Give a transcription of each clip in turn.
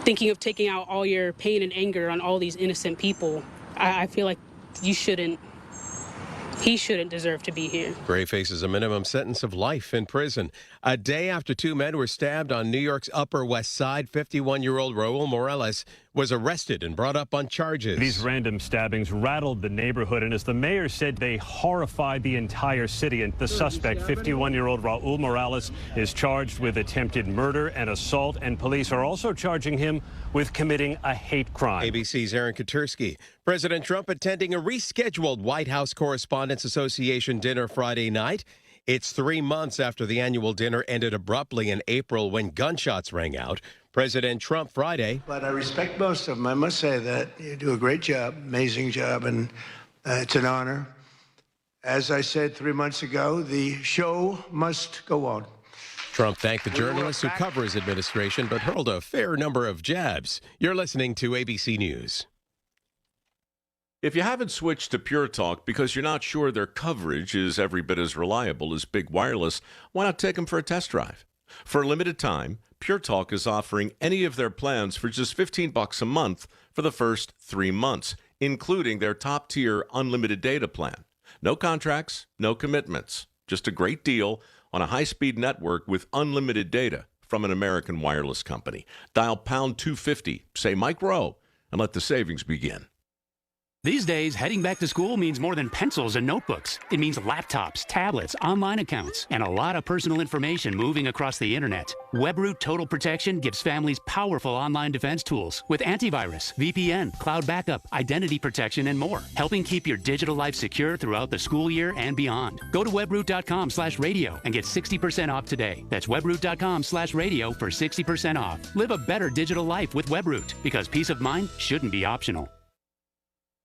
thinking of taking out all your pain and anger on all these innocent people. I feel like he shouldn't deserve to be here. Gray faces a minimum sentence of life in prison. A day after two men were stabbed on New York's Upper West Side, 51-year-old Raul Morales was arrested and brought up on charges. These random stabbings rattled the neighborhood, and as the mayor said, they horrified the entire city. And the suspect, 51-year-old Raul Morales, is charged with attempted murder and assault, and police are also charging him with committing a hate crime. ABC's Aaron Katursky. President Trump attending a rescheduled White House Correspondents Association dinner Friday night. It's 3 months after the annual dinner ended abruptly in April when gunshots rang out. President Trump Friday. But I respect most of them. I must say that you do a great job, amazing job, and it's an honor. As I said 3 months ago, the show must go on. Trump thanked the journalists who cover his administration, but hurled a fair number of jabs. You're listening to ABC News. If you haven't switched to Pure Talk because you're not sure their coverage is every bit as reliable as Big Wireless, why not take them for a test drive? For a limited time, Pure Talk is offering any of their plans for just $15 a month for the first 3 months, including their top-tier unlimited data plan. No contracts, no commitments, just a great deal on a high-speed network with unlimited data from an American wireless company. Dial pound 250, say Mike Rowe, and let the savings begin. These days, heading back to school means more than pencils and notebooks. It means laptops, tablets, online accounts, and a lot of personal information moving across the internet. WebRoot Total Protection gives families powerful online defense tools with antivirus, VPN, cloud backup, identity protection, and more, helping keep your digital life secure throughout the school year and beyond. Go to webroot.com/radio and get 60% off today. That's webroot.com/radio for 60% off. Live a better digital life with WebRoot, because peace of mind shouldn't be optional.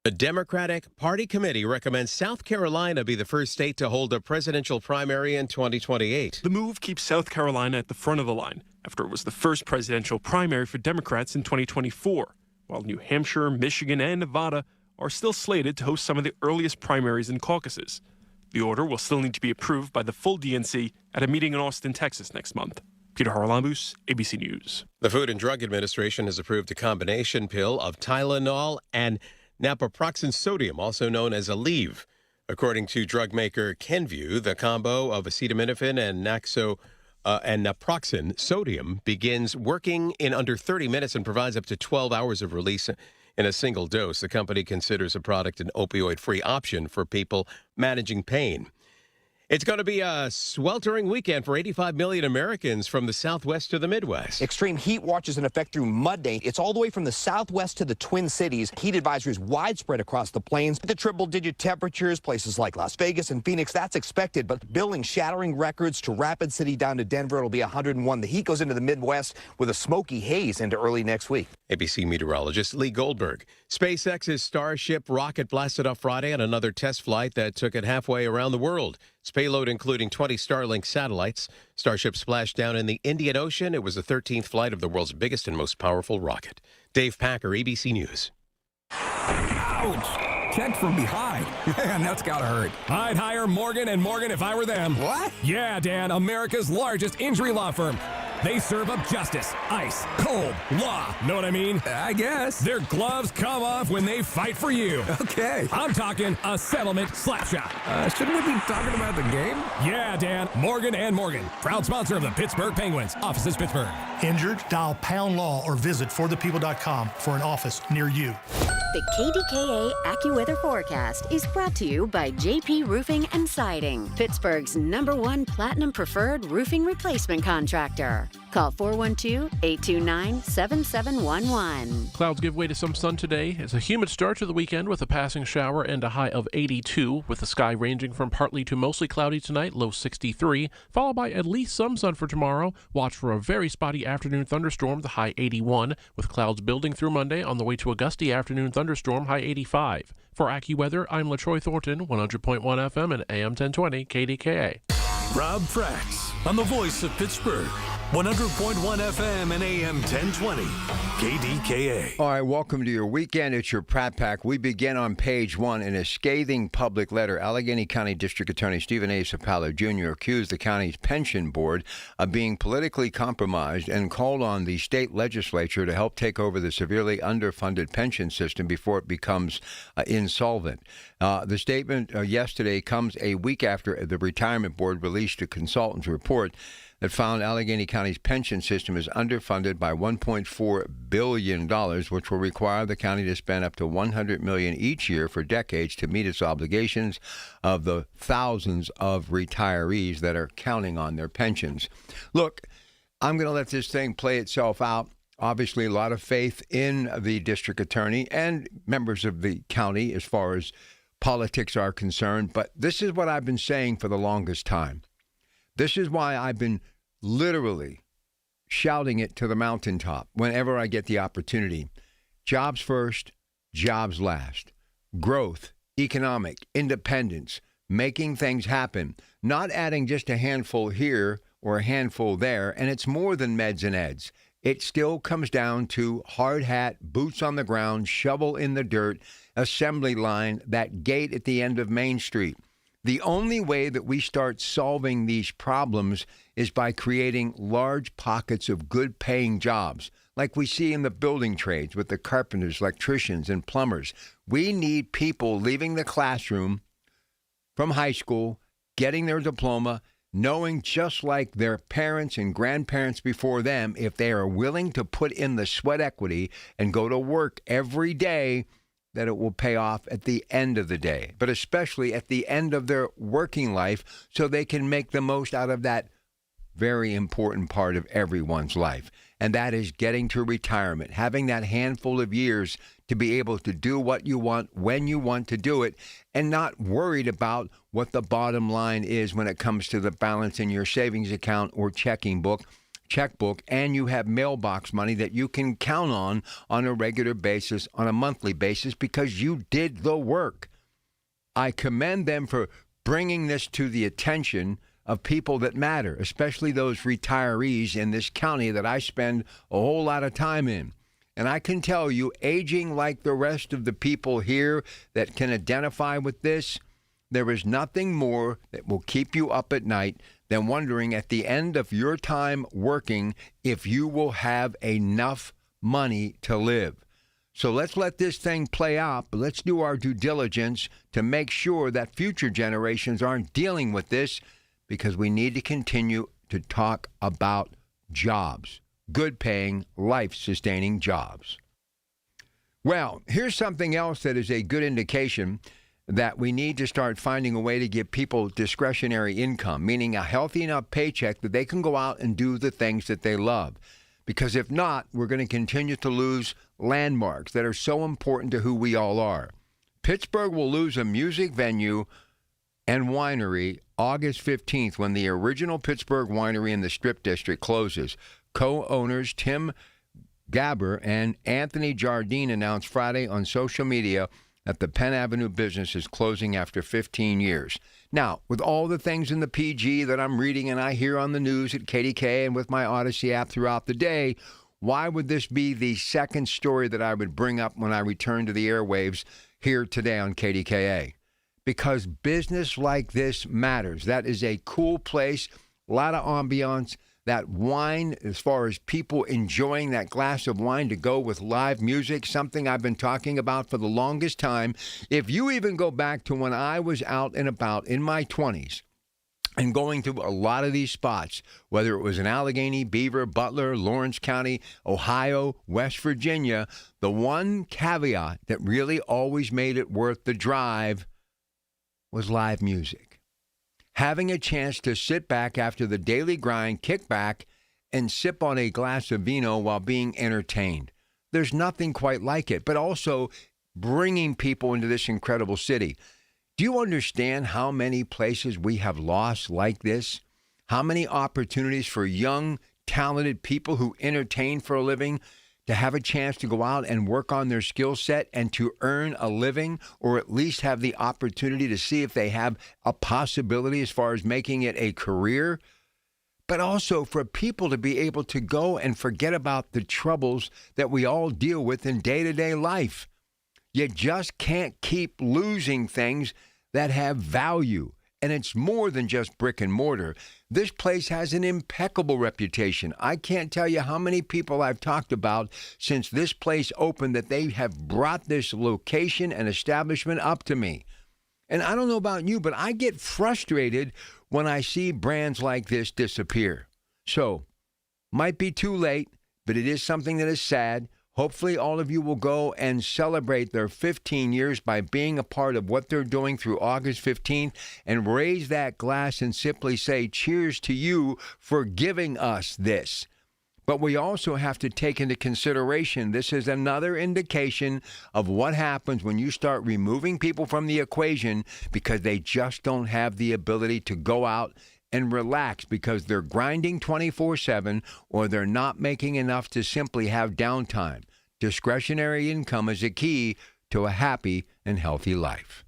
The Democratic Party Committee recommends South Carolina be the first state to hold a presidential primary in 2028. The move keeps South Carolina at the front of the line after it was the first presidential primary for Democrats in 2024, while New Hampshire, Michigan, and Nevada are still slated to host some of the earliest primaries and caucuses. The order will still need to be approved by the full DNC at a meeting in Austin, Texas next month. Peter Haralambous, ABC News. The Food and Drug Administration has approved a combination pill of Tylenol and naproxen sodium, also known as Aleve. According to drug maker Kenvue, the combo of acetaminophen and naproxen sodium begins working in under 30 minutes and provides up to 12 hours of release in a single dose. The company considers the product an opioid-free option for people managing pain. It's going to be a sweltering weekend for 85 million Americans from the Southwest to the Midwest. Extreme heat watches in effect through Monday. It's all the way from the Southwest to the Twin Cities. Heat advisories widespread across the plains. The triple-digit temperatures, places like Las Vegas and Phoenix, that's expected. But building shattering records to Rapid City down to Denver, it'll be 101. The heat goes into the Midwest with a smoky haze into early next week. ABC meteorologist Lee Goldberg. SpaceX's Starship rocket blasted off Friday on another test flight that took it halfway around the world. Its payload including 20 Starlink satellites. Starship splashed down in the Indian Ocean. It was the 13th flight of the world's biggest and most powerful rocket. Dave Packer, ABC News. Ouch! Checked from behind. Man, that's gotta hurt. I'd hire Morgan & Morgan if I were them. What? Yeah, Dan, America's largest injury law firm. They serve up justice, ice, cold, law. Know what I mean? I guess. Their gloves come off when they fight for you. Okay. I'm talking a settlement slap shot. Shouldn't we be talking about the game? Yeah, Dan. Morgan & Morgan. Proud sponsor of the Pittsburgh Penguins. Offices Pittsburgh. Injured? Dial pound law or visit forthepeople.com for an office near you. The KDKA AccuWeather forecast is brought to you by JP Roofing and Siding, Pittsburgh's #1 Platinum Preferred Roofing Replacement Contractor. Call 412-829-7711. Clouds give way to some sun today. It's a humid start to the weekend with a passing shower and a high of 82, with the sky ranging from partly to mostly cloudy tonight, low 63, followed by at least some sun for tomorrow. Watch for a very spotty afternoon thunderstorm, the high 81, with clouds building through Monday on the way to a gusty afternoon thunderstorm, high 85. For AccuWeather, I'm LaTroy Thornton, 100.1 FM and AM 1020 KDKA. Rob Prax on the voice of Pittsburgh, 100.1 FM and AM 1020. KDKA. All right, welcome to your weekend. It's your Pratt Pack. We begin on page 1 in a scathing public letter. Allegheny County District Attorney Stephen A. Sapalo Jr. accused the county's pension board of being politically compromised and called on the state legislature to help take over the severely underfunded pension system before it becomes insolvent. The statement yesterday comes a week after the retirement board released a consultant's report that found Allegheny County's pension system is underfunded by $1.4 billion, which will require the county to spend up to $100 million each year for decades to meet its obligations of the thousands of retirees that are counting on their pensions. Look, I'm going to let this thing play itself out. Obviously, a lot of faith in the district attorney and members of the county as far as politics are concerned, but this is what I've been saying for the longest time. This is why I've been literally shouting it to the mountaintop whenever I get the opportunity. Jobs first, jobs last. Growth, economic, independence, making things happen, not adding just a handful here or a handful there, and it's more than meds and eds. It still comes down to hard hat, boots on the ground, shovel in the dirt, assembly line, that gate at the end of Main Street. The only way that we start solving these problems is by creating large pockets of good-paying jobs, like we see in the building trades with the carpenters, electricians, and plumbers. We need people leaving the classroom from high school, getting their diploma, knowing just like their parents and grandparents before them, if they are willing to put in the sweat equity and go to work every day, that it will pay off at the end of the day, but especially at the end of their working life so they can make the most out of that very important part of everyone's life. And that is getting to retirement, having that handful of years to be able to do what you want when you want to do it and not worried about what the bottom line is when it comes to the balance in your savings account or checkbook, and you have mailbox money that you can count on a regular basis, on a monthly basis, because you did the work. I commend them for bringing this to the attention of people that matter, especially those retirees in this county that I spend a whole lot of time in. And I can tell you, aging like the rest of the people here that can identify with this, there is nothing more that will keep you up at night than wondering at the end of your time working if you will have enough money to live. So let's let this thing play out, but let's do our due diligence to make sure that future generations aren't dealing with this, because we need to continue to talk about jobs, good-paying, life-sustaining jobs. Well, here's something else that is a good indication that we need to start finding a way to give people discretionary income, meaning a healthy enough paycheck that they can go out and do the things that they love. Because if not, we're going to continue to lose landmarks that are so important to who we all are. Pittsburgh will lose a music venue and winery August 15th when the original Pittsburgh winery in the Strip District closes. Co-owners Tim Gabber and Anthony Jardine announced Friday on social media that the Penn Avenue business is closing after 15 years. Now, with all the things in the PG that I'm reading and I hear on the news at KDKA and with my Odyssey app throughout the day, why would this be the second story that I would bring up when I return to the airwaves here today on KDKA? Because business like this matters. That is a cool place, a lot of ambiance. That wine, as far as people enjoying that glass of wine to go with live music, something I've been talking about for the longest time. If you even go back to when I was out and about in my 20s and going to a lot of these spots, whether it was in Allegheny, Beaver, Butler, Lawrence County, Ohio, West Virginia, the one caveat that really always made it worth the drive was live music. Having a chance to sit back after the daily grind, kick back, and sip on a glass of vino while being entertained. There's nothing quite like it, but also bringing people into this incredible city. Do you understand how many places we have lost like this? How many opportunities for young, talented people who entertain for a living to have a chance to go out and work on their skill set and to earn a living, or at least have the opportunity to see if they have a possibility as far as making it a career? but also for people to be able to go and forget about the troubles that we all deal with in day-to-day life. You just can't keep losing things that have value. And it's more than just brick and mortar. This place has an impeccable reputation. I can't tell you how many people I've talked about since this place opened that they have brought this location and establishment up to me. And I don't know about you, but I get frustrated when I see brands like this disappear. So, might be too late, but it is something that is sad. Hopefully all of you will go and celebrate their 15 years by being a part of what they're doing through August 15th and raise that glass and simply say cheers to you for giving us this. But we also have to take into consideration this is another indication of what happens when you start removing people from the equation because they just don't have the ability to go out and relax because they're grinding 24/7 or they're not making enough to simply have downtime. Discretionary income is a key to a happy and healthy life.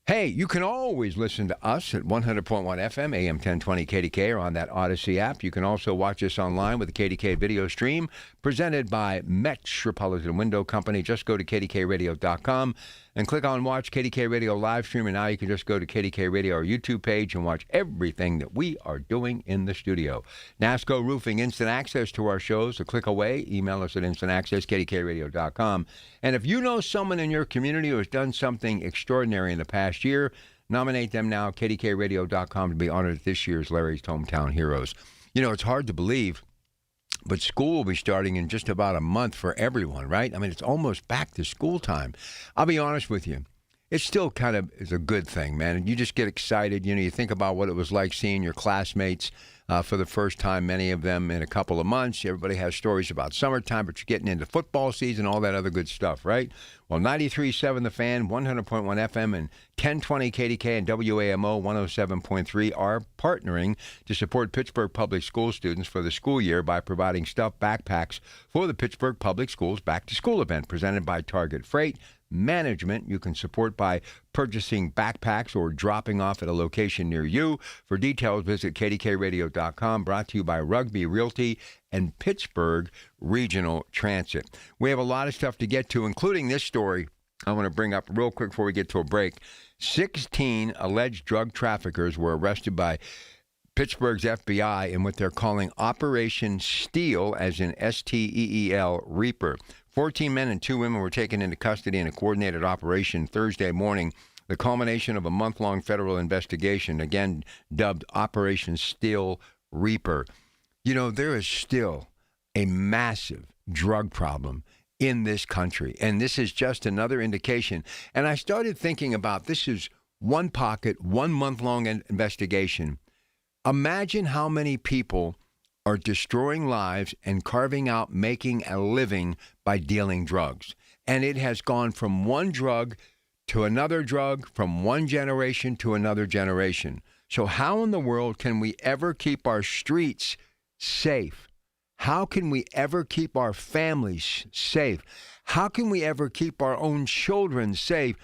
Hey, you can always listen to us at 100.1 FM, AM 1020 KDK, or on that Odyssey app. You can also watch us online with the KDK video stream presented by Metropolitan Window Company. Just go to kdkradio.com and click on Watch KDK Radio Livestream, and now you can just go to KDK Radio, our YouTube page, and watch everything that we are doing in the studio. NASCO Roofing, instant access to our shows. A click away. Email us at instantAccess, kdkradio.com. And if you know someone in your community who has done something extraordinary in the past year, nominate them now, kdkradio.com, to be honored at this year's Larry's Hometown Heroes. You know, it's hard to believe, but school will be starting in just about a month for everyone, right? I mean, it's almost back to school time. I'll be honest with you. It still kind of is a good thing, man. You just get excited. You know, you think about what it was like seeing your classmates for the first time, many of them in a couple of months. Everybody has stories about summertime, but you're getting into football season, all that other good stuff, right? Well, 93.7 The Fan, 100.1 FM, and 1020 KDK and WAMO 107.3 are partnering to support Pittsburgh Public School students for the school year by providing stuffed backpacks for the Pittsburgh Public Schools Back to School event presented by Target Freight. Management you can support by purchasing backpacks or dropping off at a location near you. For details, visit kdkradio.com. Brought to you by Rugby Realty and Pittsburgh Regional Transit. We have a lot of stuff to get to, including this story I want to bring up real quick before we get to a break. 16 alleged drug traffickers were arrested by Pittsburgh's FBI in what they're calling Operation Steel, as in S-T-E-E-L, Reaper. 14 men and 2 women were taken into custody in a coordinated operation Thursday morning, the culmination of a month-long federal investigation, again dubbed Operation Steel Reaper. You know, there is still a massive drug problem in this country, and this is just another indication. And I started thinking about this is one pocket, 1 month-long investigation. Imagine how many people are destroying lives and carving out, making a living by dealing drugs. And it has gone from one drug to another drug, from one generation to another generation. So how in the world can we ever keep our streets safe? How can we ever keep our families safe? How can we ever keep our own children safe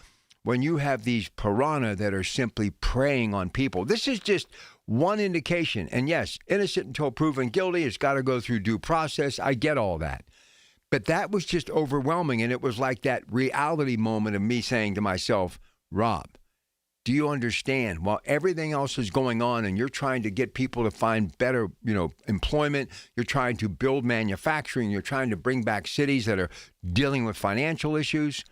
when you have these piranha that are simply preying on people? This is just one indication. And yes, innocent until proven guilty. It's got to go through due process. I get all that. But that was just overwhelming. And it was like that reality moment of me saying to myself, Rob, do you understand? While everything else is going on and you're trying to get people to find better, employment, you're trying to build manufacturing, you're trying to bring back cities that are dealing with financial issues,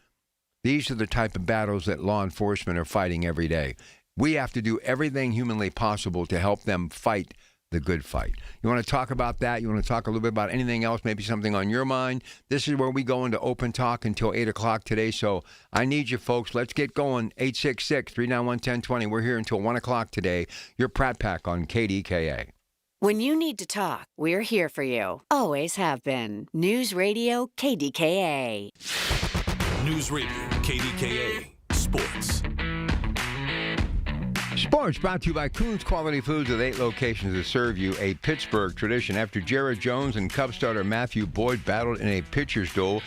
these are the type of battles that law enforcement are fighting every day. We have to do everything humanly possible to help them fight the good fight. You want to talk about that? You want to talk a little bit about anything else, maybe something on your mind? This is where we go into open talk until 8 o'clock today, so I need you folks. Let's get going. 866-391-1020. We're here until 1 o'clock today. Your Pratt Pack on KDKA. When you need to talk, we're here for you. Always have been. News Radio KDKA. News Radio KDKA Sports. Sports brought to you by Coons Quality Foods with 8 locations to serve you, a Pittsburgh tradition. After Jared Jones and Cubs starter Matthew Boyd battled in a pitcher's duel,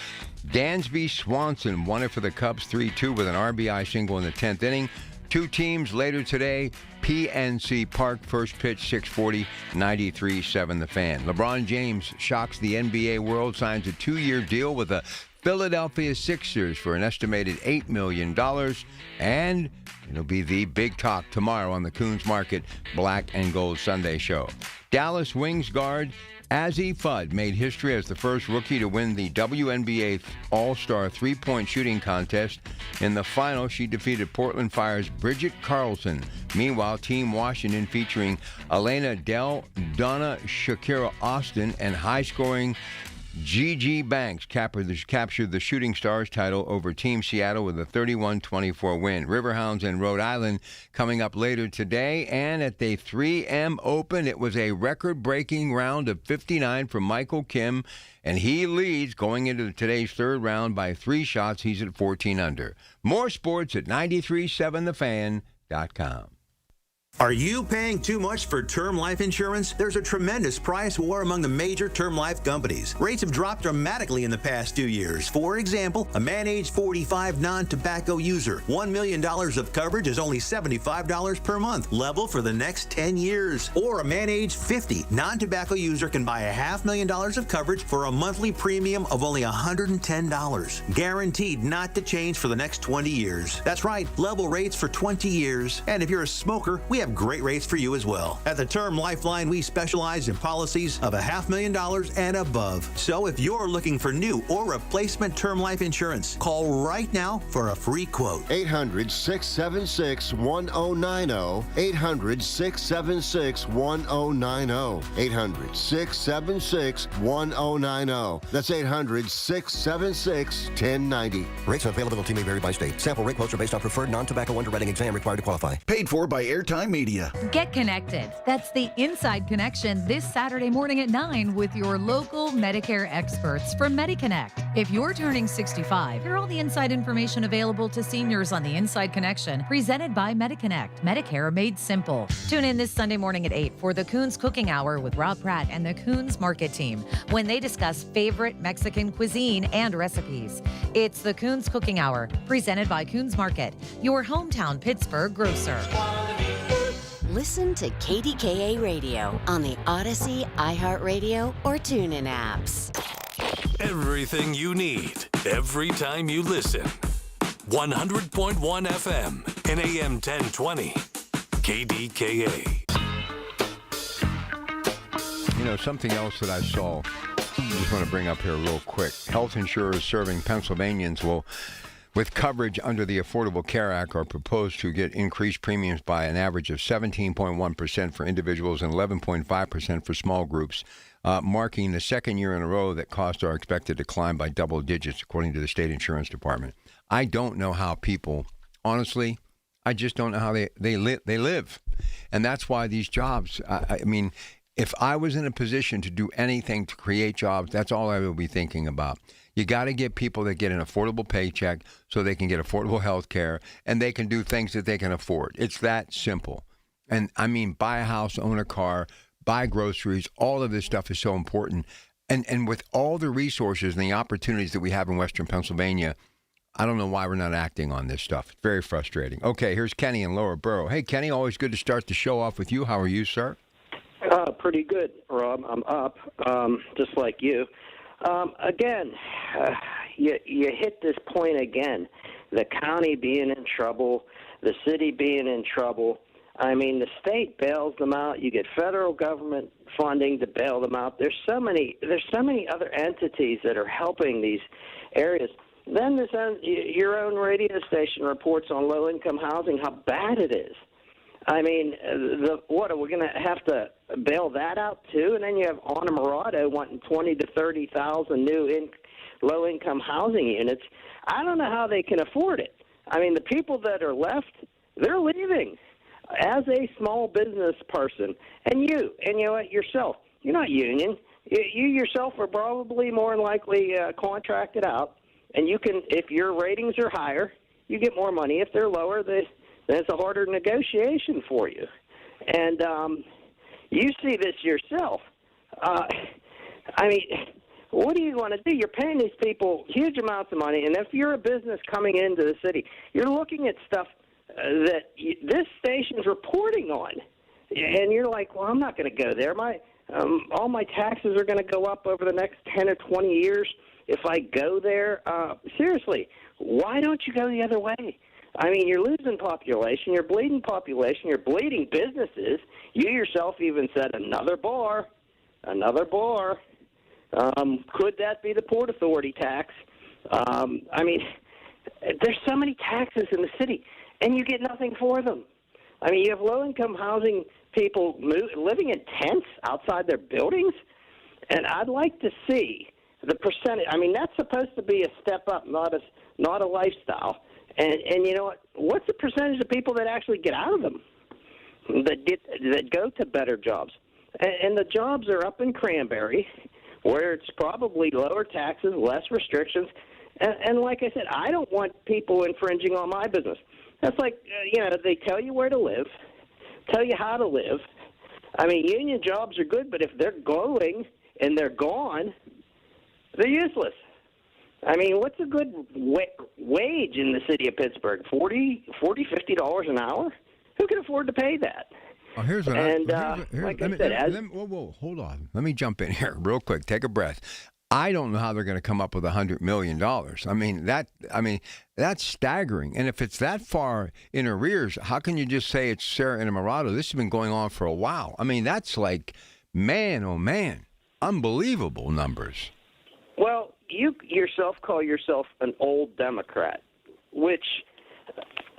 Dansby Swanson won it for the Cubs 3-2 with an RBI single in the 10th inning. Two teams later today, PNC Park, first pitch 6:40, 93.7 The Fan. LeBron James shocks the NBA world, signs a 2-year deal with the Philadelphia Sixers for an estimated $8 million, and it'll be the big talk tomorrow on the Coons Market Black and Gold Sunday show. Dallas Wings guard Azzi Fudd made history as the first rookie to win the WNBA All-Star three-point shooting contest. In the final, she defeated Portland Fire's Bridget Carlson. Meanwhile, Team Washington, featuring Elena Dell, Donna Shakira Austin, and high-scoring Gigi Banks, captured the Shooting Stars title over Team Seattle with a 31-24 win. Riverhounds in Rhode Island coming up later today. And at the 3M Open, it was a record-breaking round of 59 for Michael Kim, and he leads going into today's third round by 3 shots. He's at 14 under. More sports at 937thefan.com. Are you paying too much for term life insurance? There's a tremendous price war among the major term life companies. Rates have dropped dramatically in the past 2 years. For example, a man age 45 non-tobacco user, $1 million of coverage is only $75 per month, level for the next 10 years. Or a man age 50 non-tobacco user can buy $500,000 of coverage for a monthly premium of only $110, guaranteed not to change for the next 20 years. That's right, level rates for 20 years. And if you're a smoker, we have great rates for you as well. At the Term Lifeline, we specialize in policies of $500,000 and above. So if you're looking for new or replacement term life insurance, call right now for a free quote. 800-676-1090. 800-676-1090. 800-676-1090. That's 800-676-1090. Rates and availability may vary by state. Sample rate quotes are based on preferred non-tobacco underwriting exam required to qualify. Paid for by Airtime Media. Get connected. That's the Inside Connection this Saturday morning at 9 with your local Medicare experts from MediConnect. If you're turning 65, hear all the inside information available to seniors on the Inside Connection, presented by MediConnect. Medicare made simple. Tune in this Sunday morning at 8 for the Coons Cooking Hour with Rob Pratt and the Coons Market team when they discuss favorite Mexican cuisine and recipes. It's the Coons Cooking Hour, presented by Coons Market, your hometown Pittsburgh grocer. Listen to KDKA Radio on the Odyssey, iHeartRadio, or TuneIn apps. Everything you need, every time you listen. 100.1 FM and AM 1020. KDKA. You know, something else that I saw, I just want to bring up here real quick. Health insurers serving Pennsylvanians will, with coverage under the Affordable Care Act, are proposed to get increased premiums by an average of 17.1% for individuals and 11.5% for small groups, marking the second year in a row that costs are expected to climb by double digits, according to the state insurance department. I don't know how people, honestly, I just don't know how they live. And that's why these jobs, I mean, if I was in a position to do anything to create jobs, that's all I would be thinking about. You got to get people that get an affordable paycheck so they can get affordable health care and they can do things that they can afford. It's that simple. And I mean, buy a house, own a car, buy groceries. All of this stuff is so important. And with all the resources and the opportunities that we have in Western Pennsylvania, I don't know why we're not acting on this stuff. It's very frustrating. Okay, here's Kenny in Lower Borough. Hey, Kenny, always good to start the show off with you. How are you, sir? Pretty good, Rob. I'm up, just like you. Again, you hit this point again. The county being in trouble, the city being in trouble. I mean, the state bails them out. You get federal government funding to bail them out. There's so many other entities that are helping these areas. Then your own radio station reports on low-income housing, how bad it is. I mean, what are we going to have to bail that out too? And then you have Anamorado wanting 20 to 30,000 new low-income housing units. I don't know how they can afford it. I mean, the people that are left, they're leaving. As a small business person, and you know what, yourself, you're not union. You yourself are probably more than likely contracted out, and you can, if your ratings are higher, you get more money. If they're lower, then it's a harder negotiation for you. And you see this yourself. I mean, what are you going to do? You're paying these people huge amounts of money, and if you're a business coming into the city, you're looking at stuff this station's reporting on. And you're like, well, I'm not going to go there. All my taxes are going to go up over the next 10 or 20 years if I go there. Seriously, why don't you go the other way? I mean, you're losing population, you're bleeding population, you're bleeding businesses. You yourself even said another bar. Could that be the Port Authority tax? I mean, there's so many taxes in the city, and you get nothing for them. I mean, you have low-income housing people living in tents outside their buildings, and I'd like to see the percentage. I mean, that's supposed to be a step up, not a lifestyle. And you know what? What's the percentage of people that actually get out of them, that go to better jobs? And the jobs are up in Cranberry, where it's probably lower taxes, less restrictions. And like I said, I don't want people infringing on my business. That's like, they tell you where to live, tell you how to live. I mean, union jobs are good, but if they're going and they're gone, they're useless. I mean, what's a good wage in the city of Pittsburgh? $40, $50 an hour? Who can afford to pay that? Oh, here's what whoa, hold on. Let me jump in here real quick. Take a breath. I don't know how they're going to come up with $100 million. I mean, that's staggering. And if it's that far in arrears, how can you just say it's Sarah Innamorato? This has been going on for a while. I mean, that's like, man, oh man, unbelievable numbers. Well, you yourself call yourself an old Democrat,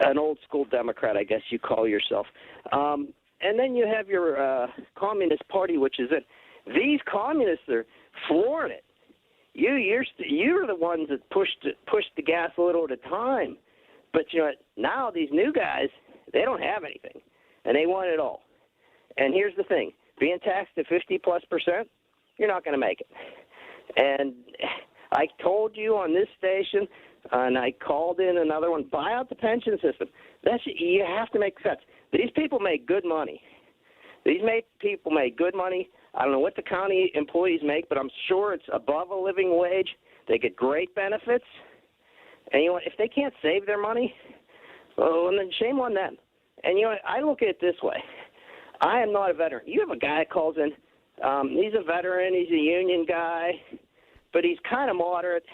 an old school Democrat, I guess you call yourself. And then you have your Communist Party, which is it. These communists are flooring it. You're the ones that pushed the gas a little at a time. But you know what? Now these new guys, they don't have anything, and they want it all. And here's the thing: being taxed at 50+%, you're not going to make it. And I told you on this station, and I called in another one, buy out the pension system. You have to make sense. These people make good money. People make good money. I don't know what the county employees make, but I'm sure it's above a living wage. They get great benefits. And you know what? If they can't save their money, well, then shame on them. And you know what? I look at it this way. I am not a veteran. You have a guy that calls in. He's a veteran. He's a union guy, but he's kind of moderate.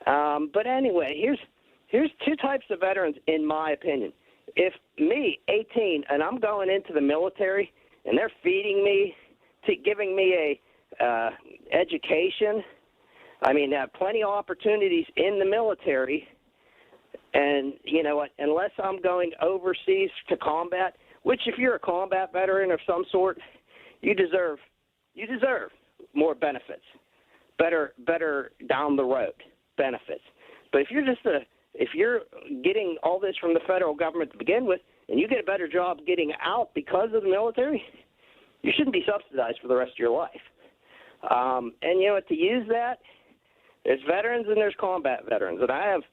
But anyway, here's two types of veterans, in my opinion. If me, 18, and I'm going into the military, and they're feeding me, giving me a education. I mean, I have plenty of opportunities in the military, and you know what? Unless I'm going overseas to combat, which if you're a combat veteran of some sort, you deserve more benefits, better down the road benefits. But if you're getting all this from the federal government to begin with, and you get a better job getting out because of the military, you shouldn't be subsidized for the rest of your life. And you know what? To use that, there's veterans and there's combat veterans, and I have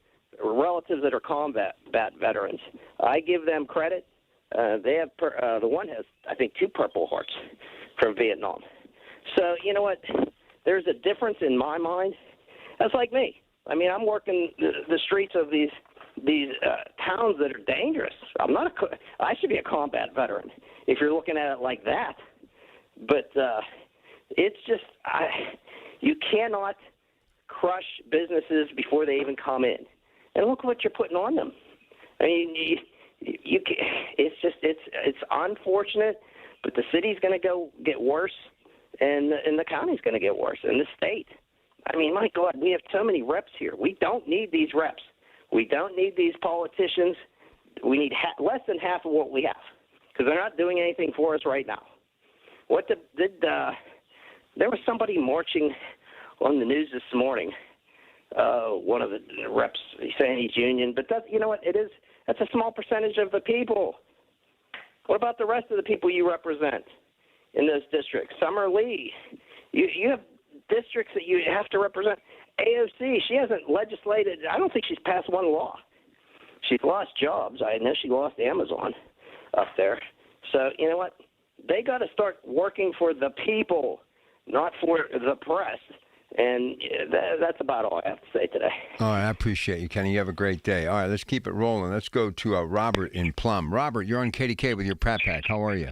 relatives that are combat veterans. I give them credit. They have the one has, I think, 2 Purple Hearts from Vietnam. So you know what? There's a difference in my mind. That's like me. I mean, I'm working the streets of these towns that are dangerous. I should be a combat veteran if you're looking at it like that. But it's just you cannot crush businesses before they even come in. And look what you're putting on them. I mean, it's unfortunate, but the city's going to get worse, and the county's going to get worse, and the state. I mean, my God, we have so many reps here. We don't need these reps. We don't need these politicians. We need less than half of what we have because they're not doing anything for us right now. There was somebody marching on the news this morning. One of the reps saying he's union, but you know what? That's a small percentage of the people. What about the rest of the people you represent in those districts? Summer Lee, you have districts that you have to represent. AOC, she hasn't legislated. I don't think she's passed one law. She's lost jobs. I know she lost Amazon up there. So you know what? They got to start working for the people, not for the press. And that's about all I have to say today. All right, I appreciate you, Kenny. You have a great day. All right, let's keep it rolling. Let's go to Robert in Plum. Robert, you're on KDK with your Pratt Pack. How are you?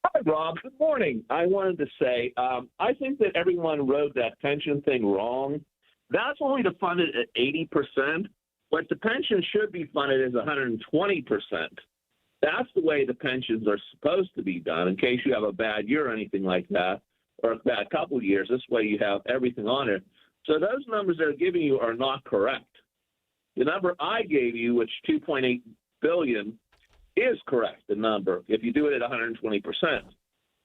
Hi, Rob. Good morning. I wanted to say, I think that everyone wrote that pension thing wrong. That's only to fund it at 80%, but the pension should be funded as 120%. That's the way the pensions are supposed to be done, in case you have a bad year or anything like that, or a bad couple of years. This way you have everything on it. So those numbers they're giving you are not correct. The number I gave you, which $2.8 billion, is correct, the number, if you do it at 120%.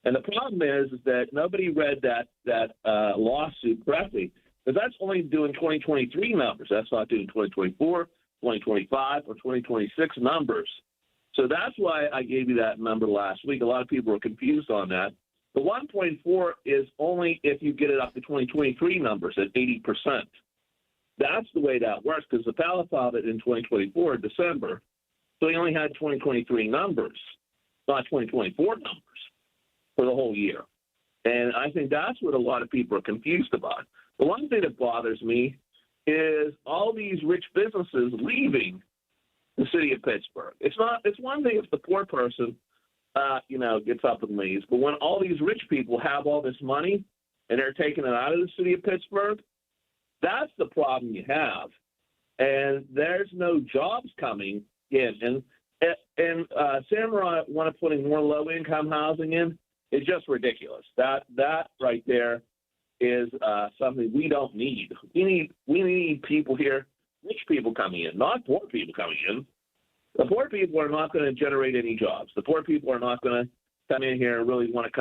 And the problem is that nobody read that lawsuit correctly, because that's only doing 2023 numbers. That's not doing 2024, 2025, or 2026 numbers. So that's why I gave you that number last week. A lot of people were confused on that. The 1.4 is only if you get it up to 2023 numbers at 80%. That's the way that works, because the Powell filed it in 2024, December. So he only had 2023 numbers, not 2024 numbers for the whole year. And I think that's what a lot of people are confused about. The one thing that bothers me is all these rich businesses leaving the city of Pittsburgh. It's one thing if the poor person gets up and leaves. But when all these rich people have all this money and they're taking it out of the city of Pittsburgh, that's the problem you have. And there's no jobs coming in. And Samurai want to putting more low-income housing in is just ridiculous. That right there is something we don't need. We need people here, rich people coming in, not poor people coming in. The poor people are not going to generate any jobs. The poor people are not going to come in here and really want to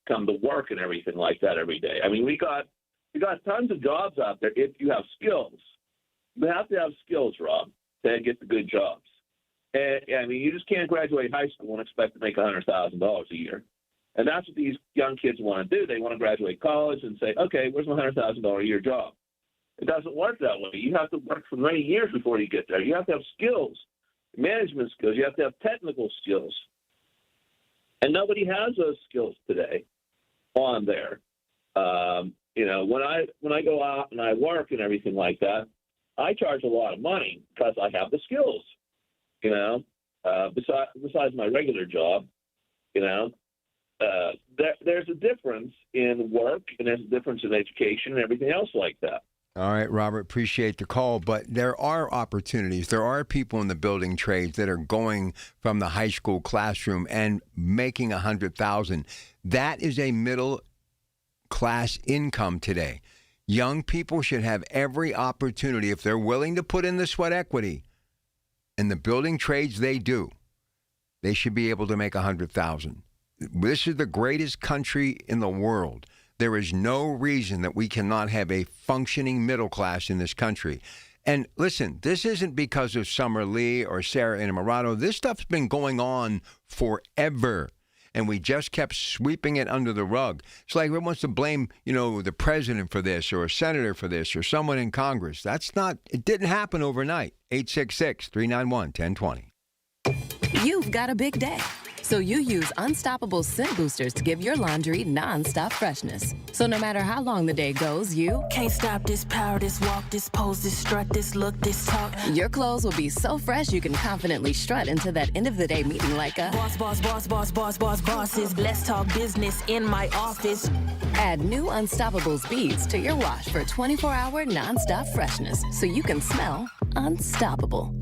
come to work and everything like that every day. I mean, we got tons of jobs out there if you have skills. You have to have skills, Rob, to get the good jobs. And I mean, you just can't graduate high school and expect to make $100,000 a year. And that's what these young kids want to do. They want to graduate college and say, okay, where's my $100,000 a year job? It doesn't work that way. You have to work for many years before you get there. You have to have skills, management skills. You have to have technical skills. And nobody has those skills today on there. When I go out and I work and everything like that, I charge a lot of money because I have the skills, besides my regular job, there's a difference in work and there's a difference in education and everything else like that. All right, Robert, appreciate the call, but there are opportunities. There are people in the building trades that are going from the high school classroom and making $100,000. That is a middle class income today. Young people should have every opportunity, if they're willing to put in the sweat equity, in the building trades they do, they should be able to make $100,000. This is the greatest country in the world. There is no reason that we cannot have a functioning middle class in this country. And listen, this isn't because of Summer Lee or Sarah Innamorato. This stuff's been going on forever. And we just kept sweeping it under the rug. It's like everyone wants to blame, the president for this or a senator for this or someone in Congress. It didn't happen overnight. 866-391-1020. You've got a big day. So you use Unstoppable Scent Boosters to give your laundry non-stop freshness. So no matter how long the day goes, you can't stop this power, this walk, this pose, this strut, this look, this talk. Your clothes will be so fresh you can confidently strut into that end of the day meeting like a bosses. Let's talk business in my office. Add new Unstoppables beads to your wash for 24-hour non-stop freshness so you can smell unstoppable.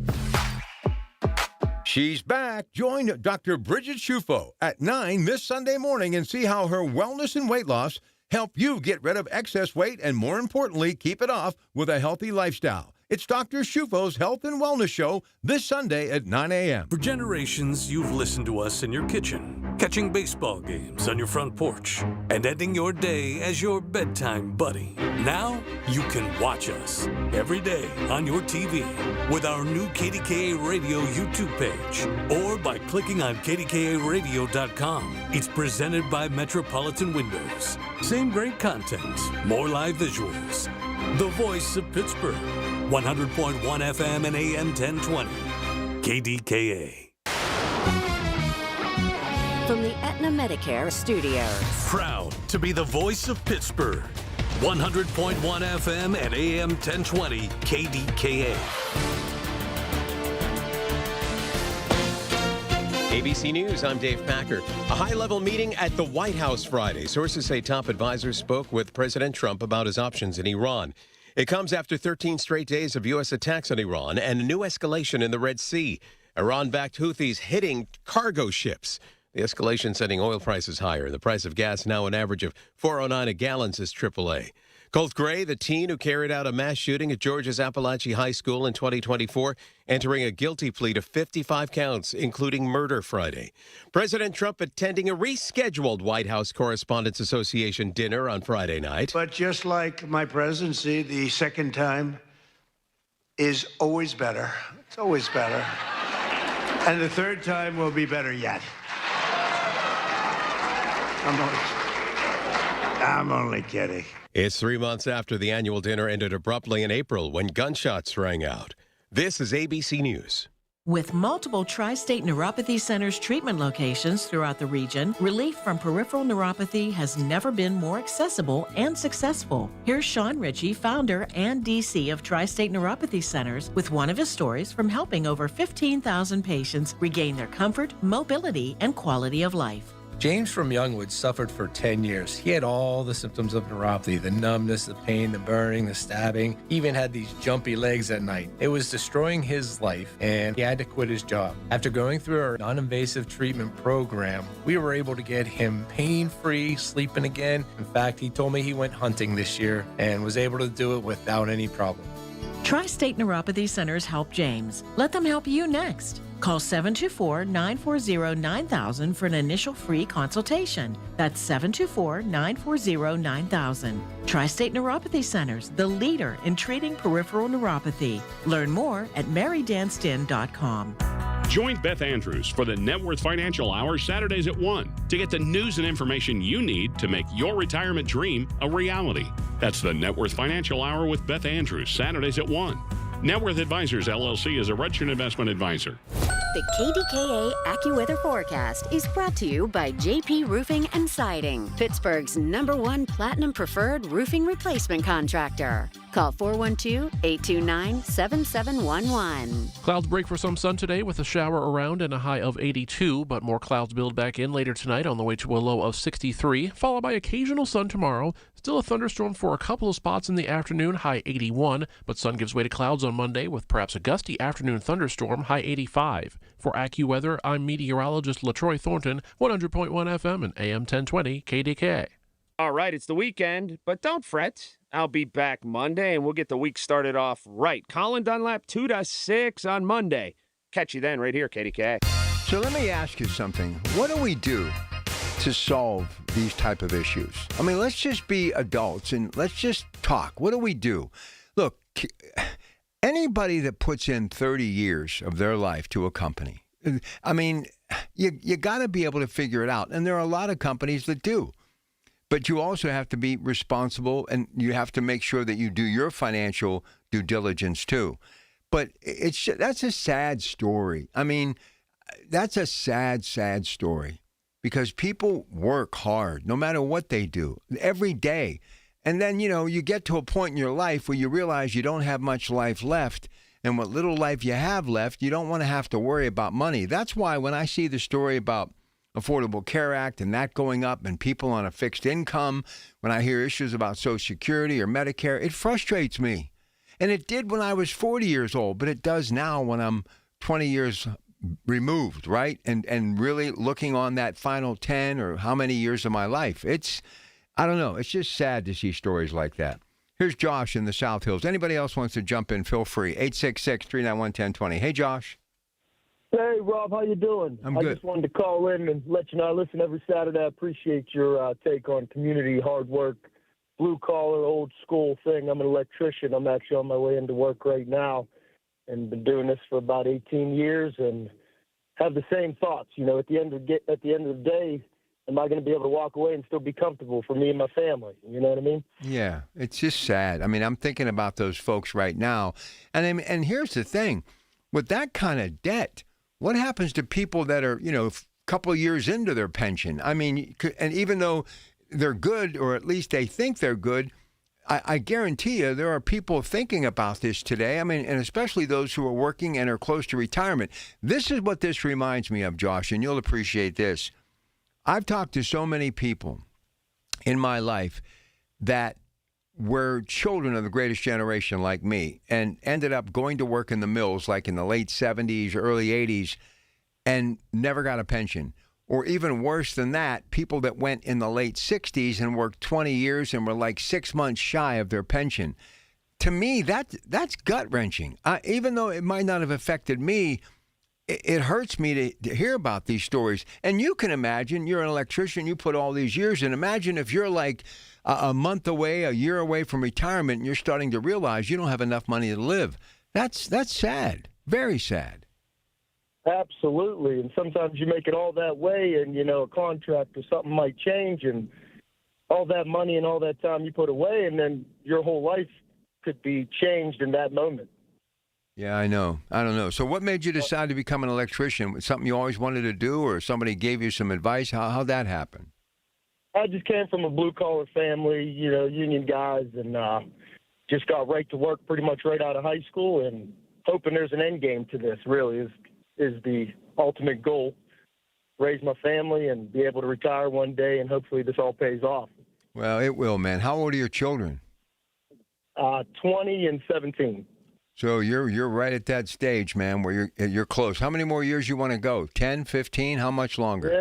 She's back. Join Dr. Bridget Shufo at 9 this Sunday morning and see how her wellness and weight loss help you get rid of excess weight and, more importantly, keep it off with a healthy lifestyle. It's Dr. Shufo's Health and Wellness Show this Sunday at 9 a.m. For generations, you've listened to us in your kitchen, catching baseball games on your front porch, and ending your day as your bedtime buddy. Now, you can watch us every day on your TV with our new KDKA Radio YouTube page or by clicking on KDKARadio.com. It's presented by Metropolitan Windows. Same great content, more live visuals. The voice of Pittsburgh. 100.1 FM and AM 1020. KDKA. From the Aetna Medicare Studios. Proud to be the voice of Pittsburgh. 100.1 FM and AM 1020 KDKA. ABC News, I'm Dave Packer. A high-level meeting at the White House Friday. Sources say top advisors spoke with President Trump about his options in Iran. It comes after 13 straight days of U.S. attacks on Iran and a new escalation in the Red Sea. Iran-backed Houthis hitting cargo ships. The escalation sending oil prices higher. The price of gas now an average of $4.09 a gallon, says AAA. Colt Gray, the teen who carried out a mass shooting at Georgia's Appalachia High School in 2024, entering a guilty plea to 55 counts, including murder Friday. President Trump attending a rescheduled White House Correspondents Association dinner on Friday night. But just like my presidency, the second time is always better. It's always better. And the third time will be better yet. I'm only kidding. It's 3 months after the annual dinner ended abruptly in April when gunshots rang out. This is ABC News. With multiple tri-state neuropathy centers treatment locations throughout the region, relief from peripheral neuropathy has never been more accessible and successful. Here's Sean Ritchie, founder and DC of Tri-State Neuropathy Centers, with one of his stories from helping over 15,000 patients regain their comfort, mobility, and quality of life. James from Youngwood suffered for 10 years. He had all the symptoms of neuropathy, the numbness, the pain, the burning, the stabbing, even had these jumpy legs at night. It was destroying his life, and he had to quit his job. After going through our non-invasive treatment program, we were able to get him pain-free, sleeping again. In fact, he told me he went hunting this year and was able to do it without any problem. Tri-State Neuropathy Centers help James. Let them help you next. Call 724-940-9000 for an initial free consultation. That's 724-940-9000. Tri-State Neuropathy Centers, the leader in treating peripheral neuropathy. Learn more at marydanston.com. Join Beth Andrews for the Net Worth Financial Hour Saturdays at 1 to get the news and information you need to make your retirement dream a reality. That's the Net Worth Financial Hour with Beth Andrews, Saturdays at 1. Net Worth Advisors, LLC is a registered investment advisor. The KDKA AccuWeather forecast is brought to you by JP Roofing and Siding, Pittsburgh's #1 Platinum Preferred Roofing Replacement Contractor. Call 412-829-7711. Clouds break for some sun today with a shower around and a high of 82, but more clouds build back in later tonight on the way to a low of 63, followed by occasional sun tomorrow. Still a thunderstorm for a couple of spots in the afternoon, high 81, but sun gives way to clouds on Monday with perhaps a gusty afternoon thunderstorm, high 85. For AccuWeather, I'm meteorologist LaTroy Thornton, 100.1 FM and AM 1020 KDKA. All right, it's the weekend, but don't fret. I'll be back Monday, and we'll get the week started off right. Colin Dunlap, 2 to 6 on Monday. Catch you then right here, KDKA. So let me ask you something. What do we do to solve these type of issues? I mean, let's just be adults and let's just talk. What do we do? Look, anybody that puts in 30 years of their life to a company, I mean, you got to be able to figure it out. And there are a lot of companies that do. But you also have to be responsible, and you have to make sure that you do your financial due diligence too. But that's a sad story. I mean, that's a sad, sad story because people work hard no matter what they do every day. And then, you get to a point in your life where you realize you don't have much life left. And what little life you have left, you don't want to have to worry about money. That's why when I see the story about Affordable Care Act and that going up and people on a fixed income, when I hear issues about Social Security or Medicare, it frustrates me. And it did when I was 40 years old, but it does now when I'm 20 years removed, right? And really looking on that final 10 or how many years of my life. I don't know. It's just sad to see stories like that. Here's Josh in the South Hills. Anybody else wants to jump in, feel free. 866-391-1020. Hey, Josh. Hey, Rob, how you doing? I'm good. I just wanted to call in and let you know I listen every Saturday. I appreciate your take on community, hard work, blue-collar, old-school thing. I'm an electrician. I'm actually on my way into work right now and been doing this for about 18 years and have the same thoughts. At the end of the day, am I going to be able to walk away and still be comfortable for me and my family? You know what I mean? Yeah, it's just sad. I mean, I'm thinking about those folks right now. And here's the thing. With that kind of debt, what happens to people that are, a couple of years into their pension? I mean, and even though they're good, or at least they think they're good, I guarantee you there are people thinking about this today. I mean, and especially those who are working and are close to retirement. This is what this reminds me of, Josh, and you'll appreciate this. I've talked to so many people in my life that were children of the greatest generation like me and ended up going to work in the mills like in the late 70s, early 80s, and never got a pension. Or even worse than that, people that went in the late 60s and worked 20 years and were like 6 months shy of their pension. To me, that's gut-wrenching. Even though it might not have affected me, it hurts me to hear about these stories. And you can imagine, you're an electrician, you put all these years in. Imagine if you're like a month away, a year away from retirement, and you're starting to realize you don't have enough money to live. That's sad, very sad. Absolutely. And sometimes you make it all that way and, a contract or something might change and all that money and all that time you put away, and then your whole life could be changed in that moment. Yeah, I know. I don't know. So what made you decide to become an electrician? Was something you always wanted to do, or somebody gave you some advice? How'd that happen? I just came from a blue-collar family, union guys, and just got right to work pretty much right out of high school, and hoping there's an end game to this, really, is the ultimate goal. Raise my family and be able to retire one day, and hopefully this all pays off. Well, it will, man. How old are your children? 20 and 17. So you're right at that stage, man, where you're close. How many more years you want to go? 10, 15? How much longer?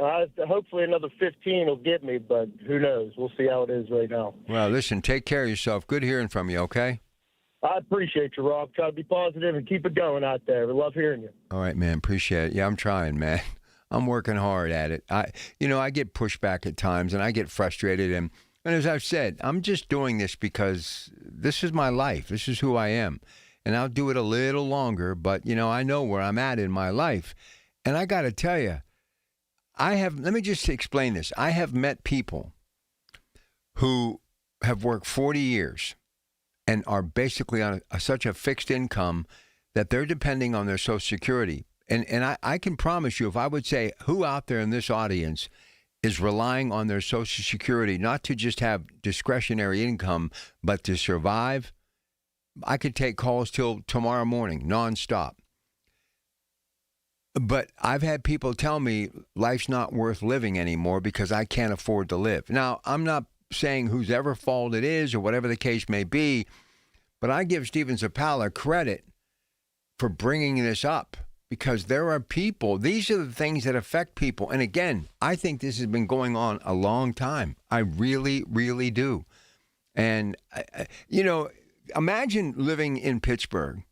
Yeah, hopefully another 15 will get me, but who knows? We'll see how it is right now. Well, listen, take care of yourself. Good hearing from you, okay? I appreciate you, Rob. Try to be positive and keep it going out there. We love hearing you. All right, man. Appreciate it. Yeah, I'm trying, man. I'm working hard at it. I get pushback at times, and I get frustrated. And as I've said, I'm just doing this because this is my life. This is who I am. And I'll do it a little longer, but, I know where I'm at in my life. And I got to tell you, let me just explain this. I have met people who have worked 40 years and are basically on such a fixed income that they're depending on their Social Security. And I can promise you, if I would say who out there in this audience is relying on their Social Security not to just have discretionary income, but to survive, I could take calls till tomorrow morning, nonstop. But I've had people tell me life's not worth living anymore because I can't afford to live. Now, I'm not saying whose ever fault it is or whatever the case may be, but I give Steven Zappala credit for bringing this up because there are people, these are the things that affect people. And again, I think this has been going on a long time. I really, really do. And, imagine living in Pittsburgh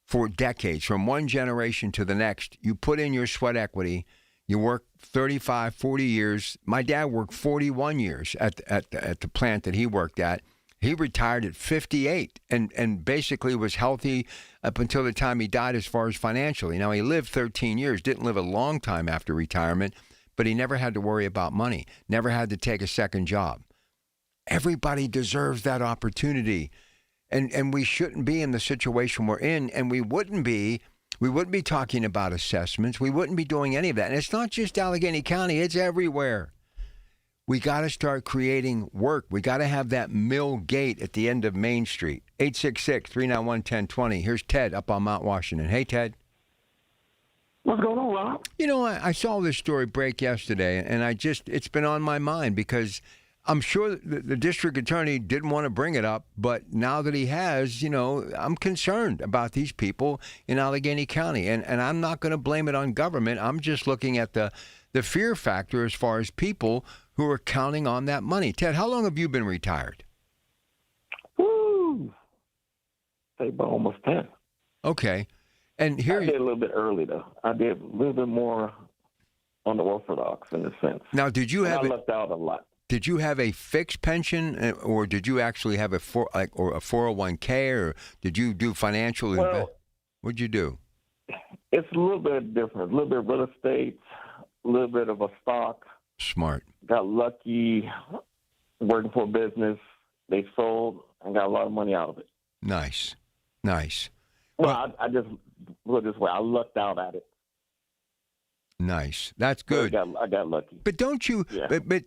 for decades, from one generation to the next. You put in your sweat equity. You work 35, 40 years. My dad worked 41 years at the plant that he worked at. He retired at 58 and basically was healthy up until the time he died as far as financially. Now, he lived 13 years, didn't live a long time after retirement, but he never had to worry about money, never had to take a second job. Everybody deserves that opportunity. And we shouldn't be in the situation we're in, and we wouldn't be talking about assessments. We wouldn't be doing any of that. And it's not just Allegheny County, it's everywhere. We got to start creating work. We got to have that mill gate at the end of Main Street. 866-391-1020. Here's Ted up on Mount Washington. Hey, Ted. What's going on, Rob? I saw this story break yesterday, and it's been on my mind because I'm sure the district attorney didn't want to bring it up, but now that he has, I'm concerned about these people in Allegheny County. And I'm not going to blame it on government. I'm just looking at the fear factor as far as people who are counting on that money. Ted, how long have you been retired? Woo! Say about almost 10. Okay. And here I did a little bit early, though. I did a little bit more on the Orthodox in a sense. Now, did you have... I left out a lot. Did you have a fixed pension, or did you actually have a 401k, or did you do financial? Well, what'd you do? It's a little bit different. A little bit of real estate, a little bit of a stock. Smart. Got lucky working for a business. They sold and got a lot of money out of it. Nice. Well, I just put it this way. I lucked out at it. Nice. That's good. I got lucky. But don't you? Yeah. But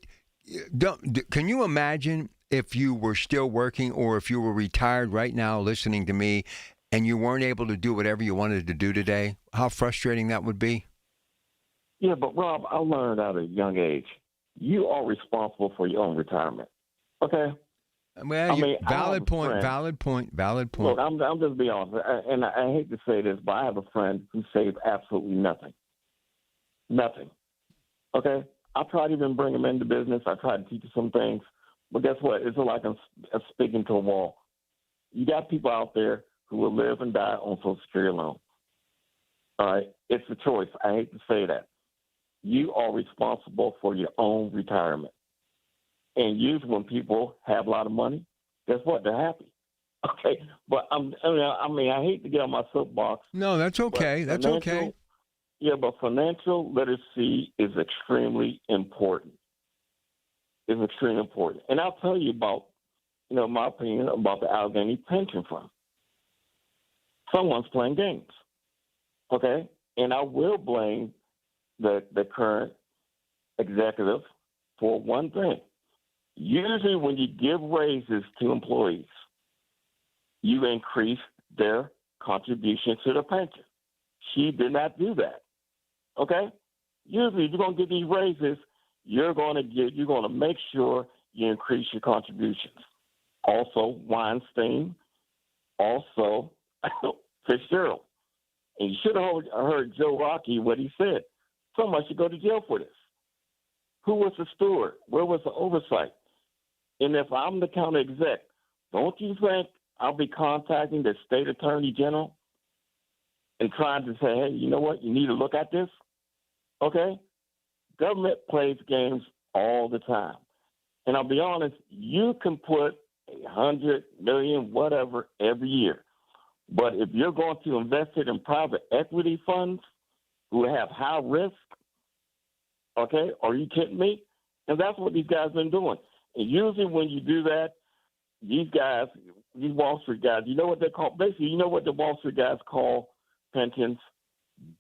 can you imagine if you were still working or if you were retired right now listening to me and you weren't able to do whatever you wanted to do today? How frustrating that would be? Yeah, but Rob, I learned at a young age, you are responsible for your own retirement. Okay? Well, valid point. Look, I'm just being honest, and I hate to say this, but I have a friend who saved absolutely nothing. Nothing. Okay? I tried to even bring him into business. I tried to teach him some things. But guess what? It's like I'm speaking to a wall. You got people out there who will live and die on Social Security alone. All right? It's a choice. I hate to say that. You are responsible for your own retirement. And usually when people have a lot of money, guess what? They're happy. Okay? But I hate to get on my soapbox. No, that's okay. That's okay. Yeah, but financial literacy is extremely important. It's extremely important. And I'll tell you about, my opinion about the Allegheny Pension Fund. Someone's playing games. Okay? And I will blame the current executive for one thing. Usually when you give raises to employees, you increase their contribution to the pension. She did not do that. Okay? Usually if you're going to get these raises, you're going to make sure you increase your contributions. Also, Weinstein, also Fitzgerald. And you should have heard Joe Rocky, what he said. Someone should go to jail for this. Who was the steward? Where was the oversight? And if I'm the county exec, don't you think I'll be contacting the state attorney general and trying to say, hey, you know what? You need to look at this. Okay? Government plays games all the time. And I'll be honest, you can put $100 million, whatever, every year. But if you're going to invest it in private equity funds who have high risk, okay, are you kidding me? And that's what these guys have been doing. And usually when you do that, these guys, these Wall Street guys, you know what they call, basically, you know what the Wall Street guys call pensions?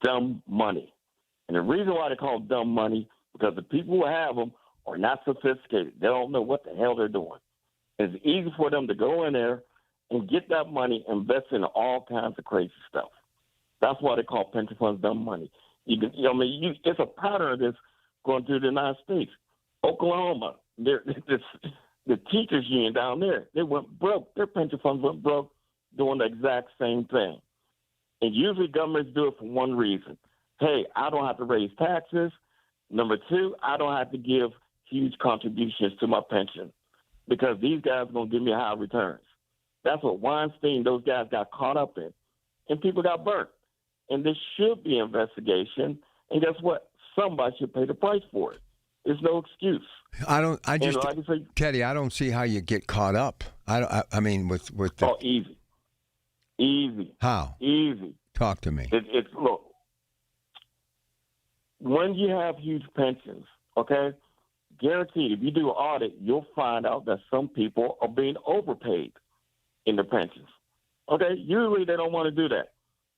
Dumb money. And the reason why they call it dumb money, because the people who have them are not sophisticated. They don't know what the hell they're doing. It's easy for them to go in there and get that money, invest in all kinds of crazy stuff. That's why they call pension funds dumb money. It's a pattern of this going through the United States. Oklahoma, the teachers union down there, they went broke. Their pension funds went broke doing the exact same thing. And usually governments do it for one reason. Hey, I don't have to raise taxes. Number two, I don't have to give huge contributions to my pension because these guys are going to give me high returns. That's what Weinstein, those guys got caught up in. And people got burnt. And there should be investigation. And guess what? Somebody should pay the price for it. There's no excuse. Teddy, I don't see how you get caught up. I mean, with the... Oh, easy. How? Easy. Talk to me. Look, when you have huge pensions, okay, guaranteed, if you do an audit, you'll find out that some people are being overpaid in their pensions. Okay? Usually they don't want to do that.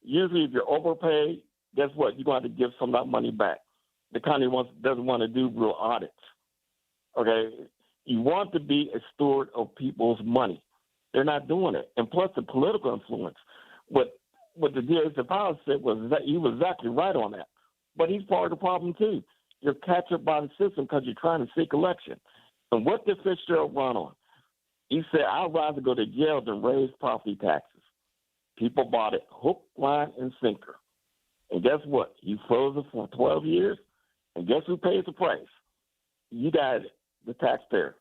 Usually if you're overpaid, guess what? You're going to have to give some of that money back. The county doesn't want to do real audits. Okay? You want to be a steward of people's money. They're not doing it. And plus the political influence. What the DA Powell said was that he was exactly right on that. But he's part of the problem too. You're captured by the system because you're trying to seek election. And what did Fitzgerald run on? He said, I'd rather go to jail than raise property taxes. People bought it hook, line, and sinker. And guess what? He froze it for 12 years. And guess who pays the price? You guys, the taxpayer.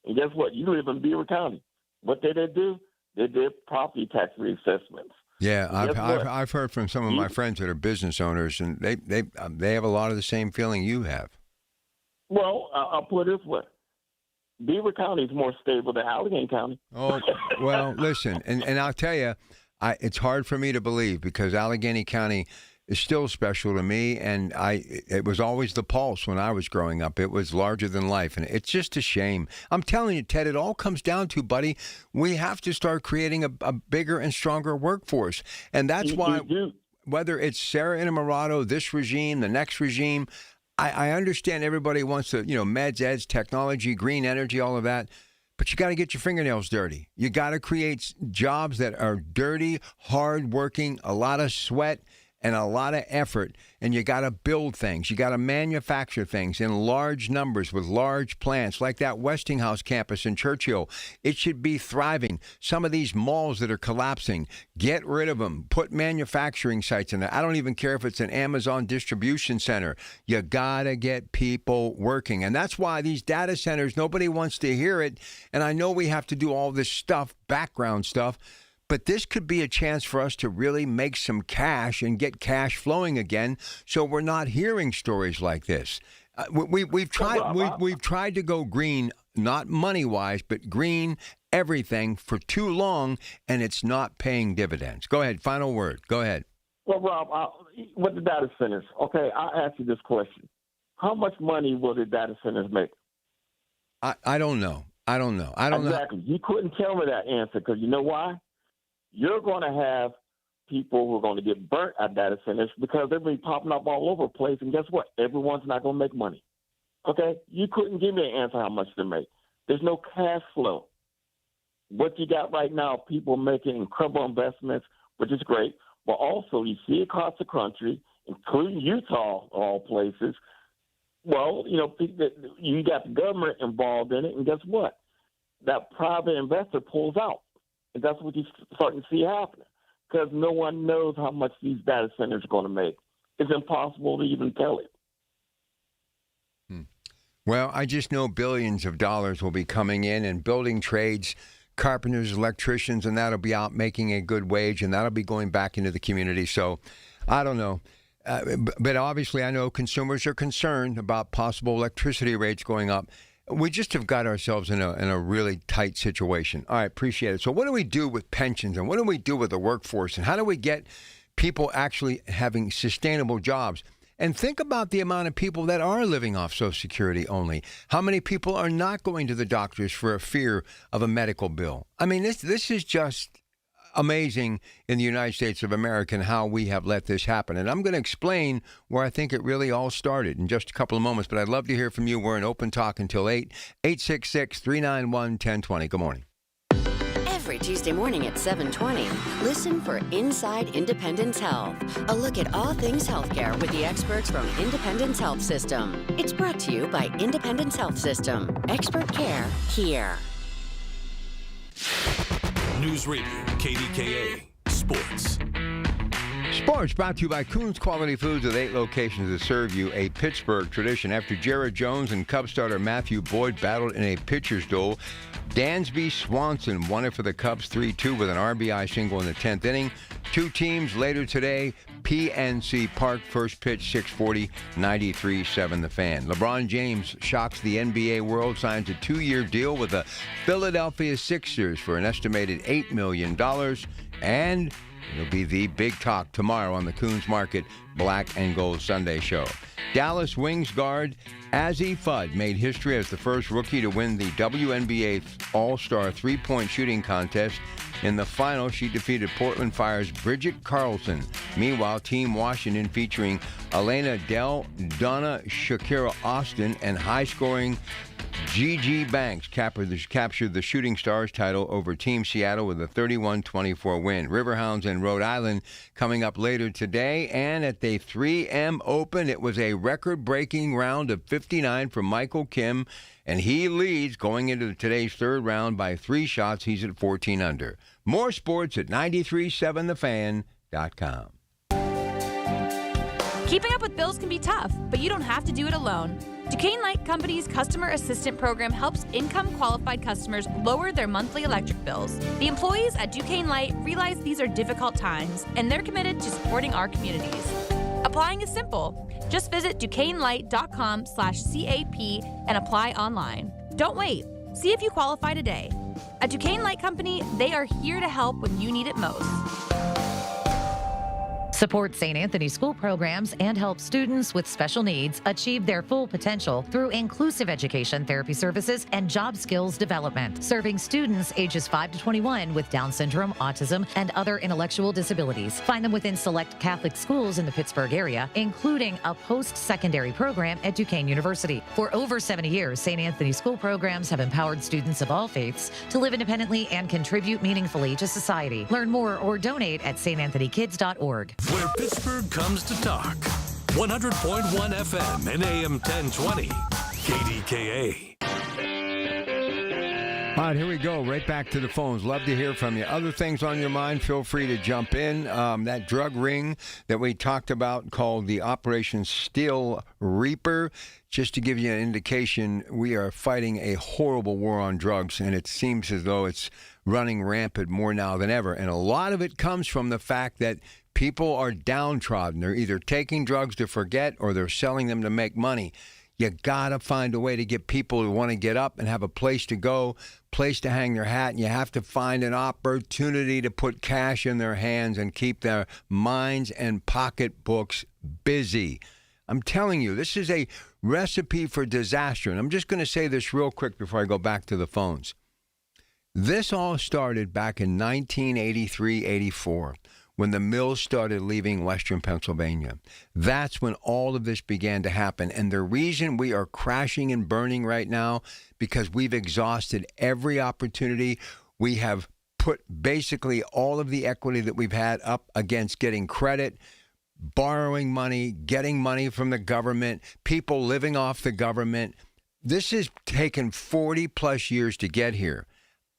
And guess what? You live in Beaver County. What did they do? They did property tax reassessments. Yeah, I've heard from some of my friends that are business owners, and they have a lot of the same feeling you have. Well, I'll put it this way. Beaver County is more stable than Allegheny County. Oh, well, listen, and I'll tell you, it's hard for me to believe because Allegheny County is still special to me, and it was always the pulse when I was growing up. It was larger than life, and it's just a shame. I'm telling you, Ted, it all comes down to, buddy, we have to start creating a bigger and stronger workforce, and that's why whether it's Sarah Innamorato, this regime, the next regime, I understand everybody wants to, meds, eds, technology, green energy, all of that. But you got to get your fingernails dirty. You got to create jobs that are dirty, hard-working, a lot of sweat, and a lot of effort, and you got to build things. You got to manufacture things in large numbers with large plants, like that Westinghouse campus in Churchill. It should be thriving. Some of these malls that are collapsing, get rid of them. Put manufacturing sites in there. I don't even care if it's an Amazon distribution center. You got to get people working, and that's why these data centers, nobody wants to hear it, and I know we have to do all this stuff, background stuff, but this could be a chance for us to really make some cash and get cash flowing again, so we're not hearing stories like this. We've tried to go green, not money-wise, but green everything for too long, and it's not paying dividends. Go ahead. Final word. Go ahead. Well, Rob, with the data centers, okay, I'll ask you this question. How much money will the data centers make? I don't know. I don't know. Exactly. You couldn't tell me that answer because you know why? You're going to have people who are going to get burnt at data centers because they're going to be popping up all over the place. And guess what? Everyone's not going to make money. Okay? You couldn't give me an answer how much to make. There's no cash flow. What you got right now, people making incredible investments, which is great, but also you see across the country, including Utah, of all places, well, you got the government involved in it, and guess what? That private investor pulls out. And that's what you're starting to see happening because no one knows how much these data centers are going to make. It's impossible to even tell it. Well, I just know billions of dollars will be coming in and building trades, carpenters, electricians, and that'll be out making a good wage, and that'll be going back into the community. So I don't know. But obviously I know consumers are concerned about possible electricity rates going up. We just have got ourselves in a really tight situation. All right, appreciate it. So what do we do with pensions, and what do we do with the workforce, and how do we get people actually having sustainable jobs? And think about the amount of people that are living off Social Security only. How many people are not going to the doctors for a fear of a medical bill? I mean, this is just amazing in the United States of America and how we have let this happen. And I'm going to explain where I think it really all started in just a couple of moments, but I'd love to hear from you. We're in open talk until 8, 866-391-1020. Good morning. Every Tuesday morning at 7:20, listen for Inside Independence Health, a look at all things healthcare with the experts from Independence Health System. It's brought to you by Independence Health System. Expert care here. News Radio, KDKA, Sports. Sports brought to you by Coons Quality Foods with 8 locations that serve you a Pittsburgh tradition. After Jared Jones and Cubs starter Matthew Boyd battled in a pitcher's duel, Dansby Swanson won it for the Cubs 3-2 with an RBI single in the 10th inning. Two teams later today, PNC Park, first pitch 6:40, 93.7 The Fan. LeBron James shocks the NBA world, signs a 2-year deal with the Philadelphia Sixers for an estimated $8 million. And it'll be the big talk tomorrow on the Coons Market Black and Gold Sunday Show. Dallas Wings guard Azzi Fudd made history as the first rookie to win the WNBA All-Star three-point shooting contest. In the final, she defeated Portland Fire's Bridget Carlson. Meanwhile, Team Washington, featuring Elena Dell, Donna Shakira Austin, and high-scoring Gigi Banks, captured the Shooting Stars title over Team Seattle with a 31-24 win. Riverhounds in Rhode Island coming up later today. And at the 3M Open, it was a record-breaking round of 59 for Michael Kim, and he leads going into today's third round by 3 shots. He's at 14 under. More sports at 937thefan.com. Keeping up with bills can be tough, but you don't have to do it alone. Duquesne Light Company's Customer Assistant Program helps income-qualified customers lower their monthly electric bills. The employees at Duquesne Light realize these are difficult times, and they're committed to supporting our communities. Applying is simple. Just visit DuquesneLight.com/CAP and apply online. Don't wait. See if you qualify today. At Duquesne Light Company, they are here to help when you need it most. Support St. Anthony school programs and help students with special needs achieve their full potential through inclusive education, therapy services, and job skills development, serving students ages 5 to 21 with Down syndrome, autism, and other intellectual disabilities. Find them within select Catholic schools in the Pittsburgh area, including a post-secondary program at Duquesne University. For over 70 years, St. Anthony school programs have empowered students of all faiths to live independently and contribute meaningfully to society. Learn more or donate at stanthonykids.org. Where Pittsburgh comes to talk. 100.1 FM and AM 1020. KDKA. All right, here we go. Right back to the phones. Love to hear from you. Other things on your mind, feel free to jump in. That drug ring that we talked about called the Operation Steel Reaper. Just to give you an indication, we are fighting a horrible war on drugs, and it seems as though it's running rampant more now than ever. And a lot of it comes from the fact that people are downtrodden. They're either taking drugs to forget or they're selling them to make money. You got to find a way to get people who want to get up and have a place to go, place to hang their hat, and you have to find an opportunity to put cash in their hands and keep their minds and pocketbooks busy. I'm telling you, this is a recipe for disaster. And I'm just going to say this real quick before I go back to the phones. This all started back in 1983-84 when the mills started leaving Western Pennsylvania. That's when all of this began to happen. And the reason we are crashing and burning right now, because we've exhausted every opportunity. We have put basically all of the equity that we've had up against getting credit, borrowing money, getting money from the government, people living off the government. This has taken 40 plus years to get here.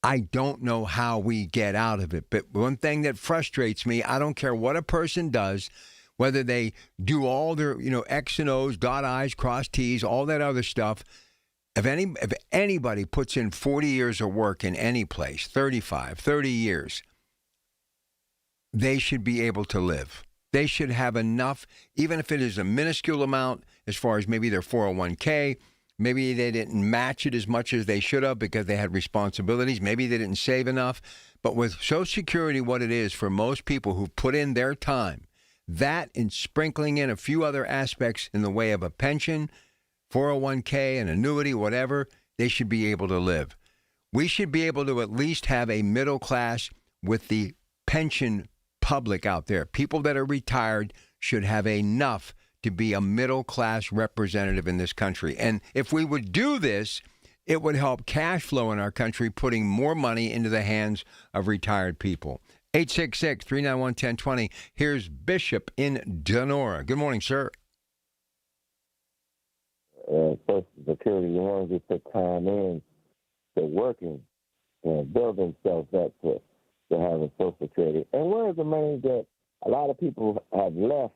I don't know how we get out of it. But one thing that frustrates me, I don't care what a person does, whether they do all their, X and O's, dot I's, cross T's, all that other stuff. If anybody puts in 40 years of work in any place, 35, 30 years, they should be able to live. They should have enough, even if it is a minuscule amount, as far as maybe their 401k. Maybe they didn't match it as much as they should have because they had responsibilities. Maybe they didn't save enough. But with Social Security, what it is for most people who put in their time, that and sprinkling in a few other aspects in the way of a pension, 401k, an annuity, whatever, they should be able to live. We should be able to at least have a middle class with the pension public out there. People that are retired should have enough to be a middle-class representative in this country. And if we would do this, it would help cash flow in our country, putting more money into the hands of retired people. 866-391-1020. Here's Bishop in Donora. Good morning, sir. Social Security, the ones that put time in to working and build themselves up to having Social Security. And where's the money that a lot of people have left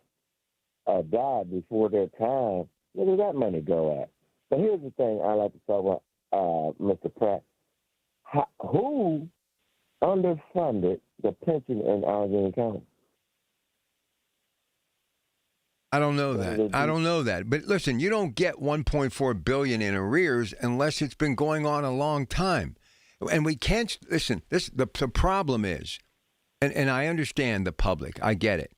died before their time? Where does that money go at? But here's the thing I like to talk about, Mr. Pratt. Who underfunded the pension in Allegheny County? I don't know that. But listen, you don't get $1.4 billion in arrears unless it's been going on a long time. And we can't listen. The problem is, and I understand the public. I get it.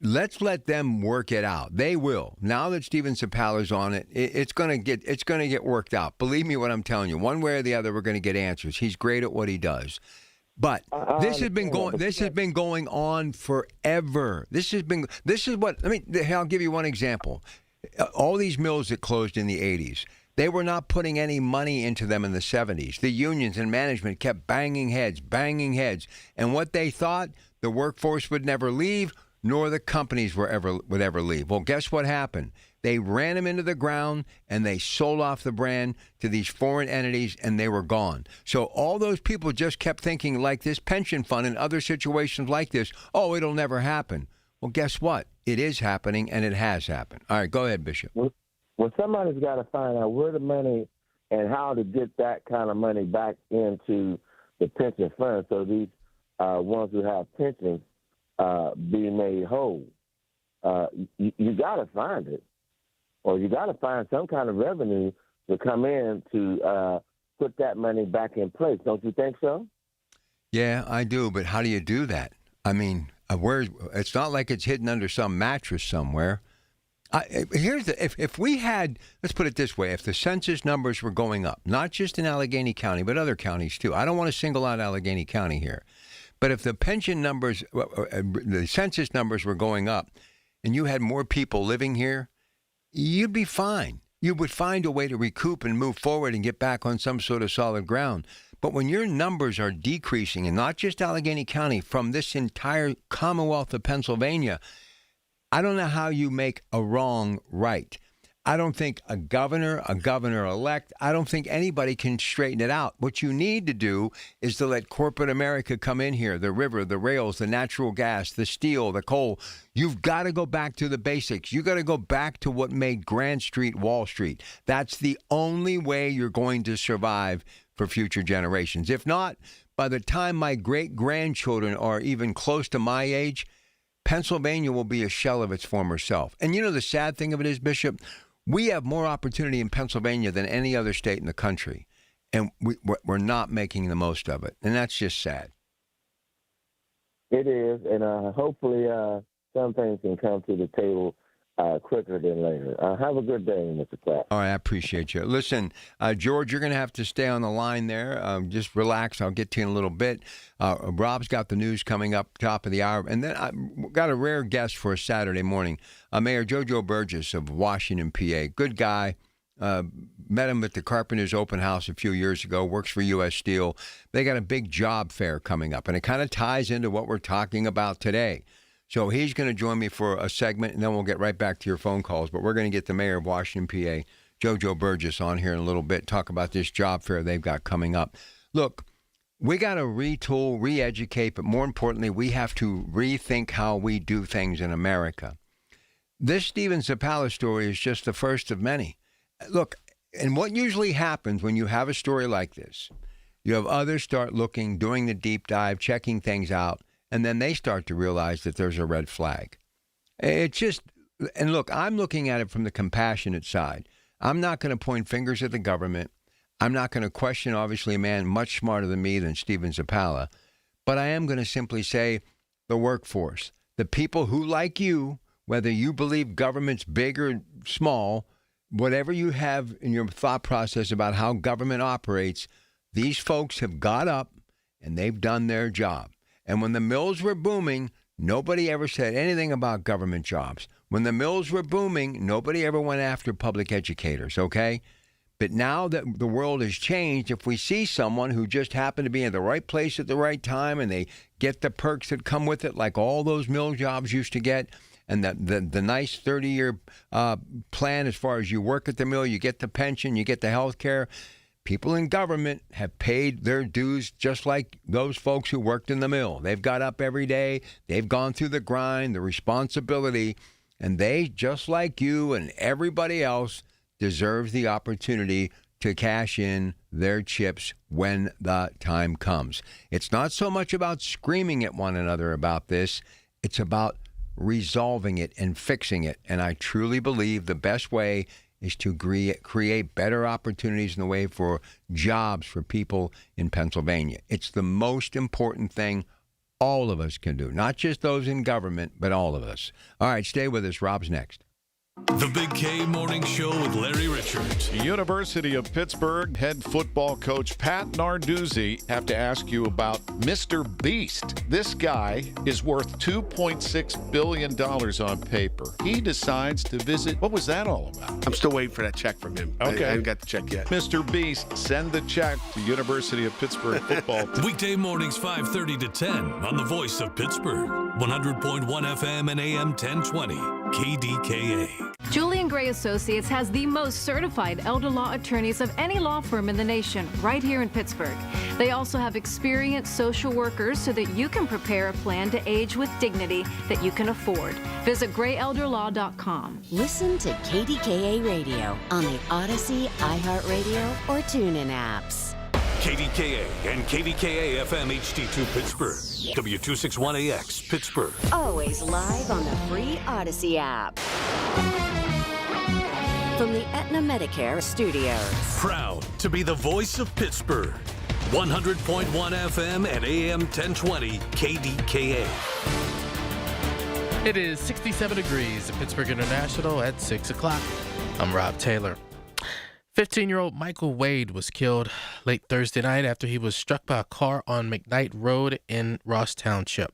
Let's let them work it out. They will. Now that Steven Sapala's on it, it's going to get worked out. Believe me what I'm telling you. One way or the other, we're going to get answers. He's great at what he does. But this has been going on forever. I'll give you one example. All these mills that closed in the 80s, they were not putting any money into them in the 70s. The unions and management kept banging heads. And what they thought, the workforce would never leave, nor the companies would ever leave. Well, guess what happened? They ran them into the ground, and they sold off the brand to these foreign entities, and they were gone. So all those people just kept thinking, like this pension fund and other situations like this, oh, it'll never happen. Well, guess what? It is happening, and it has happened. All right, go ahead, Bishop. Well, somebody's got to find out where the money and how to get that kind of money back into the pension fund so these ones who have pensions be made whole. You got to find it, or you got to find some kind of revenue to come in to put that money back in place. Don't you think so? Yeah, I do. But how do you do that? I mean, It's not like it's hidden under some mattress somewhere. If we had, let's put it this way, if the census numbers were going up, not just in Allegheny County, but other counties too. I don't want to single out Allegheny County here. But if the pension numbers, the census numbers were going up and you had more people living here, you'd be fine. You would find a way to recoup and move forward and get back on some sort of solid ground. But when your numbers are decreasing, and not just Allegheny County, from this entire Commonwealth of Pennsylvania, I don't know how you make a wrong right. I don't think a governor-elect, I don't think anybody can straighten it out. What you need to do is to let corporate America come in here, the river, the rails, the natural gas, the steel, the coal. You've got to go back to the basics. You got to go back to what made Grand Street Wall Street. That's the only way you're going to survive for future generations. If not, by the time my great-grandchildren are even close to my age, Pennsylvania will be a shell of its former self. And you know the sad thing of it is, Bishop, we have more opportunity in Pennsylvania than any other state in the country, and we're not making the most of it, and that's just sad. It is, and hopefully some things can come to the table quicker than later. Have a good day, Mr. Clapp. All right, I appreciate you. Listen, George, you're going to have to stay on the line there. Just relax. I'll get to you in a little bit. Rob's got the news coming up top of the hour. And then I got a rare guest for a Saturday morning, Mayor Jojo Burgess of Washington, PA. Good guy. Met him at the Carpenters Open House a few years ago, works for U.S. Steel. They got a big job fair coming up, and it kind of ties into what we're talking about today. So he's going to join me for a segment, and then we'll get right back to your phone calls. But we're going to get the mayor of Washington, PA, Jojo Burgess, on here in a little bit, talk about this job fair they've got coming up. Look, we got to retool, re-educate, but more importantly, we have to rethink how we do things in America. This Stephen Zappala story is just the first of many. Look, and what usually happens when you have a story like this, you have others start looking, doing the deep dive, checking things out, and then they start to realize that there's a red flag. It's just, and look, I'm looking at it from the compassionate side. I'm not going to point fingers at the government. I'm not going to question, obviously, a man much smarter than me than Stephen Zappala. But I am going to simply say the workforce, the people who, like you, whether you believe government's big or small, whatever you have in your thought process about how government operates, these folks have got up and they've done their job. And when the mills were booming, nobody ever said anything about government jobs. When the mills were booming, nobody ever went after public educators, okay? But now that the world has changed, if we see someone who just happened to be in the right place at the right time and they get the perks that come with it, like all those mill jobs used to get, and the nice 30-year plan as far as you work at the mill, you get the pension, you get the health care, people in government have paid their dues just like those folks who worked in the mill. They've got up every day. They've gone through the grind, the responsibility, and they, just like you and everybody else, deserve the opportunity to cash in their chips when the time comes. It's not so much about screaming at one another about this. It's about resolving it and fixing it. And I truly believe the best way is to create better opportunities in the way for jobs for people in Pennsylvania. It's the most important thing all of us can do, not just those in government, but all of us. All right, stay with us. Rob's next. The Big K Morning Show with Larry Richards. University of Pittsburgh head football coach Pat Narduzzi. Have to ask you about Mr. Beast. This guy is worth $2.6 billion on paper. He decides to visit. What was that all about? I'm still waiting for that check from him. Okay. I haven't got the check yet. Mr. Beast, send the check to University of Pittsburgh football. Weekday mornings 5:30 to 10 on the Voice of Pittsburgh. 100.1 FM and AM 1020. KDKA. Julian Gray Associates has the most certified elder law attorneys of any law firm in the nation, right here in Pittsburgh. They also have experienced social workers so that you can prepare a plan to age with dignity that you can afford. Visit grayelderlaw.com. Listen to KDKA Radio on the Odyssey, iHeartRadio, or TuneIn apps. KDKA and KDKA FM HD2 Pittsburgh. W261AX Pittsburgh. Always live on the free Odyssey app. From the Aetna Medicare studios. Proud to be the voice of Pittsburgh. 100.1 FM and AM 1020 KDKA. It is 67 degrees at Pittsburgh International at 6 o'clock. I'm Rob Taylor. 15-year-old Michael Wade was killed late Thursday night after he was struck by a car on McKnight Road in Ross Township.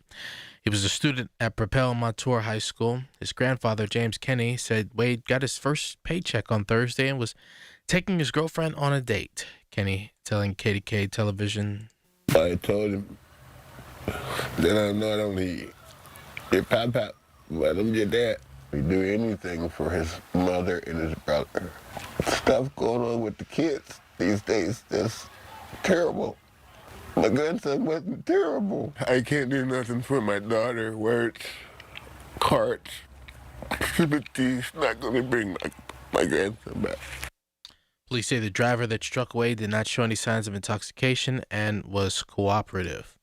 He was a student at Propel Montour High School. His grandfather, James Kenny, said Wade got his first paycheck on Thursday and was taking his girlfriend on a date. Kenny telling KDKA television. I told him that I'm not only your papa, but I'm your dad. We do anything for his mother and his brother. Stuff going on with the kids these days that's terrible. My grandson wasn't terrible. I can't do nothing for my daughter. Words, cards, sympathy's not going to bring my grandson back. Police say the driver that struck Wade did not show any signs of intoxication and was cooperative.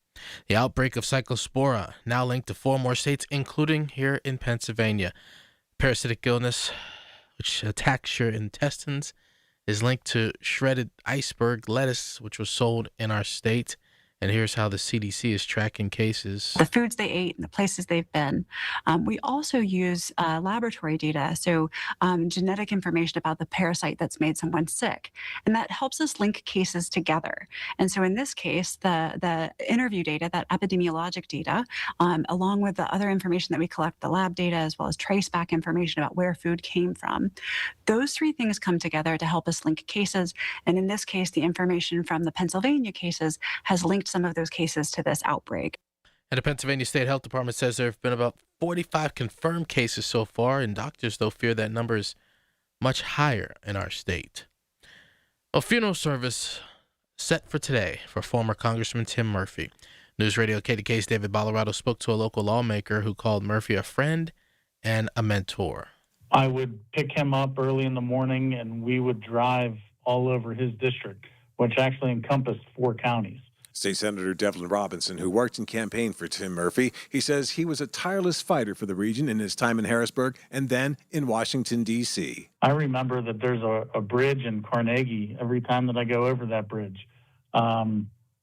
The outbreak of cyclospora, now linked to 4 more states, including here in Pennsylvania. Parasitic illness, which attacks your intestines, is linked to shredded iceberg lettuce, which was sold in our state. And here's how the CDC is tracking cases. The foods they ate and the places they've been. We also use laboratory data, so genetic information about the parasite that's made someone sick. And that helps us link cases together. And so in this case, the interview data, that epidemiologic data, along with the other information that we collect, the lab data, as well as trace back information about where food came from, those 3 things come together to help us link cases. And in this case, the information from the Pennsylvania cases has linked some of those cases to this outbreak. And the Pennsylvania State Health Department says there have been about 45 confirmed cases so far, and doctors, though, fear that number is much higher in our state. A funeral service set for today for former Congressman Tim Murphy. News Radio KDK's David Bolorado spoke to a local lawmaker who called Murphy a friend and a mentor. I would pick him up early in the morning, and we would drive all over his district, which actually encompassed 4 counties. State Senator Devlin Robinson, who worked and campaigned for Tim Murphy, he says he was a tireless fighter for the region in his time in Harrisburg and then in Washington, D.C. I remember that there's a bridge in Carnegie. Every time that I go over that bridge,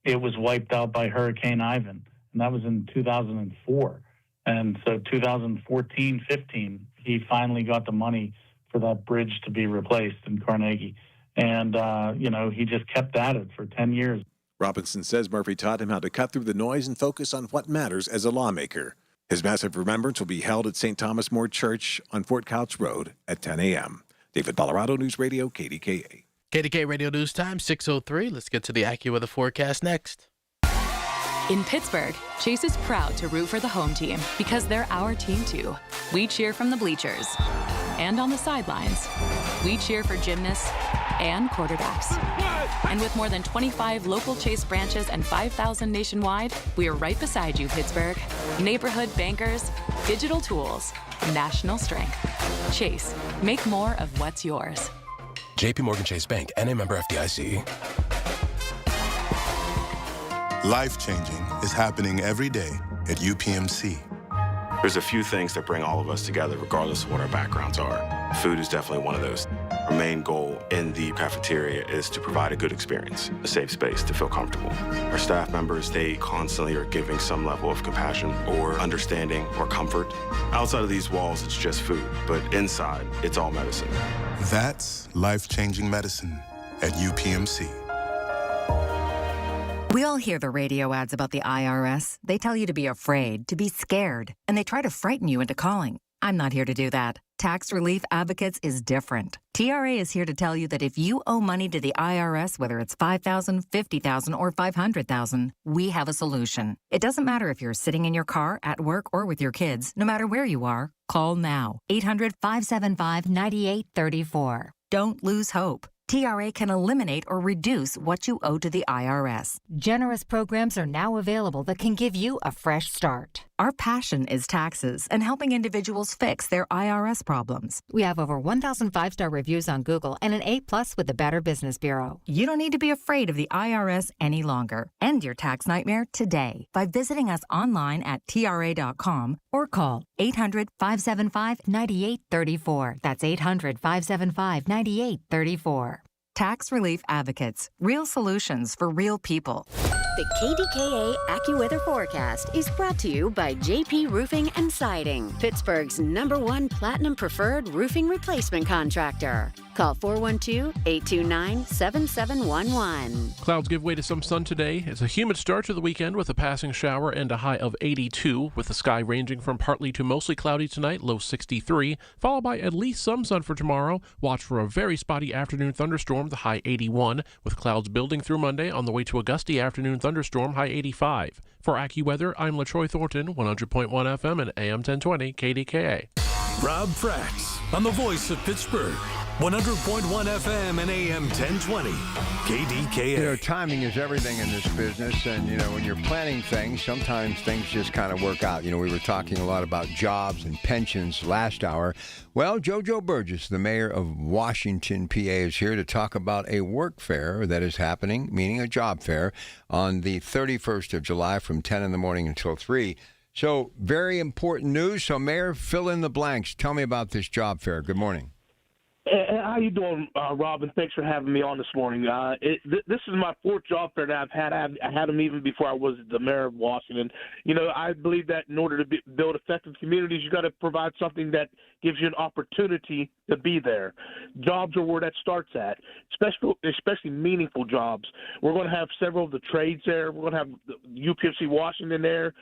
it was wiped out by Hurricane Ivan, and that was in 2004. And so 2014-15, he finally got the money for that bridge to be replaced in Carnegie. And, he just kept at it for 10 years. Robinson says Murphy taught him how to cut through the noise and focus on what matters as a lawmaker. His massive remembrance will be held at St. Thomas More Church on Fort Couch Road at 10 a.m. David Bolorado, News Radio, KDKA. KDKA Radio News Time, 6:03. Let's get to the AccuWeather forecast next. In Pittsburgh, Chase is proud to root for the home team because they're our team too. We cheer from the bleachers and on the sidelines. We cheer for gymnasts and quarterbacks. And with more than 25 local Chase branches and 5,000 nationwide, we are right beside you, Pittsburgh. Neighborhood bankers, digital tools, national strength. Chase, make more of what's yours. JP Morgan Chase Bank, N.A. member FDIC. Life-changing is happening every day at UPMC. There's a few things that bring all of us together, regardless of what our backgrounds are. Food is definitely one of those. Our main goal in the cafeteria is to provide a good experience, a safe space to feel comfortable. Our staff members, they constantly are giving some level of compassion or understanding or comfort. Outside of these walls, it's just food, but inside, it's all medicine. That's life-changing medicine at UPMC. We all hear the radio ads about the IRS. They tell you to be afraid, to be scared, and they try to frighten you into calling. I'm not here to do that. Tax Relief Advocates is different. TRA is here to tell you that if you owe money to the IRS, whether it's $5,000, $50,000, or $500,000, we have a solution. It doesn't matter if you're sitting in your car, at work, or with your kids. No matter where you are, call now. 800-575-9834. Don't lose hope. TRA can eliminate or reduce what you owe to the IRS. Generous programs are now available that can give you a fresh start. Our passion is taxes and helping individuals fix their IRS problems. We have over 1,000 5-star reviews on Google and an A+ with the Better Business Bureau. You don't need to be afraid of the IRS any longer. End your tax nightmare today by visiting us online at TRA.com or call 800-575-9834. That's 800-575-9834. Tax Relief Advocates. Real solutions for real people. The KDKA AccuWeather forecast is brought to you by JP Roofing and Siding, Pittsburgh's #1 Platinum Preferred roofing replacement contractor. Call 412-829-7711. Clouds give way to some sun today. It's a humid start to the weekend with a passing shower and a high of 82, with the sky ranging from partly to mostly cloudy tonight, low 63, followed by at least some sun for tomorrow. Watch for a very spotty afternoon thunderstorm, the high 81, with clouds building through Monday on the way to a gusty afternoon thunderstorm, high 85. For AccuWeather, I'm LaTroy Thornton, 100.1 FM and AM 1020 KDKA. Rob Fracks on the voice of Pittsburgh. 100.1 FM and AM 1020 KDKA. You know, timing is everything in this business, and you know, when you're planning things, sometimes things just kind of work out. You know, we were talking a lot about jobs and pensions last hour. Well, JoJo Burgess, the mayor of Washington, PA, is here to talk about a work fair that is happening, meaning a job fair, on the 31st of July from 10 in the morning until 3. So, very important news. So, Mayor, fill in the blanks. Tell me about this job fair. Good morning. How you doing, Robin? Thanks for having me on this morning. This is my fourth job fair that I've had. I had them even before I was the mayor of Washington. You know, I believe that in order to build effective communities, you got to provide something that gives you an opportunity to be there. Jobs are where that starts at, especially meaningful jobs. We're going to have several of the trades there. We're going to have UPMC Washington there.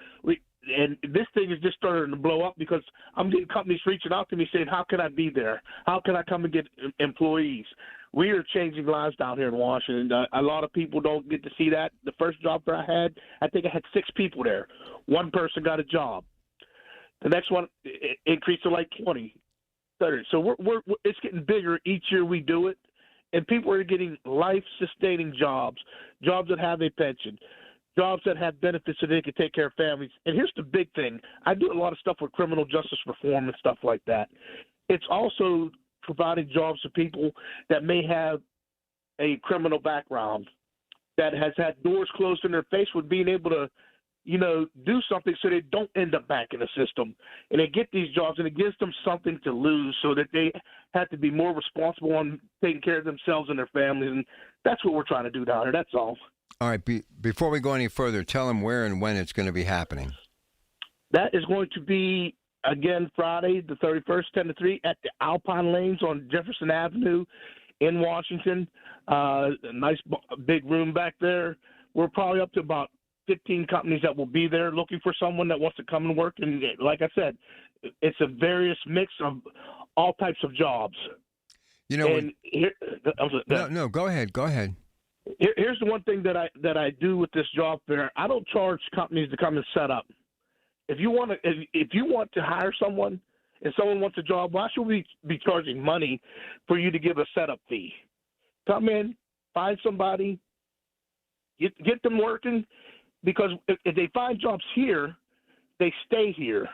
And this thing is just starting to blow up because I'm getting companies reaching out to me saying, how can I be there? How can I come and get employees? We are changing lives down here in Washington. A lot of people don't get to see that. The first job that I think I had 6 people there. One person got a job. The next one increased to like 20, 30. So it's getting bigger each year we do it. And people are getting life-sustaining jobs that have a pension, jobs that have benefits so they can take care of families. And here's the big thing. I do a lot of stuff with criminal justice reform and stuff like that. It's also providing jobs to people that may have a criminal background, that has had doors closed in their face, with being able to, you know, do something so they don't end up back in the system. And they get these jobs, and it gives them something to lose so that they have to be more responsible on taking care of themselves and their families. And that's what we're trying to do down here. That's all. All right, before we go any further, tell them where and when it's going to be happening. That is going to be, again, Friday, the 31st, 10 to 3, at the Alpine Lanes on Jefferson Avenue in Washington. A nice big room back there. We're probably up to about 15 companies that will be there looking for someone that wants to come and work. And like I said, it's a various mix of all types of jobs. You know, and no, go ahead. Here's the one thing that I do with this job fair. I don't charge companies to come and set up. If you want to hire someone and someone wants a job, why should we be charging money for you to give a setup fee? Come in, find somebody, get them working, because if they find jobs here, they stay here.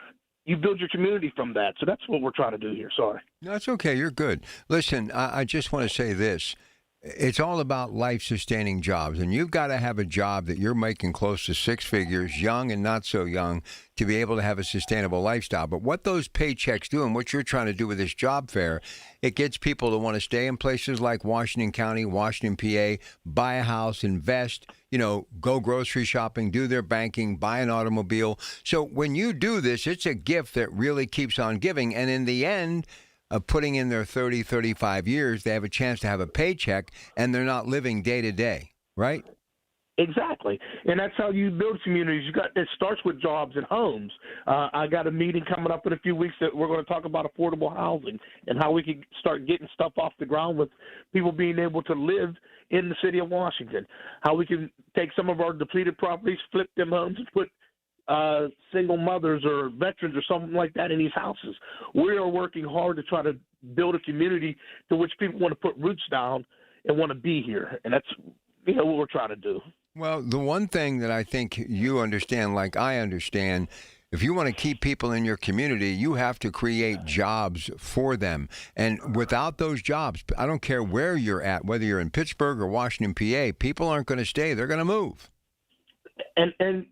You build your community from that. So that's what we're trying to do here. Sorry. No, that's okay. You're good. Listen, I just want to say this. It's all about life-sustaining jobs, and you've got to have a job that you're making close to 6 figures, young and not so young, to be able to have a sustainable lifestyle. But what those paychecks do, and what you're trying to do with this job fair, it gets people to want to stay in places like Washington County, Washington, PA, buy a house, invest, you know, go grocery shopping, do their banking, buy an automobile. So when you do this, it's a gift that really keeps on giving, and in the end of putting in their 30, 35 years, they have a chance to have a paycheck, and they're not living day to day, right? Exactly. And that's how you build communities. It starts with jobs and homes. I got a meeting coming up in a few weeks that we're going to talk about affordable housing and how we can start getting stuff off the ground with people being able to live in the city of Washington, how we can take some of our depleted properties, flip them homes, and put single mothers or veterans or something like that in these houses. We are working hard to try to build a community to which people want to put roots down and want to be here. And that's, you know, what we're trying to do. Well, the one thing that I think you understand, like I understand, if you want to keep people in your community, you have to create jobs for them. And without those jobs, I don't care where you're at, whether you're in Pittsburgh or Washington, PA, people aren't going to stay. They're going to move. And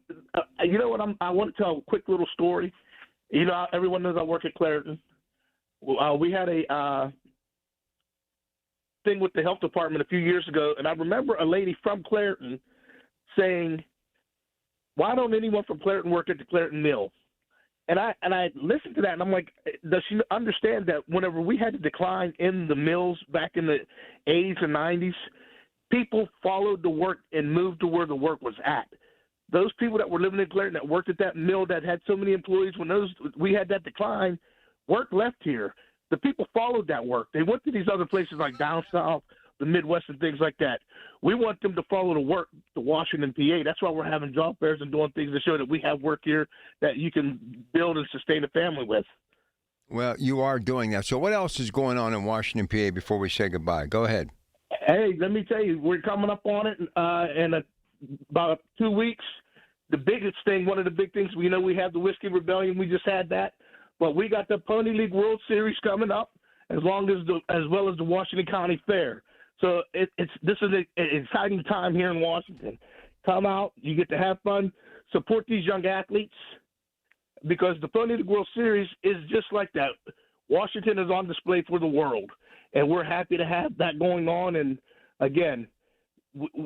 you know what? I want to tell a quick little story. You know, everyone knows I work at Claritin. We had a thing with the health department a few years ago, and I remember a lady from Clairton saying, "Why don't anyone from Clairton work at the Clairton Mill?" And I listened to that, and I'm like, does she understand that whenever we had a decline in the mills back in the 80s and 90s, people followed the work and moved to where the work was at. Those people that were living in Clairton that worked at that mill that had so many employees, when we had that decline, work left here. The people followed that work. They went to these other places like down south, the Midwest, and things like that. We want them to follow the work to Washington, PA. That's why we're having job fairs and doing things to show that we have work here that you can build and sustain a family with. Well, you are doing that. So what else is going on in Washington, PA before we say goodbye? Go ahead. Hey, let me tell you, we're coming up on it in about 2 weeks. The biggest thing, one of the big things, we we have the Whiskey Rebellion. We just had that. But we got the Pony League World Series coming up, as well as the Washington County Fair. So this is an exciting time here in Washington. Come out, you get to have fun, support these young athletes, because the Pony League World Series is just like that. Washington is on display for the world, and we're happy to have that going on. And again,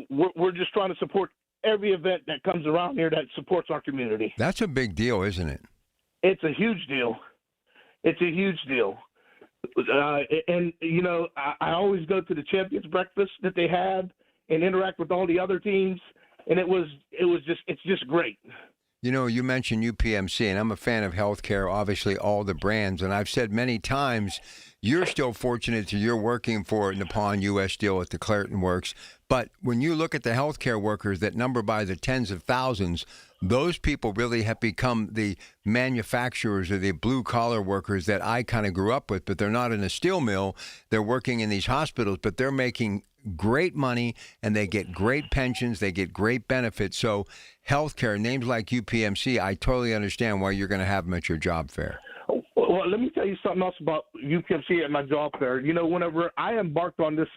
we're just trying to support every event that comes around here that supports our community. That's a big deal, isn't it? It's a huge deal. It's a huge deal. And I always go to the champions breakfast that they have and interact with all the other teams, and it's just great. You mentioned UPMC, and I'm a fan of healthcare, obviously all the brands, and I've said many times, you're still fortunate that you're working for Nippon U.S. Steel at the Clairton Works, but when you look at the healthcare workers that number by the tens of thousands, those people really have become the manufacturers or the blue-collar workers that I kind of grew up with, but they're not in a steel mill. They're working in these hospitals, but they're making great money, and they get great pensions. They get great benefits. So healthcare, names like UPMC, I totally understand why you're going to have them at your job fair. Well, let me tell you something else about UPMC at my job fair. Whenever I embarked on this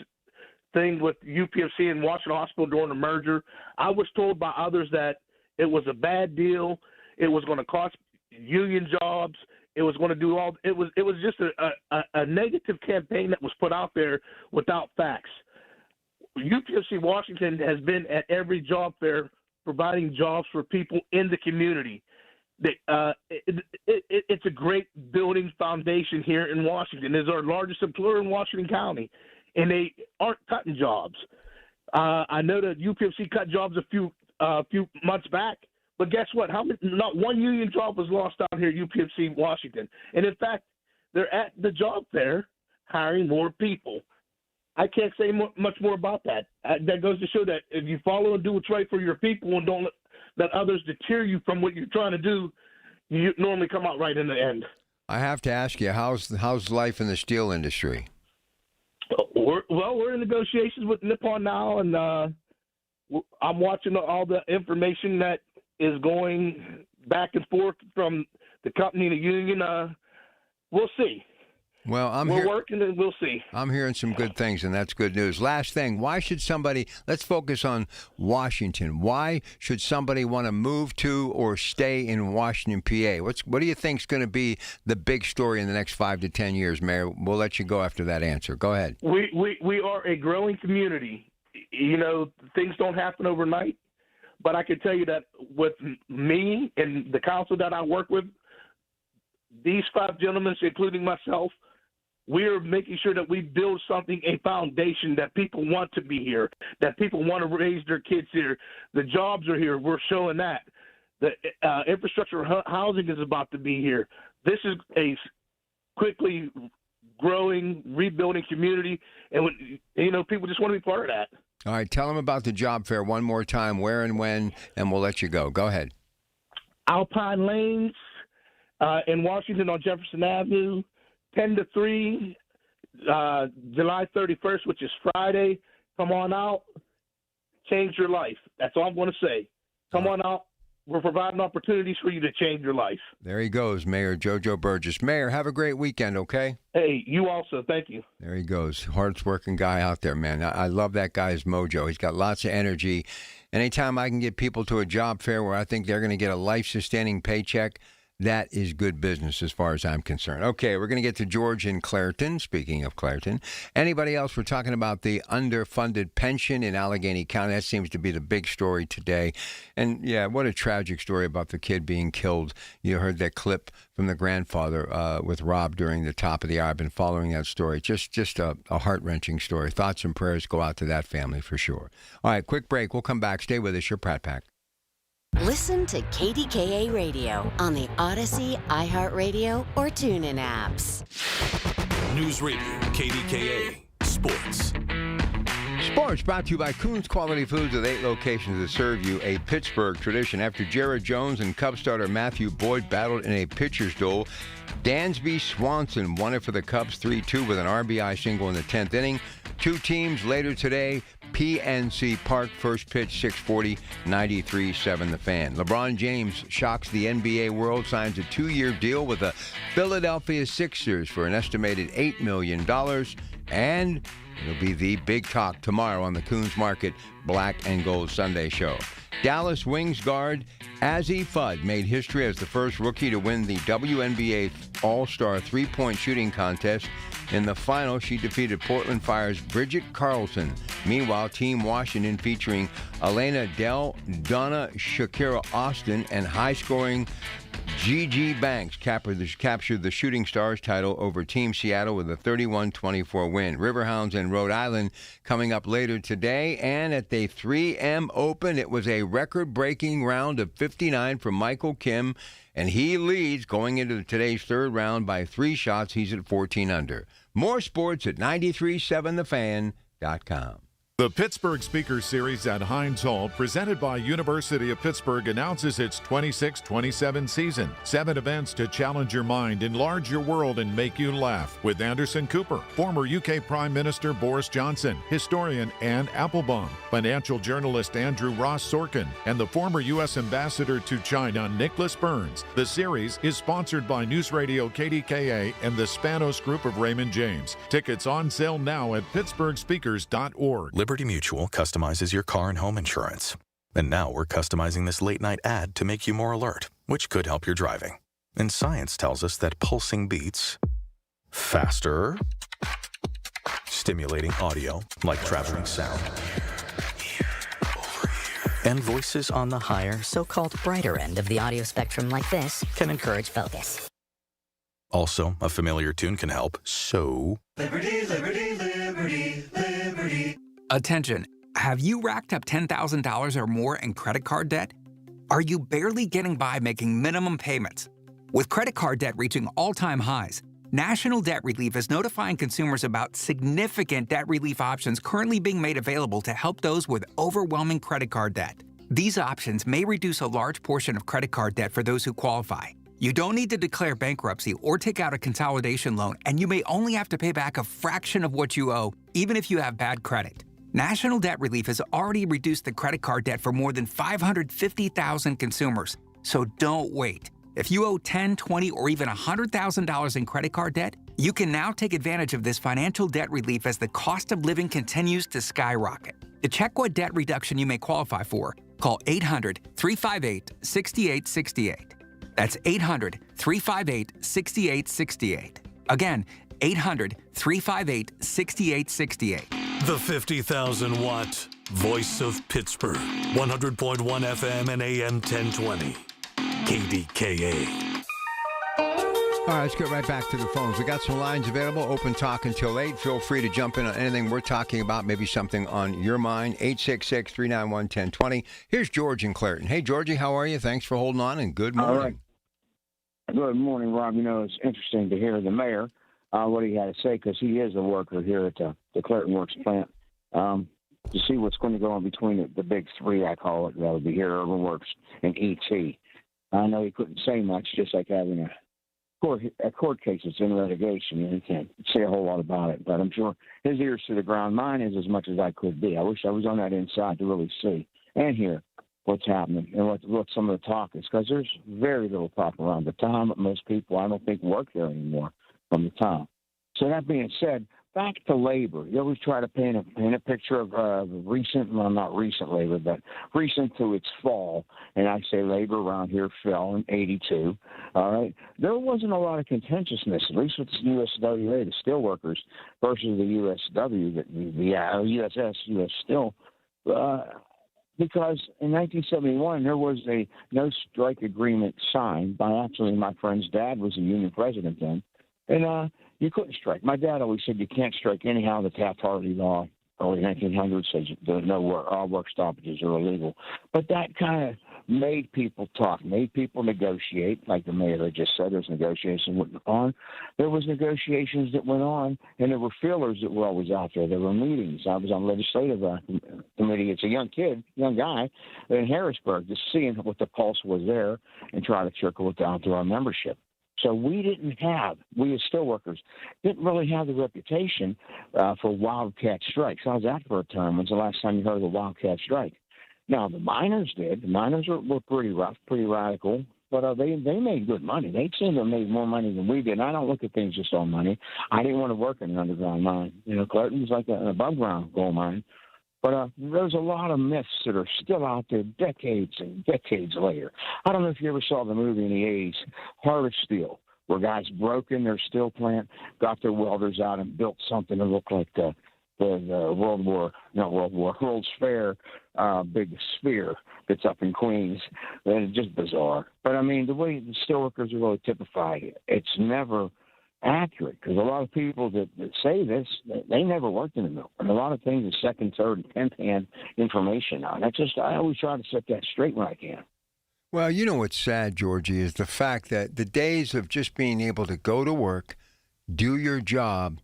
thing with UPMC and Washington Hospital during the merger, I was told by others that it was a bad deal. It was going to cost union jobs. It was going to do all. It was just a negative campaign that was put out there without facts. UPMC Washington has been at every job fair providing jobs for people in the community. It's a great building foundation here in Washington. It's our largest employer in Washington County, and they aren't cutting jobs. I know that UPMC cut jobs a few months back, but guess what? Not one union job was lost out here at UPMC Washington. And in fact, they're at the job fair hiring more people. I can't say much more about that. That goes to show that if you follow and do what's right for your people and don't let others deter you from what you're trying to do, you normally come out right in the end. I have to ask you, how's life in the steel industry? We're in negotiations with Nippon now, and I'm watching all the information that is going back and forth from the company and the union. We'll see. Well, we're working and we'll see. I'm hearing some good things, and that's good news. Last thing, why should somebody, let's focus on Washington. Why should somebody want to move to or stay in Washington, PA? What do you think is going to be the big story in the next 5 to 10 years, Mayor? We'll let you go after that answer. Go ahead. We are a growing community. Things don't happen overnight, but I can tell you that with me and the council that I work with, these 5 gentlemen, including myself, we're making sure that we build something, a foundation that people want to be here, that people want to raise their kids here. The jobs are here. We're showing that. The infrastructure housing is about to be here. This is a quickly growing, rebuilding community, and people just want to be part of that. All right, tell them about the job fair one more time, where and when, and we'll let you go. Go ahead. Alpine Lanes in Washington on Jefferson Avenue, 10 to 3, July 31st, which is Friday. Come on out. Change your life. That's all I'm going to say. Come on out. We're providing opportunities for you to change your life. There he goes, Mayor JoJo Burgess. Mayor, have a great weekend, okay? Hey, you also. Thank you. There he goes. Hardest working guy out there, man. I love that guy's mojo. He's got lots of energy. Anytime I can get people to a job fair where I think they're going to get a life-sustaining paycheck, that is good business as far as I'm concerned. Okay, we're going to get to George in Clairton. Speaking of Clairton, anybody else? We're talking about the underfunded pension in Allegheny County. That seems to be the big story today. And yeah, what a tragic story about the kid being killed. You heard that clip from the grandfather with Rob during the top of the hour. I've been following that story. Just a heart-wrenching story. Thoughts and prayers go out to that family for sure. All right, quick break. We'll come back. Stay with us. Your Pratt Pack. Listen to KDKA Radio on the Odyssey, iHeartRadio, or TuneIn apps. News Radio, KDKA, Sports. Sports brought to you by Coons Quality Foods with 8 locations that serve you a Pittsburgh tradition. After Jared Jones and Cub starter Matthew Boyd battled in a pitcher's duel, Dansby Swanson won it for the Cubs 3-2 with an RBI single in the 10th inning. Two teams later today, PNC Park, first pitch 6:40, 93-7 the Fan. LeBron James shocks the NBA world, signs a 2-year deal with the Philadelphia Sixers for an estimated $8 million. And it'll be the big talk tomorrow on the Coons Market Black and Gold Sunday show. Dallas Wings guard Azzi Fudd made history as the first rookie to win the WNBA All-Star three-point shooting contest. In the final, she defeated Portland Fire's Bridget Carlson. Meanwhile, Team Washington, featuring Elena Dell, Donna Shakira Austin, and high-scoring Gigi Banks, captured the Shooting Stars title over Team Seattle with a 31-24 win. Riverhounds in Rhode Island coming up later today. And at the 3M Open, it was a record-breaking round of 59 for Michael Kim, and he leads going into today's third round by 3 shots. He's at 14 under. More sports at 937thefan.com. The Pittsburgh Speaker Series at Heinz Hall, presented by University of Pittsburgh, announces its 26-27 season. 7 events to challenge your mind, enlarge your world, and make you laugh. With Anderson Cooper, former UK Prime Minister Boris Johnson, historian Anne Applebaum, financial journalist Andrew Ross Sorkin, and the former U.S. Ambassador to China, Nicholas Burns. The series is sponsored by News Radio KDKA and the Spanos Group of Raymond James. Tickets on sale now at pittsburghspeakers.org. Liberty Mutual customizes your car and home insurance. And now we're customizing this late-night ad to make you more alert, which could help your driving. And science tells us that pulsing beats faster, stimulating audio like traveling sound, and voices on the higher, so-called brighter end of the audio spectrum like this can encourage focus. Also, a familiar tune can help, so... Liberty, liberty, liberty, liberty. Attention, have you racked up $10,000 or more in credit card debt? Are you barely getting by making minimum payments? With credit card debt reaching all-time highs, National Debt Relief is notifying consumers about significant debt relief options currently being made available to help those with overwhelming credit card debt. These options may reduce a large portion of credit card debt for those who qualify. You don't need to declare bankruptcy or take out a consolidation loan, and you may only have to pay back a fraction of what you owe, even if you have bad credit. National Debt Relief has already reduced the credit card debt for more than 550,000 consumers. So don't wait. If you owe $10,000, $20,000, or even $100,000 in credit card debt, you can now take advantage of this financial debt relief as the cost of living continues to skyrocket. To check what debt reduction you may qualify for, call 800-358-6868. That's 800-358-6868. Again, 800-358-6868. The 50,000-watt voice of Pittsburgh. 100.1 FM and AM 1020. KDKA. All right, let's get right back to the phones. We got some lines available, open talk until 8. Feel free to jump in on anything we're talking about, maybe something on your mind. 866-391-1020. Here's George in Clairton. Hey, Georgie, how are you? Thanks for holding on, and good morning. All right. Good morning, Rob. You know, it's interesting to hear the mayor, what he had to say, because he is a worker here at the Clairton Works plant, to see what's going to go on between the big three, I call it. That would be here, Urban Works, and ET. I know he couldn't say much, just like having a court case that's in litigation, and he can't say a whole lot about it. But I'm sure his ears to the ground. Mine is as much as I could be. I wish I was on that inside to really see and hear what's happening and what some of the talk is, because there's very little talk around the town. Most people, I don't think, work there anymore from the town. So that being said, back to labor. You always try to paint a picture of recent, well, not recent labor, but recent to its fall. And I say labor around here fell in 82. All right. There wasn't a lot of contentiousness, at least with the USWA, the steelworkers, versus the USW, the USS, US Steel. Because in 1971, there was a no-strike agreement signed by actually my friend's dad was a union president then. And you couldn't strike. My dad always said you can't strike anyhow. The Taft-Hartley law, early 1900s, says there's no work, all work stoppages are illegal. But that kind of made people talk, made people negotiate. Like the mayor had just said, there's negotiations went on. There was negotiations that went on, and there were feelers that were always out there. There were meetings. I was on legislative committee. It's a young guy in Harrisburg, just seeing what the pulse was there and trying to trickle it down to our membership. So we as steelworkers, didn't really have the reputation for wildcat strikes. How's that for a term? When's the last time you heard of a wildcat strike? Now, the miners did. The miners were pretty rough, pretty radical, but they made good money. They seemed to have made more money than we did. And I don't look at things just on money. I didn't want to work in an underground mine. You know, Clayton was like an above-ground gold mine. But there's a lot of myths that are still out there decades and decades later. I don't know if you ever saw the movie in the 80s, Harvest Steel, where guys broke in their steel plant, got their welders out, and built something that looked like the World's Fair big sphere that's up in Queens. And it's just bizarre. But, I mean, the way the steelworkers are really typified, it's never accurate, because a lot of people that say this, they never worked in the mill, and a lot of things are second, third, and 10th hand information now. And I always try to set that straight when I can. Well, you know what's sad, Georgie, is the fact that the days of just being able to go to work, do your job,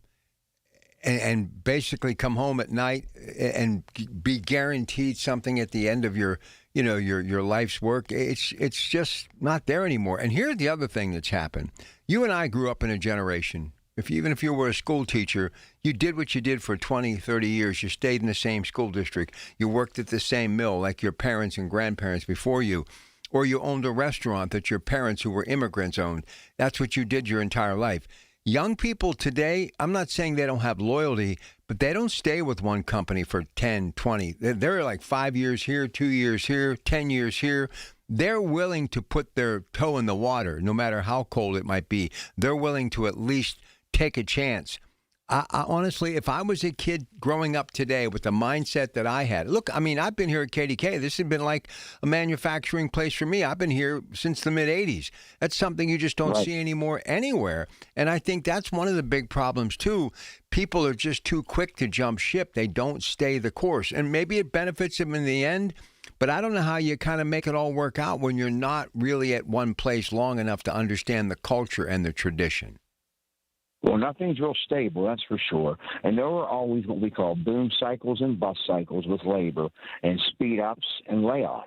and basically come home at night and be guaranteed something at the end of your life's work, it's just not there anymore. And here's the other thing that's happened. You and I grew up in a generation, even if you were a school teacher, you did what you did for 20, 30 years. You stayed in the same school district. You worked at the same mill like your parents and grandparents before you. Or you owned a restaurant that your parents who were immigrants owned. That's what you did your entire life. Young people today, I'm not saying they don't have loyalty, but they don't stay with one company for 10, 20. They're like 5 years here, 2 years here, 10 years here. They're willing to put their toe in the water, no matter how cold it might be. They're willing to at least take a chance. I honestly, if I was a kid growing up today with the mindset that I had, look, I mean, I've been here at KDK. This has been like a manufacturing place for me. I've been here since the mid-'80s. That's something you just don't see anymore anywhere. And I think that's one of the big problems, too. People are just too quick to jump ship. They don't stay the course. And maybe it benefits them in the end, but I don't know how you kind of make it all work out when you're not really at one place long enough to understand the culture and the tradition. Well, nothing's real stable, that's for sure. And there were always what we call boom cycles and bust cycles with labor, and speed ups and layoffs.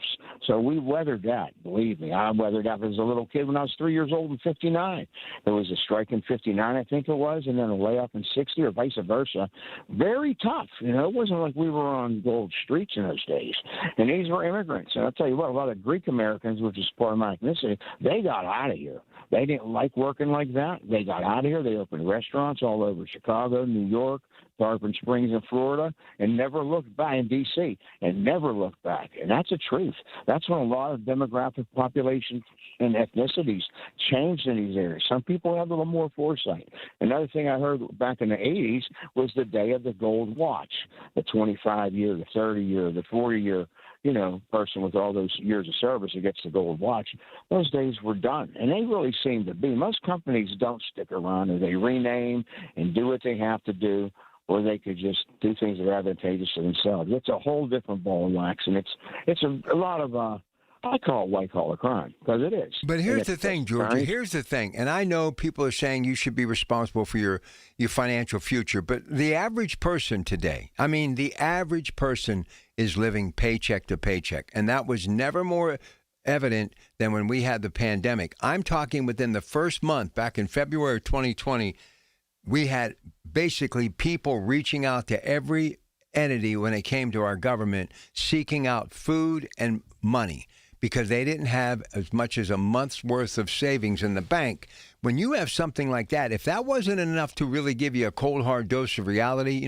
So we weathered that, believe me. I weathered that as a little kid when I was 3 years old in 59. There was a strike in 59, I think it was, and then a layoff in 60 or vice versa. Very tough. You know, it wasn't like we were on gold streets in those days. And these were immigrants. And I'll tell you what, a lot of Greek Americans, which is part of my ethnicity, they got out of here. They didn't like working like that. They got out of here. They opened restaurants all over Chicago, New York, Tarpon Springs in Florida, and never looked back, in D.C., and never looked back. And that's a truth. That's when a lot of demographic populations and ethnicities changed in these areas. Some people have a little more foresight. Another thing I heard back in the 80s was the day of the gold watch, the 25-year, the 30-year, the 40-year, person with all those years of service who gets the gold watch. Those days were done, and they really seem to be. Most companies don't stick around, and they rename and do what they have to do, or they could just do things that are advantageous to themselves. It's a whole different ball of wax, and it's a lot of I call it white-collar crime, because it is. But here's the thing, Georgia. Here's the thing. And I know people are saying you should be responsible for your financial future, but the average person today, the average person is living paycheck to paycheck. And that was never more evident than when we had the pandemic. I'm talking within the first month, back in February of 2020, we had basically people reaching out to every entity when it came to our government, seeking out food and money, because they didn't have as much as a month's worth of savings in the bank when you have something like that, if that wasn't enough to really give you a cold, hard dose of reality,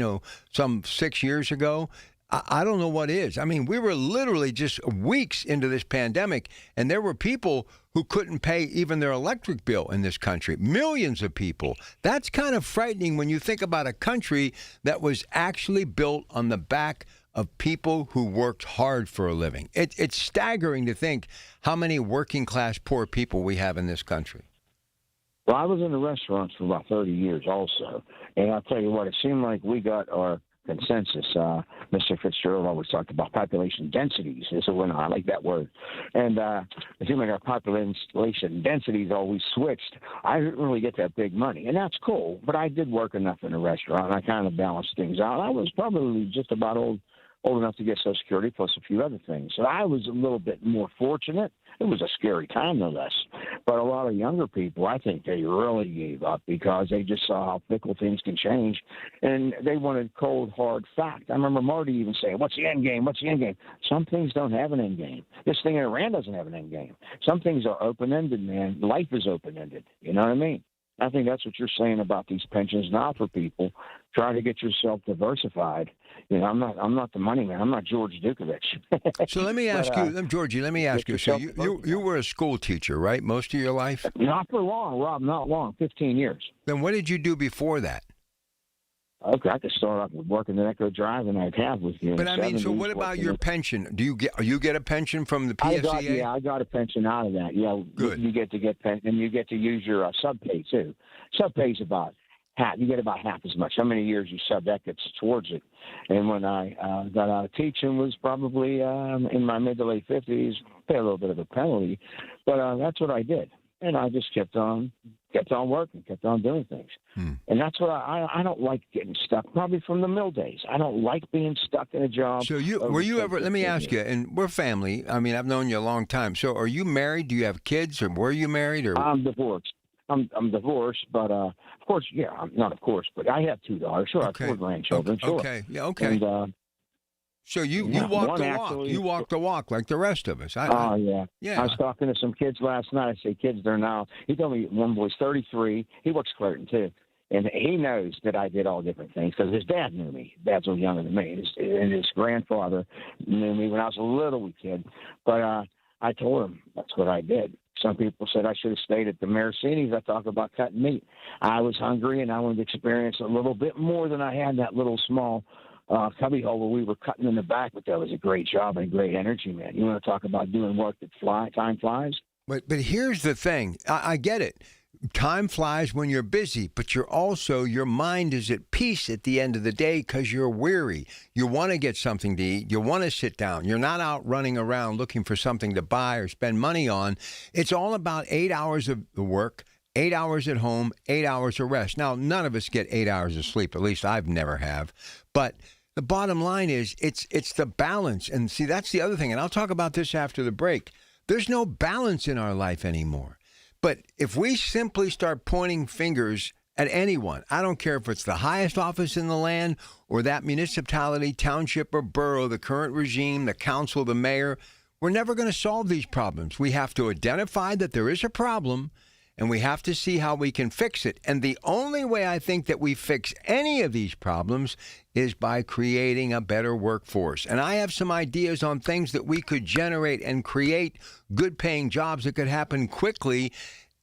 some 6 years ago, I don't know what is. I mean, we were literally just weeks into this pandemic, and there were people who couldn't pay even their electric bill in this country. Millions of people. That's kind of frightening when you think about a country that was actually built on the back of people who worked hard for a living. It's staggering to think how many working class poor people we have in this country. Well, I was in the restaurants for about 30 years also, and I'll tell you what, it seemed like we got our consensus. Mr. Fitzgerald always talked about population densities. So I like that word. And it seemed like our population densities always switched. I didn't really get that big money, and that's cool. But I did work enough in a restaurant, and I kind of balanced things out. I was probably just about old enough to get Social Security plus a few other things. So I was a little bit more fortunate. It was a scary time, no less. But a lot of younger people, I think they really gave up because they just saw how fickle things can change, and they wanted cold, hard fact. I remember Marty even saying, what's the end game? What's the end game? Some things don't have an end game. This thing in Iran doesn't have an end game. Some things are open-ended, man. Life is open-ended. You know what I mean? I think that's what you're saying about these pensions now for people. Try to get yourself diversified. I'm not the money man. I'm not George Dukovich. So let me ask you, Georgie. Let me ask you. So you were a school teacher, right? Most of your life? Not for long, Rob. Not long. 15 years. Then what did you do before that? Okay, I could start off with working the Echo Drive, and I'd have with you. But I mean, so what about your pension? Do you get a pension from the PFCA? I got a pension out of that. Yeah, good. You get pension, and you get to use your sub pay too. Sub pay's about half. You get about half as much. How many years you sub, that gets towards it. And when I got out of teaching, was probably in my mid to late 50s. Pay a little bit of a penalty, but that's what I did, and I just kept on working, kept on doing things. And that's what I don't like getting stuck, probably from the mill days. I don't like being stuck in a job. So were you ever, let me ask you, and we're family. I mean, I've known you a long time. So are you married? Do you have kids, or were you married? Or I'm divorced. I'm divorced, but of course, not of course, but I have 2 daughters. Sure, okay. I have 4 grandchildren. Sure. Okay, yeah, okay. And, so you walked the walk. You walked the walk like the rest of us. Yeah. Yeah. I was talking to some kids last night. I say, kids, they're now. He told me one boy's 33. He works Clayton too, and he knows that I did all different things because his dad knew me. Dad's was younger than me, and his grandfather knew me when I was a little wee kid. But I told him that's what I did. Some people said I should have stayed at the Maracini's. I talk about cutting meat. I was hungry, and I wanted to experience a little bit more than I had in that little small cubbyhole where we were cutting in the back. But that was a great job and great energy, man. You want to talk about doing work that time flies? But here's the thing. I get it. Time flies when you're busy, but your mind is at peace at the end of the day because you're weary. You want to get something to eat. You want to sit down. You're not out running around looking for something to buy or spend money on. It's all about 8 hours of the work, 8 hours at home, 8 hours of rest. Now, none of us get 8 hours of sleep. At least I've never have. But the bottom line is it's the balance. And see, that's the other thing. And I'll talk about this after the break. There's no balance in our life anymore. But if we simply start pointing fingers at anyone, I don't care if it's the highest office in the land or that municipality, township, or borough, the current regime, the council, the mayor, we're never going to solve these problems. We have to identify that there is a problem, and we have to see how we can fix it. And the only way I think that we fix any of these problems is by creating a better workforce. And I have some ideas on things that we could generate and create good-paying jobs that could happen quickly.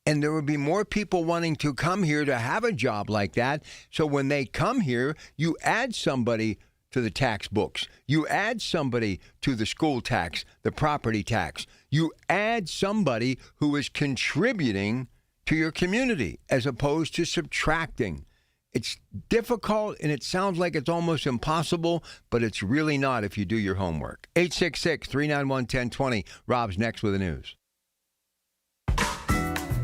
And there would be more people wanting to come here to have a job like that. So when they come here, you add somebody to the tax books. You add somebody to the school tax, the property tax. You add somebody who is contributing to your community as opposed to subtracting. It's difficult, and it sounds like it's almost impossible, but it's really not if you do your homework. 866-391-1020. Rob's next with the news.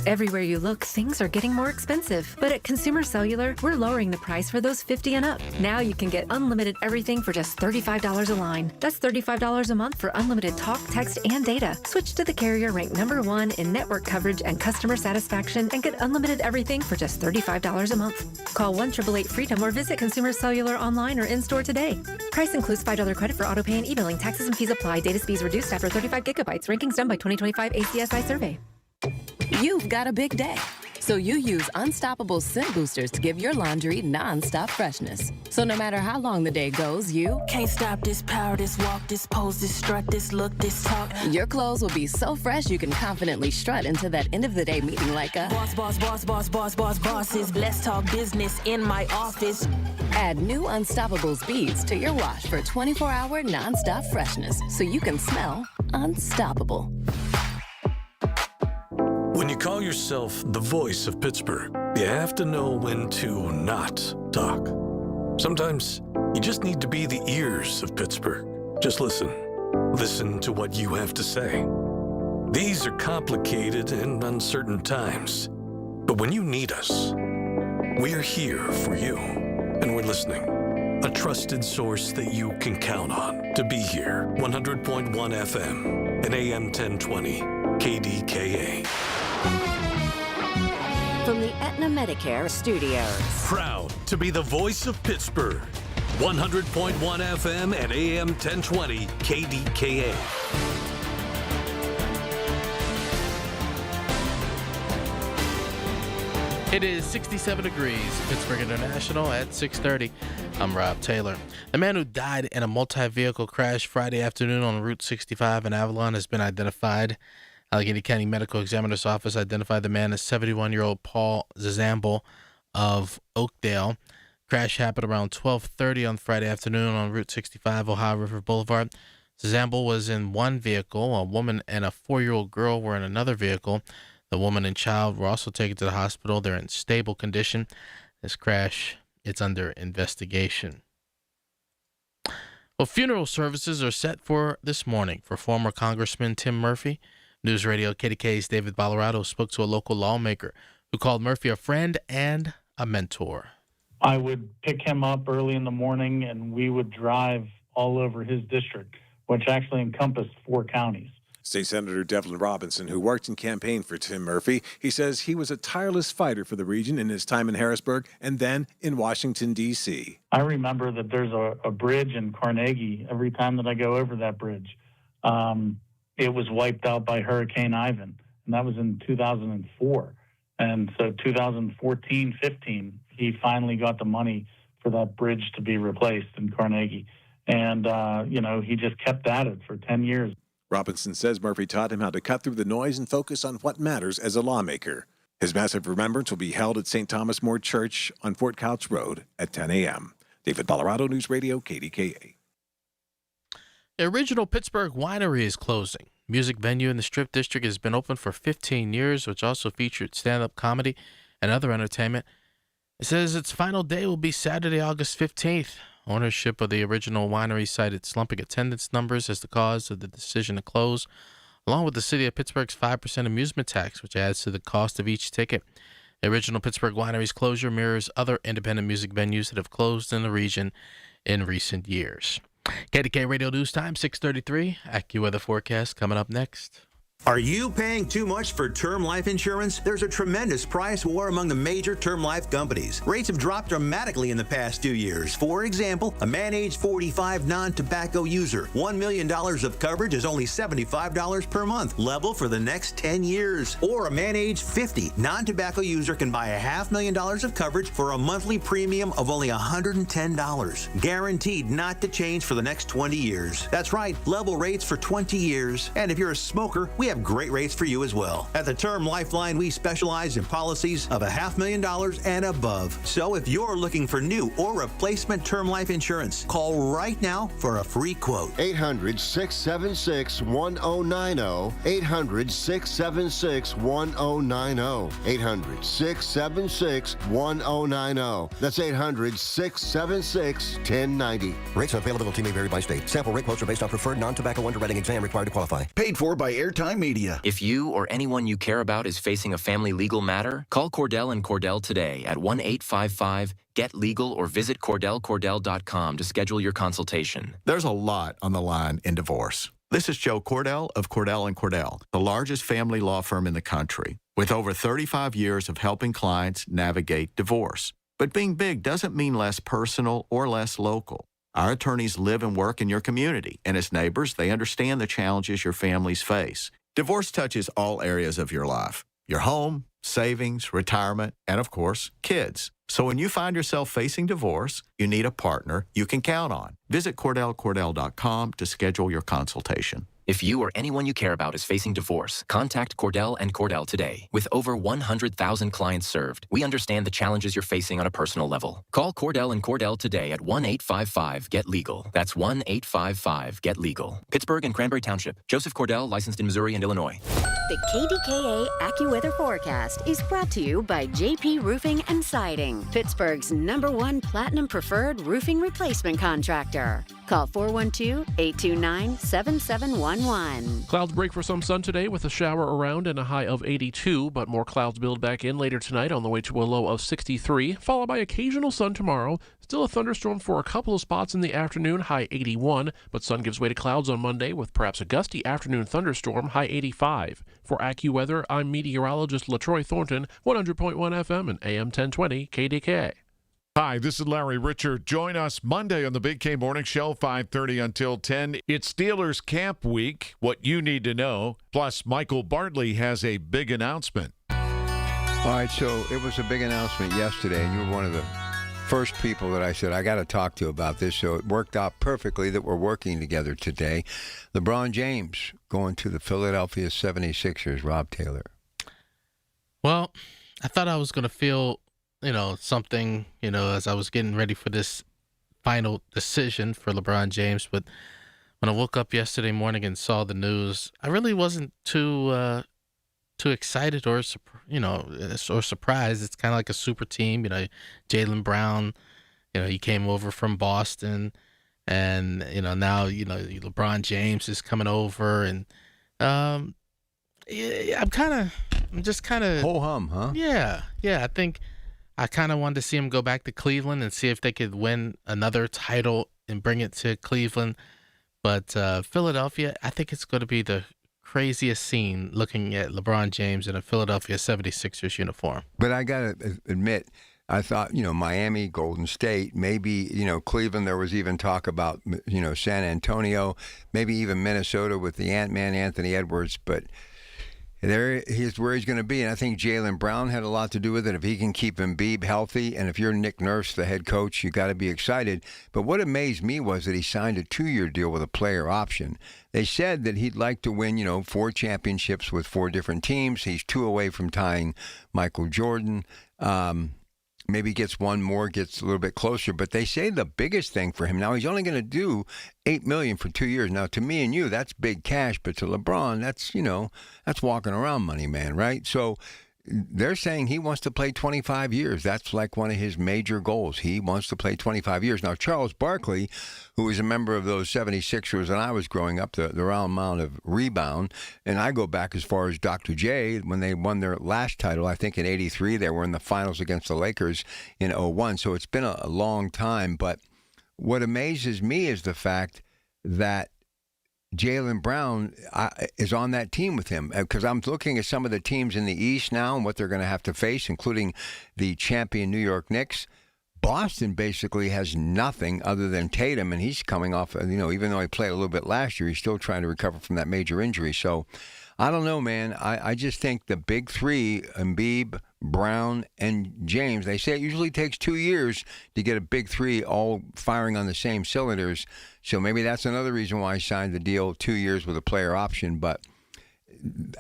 Everywhere you look, things are getting more expensive. But at Consumer Cellular, we're lowering the price for those 50 and up. Now you can get unlimited everything for just $35 a line. That's $35 a month for unlimited talk, text, and data. Switch to the carrier ranked #1 in network coverage and customer satisfaction and get unlimited everything for just $35 a month. Call 1-888-FREEDOM or visit Consumer Cellular online or in-store today. Price includes $5 credit for auto pay and e-billing. Taxes and fees apply. Data speeds reduced after 35 gigabytes. Rankings done by 2025 ACSI survey. You've got a big day, So you use Unstoppable scent boosters to give your laundry non-stop freshness. So no matter how long the day goes, you can't stop this power, this walk, this pose, this strut, this look, this talk. Your clothes will be so fresh you can confidently strut into that end of the day meeting like a bosses. Let's talk business in my office. Add new Unstoppable beads to your wash for 24-hour non-stop freshness so you can smell unstoppable. When you call yourself the voice of Pittsburgh, you have to know when to not talk. Sometimes you just need to be the ears of Pittsburgh. Just listen. Listen to what you have to say. These are complicated and uncertain times. But when you need us, we're here for you. And we're listening. A trusted source that you can count on to be here. 100.1 FM and AM 1020 KDKA. From the Aetna Medicare Studios. Proud to be the voice of Pittsburgh. 100.1 FM and AM 1020 KDKA. It is 67 degrees, Pittsburgh International at 6:30. I'm Rob Taylor. The man who died in a multi-vehicle crash Friday afternoon on Route 65 in Avalon has been identified. Allegheny County Medical Examiner's Office identified the man as 71-year-old Paul Zazamble of Oakdale. Crash happened around 12:30 on Friday afternoon on Route 65, Ohio River Boulevard. Zazamble was in one vehicle. A woman and a 4-year-old girl were in another vehicle. The woman and child were also taken to the hospital. They're in stable condition. This crash, it's under investigation. Well, funeral services are set for this morning for former Congressman Tim Murphy. News Radio KDKA's David Ballarado spoke to a local lawmaker who called Murphy a friend and a mentor. I would pick him up early in the morning, and we would drive all over his district, which actually encompassed 4 counties. State Senator Devlin Robinson, who worked and campaigned for Tim Murphy, he says he was a tireless fighter for the region in his time in Harrisburg and then in Washington, D.C. I remember that there's a bridge in Carnegie. Every time that I go over that bridge, it was wiped out by Hurricane Ivan, and that was in 2004. And so 2014-15, he finally got the money for that bridge to be replaced in Carnegie. And, he just kept at it for 10 years. Robinson says Murphy taught him how to cut through the noise and focus on what matters as a lawmaker. His massive remembrance will be held at St. Thomas More Church on Fort Couch Road at 10 a.m. David Ballarado, News Radio, KDKA. The original Pittsburgh Winery is closing. Music venue in the Strip District has been open for 15 years, which also featured stand-up comedy and other entertainment. It says its final day will be Saturday, August 15th. Ownership of the original winery cited slumping attendance numbers as the cause of the decision to close, along with the city of Pittsburgh's 5% amusement tax, which adds to the cost of each ticket. The original Pittsburgh Winery's closure mirrors other independent music venues that have closed in the region in recent years. KDK Radio News Time, 6:33. AccuWeather forecast coming up next. Are you paying too much for term life insurance? There's a tremendous price war among the major term life companies. Rates have dropped dramatically in the past 2 years. For example, a man age 45 non-tobacco user, $1 million of coverage is only $75 per month, level for the next 10 years. Or a man age 50 non-tobacco user can buy $500,000 of coverage for a monthly premium of only $110, guaranteed not to change for the next 20 years. That's right, level rates for 20 years. And if you're a smoker, we have great rates for you as well. At the Term Lifeline, we specialize in policies of $500,000 and above. So if you're looking for new or replacement term life insurance, call right now for a free quote. 800-676-1090. 800-676-1090. 800-676-1090. That's 800-676-1090. Rates and availability may vary by state. Sample rate quotes are based on preferred non-tobacco underwriting exam required to qualify. Paid for by Airtime Media. If you or anyone you care about is facing a family legal matter, call Cordell & Cordell today at 1-855-GET-LEGAL or visit CordellCordell.com to schedule your consultation. There's a lot on the line in divorce. This is Joe Cordell of Cordell & Cordell, the largest family law firm in the country, with over 35 years of helping clients navigate divorce. But being big doesn't mean less personal or less local. Our attorneys live and work in your community, and as neighbors, they understand the challenges your families face. Divorce touches all areas of your life: your home, savings, retirement, and of course, kids. So when you find yourself facing divorce, you need a partner you can count on. Visit CordellCordell.com to schedule your consultation. If you or anyone you care about is facing divorce, contact Cordell and Cordell today. With over 100,000 clients served, we understand the challenges you're facing on a personal level. Call Cordell and Cordell today at 1-855-GET-LEGAL. That's 1-855-GET-LEGAL. Pittsburgh and Cranberry Township. Joseph Cordell, licensed in Missouri and Illinois. The KDKA AccuWeather forecast is brought to you by JP Roofing and Siding, Pittsburgh's #1 Platinum Preferred Roofing Replacement Contractor. Call 412-829-7711. Clouds break for some sun today with a shower around and a high of 82, but more clouds build back in later tonight on the way to a low of 63, followed by occasional sun tomorrow. Still a thunderstorm for a couple of spots in the afternoon, high 81, but sun gives way to clouds on Monday with perhaps a gusty afternoon thunderstorm, high 85. For AccuWeather, I'm meteorologist LaTroy Thornton, 100.1 FM and AM 1020 KDKA. Hi, this is Larry Richard. Join us Monday on the Big K Morning Show, 5:30 until 10. It's Steelers Camp Week, what you need to know. Plus, Michael Bartley has a big announcement. All right, so it was a big announcement yesterday, and you were one of the first people that I said, I got to talk to about this, so it worked out perfectly that we're working together today. LeBron James going to the Philadelphia 76ers, Rob Taylor. Well, I thought I was going to feel something, as I was getting ready for this final decision for LeBron James. But when I woke up yesterday morning and saw the news, I really wasn't too excited or surprised. It's kind of like a super team, Jaylen Brown, he came over from Boston, and now LeBron James is coming over, and I'm just kind of ho hum, huh? Yeah. I think I kind of wanted to see him go back to Cleveland and see if they could win another title and bring it to Cleveland. But Philadelphia, I think it's going to be the craziest scene looking at LeBron James in a Philadelphia 76ers uniform. But I got to admit, I thought, Miami, Golden State, maybe, Cleveland, there was even talk about, San Antonio, maybe even Minnesota with the Ant-Man, Anthony Edwards, but there he's where he's going to be. And I think Jaylen Brown had a lot to do with it. If he can keep Embiid healthy, and if you're Nick Nurse, the head coach, you got to be excited. But what amazed me was that he signed a 2-year deal with a player option. They said that he'd like to win, 4 championships with 4 different teams. He's 2 away from tying Michael Jordan. Maybe gets one more, gets a little bit closer. But they say the biggest thing for him now, he's only going to do $8 million for 2 years. Now, to me and you, that's big cash, but to LeBron, that's that's walking around money, man, right? So they're saying he wants to play 25 years. That's like one of his major goals. He wants to play 25 years. Now, Charles Barkley, who was a member of those 76ers when I was growing up, the round amount of rebound, and I go back as far as Dr. J, when they won their last title, I think in 83, they were in the finals against the Lakers in 01. So it's been a long time. But what amazes me is the fact that Jaylen Brown is on that team with him, because I'm looking at some of the teams in the East now and what they're going to have to face, including the champion New York Knicks. Boston basically has nothing other than Tatum, and he's coming off, even though he played a little bit last year, he's still trying to recover from that major injury. So I don't know, man. I just think the big 3, Embiid, Brown, and James, they say it usually takes 2 years to get a big 3 all firing on the same cylinders. So maybe that's another reason why he signed the deal, 2 years with a player option.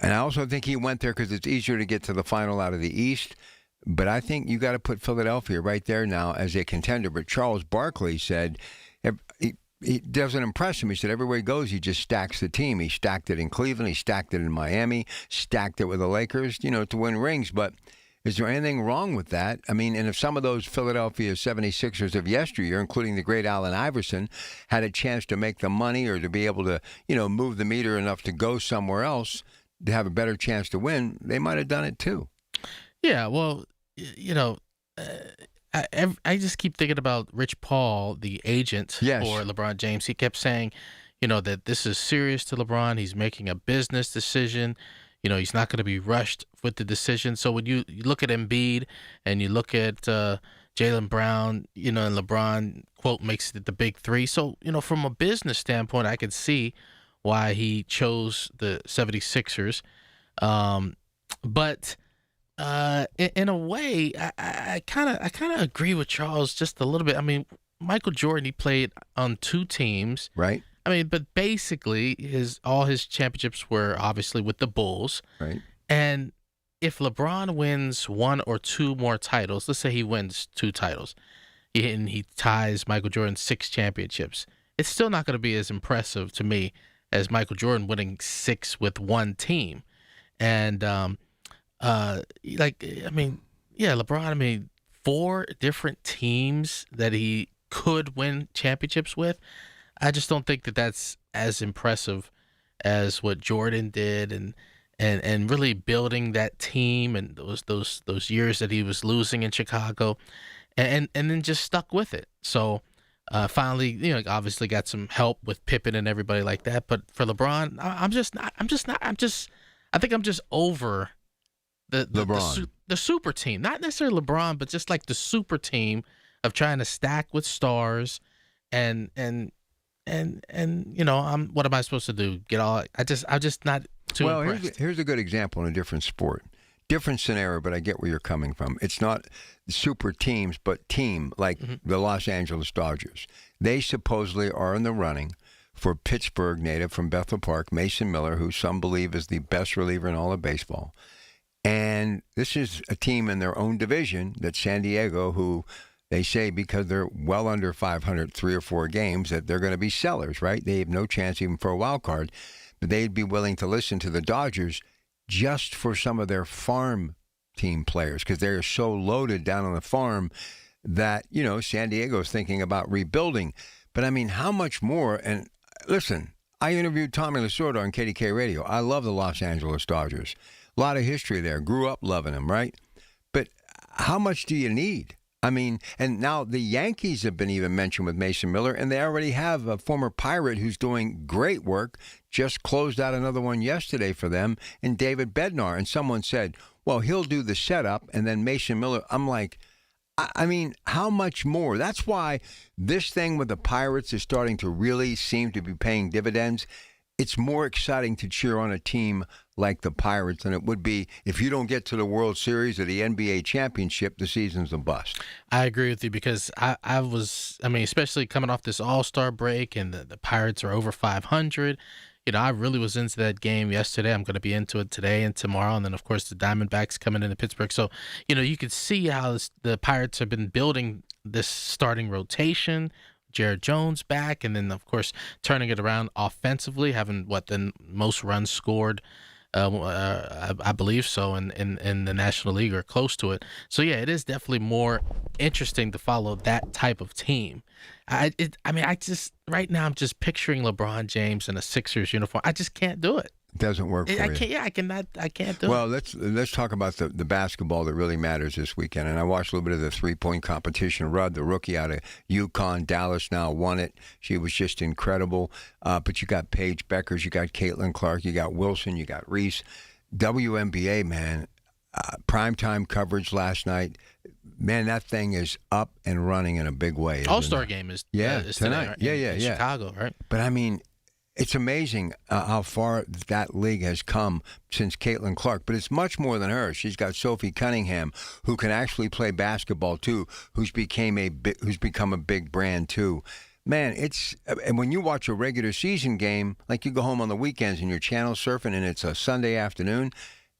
And I also think he went there because it's easier to get to the final out of the East. But I think you got to put Philadelphia right there now as a contender. But Charles Barkley said he doesn't impress him. He said everywhere he goes, he just stacks the team. He stacked it in Cleveland. He stacked it in Miami, stacked it with the Lakers, to win rings. But is there anything wrong with that? I mean, and if some of those Philadelphia 76ers of yesteryear, including the great Allen Iverson, had a chance to make the money or to be able to, move the meter enough to go somewhere else to have a better chance to win, they might have done it too. Yeah, well, I just keep thinking about Rich Paul, the agent for LeBron James. He kept saying, that this is serious to LeBron. He's making a business decision. He's not going to be rushed with the decision. So when you look at Embiid and you look at Jaylen Brown, and LeBron, quote, makes it the big 3. So, from a business standpoint, I could see why he chose the 76ers. But In a way, I kind of agree with Charles just a little bit. I mean, Michael Jordan, he played on 2 teams, right? I mean, but basically, all his championships were obviously with the Bulls, right? And if LeBron wins 1 or 2 more titles, let's say he wins 2 titles, and he ties Michael Jordan's 6 championships, it's still not going to be as impressive to me as Michael Jordan winning 6 with 1 team, and LeBron, 4 different teams that he could win championships with. I just don't think that that's as impressive as what Jordan did, and really building that team and those years that he was losing in Chicago, and then just stuck with it. So finally, obviously got some help with Pippen and everybody like that. But for LeBron, I think I'm just over the super team, not necessarily LeBron, but just like the super team of trying to stack with stars, and what am I supposed to do? I'm just not too impressed. Well, here's a good example in a different sport, different scenario, but I get where you're coming from. It's not super teams, but team like the Los Angeles Dodgers. They supposedly are in the running for Pittsburgh native from Bethel Park, Mason Miller, who some believe is the best reliever in all of baseball. And this is a team in their own division that San Diego, who they say because they're well under 500, 3 or 4 games, that they're going to be sellers, right? They have no chance even for a wild card, but they'd be willing to listen to the Dodgers just for some of their farm team players because they're so loaded down on the farm that, San Diego's thinking about rebuilding. But I mean, how much more? And listen, I interviewed Tommy Lasorda on KDKA Radio. I love the Los Angeles Dodgers. A lot of history there. Grew up loving them, right? But how much do you need? I mean, and now the Yankees have been even mentioned with Mason Miller, and they already have a former Pirate who's doing great work, just closed out another one yesterday for them, in David Bednar. And someone said, well, he'll do the setup, and then Mason Miller. I'm like, I mean, how much more? That's why this thing with the Pirates is starting to really seem to be paying dividends. It's more exciting to cheer on a team like the Pirates than it would be if you don't get to the World Series or the NBA championship, the season's a bust. I agree with you because I was, especially coming off this All-Star break and the Pirates are over 500. I really was into that game yesterday. I'm going to be into it today and tomorrow. And then, of course, the Diamondbacks coming into Pittsburgh. So, you could see how the Pirates have been building this starting rotation. Jared Jones back, and then, of course, turning it around offensively, having the most runs scored, I believe so, in the National League or close to it. So, yeah, it is definitely more interesting to follow that type of team. Right now I'm just picturing LeBron James in a Sixers uniform. I just can't do it. Doesn't work for you. I can't do it. Well, let's talk about the basketball that really matters this weekend. And I watched a little bit of the 3-point competition. Rudd, the rookie out of UConn, Dallas, now won it. She was just incredible. But you got Paige Beckers, you got Caitlin Clark, you got Wilson, you got Reese. WNBA, man, primetime coverage last night. Man, that thing is up and running in a big way. All-Star game is tonight. Right? In Chicago, right? But I mean, it's amazing how far that league has come since Caitlin Clark, but it's much more than her. She's got Sophie Cunningham, who can actually play basketball too, who's become a big brand too. Man, and when you watch a regular season game, like you go home on the weekends and you're channel surfing and it's a Sunday afternoon,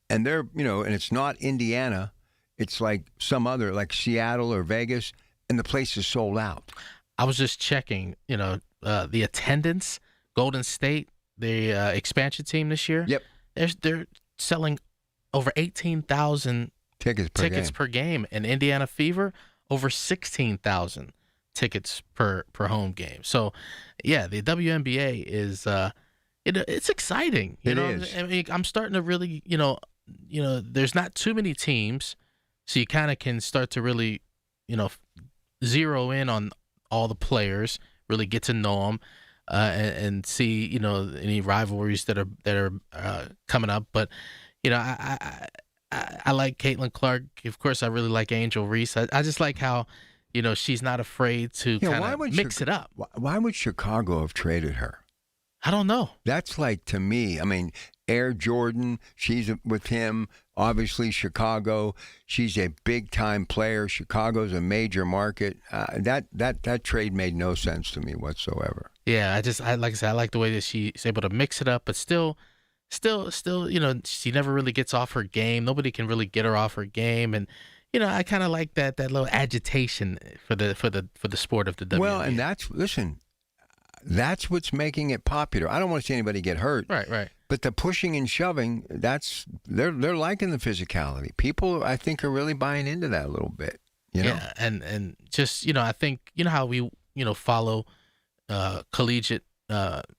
and and it's not Indiana, it's like some other, like Seattle or Vegas, and the place is sold out. I was just checking, the attendance. Golden State, the expansion team this year. Yep, they're selling over 18,000 tickets per game, and Indiana Fever over 16,000 tickets per home game. So, yeah, the WNBA is it's exciting. It is. I'm starting to really there's not too many teams, so you kind of can start to really zero in on all the players, really get to know them. And see, any rivalries that are coming up. But, I like Caitlin Clark. Of course, I really like Angel Reese. I just like how, she's not afraid to kind of mix it up. Why would Chicago have traded her? I don't know. That's like, to me, Air Jordan, she's with him. Obviously, Chicago, she's a big-time player. Chicago's a major market. That trade made no sense to me whatsoever. Yeah, like I said, I like the way that she's able to mix it up, but still, she never really gets off her game. Nobody can really get her off her game, and I kind of like that little agitation for the sport of the WNBA. Well, and that's what's making it popular. I don't want to see anybody get hurt. Right. But the pushing and shoving, they're liking the physicality. People, I think, are really buying into that a little bit. Yeah, and just I think how we follow collegiate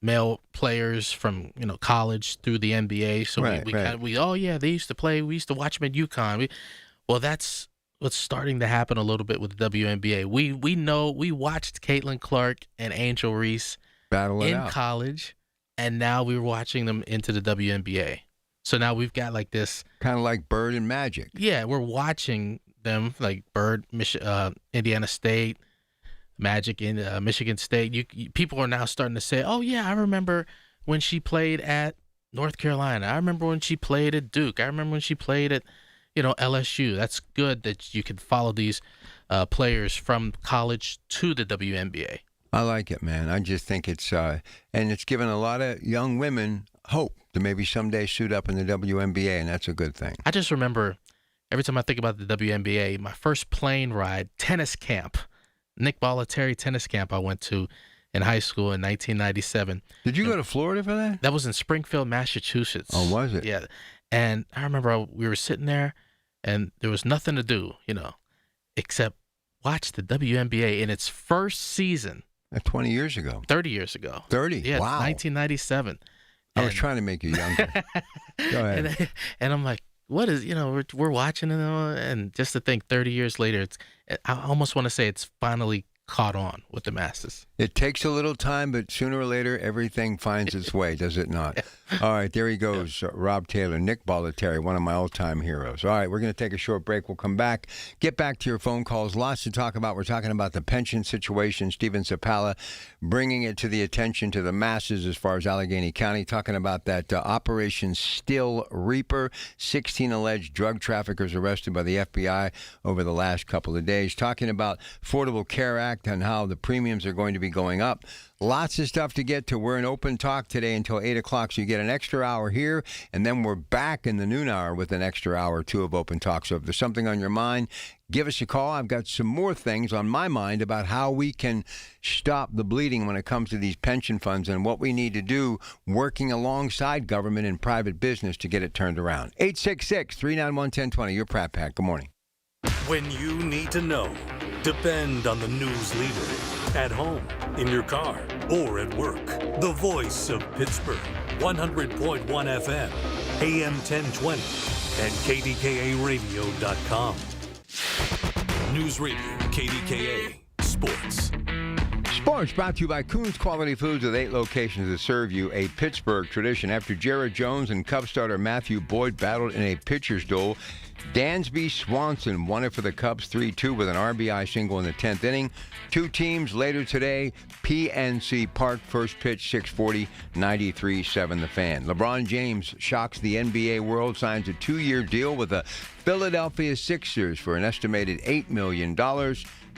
male players from college through the NBA. So they used to play. We used to watch them at UConn. That's what's starting to happen a little bit with the WNBA. We watched Caitlin Clark and Angel Reese battle it out in college. And now we're watching them into the WNBA. So now we've got like this. Kind of like Bird and Magic. Yeah, we're watching them like Bird, Indiana State, Magic in Michigan State. People are now starting to say, oh, yeah, I remember when she played at North Carolina. I remember when she played at Duke. I remember when she played at, LSU. That's good that you can follow these players from college to the WNBA. I like it, man. I just think it's and it's given a lot of young women hope to maybe someday suit up in the WNBA, and that's a good thing. I just remember every time I think about the WNBA, my first plane ride, tennis camp, Nick Bollettieri tennis camp I went to in high school in 1997. Did you go to Florida for that? That was in Springfield, Massachusetts. Oh, was it? Yeah. And I remember we were sitting there, and there was nothing to do, except watch the WNBA in its first season. 20 years ago. 30 years ago. 30? Yeah, wow. 1997. I was trying to make you younger. Go ahead. And I'm like, what is, we're watching it, and just to think 30 years later, I almost want to say it's finally caught on with the masses. It takes a little time, but sooner or later, everything finds its way, does it not? All right, there he goes, Rob Taylor, Nick Bollettieri, one of my all-time heroes. All right, we're going to take a short break. We'll come back, get back to your phone calls. Lots to talk about. We're talking about the pension situation. Stephen Sapala bringing it to the attention to the masses as far as Allegheny County, talking about that Operation Still Reaper, 16 alleged drug traffickers arrested by the FBI over the last couple of days, talking about Affordable Care Act and how the premiums are going to be going up. Lots of stuff to get to. We're in open talk today until 8 o'clock, so you get an extra hour here, and then we're back in the noon hour with an extra hour or two of open talk. So if there's something on your mind, give us a call. I've got some more things on my mind about how we can stop the bleeding when it comes to these pension funds and what we need to do working alongside government and private business to get it turned around. 866-391-1020. Your Pratt Pack. Good morning. When you need to know, depend on the news leader. At home, in your car, or at work. The voice of Pittsburgh. 100.1 FM, AM 1020, and KDKA-radio.com. News Radio, KDKA, Sports. Sports brought to you by Coons Quality Foods with 8 locations that serve you, a Pittsburgh tradition. After Jared Jones and Cubs starter Matthew Boyd battled in a pitcher's duel, Dansby Swanson won it for the Cubs 3-2 with an RBI single in the 10th inning. Two teams later today, PNC Park, first pitch 6:40, 93-7 the Fan. LeBron James shocks the NBA world, signs a 2-year deal with the Philadelphia Sixers for an estimated $8 million,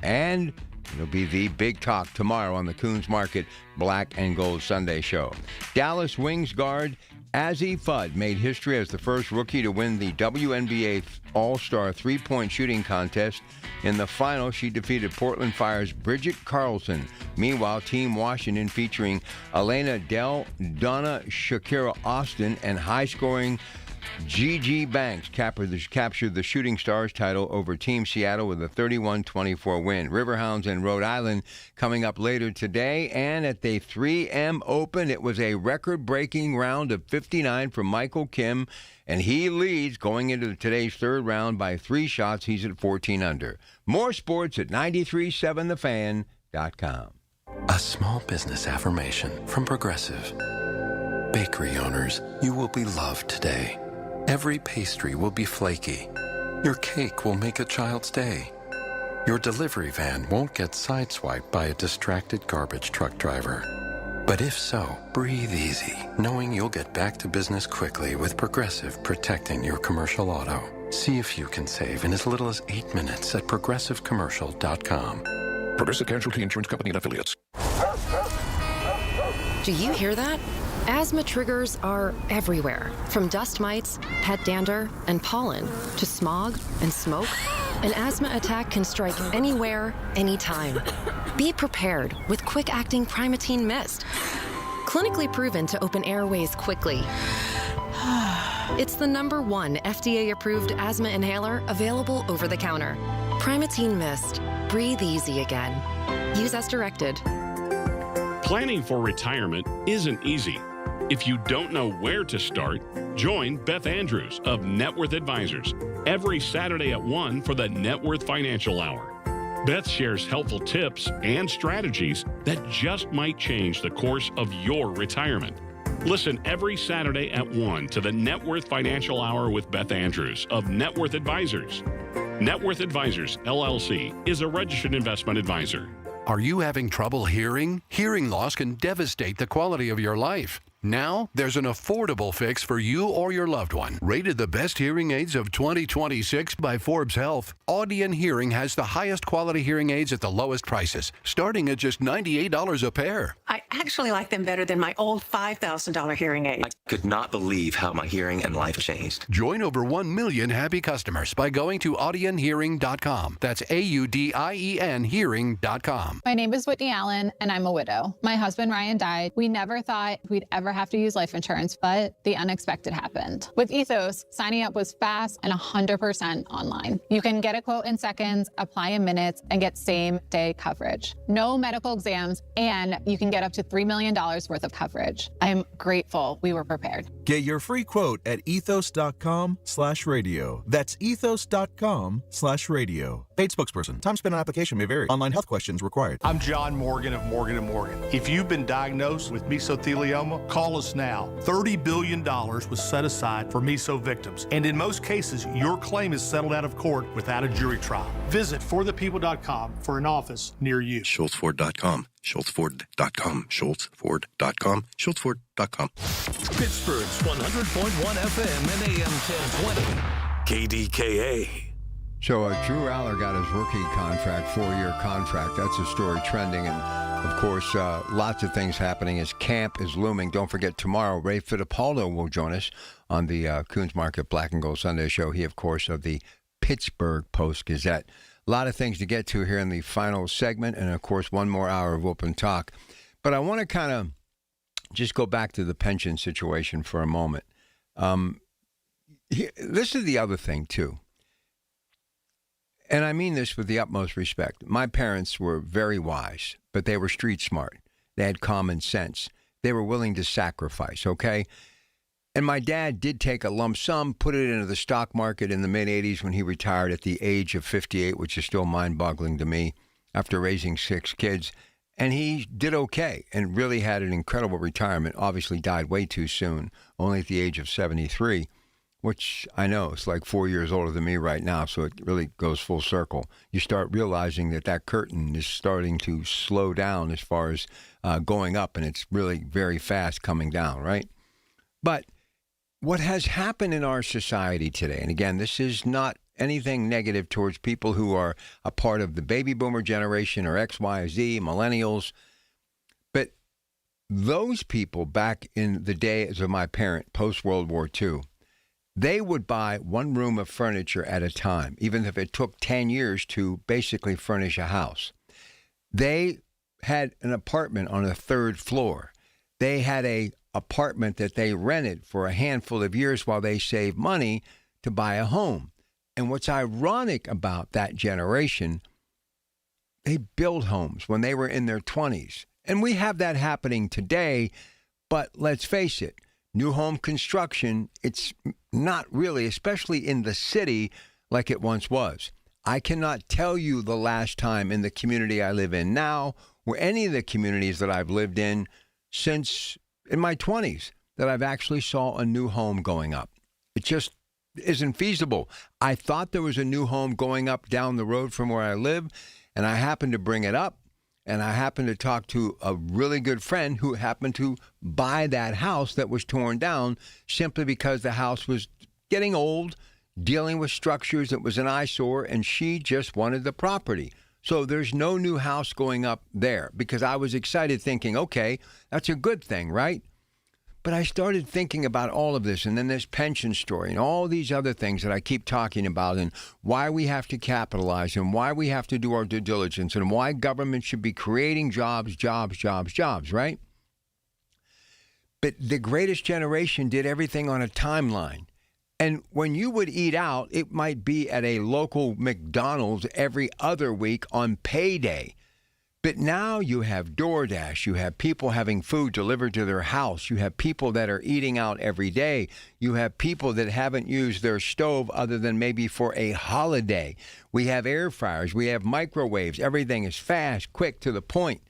and it'll be the big talk tomorrow on the Coons Market Black and Gold Sunday show. Dallas Wings guard Azzi Fudd made history as the first rookie to win the WNBA All-Star three-point shooting contest. In the final, she defeated Portland Fire's Bridget Carlson. Meanwhile, Team Washington, featuring Elena Dell, Donna Shakira Austin, and high-scoring Gigi Banks, captured the Shooting Stars title over Team Seattle with a 31-24 win. Riverhounds and Rhode Island coming up later today. And at the 3M Open, it was a record-breaking round of 59 for Michael Kim, and he leads going into today's third round by 3 shots. He's at 14 under. More sports at 937thefan.com. A small business affirmation from Progressive. Bakery owners, you will be loved today. Every pastry will be flaky. Your cake will make a child's day. Your delivery van won't get sideswiped by a distracted garbage truck driver. But if so, breathe easy, knowing you'll get back to business quickly with Progressive protecting your commercial auto. See if you can save in as little as 8 minutes at progressivecommercial.com. Progressive Casualty Insurance Company and Affiliates. Do you hear that? Asthma triggers are everywhere, from dust mites, pet dander, and pollen, to smog and smoke. An asthma attack can strike anywhere, anytime. Be prepared with quick-acting Primatene Mist. Clinically proven to open airways quickly. It's the #1 FDA-approved asthma inhaler available over the counter. Primatene Mist. Breathe easy again. Use as directed. Planning for retirement isn't easy. If you don't know where to start, join Beth Andrews of Net Worth Advisors every Saturday at 1 for the Net Worth Financial Hour. Beth shares helpful tips and strategies that just might change the course of your retirement. Listen every Saturday at 1 to the Net Worth Financial Hour with Beth Andrews of Net Worth Advisors. Net Worth Advisors, LLC, is a registered investment advisor. Are you having trouble hearing? Hearing loss can devastate the quality of your life. Now, there's an affordable fix for you or your loved one. Rated the best hearing aids of 2026 by Forbes Health, Audion Hearing has the highest quality hearing aids at the lowest prices, starting at just $98 a pair. I actually like them better than my old $5,000 hearing aid. I could not believe how my hearing and life changed. Join over 1 million happy customers by going to audionhearing.com. That's AUDIEN hearing.com. My name is Whitney Allen, and I'm a widow. My husband, Ryan, died. We never thought we'd ever have to use life insurance, but the unexpected happened. With Ethos, signing up was fast and 100% online. You can get a quote in seconds, apply in minutes, and get same-day coverage. No medical exams, and you can get up to $3 million worth of coverage. I'm grateful we were prepared. Get your free quote at ethos.com/radio. That's ethos.com/radio. Paid spokesperson. Time spent on application may vary. Online health questions required. I'm John Morgan of Morgan & Morgan. If you've been diagnosed with mesothelioma, call us now. $30 billion was set aside for meso victims, and in most cases, your claim is settled out of court without a jury trial. Visit forthepeople.com for an office near you. SchultzFord.com. SchultzFord.com. SchultzFord.com. SchultzFord.com. Pittsburgh's 100.1 FM and AM 1020. KDKA. So Drew Aller got his rookie contract, 4-year contract. That's a story trending. And, of course, lots of things happening as camp is looming. Don't forget, tomorrow, Ray Fittipaldo will join us on the Coons Market Black and Gold Sunday show. He, of course, of the Pittsburgh Post-Gazette. A lot of things to get to here in the final segment. And, of course, one more hour of open talk. But I want to kind of just go back to the pension situation for a moment. This is the other thing, too. And I mean this with the utmost respect. My parents were very wise, but they were street smart. They had common sense. They were willing to sacrifice, okay? And my dad did take a lump sum, put it into the stock market in the mid-'80s when he retired at the age of 58, which is still mind-boggling to me, after raising 6 kids. And he did okay and really had an incredible retirement. Obviously died way too soon, only at the age of 73. Which I know is like 4 years older than me right now, so it really goes full circle. You start realizing that curtain is starting to slow down as far as going up, and it's really very fast coming down, right? But what has happened in our society today, and again, this is not anything negative towards people who are a part of the baby boomer generation or X, Y, Z, millennials, but those people back in the days of my parent, post-World War II, they would buy one room of furniture at a time, even if it took 10 years to basically furnish a house. They had an apartment on the 3rd floor. They had an apartment that they rented for a handful of years while they saved money to buy a home. And what's ironic about that generation, they built homes when they were in their 20s. And we have that happening today, but let's face it, new home construction, it's not really, especially in the city, like it once was. I cannot tell you the last time in the community I live in now, or any of the communities that I've lived in since in my 20s, that I've actually saw a new home going up. It just isn't feasible. I thought there was a new home going up down the road from where I live, and I happened to bring it up, And I happened to talk to a really good friend who happened to buy that house that was torn down simply because the house was getting old, dealing with structures. It was an eyesore, and she just wanted the property. So there's no new house going up there because I was excited thinking, okay, that's a good thing, right? But I started thinking about all of this and then this pension story and all these other things that I keep talking about and why we have to capitalize and why we have to do our due diligence and why government should be creating jobs, right? But the greatest generation did everything on a timeline. And when you would eat out, it might be at a local McDonald's every other week on payday. But now you have DoorDash, you have people having food delivered to their house, you have people that are eating out every day, you have people that haven't used their stove other than maybe for a holiday. We have air fryers, we have microwaves, everything is fast, quick, to the point.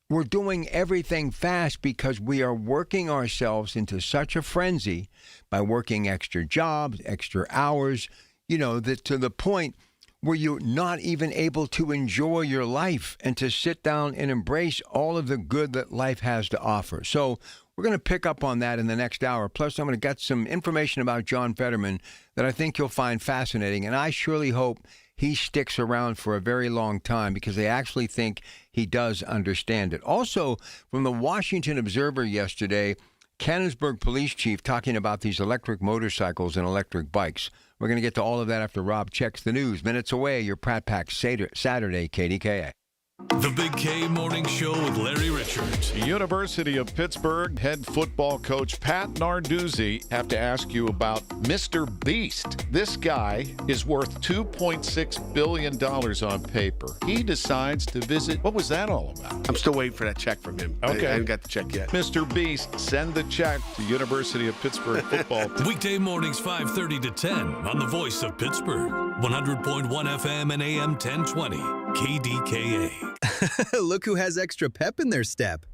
We're doing everything fast because we are working ourselves into such a frenzy by working extra jobs, extra hours, that to the point where you're not even able to enjoy your life and to sit down and embrace all of the good that life has to offer. So we're going to pick up on that in the next hour. Plus, I'm going to get some information about John Fetterman that I think you'll find fascinating. And I surely hope he sticks around for a very long time because I actually think he does understand it. Also, from the Washington Observer yesterday, Canonsburg Police Chief talking about these electric motorcycles and electric bikes. We're going to get to all of that after Rob checks the news. Minutes away, your Pratt Pack Saturday, KDKA. The Big K Morning Show with Larry Richards. University of Pittsburgh head football coach Pat Narduzzi have to ask you about Mr. Beast. This guy is worth $2.6 billion on paper. He decides to visit. What was that all about? I'm still waiting for that check from him. Okay. I haven't got the check yet. Mr. Beast, send the check to University of Pittsburgh football. Weekday mornings 5:30 to 10 on the Voice of Pittsburgh. 100.1 FM and AM 1020. KDKA. Look who has extra pep in their step.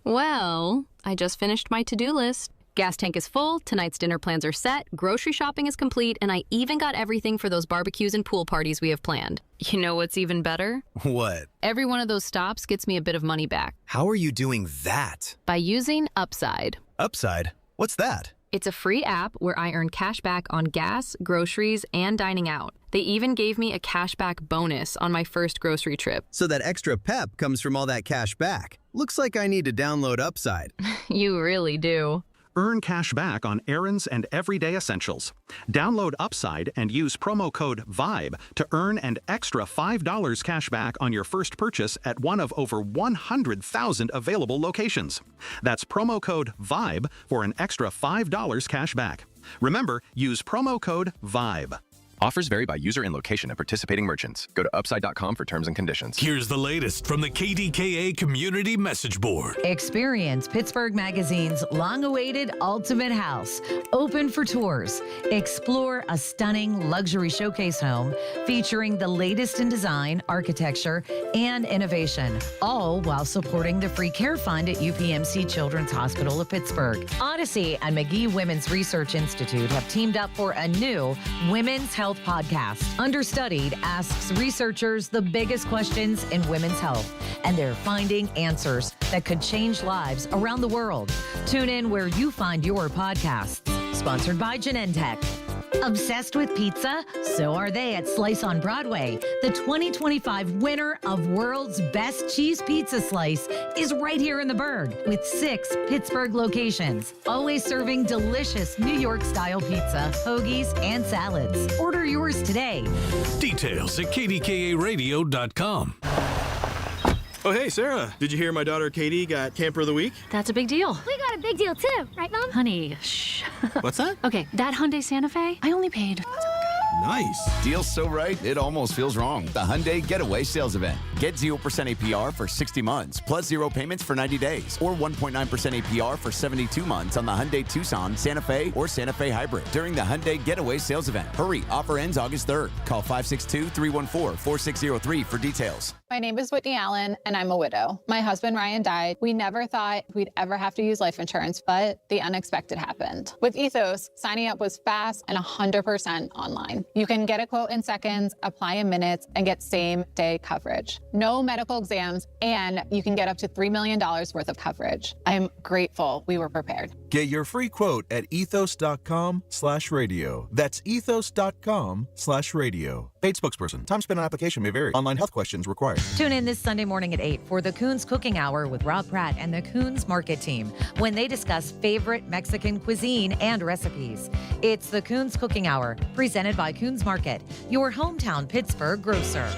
Well, I just finished my to-do list. Gas tank is full, tonight's dinner plans are set, grocery shopping is complete, and I even got everything for those barbecues and pool parties we have planned. You know what's even better? What? Every one of those stops gets me a bit of money back. How are you doing that? By using Upside. Upside? What's that? It's a free app where I earn cash back on gas, groceries, and dining out. They even gave me a cashback bonus on my first grocery trip. So that extra pep comes from all that cash back. Looks like I need to download Upside. You really do. Earn cash back on errands and everyday essentials. Download Upside and use promo code VIBE to earn an extra $5 cash back on your first purchase at one of over 100,000 available locations. That's promo code VIBE for an extra $5 cash back. Remember, use promo code VIBE. Offers vary by user and location at participating merchants. Go to upside.com for terms and conditions. Here's the latest from the KDKA Community Message Board. Experience Pittsburgh Magazine's long-awaited Ultimate House. Open for tours. Explore a stunning luxury showcase home featuring the latest in design, architecture, and innovation, all while supporting the free care fund at UPMC Children's Hospital of Pittsburgh. Odyssey and McGee Women's Research Institute have teamed up for a new Women's Health podcast. Understudied asks researchers the biggest questions in women's health, and they're finding answers that could change lives around the world. Tune in where you find your podcasts. Sponsored by Genentech. Obsessed with pizza? So are they at Slice on Broadway. The 2025 winner of World's Best Cheese Pizza Slice is right here in the Burgh with 6 Pittsburgh locations, always serving delicious New York-style pizza, hoagies, and salads. Order yours today. Details at kdkaradio.com. Oh, hey, Sarah. Did you hear my daughter Katie got Camper of the Week? That's a big deal. We got a big deal too, right, Mom? Honey, shh. What's that? Okay, that Hyundai Santa Fe, I only paid... Nice. Deal's so right, it almost feels wrong. The Hyundai Getaway Sales Event. Get 0% APR for 60 months, plus 0 payments for 90 days, or 1.9% APR for 72 months on the Hyundai Tucson, Santa Fe, or Santa Fe Hybrid during the Hyundai Getaway Sales Event. Hurry, offer ends August 3rd. Call 562-314-4603 for details. My name is Whitney Allen, and I'm a widow. My husband, Ryan, died. We never thought we'd ever have to use life insurance, but the unexpected happened. With Ethos, signing up was fast and 100% online. online. You can get a quote in seconds, apply in minutes, and get same-day coverage. No medical exams, and you can get up to $3 million worth of coverage. I'm grateful we were prepared. Get your free quote at ethos.com/radio. That's ethos.com/radio. Paid spokesperson. Time spent on application may vary. Online health questions required. Tune in this Sunday morning at 8 for the Coons Cooking Hour with Rob Pratt and the Coons Market Team when they discuss favorite Mexican cuisine and recipes. It's the Coons Cooking Hour, presented by Coons Market, your hometown Pittsburgh grocer.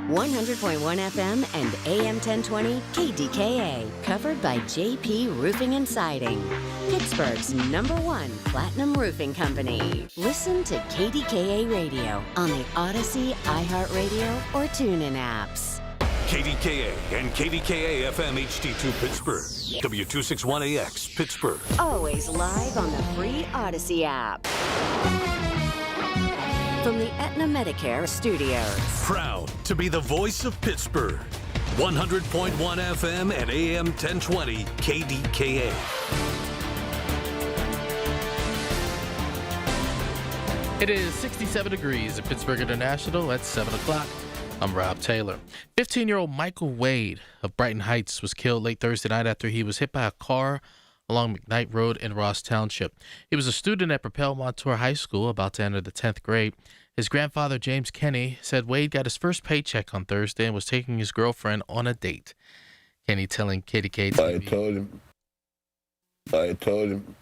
100.1 FM and AM 1020 KDKA, covered by JP Roofing and Siding, Pittsburgh's #1 platinum roofing company. Listen to KDKA Radio on the Odyssey, iHeartRadio, or TuneIn apps. KDKA and KDKA-FM HD2 Pittsburgh. W261AX Pittsburgh. Always live on the free Odyssey app. From the Aetna Medicare Studios. Proud to be the voice of Pittsburgh. 100.1 FM and AM 1020 KDKA. It is 67 degrees at Pittsburgh International at 7 o'clock. I'm Rob Taylor. 15-year-old Michael Wade of Brighton Heights was killed late Thursday night after he was hit by a car along McKnight Road in Ross Township. He was a student at Propel Montour High School, about to enter the 10th grade. His grandfather, James Kenny, said Wade got his first paycheck on Thursday and was taking his girlfriend on a date. Kenny telling KDKA-TV. I told him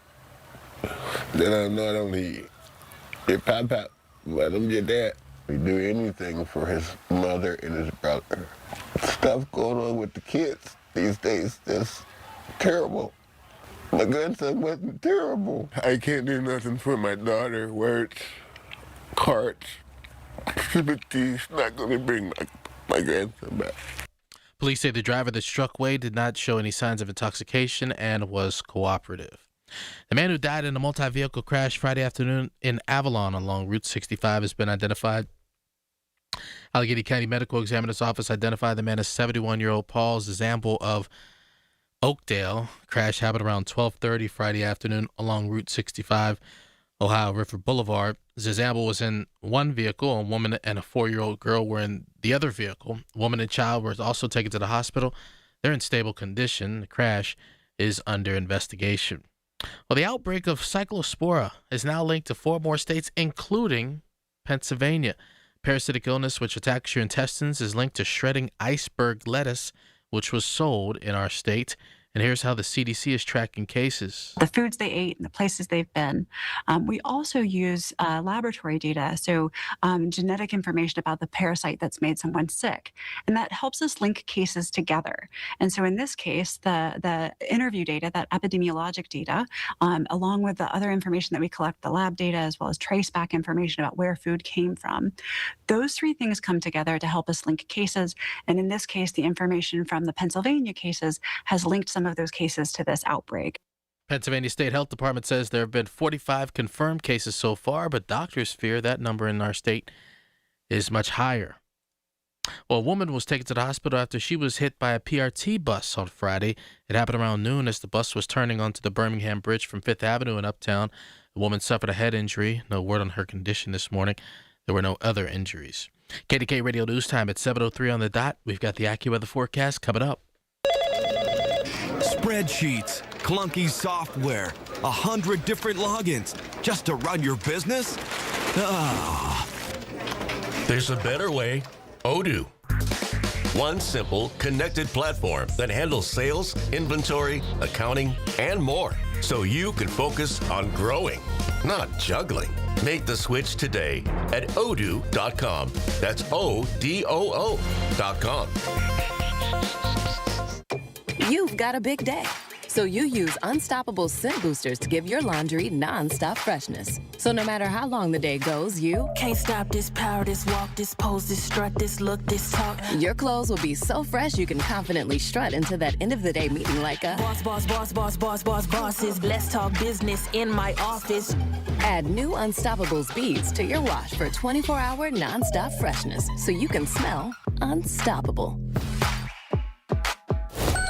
that I'm not only your papa, but I'm your dad. We do anything for his mother and his brother. Stuff going on with the kids these days that's terrible. My grandson wasn't terrible. I can't do nothing for my daughter. Words, cards, sympathy's not going to bring my grandson back. Police say the driver that struck Wade did not show any signs of intoxication and was cooperative. The man who died in a multi-vehicle crash Friday afternoon in Avalon along Route 65 has been identified. Allegheny County Medical Examiner's Office identified the man as 71-year-old Paul Zizamble of Oakdale. Crash happened around 12:30 Friday afternoon along Route 65, Ohio River Boulevard. Zizamble was in one vehicle. A woman and a 4-year-old girl were in the other vehicle. Woman and child were also taken to the hospital. They're in stable condition. The crash is under investigation. Well, the outbreak of cyclospora is now linked to 4 more states, including Pennsylvania. Parasitic illness, which attacks your intestines, is linked to shredding iceberg lettuce, which was sold in our state. And here's how the CDC is tracking cases. The foods they ate and the places they've been. We also use laboratory data, so genetic information about the parasite that's made someone sick. And that helps us link cases together. And so in this case, the interview data, that epidemiologic data, along with the other information that we collect, the lab data, as well as trace back information about where food came from, those 3 things come together to help us link cases. And in this case, the information from the Pennsylvania cases has linked some of those cases to this outbreak. Pennsylvania State Health Department says there have been 45 confirmed cases so far, but doctors fear that number in our state is much higher. Well, a woman was taken to the hospital after she was hit by a PRT bus on Friday. It happened around noon as the bus was turning onto the Birmingham Bridge from 5th Avenue in Uptown. The woman suffered a head injury. No word on her condition this morning. There were no other injuries. KDK Radio News Time at 7:03 on the dot. We've got the AccuWeather forecast coming up. Spreadsheets, clunky software, 100 different logins just to run your business? Ah. There's a better way. Odoo. One simple, connected platform that handles sales, inventory, accounting, and more. So you can focus on growing, not juggling. Make the switch today at odoo.com. That's ODOO.com. You've got a big day, so you use Unstoppable Scent Boosters to give your laundry non-stop freshness. So no matter how long the day goes, you can't stop this power, this walk, this pose, this strut, this look, this talk. Your clothes will be so fresh you can confidently strut into that end of the day meeting like a bosses. Let's talk business in my office. Add new Unstoppable beads to your wash for 24-hour non-stop freshness so you can smell unstoppable.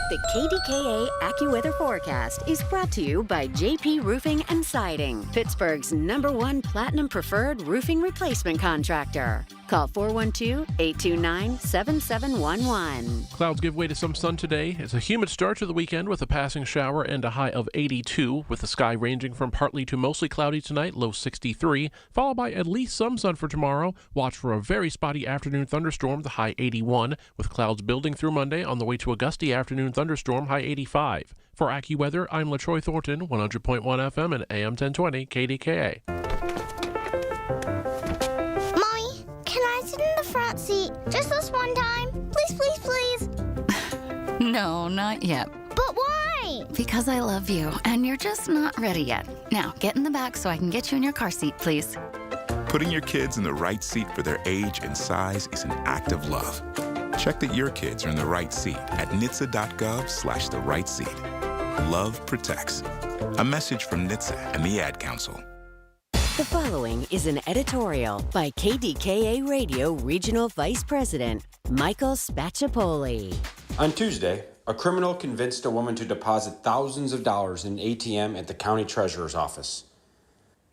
The KDKA AccuWeather forecast is brought to you by JP Roofing and Siding, Pittsburgh's #1 Platinum Preferred roofing replacement contractor. Call 412-829-7711. Clouds give way to some sun today. It's a humid start to the weekend with a passing shower and a high of 82, with the sky ranging from partly to mostly cloudy tonight, low 63, followed by at least some sun for tomorrow. Watch for a very spotty afternoon thunderstorm, the high 81, with clouds building through Monday on the way to a gusty afternoon thunderstorm, high 85. For AccuWeather, I'm LaTroy Thornton, 100.1 FM and AM 1020 KDKA. Front seat, just this one time. Please, please, please. No, not yet. But why? Because I love you, and you're just not ready yet. Now, get in the back so I can get you in your car seat, please. Putting your kids in the right seat for their age and size is an act of love. Check that your kids are in the right seat at NHTSA.gov/the right seat. Love protects. A message from NHTSA and the Ad Council. The following is an editorial by KDKA Radio Regional Vice President Michael Spacciapoli. On Tuesday, a criminal convinced a woman to deposit thousands of dollars in an ATM at the county treasurer's office.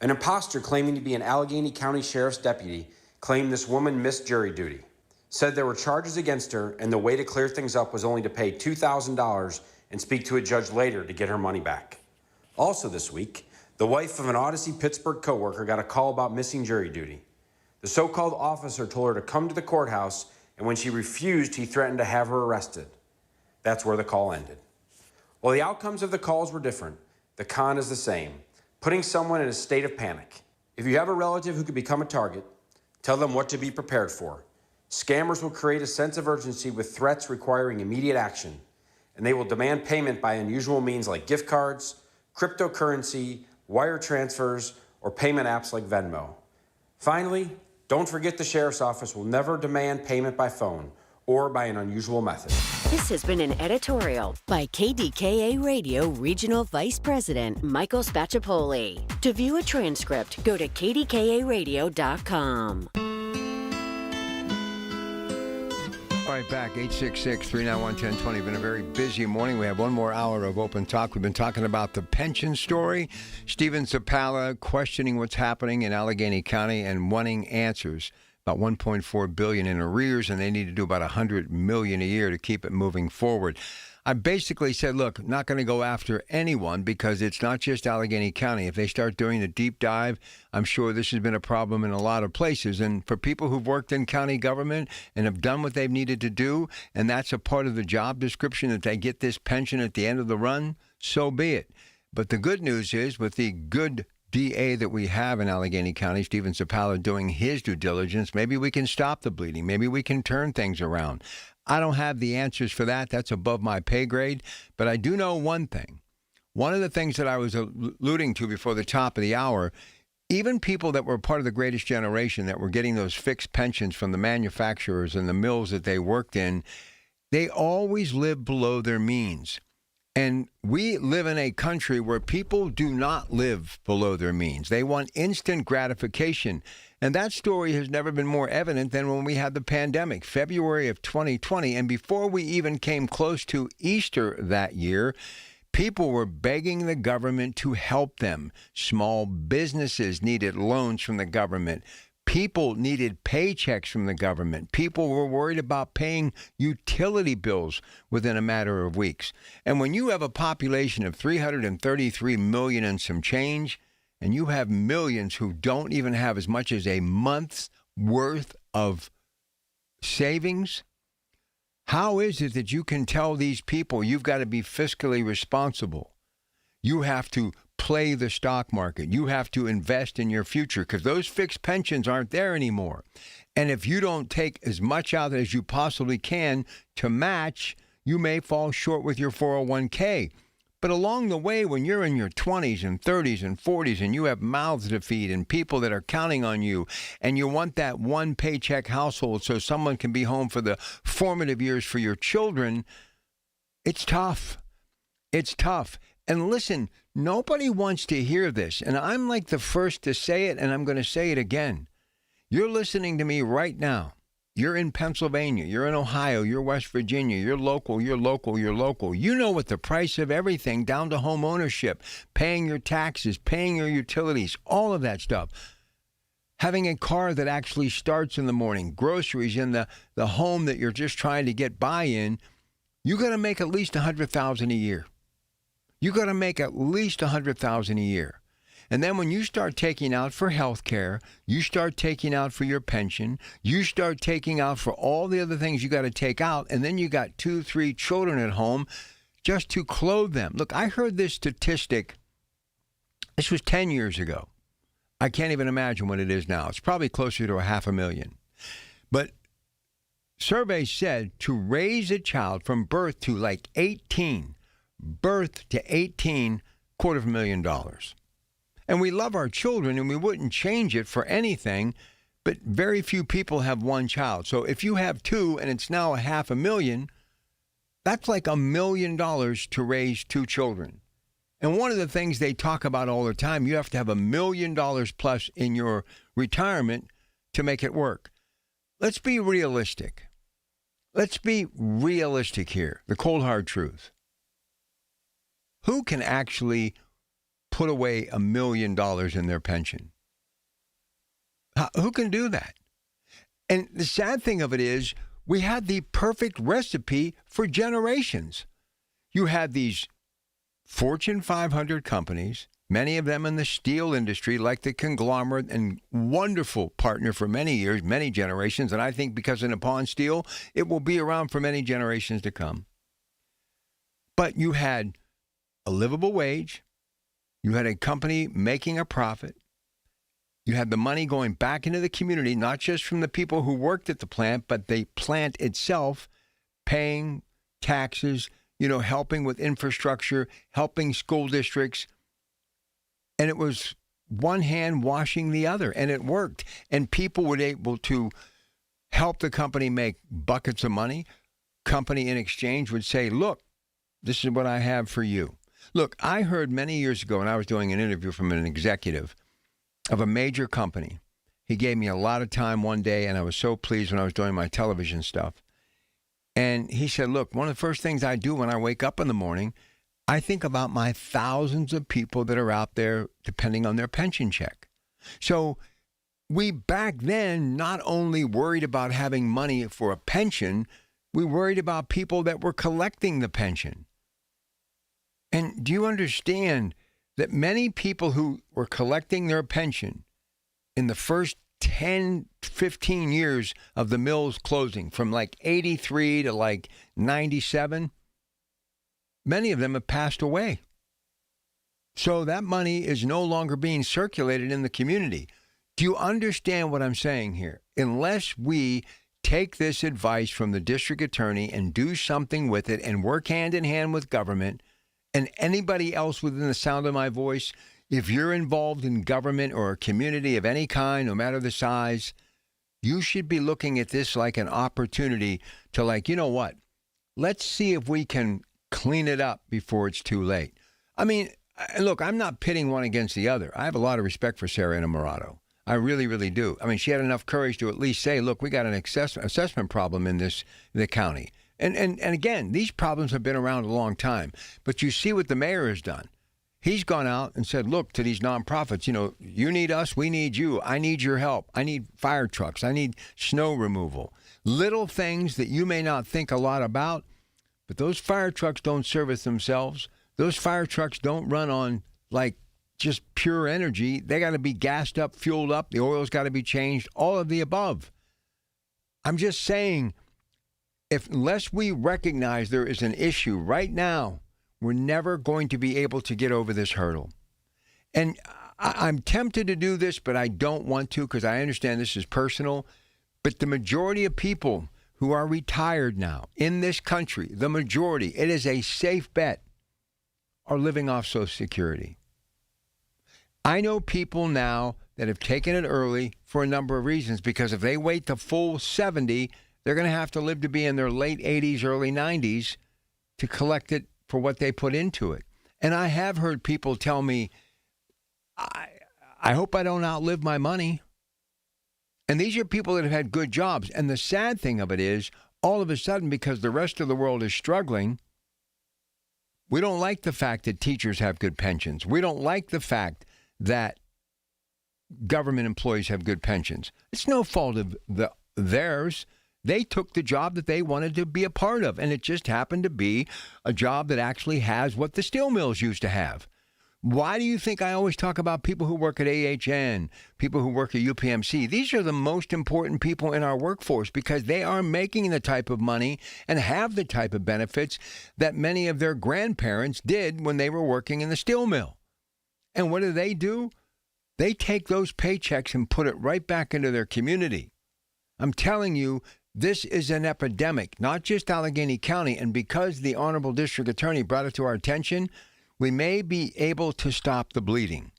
An imposter claiming to be an Allegheny County Sheriff's deputy claimed this woman missed jury duty, said there were charges against her and the way to clear things up was only to pay $2,000 and speak to a judge later to get her money back. Also this week, the wife of an Odyssey Pittsburgh coworker got a call about missing jury duty. The so-called officer told her to come to the courthouse, and when she refused, he threatened to have her arrested. That's where the call ended. While the outcomes of the calls were different, the con is the same, putting someone in a state of panic. If you have a relative who could become a target, tell them what to be prepared for. Scammers will create a sense of urgency with threats requiring immediate action, and they will demand payment by unusual means like gift cards, cryptocurrency, wire transfers, or payment apps like Venmo. Finally, don't forget the Sheriff's Office will never demand payment by phone or by an unusual method. This has been an editorial by KDKA Radio Regional Vice President Michael Spacciapoli. To view a transcript, go to kdkaradio.com. All right, back, 866-391-1020. Been a very busy morning. We have one more hour of open talk. We've been talking about the pension story. Stephen Zappala questioning what's happening in Allegheny County and wanting answers. About $1.4 billion in arrears, and they need to do about $100 million a year to keep it moving forward. I basically said, look, not going to go after anyone because it's not just Allegheny County. If they start doing the deep dive, I'm sure this has been a problem in a lot of places. And for people who've worked in county government and have done what they've needed to do, and that's a part of the job description that they get this pension at the end of the run, so be it. But the good news is with the good DA that we have in Allegheny County, Stephen Zappala, doing his due diligence, maybe we can stop the bleeding. Maybe we can turn things around. I don't have the answers for that. That's above my pay grade. But I do know one thing. One of the things that I was alluding to before the top of the hour, even people that were part of the greatest generation that were getting those fixed pensions from the manufacturers and the mills that they worked in, they always lived below their means. And we live in a country where people do not live below their means. They want instant gratification. And that story has never been more evident than when we had the pandemic, February of 2020. And before we even came close to Easter that year, people were begging the government to help them. Small businesses needed loans from the government. People needed paychecks from the government. People were worried about paying utility bills within a matter of weeks. And when you have a population of 333 million and some change, and you have millions who don't even have as much as a month's worth of savings, how is it that you can tell these people you've got to be fiscally responsible? You have to play the stock market. You have to invest in your future because those fixed pensions aren't there anymore. And if you don't take as much out as you possibly can to match, you may fall short with your 401k. But along the way, when you're in your 20s and 30s and 40s and you have mouths to feed and people that are counting on you and you want that one paycheck household so someone can be home for the formative years for your children, it's tough. It's tough. And listen, nobody wants to hear this. And I'm like the first to say it, and I'm going to say it again. You're listening to me right now. You're in Pennsylvania, you're in Ohio, you're West Virginia, you're local. You know what the price of everything, down to home ownership, paying your taxes, paying your utilities, all of that stuff. Having a car that actually starts in the morning, groceries in the home that you're just trying to get by in, you got to make at least $100,000 a year. You got to make at least $100,000 a year. And then when you start taking out for health care, you start taking out for your pension, you start taking out for all the other things you got to take out, and then you got 2, 3 children at home just to clothe them. Look, I heard this statistic. This was 10 years ago. I can't even imagine what it is now. It's probably closer to 500,000. But surveys said to raise a child from birth to like 18, $250,000. And we love our children and we wouldn't change it for anything, but very few people have one child. So if you have 2 and it's now $500,000, that's like $1 million to raise 2 children. And one of the things they talk about all the time, you have to have $1 million plus in your retirement to make it work. Let's be realistic. Let's be realistic here. The cold hard truth. Who can actually put away $1 million in their pension? Who can do that? And the sad thing of it is, we had the perfect recipe for generations. You had these Fortune 500 companies, many of them in the steel industry, like the conglomerate and wonderful partner for many years, many generations. And I think because of Nippon Steel, it will be around for many generations to come. But you had a livable wage. You had a company making a profit. You had the money going back into the community, not just from the people who worked at the plant, but the plant itself, paying taxes, helping with infrastructure, helping school districts. And it was one hand washing the other, and it worked. And people were able to help the company make buckets of money. Company in exchange would say, look, this is what I have for you. Look, I heard many years ago when I was doing an interview from an executive of a major company. He gave me a lot of time one day, and I was so pleased when I was doing my television stuff. And he said, look, one of the first things I do when I wake up in the morning, I think about my thousands of people that are out there depending on their pension check. So we back then not only worried about having money for a pension, we worried about people that were collecting the pension. And do you understand that many people who were collecting their pension in the first 10, 15 years of the mills closing, from like 83 to like 97, many of them have passed away. So that money is no longer being circulated in the community. Do you understand what I'm saying here? Unless we take this advice from the district attorney and do something with it and work hand in hand with government, and anybody else within the sound of my voice, if you're involved in government or a community of any kind, no matter the size, you should be looking at this like an opportunity to, like, you know what? Let's see if we can clean it up before it's too late. I mean, look, I'm not pitting one against the other. I have a lot of respect for Sarah Innamorato. I really, really do. I mean, she had enough courage to at least say, look, we got an assessment problem in the county. And again, these problems have been around a long time. But you see what the mayor has done. He's gone out and said, look, to these nonprofits, you need us, we need you. I need your help. I need fire trucks. I need snow removal. Little things that you may not think a lot about, but those fire trucks don't service themselves. Those fire trucks don't run on, like, just pure energy. They got to be gassed up, fueled up. The oil's got to be changed, all of the above. I'm just saying, unless we recognize there is an issue right now, we're never going to be able to get over this hurdle. And I'm tempted to do this, but I don't want to because I understand this is personal. But the majority of people who are retired now in this country, the majority, it is a safe bet, are living off Social Security. I know people now that have taken it early for a number of reasons, because if they wait the full 70, they're going to have to live to be in their late 80s, early 90s to collect it for what they put into it. And I have heard people tell me, I hope I don't outlive my money. And these are people that have had good jobs. And the sad thing of it is, all of a sudden, because the rest of the world is struggling, we don't like the fact that teachers have good pensions. We don't like the fact that government employees have good pensions. It's no fault of theirs. They took the job that they wanted to be a part of, and it just happened to be a job that actually has what the steel mills used to have. Why do you think I always talk about people who work at AHN, people who work at UPMC? These are the most important people in our workforce because they are making the type of money and have the type of benefits that many of their grandparents did when they were working in the steel mill. And what do? They take those paychecks and put it right back into their community. I'm telling you, this is an epidemic, not just Allegheny County. And because the Honorable District Attorney brought it to our attention, we may be able to stop the bleeding.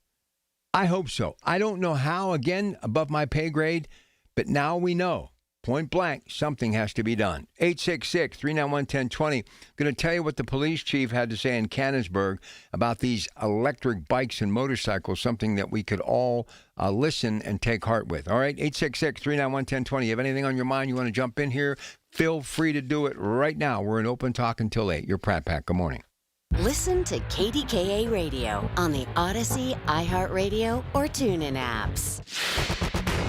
I hope so. I don't know how, again, above my pay grade, but now we know. Point blank, something has to be done. 866-391-1020. I'm going to tell you what the police chief had to say in Canonsburg about these electric bikes and motorcycles, something that we could all listen and take heart with. All right, 866-391-1020. You have anything on your mind you want to jump in here? Feel free to do it right now. We're in open talk until 8. Your Pratt Pack. Good morning. Listen to KDKA Radio on the Odyssey, iHeartRadio, or TuneIn apps.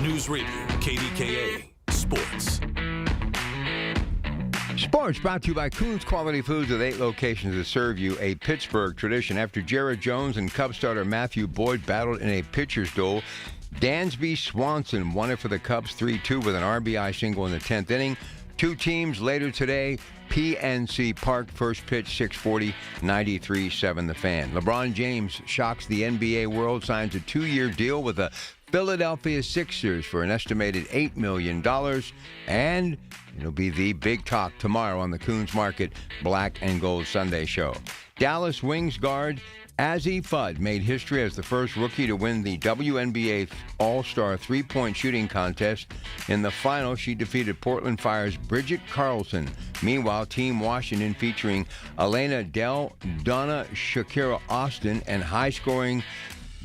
News Radio, KDKA, Sports. Sports brought to you by Coons Quality Foods with 8 locations to serve you a Pittsburgh tradition. After Jared Jones and Cubs starter Matthew Boyd battled in a pitcher's duel, Dansby Swanson won it for the Cubs 3-2 with an RBI single in the 10th inning. Two teams later today, PNC Park, first pitch 6:40, 93-7 the Fan. LeBron James shocks the NBA world, signs a 2-year deal with the Philadelphia Sixers for an estimated $8 million. And it'll be the big talk tomorrow on the Coons Market Black and Gold Sunday show. Dallas Wings guard Azzi Fudd made history as the first rookie to win the WNBA All-Star three-point shooting contest. In the final, she defeated Portland Fire's Bridget Carlson. Meanwhile, Team Washington, featuring Elena Dell, Donna Shakira Austin, and high-scoring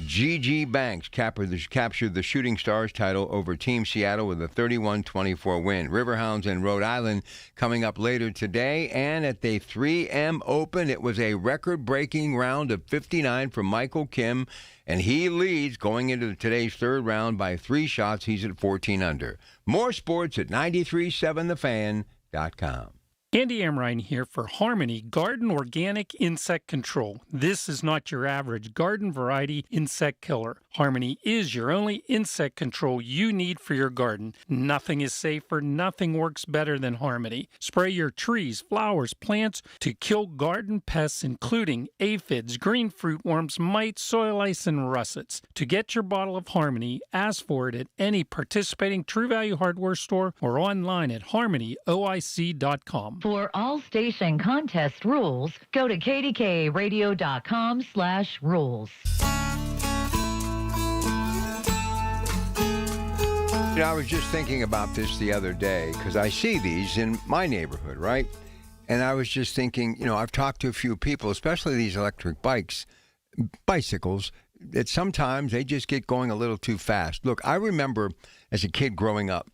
Gigi Banks, captured the Shooting Stars title over Team Seattle with a 31-24 win. Riverhounds in Rhode Island coming up later today. And at the 3M Open, it was a record-breaking round of 59 for Michael Kim, and he leads going into today's third round by 3 shots. He's at 14 under. More sports at 937thefan.com. Andy Amrine here for Harmony Garden Organic Insect Control. This is not your average garden variety insect killer. Harmony is your only insect control you need for your garden. Nothing is safer, nothing works better than Harmony. Spray your trees, flowers, plants to kill garden pests including aphids, green fruit worms, mites, soil lice, and russets. To get your bottle of Harmony, ask for it at any participating True Value hardware store or online at harmonyoic.com. For all station contest rules, go to kdkaradio.com/rules. You know, I was just thinking about this the other day because I see these in my neighborhood, right? And I was just thinking, you know, I've talked to a few people, especially these electric bicycles, that sometimes they just get going a little too fast. Look, I remember as a kid growing up,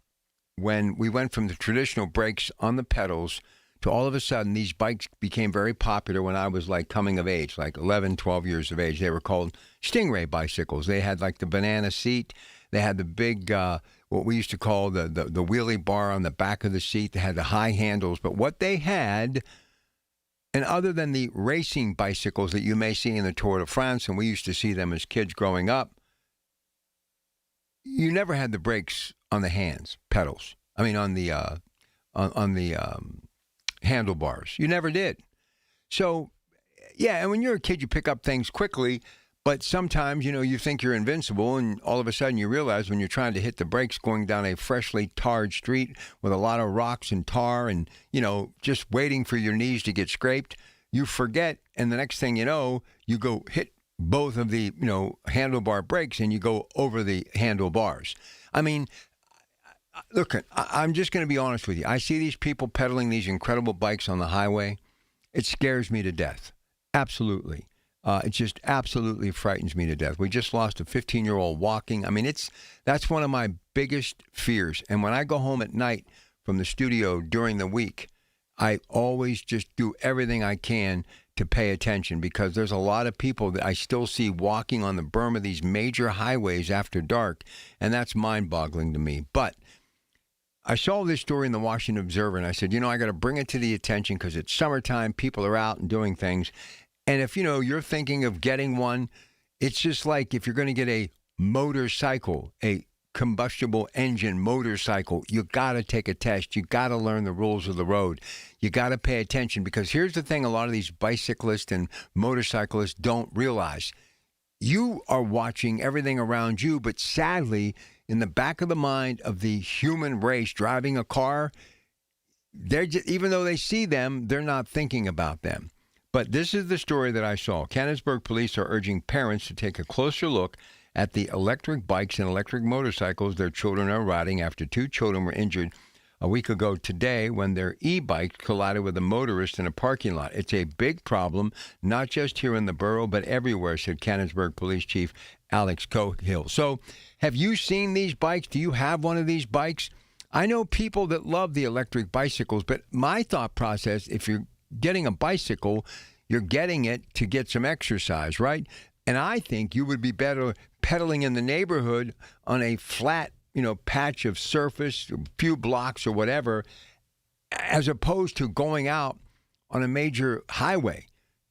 when we went from the traditional brakes on the pedals to all of a sudden these bikes became very popular when I was like coming of age, like 11, 12 years of age. They were called Stingray bicycles. They had like the banana seat. They had the big, what we used to call the wheelie bar on the back of the seat. They had the high handles. But what they had, and other than the racing bicycles that you may see in the Tour de France, and we used to see them as kids growing up, you never had the brakes on the pedals. I mean, on the handlebars. You never did. So, yeah, and when you're a kid, you pick up things quickly, but sometimes, you know, you think you're invincible, and all of a sudden you realize when you're trying to hit the brakes going down a freshly tarred street with a lot of rocks and tar and, you know, just waiting for your knees to get scraped, you forget, and the next thing you know, you go hit both of the, you know, handlebar brakes and you go over the handlebars. I mean, look, I'm just going to be honest with you. I see these people pedaling these incredible bikes on the highway. It scares me to death. Absolutely. It just absolutely frightens me to death. We just lost a 15-year-old walking. I mean, that's one of my biggest fears. And when I go home at night from the studio during the week, I always just do everything I can to pay attention, because there's a lot of people that I still see walking on the berm of these major highways after dark, and that's mind-boggling to me. But I saw this story in the Washington Observer, and I said, I got to bring it to the attention because it's summertime, people are out and doing things. And if, you're thinking of getting one, it's just like if you're going to get a motorcycle, a combustible engine motorcycle, you got to take a test. You got to learn the rules of the road. You got to pay attention, because here's the thing a lot of these bicyclists and motorcyclists don't realize. You are watching everything around you, but sadly, in the back of the mind of the human race driving a car, they're just, even though they see them, they're not thinking about them. But this is the story that I saw. Canonsburg police are urging parents to take a closer look at the electric bikes and electric motorcycles their children are riding after 2 children were injured a week ago today when their e-bikes collided with a motorist in a parking lot. It's a big problem, not just here in the borough, but everywhere, said Canonsburg Police Chief Alex Cohill. So have you seen these bikes? Do you have one of these bikes? I know people that love the electric bicycles, but my thought process, if you're getting a bicycle, you're getting it to get some exercise, right? And I think you would be better pedaling in the neighborhood on a flat, patch of surface, a few blocks or whatever, as opposed to going out on a major highway.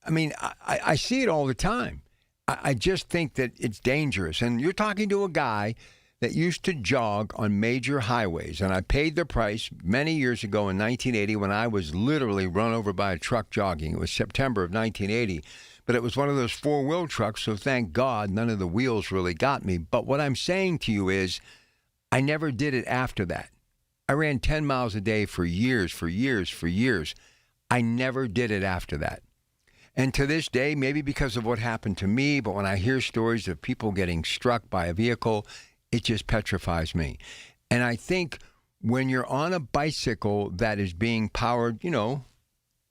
I mean, I see it all the time. I just think that it's dangerous. And you're talking to a guy that used to jog on major highways, and I paid the price many years ago in 1980 when I was literally run over by a truck jogging. It was September of 1980. But it was one of those 4-wheel trucks, so thank God none of the wheels really got me. But what I'm saying to you is I never did it after that. I ran 10 miles a day for years. I never did it after that. And to this day, maybe because of what happened to me, but when I hear stories of people getting struck by a vehicle, it just petrifies me. And I think when you're on a bicycle that is being powered,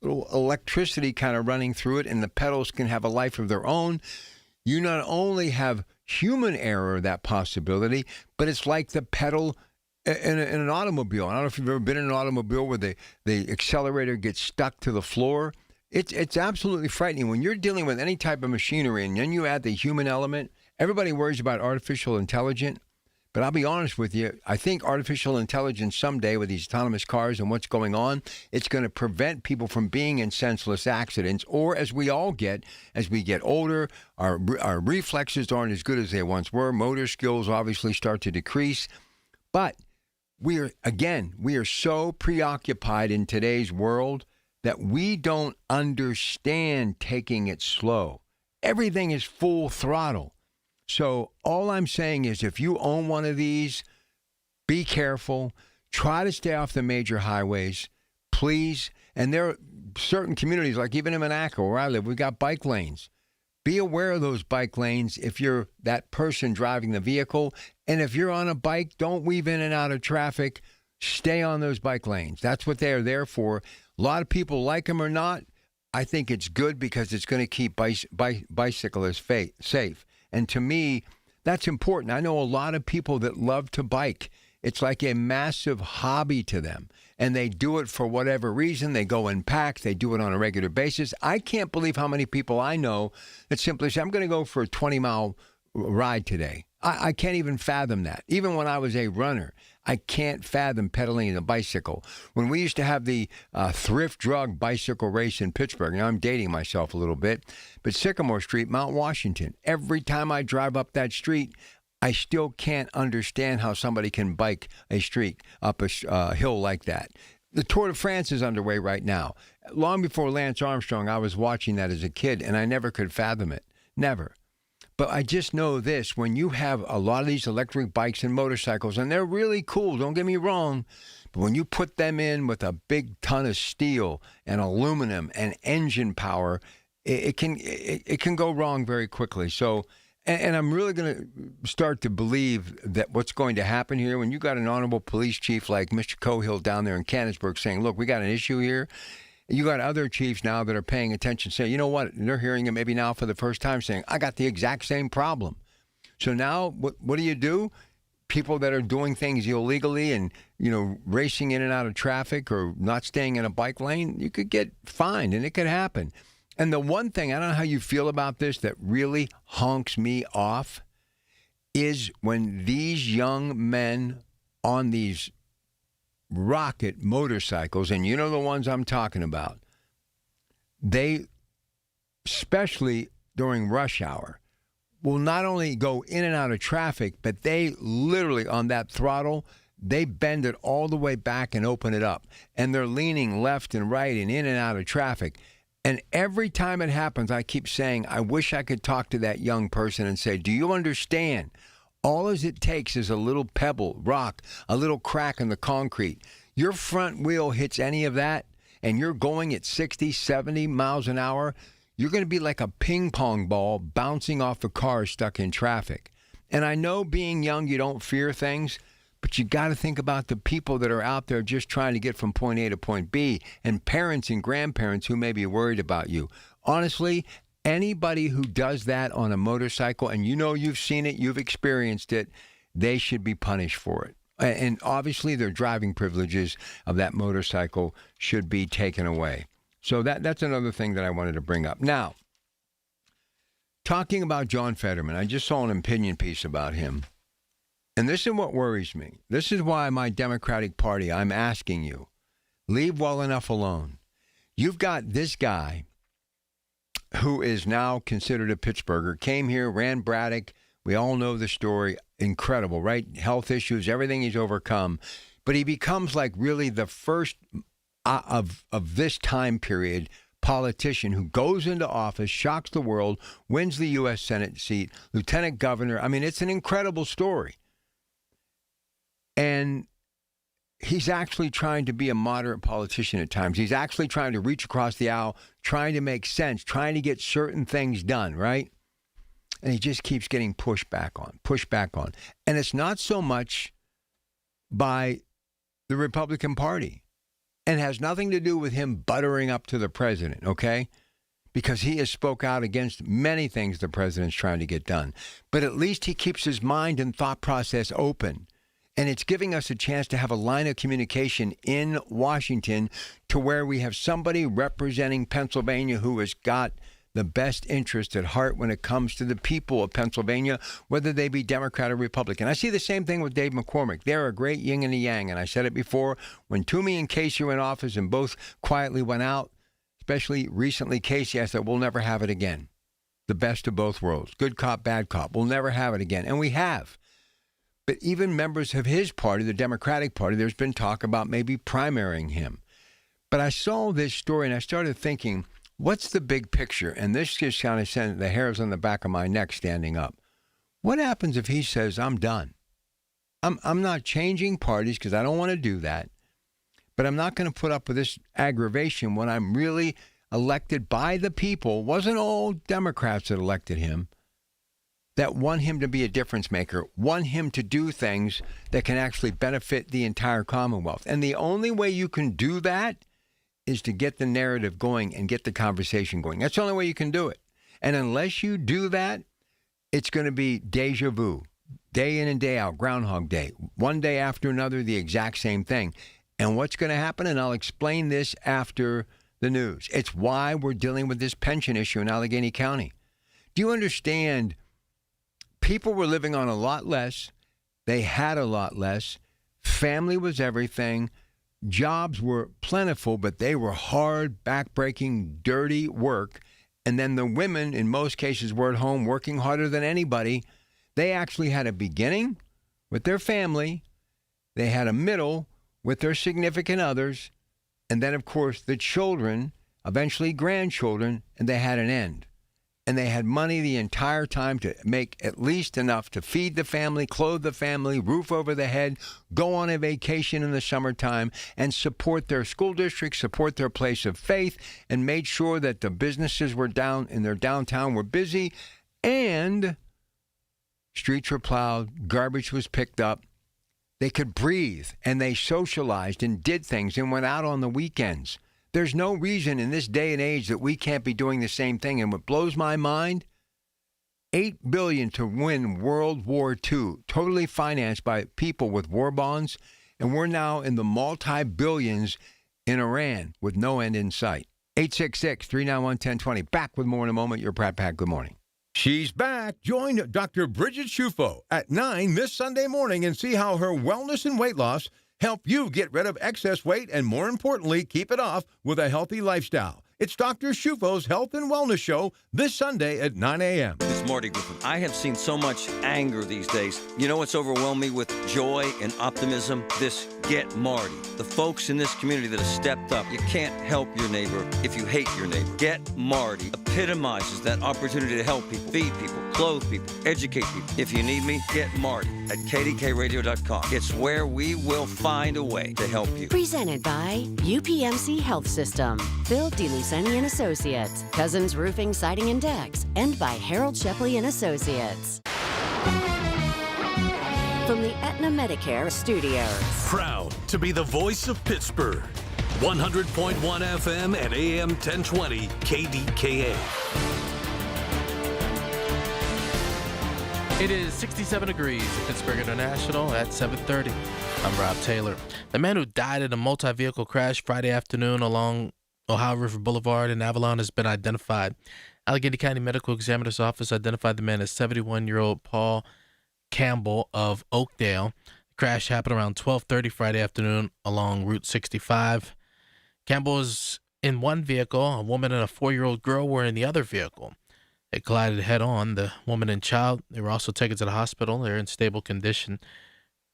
little electricity kind of running through it, and the pedals can have a life of their own, you not only have human error, that possibility, but it's like the pedal in an automobile. I don't know if you've ever been in an automobile where the accelerator gets stuck to the floor. It's absolutely frightening. When you're dealing with any type of machinery and then you add the human element, everybody worries about artificial intelligence. But I'll be honest with you, I think artificial intelligence someday with these autonomous cars and what's going on, it's going to prevent people from being in senseless accidents, or as we get older, our reflexes aren't as good as they once were. Motor skills obviously start to decrease. But we are so preoccupied in today's world that we don't understand taking it slow. Everything is full throttle. So all I'm saying is if you own one of these, be careful. Try to stay off the major highways, please. And there are certain communities, like even in Monaco, where I live, we've got bike lanes. Be aware of those bike lanes if you're that person driving the vehicle. And if you're on a bike, don't weave in and out of traffic. Stay on those bike lanes. That's what they are there for. A lot of people like them or not. I think it's good because it's going to keep bicyclists safe. And to me, that's important. I know a lot of people that love to bike. It's like a massive hobby to them. And they do it for whatever reason. They go in packs. They do it on a regular basis. I can't believe how many people I know that simply say, I'm going to go for a 20-mile ride today. I can't even fathom that. Even when I was a runner, I can't fathom pedaling a bicycle. When we used to have the thrift drug bicycle race in Pittsburgh, now I'm dating myself a little bit, but Sycamore Street, Mount Washington, every time I drive up that street, I still can't understand how somebody can bike a street up a hill like that. The Tour de France is underway right now. Long before Lance Armstrong, I was watching that as a kid, and I never could fathom it. Never. But I just know this, when you have a lot of these electric bikes and motorcycles, and they're really cool, don't get me wrong, but when you put them in with a big ton of steel and aluminum and engine power, it can go wrong very quickly. So, and I'm really going to start to believe that what's going to happen here, when you got an honorable police chief like Mr. Cohill down there in Canonsburg saying, look, we got an issue here, You got other chiefs now that are paying attention, saying, you know what? They're hearing it maybe now for the first time saying, I got the exact same problem. So now what do? People that are doing things illegally and, racing in and out of traffic or not staying in a bike lane, you could get fined, and it could happen. And the one thing, I don't know how you feel about this, that really honks me off is when these young men on these rocket motorcycles, and you know the ones I'm talking about, they, especially during rush hour, will not only go in and out of traffic, but they literally, on that throttle, they bend it all the way back and open it up. And they're leaning left and right and in and out of traffic. And every time it happens, I keep saying, I wish I could talk to that young person and say, do you understand? All as it takes is a little pebble, rock, a little crack in the concrete. Your front wheel hits any of that, and you're going at 60, 70 miles an hour, you're going to be like a ping pong ball bouncing off a car stuck in traffic. And I know being young, you don't fear things, but you got to think about the people that are out there just trying to get from point A to point B, and parents and grandparents who may be worried about you. Honestly, anybody who does that on a motorcycle, and you've seen it, you've experienced it, they should be punished for it. And obviously their driving privileges of that motorcycle should be taken away. So that's another thing that I wanted to bring up. Now, talking about John Fetterman, I just saw an opinion piece about him. And this is what worries me. This is why my Democratic Party, I'm asking you, leave well enough alone. You've got this guy who is now considered a Pittsburgher, came here, ran Braddock. We all know the story. Incredible, right? Health issues, everything he's overcome. But he becomes like really the first of this time period politician who goes into office, shocks the world, wins the U.S. Senate seat, lieutenant governor. I mean, it's an incredible story. And he's actually trying to be a moderate politician at times. He's actually trying to reach across the aisle, trying to make sense, trying to get certain things done, right? And he just keeps getting pushed back on. And it's not so much by the Republican Party, and has nothing to do with him buttering up to the president, okay? Because he has spoke out against many things the president's trying to get done. But at least he keeps his mind and thought process open. And it's giving us a chance to have a line of communication in Washington to where we have somebody representing Pennsylvania who has got the best interest at heart when it comes to the people of Pennsylvania, whether they be Democrat or Republican. I see the same thing with Dave McCormick. They're a great yin and a yang. And I said it before, when Toomey and Casey were in office and both quietly went out, especially recently Casey, I said, we'll never have it again. The best of both worlds. Good cop, bad cop. We'll never have it again. And we have. But even members of his party, the Democratic Party, there's been talk about maybe primarying him. But I saw this story and I started thinking, what's the big picture? And this just kind of sent the hairs on the back of my neck standing up. What happens if he says, I'm done? I'm not changing parties because I don't want to do that. But I'm not going to put up with this aggravation when I'm really elected by the people. It wasn't all Democrats that elected him, that want him to be a difference maker, want him to do things that can actually benefit the entire Commonwealth. And the only way you can do that is to get the narrative going and get the conversation going. That's the only way you can do it. And unless you do that, it's going to be deja vu, day in and day out, Groundhog Day, one day after another, the exact same thing. And what's going to happen, and I'll explain this after the news. It's why we're dealing with this pension issue in Allegheny County. Do you understand? People were living on a lot less. They had a lot less. Family was everything. Jobs were plentiful, but they were hard, backbreaking, dirty work. And then the women, in most cases, were at home working harder than anybody. They actually had a beginning with their family. They had a middle with their significant others. And then, of course, the children, eventually grandchildren, and they had an end. And they had money the entire time to make at least enough to feed the family, clothe the family, roof over the head, go on a vacation in the summertime, and support their school district, support their place of faith, and made sure that the businesses were down in their downtown were busy, and streets were plowed, garbage was picked up. They could breathe, and they socialized and did things and went out on the weekends. There's no reason in this day and age that we can't be doing the same thing. And what blows my mind, $8 billion to win World War II, totally financed by people with war bonds, and we're now in the multi-billions in Iran with no end in sight. 866-391-1020. Back with more in a moment. Your Pratt Pack. Good morning. She's back. Join Dr. Bridget Shufo at 9 this Sunday morning and see how her wellness and weight loss help you get rid of excess weight and, more importantly, keep it off with a healthy lifestyle. It's Dr. Shufo's Health and Wellness Show this Sunday at 9 a.m. It's Marty Griffin. I have seen so much anger these days. You know what's overwhelmed me with joy and optimism? This Get Marty. The folks in this community that have stepped up. You can't help your neighbor if you hate your neighbor. Get Marty epitomizes that opportunity to help people, feed people, clothe people, educate people. If you need me, get Marty at KDKRadio.com. It's where we will find a way to help you. Presented by UPMC Health System, Bill DeLuceni and Associates, Cousins Roofing, Siding and Decks, and by Harold Shepley and Associates. From the Aetna Medicare Studios. Proud to be the voice of Pittsburgh. 100.1 FM and AM 1020 KDKA. It is 67 degrees at Pittsburgh International at 7:30. I'm Rob Taylor. The man who died in a multi-vehicle crash Friday afternoon along Ohio River Boulevard in Avalon has been identified. Allegheny County Medical Examiner's Office identified the man as 71-year-old Paul Campbell of Oakdale. The crash happened around 12:30 Friday afternoon along Route 65. Campbell was in one vehicle. A woman and a 4-year-old girl were in the other vehicle. They collided head-on. The woman and child, they were also taken to the hospital. They're in stable condition.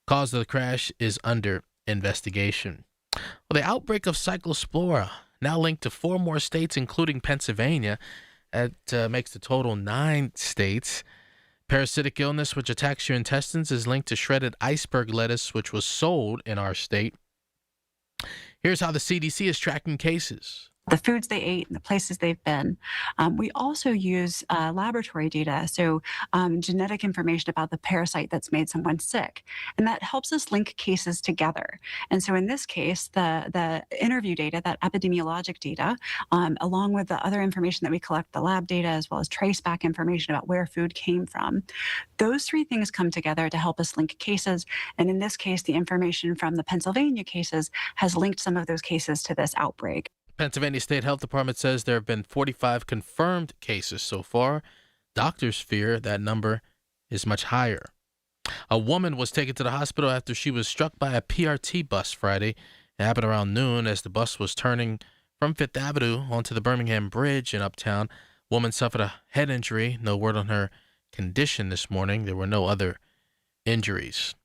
Cause of the crash is under investigation. Well, the outbreak of Cyclospora, now linked to 4 more states, including Pennsylvania. That makes the total 9 states. Parasitic illness, which attacks your intestines, is linked to shredded iceberg lettuce, which was sold in our state. Here's how the CDC is tracking cases. The foods they ate and the places they've been. We also use laboratory data, so genetic information about the parasite that's made someone sick. And that helps us link cases together. And so in this case, the interview data, that epidemiologic data, along with the other information that we collect, the lab data, as well as trace back information about where food came from, those 3 things come together to help us link cases. And in this case, the information from the Pennsylvania cases has linked some of those cases to this outbreak. Pennsylvania State Health Department says there have been 45 confirmed cases so far. Doctors fear that number is much higher. A woman was taken to the hospital after she was struck by a PRT bus Friday. It happened around noon as the bus was turning from Fifth Avenue onto the Birmingham Bridge in Uptown. Woman suffered a head injury. No word on her condition this morning. There were no other injuries.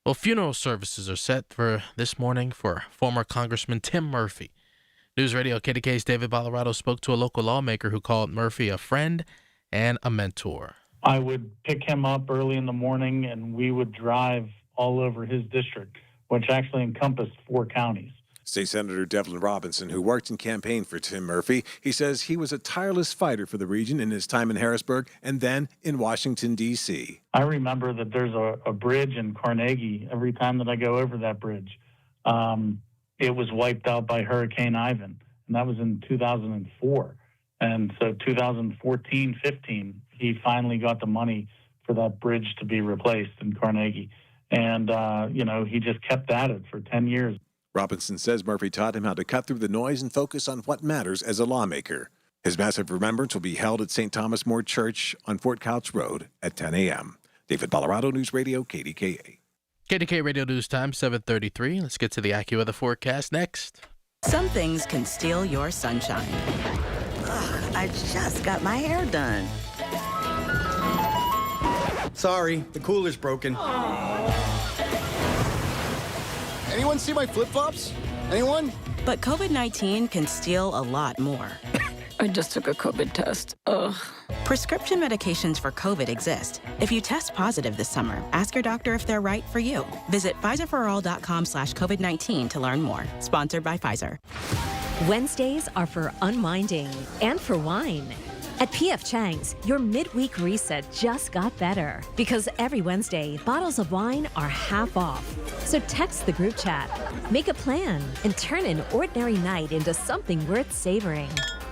Well, funeral services are set for this morning for former Congressman Tim Murphy. News Radio KDK's David Ballarado spoke to a local lawmaker who called Murphy a friend and a mentor. I would pick him up early in the morning, and we would drive all over his district, which actually encompassed 4 counties. State Senator Devlin Robinson, who worked and campaigned for Tim Murphy, he says he was a tireless fighter for the region in his time in Harrisburg and then in Washington, D.C. I remember that there's a bridge in Carnegie. Every time that I go over that bridge, it was wiped out by Hurricane Ivan, and that was in 2004. And so 2014, 15, he finally got the money for that bridge to be replaced in Carnegie. And, he just kept at it for 10 years. Robinson says Murphy taught him how to cut through the noise and focus on what matters as a lawmaker. His massive remembrance will be held at St. Thomas More Church on Fort Couch Road at 10 a.m. David Ballarado, News Radio, KDKA. KDK Radio News Time, 7:33. Let's get to the AccuWeather forecast next. Some things can steal your sunshine. Ugh, I just got my hair done. Sorry, the cooler's broken. Anyone see my flip-flops? Anyone? But COVID-19 can steal a lot more. I just took a COVID test. Ugh. Prescription medications for COVID exist. If you test positive this summer, ask your doctor if they're right for you. Visit PfizerForAll.com/COVID-19 to learn more. Sponsored by Pfizer. Wednesdays are for unwinding and for wine. At P.F. Chang's, your midweek reset just got better because every Wednesday, bottles of wine are half off. So text the group chat, make a plan, and turn an ordinary night into something worth savoring.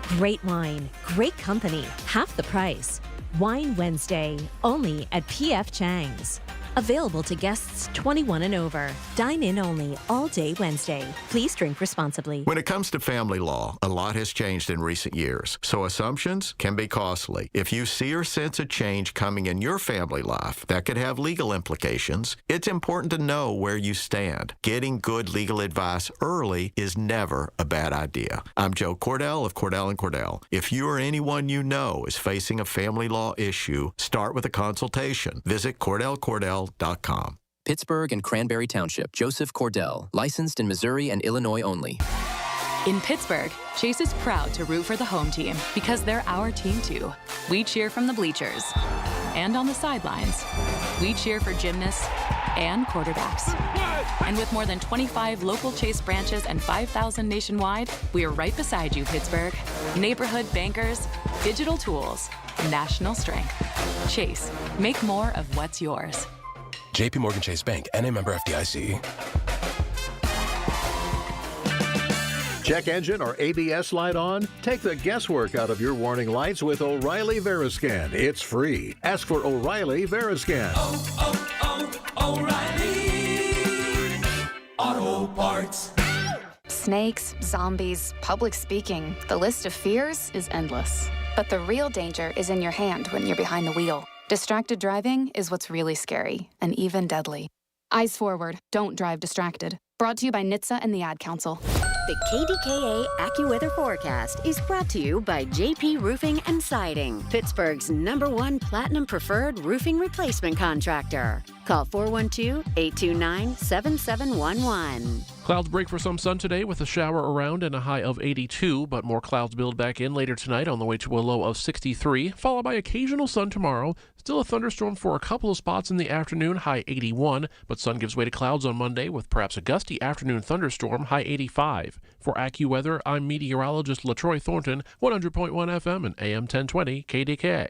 Great wine, great company, half the price. Wine Wednesday, only at P.F. Chang's. Available to guests 21 and over. Dine in only all day Wednesday. Please drink responsibly. When it comes to family law, a lot has changed in recent years, so assumptions can be costly. If you see or sense a change coming in your family life that could have legal implications, it's important to know where you stand. Getting good legal advice early is never a bad idea. I'm Joe Cordell of Cordell & Cordell. If you or anyone you know is facing a family law issue, start with a consultation. Visit CordellCordell.com. Pittsburgh and Cranberry Township. Joseph Cordell, licensed in Missouri and Illinois only. In Pittsburgh, Chase is proud to root for the home team because they're our team too. We cheer from the bleachers and on the sidelines. We cheer for gymnasts and quarterbacks. And with more than 25 local Chase branches and 5,000 nationwide, we are right beside you, Pittsburgh. Neighborhood bankers, digital tools, national strength. Chase, make more of what's yours. JP Morgan Chase Bank, N.A. member FDIC. Check engine or ABS light on? Take the guesswork out of your warning lights with O'Reilly Veriscan. It's free. Ask for O'Reilly Veriscan. O'Reilly Auto Parts. Snakes, zombies, public speaking. The list of fears is endless. But the real danger is in your hand when you're behind the wheel. Distracted driving is what's really scary and even deadly. Eyes forward, don't drive distracted. Brought to you by NHTSA and the Ad Council. The KDKA AccuWeather forecast is brought to you by JP Roofing and Siding, Pittsburgh's #1 Platinum Preferred Roofing Replacement Contractor. Call 412-829-7711. Clouds break for some sun today with a shower around and a high of 82, but more clouds build back in later tonight on the way to a low of 63, followed by occasional sun tomorrow. Still a thunderstorm for a couple of spots in the afternoon, high 81, but sun gives way to clouds on Monday with perhaps a gusty afternoon thunderstorm, high 85. For AccuWeather, I'm meteorologist LaTroy Thornton, 100.1 FM and AM 1020 KDKA.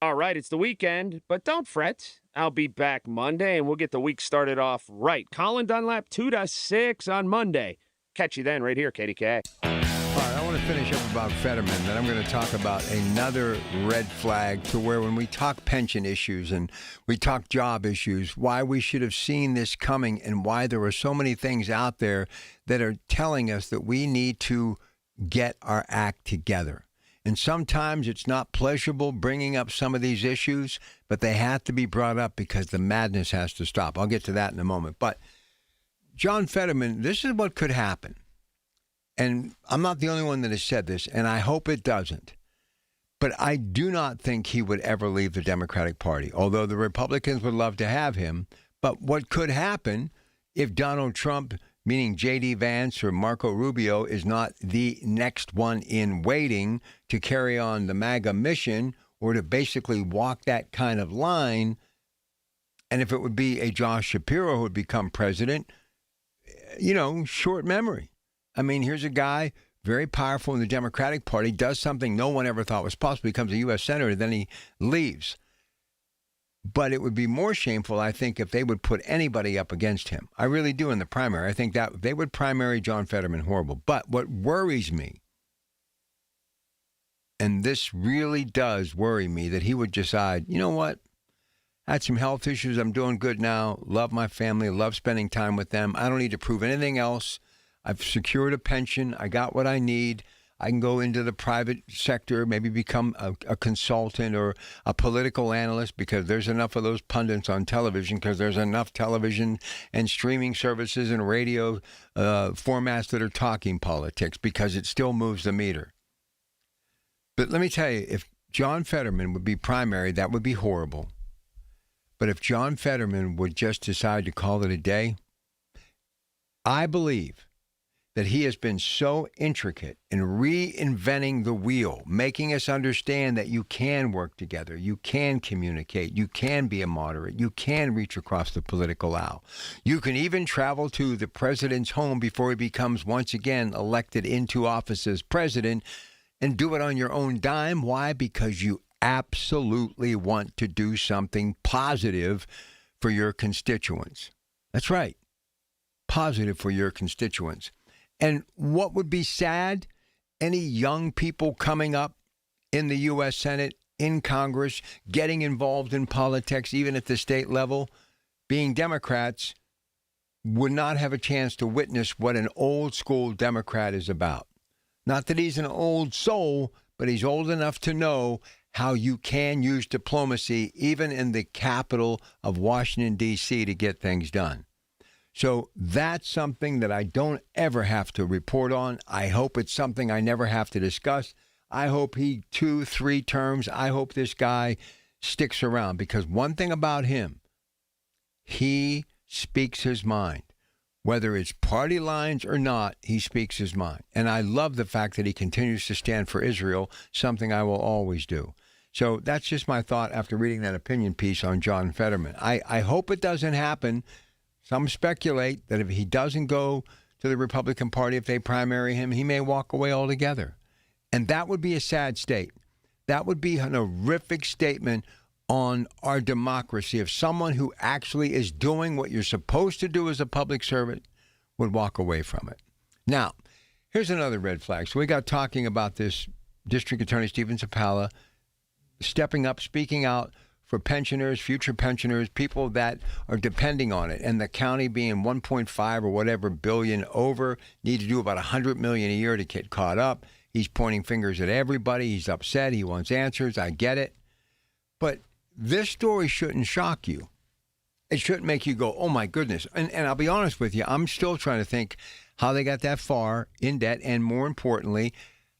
All right, it's the weekend, but don't fret. I'll be back Monday, and we'll get the week started off right. Colin Dunlap, 2 to 6 on Monday. Catch you then right here, KDKA. All right, I want to finish up about Fetterman. Then I'm going to talk about another red flag to where when we talk pension issues and we talk job issues, why we should have seen this coming and why there are so many things out there that are telling us that we need to get our act together. And sometimes it's not pleasurable bringing up some of these issues, but they have to be brought up because the madness has to stop. I'll get to that in a moment. But John Fetterman, this is what could happen. And I'm not the only one that has said this, and I hope it doesn't. But I do not think he would ever leave the Democratic Party, although the Republicans would love to have him. But what could happen if Donald Trump, meaning J.D. Vance or Marco Rubio, is not the next one in waiting to carry on the MAGA mission or to basically walk that kind of line, and if it would be a Josh Shapiro who would become president, short memory. I mean, here's a guy very powerful in the Democratic Party, does something no one ever thought was possible, becomes a U.S. Senator, then he leaves. But it would be more shameful, I think, if they would put anybody up against him. I really do in the primary. I think that they would primary John Fetterman horrible. But what worries me, and this really does worry me, that he would decide, you know what? I had some health issues. I'm doing good now. Love my family. Love spending time with them. I don't need to prove anything else. I've secured a pension. I got what I need. I can go into the private sector, maybe become a consultant or a political analyst because there's enough of those pundits on television, because there's enough television and streaming services and radio formats that are talking politics, because it still moves the meter. But let me tell you, if John Fetterman would be primary, that would be horrible. But if John Fetterman would just decide to call it a day, I believe that he has been so intricate in reinventing the wheel, making us understand that you can work together, you can communicate, you can be a moderate, you can reach across the political aisle. You can even travel to the president's home before he becomes once again elected into office as president, and do it on your own dime. Why? Because you absolutely want to do something positive for your constituents. That's right. Positive for your constituents. And what would be sad? Any young people coming up in the U.S. Senate, in Congress, getting involved in politics, even at the state level, being Democrats, would not have a chance to witness what an old school Democrat is about. Not that he's an old soul, but he's old enough to know how you can use diplomacy, even in the capital of Washington, D.C., to get things done. So that's something that I don't ever have to report on. I hope it's something I never have to discuss. I hope 2-3 terms, I hope this guy sticks around, because one thing about him, he speaks his mind. Whether it's party lines or not, he speaks his mind. And I love the fact that he continues to stand for Israel, something I will always do. So that's just my thought after reading that opinion piece on John Fetterman. I hope it doesn't happen. Some speculate that if he doesn't go to the Republican Party, if they primary him, he may walk away altogether. And that would be a sad state. That would be an horrific statement on our democracy if someone who actually is doing what you're supposed to do as a public servant would walk away from it. Now, here's another red flag. So we got talking about this District Attorney Stephen Zappala stepping up, speaking out for pensioners, future pensioners, people that are depending on it. And the county being 1.5 or whatever billion over, need to do about $100 million a year to get caught up. He's pointing fingers at everybody. He's upset. He wants answers. I get it. But this story shouldn't shock you. It shouldn't make you go, oh, my goodness. And I'll be honest with you, I'm still trying to think how they got that far in debt, and more importantly,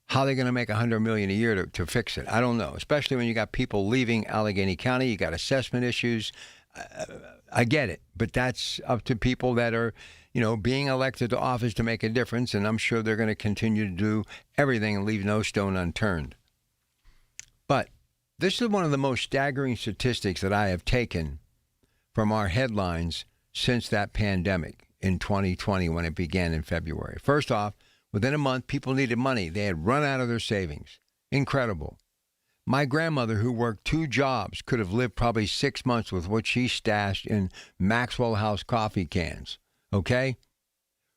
how they're going to make $100 million a year to fix it. I don't know, especially when you got people leaving Allegheny County. You got assessment issues. I get it, but that's up to people that are, being elected to office to make a difference, and I'm sure they're going to continue to do everything and leave no stone unturned. But this is one of the most staggering statistics that I have taken from our headlines since that pandemic in 2020 when it began in February. First off, within a month, people needed money. They had run out of their savings. Incredible. My grandmother, who worked 2 jobs, could have lived probably 6 months with what she stashed in Maxwell House coffee cans. Okay?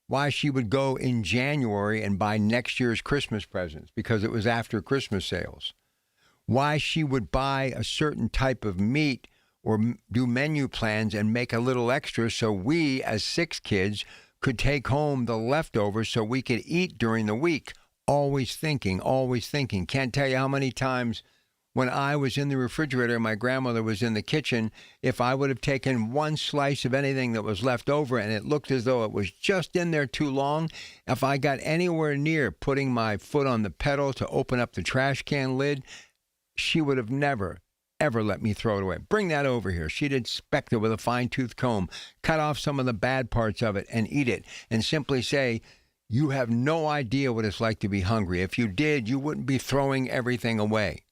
Why she would go in January and buy next year's Christmas presents, because it was after Christmas sales. Why she would buy a certain type of meat or do menu plans and make a little extra so we, as 6 kids, could take home the leftovers so we could eat during the week. Always thinking, always thinking. Can't tell you how many times when I was in the refrigerator and my grandmother was in the kitchen, if I would have taken one slice of anything that was left over and it looked as though it was just in there too long, if I got anywhere near putting my foot on the pedal to open up the trash can lid, she would have never, ever let me throw it away. Bring that over here. She'd inspect it with a fine-tooth comb, cut off some of the bad parts of it and eat it, and simply say, you have no idea what it's like to be hungry. If you did, you wouldn't be throwing everything away.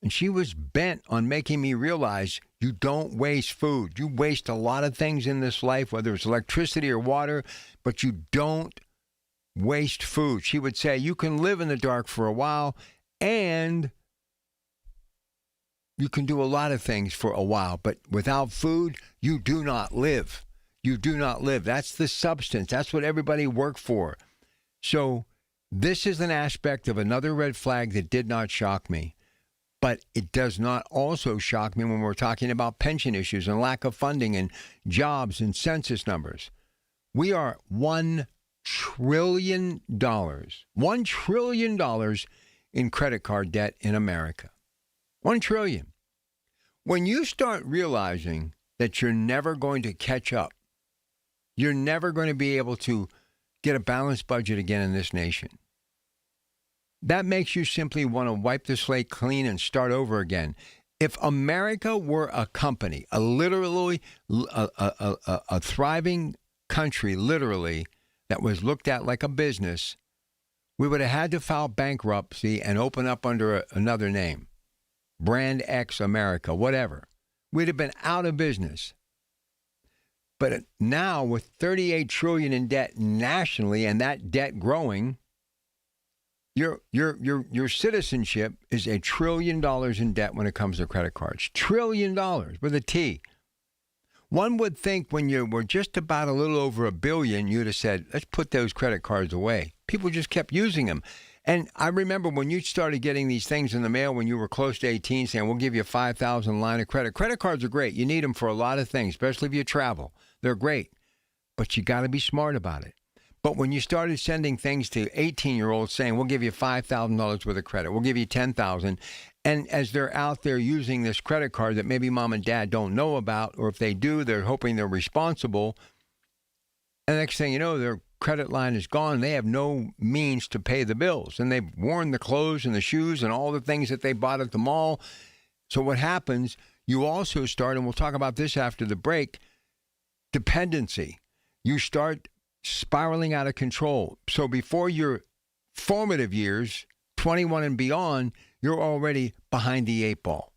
And she was bent on making me realize you don't waste food. You waste a lot of things in this life, whether it's electricity or water, but you don't waste food. She would say, you can live in the dark for a while, and you can do a lot of things for a while, but without food, you do not live. You do not live. That's the substance. That's what everybody worked for. So this is an aspect of another red flag that did not shock me. But it does not also shock me when we're talking about pension issues and lack of funding and jobs and census numbers. We are $1 trillion, $1 trillion in credit card debt in America. $1 trillion. When you start realizing that you're never going to catch up, you're never going to be able to get a balanced budget again in this nation, that makes you simply want to wipe the slate clean and start over again. If America were a company, a thriving country, literally, that was looked at like a business, we would have had to file bankruptcy and open up under another name. Brand X America, whatever. We'd have been out of business. But now, with $38 trillion in debt nationally and that debt growing, Your citizenship is $1 trillion in debt when it comes to credit cards. $1 trillion with a T. One would think when you were just about a little over $1 billion, you'd have said, let's put those credit cards away. People just kept using them. And I remember when you started getting these things in the mail when you were close to 18 saying, we'll give you a $5,000 line of credit. Credit cards are great. You need them for a lot of things, especially if you travel. They're great. But you got to be smart about it. But when you started sending things to 18-year-olds saying, we'll give you $5,000 worth of credit, we'll give you $10,000, and as they're out there using this credit card that maybe mom and dad don't know about, or if they do, they're hoping they're responsible, and the next thing you know, their credit line is gone. They have no means to pay the bills, and they've worn the clothes and the shoes and all the things that they bought at the mall. So what happens, you also start, and we'll talk about this after the break, dependency. You start spiraling out of control. So before your formative years, 21 and beyond, you're already behind the 8 ball.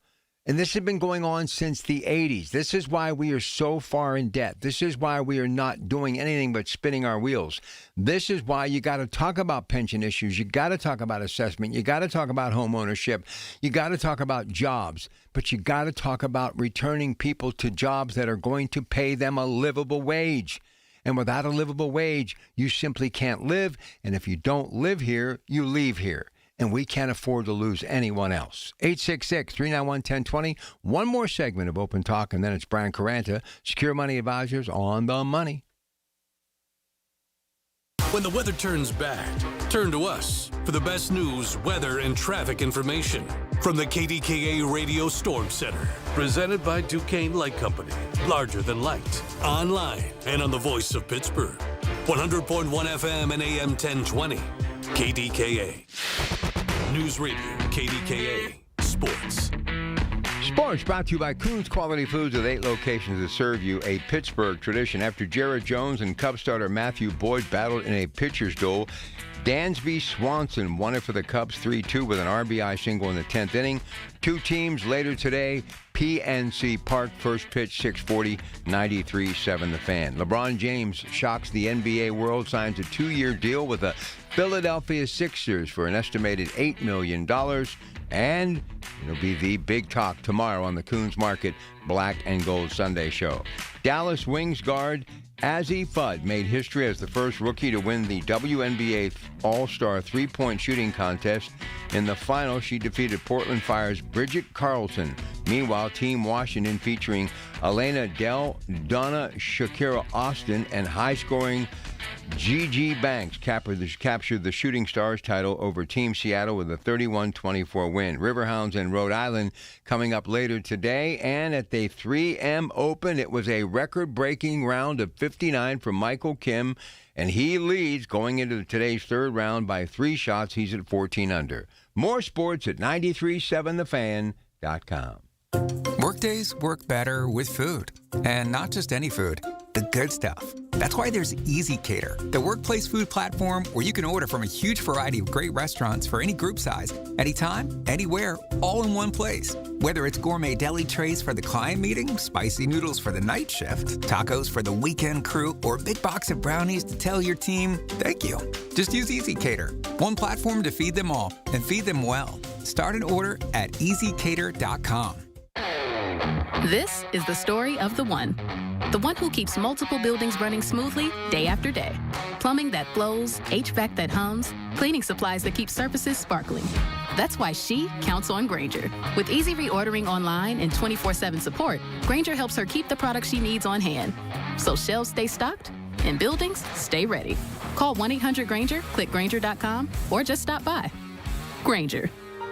And this has been going on since the 80s. This is why we are so far in debt. This is why we are not doing anything but spinning our wheels. This is why you got to talk about pension issues. You got to talk about assessment. You got to talk about home ownership. You got to talk about jobs. But you got to talk about returning people to jobs that are going to pay them a livable wage. And without a livable wage, you simply can't live. And if you don't live here, you leave here. And we can't afford to lose anyone else. 866-391-1020. One more segment of Open Talk, and then it's Brian Caranta, Secure Money Advisors on the money. When the weather turns bad, turn to us for the best news, weather, and traffic information from the KDKA Radio Storm Center. Presented by Duquesne Light Company. Larger than light. Online and on the voice of Pittsburgh. 100.1 FM and AM 1020. KDKA. News Radio, KDKA. Sports. Sports brought to you by Coons Quality Foods with 8 locations that serve you a Pittsburgh tradition. After Jared Jones and Cubs starter Matthew Boyd battled in a pitcher's duel, Dansby Swanson won it for the Cubs 3-2 with an RBI single in the 10th inning. 2 teams later today, PNC Park, first pitch 6:40, 93.7 The Fan. LeBron James shocks the NBA world, signs a 2-year deal with the Philadelphia Sixers for an estimated $8 million. And it'll be the big talk tomorrow on the Coons Market Black and Gold Sunday show. Dallas Wings guard Azzi Fudd made history as the first rookie to win the WNBA All-Star three-point shooting contest. In the final, she defeated Portland Fire's Bridget Carlson. Meanwhile, Team Washington, featuring Elena Dell, Donna Shakira Austin, and high-scoring Gigi Banks, captured the Shooting Stars title over Team Seattle with a 31-24 win. Riverhounds in Rhode Island coming up later today. And at the 3M Open, it was a record-breaking round of 59 for Michael Kim, and he leads going into today's third round by 3 shots. He's at 14 under. More sports at 937thefan.com. Workdays work better with food. And not just any food, the good stuff. That's why there's Easy Cater, the workplace food platform where you can order from a huge variety of great restaurants for any group size, anytime, anywhere, all in one place. Whether it's gourmet deli trays for the client meeting, spicy noodles for the night shift, tacos for the weekend crew, or a big box of brownies to tell your team, thank you. Just use Easy Cater, one platform to feed them all, and feed them well. Start an order at easycater.com. This is the story of the one who keeps multiple buildings running smoothly day after day. Plumbing that flows, HVAC that hums, cleaning supplies that keep surfaces sparkling. That's why she counts on Grainger. With easy reordering online and 24/7 support, Grainger helps her keep the products she needs on hand. So shelves stay stocked and buildings stay ready. Call 1-800-GRAINGER, click Grainger.com, or just stop by. Grainger,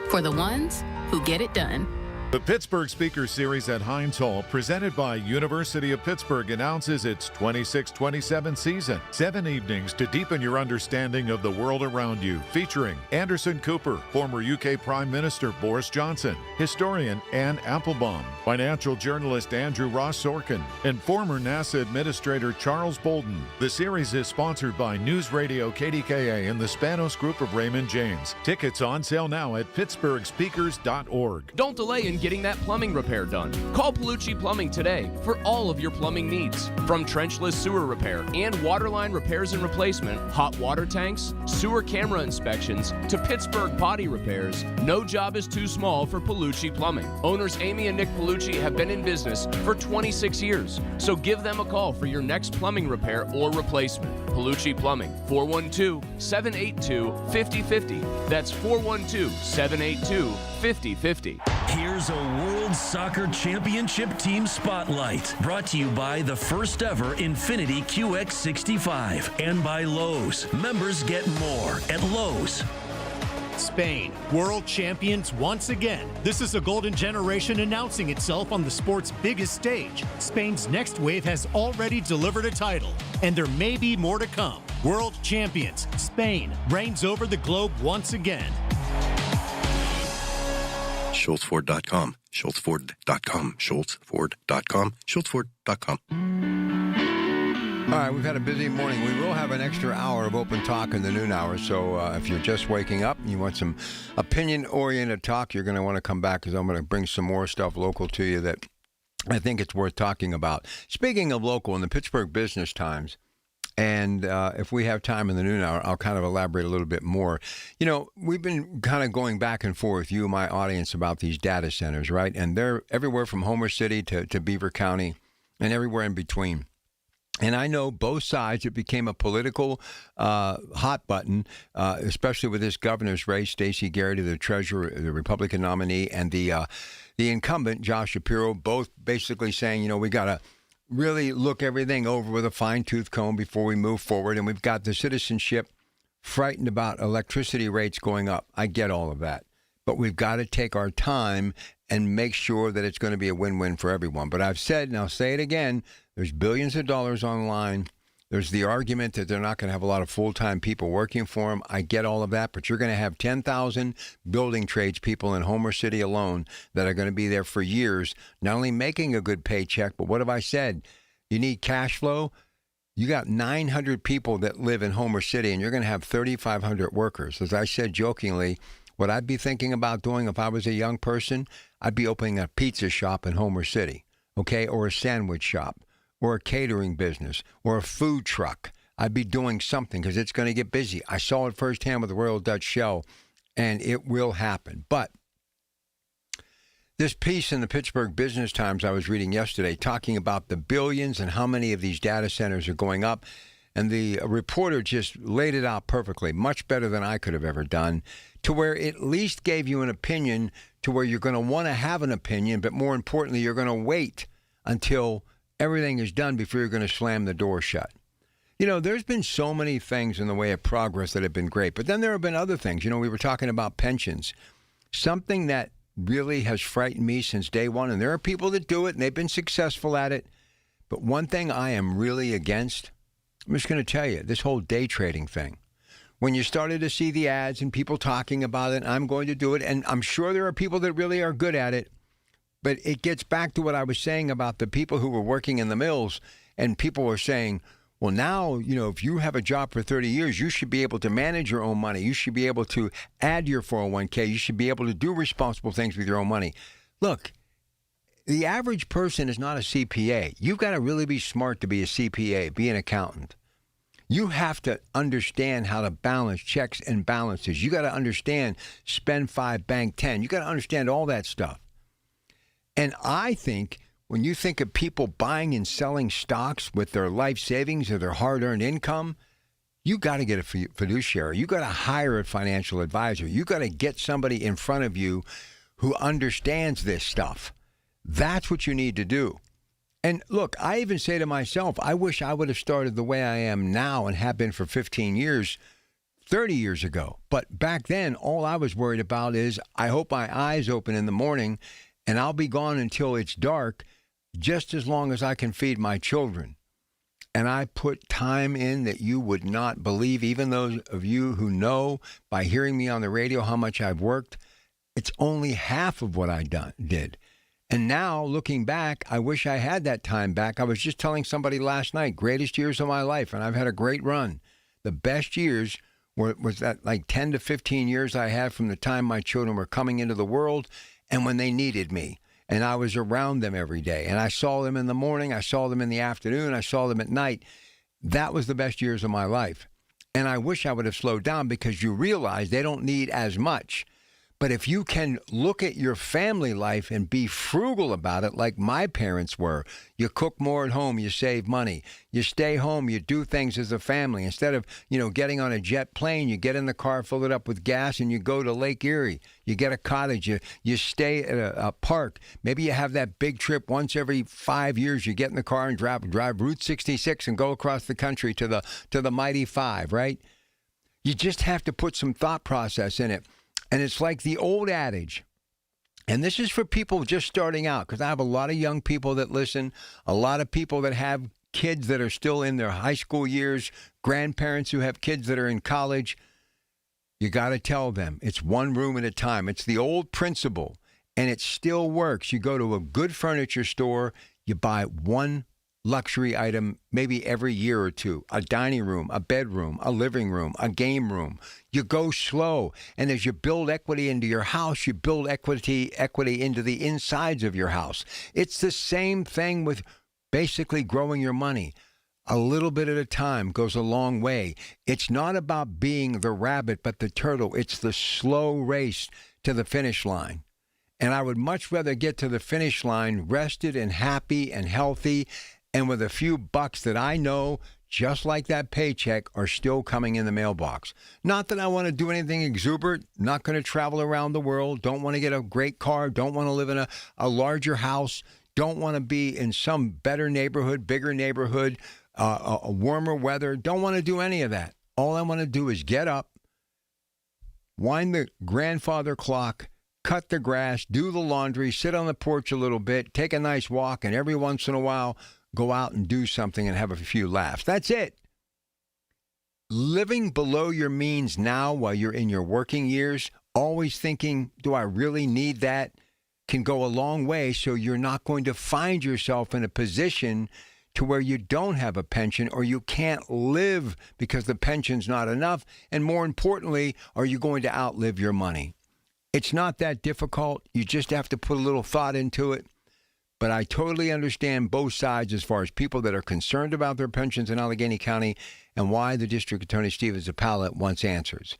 for the ones who get it done. The Pittsburgh Speaker Series at Heinz Hall, presented by University of Pittsburgh, announces its 26-27 season. 7 evenings to deepen your understanding of the world around you, featuring Anderson Cooper, former UK Prime Minister Boris Johnson, historian Anne Applebaum, financial journalist Andrew Ross Sorkin, and former NASA Administrator Charles Bolden. The series is sponsored by News Radio KDKA and the Spanos Group of Raymond James. Tickets on sale now at pittsburghspeakers.org. Don't delay in getting that plumbing repair done. Call Palucci Plumbing today for all of your plumbing needs. From trenchless sewer repair and waterline repairs and replacement, hot water tanks, sewer camera inspections, to Pittsburgh potty repairs, no job is too small for Palucci Plumbing. Owners Amy and Nick Palucci have been in business for 26 years, so give them a call for your next plumbing repair or replacement. Palucci Plumbing, 412-782-5050. That's 412-782-5050. Here's a World Soccer Championship Team Spotlight, brought to you by the first ever Infiniti QX65 and by Lowe's. Members get more at Lowe's. Spain, world champions once again. This is a golden generation announcing itself on the sport's biggest stage. Spain's next wave has already delivered a title, and there may be more to come. World champions, Spain reigns over the globe once again. SchultzFord.com, SchultzFord.com, SchultzFord.com, SchultzFord.com. All right, we've had a busy morning. We will have an extra hour of open talk in the noon hour. So if you're just waking up and you want some opinion-oriented talk, you're going to want to come back because I'm going to bring some more stuff local to you that I think it's worth talking about. Speaking of local, in the Pittsburgh Business Times, and if we have time in the noon hour, I'll kind of elaborate a little bit more. You know, we've been kind of going back and forth, you and my audience, about these data centers, right? And they're everywhere from Homer City to Beaver County and everywhere in between. And I know both sides. It became a political hot button, especially with this governor's race. Stacey Garrity, the treasurer, the Republican nominee, and the incumbent, Josh Shapiro, both basically saying, you know, we got to really look everything over with a fine-tooth comb before we move forward. And we've got the citizenship frightened about electricity rates going up. I get all of that. But we've got to take our time and make sure that it's going to be a win-win for everyone. But I've said, and I'll say it again, there's billions of dollars online. There's the argument that they're not going to have a lot of full-time people working for them. I get all of that, but you're going to have 10,000 building trades people in Homer City alone that are going to be there for years, not only making a good paycheck, but what have I said? You need cash flow. You got 900 people that live in Homer City, and you're going to have 3,500 workers. As I said jokingly, what I'd be thinking about doing if I was a young person, I'd be opening a pizza shop in Homer City, okay, or a sandwich shop, or a catering business, or a food truck. I'd be doing something because it's going to get busy. I saw it firsthand with the Royal Dutch Shell, and it will happen. But this piece in the Pittsburgh Business Times I was reading yesterday talking about the billions and how many of these data centers are going up, and the reporter just laid it out perfectly, much better than I could have ever done, to where it at least gave you an opinion to where you're going to want to have an opinion, but more importantly, you're going to wait until everything is done before you're going to slam the door shut. You know, there's been so many things in the way of progress that have been great, but then there have been other things. You know, we were talking about pensions. Something that really has frightened me since day one, and there are people that do it, and they've been successful at it, but one thing I am really against, I'm just going to tell you, this whole day trading thing. When you started to see the ads and people talking about it, I'm going to do it, and I'm sure there are people that really are good at it, but it gets back to what I was saying about the people who were working in the mills, and people were saying, well, now, you know, if you have a job for 30 years, you should be able to manage your own money. You should be able to add your 401k. You should be able to do responsible things with your own money. Look, the average person is not a CPA. You've got to really be smart to be a CPA, be an accountant. You have to understand how to balance checks and balances. You got to understand spend 5, bank 10. You got to understand all that stuff. And I think when you think of people buying and selling stocks with their life savings or their hard-earned income, you got to get a fiduciary. You got to hire a financial advisor. You got to get somebody in front of you who understands this stuff. That's what you need to do. And look, I even say to myself, I wish I would have started the way I am now and have been for 15 years, 30 years ago. But back then, all I was worried about is I hope my eyes open in the morning and I'll be gone until it's dark, just as long as I can feed my children. And I put time in that you would not believe, even those of you who know by hearing me on the radio how much I've worked. It's only half of what I did. And now, looking back, I wish I had that time back. I was just telling somebody last night, greatest years of my life, and I've had a great run. The best years was that like 10 to 15 years I had from the time my children were coming into the world and when they needed me. And I was around them every day. And I saw them in the morning. I saw them in the afternoon. I saw them at night. That was the best years of my life. And I wish I would have slowed down because you realize they don't need as much. But if you can look at your family life and be frugal about it like my parents were, you cook more at home, you save money, you stay home, you do things as a family. Instead of, getting on a jet plane, you get in the car, fill it up with gas, and you go to Lake Erie. You get a cottage, you stay at a park. Maybe you have that big trip once every 5 years. You get in the car and drive Route 66 and go across the country to the Mighty Five, right? You just have to put some thought process in it. And it's like the old adage, and this is for people just starting out, because I have a lot of young people that listen, a lot of people that have kids that are still in their high school years, grandparents who have kids that are in college. You got to tell them it's one room at a time. It's the old principle, and it still works. You go to a good furniture store, you buy one luxury item maybe every year or two, a dining room, a bedroom, a living room, a game room. You go slow, and as you build equity into your house, you build equity into the insides of your house. It's the same thing with basically growing your money. A little bit at a time goes a long way. It's not about being the rabbit, but the turtle. It's the slow race to the finish line. And I would much rather get to the finish line rested and happy and healthy and with a few bucks that I know, just like that paycheck, are still coming in the mailbox. Not that I want to do anything exuberant, not going to travel around the world, don't want to get a great car, don't want to live in a larger house, don't want to be in some better neighborhood, bigger neighborhood, a warmer weather, don't want to do any of that. All I want to do is get up, wind the grandfather clock, cut the grass, do the laundry, sit on the porch a little bit, take a nice walk, and every once in a while, go out and do something and have a few laughs. That's it. Living below your means now while you're in your working years, always thinking, do I really need that, can go a long way, so you're not going to find yourself in a position to where you don't have a pension or you can't live because the pension's not enough. And more importantly, are you going to outlive your money? It's not that difficult. You just have to put a little thought into it. But I totally understand both sides as far as people that are concerned about their pensions in Allegheny County and why the District Attorney Steven Zappala wants answers.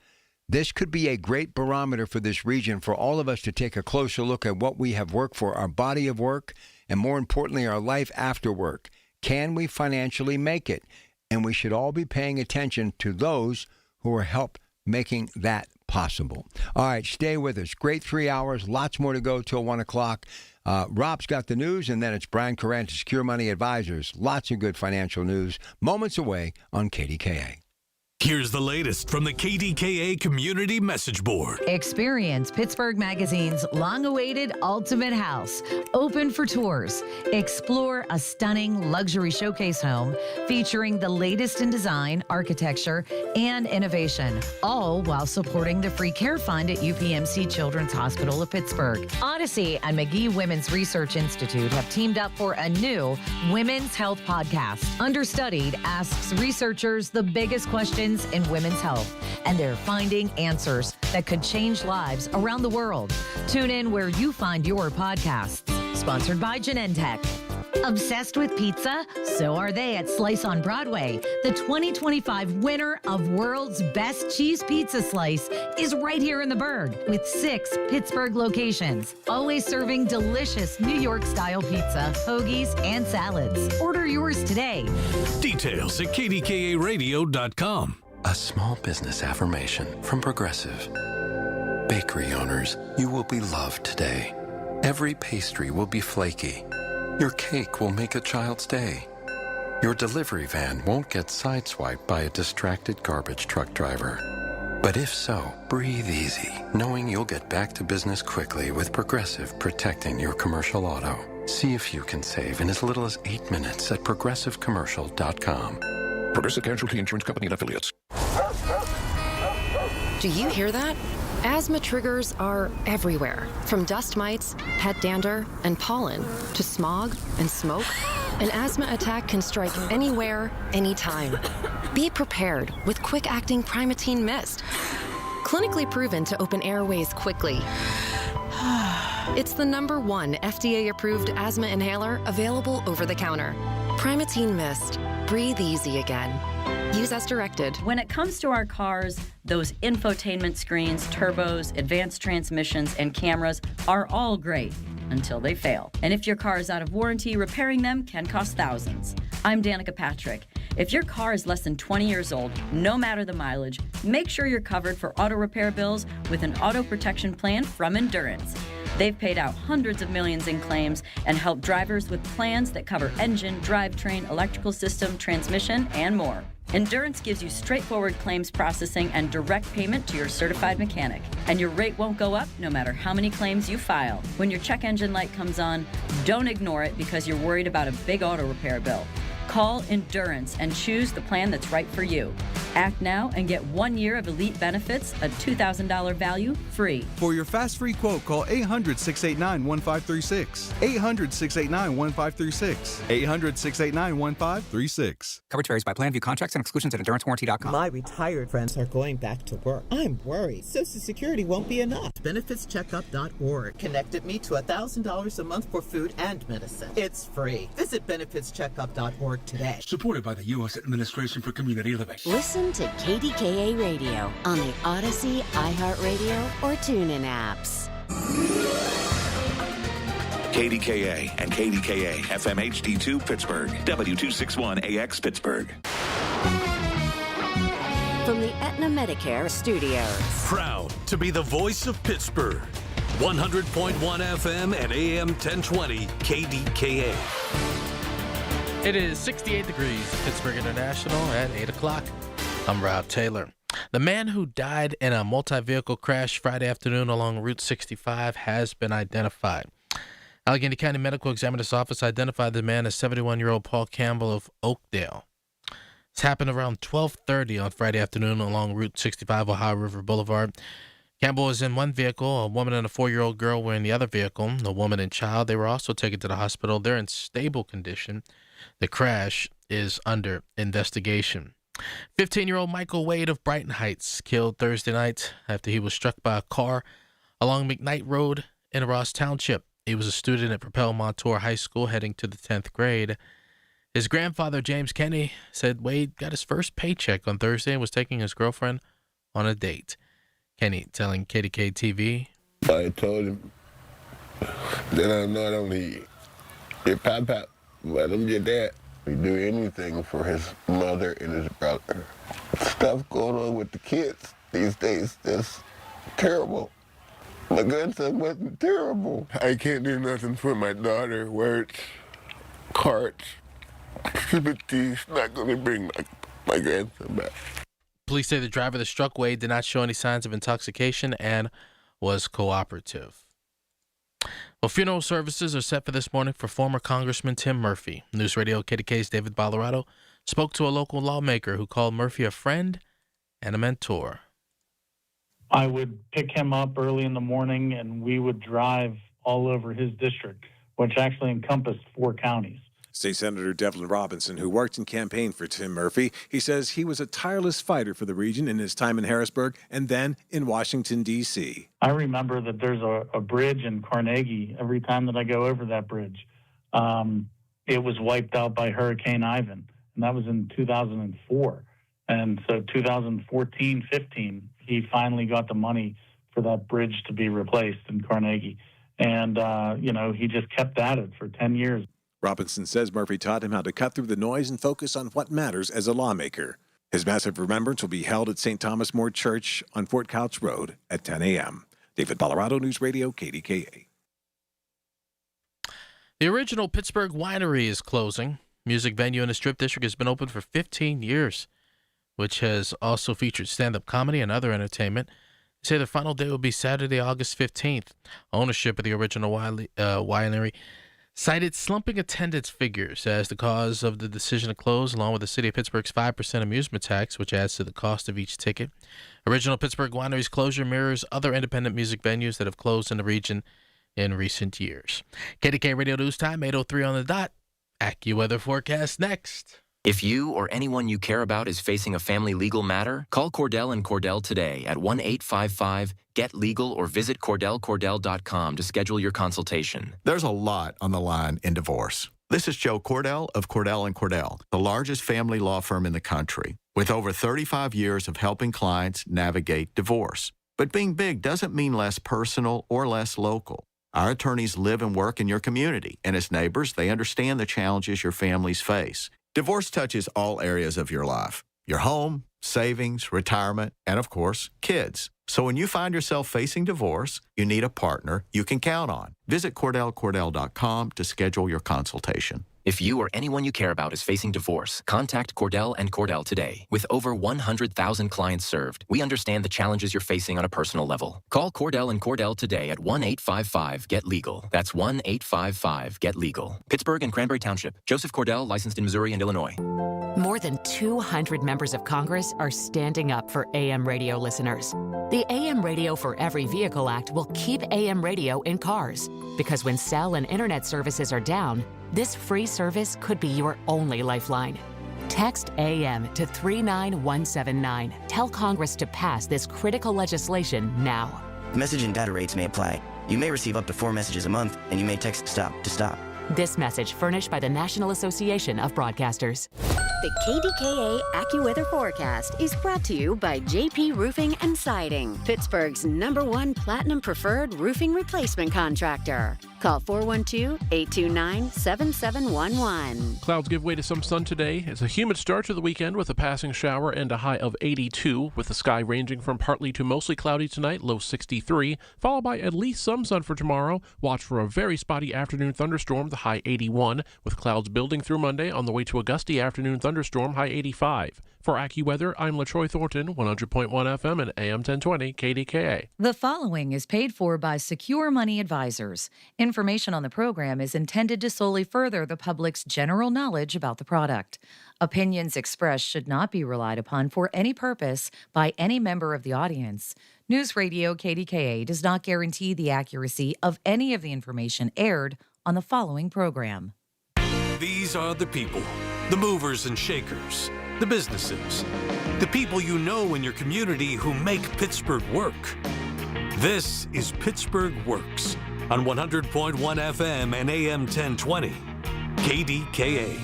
This could be a great barometer for this region for all of us to take a closer look at what we have worked for, our body of work, and more importantly, our life after work. Can we financially make it? And we should all be paying attention to those who are help making that possible. All right, stay with us. Great 3 hours. Lots more to go till 1 o'clock. Rob's got the news, and then it's Brian Carrant, Secure Money Advisors. Lots of good financial news moments away on KDKA. Here's the latest from the KDKA Community Message Board. Experience Pittsburgh Magazine's long-awaited Ultimate House, open for tours. Explore a stunning luxury showcase home featuring the latest in design, architecture, and innovation, all while supporting the free care fund at UPMC Children's Hospital of Pittsburgh. Odyssey and McGee Women's Research Institute have teamed up for a new women's health podcast. Understudied asks researchers the biggest questions in women's health, and they're finding answers that could change lives around the world. Tune in where you find your podcasts. Sponsored by Genentech. Obsessed with pizza? So are they at Slice on Broadway. The 2025 winner of World's Best Cheese Pizza Slice is right here in the Burgh with 6 Pittsburgh locations, always serving delicious New York-style pizza, hoagies, and salads. Order yours today. Details at KDKARadio.com. A small business affirmation from Progressive. Bakery owners, you will be loved today. Every pastry will be flaky. Your cake will make a child's day. Your delivery van won't get sideswiped by a distracted garbage truck driver. But if so, breathe easy, knowing you'll get back to business quickly with Progressive protecting your commercial auto. See if you can save in as little as 8 minutes at progressivecommercial.com. Progressive Casualty Insurance Company and Affiliates. Do you hear that? Asthma triggers are everywhere, from dust mites, pet dander, and pollen, to smog and smoke. An asthma attack can strike anywhere, anytime. Be prepared with quick-acting Primatene Mist. Clinically proven to open airways quickly. It's the #1 FDA-approved asthma inhaler available over the counter. Primatene Mist. Breathe easy again. Use as directed. When it comes to our cars, those infotainment screens, turbos, advanced transmissions, and cameras are all great until they fail. And if your car is out of warranty, repairing them can cost thousands. I'm Danica Patrick. If your car is less than 20 years old, no matter the mileage, make sure you're covered for auto repair bills with an auto protection plan from Endurance. They've paid out hundreds of millions in claims and helped drivers with plans that cover engine, drivetrain, electrical system, transmission, and more. Endurance gives you straightforward claims processing and direct payment to your certified mechanic. And your rate won't go up no matter how many claims you file. When your check engine light comes on, don't ignore it because you're worried about a big auto repair bill. Call Endurance and choose the plan that's right for you. Act now and get 1 year of elite benefits, a $2,000 value, free. For your fast free quote, call 800-689-1536. 800-689-1536. 800-689-1536. Coverage varies by plan. View contracts and exclusions at EnduranceWarranty.com. My retired friends are going back to work. I'm worried. Social Security won't be enough. BenefitsCheckup.org connected me to $1,000 a month for food and medicine. It's free. Visit BenefitsCheckup.org today. Supported by the U.S. Administration for Community Living. Listen to KDKA Radio on the Odyssey, iHeartRadio, or TuneIn apps. KDKA and KDKA FM HD2 Pittsburgh, W261AX Pittsburgh. From the Aetna Medicare Studios. Proud to be the voice of Pittsburgh. 100.1 FM and AM 1020 KDKA. It is 68 degrees, Pittsburgh International at 8 o'clock. I'm Rob Taylor. The man who died in a multi-vehicle crash Friday afternoon along Route 65 has been identified. Allegheny County Medical Examiner's Office identified the man as 71-year-old Paul Campbell of Oakdale. This happened around 12:30 on Friday afternoon along Route 65, Ohio River Boulevard. Campbell was in one vehicle. A woman and a 4-year-old girl were in the other vehicle. The woman and child, they were also taken to the hospital. They're in stable condition. The crash is under investigation. 15-year-old Michael Wade of Brighton Heights killed Thursday night after he was struck by a car along McKnight Road in Ross Township. He was a student at Propel Montour High School heading to the 10th grade. His grandfather, James Kenny, said Wade got his first paycheck on Thursday and was taking his girlfriend on a date. Kenny telling KDKA-TV. I told him that I'm not only your papa, but I'm your dad. We do anything for his mother and his brother. Stuff going on with the kids these days that's terrible. My grandson wasn't terrible. I can't do nothing for my daughter, words, cards, but he's not going to bring my grandson back. Police say the driver that struck Wade did not show any signs of intoxication and was cooperative. Well, funeral services are set for this morning for former Congressman Tim Murphy. News Radio KDK's David Ballarado spoke to a local lawmaker who called Murphy a friend and a mentor. I would pick him up early in the morning, and we would drive all over his district, which actually encompassed 4 counties. State Senator Devlin Robinson, who worked and campaigned for Tim Murphy, he says he was a tireless fighter for the region in his time in Harrisburg and then in Washington, D.C. I remember that there's a bridge in Carnegie. Every time that I go over that bridge, it was wiped out by Hurricane Ivan, and that was in 2004. And so 2014, 15, he finally got the money for that bridge to be replaced in Carnegie. And, he just kept at it for 10 years. Robinson says Murphy taught him how to cut through the noise and focus on what matters as a lawmaker. His massive remembrance will be held at St. Thomas More Church on Fort Couch Road at 10 a.m. David Ballarado, News Radio, KDKA. The original Pittsburgh Winery is closing. Music venue in the Strip District has been open for 15 years, which has also featured stand-up comedy and other entertainment. They say their final day will be Saturday, August 15th. Ownership of the original winery cited slumping attendance figures as the cause of the decision to close, along with the city of Pittsburgh's 5% amusement tax, which adds to the cost of each ticket. Original Pittsburgh Winery's closure mirrors other independent music venues that have closed in the region in recent years. KDK Radio News Time, 8:03 on the dot. AccuWeather forecast next. If you or anyone you care about is facing a family legal matter, call Cordell & Cordell today at 1-855-GET-LEGAL or visit CordellCordell.com to schedule your consultation. There's a lot on the line in divorce. This is Joe Cordell of Cordell & Cordell, the largest family law firm in the country, with over 35 years of helping clients navigate divorce. But being big doesn't mean less personal or less local. Our attorneys live and work in your community, and as neighbors, they understand the challenges your families face. Divorce touches all areas of your life: your home, savings, retirement, and of course, kids. So when you find yourself facing divorce, you need a partner you can count on. Visit CordellCordell.com to schedule your consultation. If you or anyone you care about is facing divorce, contact Cordell & Cordell today. With over 100,000 clients served, we understand the challenges you're facing on a personal level. Call Cordell & Cordell today at 1-855-GET-LEGAL. That's 1-855-GET-LEGAL. Pittsburgh and Cranberry Township. Joseph Cordell, licensed in Missouri and Illinois. More than 200 members of Congress are standing up for AM radio listeners. The AM Radio for Every Vehicle Act will keep AM radio in cars, because when cell and internet services are down, this free service could be your only lifeline. Text AM to 39179. Tell Congress to pass this critical legislation now. Message and data rates may apply. You may receive up to 4 messages a month, and you may text STOP to stop. This message furnished by the National Association of Broadcasters. The KDKA AccuWeather forecast is brought to you by JP Roofing and Siding, Pittsburgh's #1 Platinum Preferred Roofing Replacement Contractor. Call 412-829-7711. Clouds give way to some sun today. It's a humid start to the weekend with a passing shower and a high of 82, with the sky ranging from partly to mostly cloudy tonight, low 63, followed by at least some sun for tomorrow. Watch for a very spotty afternoon thunderstorm, the high 81, with clouds building through Monday on the way to a gusty afternoon thunderstorm, high 85. For AccuWeather, I'm LaTroy Thornton, 100.1 FM and AM 1020 KDKA. The following is paid for by Secure Money Advisors. Information on the program is intended to solely further the public's general knowledge about the product. Opinions expressed should not be relied upon for any purpose by any member of the audience. News Radio KDKA does not guarantee the accuracy of any of the information aired on the following program. These are the people, the movers and shakers, the businesses, the people you know in your community who make Pittsburgh work. This is Pittsburgh Works on 100.1 FM and AM 1020, KDKA.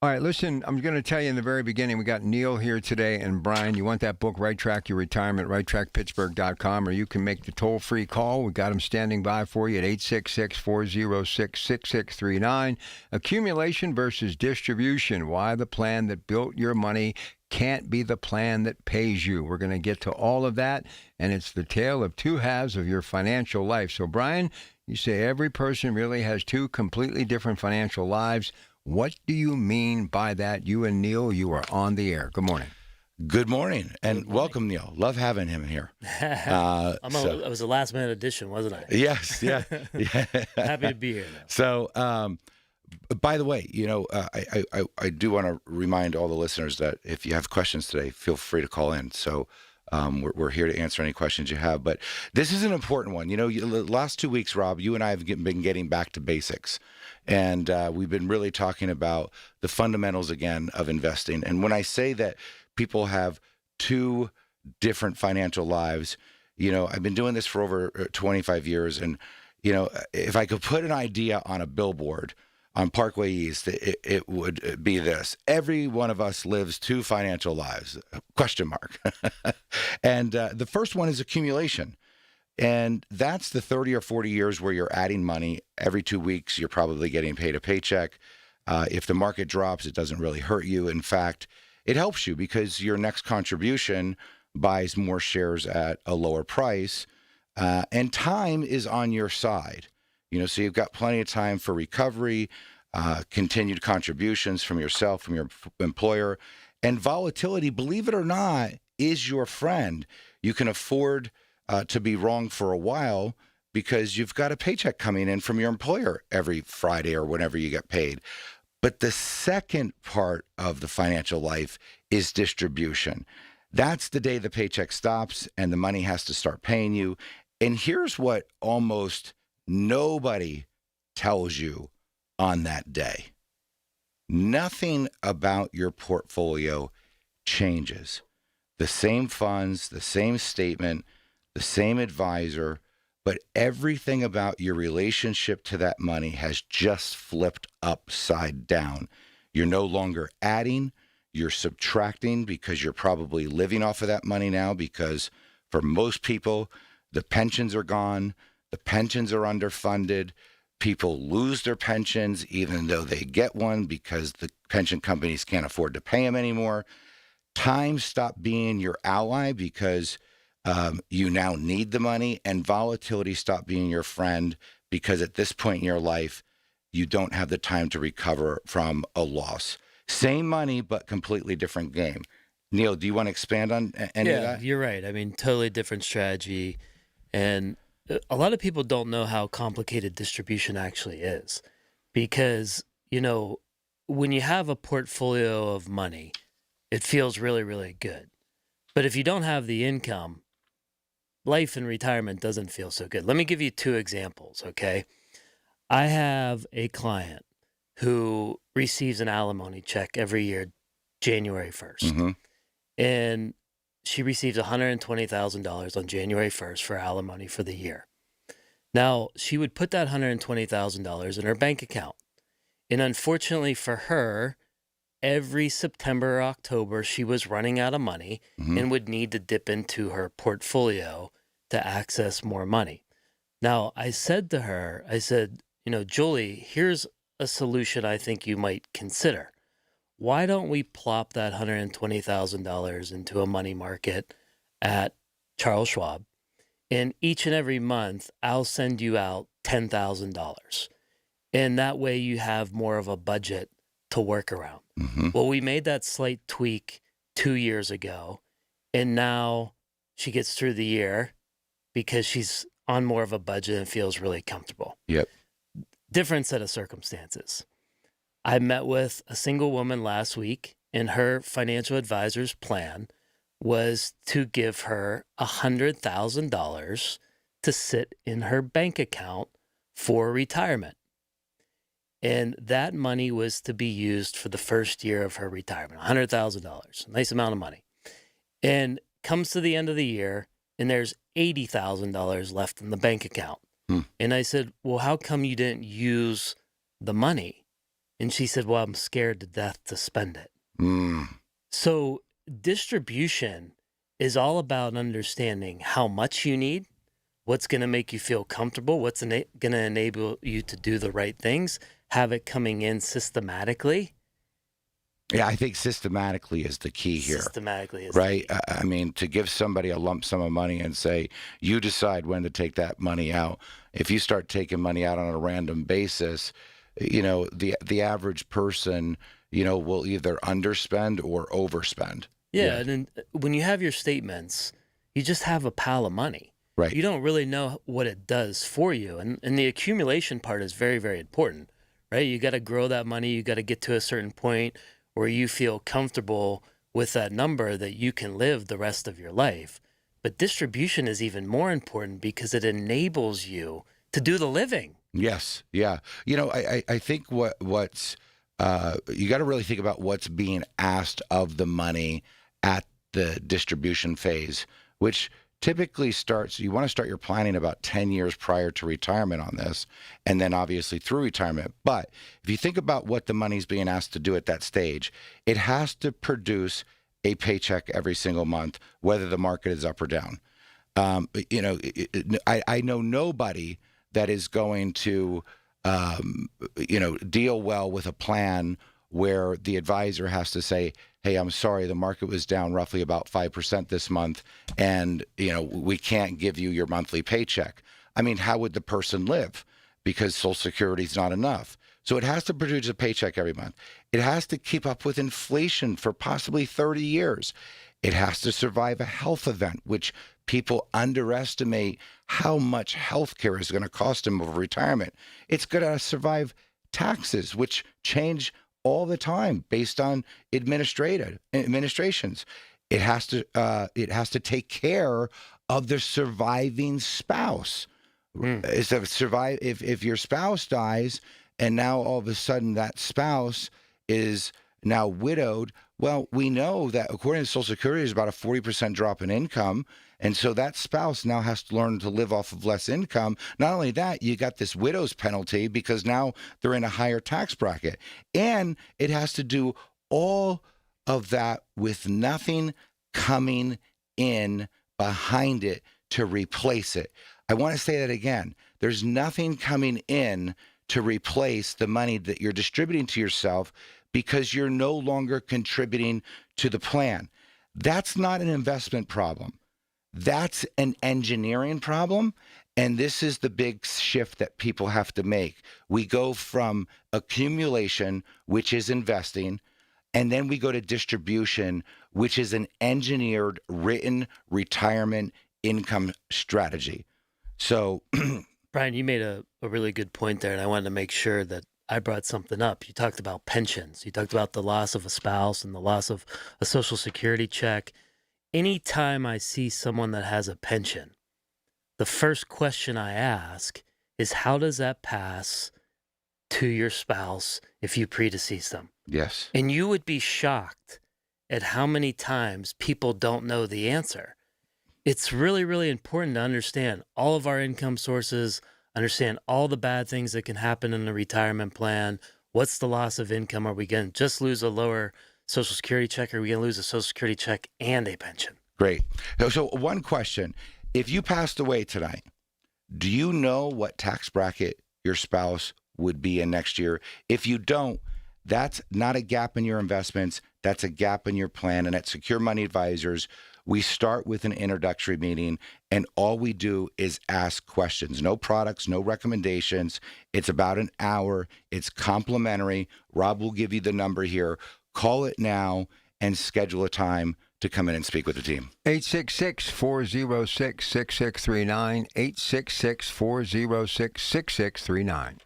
All right, listen, I'm going to tell you in the very beginning, we got Neil here today and Brian. You want that book, Right Track Your Retirement, righttrackpittsburgh.com, or you can make the toll-free call. We got them standing by for you at 866-406-6639. Accumulation versus distribution, why the plan that built your money can't be the plan that pays you. We're going to get to all of that, and it's the tale of two halves of your financial life. So, Brian, you say every person really has two completely different financial lives. What do you mean by that? You and Neil, you are on the air. Good morning. Good morning, and welcome, Neil. Love having him here. I was a last-minute addition, wasn't I? Yes, yeah. Happy to be here now. So, by the way, I do want to remind all the listeners that if you have questions today, feel free to call in. So we're here to answer any questions you have. But this is an important one. The last 2 weeks, Rob, you and I have been getting back to basics. And we've been really talking about the fundamentals again of investing. And when I say that people have two different financial lives, I've been doing this for over 25 years. And, if I could put an idea on a billboard on Parkway East, it would be this: every one of us lives two financial lives, ? And the first one is accumulation. And that's the 30 or 40 years where you're adding money. Every 2 weeks, you're probably getting paid a paycheck. If the market drops, it doesn't really hurt you. In fact, it helps you because your next contribution buys more shares at a lower price. And time is on your side. So you've got plenty of time for recovery, continued contributions from yourself, from your employer. And volatility, believe it or not, is your friend. You can afford to be wrong for a while because you've got a paycheck coming in from your employer every Friday or whenever you get paid. But the second part of the financial life is distribution. That's the day the paycheck stops and the money has to start paying you. And here's what almost nobody tells you on that day. Nothing about your portfolio changes. The same funds, the same statement, the same advisor, but everything about your relationship to that money has just flipped upside down. You're no longer adding, you're subtracting because you're probably living off of that money now because for most people, the pensions are gone, the pensions are underfunded, people lose their pensions even though they get one because the pension companies can't afford to pay them anymore. Time stopped being your ally because you now need the money, and volatility stopped being your friend because at this point in your life, you don't have the time to recover from a loss. Same money, but completely different game. Neil, do you want to expand on any of that? Yeah, you're right. I mean, totally different strategy. And a lot of people don't know how complicated distribution actually is because, you know, when you have a portfolio of money, it feels really, really good. But if you don't have the income, life in retirement doesn't feel so good. Let me give you 2 examples, okay? I have a client who receives an alimony check every year, January 1st. Mm-hmm. And she receives $120,000 on January 1st for alimony for the year. Now, she would put that $120,000 in her bank account. And unfortunately for her, every September or October, she was running out of money and would need to dip into her portfolio to access more money. Now, I said to her, you know, Julie, here's a solution I think you might consider. Why don't we plop that $120,000 into a money market at Charles Schwab? And each and every month, I'll send you out $10,000. And that way you have more of a budget to work around. Well, we made that slight tweak 2 years ago. And now she gets through the year because she's on more of a budget and feels really comfortable. Yep. Different set of circumstances. I met with a single woman last week, and her financial advisor's plan was to give her $100,000 to sit in her bank account for retirement. And that money was to be used for the first year of her retirement, $100,000, nice amount of money. And comes to the end of the year, and there's $80,000 left in the bank account. And I said, well, how come you didn't use the money? And she said, well, I'm scared to death to spend it. So distribution is all about understanding how much you need, what's going to make you feel comfortable, what's going to enable you to do the right things, have it coming in systematically. Yeah, I think systematically is the key here. Systematically is right? the key. I mean, to give somebody a lump sum of money and say, you decide when to take that money out. If you start taking money out on a random basis, you know, the average person, you know, will either underspend or overspend. Yeah, and then when you have your statements, you just have a pile of money. Right. You don't really know what it does for you. And the accumulation part is very, very important, right? You got to grow that money. You got to get to a certain point where you feel comfortable with that number that you can live the rest of your life. But distribution is even more important because it enables you to do the living. Yes. Yeah. You know, I think what's you got to really think about what's being asked of the money at the distribution phase, which typically starts, you want to start your planning about 10 years prior to retirement on this, and then obviously through retirement. But if you think about what the money's being asked to do at that stage, it has to produce a paycheck every single month, whether the market is up or down. You know, I know nobody that is going to, you know, deal well with a plan where the advisor has to say, hey, I'm sorry, the market was down roughly about 5% this month, and, you know, we can't give you your monthly paycheck. I mean, how would the person live? Because Social Security is not enough. So it has to produce a paycheck every month. It has to keep up with inflation for possibly 30 years. It has to survive a health event, which people underestimate how much health care is going to cost them over retirement. It's going to survive taxes, which change all the time based on administrations. It has to take care of the surviving spouse. If your spouse dies and now all of a sudden that spouse is now widowed, well, we know that according to Social Security, there's about a 40% drop in income. And so that spouse now has to learn to live off of less income. Not only that, you got this widow's penalty because now they're in a higher tax bracket. And it has to do all of that with nothing coming in behind it to replace it. I want to say that again. There's nothing coming in to replace the money that you're distributing to yourself because you're no longer contributing to the plan. That's not an investment problem. That's an engineering problem. And this is the big shift that people have to make. We go from accumulation, which is investing, and then we go to distribution, which is an engineered, written retirement income strategy. So, Brian, you made a really good point there, and I wanted to make sure that I brought something up. You talked about pensions. You talked about the loss of a spouse and the loss of a Social Security check. Anytime I see someone that has a pension, the first question I ask is, how does that pass to your spouse if you predecease them? Yes. And you would be shocked at how many times people don't know the answer. It's really, really important to understand all of our income sources, understand all the bad things that can happen in the retirement plan. What's the loss of income? Are we going to just lose a lower Social Security check, or are we going to lose a Social Security check and a pension? Great. So one question. If you passed away tonight, do you know what tax bracket your spouse would be in next year? If you don't, that's not a gap in your investments. That's a gap in your plan. And at Secure Money Advisors, we start with an introductory meeting, and all we do is ask questions. No products, no recommendations. It's about an hour. It's complimentary. Rob will give you the number here. Call it now and schedule a time to come in and speak with the team. 866-406-6639, 866-406-6639.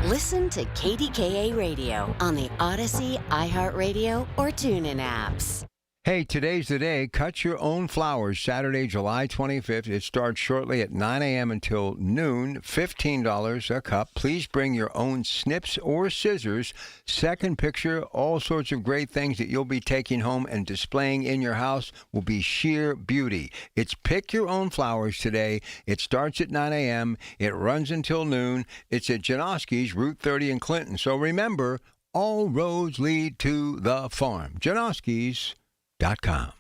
Listen to KDKA Radio on the Odyssey, iHeartRadio, or TuneIn apps. Hey, today's the day. Cut your own flowers. Saturday, July 25th. It starts shortly at 9 a.m. until noon. $15 a cup. Please bring your own snips or scissors. Second picture, all sorts of great things that you'll be taking home and displaying in your house will be sheer beauty. It's Pick Your Own Flowers today. It starts at 9 a.m. It runs until noon. It's at Janoski's, Route 30 in Clinton. So remember, all roads lead to the farm. Janoski's.com.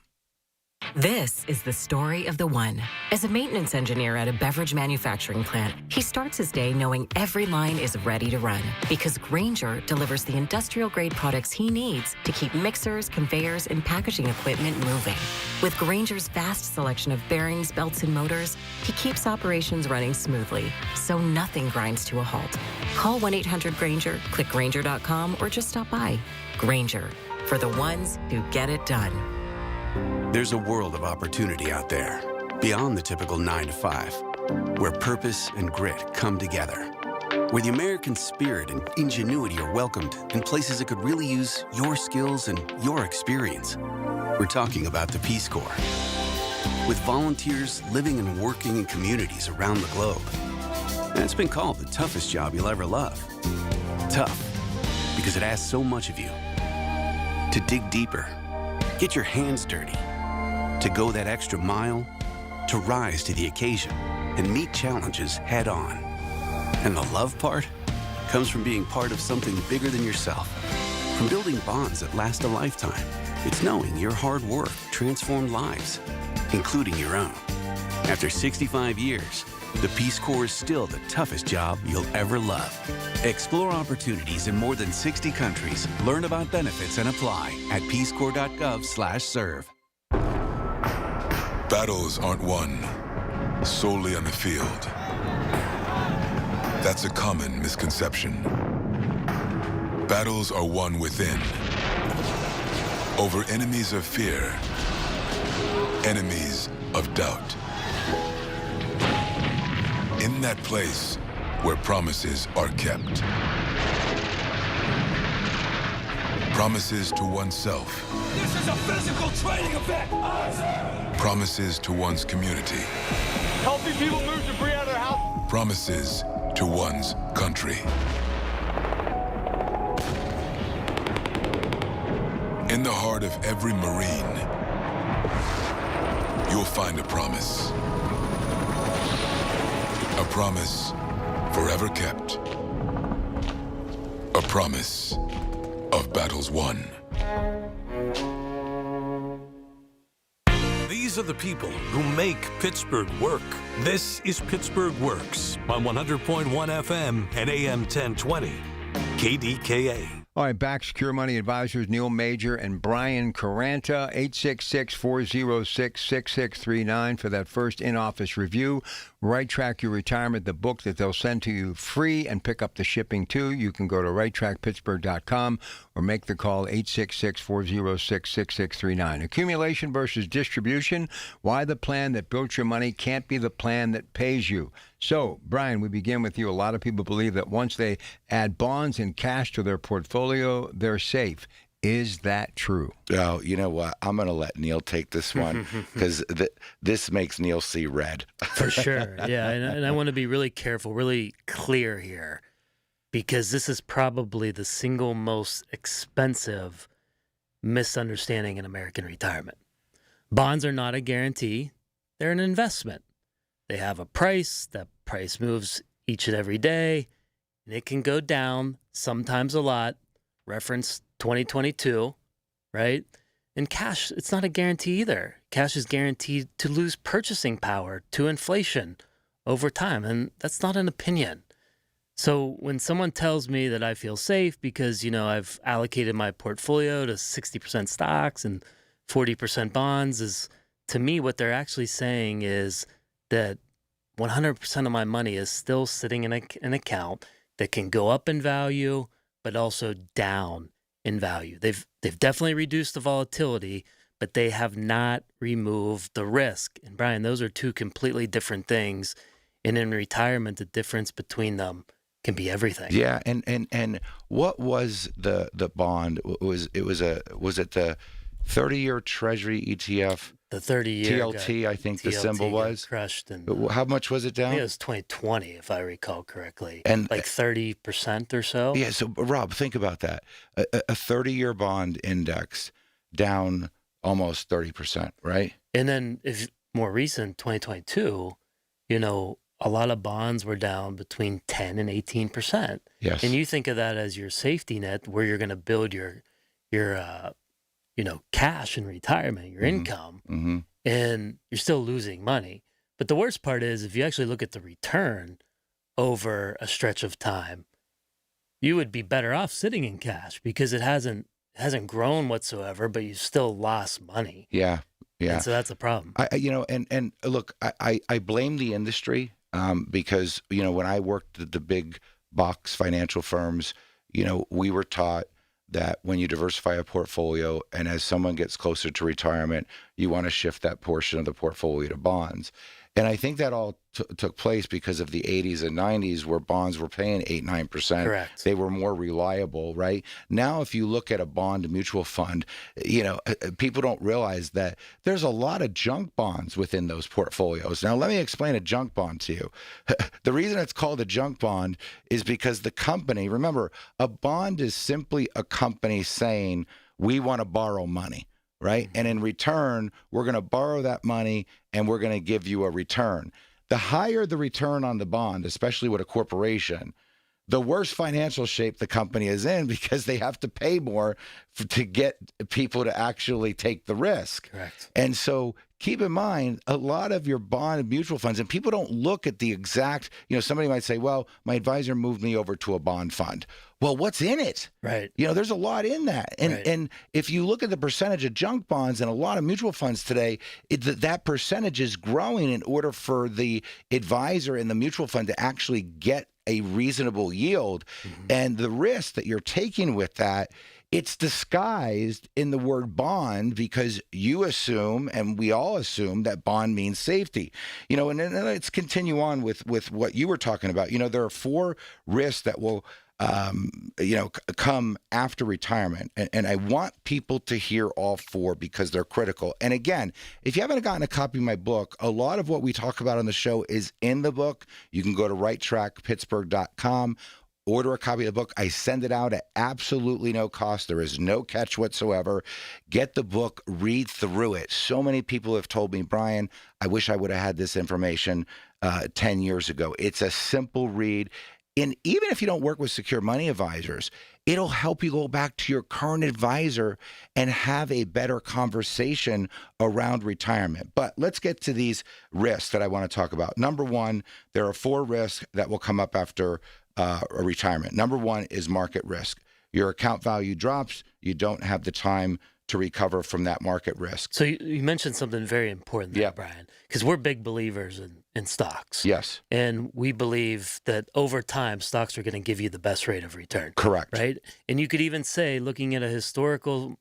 This is the story of the one. As a maintenance engineer at a beverage manufacturing plant, he starts his day knowing every line is ready to run because Grainger delivers the industrial-grade products he needs to keep mixers, conveyors, and packaging equipment moving. With Grainger's vast selection of bearings, belts, and motors, he keeps operations running smoothly, so nothing grinds to a halt. Call 1-800-GRAINGER, click Grainger.com, or just stop by. Grainger, for the ones who get it done. There's a world of opportunity out there, beyond the typical 9 to 5, where purpose and grit come together, where the American spirit and ingenuity are welcomed in places that could really use your skills and your experience. We're talking about the Peace Corps, with volunteers living and working in communities around the globe. And it's been called the toughest job you'll ever love. Tough, because it asks so much of you. To dig deeper, get your hands dirty, to go that extra mile, to rise to the occasion and meet challenges head on. And the love part comes from being part of something bigger than yourself, from building bonds that last a lifetime. It's knowing your hard work transformed lives, including your own. After 65 years, the Peace Corps is still the toughest job you'll ever love. Explore opportunities in more than 60 countries. Learn about benefits and apply at peacecorps.gov/serve. Battles aren't won solely on the field. That's a common misconception. Battles are won within, over enemies of fear, enemies of doubt. In that place where promises are kept. Promises to oneself. This is a physical training event! Promises to one's community. Helping people move debris out of their house. Promises to one's country. In the heart of every Marine, you'll find a promise. A promise forever kept. A promise of battles won. These are the people who make Pittsburgh work. This is Pittsburgh Works on 100.1 FM and AM 1020. KDKA. All right, back Secure Money Advisors Neil Major and Brian Caranta, 866-406-6639 for that first in-office review. Right Track Your Retirement, the book that they'll send to you free and pick up the shipping too. You can go to righttrackpittsburgh.com or make the call 866-406-6639. Accumulation versus distribution, why the plan that built your money can't be the plan that pays you. So, Brian, we begin with you. A lot of people believe that once they add bonds and cash to their portfolio, they're safe. Is that true? Oh, you know what? I'm going to let Neil take this one because this makes Neil see red. For sure. Yeah. And I want to be really careful, really clear here, because this is probably the single most expensive misunderstanding in American retirement. Bonds are not a guarantee. They're an investment. They have a price. That price moves each and every day, and it can go down, sometimes a lot. Reference 2022, right? And cash, it's not a guarantee either. Cash is guaranteed to lose purchasing power to inflation over time, and that's not an opinion. So when someone tells me that I feel safe because, I've allocated my portfolio to 60% stocks and 40% bonds, is to me what they're actually saying is that 100% of my money is still sitting in an account that can go up in value, but also down in value. They've definitely reduced the volatility, but they have not removed the risk. And Brian, those are two completely different things. And in retirement, the difference between them can be everything. Yeah, and what was the bond? Was it the 30-year Treasury ETF? The 30-year TLT, I think the symbol was crushed. And how much was it down? I think it was 2020, if I recall correctly, and like 30% or so. Yeah. So Rob, think about that: a 30-year bond index down almost 30%, right? And then, if more recent, 2022, a lot of bonds were down between 10 and 18%. Yes. And you think of that as your safety net, where you're going to build your cash in retirement, your income, and you're still losing money. But the worst part is if you actually look at the return over a stretch of time, you would be better off sitting in cash because it hasn't grown whatsoever, but you still lost money. Yeah. Yeah. And so that's a problem. And look, I blame the industry because, when I worked at the big box financial firms, we were taught that when you diversify a portfolio and as someone gets closer to retirement, you want to shift that portion of the portfolio to bonds. And I think that all took place because of the 80s and 90s where bonds were paying 8-9%. Correct. They were more reliable, right? Now, if you look at a bond mutual fund, people don't realize that there's a lot of junk bonds within those portfolios. Now, let me explain a junk bond to you. The reason it's called a junk bond is because the company, remember, a bond is simply a company saying, we want to borrow money. Right. And in return, we're going to borrow that money and we're going to give you a return. The higher the return on the bond, especially with a corporation, the worse financial shape the company is in because they have to pay more to get people to actually take the risk. Correct. And so keep in mind, a lot of your bond and mutual funds, and people don't look at the exact, somebody might say, well, my advisor moved me over to a bond fund. Well, what's in it? Right. There's a lot in that. And if you look at the percentage of junk bonds and a lot of mutual funds today, that percentage is growing in order for the advisor and the mutual fund to actually get a reasonable yield. And the risk that you're taking with that, it's disguised in the word bond because you assume, and we all assume, that bond means safety. And let's continue on with what you were talking about. There are 4 risks that will come after retirement. And I want people to hear all 4 because they're critical. And again, if you haven't gotten a copy of my book, a lot of what we talk about on the show is in the book. You can go to righttrackpittsburgh.com order a copy of the book. I send it out at absolutely no cost. There is no catch whatsoever. Get the book, read through it. So many people have told me, Brian, I wish I would have had this information 10 years ago. It's a simple read. And even if you don't work with secure money advisors, it'll help you go back to your current advisor and have a better conversation around retirement. But let's get to these risks that I want to talk about. Number one, there are 4 risks that will come up after a retirement. Number one is market risk. Your account value drops. You don't have the time to recover from that market risk. So you mentioned something very important there, Brian, because we're big believers in stocks. Yes. And we believe that over time, stocks are going to give you the best rate of return. Correct. Right? And you could even say, looking at a historical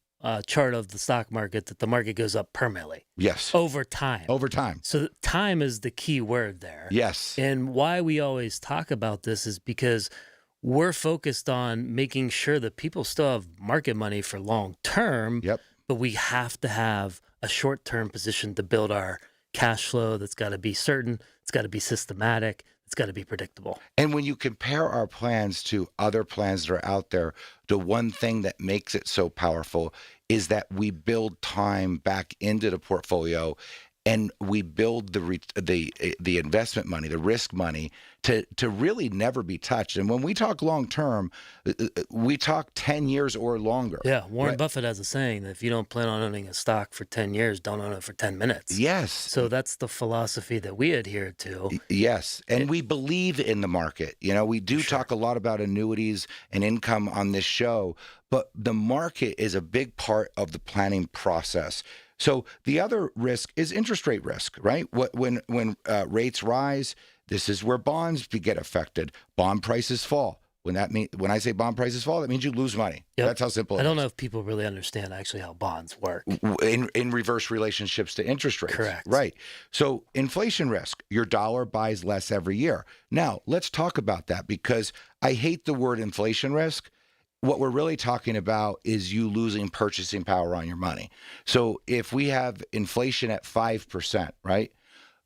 chart of the stock market, that the market goes up permanently. Yes. Over time. Over time. So time is the key word there. Yes. And why we always talk about this is because we're focused on making sure that people still have market money for long term. Yep. But we have to have a short term position to build our cash flow that's got to be certain, it's got to be systematic, it's got to be predictable. And when you compare our plans to other plans that are out there, the one thing that makes it so powerful is that we build time back into the portfolio, and we build the investment money, the risk money, to really never be touched. And when we talk long term, we talk 10 years or longer. Yeah, Warren Buffett has a saying that if you don't plan on owning a stock for 10 years, don't own it for 10 minutes. Yes. So that's the philosophy that we adhere to. Yes, and we believe in the market. You know, we do talk a lot about annuities and income on this show, but the market is a big part of the planning process. So the other risk is interest rate risk, right? When rates rise, this is where bonds get affected. Bond prices fall. When I say bond prices fall, that means you lose money. Yep. That's how simple it is. I don't know if people really understand actually how bonds work. In reverse relationships to interest rates. Correct. Right. So inflation risk, your dollar buys less every year. Now, let's talk about that, because I hate the word inflation risk. What we're really talking about is you losing purchasing power on your money. So if we have inflation at 5%, right?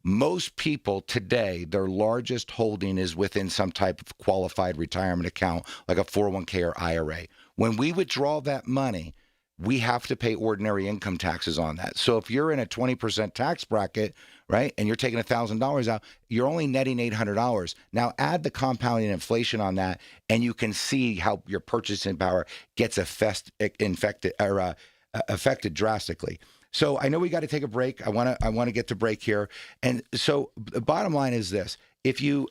Most people today, their largest holding is within some type of qualified retirement account, like a 401k or IRA. When we withdraw that money, we have to pay ordinary income taxes on that. So if you're in a 20% tax bracket, right, and you're taking $1,000 out, you're only netting $800. Now add the compounding inflation on that, and you can see how your purchasing power gets affected drastically. So I know we got to take a break. I want to get to break here. And so the bottom line is this: if you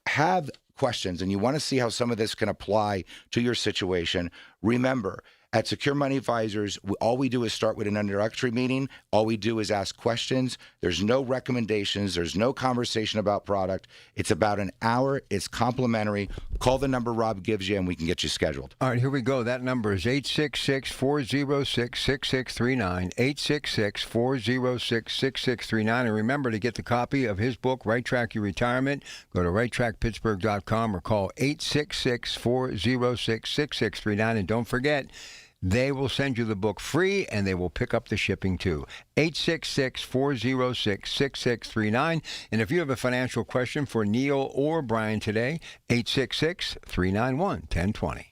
have questions and you want to see how some of this can apply to your situation, remember, at Secure Money Advisors, all we do is start with an introductory meeting. All we do is ask questions. There's no recommendations. There's no conversation about product. It's about an hour. It's complimentary. Call the number Rob gives you, and we can get you scheduled. All right, here we go. That number is 866-406-6639, 866-406-6639. And remember, to get the copy of his book, Right Track Your Retirement, go to righttrackpittsburgh.com or call 866-406-6639. And don't forget, they will send you the book free, and they will pick up the shipping too. 866-406-6639. And if you have a financial question for Neil or Brian today, 866-391-1020.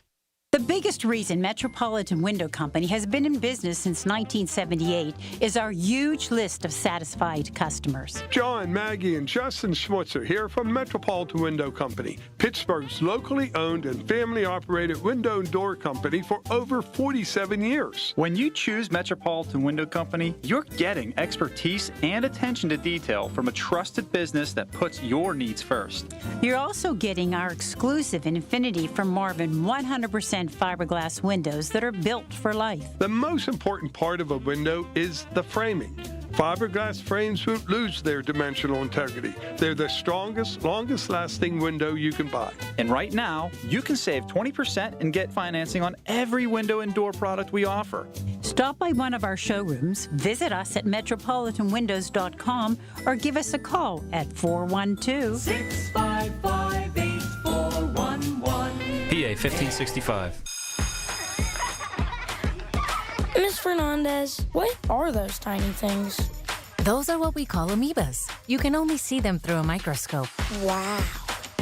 The biggest reason Metropolitan Window Company has been in business since 1978 is our huge list of satisfied customers. John, Maggie, and Justin Schmutzer here from Metropolitan Window Company, Pittsburgh's locally owned and family-operated window and door company for over 47 years. When you choose Metropolitan Window Company, you're getting expertise and attention to detail from a trusted business that puts your needs first. You're also getting our exclusive Infinity from Marvin 100% fiberglass windows that are built for life. The most important part of a window is the framing. Fiberglass frames won't lose their dimensional integrity. They're the strongest, longest-lasting window you can buy. And right now, you can save 20% and get financing on every window and door product we offer. Stop by one of our showrooms, visit us at metropolitanwindows.com, or give us a call at 412-655-8411. PA 1565. Miss Fernandez, what are those tiny things? Those are what we call amoebas. You can only see them through a microscope. Wow.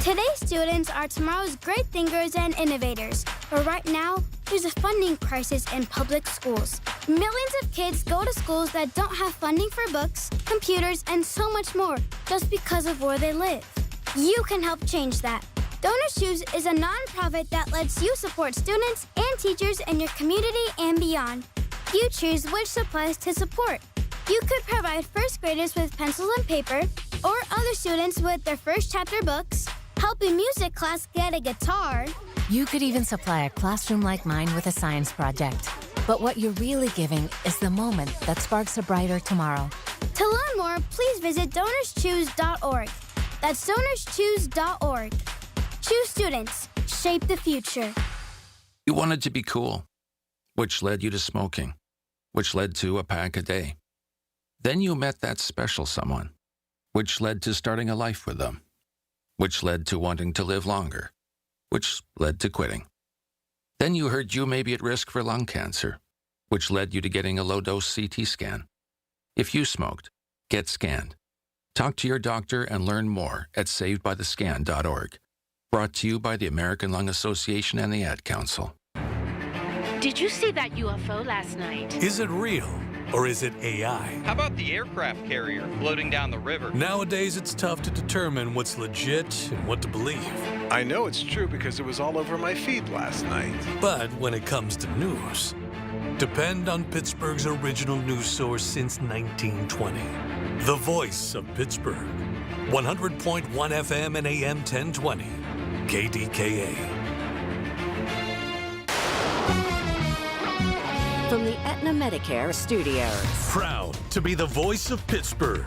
Today's students are tomorrow's great thinkers and innovators. But right now, there's a funding crisis in public schools. Millions of kids go to schools that don't have funding for books, computers, and so much more just because of where they live. You can help change that. Donors Choose is a nonprofit that lets you support students and teachers in your community and beyond. You choose which supplies to support. You could provide first graders with pencils and paper, or other students with their first chapter books, help a music class get a guitar. You could even supply a classroom like mine with a science project. But what you're really giving is the moment that sparks a brighter tomorrow. To learn more, please visit DonorsChoose.org. That's DonorsChoose.org. Choose students. Shape the future. You wanted to be cool, which led you to smoking, which led to a pack a day. Then you met that special someone, which led to starting a life with them, which led to wanting to live longer, which led to quitting. Then you heard you may be at risk for lung cancer, which led you to getting a low-dose CT scan. If you smoked, get scanned. Talk to your doctor and learn more at savedbythescan.org. Brought to you by the American Lung Association and the Ad Council. Did you see that UFO last night? Is it real or is it AI? How about the aircraft carrier floating down the river? Nowadays, it's tough to determine what's legit and what to believe. I know it's true because it was all over my feed last night. But when it comes to news, depend on Pittsburgh's original news source since 1920. The voice of Pittsburgh. 100.1 FM and AM 1020. KDKA. From the Aetna Medicare Studios. Proud to be the voice of Pittsburgh.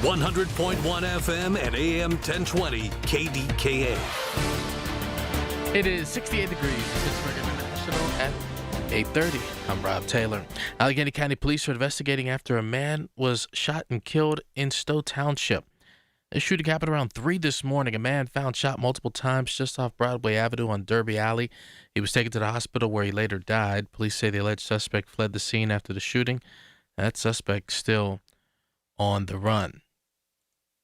100.1 FM and AM 1020 KDKA. It is 68 degrees in Pittsburgh International at 8:30. I'm Rob Taylor. Allegheny County Police are investigating after a man was shot and killed in Stowe Township. The shooting happened around 3 this morning. A man found shot multiple times just off Broadway Avenue on Derby Alley. He was taken to the hospital where he later died. Police say the alleged suspect fled the scene after the shooting. That suspect still on the run.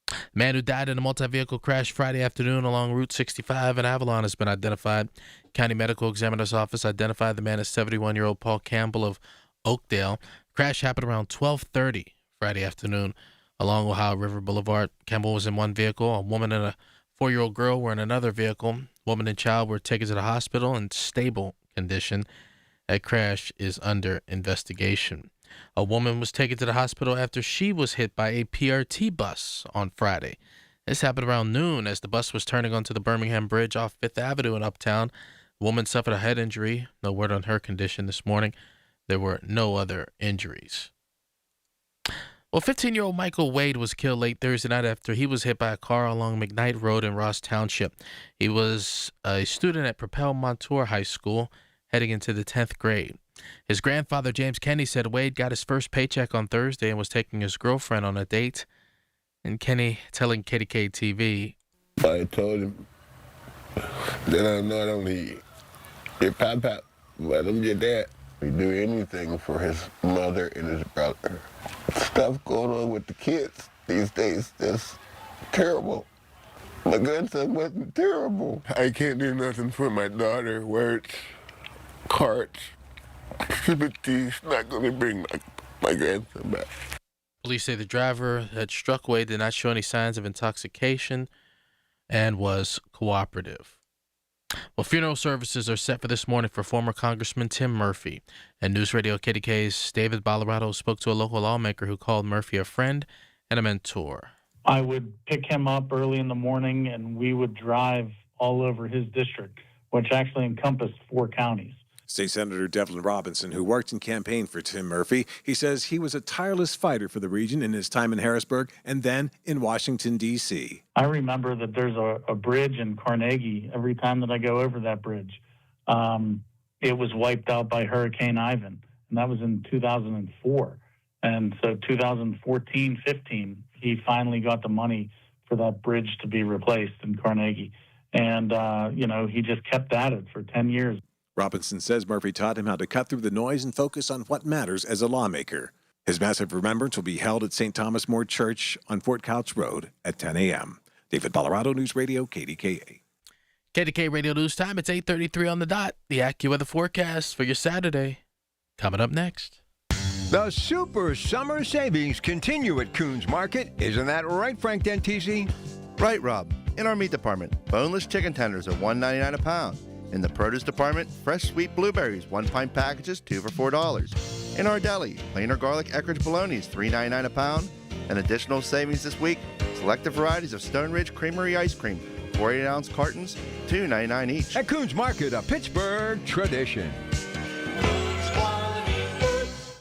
The man who died in a multi-vehicle crash Friday afternoon along Route 65 in Avalon has been identified. County Medical Examiner's Office identified the man as 71-year-old Paul Campbell of Oakdale. The crash happened around 12:30 Friday afternoon along Ohio River Boulevard. Campbell was in one vehicle. A woman and a 4-year-old girl were in another vehicle. Woman and child were taken to the hospital in stable condition. That crash is under investigation. A woman was taken to the hospital after she was hit by a PRT bus on Friday. This happened around noon as the bus was turning onto the Birmingham Bridge off 5th Avenue in Uptown. The woman suffered a head injury. No word on her condition this morning. There were no other injuries. Well, 15-year-old Michael Wade was killed late Thursday night after he was hit by a car along McKnight Road in Ross Township. He was a student at Propel Montour High School heading into the 10th grade. His grandfather, James Kenny, said Wade got his first paycheck on Thursday and was taking his girlfriend on a date. And Kenny telling KDKA-TV, I told him that I'm not only your papa, but I'm your dad. We do anything for his mother and his brother. Stuff going on with the kids these days that's terrible. My grandson wasn't terrible. I can't do nothing for my daughter. Words, cards, sympathy's not going to bring my grandson back. Police say the driver that struck Wade did not show any signs of intoxication and was cooperative. Well, funeral services are set for this morning for former Congressman Tim Murphy. And News Radio KDK's David Ballarado spoke to a local lawmaker who called Murphy a friend and a mentor. I would pick him up early in the morning, and we would drive all over his district, which actually encompassed 4 counties. State Senator Devlin Robinson, who worked and campaigned for Tim Murphy, he says he was a tireless fighter for the region in his time in Harrisburg and then in Washington, D.C. I remember that there's a bridge in Carnegie. Every time that I go over that bridge, it was wiped out by Hurricane Ivan, and that was in 2004. And so 2014, 15, he finally got the money for that bridge to be replaced in Carnegie. And, he just kept at it for 10 years. Robinson says Murphy taught him how to cut through the noise and focus on what matters as a lawmaker. His massive remembrance will be held at St. Thomas More Church on Fort Couch Road at 10 a.m. David Colorado News Radio, KDKA. KDK Radio News Time. It's 8:33 on the dot. The AccuWeather forecast for your Saturday. Coming up next. The super summer savings continue at Coons Market. Isn't that right, Frank Dentisi? Right, Rob. In our meat department, boneless chicken tenders are $1.99 a pound. In the produce department, fresh sweet blueberries, 1-pint packages, 2 for $4. In our deli, plain or garlic Eckrich bologna is $3.99 a pound. And additional savings this week, selected varieties of Stone Ridge Creamery ice cream, 48-ounce cartons, $2.99 each. At Coons Market, a Pittsburgh tradition.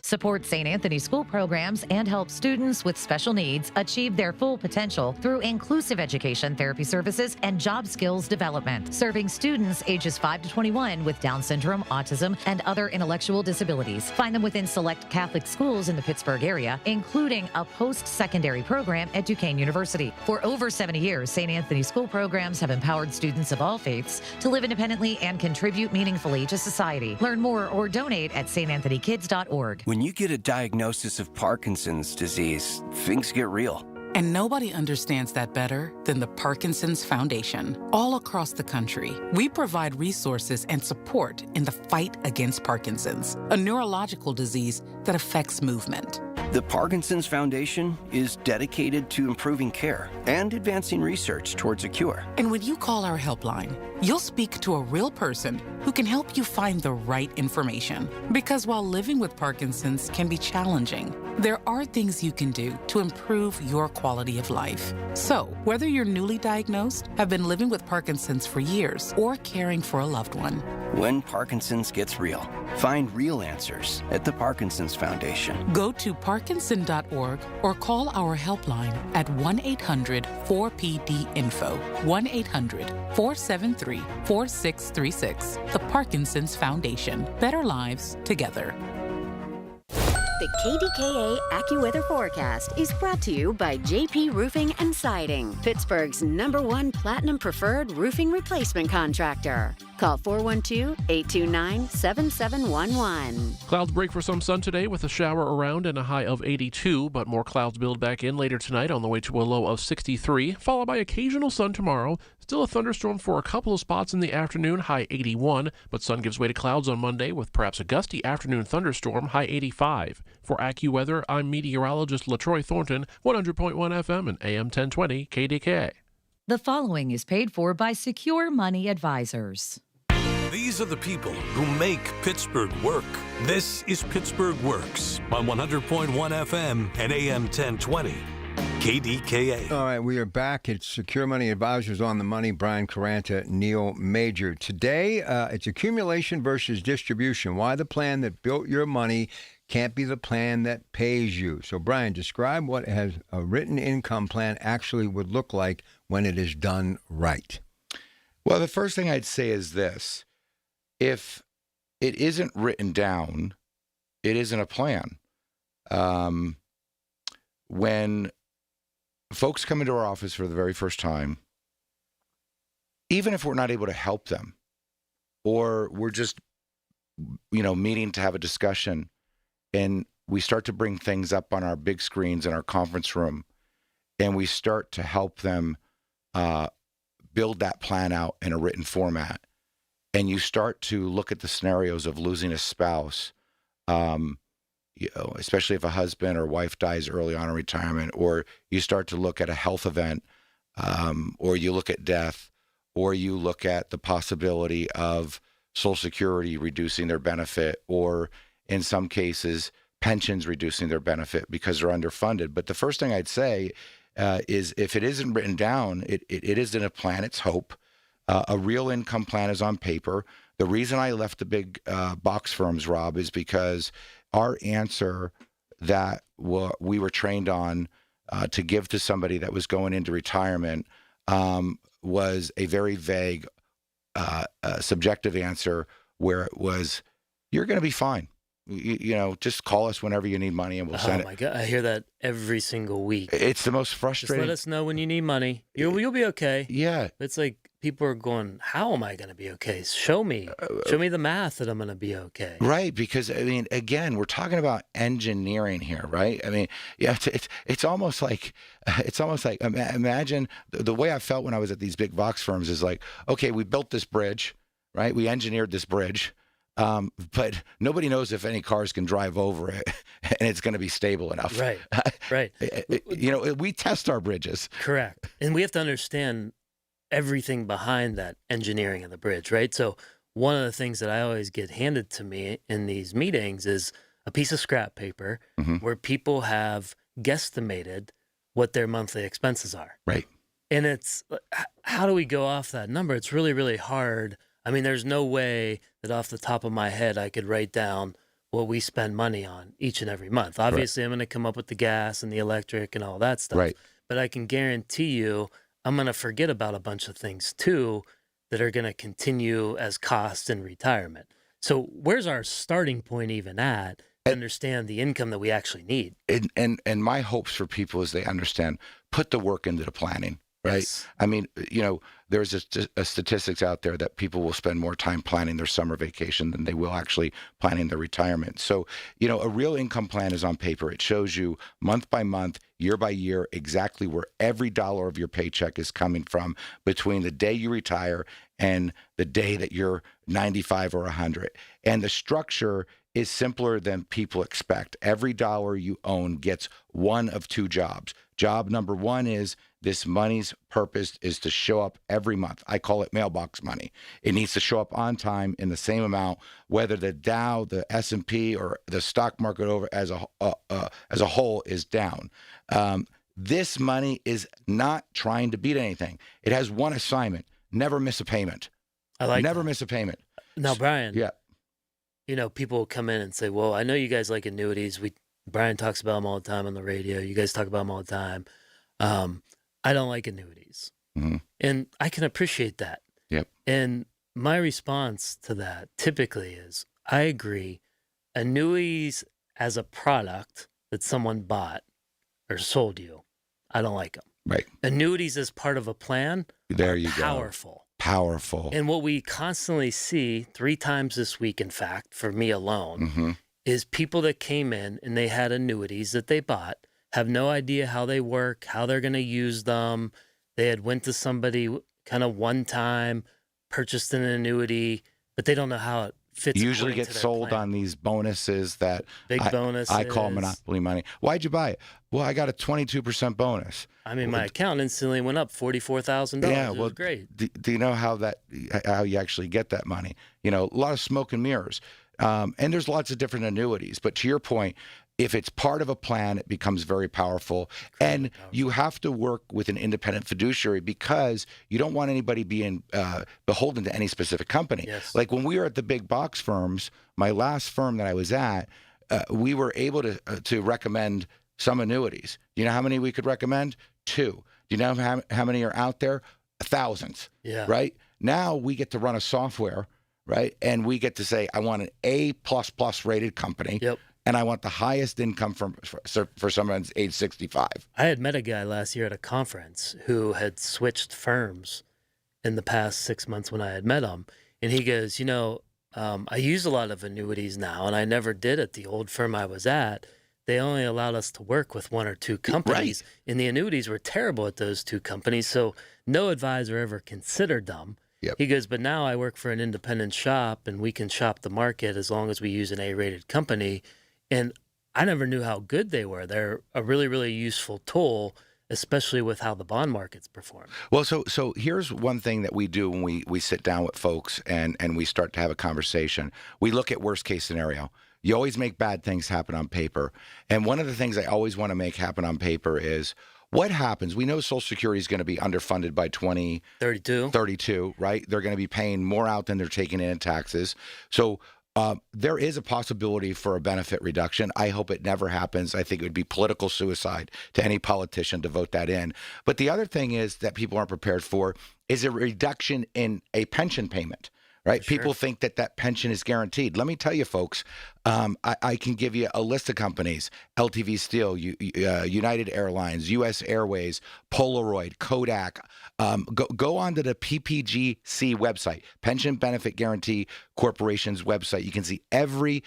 Support St. Anthony school programs and help students with special needs achieve their full potential through inclusive education, therapy services, and job skills development. Serving students ages 5 to 21 with Down syndrome, autism, and other intellectual disabilities. Find them within select Catholic schools in the Pittsburgh area, including a post-secondary program at Duquesne University. For over 70 years, St. Anthony school programs have empowered students of all faiths to live independently and contribute meaningfully to society. Learn more or donate at stanthonykids.org. When you get a diagnosis of Parkinson's disease, things get real. And nobody understands that better than the Parkinson's Foundation. All across the country, we provide resources and support in the fight against Parkinson's, a neurological disease that affects movement. The Parkinson's Foundation is dedicated to improving care and advancing research towards a cure. And when you call our helpline, you'll speak to a real person who can help you find the right information. Because while living with Parkinson's can be challenging, there are things you can do to improve your quality of life. So, whether you're newly diagnosed, have been living with Parkinson's for years, or caring for a loved one, When Parkinson's gets real, find real answers at the Parkinson's Foundation. go to parkinson.org or call our helpline at 1-800-4PD-INFO, 1-800-473-4636. The Parkinson's Foundation. Better lives together. The KDKA AccuWeather forecast is brought to you by JP Roofing and Siding, Pittsburgh's #1 Platinum Preferred Roofing Replacement Contractor. Call 412-829-7711. Clouds break for some sun today with a shower around and a high of 82, but more clouds build back in later tonight on the way to a low of 63, followed by occasional sun tomorrow. Still a thunderstorm for a couple of spots in the afternoon, high 81, but sun gives way to clouds on Monday with perhaps a gusty afternoon thunderstorm, high 85. For AccuWeather, I'm meteorologist LaTroy Thornton, 100.1 FM and AM 1020 KDKA. The following is paid for by Secure Money Advisors. These are the people who make Pittsburgh work. This is Pittsburgh Works on 100.1 FM and AM 1020. KDKA. All right, we are back. It's Secure Money Advisors on the Money. Brian Caranta, Neil Major. Today, it's accumulation versus distribution. Why the plan that built your money can't be the plan that pays you. So, Brian, describe what a written income plan actually would look like when it is done right. Well, the first thing I'd say is this. If it isn't written down, it isn't a plan. When folks come into our office for the very first time, even if we're not able to help them, or we're just, meeting to have a discussion, and we start to bring things up on our big screens in our conference room, and we start to help them build that plan out in a written format, and you start to look at the scenarios of losing a spouse, especially if a husband or wife dies early on in retirement, or you start to look at a health event, or you look at death, or you look at the possibility of Social Security reducing their benefit, or in some cases, pensions reducing their benefit because they're underfunded. But the first thing I'd say is if it isn't written down, it isn't a plan, it's hope. A real income plan is on paper. The reason I left the big box firms, Rob, is because our answer that we were trained on to give to somebody that was going into retirement was a very vague, subjective answer where it was, you're going to be fine. Just call us whenever you need money and we'll send it. Oh, my God. I hear that every single week. It's the most frustrating. Just let us know when you need money. You'll be okay. Yeah. It's like people are going, how am I going to be okay? Show me the math that I'm going to be okay. Right, because I mean, again, we're talking about engineering here, right? I mean, yeah, it's almost like imagine the way I felt when I was at these big box firms is like, okay, we built this bridge, right? We engineered this bridge, but nobody knows if any cars can drive over it and it's going to be stable enough. Right, right. You know, we test our bridges. Correct, and we have to understand everything behind that engineering of the bridge, right? So one of the things that I always get handed to me in these meetings is a piece of scrap paper where people have guesstimated what their monthly expenses are. Right. And it's, how do we go off that number? It's really, really hard. I mean, there's no way that off the top of my head I could write down what we spend money on each and every month. Obviously, I'm going to come up with the gas and the electric and all that stuff. Right. But I can guarantee you I'm going to forget about a bunch of things too that are going to continue as costs in retirement. So where's our starting point even at to understand the income that we actually need? And my hopes for people is they understand, put the work into the planning, right? Yes. I mean, you know, there's a statistics out there that people will spend more time planning their summer vacation than they will actually planning their retirement. So, you know, a real income plan is on paper. It shows you month by month, year by year, exactly where every dollar of your paycheck is coming from between the day you retire and the day that you're 95 or 100. And the structure is simpler than people expect. Every dollar you own gets one of two jobs. Job number one is this money's purpose is to show up every month. I call it mailbox money. It needs to show up on time in the same amount, whether the Dow, the S&P, or the stock market over as a whole is down. This money is not trying to beat anything. It has one assignment: never miss a payment. I like never miss a payment. Now, Brian. Yeah. You know, people will come in and say, well, I know you guys like annuities. Brian talks about them all the time on the radio. You guys talk about them all the time. I don't like annuities. And I can appreciate that. Yep. And my response to that typically is, I agree. Annuities as a product that someone bought or sold you, I don't like them. Right. Annuities as part of a plan, there you powerful. Powerful. And what we constantly see 3 times this week, in fact, for me alone, is people that came in and they had annuities that they bought, have no idea how they work, how they're going to use them. They had went to somebody kind of one time, purchased an annuity, but they don't know how it fits. Usually get sold on these bonuses that big bonuses. I call monopoly money. Why'd you buy it? Well, I got a 22% bonus. I mean, my account instantly went up $44,000. Yeah, well, it was great. Do you know how you actually get that money? You know, a lot of smoke and mirrors. And there's lots of different annuities. But to your point, if it's part of a plan, it becomes very powerful. And you have to work with an independent fiduciary because you don't want anybody being beholden to any specific company. Yes. Like when we were at the big box firms, my last firm that I was at, we were able to recommend some annuities. Do you know how many we could recommend? 2. Do you know how many are out there? Thousands. Yeah. Right? Now we get to run a software, right? And we get to say, I want an A++ rated company. Yep. And I want the highest income for someone age 65. I had met a guy last year at a conference who had switched firms in the past 6 months when I had met him. And he goes, you know, I use a lot of annuities now, and I never did at the old firm I was at. They only allowed us to work with 1 or 2 companies. Right. And the annuities were terrible at those 2 companies. So no advisor ever considered them. Yep. He goes, but now I work for an independent shop, and we can shop the market as long as we use an A-rated company. And I never knew how good they were. They're a really, really useful tool, especially with how the bond markets perform. Well, so here's one thing that we do when we sit down with folks and we start to have a conversation. We look at worst case scenario. You always make bad things happen on paper. And one of the things I always want to make happen on paper is what happens. We know Social Security is going to be underfunded by 2032, right? They're going to be paying more out than they're taking in taxes. So there is a possibility for a benefit reduction. I hope it never happens. I think it would be political suicide to any politician to vote that in. But the other thing is that people aren't prepared for is a reduction in a pension payment, right? People think that pension is guaranteed. Let me tell you, folks, I can give you a list of companies: LTV Steel, United Airlines, U.S. Airways, Polaroid, Kodak. Go onto the PPGC website, Pension Benefit Guarantee Corporation's website. You can see every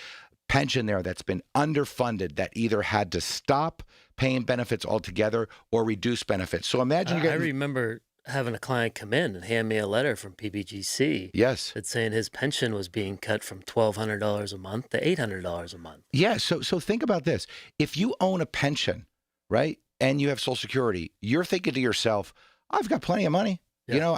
pension there that's been underfunded, that either had to stop paying benefits altogether or reduce benefits. So imagine you're getting... I remember having a client come in and hand me a letter from PBGC. Yes. That's saying his pension was being cut from $1,200 a month to $800 a month. Yeah. So think about this. If you own a pension, right, and you have Social Security, you're thinking to yourself, I've got plenty of money. Yeah. You know,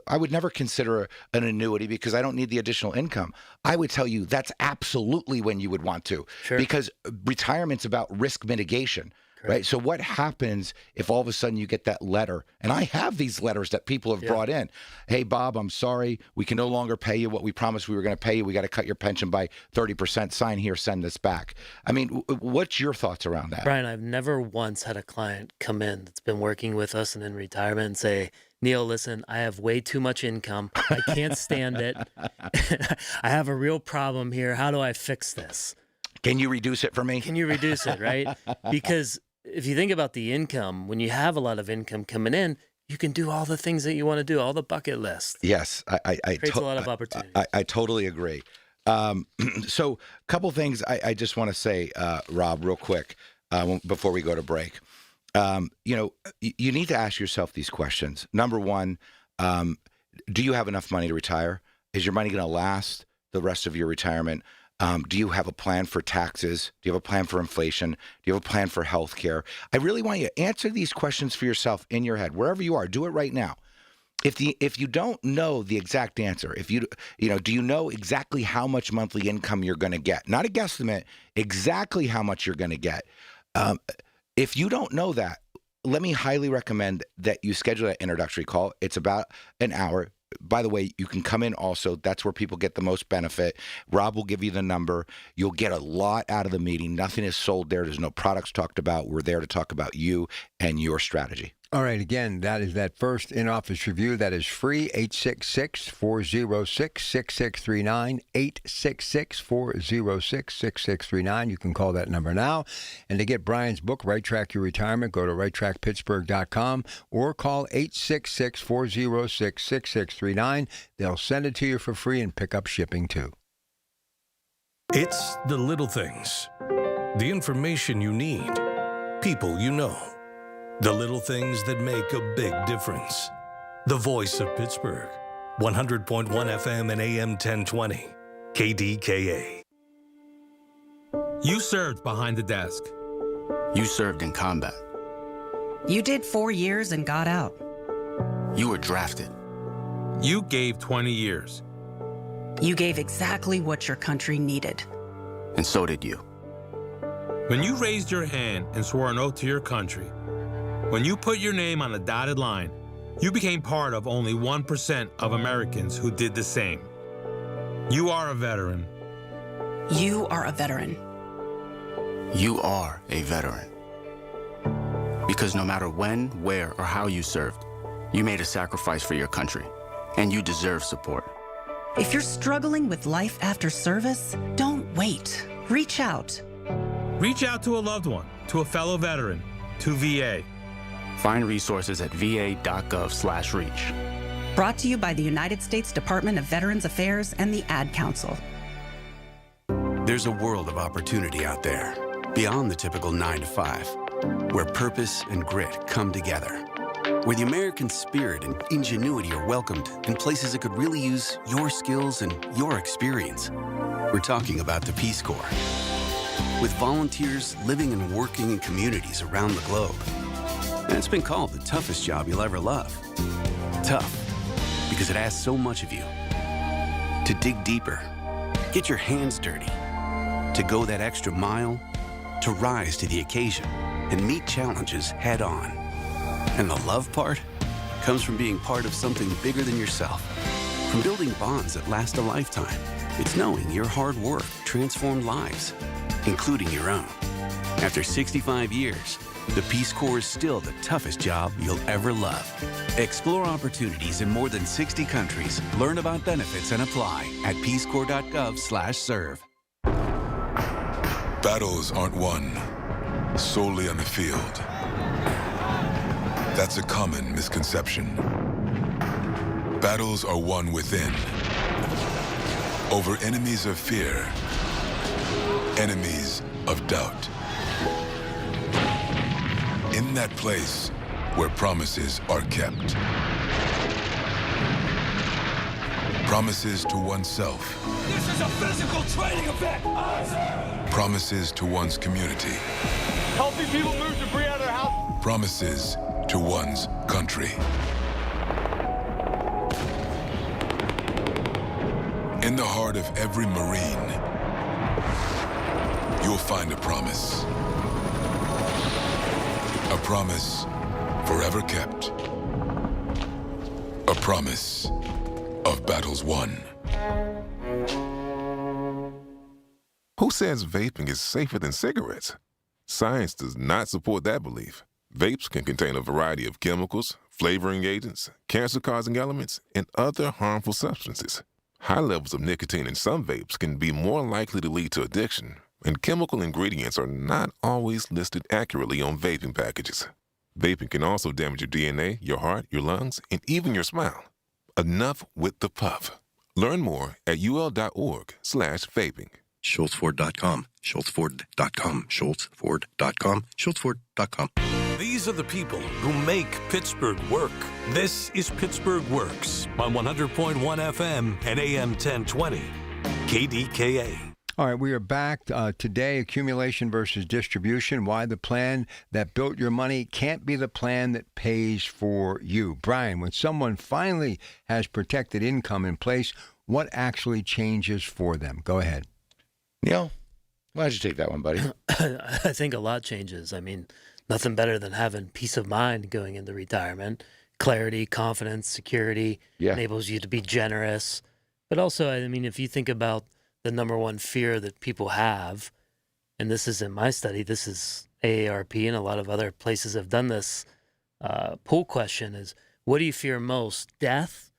I would never consider an annuity because I don't need the additional income. I would tell you that's absolutely when you would want to, because retirement's about risk mitigation. Correct. Right. So what happens if all of a sudden you get that letter? And I have these letters that people have brought in. Hey, Bob, I'm sorry. We can no longer pay you what we promised we were going to pay you. We got to cut your pension by 30%. Sign here, send this back. I mean, what's your thoughts around that? Brian, I've never once had a client come in that's been working with us and in retirement and say, Neil, listen, I have way too much income. I can't stand it. I have a real problem here. How do I fix this? Can you reduce it for me? Can you reduce it, right? Because if you think about the income, when you have a lot of income coming in, you can do all the things that you want to do, all the bucket lists. Yes. Creates a lot of opportunity. I totally agree. So a couple things I just want to say, Rob, real quick, before we go to break. You know, you need to ask yourself these questions. Number one, do you have enough money to retire? Is your money going to last the rest of your retirement? Do you have a plan for taxes? Do you have a plan for inflation? Do you have a plan for health care? I really want you to answer these questions for yourself in your head, wherever you are. Do it right now. If you don't know the exact answer, do you know exactly how much monthly income you're going to get? Not a guesstimate, exactly how much you're going to get. If you don't know that, let me highly recommend that you schedule that introductory call. It's about an hour. By the way, you can come in also. That's where people get the most benefit. Rob will give you the number. You'll get a lot out of the meeting. Nothing is sold there. There's no products talked about. We're there to talk about you and your strategy. All right. Again, that is that first in-office review. That is free. 866-406-6639. 866-406-6639. You can call that number now. And to get Brian's book, Right Track Your Retirement, go to righttrackpittsburgh.com or call 866-406-6639. They'll send it to you for free and pick up shipping too. It's the little things. The information you need. People you know. The little things that make a big difference. The voice of Pittsburgh. 100.1 FM and AM 1020. KDKA. You served behind the desk. You served in combat. You did 4 years and got out. You were drafted. You gave 20 years. You gave exactly what your country needed. And so did you. When you raised your hand and swore an oath to your country, when you put your name on a dotted line, you became part of only 1% of Americans who did the same. You are a veteran. You are a veteran. You are a veteran. Because no matter when, where, or how you served, you made a sacrifice for your country, and you deserve support. If you're struggling with life after service, don't wait. Reach out. Reach out to a loved one, to a fellow veteran, to VA. Find resources at va.gov/reach. Brought to you by the United States Department of Veterans Affairs and the Ad Council. There's a world of opportunity out there, beyond the typical 9 to 5, where purpose and grit come together, where the American spirit and ingenuity are welcomed in places that could really use your skills and your experience. We're talking about the Peace Corps, with volunteers living and working in communities around the globe. And it's been called the toughest job you'll ever love. Tough, because it asks so much of you. To dig deeper, get your hands dirty, to go that extra mile, to rise to the occasion and meet challenges head on. And the love part comes from being part of something bigger than yourself, from building bonds that last a lifetime. It's knowing your hard work transformed lives, including your own. After 65 years, the Peace Corps is still the toughest job you'll ever love. Explore opportunities in more than 60 countries. Learn about benefits and apply at peacecorps.gov/serve. Battles aren't won solely on the field. That's a common misconception. Battles are won within, over enemies of fear, enemies of doubt. In that place where promises are kept. Promises to oneself. This is a physical training event! Promises to one's community. Healthy people move debris out of their house. Promises to one's country. In the heart of every Marine, you'll find a promise. A promise forever kept. A promise of battles won. Who says vaping is safer than cigarettes? Science does not support that belief. Vapes can contain a variety of chemicals, flavoring agents, cancer-causing elements, and other harmful substances. High levels of nicotine in some vapes can be more likely to lead to addiction, and chemical ingredients are not always listed accurately on vaping packages. Vaping can also damage your DNA, your heart, your lungs, and even your smile. Enough with the puff. Learn more at ul.org/vaping. SchultzFord.com, SchultzFord.com, SchultzFord.com, SchultzFord.com. These are the people who make Pittsburgh work. This is Pittsburgh Works on 100.1 FM and AM 1020. KDKA. All right, we are back today, accumulation versus distribution, why the plan that built your money can't be the plan that pays for you. Brian, when someone finally has protected income in place, what actually changes for them? Go ahead. Neil, why don't you take that one, buddy? I think a lot changes. I mean, nothing better than having peace of mind going into retirement. Clarity, confidence, security enables you to be generous. But also, I mean, if you think about the number one fear that people have, and this is in my study, this is AARP and a lot of other places have done this poll question is, what do you fear most, death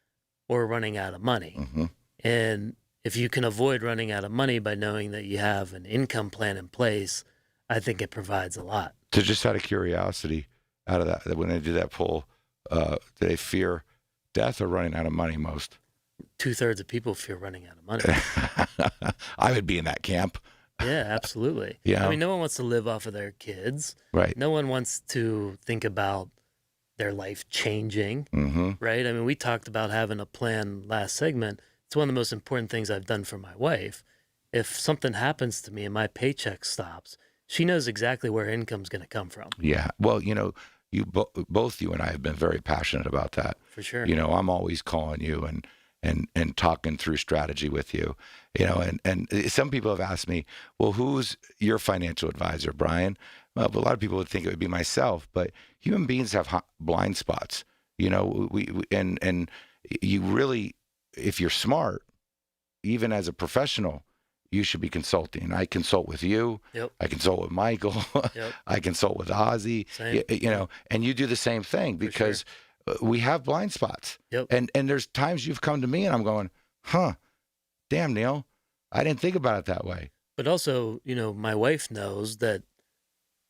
or running out of money? Mm-hmm. And if you can avoid running out of money by knowing that you have an income plan in place, I think it provides a lot. So just out of curiosity, out of that, when they did that poll, do they fear death or running out of money most? 2/3 of people fear running out of money. I would be in that camp. Yeah, absolutely. Yeah. I mean, no one wants to live off of their kids. Right. No one wants to think about their life changing. Mm-hmm. Right. I mean, we talked about having a plan last segment. It's one of the most important things I've done for my wife. If something happens to me and my paycheck stops, she knows exactly where income's going to come from. Yeah. Well, you know, both you and I have been very passionate about that. For sure. You know, I'm always calling you and talking through strategy with you. You know, and some people have asked me, well, who's your financial advisor, Brian? Well, a lot of people would think it would be myself, but human beings have blind spots. You know, and you really, if you're smart, even as a professional, you should be consulting. I consult with you. Yep. I consult with Michael. Yep. I consult with Ozzy. Same. You know, and you do the same thing because we have blind spots. Yep. And there's times you've come to me and I'm going, damn, Neil, I didn't think about it that way. But also, you know, my wife knows that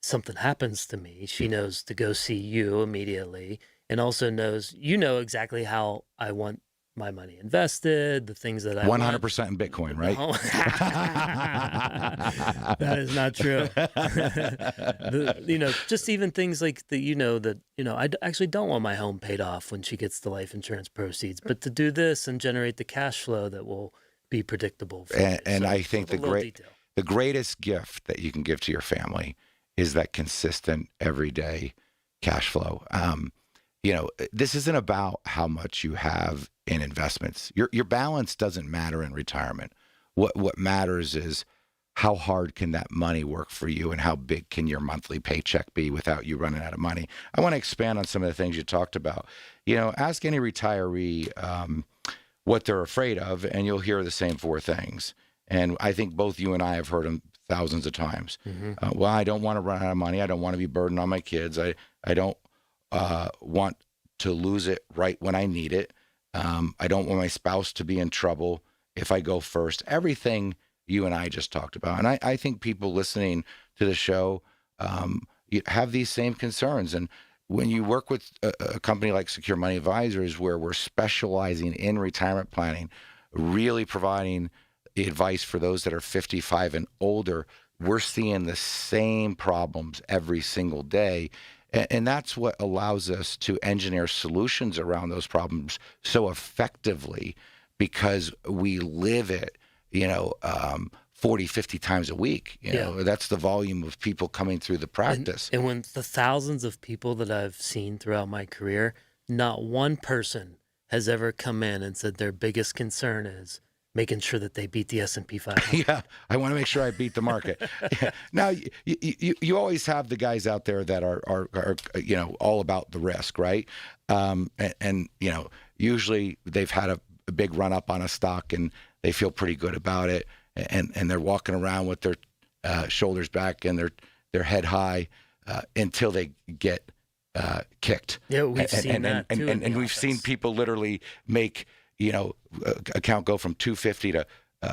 something happens to me. She knows to go see you immediately, and also knows, you know, exactly how I want my money invested, the things that I 100% in Bitcoin, right? No. That is not true. You know, just even things like I actually don't want my home paid off when she gets the life insurance proceeds, but to do this and generate the cash flow that will be predictable. And I think the greatest gift that you can give to your family is that consistent, everyday cash flow. You know, this isn't about how much you have in investments. Your balance doesn't matter in retirement. What matters is how hard can that money work for you and how big can your monthly paycheck be without you running out of money. I want to expand on some of the things you talked about. You know, ask any retiree what they're afraid of, and you'll hear the same four things. And I think both you and I have heard them thousands of times. Mm-hmm. Well, I don't want to run out of money. I don't want to be burdened on my kids. I don't want to lose it right when I need it. I don't want my spouse to be in trouble if I go first. Everything you and I just talked about. And I think people listening to the show have these same concerns. And when you work with a company like Secure Money Advisors, where we're specializing in retirement planning, really providing advice for those that are 55 and older, we're seeing the same problems every single day. And that's what allows us to engineer solutions around those problems so effectively, because we live it, 40, 50 times a week. You know, that's the volume of people coming through the practice. And when the thousands of people that I've seen throughout my career, not one person has ever come in and said their biggest concern is making sure that they beat the S&P 500. Yeah, I want to make sure I beat the market. Yeah. Now, you always have the guys out there that are all about the risk, right? And usually they've had a big run up on a stock and they feel pretty good about it, and they're walking around with their shoulders back and their head high until they get kicked. Yeah, we've seen that too. And we've seen people literally make account go from 250 to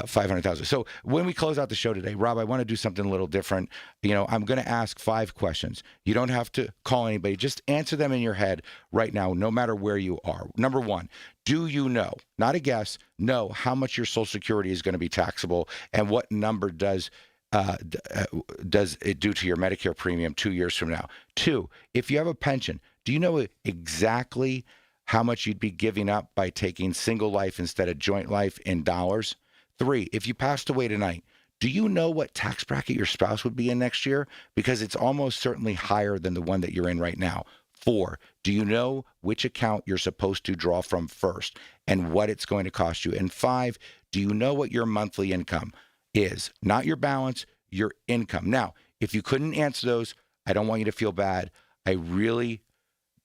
500,000. So when we close out the show today, Rob, I want to do something a little different. I'm going to ask 5 questions. You don't have to call anybody. Just answer them in your head right now, no matter where you are. Number 1, do you know, not a guess, know how much your Social Security is going to be taxable, and what number does it do to your Medicare premium 2 years from now? 2, if you have a pension, do you know exactly how much you'd be giving up by taking single life instead of joint life in dollars? 3, if you passed away tonight, do you know what tax bracket your spouse would be in next year? Because it's almost certainly higher than the one that you're in right now. 4, do you know which account you're supposed to draw from first and what it's going to cost you? And 5, do you know what your monthly income is? Not your balance, your income. Now, if you couldn't answer those, I don't want you to feel bad. I really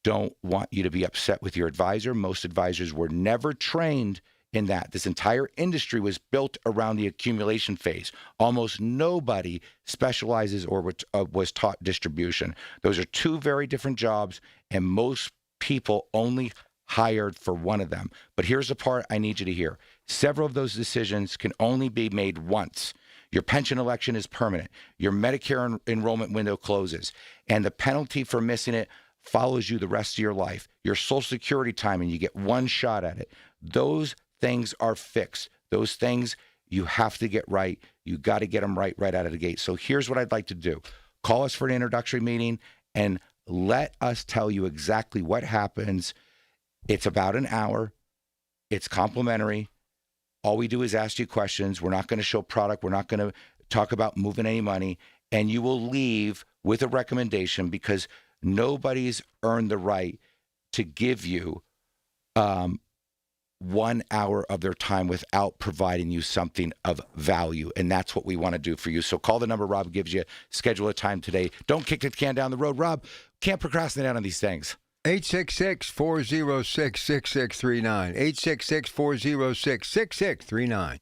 don't want you to be upset with your advisor. Most advisors were never trained in that. This entire industry was built around the accumulation phase. Almost nobody specializes or was taught distribution. Those are 2 very different jobs, and most people only hired for one of them. But here's the part I need you to hear. Several of those decisions can only be made once. Your pension election is permanent. Your Medicare enrollment window closes, and the penalty for missing it follows you the rest of your life. Your Social Security time, and you get one shot at it. Those things are fixed. Those things you have to get right. You got to get them right out of the gate. So here's what I'd like to do. Call us for an introductory meeting and let us tell you exactly what happens. It's about an hour. It's complimentary. All we do is ask you questions. We're not going to show product. We're not going to talk about moving any money. And you will leave with a recommendation, because nobody's earned the right to give you 1 hour of their time without providing you something of value. And that's what we want to do for you. So call the number Rob gives you. Schedule a time today. Don't kick the can down the road. Rob, can't procrastinate on these things. 866-406-6639. 866-406-6639.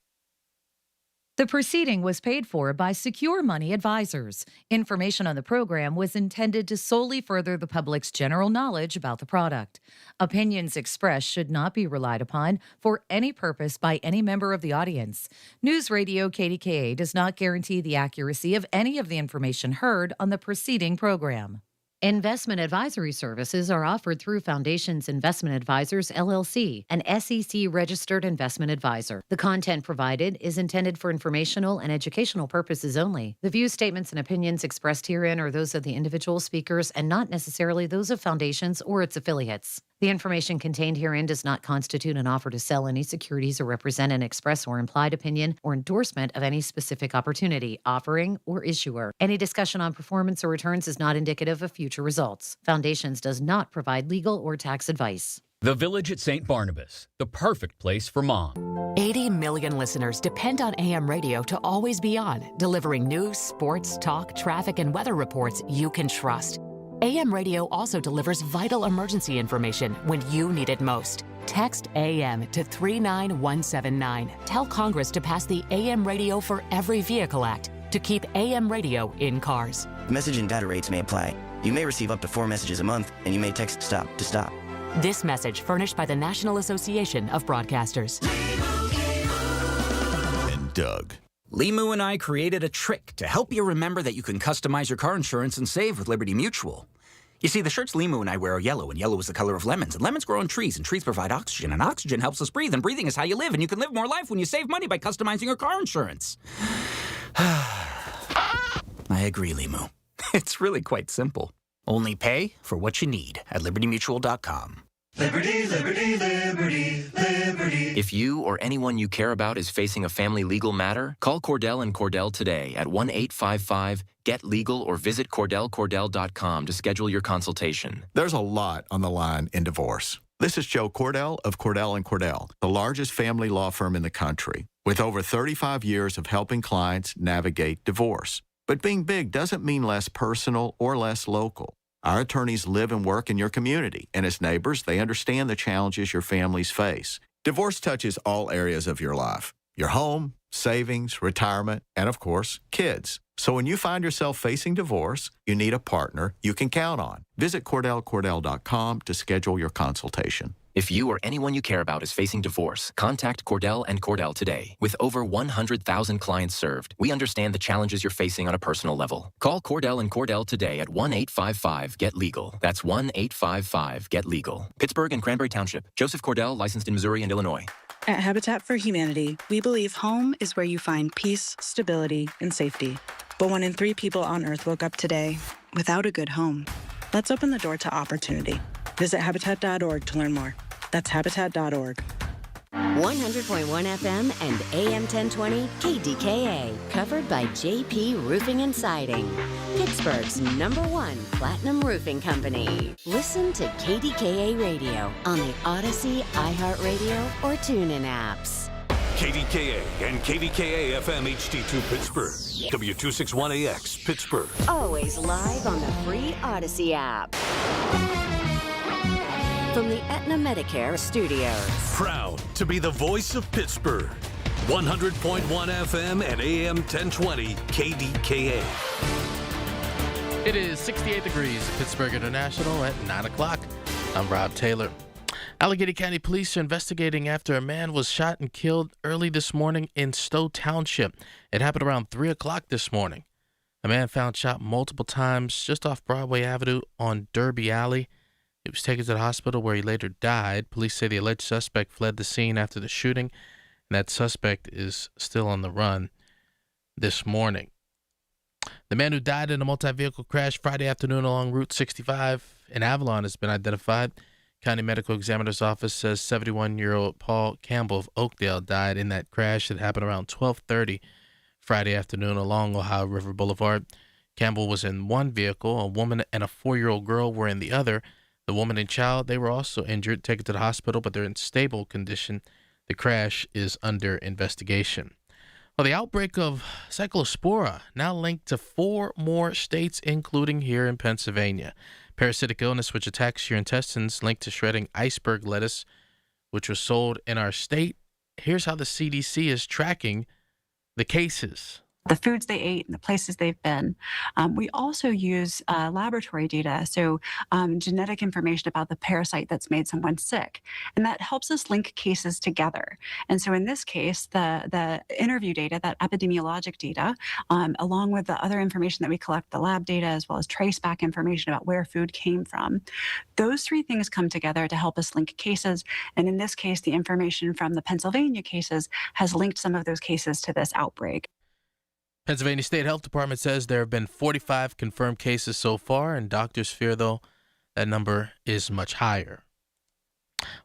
The proceeding was paid for by Secure Money Advisors. Information on the program was intended to solely further the public's general knowledge about the product. Opinions expressed should not be relied upon for any purpose by any member of the audience. News Radio KDKA does not guarantee the accuracy of any of the information heard on the preceding program. Investment advisory services are offered through Foundations Investment Advisors, LLC, an SEC-registered investment advisor. The content provided is intended for informational and educational purposes only. The views, statements, and opinions expressed herein are those of the individual speakers and not necessarily those of Foundations or its affiliates. The information contained herein does not constitute an offer to sell any securities or represent an express or implied opinion or endorsement of any specific opportunity, offering, or issuer. Any discussion on performance or returns is not indicative of future results. Foundations does not provide legal or tax advice. The Village at St. Barnabas, the perfect place for mom. 80 million listeners depend on AM radio to always be on, delivering news, sports, talk, traffic, and weather reports you can trust. AM radio also delivers vital emergency information when you need it most. Text AM to 39179. Tell Congress to pass the AM Radio for Every Vehicle Act. to keep AM radio in cars. Message and data rates may apply. You may receive up to 4 messages a month, and you may text STOP to stop. This message furnished by the National Association of Broadcasters. And Doug. Limu and I created a trick to help you remember that you can customize your car insurance and save with Liberty Mutual. You see, the shirts Limu and I wear are yellow, and yellow is the color of lemons, and lemons grow on trees, and trees provide oxygen, and oxygen helps us breathe, and breathing is how you live, and you can live more life when you save money by customizing your car insurance. I agree, Limu. It's really quite simple. Only pay for what you need at libertymutual.com. Liberty, liberty, liberty, liberty. If you or anyone you care about is facing a family legal matter, call Cordell and Cordell today at 1-855-GET-LEGAL or visit CordellCordell.com to schedule your consultation. There's a lot on the line in divorce. This is Joe Cordell of Cordell & Cordell, the largest family law firm in the country, with over 35 years of helping clients navigate divorce. But being big doesn't mean less personal or less local. Our attorneys live and work in your community, and as neighbors, they understand the challenges your families face. Divorce touches all areas of your life: your home, savings, retirement, and of course, kids. So when you find yourself facing divorce, you need a partner you can count on. Visit CordellCordell.com to schedule your consultation. If you or anyone you care about is facing divorce, contact Cordell and Cordell today. With over 100,000 clients served, we understand the challenges you're facing on a personal level. Call Cordell and Cordell today at 1-855-GET-LEGAL. That's 1-855-GET-LEGAL. Pittsburgh and Cranberry Township. Joseph Cordell, licensed in Missouri and Illinois. At Habitat for Humanity, we believe home is where you find peace, stability, and safety. But 1 in 3 people on Earth woke up today without a good home. Let's open the door to opportunity. Visit Habitat.org to learn more. That's Habitat.org. 100.1 FM and AM 1020 KDKA, covered by JP Roofing and Siding, Pittsburgh's #1 platinum roofing company. Listen to KDKA Radio on the Odyssey, iHeartRadio, or TuneIn apps. KDKA and KDKA-FM HD2 Pittsburgh. W261AX Pittsburgh. Always live on the free Odyssey app. From the Aetna Medicare studios. Proud to be the voice of Pittsburgh. 100.1 FM and AM 1020 KDKA. It is 68 degrees at Pittsburgh International at 9 o'clock. I'm Rob Taylor. Allegheny County Police are investigating after a man was shot and killed early this morning in Stowe Township. It happened around 3 o'clock this morning. A man found shot multiple times just off Broadway Avenue on Derby Alley. He was taken to the hospital where he later died. Police say the alleged suspect fled the scene after the shooting, and that suspect is still on the run this morning. The man who died in a multi-vehicle crash Friday afternoon along Route 65 in Avalon has been identified. County Medical Examiner's Office says 71-year-old Paul Campbell of Oakdale died in that crash that happened around 12:30 Friday afternoon along Ohio River Boulevard. Campbell was in one vehicle. A woman and a 4-year-old girl were in the other. The woman and child, they were also injured, taken to the hospital, but they're in stable condition. The crash is under investigation. Well, the outbreak of cyclospora now linked to 4 more states, including here in Pennsylvania. Parasitic illness, which attacks your intestines, linked to shredding iceberg lettuce, which was sold in our state. Here's how the CDC is tracking the cases. The foods they ate and the places they've been. We also use laboratory data, so genetic information about the parasite that's made someone sick. And that helps us link cases together. And so in this case, the interview data, that epidemiologic data, along with the other information that we collect, the lab data, as well as trace back information about where food came from, those 3 things come together to help us link cases. And in this case, the information from the Pennsylvania cases has linked some of those cases to this outbreak. Pennsylvania State Health Department says there have been 45 confirmed cases so far, and doctors fear, though, that number is much higher.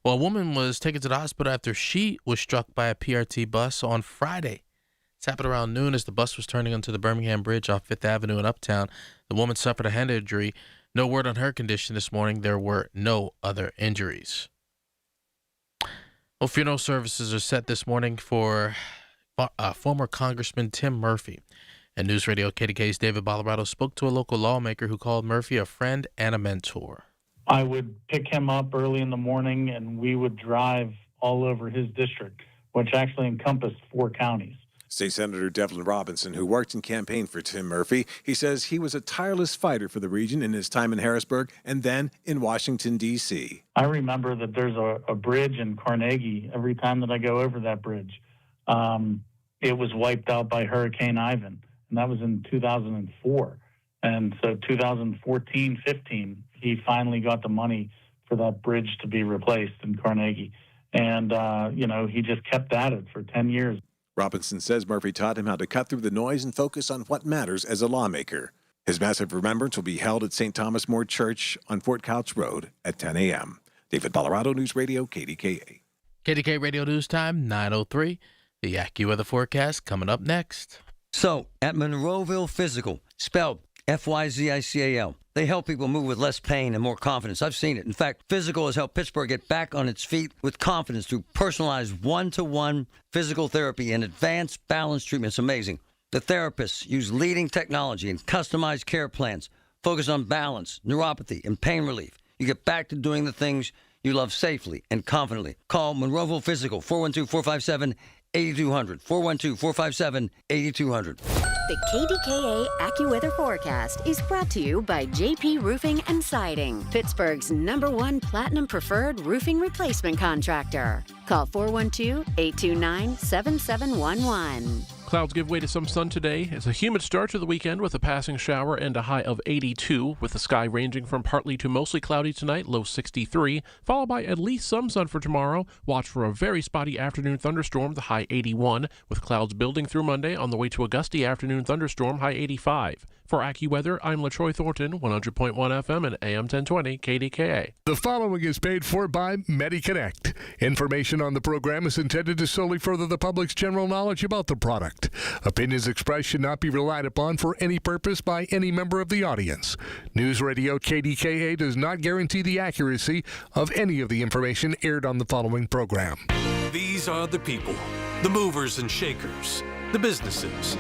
Well, a woman was taken to the hospital after she was struck by a PRT bus on Friday. It's happened around noon as the bus was turning onto the Birmingham Bridge off 5th Avenue in Uptown. The woman suffered a head injury. No word on her condition this morning. There were no other injuries. Well, funeral services are set this morning for former Congressman Tim Murphy. And News Radio KDK's David Bolorado spoke to a local lawmaker who called Murphy a friend and a mentor. I would pick him up early in the morning, and we would drive all over his district, which actually encompassed 4 counties. State Senator Devlin Robinson, who worked and campaigned for Tim Murphy, he says he was a tireless fighter for the region in his time in Harrisburg and then in Washington, D.C. I remember that there's a bridge in Carnegie. Every time that I go over that bridge, it was wiped out by Hurricane Ivan, and that was in 2004. And so 2014, 15, he finally got the money for that bridge to be replaced in Carnegie. And, he just kept at it for 10 years. Robinson says Murphy taught him how to cut through the noise and focus on what matters as a lawmaker. His massive remembrance will be held at St. Thomas More Church on Fort Couch Road at 10 a.m. David Colorado News Radio, KDKA. KDKA Radio News Time, 9:03. The AccuWeather forecast coming up next. So, at Monroeville Physical, spelled F-Y-Z-I-C-A-L, they help people move with less pain and more confidence. I've seen it. In fact, Physical has helped Pittsburgh get back on its feet with confidence through personalized one-to-one physical therapy and advanced balance treatment. It's amazing. The therapists use leading technology and customized care plans, focus on balance, neuropathy, and pain relief. You get back to doing the things you love safely and confidently. Call Monroeville Physical, 412-457-8200, 412-457-8200. The KDKA AccuWeather forecast is brought to you by JP Roofing and Siding, Pittsburgh's #1 Platinum Preferred Roofing Replacement Contractor. Call 412-829-7711. Clouds give way to some sun today. It's a humid start to the weekend with a passing shower and a high of 82, with the sky ranging from partly to mostly cloudy tonight, low 63, followed by at least some sun for tomorrow. Watch for a very spotty afternoon thunderstorm, the high 81, with clouds building through Monday on the way to a gusty afternoon thunderstorm, high 85. For AccuWeather, I'm LaTroy Thornton, 100.1 FM and AM 1020 KDKA. The following is paid for by MediConnect. Information on the program is intended to solely further the public's general knowledge about the product. Opinions expressed should not be relied upon for any purpose by any member of the audience. News Radio KDKA does not guarantee the accuracy of any of the information aired on the following program. These are the people, the movers and shakers, the businesses,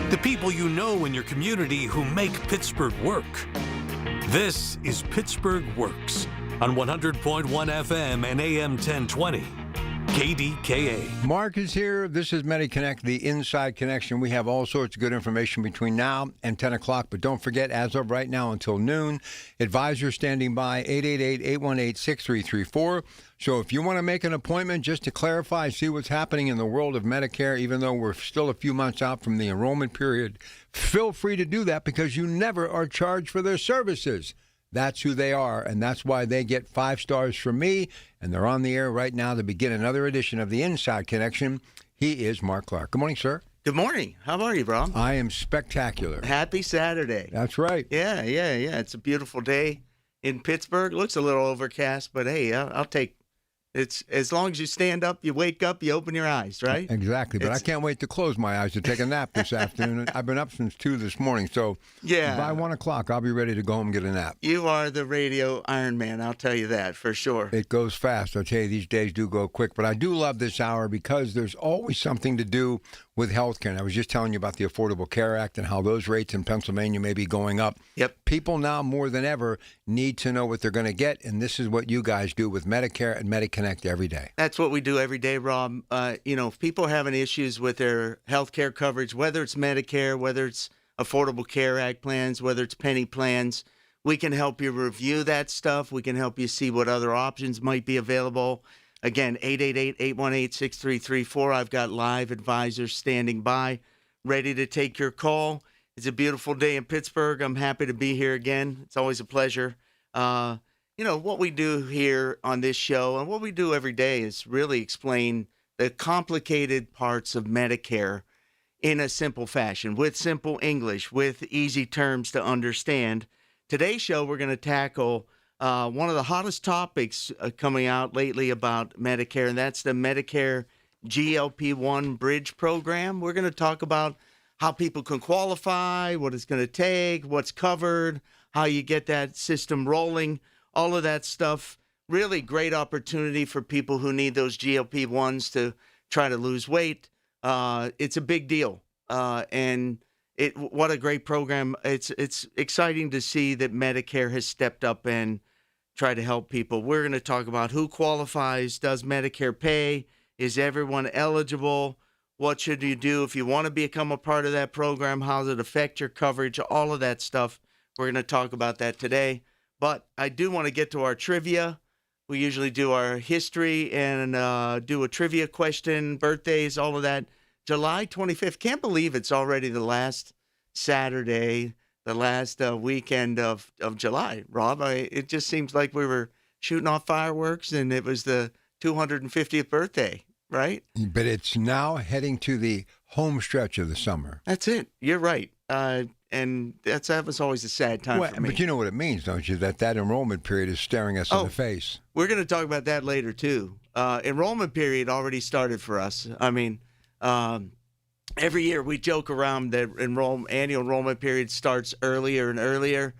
the people you know in your community who make Pittsburgh work. This is Pittsburgh Works on 100.1 FM and AM 1020. KDKA. Mark is here. This is MediConnect, the Inside Connection. We have all sorts of good information between now and 10 o'clock, but don't forget, as of right now until noon, advisors standing by, 888-818-6334. So if you want to make an appointment just to clarify, see what's happening in the world of Medicare, even though we're still a few months out from the enrollment period, feel free to do that because you never are charged for their services. That's who they are, and that's why they get 5 stars from me, and they're on the air right now to begin another edition of the Inside Connection. He is Mark Clark. Good morning, sir. Good morning. How are you, bro? I am spectacular. Happy Saturday. That's right. Yeah. It's a beautiful day in Pittsburgh. Looks a little overcast, but hey, I'll take. It's as long as you stand up, you wake up, you open your eyes, right? Exactly. But I can't wait to close my eyes to take a nap this afternoon. I've been up since 2 this morning, so by 1 o'clock, I'll be ready to go home and get a nap. You are the radio Iron Man, I'll tell you that for sure. It goes fast. I'll tell you, these days do go quick. But I do love this hour because there's always something to do with health care. And I was just telling you about the Affordable Care Act and how those rates in Pennsylvania may be going up. Yep. People now more than ever need to know what they're going to get, and this is what you guys do with Medicare and MediConnect every day. That's what we do every day, Rob. If people are having issues with their health care coverage, whether it's Medicare, whether it's Affordable Care Act plans, whether it's penny plans, we can help you review that stuff. We can help you see what other options might be available. Again, 888-818-6334. I've got live advisors standing by, ready to take your call. It's a beautiful day in Pittsburgh. I'm happy to be here again. It's always a pleasure. What we do here on this show and what we do every day is really explain the complicated parts of Medicare in a simple fashion, with simple English, with easy terms to understand. Today's show, we're going to tackle one of the hottest topics coming out lately about Medicare, and that's the Medicare GLP-1 Bridge Program. We're going to talk about how people can qualify, what it's going to take, what's covered, how you get that system rolling, all of that stuff. Really great opportunity for people who need those GLP-1s to try to lose weight. It's a big deal, and what a great program. It's exciting to see that Medicare has stepped up and try to help people. We're going to talk about who qualifies. Does Medicare pay? Is everyone eligible? What should you do if you want to become a part of that program? How does it affect your coverage? All of that stuff. We're going to talk about that today. But I do want to get to our trivia. We usually do our history and do a trivia question, birthdays, all of that. July 25th. Can't believe it's already the last Saturday, the last weekend of July, Rob. It just seems like we were shooting off fireworks and it was the 250th birthday, right? But it's now heading to the home stretch of the summer. That's it. You're right. And that was always a sad time for me. But you know what it means, don't you? That enrollment period is staring us in the face. We're going to talk about that later, too. Enrollment period already started for us. I mean, every year we joke around that annual enrollment period starts earlier and earlier.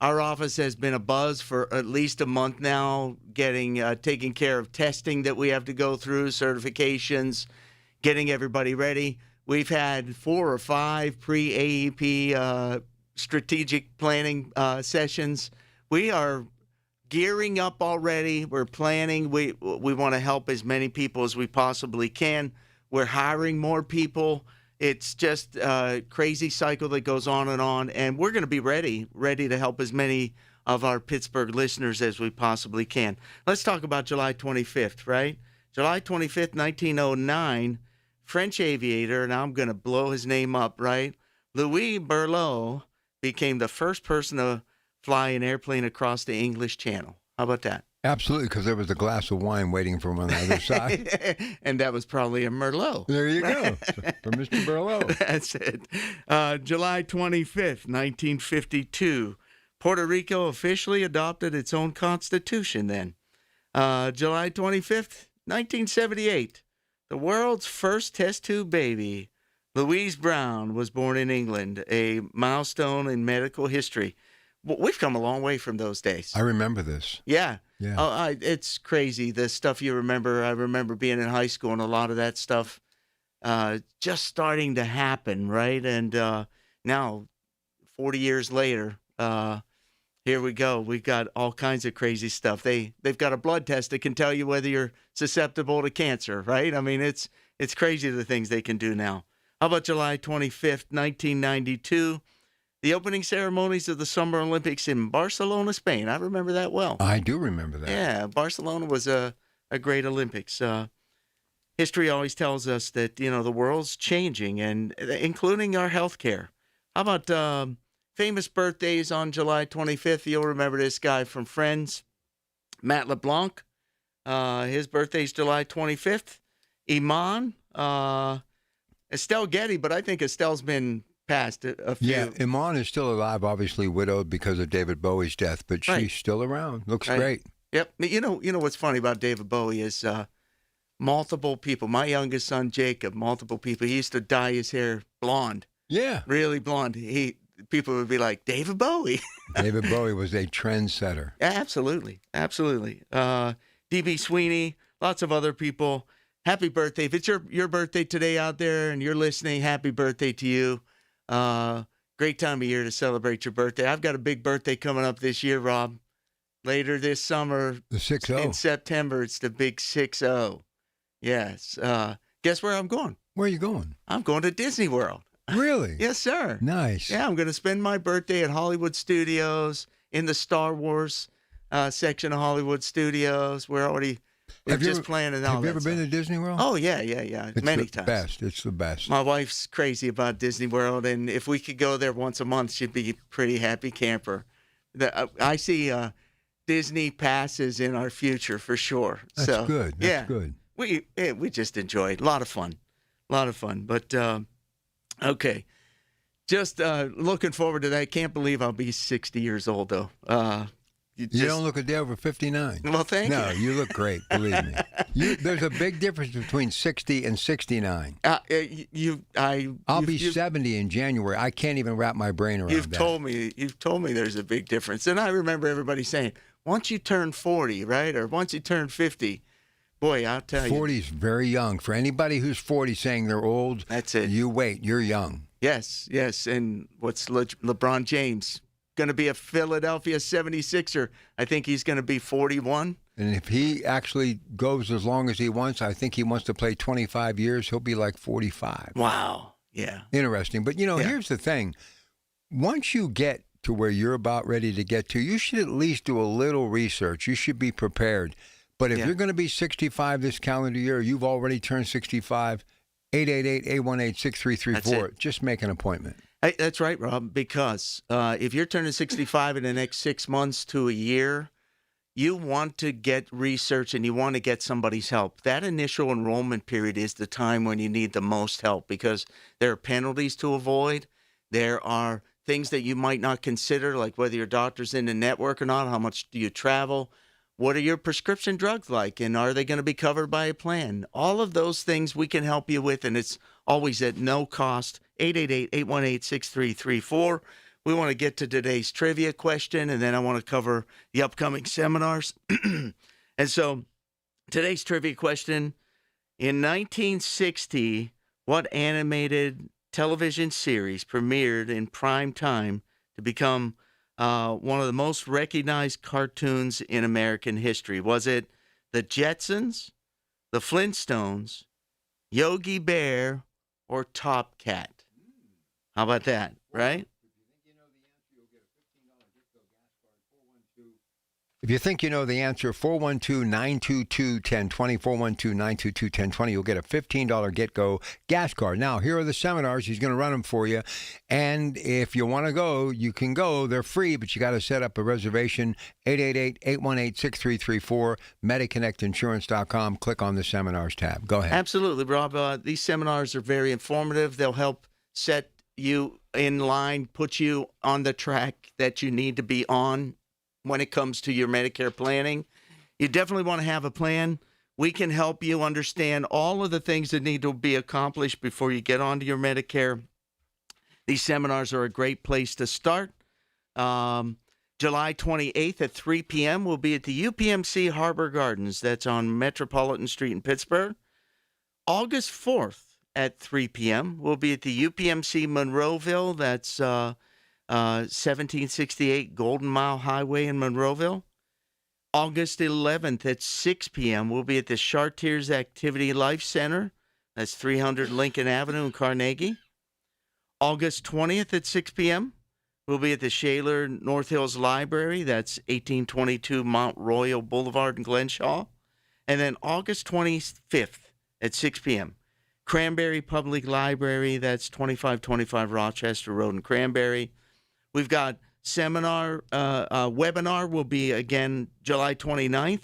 Our office has been abuzz for at least a month now, taking care of testing that we have to go through, certifications, getting everybody ready. We've had 4 or 5 pre-AEP strategic planning sessions. We are gearing up already. We're planning. We want to help as many people as we possibly can. We're hiring more people. It's just a crazy cycle that goes on, and we're going to be ready to help as many of our Pittsburgh listeners as we possibly can. Let's talk about July 25th, right? July 25th, 1909. French aviator, and I'm going to blow his name up, right? Louis Berlot became the first person to fly an airplane across the English Channel. How about that? Absolutely, because there was a glass of wine waiting for him on the other side. And that was probably a Merlot. There you go, for Mr. Berlot. That's it. July 25th, 1952. Puerto Rico officially adopted its own constitution then. July 25th, 1978. The world's first test tube baby, Louise Brown, was born in England, a milestone in medical history. We've come a long way from those days. I remember this. Yeah. It's crazy, the stuff you remember. I remember being in high school and a lot of that stuff just starting to happen, right? And now, 40 years later, here we go. We've got all kinds of crazy stuff. They've got a blood test that can tell you whether you're susceptible to cancer, right? I mean, it's crazy the things they can do now. How about July 25th, 1992? The opening ceremonies of the Summer Olympics in Barcelona, Spain. I remember that well. I do remember that. Yeah, Barcelona was a great Olympics. History always tells us that, the world's changing, and including our health care. How about famous birthdays on July 25th? You'll remember this guy from Friends, Matt LeBlanc. His birthday's July 25th. Iman, Estelle Getty, but I think Estelle's been passed a few. Yeah, Iman is still alive, obviously widowed because of David Bowie's death, but she's still around. Looks great. Yep. You know what's funny about David Bowie is multiple people. My youngest son, Jacob, multiple people. He used to dye his hair blonde. Yeah. Really blonde. People would be like, David Bowie. David Bowie was a trendsetter. Absolutely. D.B. Sweeney, lots of other people. Happy birthday. If it's your birthday today out there and you're listening, happy birthday to you. Great time of year to celebrate your birthday. I've got a big birthday coming up this year, Rob. Later this summer. The 6-0. In September, it's the big 6-0. Yes. Guess where I'm going? Where are you going? I'm going to Disney World. Really? Yes, sir. Nice. Yeah, I'm going to spend my birthday at Hollywood Studios in the Star Wars section of Hollywood Studios. We're just planning all that. Have you ever been to Disney World? Oh, yeah. Many times. It's the best. My wife's crazy about Disney World, and if we could go there once a month, she'd be a pretty happy camper. I see Disney passes in our future for sure. That's good. That's good. We just enjoyed. A lot of fun. But, okay. Just looking forward to that. Can't believe I'll be 60 years old, though. You don't look a day over 59. Well, thank you. No, you look great, believe me. There's a big difference between 60 and 69. I'll be 70 in January. I can't even wrap my brain around that. You've told me there's a big difference. And I remember everybody saying, once you turn 40, right, or once you turn 50, boy, I'll tell you. 40 is very young. For anybody who's 40 saying they're old, that's it. You wait, you're young. Yes. And what's LeBron James? Going to be a Philadelphia 76er. I think he's going to be 41. And if he actually goes as long as he wants, I think he wants to play 25 years. He'll be like 45. Wow. Yeah. Interesting. But, here's the thing. Once you get to where you're about ready to get to, you should at least do a little research. You should be prepared. But if you're going to be 65 this calendar year, you've already turned 65, 888-818-6334. Just make an appointment. Hey, that's right, Rob, because if you're turning 65 in the next 6 months to a year, you want to get research and you want to get somebody's help. That initial enrollment period is the time when you need the most help because there are penalties to avoid. There are things that you might not consider, like whether your doctor's in the network or not, how much do you travel, what are your prescription drugs like, and are they going to be covered by a plan? All of those things we can help you with, and it's always at no cost. 888-818-6334. We want to get to today's trivia question, and then I want to cover the upcoming seminars. And so today's trivia question, in 1960, what animated television series premiered in prime time to become one of the most recognized cartoons in American history? Was it the Jetsons, the Flintstones, Yogi Bear, or Top Cat? How about that, right? If you think you know the answer, 412-922-1020, 412-922-1020, you'll get a $15 get-go gas card. Now, here are the seminars. He's going to run them for you. And if you want to go, you can go. They're free, but you got to set up a reservation. 888-818-6334, MediConnectInsurance.com. Click on the seminars tab. Go ahead. Absolutely, Rob. These seminars are very informative. They'll help set you in line, put you on the track that you need to be on when it comes to your Medicare planning. You definitely want to have a plan. We can help you understand all of the things that need to be accomplished before you get onto your Medicare. These seminars are a great place to start. July 28th at 3 p.m. we'll be at the UPMC Harbor Gardens. That's on Metropolitan Street in Pittsburgh. August 4th at 3 p.m. we'll be at the UPMC Monroeville. That's 1768 Golden Mile Highway in Monroeville. August 11th at 6 p.m. we'll be at the Chartiers Activity Life Center. That's 300 Lincoln Avenue in Carnegie. August 20th at 6 p.m. we'll be at the Shaler North Hills Library. That's 1822 Mount Royal Boulevard in Glenshaw. And then August 25th at 6 p.m. Cranberry Public Library. That's 2525 Rochester Road in Cranberry. We've got webinar will be, again, July 29th.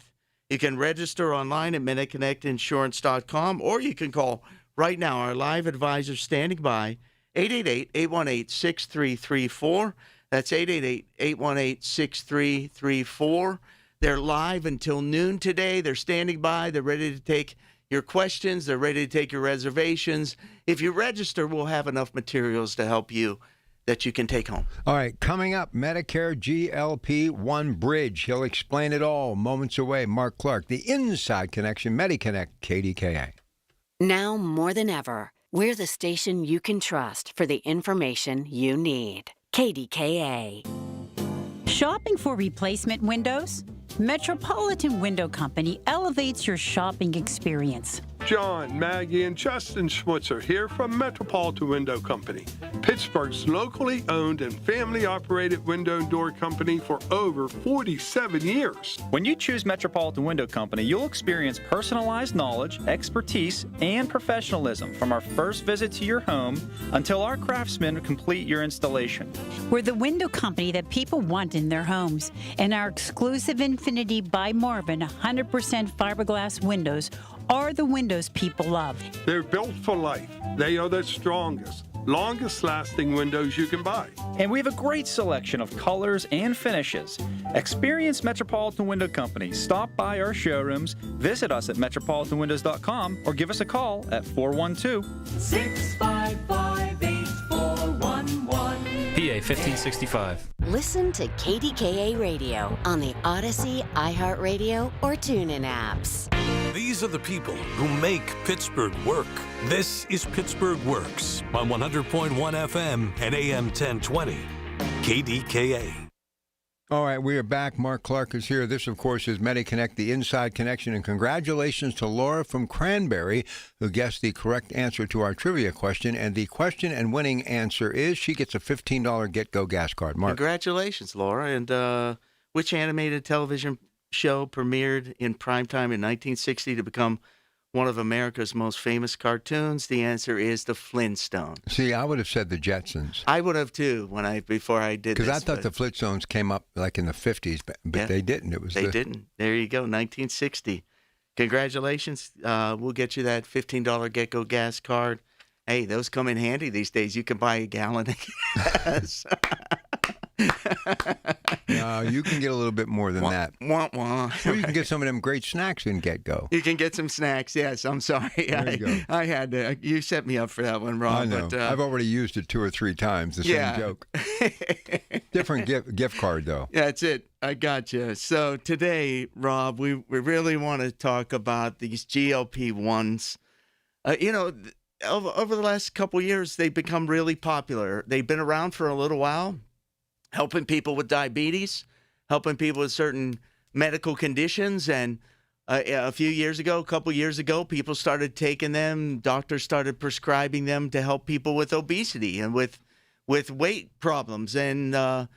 You can register online at MediConnectInsurance.com, or you can call right now. Our live advisor standing by, 888-818-6334. That's 888-818-6334. They're live until noon today. They're standing by. They're ready to take your questions. They're ready to take your reservations. If you register, we'll have enough materials to help you that you can take home. All right, coming up, Medicare GLP-1 Bridge. He'll explain it all moments away. Mark Clark, the Inside Connection, MediConnect, KDKA. Now more than ever, we're the station you can trust for the information you need. KDKA. Shopping for replacement windows? Metropolitan Window Company elevates your shopping experience. John, Maggie, and Justin Schmutzer here from Metropolitan Window Company, Pittsburgh's locally owned and family-operated window and door company for over 47 years. When you choose Metropolitan Window Company, you'll experience personalized knowledge, expertise, and professionalism from our first visit to your home until our craftsmen complete your installation. We're the window company that people want in their homes, and our exclusive Infinity by Marvin 100% fiberglass windows are the windows people love. They're built for life. They are the strongest, longest-lasting windows you can buy. And we have a great selection of colors and finishes. Experience Metropolitan Window Company. Stop by our showrooms, visit us at metropolitanwindows.com, or give us a call at 412-655-8411. PA 1565. Listen to KDKA Radio on the Odyssey, iHeartRadio, or TuneIn apps. These are the people who make Pittsburgh work. This is Pittsburgh Works on 100.1 FM and AM 1020. KDKA. All right, we are back. Mark Clark is here. This, of course, is MediConnect, the Inside Connection. And congratulations to Laura from Cranberry, who guessed the correct answer to our trivia question. And the question and winning answer is she gets a $15 Get-Go gas card. Mark. Congratulations, Laura. And which animated television show premiered in primetime in 1960 to become one of America's most famous cartoons? The answer is the Flintstones. See, I would have said the Jetsons. I would have too before I did this. Because I thought the Flintstones came up like in the 50s, but yeah, they didn't. They didn't. There you go, 1960. Congratulations. We'll get you that $15 Get-Go gas card. Hey, those come in handy these days. You can buy a gallon of gas. No, you can get a little bit more than that. Wah, wah. Or you can get some of them great snacks in Get-Go. You can get some snacks, yes. I'm sorry. I had to. You set me up for that one, Rob. I know. But, I've already used it 2 or 3 times, the same joke. Different gift card, though. Yeah, that's it. I got you. So today, Rob, we really want to talk about these GLP-1s. Over the last couple of years, they've become really popular. They've been around for a little while, helping people with diabetes, helping people with certain medical conditions. And a couple years ago, people started taking them. Doctors started prescribing them to help people with obesity and with weight problems. And,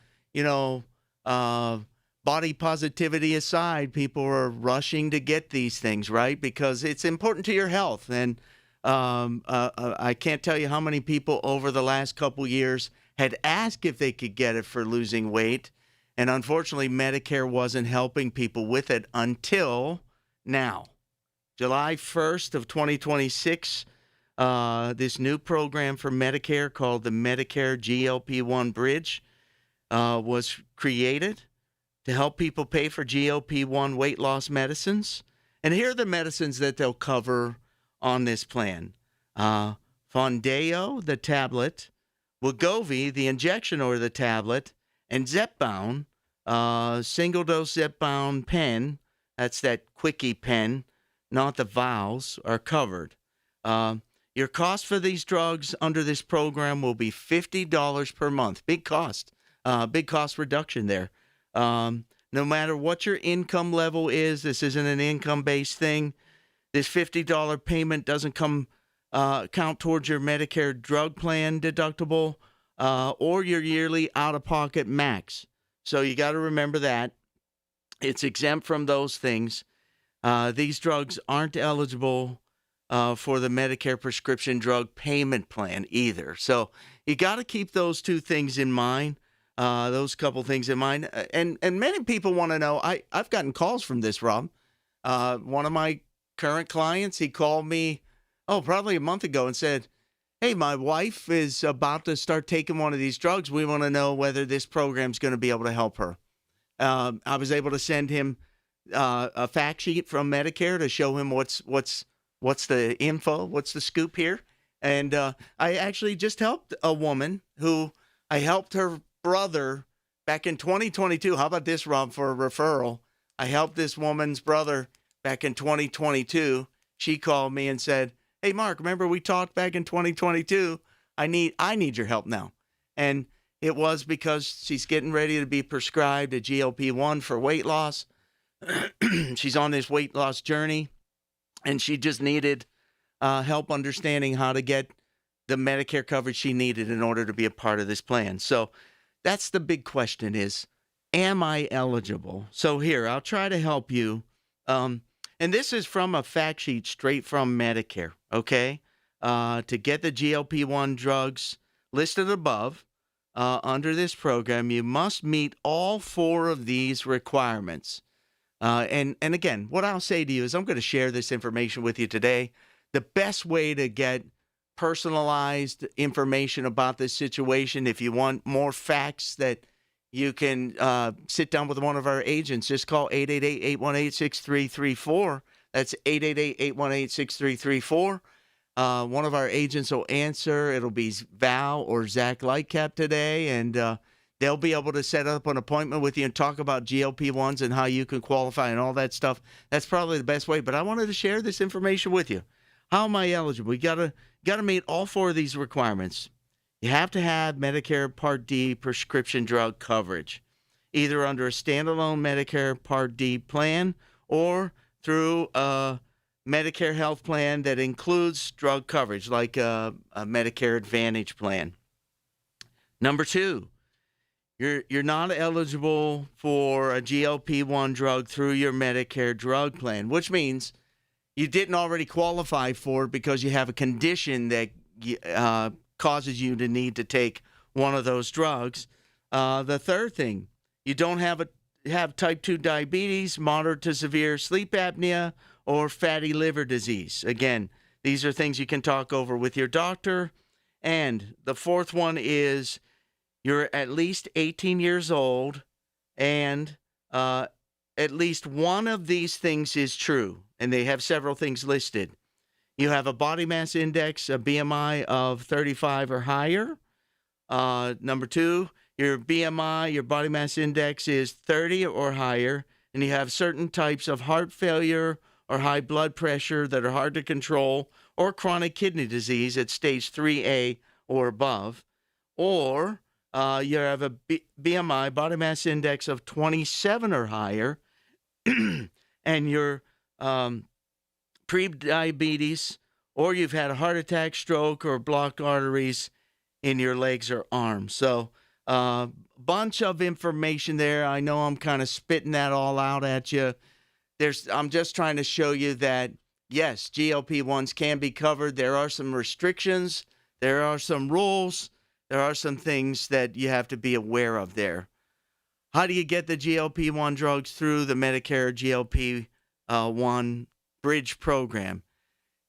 body positivity aside, people are rushing to get these things, right? Because it's important to your health. And I can't tell you how many people over the last couple years had asked if they could get it for losing weight. And unfortunately, Medicare wasn't helping people with it until now. July 1st of 2026, this new program for Medicare called the Medicare GLP-1 Bridge was created to help people pay for GLP-1 weight loss medicines. And here are the medicines that they'll cover on this plan. Foundayo, the tablet, Wegovy, the injection or the tablet, and Zepbound, single-dose Zepbound pen, that's that quickie pen, not the vials, are covered. Your cost for these drugs under this program will be $50 per month. Big cost reduction there. No matter what your income level is, this isn't an income-based thing. This $50 payment doesn't count towards your Medicare drug plan deductible or your yearly out-of-pocket max. So you got to remember that. It's exempt from those things. These drugs aren't eligible for the Medicare prescription drug payment plan either. So you got to keep those two things in mind, those couple things in mind. And many people want to know, I've gotten calls from this, Rob. One of my current clients, he called me, probably a month ago and said, hey, my wife is about to start taking one of these drugs. We want to know whether this program's going to be able to help her. I was able to send him a fact sheet from Medicare to show him what's the info, what's the scoop here. And I actually just helped a woman who I helped her brother back in 2022. How about this, Rob, for a referral? I helped this woman's brother back in 2022. She called me and said, hey, Mark, remember we talked back in 2022? I need your help now. And it was because she's getting ready to be prescribed a GLP-1 for weight loss. She's on this weight loss journey, and she just needed help understanding how to get the Medicare coverage she needed in order to be a part of this plan. So that's the big question is, am I eligible? So here, I'll try to help you. And this is from a fact sheet straight from Medicare, okay? To get the GLP-1 drugs listed above under this program, you must meet all 4 of these requirements. And again, what I'll say to you is I'm going to share this information with you today. The best way to get personalized information about this situation, if you want more facts that you can sit down with one of our agents. Just call 888-818-6334. That's 888-818-6334. One of our agents will answer. It'll be Val or Zach Lightcap today, and they'll be able to set up an appointment with you and talk about GLP-1s and how you can qualify and all that stuff. That's probably the best way, but I wanted to share this information with you. How am I eligible? You gotta meet all 4 of these requirements. You have to have Medicare Part D prescription drug coverage. either under a standalone Medicare Part D plan or through a Medicare health plan that includes drug coverage, like a Medicare Advantage plan. Number 2, you're not eligible for a GLP-1 drug through your Medicare drug plan, which means you didn't already qualify for it because you have a condition that causes you to need to take one of those drugs. The third thing, you don't have type 2 diabetes, moderate to severe sleep apnea, or fatty liver disease. Again, these are things you can talk over with your doctor. And the fourth one is you're at least 18 years old, and at least one of these things is true, and they have several things listed. You have a body mass index, a BMI of 35 or higher. Number 2, your BMI, your body mass index is 30 or higher, and you have certain types of heart failure or high blood pressure that are hard to control, or chronic kidney disease at stage 3A or above. Or you have a BMI, body mass index of 27 or higher, and you're pre-diabetes, or you've had a heart attack, stroke, or blocked arteries in your legs or arms. So bunch of information there. I know I'm kind of spitting that all out at you. I'm just trying to show you that, yes, GLP-1s can be covered. There are some restrictions. There are some rules. There are some things that you have to be aware of there. How do you get the GLP-1 drugs through the Medicare GLP-1 Bridge program?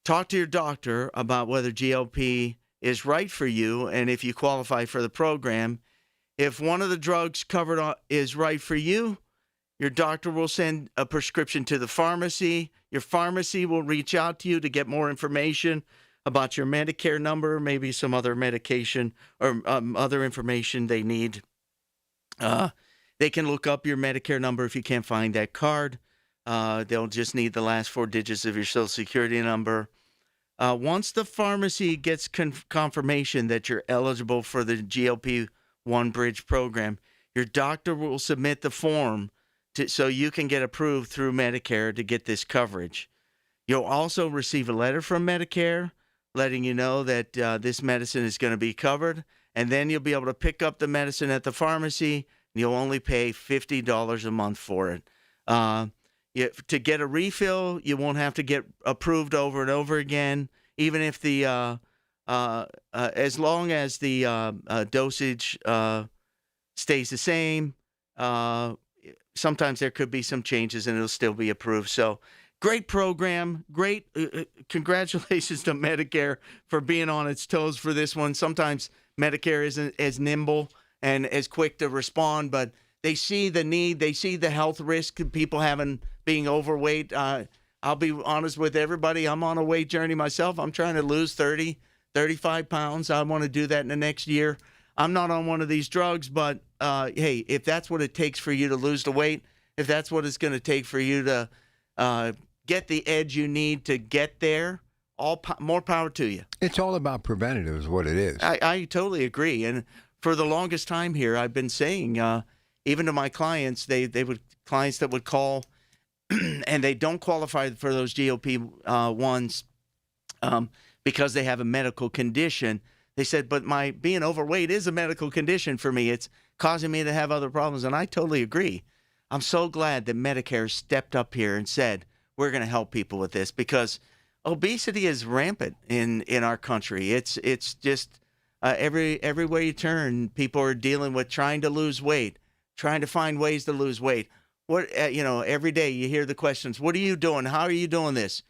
Talk to your doctor about whether GLP is right for you and if you qualify for the program. If one of the drugs covered is right for you, your doctor will send a prescription to the pharmacy. Your pharmacy will reach out to you to get more information about your Medicare number, maybe some other medication or other information they need. They can look up your Medicare number if you can't find that card. They'll just need the last 4 digits of your Social Security number. Once the pharmacy gets confirmation that you're eligible for the GLP-1 Bridge program, your doctor will submit the form so you can get approved through Medicare to get this coverage. You'll also receive a letter from Medicare letting you know that this medicine is going to be covered, and then you'll be able to pick up the medicine at the pharmacy, and you'll only pay $50 a month for it. To get a refill, you won't have to get approved over and over again, even if as long as the dosage stays the same. Sometimes there could be some changes and it'll still be approved. So great program. Great. Congratulations to Medicare for being on its toes for this one. Sometimes Medicare isn't as nimble and as quick to respond, but they see the need. They see the health risk of people being overweight. I'll be honest with everybody. I'm on a weight journey myself. I'm trying to lose 30, 35 pounds. I want to do that in the next year. I'm not on one of these drugs, but hey, if that's what it takes for you to lose the weight, if that's what it's going to take for you to get the edge you need to get there, more power to you. It's all about preventative is what it is. I totally agree. And for the longest time here, I've been saying, even to my clients, clients that would call and they don't qualify for those GLP-1s because they have a medical condition. They said, but my being overweight is a medical condition for me. It's causing me to have other problems. And I totally agree. I'm so glad that Medicare stepped up here and said, we're going to help people with this, because obesity is rampant in our country. It's just everywhere you turn, people are dealing with trying to lose weight, trying to find ways to lose weight. Every day you hear the questions, what are you doing? How are you doing this?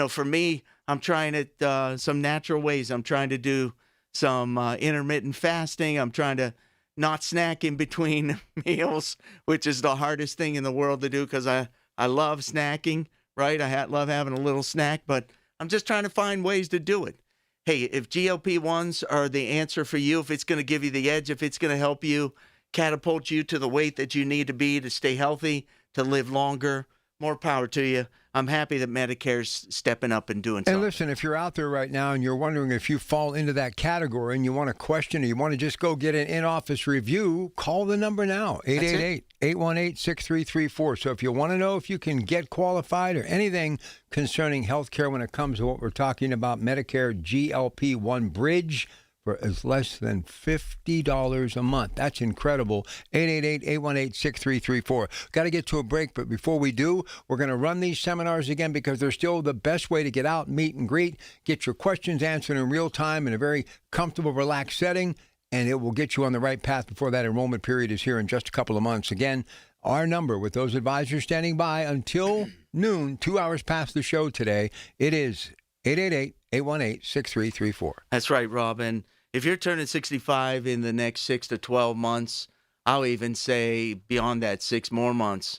For me, I'm trying it some natural ways. I'm trying to do some intermittent fasting. I'm trying to not snack in between meals, which is the hardest thing in the world to do because I love snacking, right? I love having a little snack, but I'm just trying to find ways to do it. Hey, if GLP-1s are the answer for you, if it's going to give you the edge, if it's going to help you catapult you to the weight that you need to be to stay healthy, to live longer, more power to you. I'm happy that Medicare's stepping up and doing something. And listen, if you're out there right now and you're wondering if you fall into that category and you want a question or you want to just go get an in-office review, call the number now, 888 888-818-6334. So if you want to know if you can get qualified or anything concerning health care when it comes to what we're talking about, Medicare GLP-1 Bridge, for as less than $50 a month. That's incredible. 888-818-6334. Got to get to a break, but before we do, we're going to run these seminars again because they're still the best way to get out, meet and greet, get your questions answered in real time in a very comfortable, relaxed setting, and it will get you on the right path before that enrollment period is here in just a couple of months. Again, our number with those advisors standing by until noon, 2 hours past the show today, it is 888-818-6334. That's right, Robin. If you're turning 65 in the next 6 to 12 months, I'll even say beyond that, 6 more months,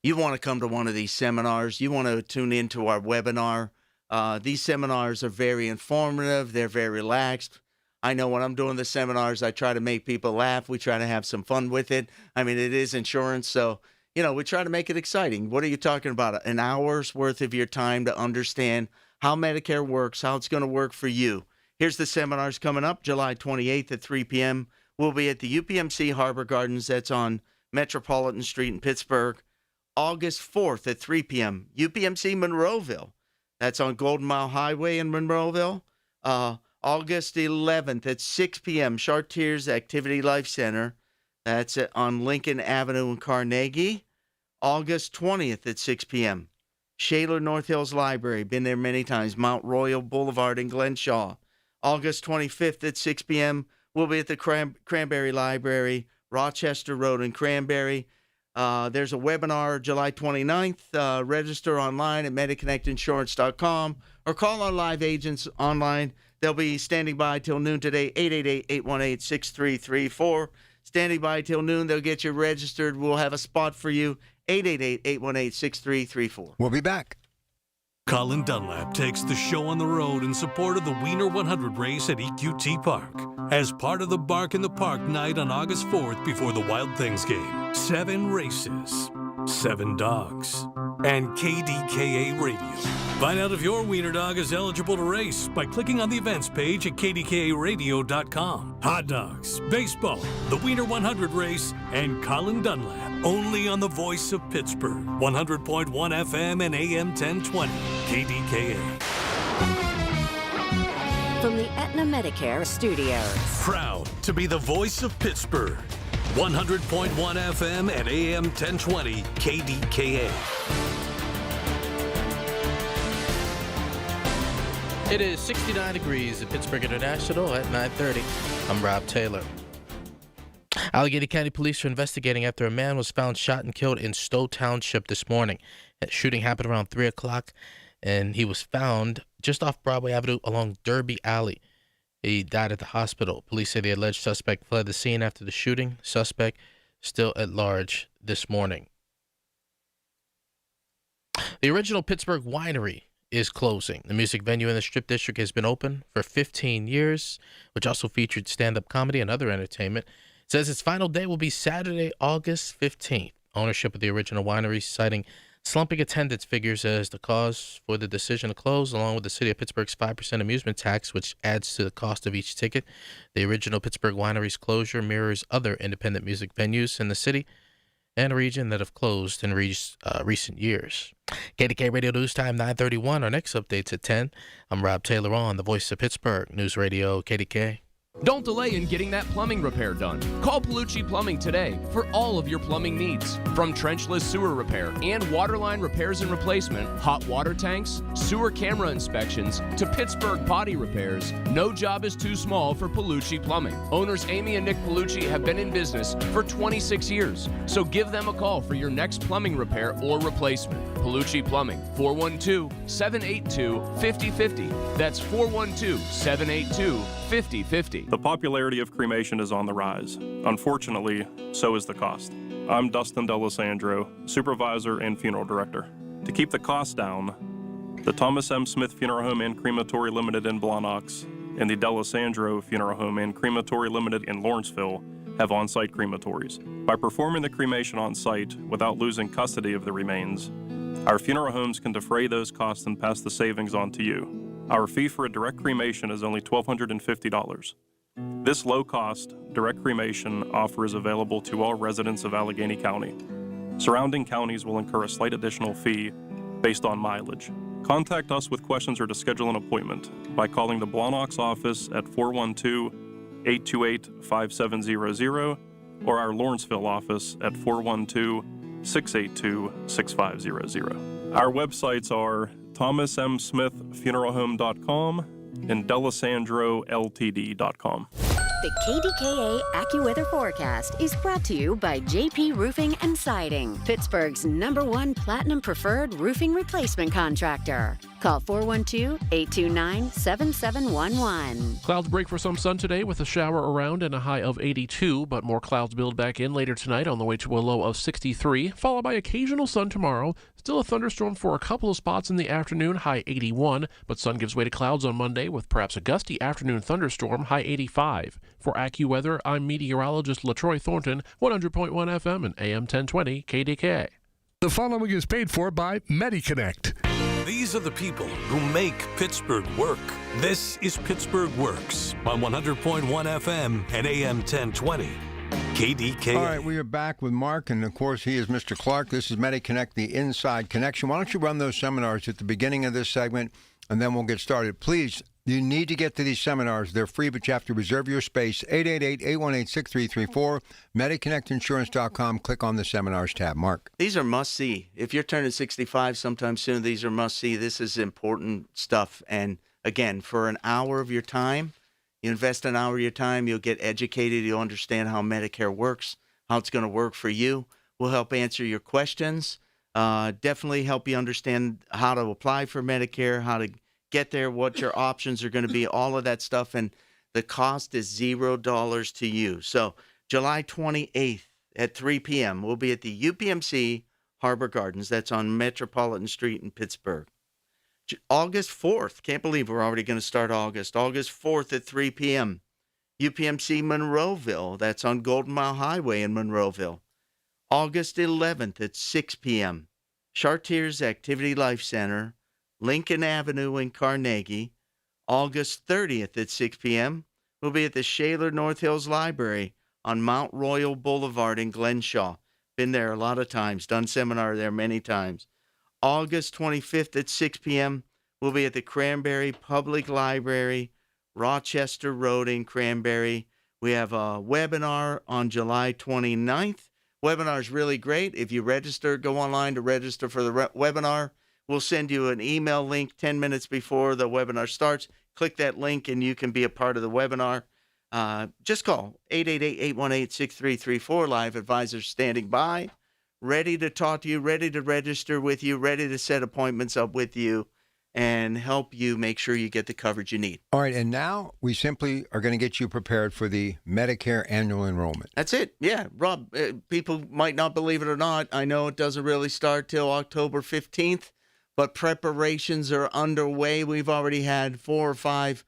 you want to come to one of these seminars. You want to tune into our webinar. These seminars are very informative. They're very relaxed. I know when I'm doing the seminars, I try to make people laugh. We try to have some fun with it. I mean, it is insurance, so, we try to make it exciting. What are you talking about? An hour's worth of your time to understand how Medicare works, how it's going to work for you. Here's the seminars coming up. July 28th at 3 p.m. We'll be at the UPMC Harbor Gardens. That's on Metropolitan Street in Pittsburgh. August 4th at 3 p.m. UPMC Monroeville. That's on Golden Mile Highway in Monroeville. August 11th at 6 p.m. Chartiers Activity Life Center. That's on Lincoln Avenue in Carnegie. August 20th at 6 p.m. Shaler North Hills Library. Been there many times. Mount Royal Boulevard in Glenshaw. August 25th at 6 p.m., we'll be at the Cranberry Library, Rochester Road in Cranberry. There's a webinar July 29th. Register online at MediConnectInsurance.com or call our live agents online. They'll be standing by till noon today, 888-818-6334. Standing by till noon. They'll get you registered. We'll have a spot for you, 888-818-6334. We'll be back. Colin Dunlap takes the show on the road in support of the Wiener 100 race at EQT Park. As part of the Bark in the Park night on August 4th before the Wild Things game. 7 races, 7 dogs, and KDKA Radio. Find out if your wiener dog is eligible to race by clicking on the events page at KDKARadio.com. Hot dogs, baseball, the Wiener 100 race, and Colin Dunlap. Only on the voice of Pittsburgh. 100.1 FM and AM 1020. KDKA. From the Aetna Medicare studios. Proud to be the voice of Pittsburgh. 100.1 FM and AM 1020. KDKA. It is 69 degrees at Pittsburgh International at 9:30. I'm Rob Taylor. Allegheny County Police are investigating after a man was found shot and killed in Stowe Township this morning. That shooting happened around 3 o'clock, and he was found just off Broadway Avenue along Derby Alley. He died at the hospital. Police say the alleged suspect fled the scene after the shooting. Suspect still at large this morning. The original Pittsburgh Winery is closing. The music venue in the Strip District has been open for 15 years, which also featured stand-up comedy and other entertainment. It says its final day will be Saturday, August 15th. Ownership of the original winery citing slumping attendance figures as the cause for the decision to close, along with the city of Pittsburgh's 5% amusement tax, which adds to the cost of each ticket. The original Pittsburgh Winery's closure mirrors other independent music venues in the city and region that have closed in recent years. KDKA Radio News Time 9:31. Our next update's at 10. I'm Rob Taylor on the Voice of Pittsburgh News Radio KDKA. Don't delay in getting that plumbing repair done. Call Palucci Plumbing today for all of your plumbing needs. From trenchless sewer repair and waterline repairs and replacement, hot water tanks, sewer camera inspections, to Pittsburgh potty repairs, no job is too small for Palucci Plumbing. Owners Amy and Nick Palucci have been in business for 26 years, so give them a call for your next plumbing repair or replacement. Palucci Plumbing, 412-782-5050. That's 412-782-5050. The popularity of cremation is on the rise. Unfortunately, so is the cost. I'm Dustin D'Alessandro, supervisor and funeral director. To keep the costs down, the Thomas M. Smith Funeral Home and Crematory Limited in Blawnox and the D'Alessandro Funeral Home and Crematory Limited in Lawrenceville have on-site crematories. By performing the cremation on-site without losing custody of the remains, our funeral homes can defray those costs and pass the savings on to you. Our fee for a direct cremation is only $1,250. This low-cost, direct cremation offer is available to all residents of Allegheny County. Surrounding counties will incur a slight additional fee based on mileage. Contact us with questions or to schedule an appointment by calling the Blonox office at 412-828-5700 or our Lawrenceville office at 412-682-6500. Our websites are thomasmsmithfuneralhome.com and delisandroltd.com. The KDKA AccuWeather forecast is brought to you by JP Roofing and Siding, Pittsburgh's #1 Platinum Preferred Roofing Replacement Contractor. Call 412-829-7711. Clouds break for some sun today with a shower around and a high of 82, but more clouds build back in later tonight on the way to a low of 63, followed by occasional sun tomorrow. Still a thunderstorm for a couple of spots in the afternoon, high 81, but sun gives way to clouds on Monday with perhaps a gusty afternoon thunderstorm, high 85. For AccuWeather, I'm meteorologist LaTroy Thornton, 100.1 FM and AM 1020 KDKA. The following is paid for by MediConnect. These are the people who make Pittsburgh work. This is Pittsburgh Works on 100.1 FM and AM 1020. KDKA. All right, we are back with Mark, and of course, he is Mr. Clark. This is MediConnect, the Inside Connection. Why don't you run those seminars at the beginning of this segment, and then we'll get started. Please, you need to get to these seminars. They're free, but you have to reserve your space. 888-818-6334, MediConnectInsurance.com. Click on the Seminars tab. Mark. These are must-see. If you're turning 65 sometime soon, these are must-see. This is important stuff. And, again, for an hour of your time, you invest an hour of your time, you'll get educated, you'll understand how Medicare works, how it's going to work for you. We'll help answer your questions, definitely help you understand how to apply for Medicare, how to get there, what your options are going to be, all of that stuff, and the cost is $0 to you. So July 28th at 3 p.m., we'll be at the UPMC Harbor Gardens. That's on Metropolitan Street in Pittsburgh. August 4th, can't believe we're already going to start August. August 4th at 3 p.m., UPMC Monroeville. That's on Golden Mile Highway in Monroeville. August 11th at 6 p.m., Chartiers Activity Life Center, Lincoln Avenue in Carnegie. August 30th at 6 p.m., we'll be at the Shaler North Hills Library on Mount Royal Boulevard in Glenshaw. Been there a lot of times, done seminar there many times. August 25th at 6 p.m., we'll be at the Cranberry Public Library, Rochester Road in Cranberry. We have a webinar on July 29th. Webinar is really great. If you register, go online to register for the webinar. We'll send you an email link 10 minutes before the webinar starts. Click that link and you can be a part of the webinar. Just call 888-818-6334. Live advisors standing by, ready to talk to you, ready to register with you, ready to set appointments up with you and help you make sure you get the coverage you need. All right, and now we simply are going to get you prepared for the Medicare annual enrollment. That's it. Yeah, Rob, people might not believe it or not. I know it doesn't really start till October 15th. But preparations are underway. We've already had 4 or 5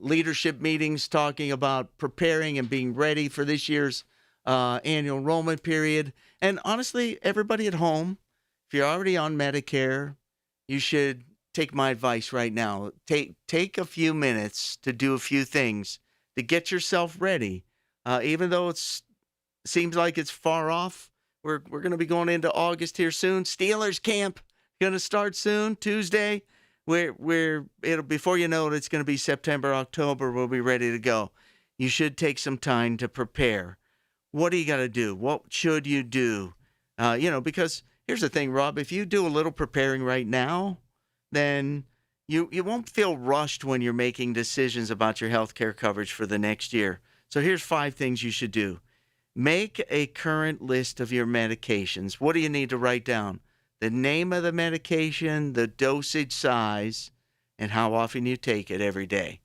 leadership meetings talking about preparing and being ready for this year's annual enrollment period. And honestly, everybody at home, if you're already on Medicare, you should take my advice right now. Take a few minutes to do a few things to get yourself ready. Even though it seems like it's far off, we're going to be going into August here soon. Steelers camp. Going to start soon, Tuesday. It'll before you know it, it's going to be September, October. We'll be ready to go. You should take some time to prepare. What do you got to do? What should you do? Because here's the thing, Rob. If you do a little preparing right now, then you won't feel rushed when you're making decisions about your health care coverage for the next year. So here's 5 things you should do. Make a current list of your medications. What do you need to write down? The name of the medication, the dosage size, and how often you take it every day.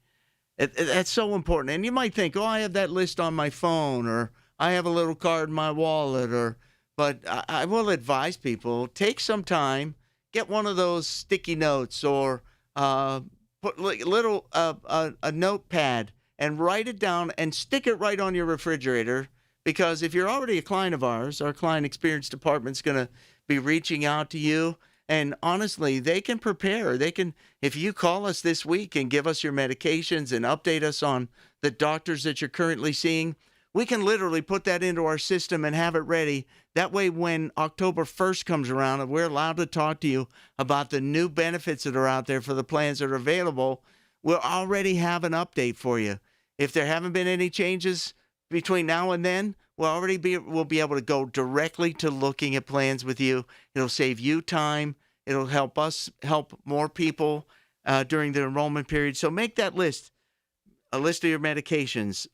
That's so important. And you might think, I have that list on my phone, or I have a little card in my wallet, but I will advise people, take some time, get one of those sticky notes, or put a notepad and write it down and stick it right on your refrigerator. Because if you're already a client of ours, our client experience department's going to be reaching out to you. And honestly, they can prepare. They can, if you call us this week and give us your medications and update us on the doctors that you're currently seeing, we can literally put that into our system and have it ready. That way, when October 1st comes around and we're allowed to talk to you about the new benefits that are out there for the plans that are available, we'll already have an update for you. If there haven't been any changes between now and then, we'll be able to go directly to looking at plans with you. It'll save you time. It'll help us help more people during the enrollment period. So make that list, a list of your medications.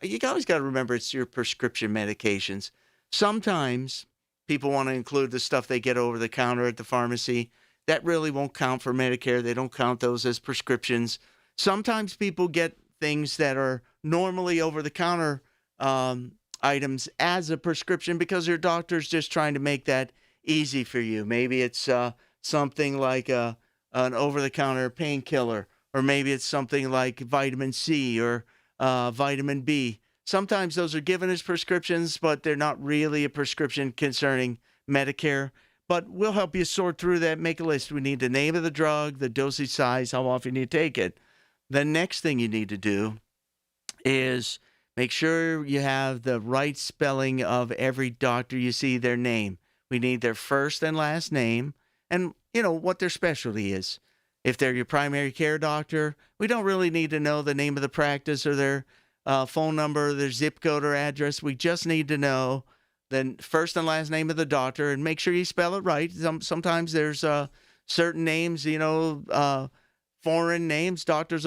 You always got to remember it's your prescription medications. Sometimes people want to include the stuff they get over the counter at the pharmacy. That really won't count for Medicare. They don't count those as prescriptions. Sometimes people get things that are normally over-the-counter items as a prescription because their doctor's just trying to make that easy for you. Maybe it's something like an over-the-counter painkiller, or maybe it's something like vitamin C or vitamin B. Sometimes those are given as prescriptions, but they're not really a prescription concerning Medicare. But we'll help you sort through that, make a list. We need the name of the drug, the dosage size, how often you take it. The next thing you need to do is make sure you have the right spelling of every doctor you see, their name. We need their first and last name and, what their specialty is. If they're your primary care doctor, we don't really need to know the name of the practice or their phone number, their zip code or address. We just need to know the first and last name of the doctor and make sure you spell it right. Sometimes there's certain names, foreign names, doctors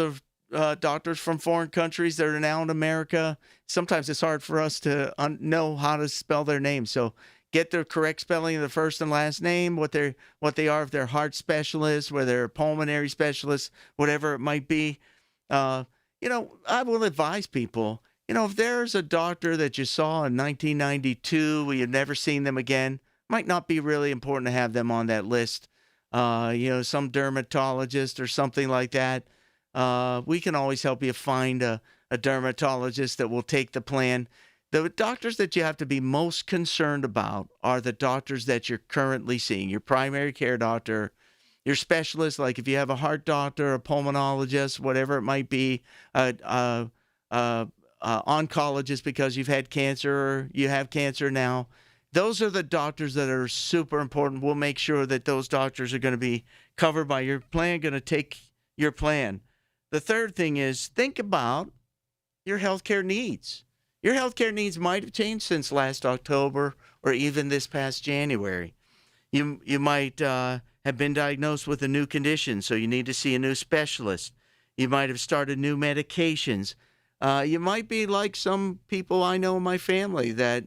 from foreign countries that are now in America. Sometimes it's hard for us to know how to spell their names. So get the correct spelling of the first and last name, what they are, if they're heart specialists, whether they're pulmonary specialists, whatever it might be. I will advise people, if there's a doctor that you saw in 1992 where you've never seen them again, might not be really important to have them on that list. Some dermatologist or something like that. We can always help you find a dermatologist that will take the plan. The doctors that you have to be most concerned about are the doctors that you're currently seeing, your primary care doctor, your specialist, like if you have a heart doctor, a pulmonologist, whatever it might be, oncologist because you've had cancer or you have cancer now. Those are the doctors that are super important. We'll make sure that those doctors are going to be covered by your plan, going to take your plan. The third thing is think about your healthcare needs. Your healthcare needs might have changed since last October or even this past January. You might have been diagnosed with a new condition, so you need to see a new specialist. You might have started new medications. You might be like some people I know in my family that,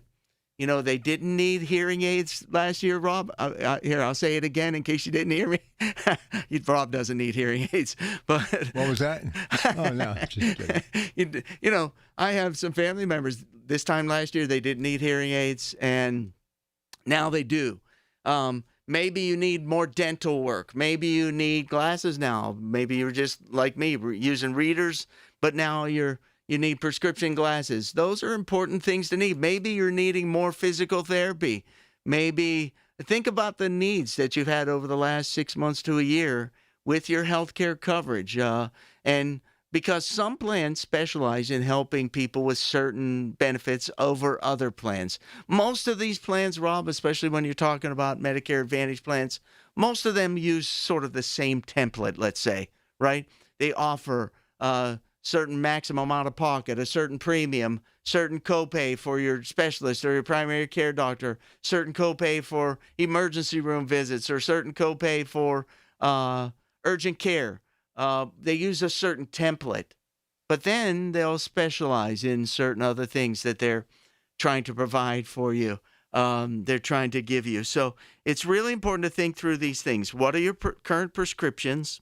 they didn't need hearing aids last year, Rob. Here, I'll say it again in case you didn't hear me. Rob doesn't need hearing aids. But what was that? Oh, no, just kidding. I have some family members this time last year, they didn't need hearing aids, and now they do. Maybe you need more dental work. Maybe you need glasses now. Maybe you're just like me, using readers, but now you need prescription glasses. Those are important things to need. Maybe you're needing more physical therapy. Maybe think about the needs that you've had over the last 6 months to a year with your healthcare coverage. And because some plans specialize in helping people with certain benefits over other plans. Most of these plans, Rob, especially when you're talking about Medicare Advantage plans, most of them use sort of the same template, let's say, right? They offer certain maximum out of pocket, a certain premium, certain copay for your specialist or your primary care doctor, certain copay for emergency room visits, or certain copay for urgent care. They use a certain template, but then they'll specialize in certain other things that they're trying to provide for you. They're trying to give you. So it's really important to think through these things. What are your current prescriptions?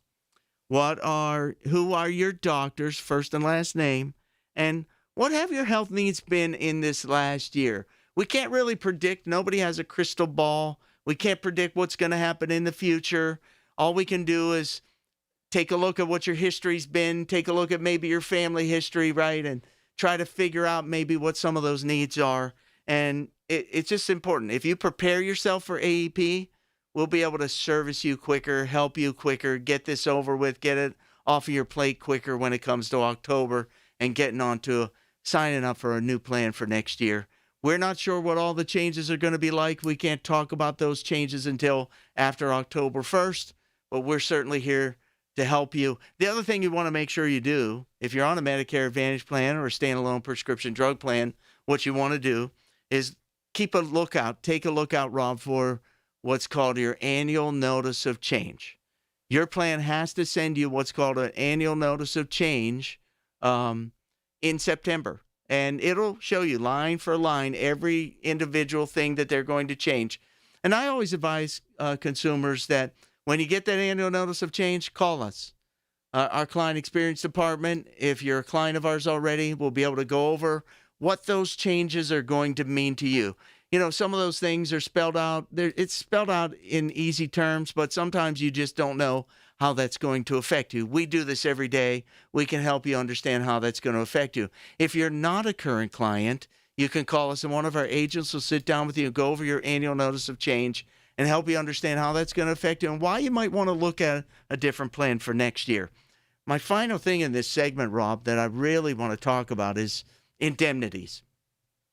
Who are your doctors, first and last name? And what have your health needs been in this last year? We can't really predict. Nobody has a crystal ball. We can't predict what's going to happen in the future. All we can do is take a look at what your history's been, take a look at maybe your family history, right? And try to figure out maybe what some of those needs are. And it's just important. If you prepare yourself for AEP, we'll be able to service you quicker, help you quicker, get this over with, get it off of your plate quicker when it comes to October and getting on to signing up for a new plan for next year. We're not sure what all the changes are going to be like. We can't talk about those changes until after October 1st, but we're certainly here to help you. The other thing you want to make sure you do, if you're on a Medicare Advantage plan or a standalone prescription drug plan, what you want to do is take a look out, Rob, for what's called your annual notice of change. Your plan has to send you what's called an annual notice of change in September. And it'll show you line for line every individual thing that they're going to change. And I always advise consumers that when you get that annual notice of change, call us. Our client experience department, if you're a client of ours already, will be able to go over what those changes are going to mean to you. You know, some of those things are spelled out. It's spelled out in easy terms, but sometimes you just don't know how that's going to affect you. We do this every day. We can help you understand how that's going to affect you. If you're not a current client, you can call us and one of our agents will sit down with you and go over your annual notice of change and help you understand how that's going to affect you and why you might want to look at a different plan for next year. My final thing in this segment, Rob, that I really want to talk about is indemnities.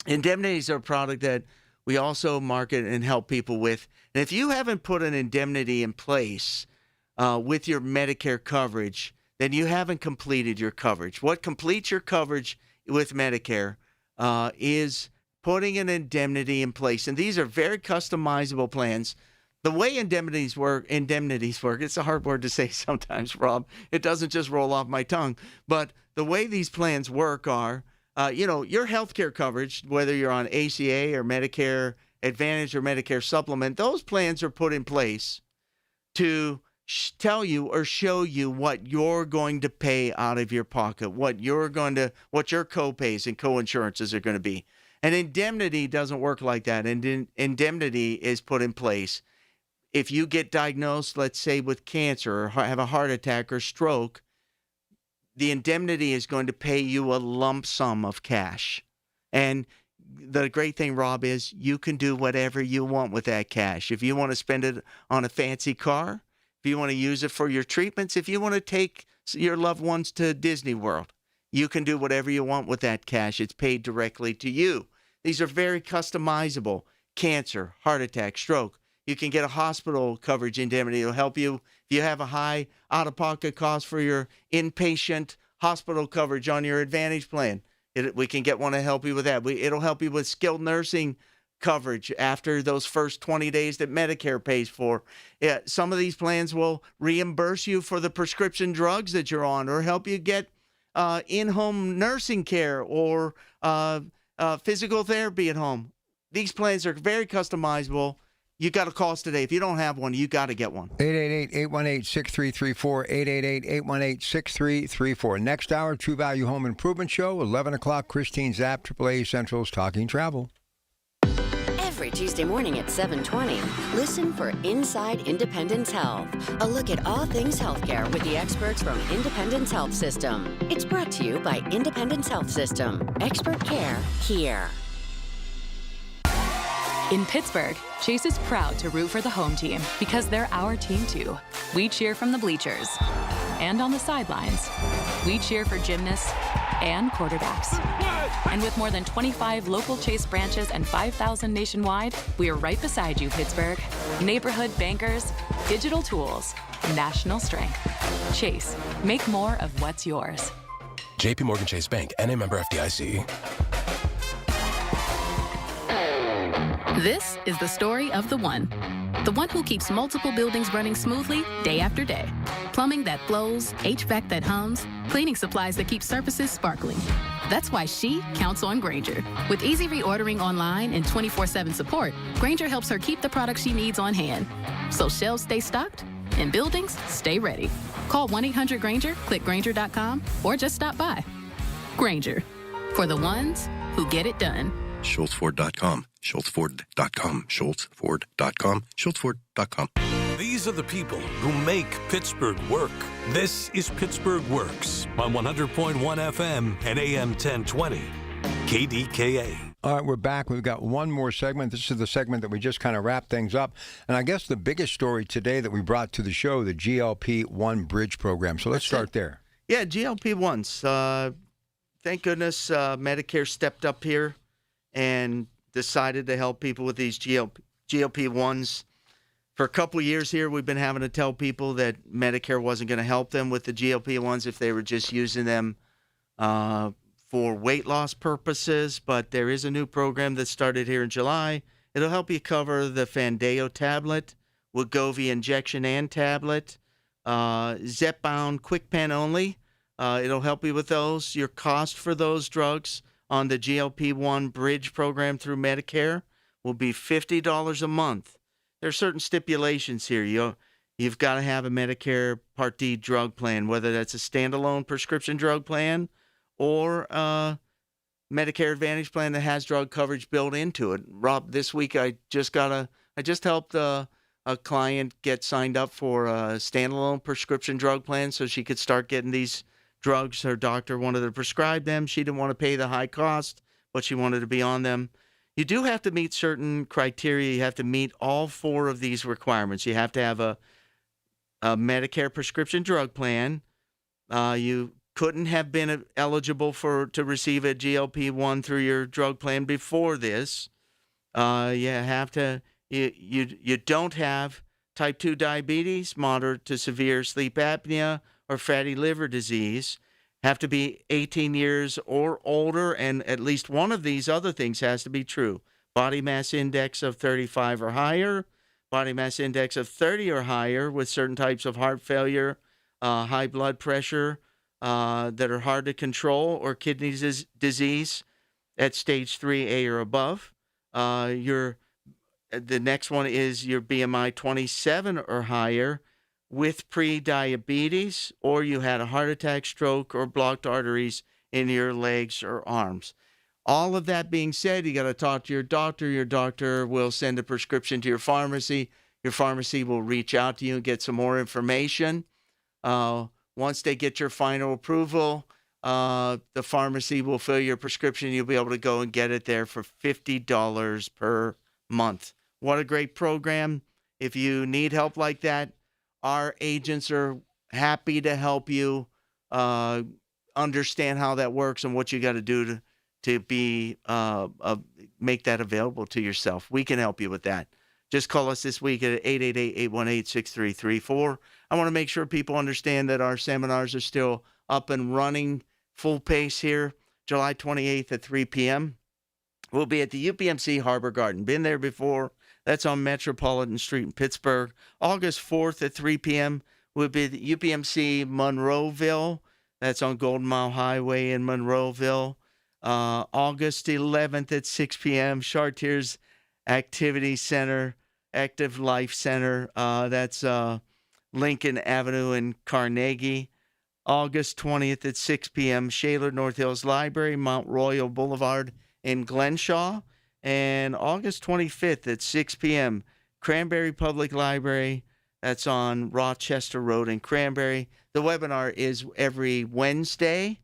Indemnities are a product that we also market and help people with. And if you haven't put an indemnity in place with your Medicare coverage, then you haven't completed your coverage. What completes your coverage with Medicare is putting an indemnity in place. And these are very customizable plans. The way indemnities work, it's a hard word to say sometimes, Rob. It doesn't just roll off my tongue. But the way these plans work are, your healthcare coverage, whether you're on ACA or Medicare Advantage or Medicare Supplement, those plans are put in place to tell you or show you what you're going to pay out of your pocket, what your co-pays and co-insurances are going to be. And indemnity doesn't work like that. And indemnity is put in place. If you get diagnosed, let's say, with cancer or have a heart attack or stroke, the indemnity is going to pay you a lump sum of cash. And the great thing, Rob, is you can do whatever you want with that cash. If you want to spend it on a fancy car, if you want to use it for your treatments, if you want to take your loved ones to Disney World, you can do whatever you want with that cash. It's paid directly to you. These are very customizable. Cancer, heart attack, stroke. You can get a hospital coverage indemnity. It'll help you if you have a high out-of-pocket cost for your inpatient hospital coverage on your Advantage plan. We can get one to help you with that. It'll help you with skilled nursing coverage after those first 20 days that Medicare pays for. Some of these plans will reimburse you for the prescription drugs that you're on or help you get in-home nursing care or physical therapy at home. These plans are very customizable. You got to call us today. If you don't have one, you got to get one. 888-818-6334, 888-818-6334. Next hour, True Value Home Improvement Show, 11 o'clock, Christine Zapp, AAA Central's Talking Travel. Every Tuesday morning at 7:20, listen for Inside Independence Health, a look at all things healthcare with the experts from Independence Health System. It's brought to you by Independence Health System. Expert care here. In Pittsburgh, Chase is proud to root for the home team because they're our team too. We cheer from the bleachers and on the sidelines. We cheer for gymnasts and quarterbacks. And with more than 25 local Chase branches and 5,000 nationwide, we are right beside you, Pittsburgh. Neighborhood bankers, digital tools, national strength. Chase, make more of what's yours. JP Morgan Chase Bank, N.A. member FDIC. This is the story of the one who keeps multiple buildings running smoothly day after day. Plumbing that flows, HVAC that hums, cleaning supplies that keep surfaces sparkling. That's why she counts on Grainger. With easy reordering online and 24/7 support, Grainger helps her keep the products she needs on hand. So shelves stay stocked and buildings stay ready. Call 1-800-GRAINGER, click Grainger.com, or just stop by. Grainger, for the ones who get it done. SchultzFord.com, SchultzFord.com, SchultzFord.com, SchultzFord.com. These are the people who make Pittsburgh work. This is Pittsburgh Works on 100.1 FM and AM 1020. KDKA. All right, we're back. We've got one more segment. This is the segment that we just kind of wrap things up. And I guess the biggest story today that we brought to the show, the GLP-1 Bridge program. So let's start there. Yeah, GLP-1s. Thank goodness Medicare stepped up here and decided to help people with these GLP-1s. For a couple of years here, we've been having to tell people that Medicare wasn't going to help them with the GLP-1s if they were just using them for weight loss purposes. But there is a new program that started here in July. It'll help you cover the Fandeo tablet, Wegovy injection and tablet, Zepbound quick pen only. It'll help you with those. Your cost for those drugs on the GLP-1 Bridge program through Medicare will be $50 a month. There are certain stipulations here. You've got to have a Medicare Part D drug plan, whether that's a standalone prescription drug plan or a Medicare Advantage plan that has drug coverage built into it. Rob, this week I just helped a client get signed up for a standalone prescription drug plan so she could start getting these drugs. Her doctor wanted to prescribe them. She didn't want to pay the high cost, but she wanted to be on them. You do have to meet certain criteria. You have to meet all 4 of these requirements. You have to have a Medicare prescription drug plan. You couldn't have been eligible to receive a GLP-1 through your drug plan before this. You don't have type 2 diabetes, moderate to severe sleep apnea, or fatty liver disease. Have to be 18 years or older, and at least one of these other things has to be true. Body mass index of 35 or higher, body mass index of 30 or higher with certain types of heart failure, high blood pressure that are hard to control, or kidney disease at stage 3A or above. The next one is your BMI 27 or higher with pre-diabetes, or you had a heart attack, stroke, or blocked arteries in your legs or arms. All of that being said, you got to talk to your doctor. Your doctor will send a prescription to your pharmacy. Your pharmacy will reach out to you and get some more information. Once they get your final approval, the pharmacy will fill your prescription. You'll be able to go and get it there for $50 per month. What a great program. If you need help like that, our agents are happy to help you understand how that works and what you got to do to be make that available to yourself. We can help you with that. Just call us this week at 888-818-6334. I want to make sure people understand that our seminars are still up and running full pace here. July 28th at 3 p.m. We'll be at the UPMC Harbor Garden. Been there before. That's on Metropolitan Street in Pittsburgh. August 4th at 3 p.m. will be the UPMC Monroeville. That's on Golden Mile Highway in Monroeville. August 11th at 6 p.m. Chartiers Activity Center, Active Life Center. That's Lincoln Avenue in Carnegie. August 20th at 6 p.m. Shaler North Hills Library, Mount Royal Boulevard in Glenshaw. And August 25th at 6 p.m., Cranberry Public Library. That's on Rochester Road in Cranberry. The webinar is every Wednesday.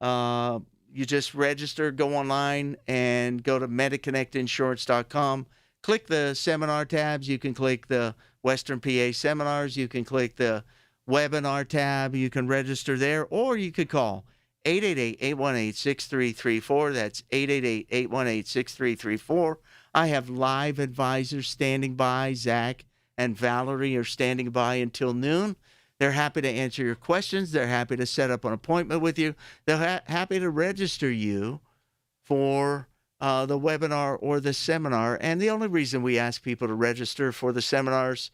You just register, go online, and go to MediConnectInsurance.com. Click the seminar tabs. You can click the Western PA seminars. You can click the webinar tab. You can register there, or you could call 888-818-6334. That's 888-818-6334. I have live advisors standing by. Zach and Valerie are standing by until noon. They're happy to answer your questions. They're happy to set up an appointment with you. They're happy to register you for the webinar or the seminar. And the only reason we ask people to register for the seminars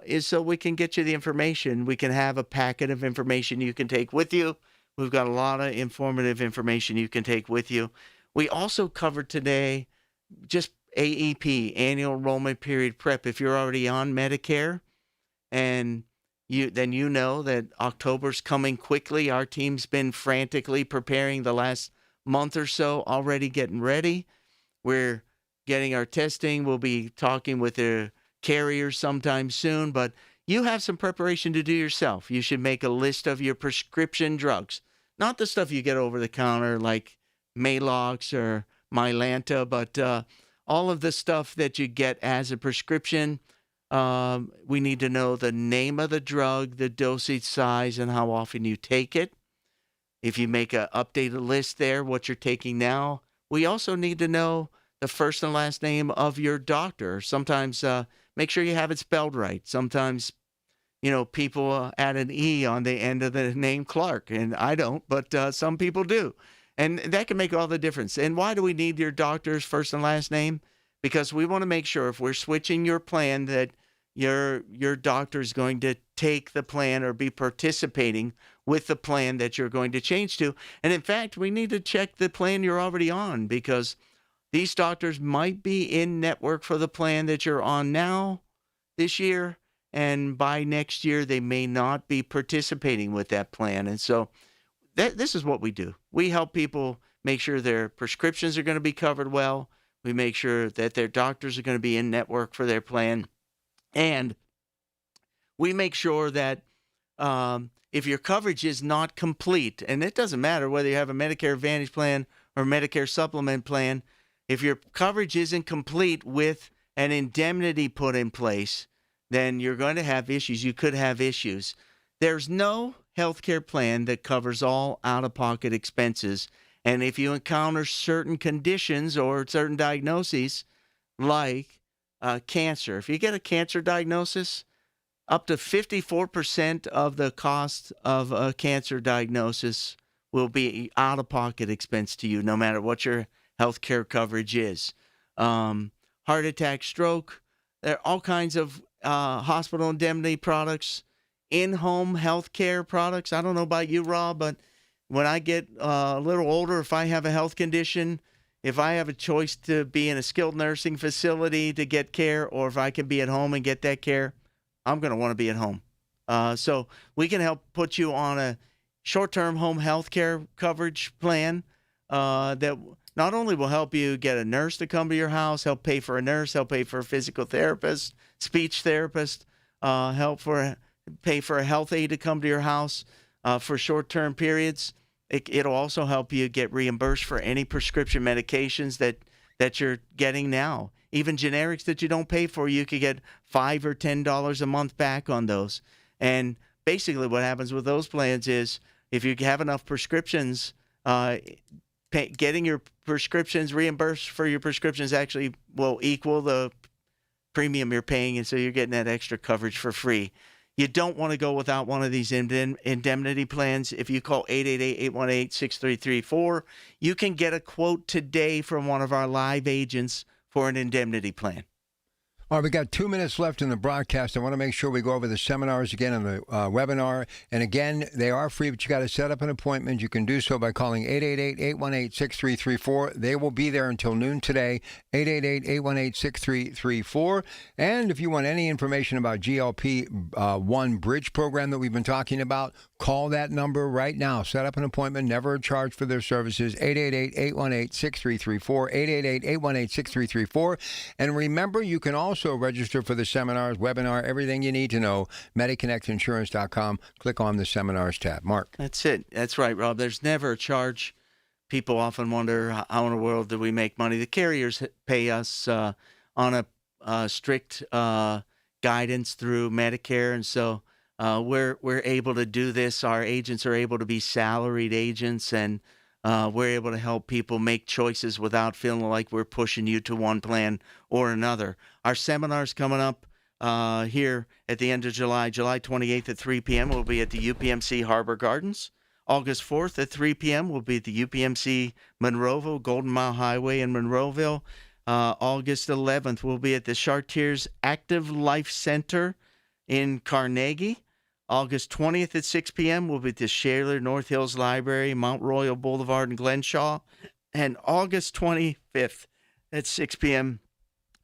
is so we can get you the information. We can have a packet of information you can take with you. We've got a lot of informative information you can take with you. We also covered today just AEP, Annual Enrollment Period Prep. If you're already on Medicare, and then you know that October's coming quickly. Our team's been frantically preparing the last month or so, already getting ready. We're getting our testing. We'll be talking with the carriers sometime soon, but you have some preparation to do yourself. You should make a list of your prescription drugs, not the stuff you get over the counter like Maalox or Mylanta, but all of the stuff that you get as a prescription, we need to know the name of the drug, the dosage size, and how often you take it. If you make an updated list there, what you're taking now. We also need to know the first and last name of your doctor. Sometimes make sure you have it spelled right. Sometimes, people add an E on the end of the name Clark, and I don't, but some people do. And that can make all the difference. And why do we need your doctor's first and last name? Because we want to make sure if we're switching your plan that your doctor is going to take the plan or be participating with the plan that you're going to change to. And in fact, we need to check the plan you're already on, because these doctors might be in network for the plan that you're on now this year, and by next year they may not be participating with that plan. And so this is what we do. We help people make sure their prescriptions are going to be covered well. We make sure that their doctors are going to be in network for their plan. And we make sure that if your coverage is not complete, and it doesn't matter whether you have a Medicare Advantage plan or Medicare Supplement plan, if your coverage isn't complete with an indemnity put in place, then you're going to have issues. You could have issues. There's no healthcare plan that covers all out-of-pocket expenses. And if you encounter certain conditions or certain diagnoses like cancer, if you get a cancer diagnosis, up to 54% of the cost of a cancer diagnosis will be out-of-pocket expense to you, no matter what your healthcare coverage is. Heart attack, stroke, there are all kinds of hospital indemnity products, in-home healthcare products. I don't know about you, Rob, but when I get a little older, if I have a health condition, if I have a choice to be in a skilled nursing facility to get care, or if I can be at home and get that care, I'm going to want to be at home. So we can help put you on a short-term home health care coverage plan that not only will help you get a nurse to come to your house, help pay for a nurse, help pay for a physical therapist, speech therapist, pay for a health aide to come to your house for short-term periods. It'll also help you get reimbursed for any prescription medications that you're getting now. Even generics that you don't pay for, you could get $5 or $10 a month back on those. And basically what happens with those plans is if you have enough prescriptions, getting your prescriptions reimbursed for your prescriptions actually will equal the premium you're paying, and so you're getting that extra coverage for free. You don't want to go without one of these indemnity plans. If you call 888-818-6334, you can get a quote today from one of our live agents for an indemnity plan. All right, we got 2 minutes left in the broadcast. I want to make sure we go over the seminars again on the webinar. And again, they are free, but you got to set up an appointment. You can do so by calling 888-818-6334. They will be there until noon today, 888-818-6334. And if you want any information about GLP-1 Bridge program that we've been talking about, call that number right now. Set up an appointment, never a charge for their services, 888-818-6334, 888-818-6334. And remember, you can also register for the seminars, webinar, everything you need to know, MediConnectInsurance.com. Click on the seminars tab. Mark. That's it. That's right, Rob. There's never a charge. People often wonder, how in the world do we make money? The carriers pay us on a strict guidance through Medicare, and so we're able to do this. Our agents are able to be salaried agents, and we're able to help people make choices without feeling like we're pushing you to one plan or another. Our seminar's coming up here at the end of July. July 28th at 3 p.m. We'll be at the UPMC Harbor Gardens. August 4th at 3 p.m. we'll be at the UPMC Monroeville, Golden Mile Highway in Monroeville. August 11th we'll be at the Chartiers Active Life Center in Carnegie. August 20th at 6 p.m. we'll be at the Shaler North Hills Library, Mount Royal Boulevard in Glenshaw. And August 25th at 6 p.m.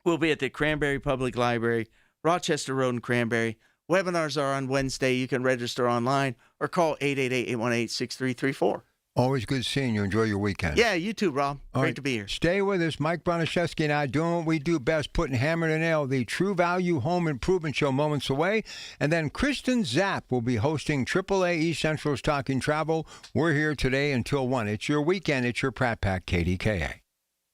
we'll be at the Cranberry Public Library, Rochester Road in Cranberry. Webinars are on Wednesday. You can register online or call 888-818-6334. Always good seeing you. Enjoy your weekend. Yeah, you too, Rob. All Great right, to be here. Stay with us. Mike Broniszewski and I doing what we do best, putting hammer to nail, the True Value Home Improvement Show moments away. And then Kristen Zapp will be hosting AAA East Central's Talking Travel. We're here today until 1. It's your weekend. It's your Pratt Pack KDKA.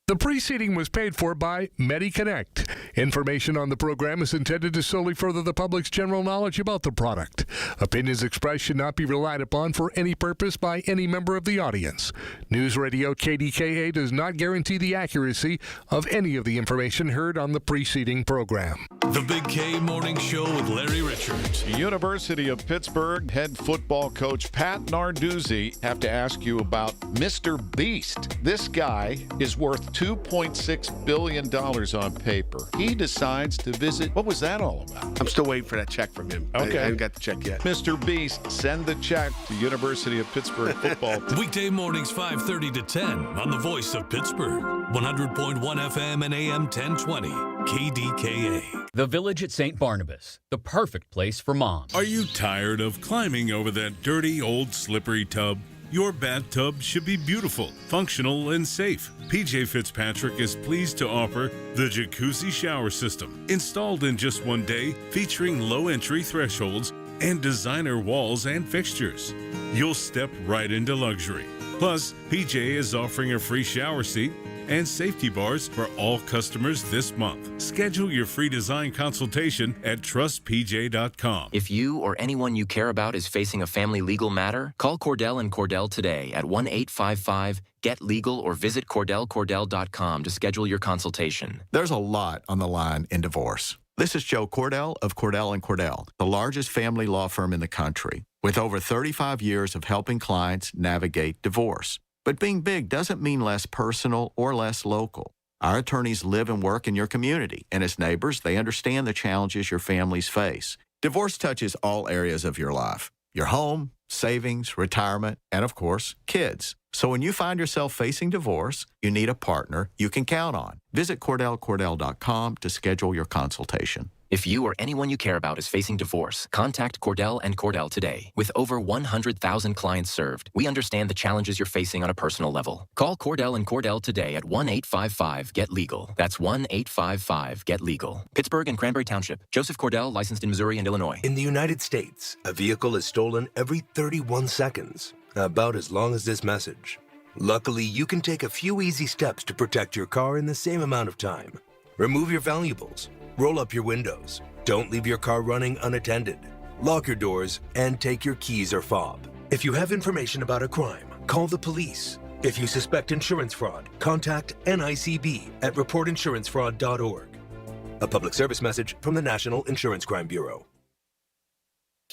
The preceding was paid for by MediConnect. Information on the program is intended to solely further the public's general knowledge about the product. Opinions expressed should not be relied upon for any purpose by any member of the audience. News Radio KDKA does not guarantee the accuracy of any of the information heard on the preceding program. The Big K Morning Show with Larry Richards. University of Pittsburgh head football coach Pat Narduzzi. Have to ask you about Mr. Beast. This guy is worth $2.6 billion on paper. He decides to visit. What was that all about? I'm still waiting for that check from him. Okay. I haven't got the check yet. Mr. Beast, send the check to University of Pittsburgh football. Weekday mornings 5:30 to 10 on the Voice of Pittsburgh. 100.1 FM and AM 1020. KDKA. The Village at St. Barnabas, the perfect place for moms. Are you tired of climbing over that dirty, old, slippery tub? Your bathtub should be beautiful, functional, and safe. PJ Fitzpatrick is pleased to offer the Jacuzzi Shower System, installed in just one day, featuring low entry thresholds and designer walls and fixtures. You'll step right into luxury. Plus, PJ is offering a free shower seat and safety bars for all customers this month. Schedule your free design consultation at trustpj.com. If you or anyone you care about is facing a family legal matter, call Cordell and Cordell today at 1-855-GET-LEGAL or visit CordellCordell.com to schedule your consultation. There's a lot on the line in divorce. This is Joe Cordell of Cordell & Cordell, the largest family law firm in the country, with over 35 years of helping clients navigate divorce. But being big doesn't mean less personal or less local. Our attorneys live and work in your community, and as neighbors, they understand the challenges your families face. Divorce touches all areas of your life: your home, savings, retirement, and of course, kids. So when you find yourself facing divorce, you need a partner you can count on. Visit CordellCordell.com to schedule your consultation. If you or anyone you care about is facing divorce, contact Cordell and Cordell today. With over 100,000 clients served, we understand the challenges you're facing on a personal level. Call Cordell and Cordell today at 1-855-GET-LEGAL. That's 1-855-GET-LEGAL. Pittsburgh and Cranberry Township. Joseph Cordell, licensed in Missouri and Illinois. In the United States, a vehicle is stolen every 31 seconds, about as long as this message. Luckily, you can take a few easy steps to protect your car in the same amount of time. Remove your valuables. Roll up your windows. Don't leave your car running unattended. Lock your doors and take your keys or fob. If you have information about a crime, call the police. If you suspect insurance fraud, contact NICB at reportinsurancefraud.org. A public service message from the National Insurance Crime Bureau.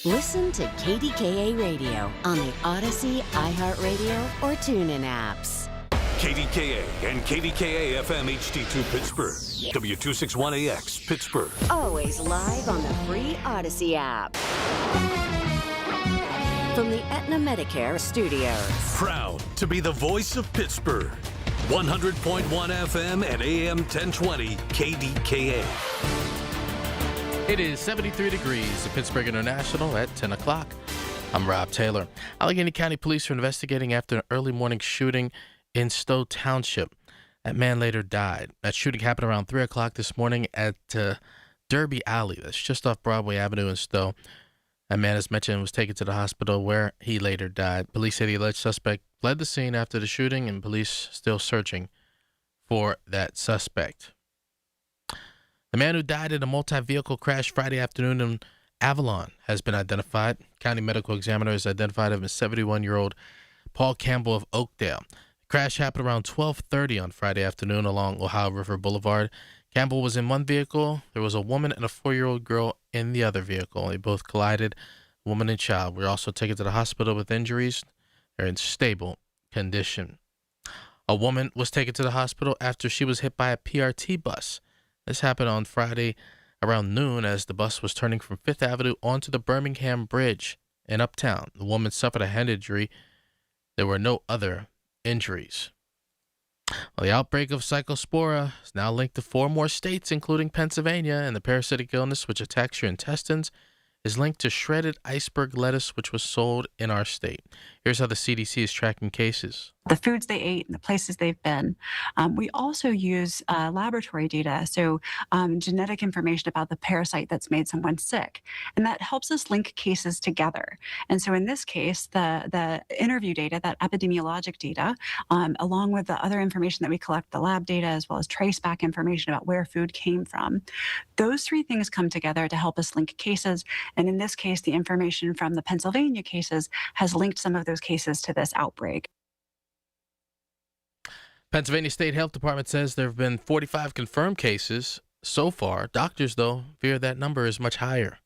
Listen to KDKA Radio on the Odyssey, iHeartRadio, or TuneIn apps. KDKA and KDKA-FM HD2 Pittsburgh. W261AX Pittsburgh. Always live on the free Odyssey app. From the Aetna Medicare Studios. Proud to be the voice of Pittsburgh. 100.1 FM and AM 1020 KDKA. It is 73 degrees at Pittsburgh International at 10 o'clock. I'm Rob Taylor. Allegheny County Police are investigating after an early morning shooting in Stowe Township. That man later died. That shooting happened around 3 o'clock this morning at Derby Alley. That's just off Broadway Avenue in Stowe. That man, as mentioned, was taken to the hospital where he later died. Police say the alleged suspect fled the scene after the shooting, and police still searching for that suspect. The man who died in a multi-vehicle crash Friday afternoon in Avalon has been identified. County medical examiner has identified him as 71-year-old Paul Campbell of Oakdale. The crash happened around 12:30 on Friday afternoon along Ohio River Boulevard. Campbell was in one vehicle. There was a woman and a 4-year-old girl in the other vehicle. They both collided, woman and child. Were also taken to the hospital with injuries. They're in stable condition. A woman was taken to the hospital after she was hit by a PRT bus. This happened on Friday around noon as the bus was turning from Fifth Avenue onto the Birmingham Bridge in Uptown. The woman suffered a head injury. There were no other injuries. Well, the outbreak of Cyclospora is now linked to 4 more states, including Pennsylvania, and the parasitic illness which attacks your intestines is linked to shredded iceberg lettuce, which was sold in our state. Here's how the CDC is tracking cases. the foods they ate and the places they've been. We also use laboratory data, so genetic information about the parasite that's made someone sick. And that helps us link cases together. And so in this case, the interview data, that epidemiologic data, along with the other information that we collect, the lab data, as well as trace back information about where food came from, those three things come together to help us link cases. And in this case, the information from the Pennsylvania cases has linked some of those cases to this outbreak. Pennsylvania State Health Department says there have been 45 confirmed cases so far. Doctors, though, fear that number is much higher.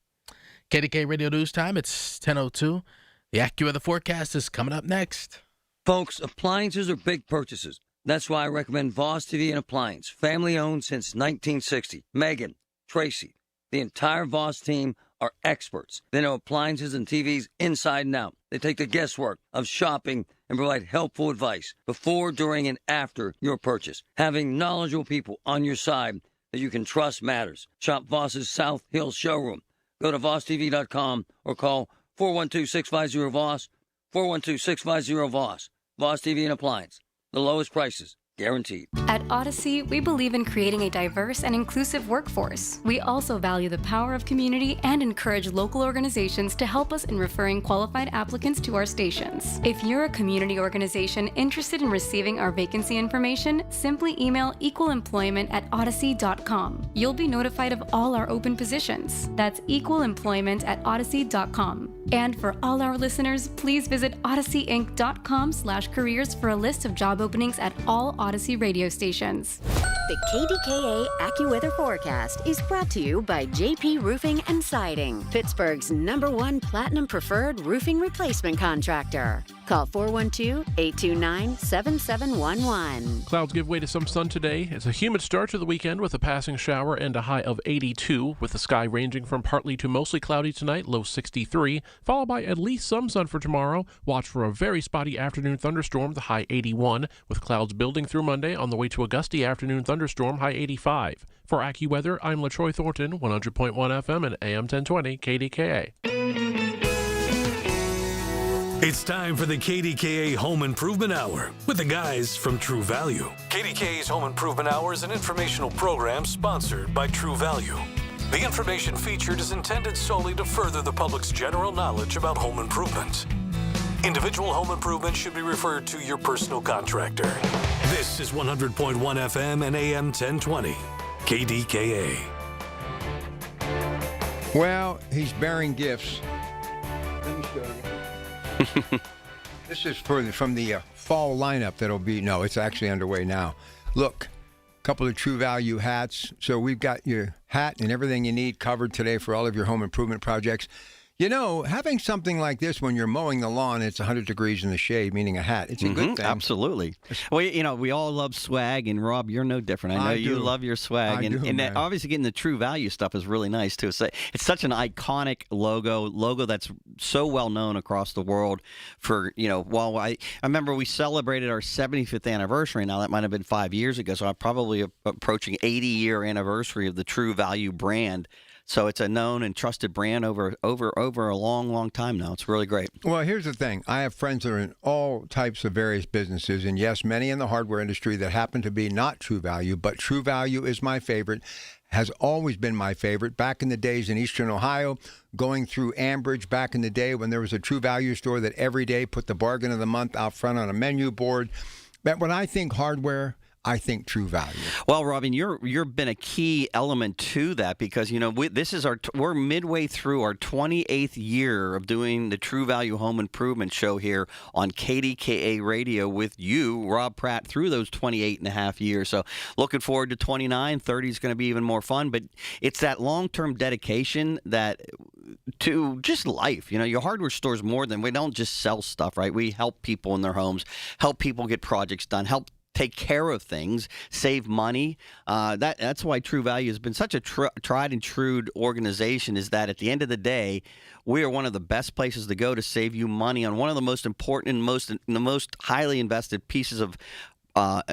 KDKA Radio News Time, it's 10:02. The AccuWeather forecast is coming up next. Folks, appliances are big purchases. That's why I recommend Voss TV and Appliance, family owned since 1960. Megan, Tracy, the entire Voss team are experts. They know appliances and TVs inside and out. They take the guesswork of shopping and provide helpful advice before, during, and after your purchase. Having knowledgeable people on your side that you can trust matters. Shop Voss's South Hill showroom. Go to VossTV.com or call 412-650-VOSS, 412-650-VOSS. Voss TV and Appliance. The lowest prices, guaranteed. At Odyssey, we believe in creating a diverse and inclusive workforce. We also value the power of community and encourage local organizations to help us in referring qualified applicants to our stations. If you're a community organization interested in receiving our vacancy information, simply email equalemployment@odyssey.com. You'll be notified of all our open positions. That's equalemployment@odyssey.com. And for all our listeners, please visit odysseyinc.com/careers for a list of job openings at all Odyssey radio stations. The KDKA AccuWeather forecast is brought to you by JP Roofing and Siding, Pittsburgh's #1 Platinum Preferred roofing replacement contractor. Call 412-829-7711. Clouds give way to some sun today. It's a humid start to the weekend with a passing shower and a high of 82, with the sky ranging from partly to mostly cloudy tonight, low 63, followed by at least some sun for tomorrow. Watch for a very spotty afternoon thunderstorm, the high 81, with clouds building through Monday on the way to a gusty afternoon thunderstorm, high 85. For AccuWeather, I'm LaTroy Thornton, 100.1 FM and AM 1020 KDKA. It's time for the KDKA Home Improvement Hour with the guys from True Value. KDKA's Home Improvement Hour is an informational program sponsored by True Value. The information featured is intended solely to further the public's general knowledge about home improvement. Individual home improvement should be referred to your personal contractor. This is 100.1 FM and AM 1020, KDKA. Well, he's bearing gifts. Let me show you. This is from the fall lineup that'll be, no, it's actually underway now. Look, a couple of True Value hats. So we've got your hat and everything you need covered today for all of your home improvement projects. You know, having something like this when you're mowing the lawn, it's 100 degrees in the shade, meaning a hat. It's a good thing. Absolutely. Well, you know, we all love swag, and Rob, you're no different. I know you love your swag. And obviously getting the True Value stuff is really nice, too. So it's such an iconic logo that's so well known across the world for, you know, while I remember we celebrated our 75th anniversary. Now, that might have been 5 years ago, so I'm probably approaching 80-year anniversary of the True Value brand. So it's a known and trusted brand over a long, long time now. It's really great. Well, here's the thing. I have friends that are in all types of various businesses, and yes, many in the hardware industry that happen to be not True Value, but True Value is my favorite, has always been my favorite. Back in the days in Eastern Ohio, going through Ambridge back in the day when there was a True Value store that every day put the bargain of the month out front on a menu board. But when I think hardware, I think True Value. Well, Robin, you've been a key element to that because, you know, we're midway through our 28th year of doing the True Value Home Improvement Show here on KDKA Radio with you, Rob Pratt, through those 28 and a half years. So looking forward to 29, 30 is going to be even more fun. But it's that long-term dedication that to just life. You know, your hardware store is more than, we don't just sell stuff, right? We help people in their homes, help people get projects done, help take care of things, save money. That's why True Value has been such a tried and true organization, is that at the end of the day, we are one of the best places to go to save you money on one of the most important and the most highly invested pieces of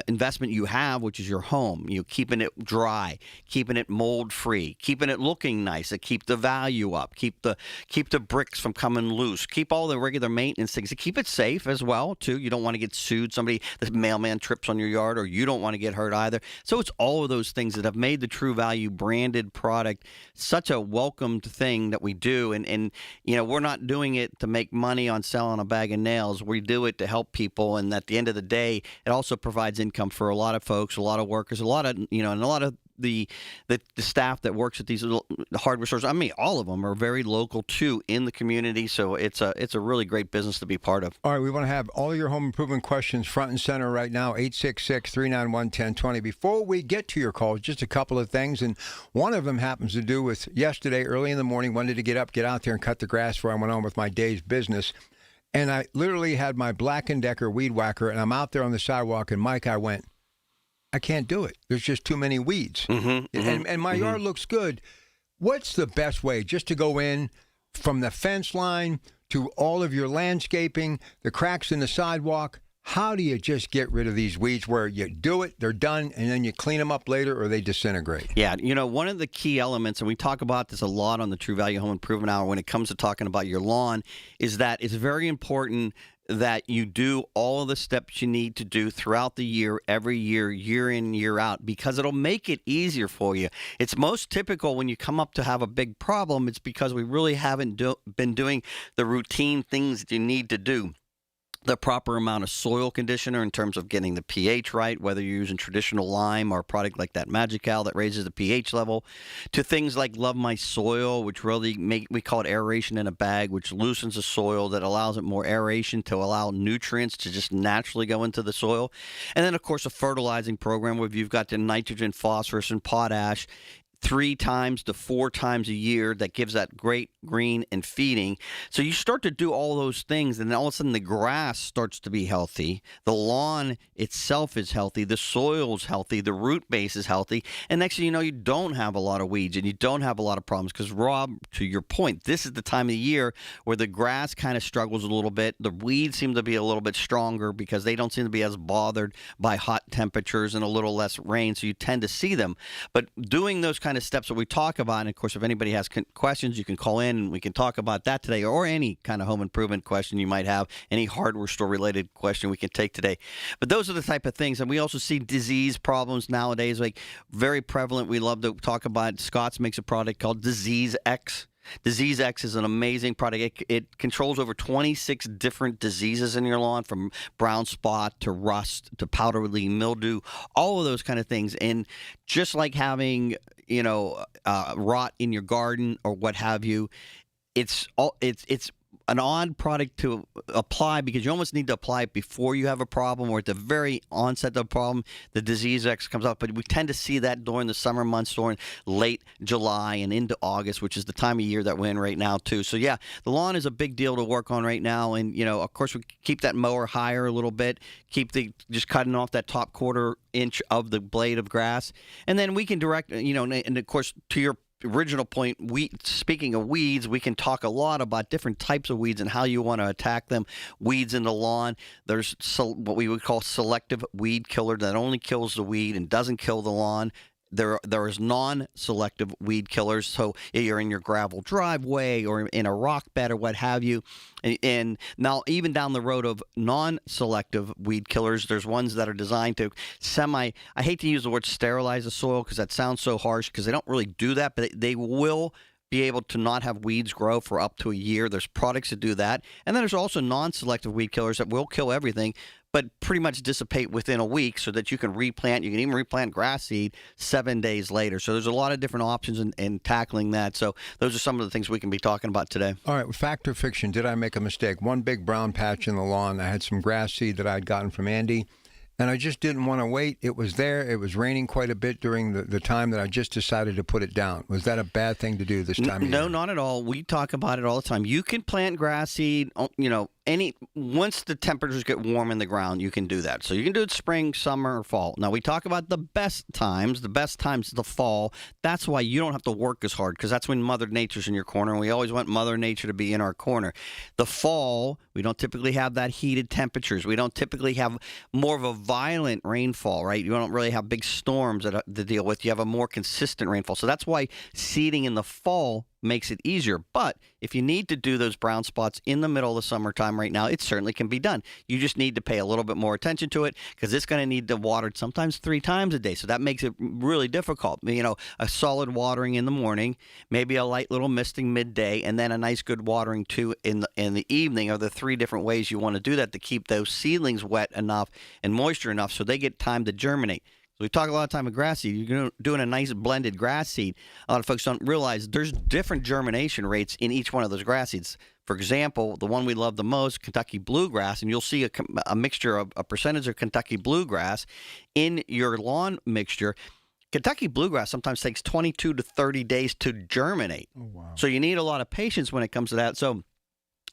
investment you have, which is your home. Keeping it dry, keeping it mold free, keeping it looking nice, to keep the value up, keep the bricks from coming loose, keep all the regular maintenance things, to keep it safe as well too. You don't want to get sued. The mailman trips on your yard, or you don't want to get hurt either. So it's all of those things that have made the True Value branded product such a welcomed thing that we do. And we're not doing it to make money on selling a bag of nails. We do it to help people, and at the end of the day, it also provides income for a lot of folks, a lot of workers, a lot of the staff that works at these little hardware stores. I mean, all of them are very local too in the community. So it's a really great business to be part of. All right, we want to have all your home improvement questions front and center right now. 866-391-1020. Before we get to your calls, just a couple of things, and one of them happens to do with yesterday early in the morning. Wanted to get out there and cut the grass before I went on with my day's business. And I literally had my Black & Decker weed whacker, and I'm out there on the sidewalk, and Mike, I went, I can't do it. There's just too many weeds. And my yard looks good. What's the best way just to go in from the fence line to all of your landscaping, the cracks in the sidewalk? How do you just get rid of these weeds where you do it, they're done, and then you clean them up later or they disintegrate? Yeah, one of the key elements, and we talk about this a lot on the True Value Home Improvement Hour when it comes to talking about your lawn, is that it's very important that you do all of the steps you need to do throughout the year, every year, year in, year out, because it'll make it easier for you. It's most typical when you come up to have a big problem, it's because we really haven't been doing the routine things that you need to do. The proper amount of soil conditioner in terms of getting the pH right, whether you're using traditional lime or a product like that Magical that raises the pH level, to things like Love My Soil, which really we call it aeration in a bag, which loosens the soil, that allows it more aeration to allow nutrients to just naturally go into the soil. And then, of course, a fertilizing program where you've got the nitrogen, phosphorus, and potash 3 times to 4 times a year that gives that great green and feeding. So you start to do all those things, and then all of a sudden the grass starts to be healthy. The lawn itself is healthy. The soil's healthy. The root base is healthy. And next thing you know, you don't have a lot of weeds and you don't have a lot of problems. Because, Rob, to your point, this is the time of the year where the grass kind of struggles a little bit. The weeds seem to be a little bit stronger because they don't seem to be as bothered by hot temperatures and a little less rain. So you tend to see them. But doing those kind of steps that we talk about, and of course, if anybody has questions, you can call in and we can talk about that today, or any kind of home improvement question you might have, any hardware store related question we can take today. But those are the type of things. And we also see disease problems nowadays, like very prevalent. We love to talk about, Scott's makes a product called Disease X. Disease X is an amazing product. It controls over 26 different diseases in your lawn, from brown spot to rust to powdery mildew, all of those kind of things. And just like having, rot in your garden or what have you, it's an odd product to apply because you almost need to apply it before you have a problem, or at the very onset of the problem, the Disease X comes out. But we tend to see that during the summer months, during late July and into August, which is the time of year that we're in right now, too. So, yeah, the lawn is a big deal to work on right now. And, of course, we keep that mower higher a little bit, just cutting off that top quarter inch of the blade of grass. And then we can direct, and, of course, to your original point, speaking of weeds, we can talk a lot about different types of weeds and how you want to attack them. Weeds in the lawn, there's what we would call selective weed killer that only kills the weed and doesn't kill the lawn. There is non-selective weed killers. So if you're in your gravel driveway or in a rock bed or what have you. And now even down the road of non-selective weed killers, there's ones that are designed to I hate to use the word sterilize the soil because that sounds so harsh, because they don't really do that, but they will be able to not have weeds grow for up to a year. There's products that do that. And then there's also non-selective weed killers that will kill everything, but pretty much dissipate within a week so that you can replant. You can even replant grass seed 7 days later. So there's a lot of different options in tackling that. So those are some of the things we can be talking about today. All right, fact or fiction, did I make a mistake? One big brown patch in the lawn. I had some grass seed that I'd gotten from Andy, and I just didn't want to wait. It was there. It was raining quite a bit during the time that I just decided to put it down. Was that a bad thing to do this time of year? No, not at all. We talk about it all the time. You can plant grass seed, once the temperatures get warm in the ground, you can do that. So you can do it spring, summer, or fall. Now we talk about the best times. The best times is the fall. That's why you don't have to work as hard, because that's when Mother Nature's in your corner, and we always want Mother Nature to be in our corner. The fall, we don't typically have that heated temperatures. We don't typically have more of a violent rainfall, right? You don't really have big storms to deal with. You have a more consistent rainfall. So that's why seeding in the fall makes it easier. But if you need to do those brown spots in the middle of the summertime right now, it certainly can be done. You just need to pay a little bit more attention to it, because it's going to need to water sometimes 3 times a day. So that makes it really difficult. You know, a solid watering in the morning, maybe a light little misting midday, and then a nice good watering too in the evening are the 3 different ways you want to do that to keep those seedlings wet enough and moisture enough so they get time to germinate. So we talk a lot of time about grass seed. You're doing a nice blended grass seed. A lot of folks don't realize there's different germination rates in each one of those grass seeds. For example, the one we love the most, Kentucky bluegrass, and you'll see a mixture of a percentage of Kentucky bluegrass in your lawn mixture. Kentucky bluegrass sometimes takes 22 to 30 days to germinate. Oh, wow. So you need a lot of patience when it comes to that. So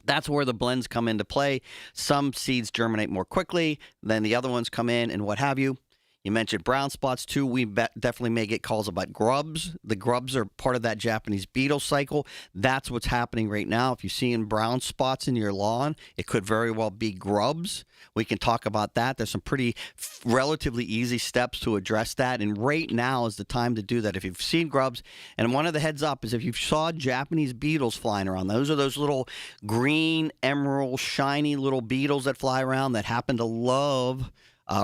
that's where the blends come into play. Some seeds germinate more quickly than the other ones come in and what have you. You mentioned brown spots, too. We definitely may get calls about grubs. The grubs are part of that Japanese beetle cycle. That's what's happening right now. If you're seeing brown spots in your lawn, it could very well be grubs. We can talk about that. There's some pretty relatively easy steps to address that, and right now is the time to do that. If you've seen grubs, and one of the heads up is if you saw Japanese beetles flying around, those are those little green, emerald, shiny little beetles that fly around that happen to love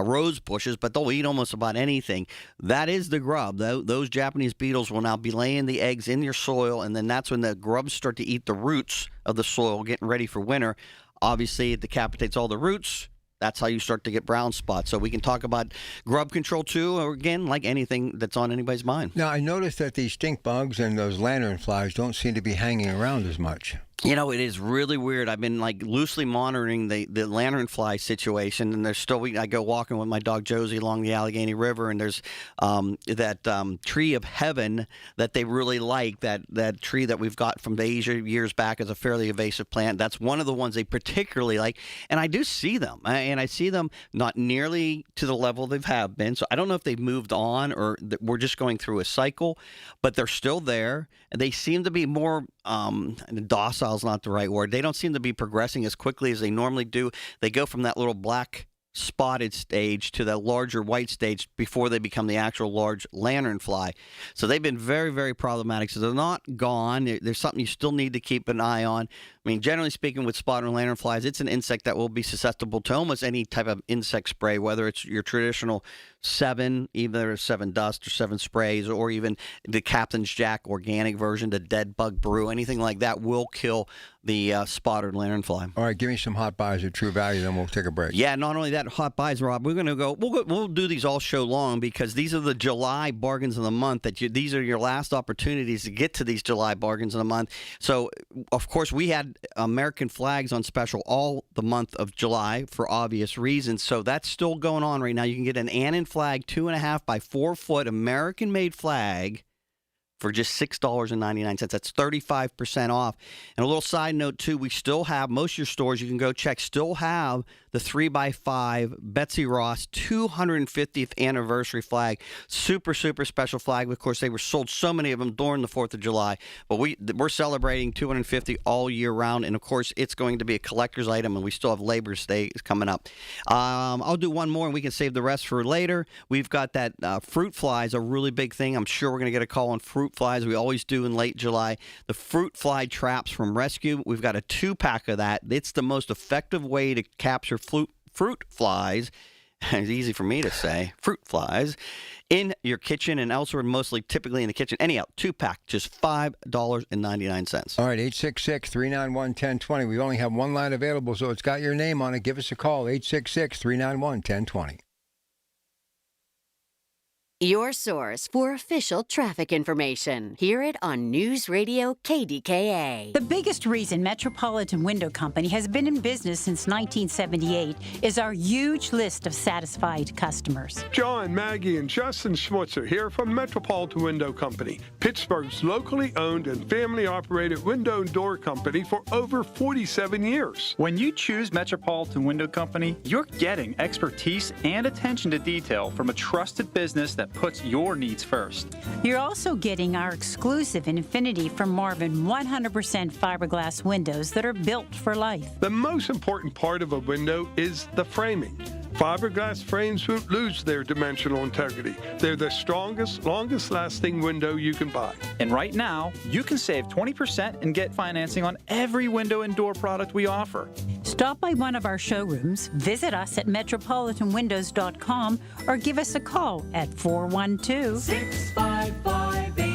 rose bushes, but they'll eat almost about anything. That is the grub. Those Japanese beetles will now be laying the eggs in your soil, and then that's when the grubs start to eat the roots of the soil, getting ready for winter. Obviously, it decapitates all the roots. That's how you start to get brown spots. So we can talk about grub control, too, or again, like anything that's on anybody's mind. Now, I noticed that these stink bugs and those lanternflies don't seem to be hanging around as much. You know, it is really weird. I've been loosely monitoring the lanternfly situation, and there's still. I go walking with my dog Josie along the Allegheny River, and there's that tree of heaven that they really like. That tree that we've got from Asia years back is a fairly invasive plant. That's one of the ones they particularly like, and I do see them, and I see them not nearly to the level they've have been. So I don't know if they've moved on or we're just going through a cycle, but they're still there, and they seem to be more docile is not the right word. They don't seem to be progressing as quickly as they normally do. They go from that little black spotted stage to that larger white stage before they become the actual large lanternfly. So they've been very, very problematic. So they're not gone. There's something you still need to keep an eye on. I mean, generally speaking, with spotted lanternflies, it's an insect that will be susceptible to almost any type of insect spray, whether it's your traditional 7, either 7 dust or 7 sprays, or even the Captain's Jack organic version, the Dead Bug Brew, anything like that will kill the spotted lanternfly. All right, give me some hot buys at True Value, then we'll take a break. Yeah, not only that, hot buys, Rob. We're going to go. We'll do these all show long because these are the July bargains of the month. These are your last opportunities to get to these July bargains of the month. So, of course, we had American flags on special all the month of July for obvious reasons. So that's still going on right now. You can get an Annan flag 2.5 by 4 foot American-made flag for just $6.99. That's 35% off. And a little side note, too, we still have, most of your stores you can go check, still have the 3x5 Betsy Ross 250th anniversary flag. Super, super special flag. Of course, they were sold so many of them during the 4th of July. But we're celebrating 250 all year round. And, of course, it's going to be a collector's item, and we still have Labor's Day coming up. I'll do one more, and we can save the rest for later. We've got that fruit flies, a really big thing. I'm sure we're going to get a call on fruit flies. We always do in late July. The fruit fly traps from Rescue. We've got a 2-pack of that. It's the most effective way to capture fruit flies. It's easy for me to say. Fruit flies in your kitchen and elsewhere, mostly typically in the kitchen. Anyhow, 2-pack, just $5.99. All right, 866-391-1020. We only have one line available, so it's got your name on it. Give us a call, 866-391-1020. your source for official traffic information. Hear it on News Radio KDKA. The biggest reason Metropolitan Window Company has been in business since 1978 is our huge list of satisfied customers. John, Maggie, and Justin Schmutzer here from Metropolitan Window Company, Pittsburgh's locally owned and family-operated window and door company for over 47 years. When you choose Metropolitan Window Company, you're getting expertise and attention to detail from a trusted business that puts your needs first. You're also getting our exclusive Infinity from Marvin 100% fiberglass windows that are built for life. The most important part of a window is the framing. Fiberglass frames won't lose their dimensional integrity. They're the strongest, longest-lasting window you can buy. And right now, you can save 20% and get financing on every window and door product we offer. Stop by one of our showrooms, visit us at metropolitanwindows.com, or give us a call at 412-655-8411.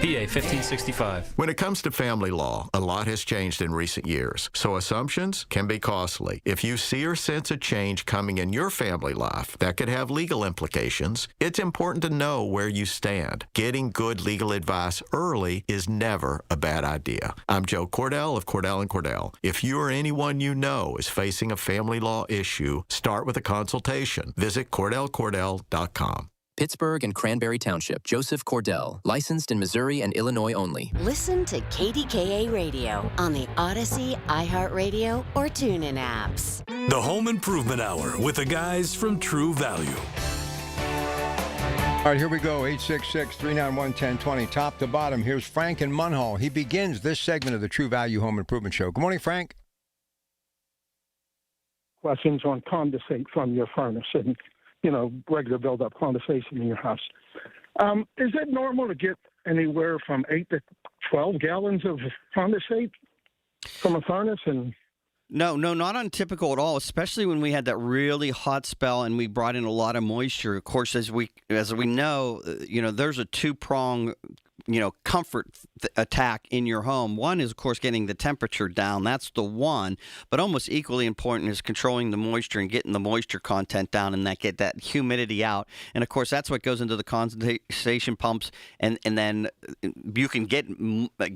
PA 1565. When it comes to family law, a lot has changed in recent years, so assumptions can be costly. If you see or sense a change coming in your family life that could have legal implications, it's important to know where you stand. Getting good legal advice early is never a bad idea. I'm Joe Cordell of Cordell & Cordell. If you or anyone you know is facing a family law issue, start with a consultation. Visit CordellCordell.com. Pittsburgh and Cranberry Township. Joseph Cordell. Licensed in Missouri and Illinois only. Listen to KDKA Radio on the Odyssey, iHeartRadio, or TuneIn apps. The Home Improvement Hour with the guys from True Value. All right, here we go. 866-391-1020. Top to bottom. Here's Frank in Munhall. He begins this segment of the True Value Home Improvement Show. Good morning, Frank. Questions on condensate from your furnace and, regular build-up condensation in your house. Is it normal to get anywhere from 8 to 12 gallons of condensate from a furnace? And No, not untypical at all, especially when we had that really hot spell and we brought in a lot of moisture. Of course, as we know, there's a two-prong comfort attack in your home. One is, of course, getting the temperature down. That's the one. But almost equally important is controlling the moisture and getting the moisture content down and get that humidity out. And, of course, that's what goes into the condensation pumps. And then you can get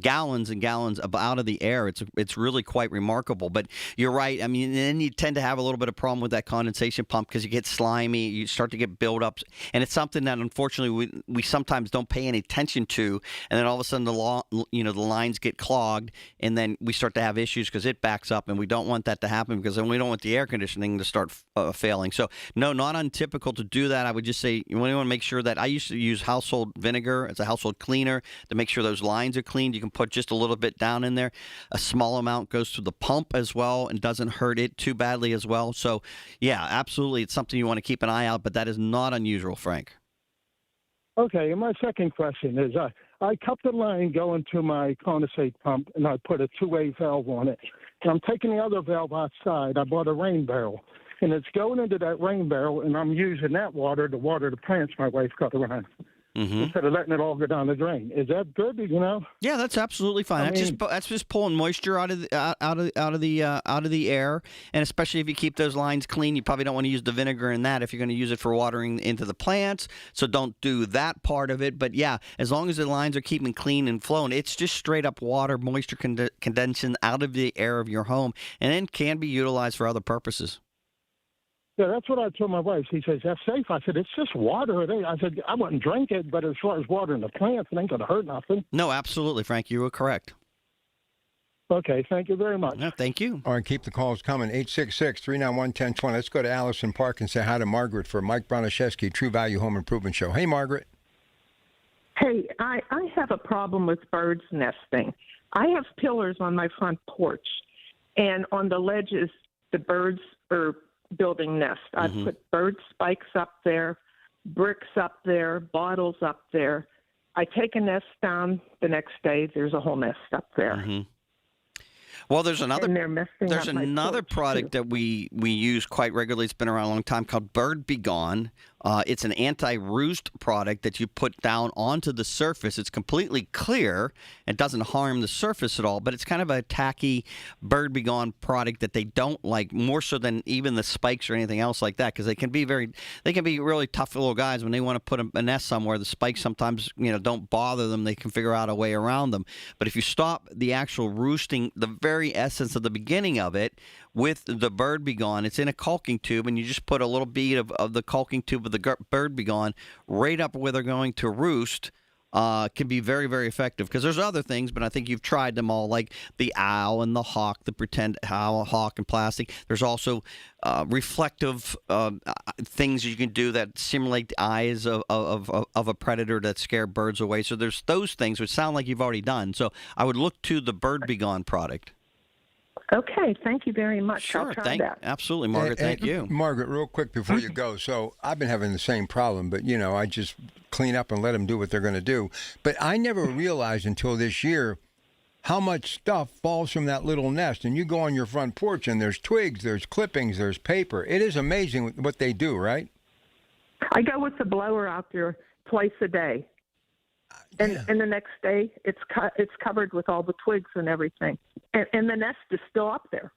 gallons and gallons out of the air. It's really quite remarkable. But you're right. I mean, then you tend to have a little bit of problem with that condensation pump because you get slimy. You start to get buildups. And it's something that, unfortunately, we sometimes don't pay any attention to. And then all of a sudden the lines get clogged, and then we start to have issues because it backs up, and we don't want that to happen because then we don't want the air conditioning to start failing. So, no, not untypical to do that. I would just say you want to make sure that I used to use household vinegar as a household cleaner to make sure those lines are cleaned. You can put just a little bit down in there. A small amount goes to the pump as well and doesn't hurt it too badly as well. So, yeah, absolutely, it's something you want to keep an eye out, but that is not unusual, Frank. Okay, and my second question is I cut the line going to my condensate pump, and I put a two-way valve on it. And I'm taking the other valve outside. I bought a rain barrel, and it's going into that rain barrel, and I'm using that water to water the plants my wife got around. Instead of letting it all go down the drain. Is that good? Yeah, that's absolutely fine. That's just pulling moisture out of the air, and especially if you keep those lines clean, you probably don't want to use the vinegar in that if you're going to use it for watering into the plants. So don't do that part of it. But yeah, as long as the lines are keeping clean and flowing, it's just straight up water, moisture condensation out of the air of your home, and then can be utilized for other purposes. Yeah, that's what I told my wife. She says, that's safe. I said, it's just water. I said, I wouldn't drink it, but as far as watering the plants, it ain't going to hurt nothing. No, absolutely, Frank. You were correct. Okay, thank you very much. Yeah, thank you. All right, keep the calls coming. 866-391-1020. Let's go to Allison Park and say hi to Margaret for Mike Broniszewski, True Value Home Improvement Show. Hey, Margaret. Hey, I have a problem with birds nesting. I have pillars on my front porch, and on the ledges, the birds are building nests. I put bird spikes up there, bricks up there, bottles up there. I take a nest down the next day. There's a whole nest up there. Well, there's another product that we use quite regularly. It's been around a long time called Bird Be Gone. It's an anti-roost product that you put down onto the surface. It's completely clear. It doesn't harm the surface at all, but it's kind of a tacky bird begone product that they don't like, more so than even the spikes or anything else like that, because they can be really tough little guys when they want to put a nest somewhere. The spikes sometimes don't bother them. They can figure out a way around them. But if you stop the actual roosting, the very essence of the beginning of it, with the bird begone, it's in a caulking tube, and you just put a little bead of the caulking tube of the bird begone right up where they're going to roost. Can be very, very effective, because there's other things, but I think you've tried them all, like the owl and the hawk, the pretend owl, hawk, and plastic. There's also reflective things you can do that simulate the eyes of a predator that scare birds away. So there's those things which sound like you've already done. So I would look to the bird begone product. Okay, thank you very much. Sure, I'll try that. Absolutely, Margaret. Thank you. Margaret, real quick before you go. So I've been having the same problem, but, I just clean up and let them do what they're going to do. But I never realized until this year how much stuff falls from that little nest. And you go on your front porch, and there's twigs, there's clippings, there's paper. It is amazing what they do, right? I go with the blower out there twice a day. And the next day, it's covered with all the twigs and everything. And the nest is still up there.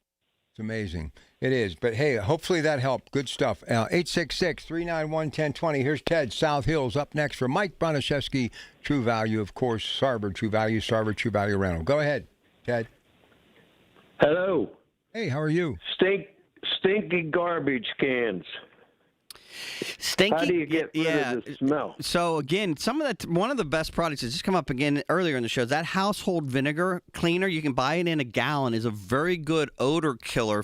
It's amazing. It is. But, hey, hopefully that helped. Good stuff. 866-391-1020. Here's Ted, South Hills, up next for Mike Broniszewski, True Value, of course, Sarber, True Value, Sarber, True Value Rental. Go ahead, Ted. Hello. Hey, how are you? Stinky garbage cans. Stinky. How do you get rid of the smell? So again, one of the best products that's just come up again earlier in the show is that household vinegar cleaner. You can buy it in a gallon. Is a very good odor killer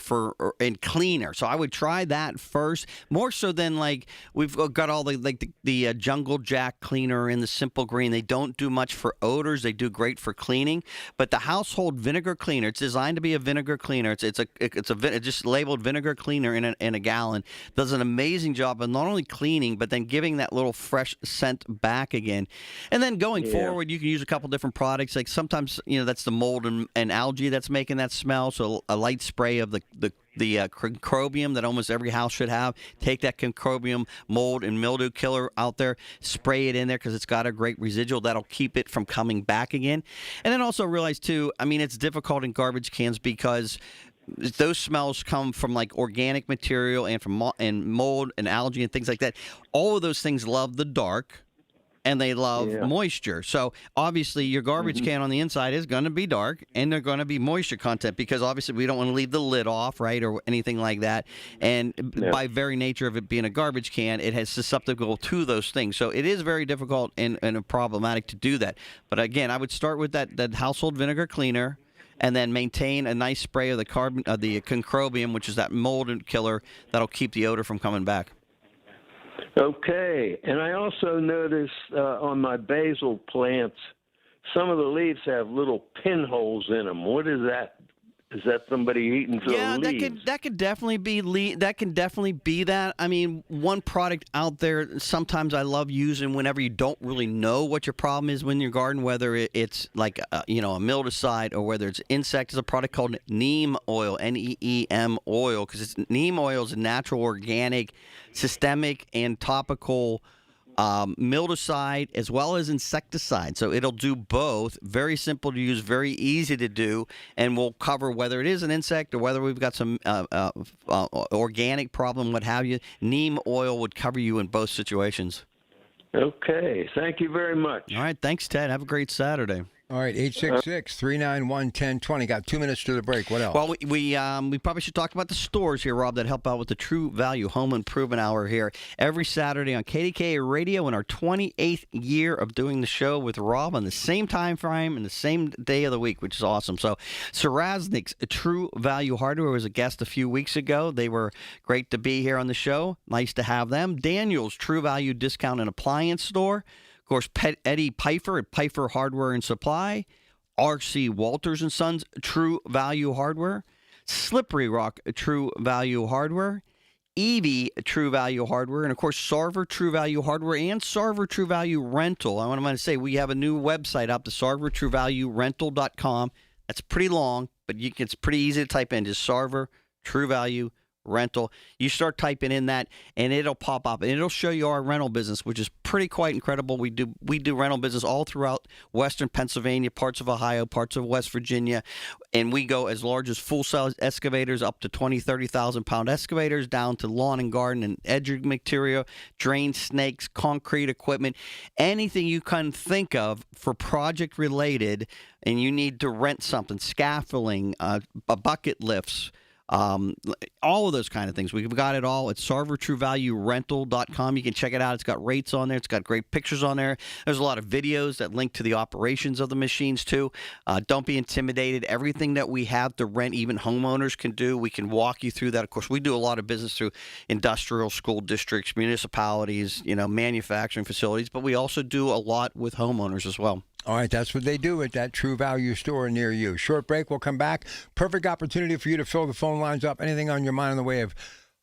and cleaner. So I would try that first, more so than like we've got all the Jungle Jack cleaner in the Simple Green. They don't do much for odors. They do great for cleaning. But the household vinegar cleaner, it's designed to be a vinegar cleaner. It's just labeled vinegar cleaner in a gallon. Does an amazing job of not only cleaning, but then giving that little fresh scent back again. And then going forward, you can use a couple different products. Like sometimes, that's the mold and algae that's making that smell. So a light spray of the concrobium that almost every house should have. Take that concrobium mold and mildew killer out there, spray it in there because it's got a great residual that'll keep it from coming back again. And then also realize too, it's difficult in garbage cans because those smells come from like organic material and from mold and algae and things like that. All of those things love the dark, and they love moisture. So obviously your garbage can on the inside is going to be dark, and they're going to be moisture content because obviously we don't want to leave the lid off, right, or anything like that. And by very nature of it being a garbage can, it has susceptible to those things. So it is very difficult and problematic to do that. But again, I would start with that household vinegar cleaner, and then maintain a nice spray of the concrobium, which is that mold killer that'll keep the odor from coming back. Okay, and I also noticed on my basil plants, some of the leaves have little pinholes in them. What is that? Is that somebody eating the leaves? that could definitely be that. One product out there sometimes I love using whenever you don't really know what your problem is in your garden, whether it's like a mildewcide or whether it's insect, is a product called neem oil, NEEM oil, because neem oil is a natural, organic, systemic, and topical mildewcide as well as insecticide. So it'll do both. Very simple to use, very easy to do, and we'll cover whether it is an insect or whether we've got some organic problem, what have you. Neem oil would cover you in both situations. Okay. Thank you very much. All right. Thanks, Ted. Have a great Saturday. All right, 866-391-1020. Got 2 minutes to the break. What else? Well, we probably should talk about the stores here, Rob, that help out with the True Value Home Improvement Hour here every Saturday on KDKA Radio in our 28th year of doing the show with Rob on the same time frame and the same day of the week, which is awesome. So Saraznik's True Value Hardware was a guest a few weeks ago. They were great to be here on the show. Nice to have them. Daniel's True Value Discount and Appliance Store. Of course, Eddie Pfeiffer at Pfeiffer Hardware and Supply, R.C. Walters & Sons True Value Hardware, Slippery Rock True Value Hardware, Evie True Value Hardware, and of course Sarver True Value Hardware and Sarver True Value Rental. I want to say we have a new website up, the SarverTrueValueRental.com. That's pretty long, but it's pretty easy to type in, just Sarver True Value rental. You start typing in that, and it'll pop up, and it'll show you our rental business, which is pretty quite incredible. We do rental business all throughout Western Pennsylvania, parts of Ohio, parts of West Virginia, and we go as large as full-size excavators up to 20, 30,000-pound excavators, down to lawn and garden and edging material, drain snakes, concrete equipment, anything you can think of for project-related, and you need to rent something, scaffolding, bucket lifts, all of those kind of things. We've got it all. It's SarverTrueValueRental.com. You can check it out. It's got rates on there. It's got great pictures on there. There's a lot of videos that link to the operations of the machines, too. Don't be intimidated. Everything that we have to rent, even homeowners can do. We can walk you through that. Of course, we do a lot of business through industrial school districts, municipalities, manufacturing facilities, but we also do a lot with homeowners as well. All right, that's what they do at that True Value store near you. Short break, we'll come back. Perfect opportunity for you to fill the phone lines up. Anything on your mind in the way of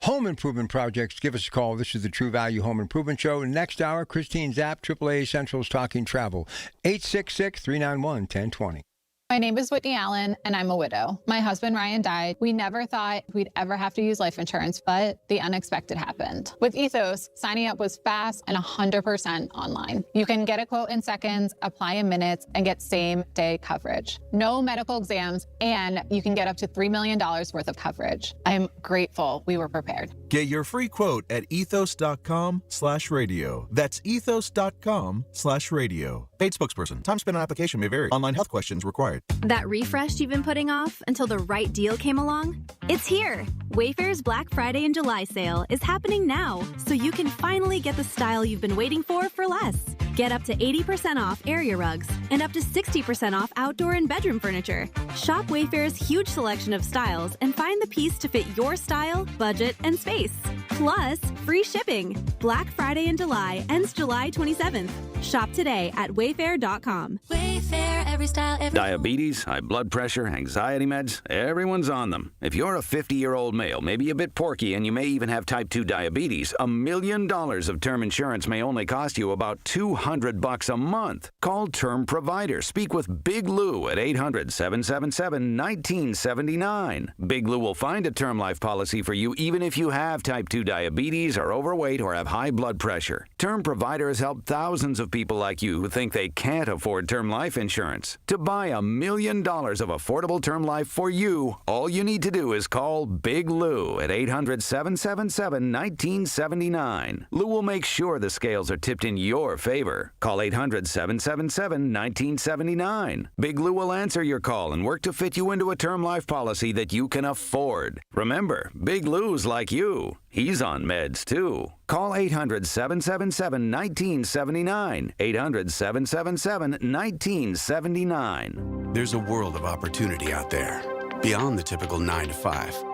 home improvement projects, give us a call. This is the True Value Home Improvement Show. Next hour, Christine Zapp, AAA Essentials Talking Travel. 866-391-1020. My name is Whitney Allen, and I'm a widow. My husband, Ryan, died. We never thought we'd ever have to use life insurance, but the unexpected happened. With Ethos, signing up was fast and 100% online. You can get a quote in seconds, apply in minutes, and get same-day coverage. No medical exams, and you can get up to $3 million worth of coverage. I'm grateful we were prepared. Get your free quote at ethos.com/radio. That's ethos.com/radio. Paid spokesperson. Time spent on application may vary. Online health questions required. That refresh you've been putting off until the right deal came along? It's here. Wayfair's Black Friday and July sale is happening now, so you can finally get the style you've been waiting for less. Get up to 80% off area rugs and up to 60% off outdoor and bedroom furniture. Shop Wayfair's huge selection of styles and find the piece to fit your style, budget, and space. Plus, free shipping. Black Friday in July ends July 27th. Shop today at wayfair.com. Wayfair, every style, every... Diabetes, high blood pressure, anxiety meds, everyone's on them. If you're a 50-year-old male, maybe a bit porky, and you may even have type 2 diabetes, $1 million of term insurance may only cost you about $200 a month. Call Term Provider. Speak with Big Lou at 800-777-1979. Big Lou will find a term life policy for you even if you have type 2 diabetes, are overweight, or have high blood pressure. Term Provider has helped thousands of people like you who think they can't afford term life insurance. To buy $1 million of affordable term life for you, all you need to do is call Big Lou at 800-777-1979. Lou will make sure the scales are tipped in your favor. Call 800-777-1979. Big Lou will answer your call and work to fit you into a term life policy that you can afford. Remember, Big Lou's like you. He's on meds, too. Call 800-777-1979. 800-777-1979. There's a world of opportunity out there, beyond the typical 9 to 5,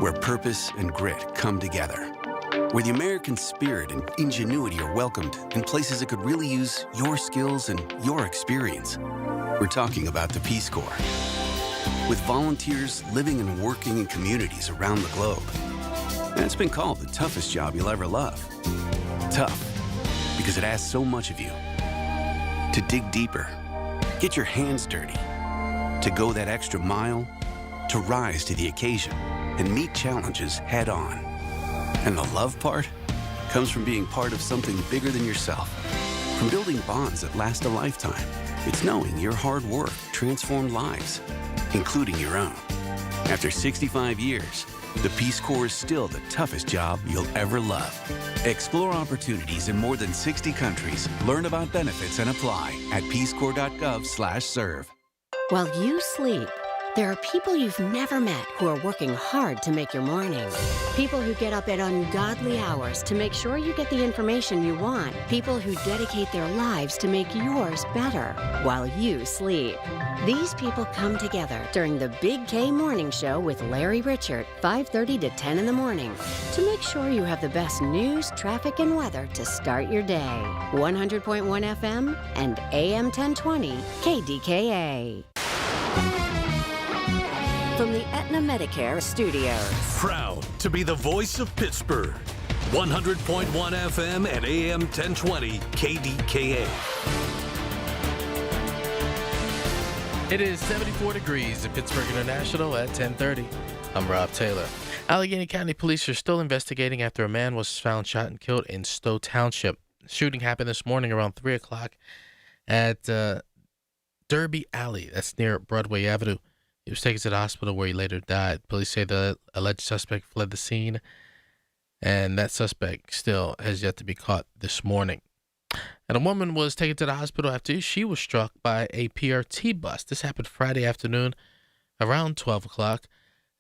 where purpose and grit come together, where the American spirit and ingenuity are welcomed in places that could really use your skills and your experience. We're talking about the Peace Corps, with volunteers living and working in communities around the globe. And it's been called the toughest job you'll ever love. Tough, because it asks so much of you. To dig deeper, get your hands dirty, to go that extra mile, to rise to the occasion and meet challenges head on. And the love part comes from being part of something bigger than yourself, from building bonds that last a lifetime. It's knowing your hard work transformed lives, including your own. After 65 years, the Peace Corps is still the toughest job you'll ever love. Explore opportunities in more than 60 countries. Learn about benefits and apply at peacecorps.gov/serve. While you sleep, there are people you've never met who are working hard to make your morning. People who get up at ungodly hours to make sure you get the information you want. People who dedicate their lives to make yours better while you sleep. These people come together during the Big K Morning Show with Larry Richert, 5:30 to 10 in the morning, to make sure you have the best news, traffic, and weather to start your day. 100.1 FM and AM 1020 KDKA. From the Aetna Medicare Studios. Proud to be the voice of Pittsburgh. 100.1 FM and AM 1020 KDKA. It is 74 degrees at Pittsburgh International at 10:30. I'm Rob Taylor. Allegheny County police are still investigating after a man was found shot and killed in Stowe Township. The shooting happened this morning around 3 o'clock at Derby Alley. That's near Broadway Avenue. He was taken to the hospital where he later died. Police say the alleged suspect fled the scene, and that suspect still has yet to be caught this morning. And a woman was taken to the hospital after she was struck by a PRT bus. This happened Friday afternoon around 12 o'clock.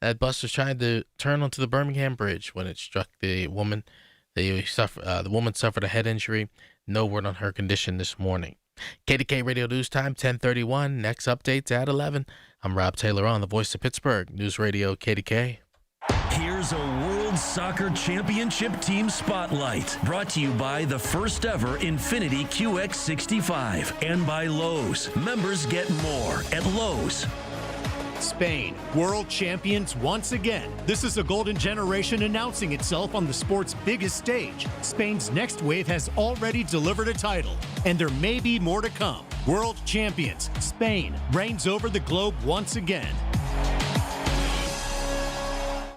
That bus was trying to turn onto the Birmingham Bridge when it struck the woman. The woman suffered a head injury. No word on her condition this morning. KDKA Radio News Time, 10:31. Next updates at 11. I'm Rob Taylor on the Voice of Pittsburgh, News Radio KDKA. Here's a World Soccer Championship Team Spotlight, brought to you by the first ever Infiniti QX65 and by Lowe's. Members get more at Lowe's. Spain, world champions once again. This is a golden generation announcing itself on the sport's biggest stage. Spain's next wave has already delivered a title, and there may be more to come. World champions, Spain reigns over the globe once again.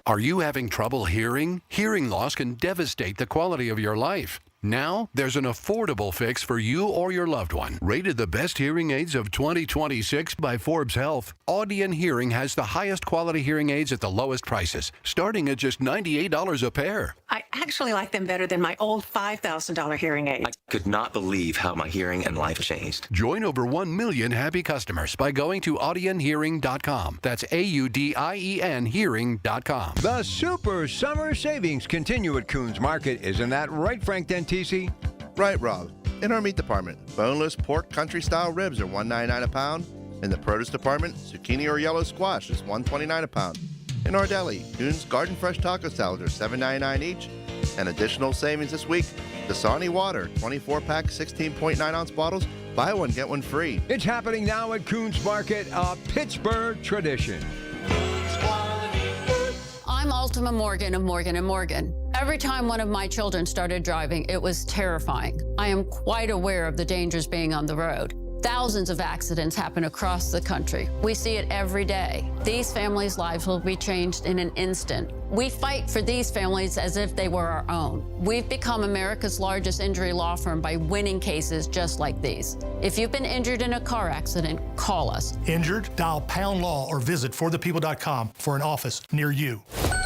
Are you having trouble hearing? Hearing loss can devastate the quality of your life. Now, there's an affordable fix for you or your loved one. Rated the best hearing aids of 2026 by Forbes Health, Audion Hearing has the highest quality hearing aids at the lowest prices, starting at just $98 a pair. I actually like them better than my old $5,000 hearing aid. I could not believe how my hearing and life changed. Join over 1 million happy customers by going to audionhearing.com. That's AUDIEN hearing.com. The Super Summer Savings continue at Coons Market. Isn't that right, Frank Dentisi? Right, Rob. In our meat department, boneless pork country-style ribs are $1.99 a pound. In the produce department, zucchini or yellow squash is $1.29 a pound. In our deli, Coons Garden Fresh taco salads are $7.99 each. And additional savings this week, Dasani water, 24-pack, 16.9-ounce bottles. Buy one, get one free. It's happening now at Coons Market, a Pittsburgh tradition. I'm Ultima Morgan of Morgan & Morgan. Every time one of my children started driving, it was terrifying. I am quite aware of the dangers being on the road. Thousands of accidents happen across the country. We see it every day. These families' lives will be changed in an instant. We fight for these families as if they were our own. We've become America's largest injury law firm by winning cases just like these. If you've been injured in a car accident, call us. Injured? Dial # law or visit forthepeople.com for an office near you.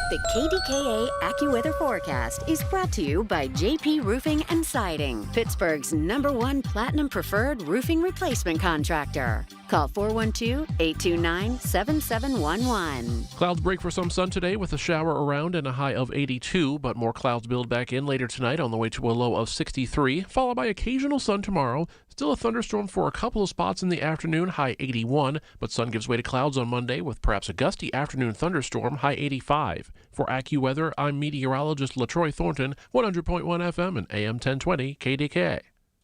The KDKA AccuWeather forecast is brought to you by JP Roofing and Siding, Pittsburgh's #1 Platinum Preferred Roofing Replacement Contractor. Call 412-829-7711. Clouds break for some sun today with a shower around and a high of 82, but more clouds build back in later tonight on the way to a low of 63, followed by occasional sun tomorrow. Still a thunderstorm for a couple of spots in the afternoon, high 81, but sun gives way to clouds on Monday with perhaps a gusty afternoon thunderstorm, high 85. For AccuWeather, I'm meteorologist LaTroy Thornton, 100.1 FM and AM 1020 KDKA.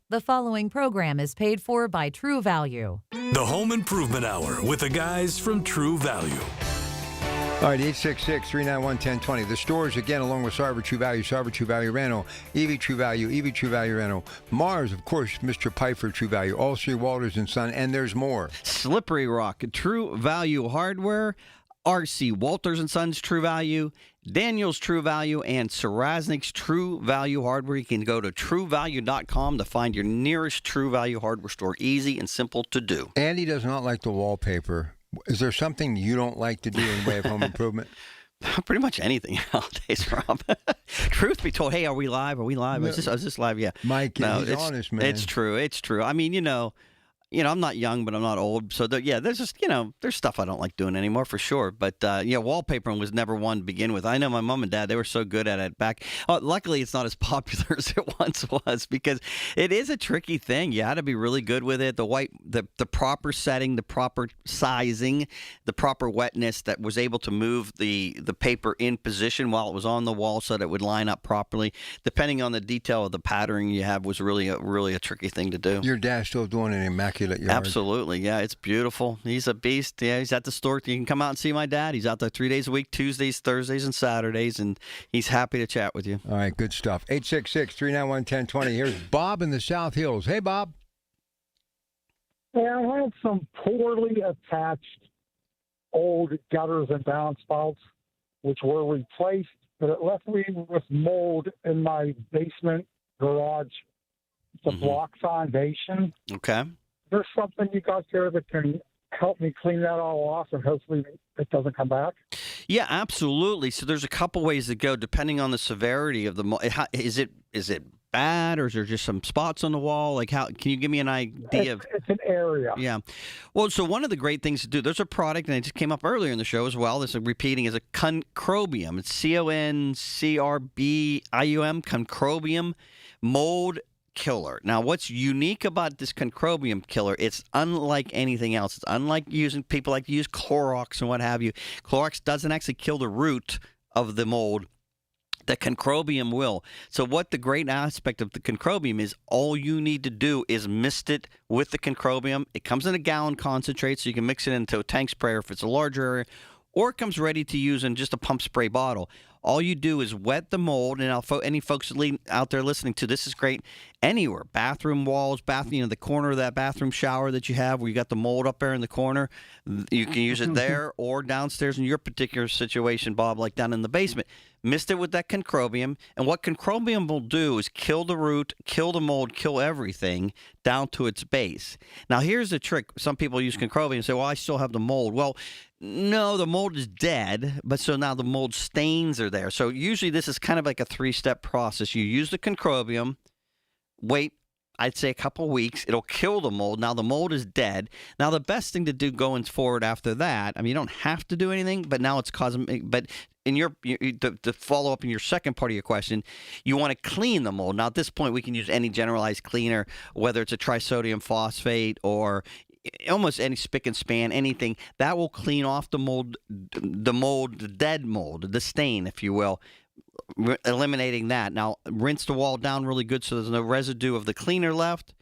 The following program is paid for by True Value. The Home Improvement Hour with the guys from True Value. All right, 866-391-1020. The stores, again, along with Sarver True Value Rental, EV True Value Rental, Mars, of course, Mr. Piper True Value, All Three Walters and Son, and there's more. Slippery Rock, True Value Hardware, RC Walters and Sons True Value, Daniel's True Value, and Sarasnik's True Value Hardware. You can go to truevalue.com to find your nearest True Value hardware store. Easy and simple to do. Andy does not like the wallpaper. Is there something you don't like to do in the way of home improvement? Pretty much anything nowadays, Rob. Truth be told, hey, are we live? Are we live? No. Is this live? Yeah. Mike, no, he's honest, man. It's true. It's true. I mean, I'm not young, but I'm not old. So, there's just, there's stuff I don't like doing anymore for sure. But, wallpapering was never one to begin with. I know my mom and dad, they were so good at it back. Luckily, it's not as popular as it once was because it is a tricky thing. You had to be really good with it. The proper setting, the proper sizing, the proper wetness that was able to move the paper in position while it was on the wall so that it would line up properly. Depending on the detail of the patterning you have was really a tricky thing to do. Your dad's still doing an immaculate yard. Absolutely, yeah, it's beautiful. He's a beast. Yeah, he's at the store. You can come out and see my dad. He's out there 3 days a week, Tuesdays, Thursdays, and Saturdays, and he's happy to chat with you. All right, good stuff. 866-391-1020. Here's Bob in the South Hills. Hey, Bob. Hey, I have some poorly attached old gutters and downspouts, which were replaced, but it left me with mold in my basement garage, the block foundation. Okay. There's something you got there that can help me clean that all off, and hopefully it doesn't come back? Yeah, absolutely. So there's a couple ways to go depending on the severity of the mold. Is it bad, or is there just some spots on the wall? Like, how can you give me an idea of? It's an area. Yeah. Well, so one of the great things to do, there's a product, and it just came up earlier in the show as well. This is repeating, is a concrobium. It's CONCRBIUM, concrobium mold killer. Now, what's unique about this concrobium killer, it's unlike anything else. It's unlike people like to use Clorox and what have you. Clorox doesn't actually kill the root of the mold. The concrobium will. So what the great aspect of the concrobium is, all you need to do is mist it with the concrobium. It comes in a gallon concentrate, so you can mix it into a tank sprayer if it's a larger area, or it comes ready to use in just a pump spray bottle. All you do is wet the mold, and any folks out there listening to this is great. Anywhere, bathroom walls, the corner of that bathroom shower that you have where you got the mold up there in the corner, you can use it there or downstairs in your particular situation, Bob, like down in the basement. Mist it with that concrobium, and what concrobium will do is kill the root, kill the mold, kill everything down to its base. Now, here's the trick. Some people use concrobium and say, well, I still have the mold. Well, no, the mold is dead, but so now the mold stains are there. So usually this is kind of like a 3-step process. You use the concrobium, wait, I'd say a couple weeks. It'll kill the mold. Now the mold is dead. Now the best thing to do going forward after that, I mean, you don't have to do anything, but now it's causing, but in to follow up in your second part of your question, you want to clean the mold. Now at this point, we can use any generalized cleaner, whether it's a trisodium phosphate or almost any spick and span, anything that will clean off the mold, the dead mold, the stain, if you will, eliminating that. Now, rinse the wall down really good so there's no residue of the cleaner left.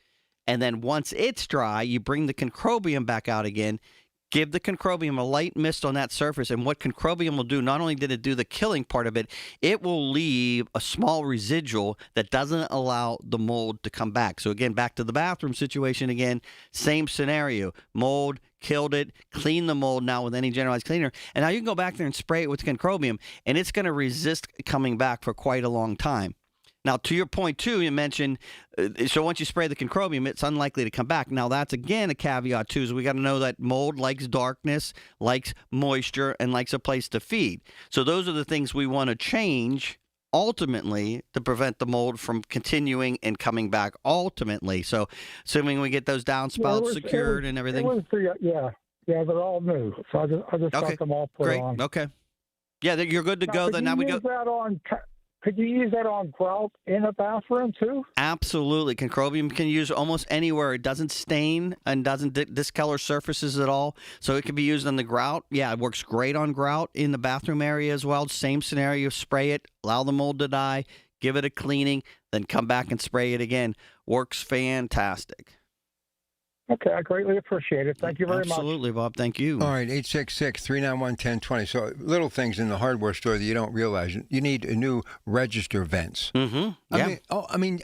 And then once it's dry, you bring the concrobium back out again. Give the concrobium a light mist on that surface, and what concrobium will do, not only did it do the killing part of it, it will leave a small residual that doesn't allow the mold to come back. So again, back to the bathroom situation again, same scenario. Mold, killed it, clean the mold now with any generalized cleaner, and now you can go back there and spray it with concrobium, and it's going to resist coming back for quite a long time. Now, to your point, too, you mentioned, so once you spray the concrobium, it's unlikely to come back. Now, that's, again, a caveat, too, is we got to know that mold likes darkness, likes moisture, and likes a place to feed. So those are the things we want to change, ultimately, to prevent the mold from continuing and coming back, ultimately. So assuming we get those downspouts secured and everything. Yeah, they're all new. So I just got them all put on. Okay. Yeah, you're good to go. Then now we go. Could you use that on grout in a bathroom, too? Absolutely. Concrobium can use almost anywhere. It doesn't stain and doesn't discolor surfaces at all. So it can be used on the grout. Yeah, it works great on grout in the bathroom area as well. Same scenario. Spray it, allow the mold to die, give it a cleaning, then come back and spray it again. Works fantastic. Okay, I greatly appreciate it. Thank you very much. Absolutely, Bob. Thank you. All right, 866-391-1020. So little things in the hardware store that you don't realize. You need a new register vents. Mm-hmm. Yeah. I mean,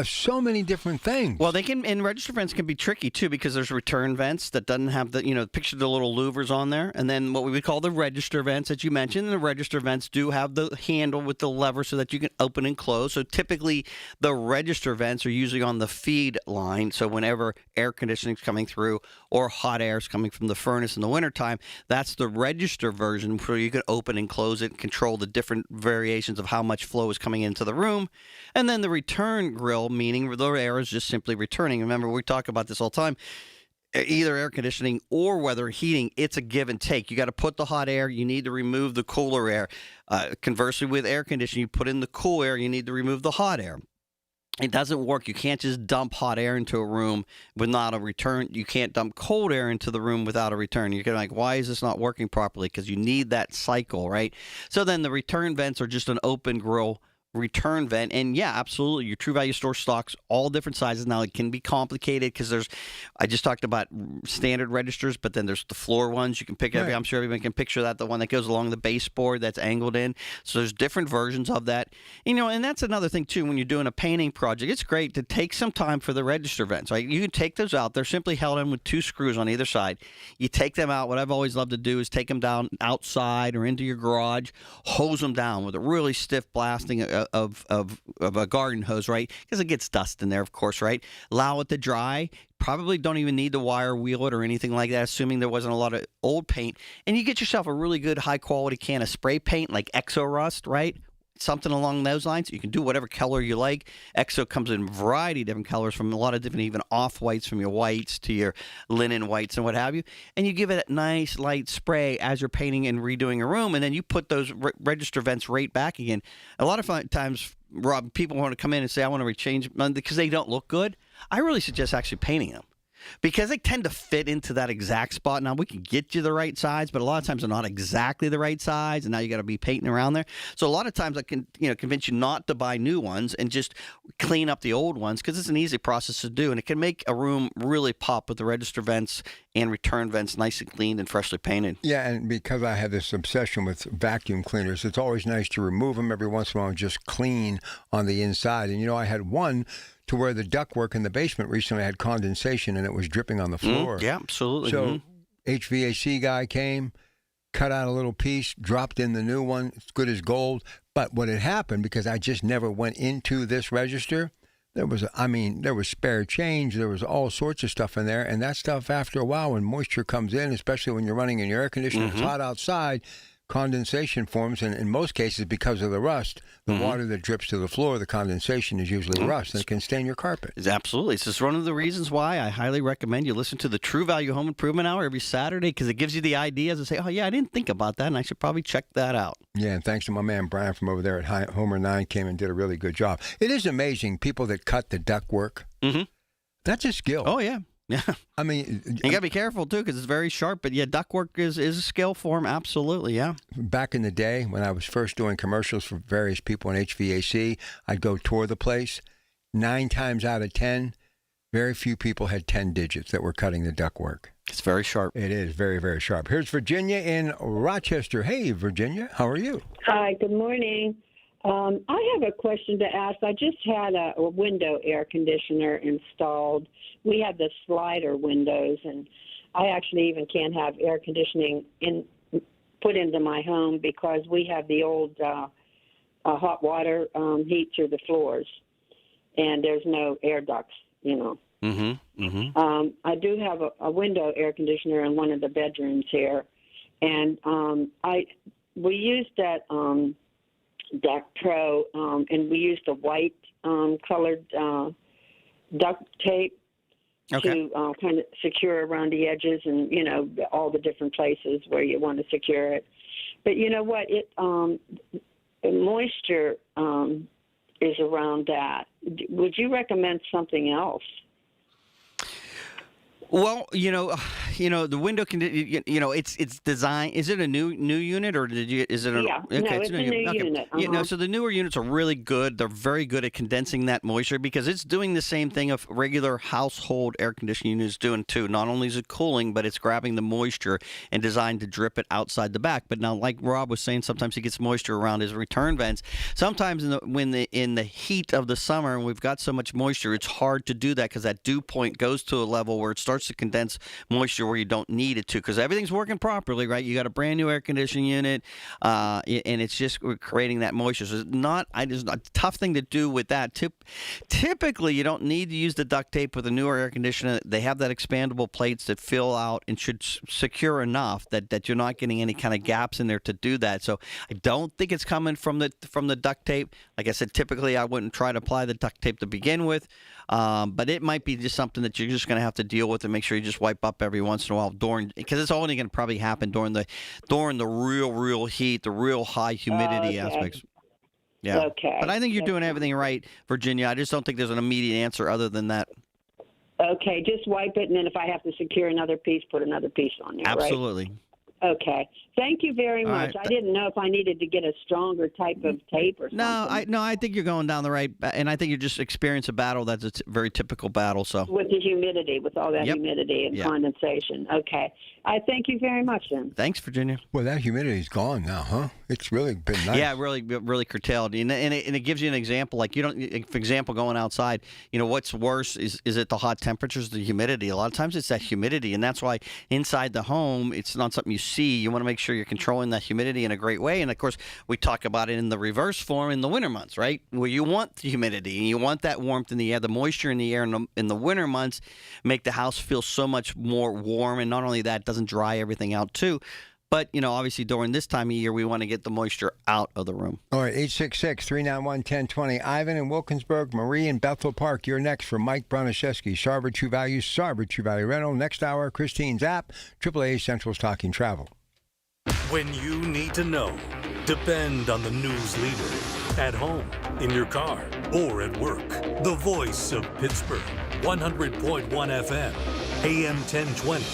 so many different things. Well, and register vents can be tricky, too, because there's return vents that doesn't have picture the little louvers on there. And then what we would call the register vents that you mentioned. And the register vents do have the handle with the lever so that you can open and close. So typically, the register vents are usually on the feed line. So whenever air conditioning coming through or hot air is coming from the furnace in the wintertime, that's the register version where you can open and close it and control the different variations of how much flow is coming into the room. And then the return grill, meaning the air is just simply returning. Remember, we talk about this all the time. Either air conditioning or weather heating, it's a give and take. You got to put the hot air, you need to remove the cooler air. Conversely, with air conditioning, you put in the cool air, you need to remove the hot air. It doesn't work. You can't just dump hot air into a room without a return. You can't dump cold air into the room without a return. You're like, why is this not working properly? Because you need that cycle, right? So then the return vents are just an open grill return vent. And yeah, absolutely, your True Value store stocks all different sizes. Now it can be complicated because I just talked about standard registers, but then there's the floor ones you can pick. I'm sure everyone can picture that, the one that goes along the baseboard that's angled in. So there's different versions of that. And that's another thing too, when you're doing a painting project, it's great to take some time for the register vents, right? You can take those out. They're simply held in with 2 screws on either side. You take them out. What I've always loved to do is take them down outside or into your garage, hose them down with a really stiff blasting of a garden hose, right? Because it gets dust in there, of course, right? Allow it to dry. Probably don't even need to wire wheel it or anything like that, assuming there wasn't a lot of old paint. And you get yourself a really good high-quality can of spray paint like Exo Rust, right? Something along those lines. You can do whatever color you like. Exo comes in a variety of different colors, from a lot of different, even off-whites, from your whites to your linen whites and what have you. And you give it a nice light spray as you're painting and redoing a room, and then you put those register vents right back again. A lot of times, Rob, people want to come in and say, I want to rechange because they don't look good. I really suggest actually painting them, because they tend to fit into that exact spot. Now, we can get you the right size, but a lot of times they're not exactly the right size, and now you got to be painting around there. So a lot of times I can convince you not to buy new ones and just clean up the old ones, because it's an easy process to do, and it can make a room really pop with the register vents and return vents nice and cleaned and freshly painted. Yeah, and because I have this obsession with vacuum cleaners, it's always nice to remove them every once in a while and just clean on the inside. And, I had one to where the ductwork in the basement recently had condensation and it was dripping on the floor. Yeah, absolutely. So HVAC guy came, cut out a little piece, dropped in the new one. It's good as gold. But what had happened, because I just never went into this register, there was spare change. There was all sorts of stuff in there. And that stuff, after a while, when moisture comes in, especially when you're running in your air conditioner, it's hot outside, condensation forms, and in most cases, because of the rust, the water that drips to the floor, the condensation is usually rust, and it can stain your carpet. Absolutely. It's just one of the reasons why I highly recommend you listen to the True Value Home Improvement Hour every Saturday, because it gives you the ideas to say, oh, yeah, I didn't think about that, and I should probably check that out. Yeah, and thanks to my man Brian from over there at Homer 9, came and did a really good job. It is amazing, people that cut the ductwork. That's a skill. Oh, yeah. Yeah. I mean, you got to be careful, too, because it's very sharp. But, yeah, ductwork is a skill form. Absolutely, yeah. Back in the day, when I was first doing commercials for various people in HVAC, I'd go tour the place. 9 times out of 10, very few people had 10 digits that were cutting the ductwork. It's very sharp. It is very, very sharp. Here's Virginia in Rochester. Hey, Virginia, how are you? Hi, good morning. I have a question to ask. I just had a window air conditioner installed. We have the slider windows, and I actually even can't have air conditioning put into my home because we have the old hot water heat through the floors, and there's no air ducts, I do have a window air conditioner in one of the bedrooms here, and we used that Duct Pro, and we used the white colored duct tape to kind of secure around the edges and, all the different places where you want to secure it. But you know what? The moisture is around that. Would you recommend something else? Well, the window can, it's designed. Is it a new unit, or is it? Yeah, okay, no, it's a new unit. So the newer units are really good. They're very good at condensing that moisture because it's doing the same thing of regular household air conditioning units doing too. Not only is it cooling, but it's grabbing the moisture and designed to drip it outside the back. But now, like Rob was saying, sometimes he gets moisture around his return vents. Sometimes in the heat of the summer, and we've got so much moisture, it's hard to do that because that dew point goes to a level where it starts to condense moisture where you don't need it to, because everything's working properly, right? You got a brand new air conditioning unit, and it's just creating that moisture. So it's a tough thing to do with that. Typically, you don't need to use the duct tape with a newer air conditioner. They have that expandable plates that fill out and should secure enough that you're not getting any kind of gaps in there to do that. So I don't think it's coming from the duct tape. Like I said, typically I wouldn't try to apply the duct tape to begin with. But it might be just something that you're just going to have to deal with and make sure you just wipe up every once in a while because it's only going to probably happen during the real heat, the real high humidity aspects. Yeah. Okay. But I think you're doing everything right, Virginia. I just don't think there's an immediate answer other than that. Okay, just wipe it, and then if I have to secure another piece, put another piece on there. Absolutely. Right? Okay. Thank you very All much. right. I didn't know if I needed to get a stronger type of tape or something. I think you're going down the right, and I think you just experienced a battle that's a very typical battle. So With the humidity, with all that humidity and condensation. Okay. I thank you very much, then. Thanks, Virginia. Well, that humidity's gone now, huh? It's really been nice. Yeah, really curtailed, and it gives you an example. Like you don't, for example, going outside. What's worse is it the hot temperatures, the humidity? A lot of times it's that humidity, and that's why inside the home it's not something you see. You want to make sure you're controlling that humidity in a great way. And of course, we talk about it in the reverse form in the winter months, right? Where you want the humidity and you want that warmth in the air, the moisture in the air in the winter months make the house feel so much more warm. And not only that, it doesn't dry everything out too. But, obviously during this time of year, we want to get the moisture out of the room. All right, 866-391-1020. Ivan in Wilkinsburg, Marie in Bethel Park. You're next for Mike Broniszewski, Sarver True Value, Sarver True Value Rental. Next hour, Christine's app, AAA Central's Talking Travel. When you need to know, depend on the news leader. At home, in your car, or at work. The voice of Pittsburgh. 100.1 FM, AM 1020,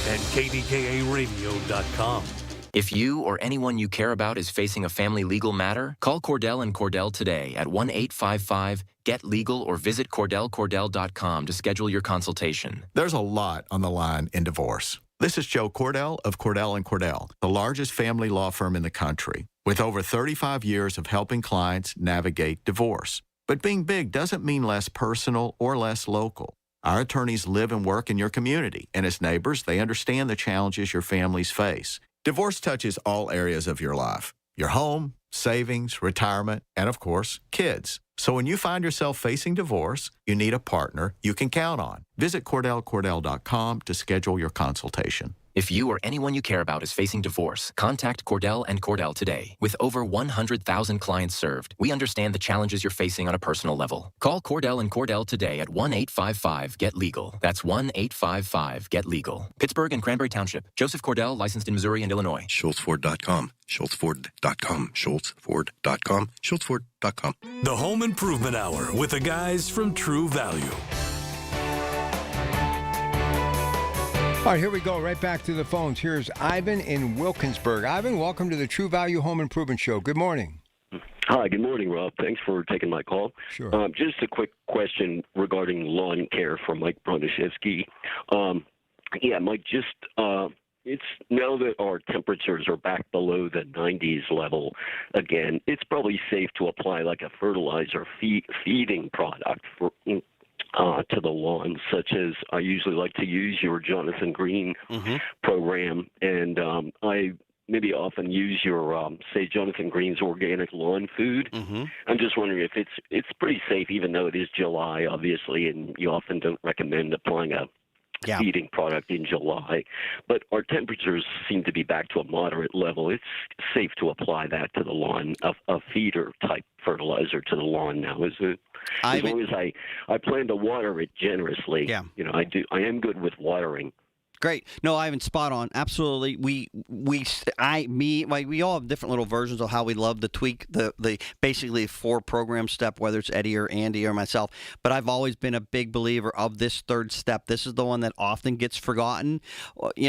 and KDKA-radio.com. If you or anyone you care about is facing a family legal matter, call Cordell & Cordell today at 1-855-GET-LEGAL or visit CordellCordell.com to schedule your consultation. There's a lot on the line in divorce. This is Joe Cordell of Cordell & Cordell, the largest family law firm in the country, with over 35 years of helping clients navigate divorce. But being big doesn't mean less personal or less local. Our attorneys live and work in your community, and as neighbors, they understand the challenges your families face. Divorce touches all areas of your life: your home, savings, retirement, and of course, kids. So when you find yourself facing divorce, you need a partner you can count on. Visit CordellCordell.com to schedule your consultation. If you or anyone you care about is facing divorce, contact Cordell & Cordell today. With over 100,000 clients served, we understand the challenges you're facing on a personal level. Call Cordell & Cordell today at 1-855-GET-LEGAL. That's 1-855-GET-LEGAL. Pittsburgh and Cranberry Township. Joseph Cordell, licensed in Missouri and Illinois. SchultzFord.com. SchultzFord.com. SchultzFord.com. SchultzFord.com. The Home Improvement Hour with the guys from True Value. All right, here we go. Right back to the phones. Here's Ivan in Wilkinsburg. Ivan, welcome to the True Value Home Improvement Show. Good morning. Hi, good morning, Rob. Thanks for taking my call. Sure. Just a quick question regarding lawn care from Mike Broniszewski. Mike, it's now that our temperatures are back below the 90s level again, it's probably safe to apply like a fertilizer feeding product to the lawn, such as I usually like to use your Jonathan Green program, and I maybe often use your, say, Jonathan Green's organic lawn food. I'm just wondering if it's pretty safe, even though it is July, obviously, and you often don't recommend applying a feeding product in July. But our temperatures seem to be back to a moderate level. It's safe to apply that to the lawn, a feeder-type fertilizer to the lawn now, is it? As long as I plan to water it generously. Yeah. I am good with watering. Great. No, Ivan, spot on. Absolutely. We all have different little versions of how we love to tweak the basically 4-program step, whether it's Eddie or Andy or myself. But I've always been a big believer of this third step. This is the one that often gets forgotten,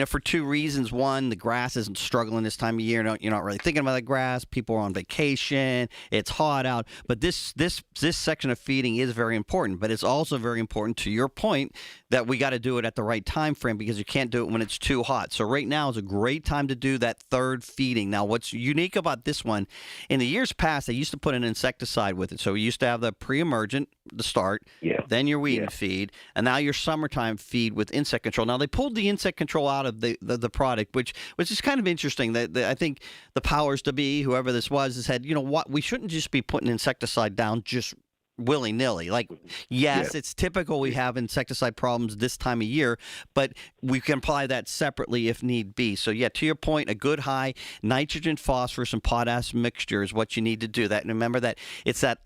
for 2 reasons. One, the grass isn't struggling this time of year. You're not really thinking about the grass. People are on vacation. It's hot out. But this section of feeding is very important. But it's also very important, to your point, that we got to do it at the right time frame, because you can't do it when it's too hot. So right now is a great time to do that third feeding. Now, what's unique about this one, in the years past, they used to put an insecticide with it. So we used to have the pre-emergent, the start, then your weed and feed, and now your summertime feed with insect control. Now, they pulled the insect control out of the product, which is kind of interesting. I think the powers to be, whoever this was, said, you know what, we shouldn't just be putting insecticide down just willy-nilly. It's typical we have insecticide problems this time of year, but we can apply that separately if need be. So to your point, a good high nitrogen, phosphorus, and potash mixture is what you need to do. That, and remember that it's that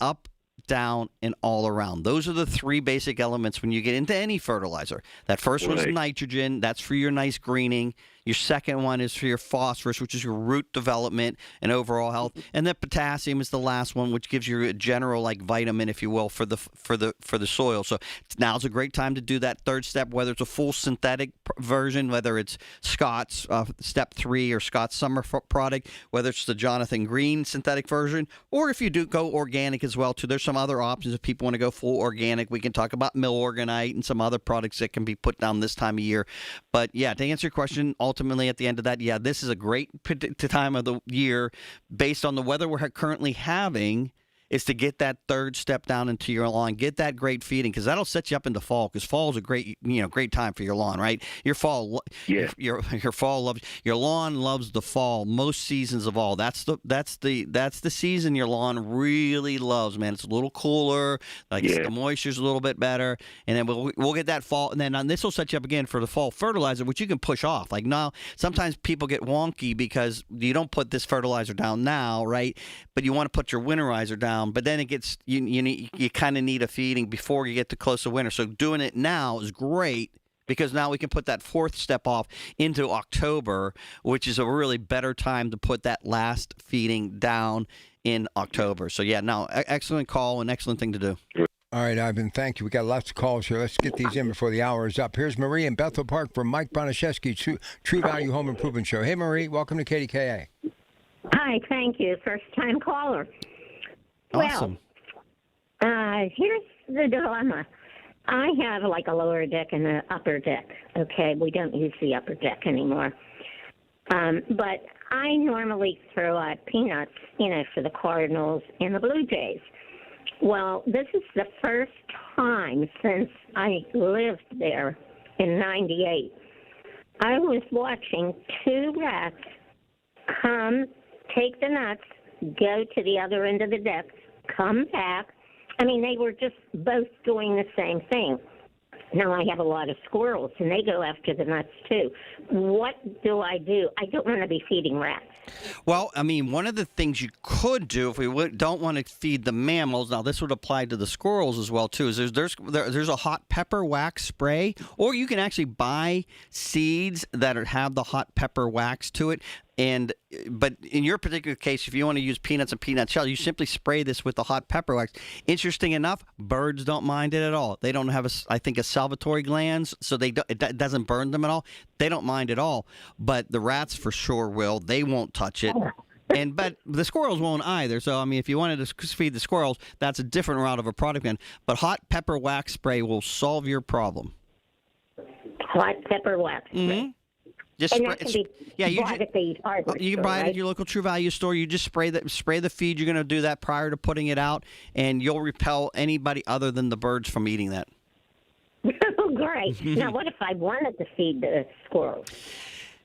down, and all around. Those are the three basic elements when you get into any fertilizer. That first one's nitrogen. That's for your nice greening. Your second one is for your phosphorus, which is your root development and overall health. And then potassium is the last one, which gives you a general like vitamin, if you will, for the soil. So now's a great time to do that third step, whether it's a full synthetic version, whether it's Scott's Step 3 or Scott's Summer product, whether it's the Jonathan Green synthetic version, or if you do go organic as well, too. There's some other options if people want to go full organic. We can talk about Milorganite and some other products that can be put down this time of year. But, yeah, to answer your question, ultimately at the end of that, yeah, this is a great time of the year based on the weather we're currently having, is to get that third step down into your lawn, get that great feeding, because that'll set you up into fall. Because fall is a great time for your lawn, right? Your fall, your fall loves your lawn loves the fall. Most seasons of all, that's the season your lawn really loves, man. It's a little cooler, the moisture's a little bit better, and then we'll get that fall, and then this will set you up again for the fall fertilizer, which you can push off. Like now, sometimes people get wonky because you don't put this fertilizer down now, right? But you want to put your winterizer down. But then it gets you kind of need a feeding before you get to close to winter. So doing it now is great because now we can put that fourth step off into October, which is a really better time to put that last feeding down in October. So yeah, no, excellent call and excellent thing to do. All right, Ivan, thank you. We got lots of calls here. Let's get these in before the hour is up. Here's Marie in Bethel Park from Mike Bonaszewski, True Value Home Improvement Show. Hey, Marie, welcome to KDKA. Hi, thank you. First-time caller. Awesome. Well, here's the dilemma. I have like a lower deck and an upper deck. Okay, we don't use the upper deck anymore. But I normally throw out peanuts, for the Cardinals and the Blue Jays. Well, this is the first time since I lived there in '98. I was watching two rats come, take the nuts, go to the other end of the deck, come back. I mean, they were just both doing the same thing. Now I have a lot of squirrels, and they go after the nuts, too. What do? I don't want to be feeding rats. Well, I mean, one of the things you could do if we don't want to feed the mammals, now this would apply to the squirrels as well, too, is there's a hot pepper wax spray, or you can actually buy seeds that have the hot pepper wax to it. But in your particular case, if you want to use peanuts and peanut shell, you simply spray this with the hot pepper wax. Interesting enough, birds don't mind it at all. They don't have, a salivary glands, so it doesn't burn them at all. They don't mind at all. But the rats for sure will. They won't touch it. But the squirrels won't either. So, I mean, if you wanted to feed the squirrels, that's a different route of a product. But hot pepper wax spray will solve your problem. Hot pepper wax spray. Mm-hmm. Just and that can be bought at the hardware You can store, buy it right? at your local True Value store. You just spray the feed. You're going to do that prior to putting it out, and you'll repel anybody other than the birds from eating that. Oh, great. Now, what if I wanted to feed the squirrels?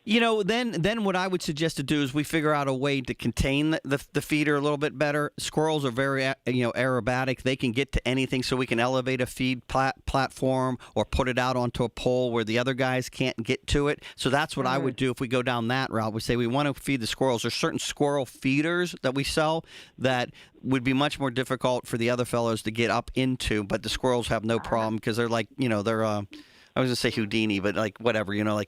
Then what I would suggest to do is we figure out a way to contain the feeder a little bit better. Squirrels are very aerobatic. They can get to anything, so we can elevate a feed platform or put it out onto a pole where the other guys can't get to it. So that's what I would do if we go down that route. We say we want to feed the squirrels. There's certain squirrel feeders that we sell that would be much more difficult for the other fellows to get up into, but the squirrels have no problem because they're like, they're I was going to say Houdini, but like whatever, I know.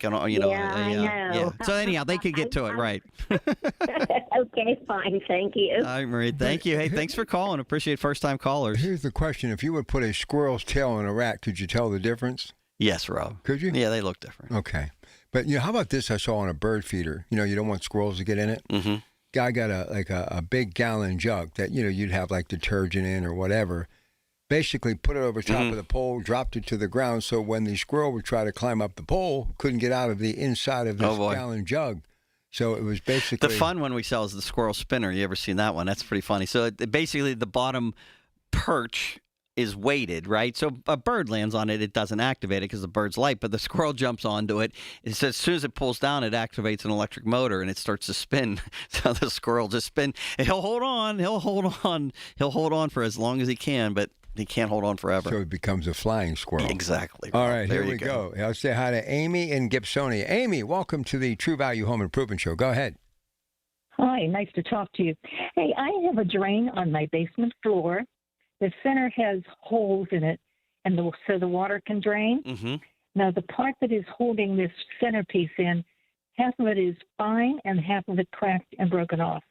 So anyhow, they could get to it, right? Okay, fine. Thank you. All right, Marie. Thank you. Hey, thanks for calling. Appreciate first-time callers. Here's the question. If you would put a squirrel's tail on a rat, could you tell the difference? Yes, Rob. Could you? Yeah, they look different. Okay. But how about this I saw on a bird feeder? You don't want squirrels to get in it. Mm-hmm. Guy got a big gallon jug that, you'd have like detergent in or whatever. Basically put it over top of the pole, dropped it to the ground, so when the squirrel would try to climb up the pole, couldn't get out of the inside of this gallon jug. So it was basically... The fun one we sell is the squirrel spinner. You ever seen that one? That's pretty funny. So basically the bottom perch is weighted, right? So a bird lands on it, it doesn't activate it because the bird's light, but the squirrel jumps onto it. So as soon as it pulls down, it activates an electric motor and it starts to spin. So the squirrel just spin. And he'll hold on for as long as he can, but he can't hold on forever. So it becomes a flying squirrel. Exactly. All right, here we go. I'll say hi to Amy in Gibsonia. Amy, welcome to the True Value Home Improvement Show. Go ahead. Hi, nice to talk to you. Hey, I have a drain on my basement floor, the center has holes in it, and so the water can drain. Mm-hmm. Now, the part that is holding this centerpiece in, half of it is fine and half of it cracked and broken off.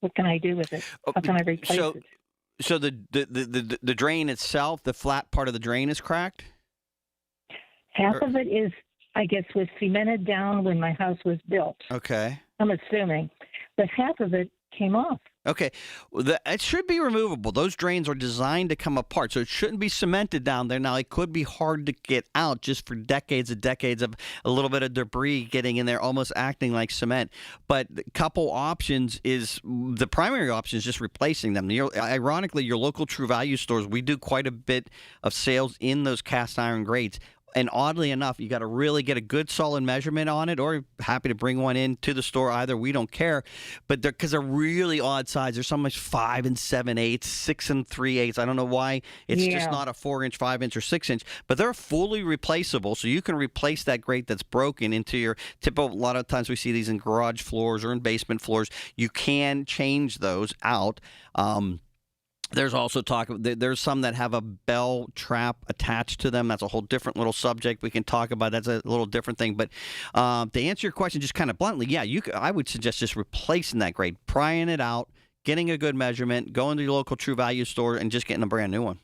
What can I do with it? How can I replace it? So the drain itself, the flat part of the drain is cracked? Half of it is, I guess, was cemented down when my house was built. Okay. I'm assuming. But half of it came off. Okay. It should be removable. Those drains are designed to come apart, so it shouldn't be cemented down there. Now, it could be hard to get out just for decades and decades of a little bit of debris getting in there, almost acting like cement. But a couple options is, the primary option is just replacing them. Ironically, your local True Value stores, we do quite a bit of sales in those cast iron grates. And oddly enough, you got to really get a good solid measurement on it, or happy to bring one in to the store. Either, we don't care. But because they're really odd size, there's so much 5 7/8, 6 3/8. I don't know why it's just not a 4-inch, 5-inch, or 6-inch. But they're fully replaceable, so you can replace that grate that's broken into your typical. A lot of times we see these in garage floors or in basement floors. You can change those out. There's also there's some that have a bell trap attached to them. That's a whole different little subject we can talk about. That's a little different thing. But to answer your question just kind of bluntly, yeah, I would suggest just replacing that grate, prying it out, getting a good measurement, going to your local True Value store, and just getting a brand new one.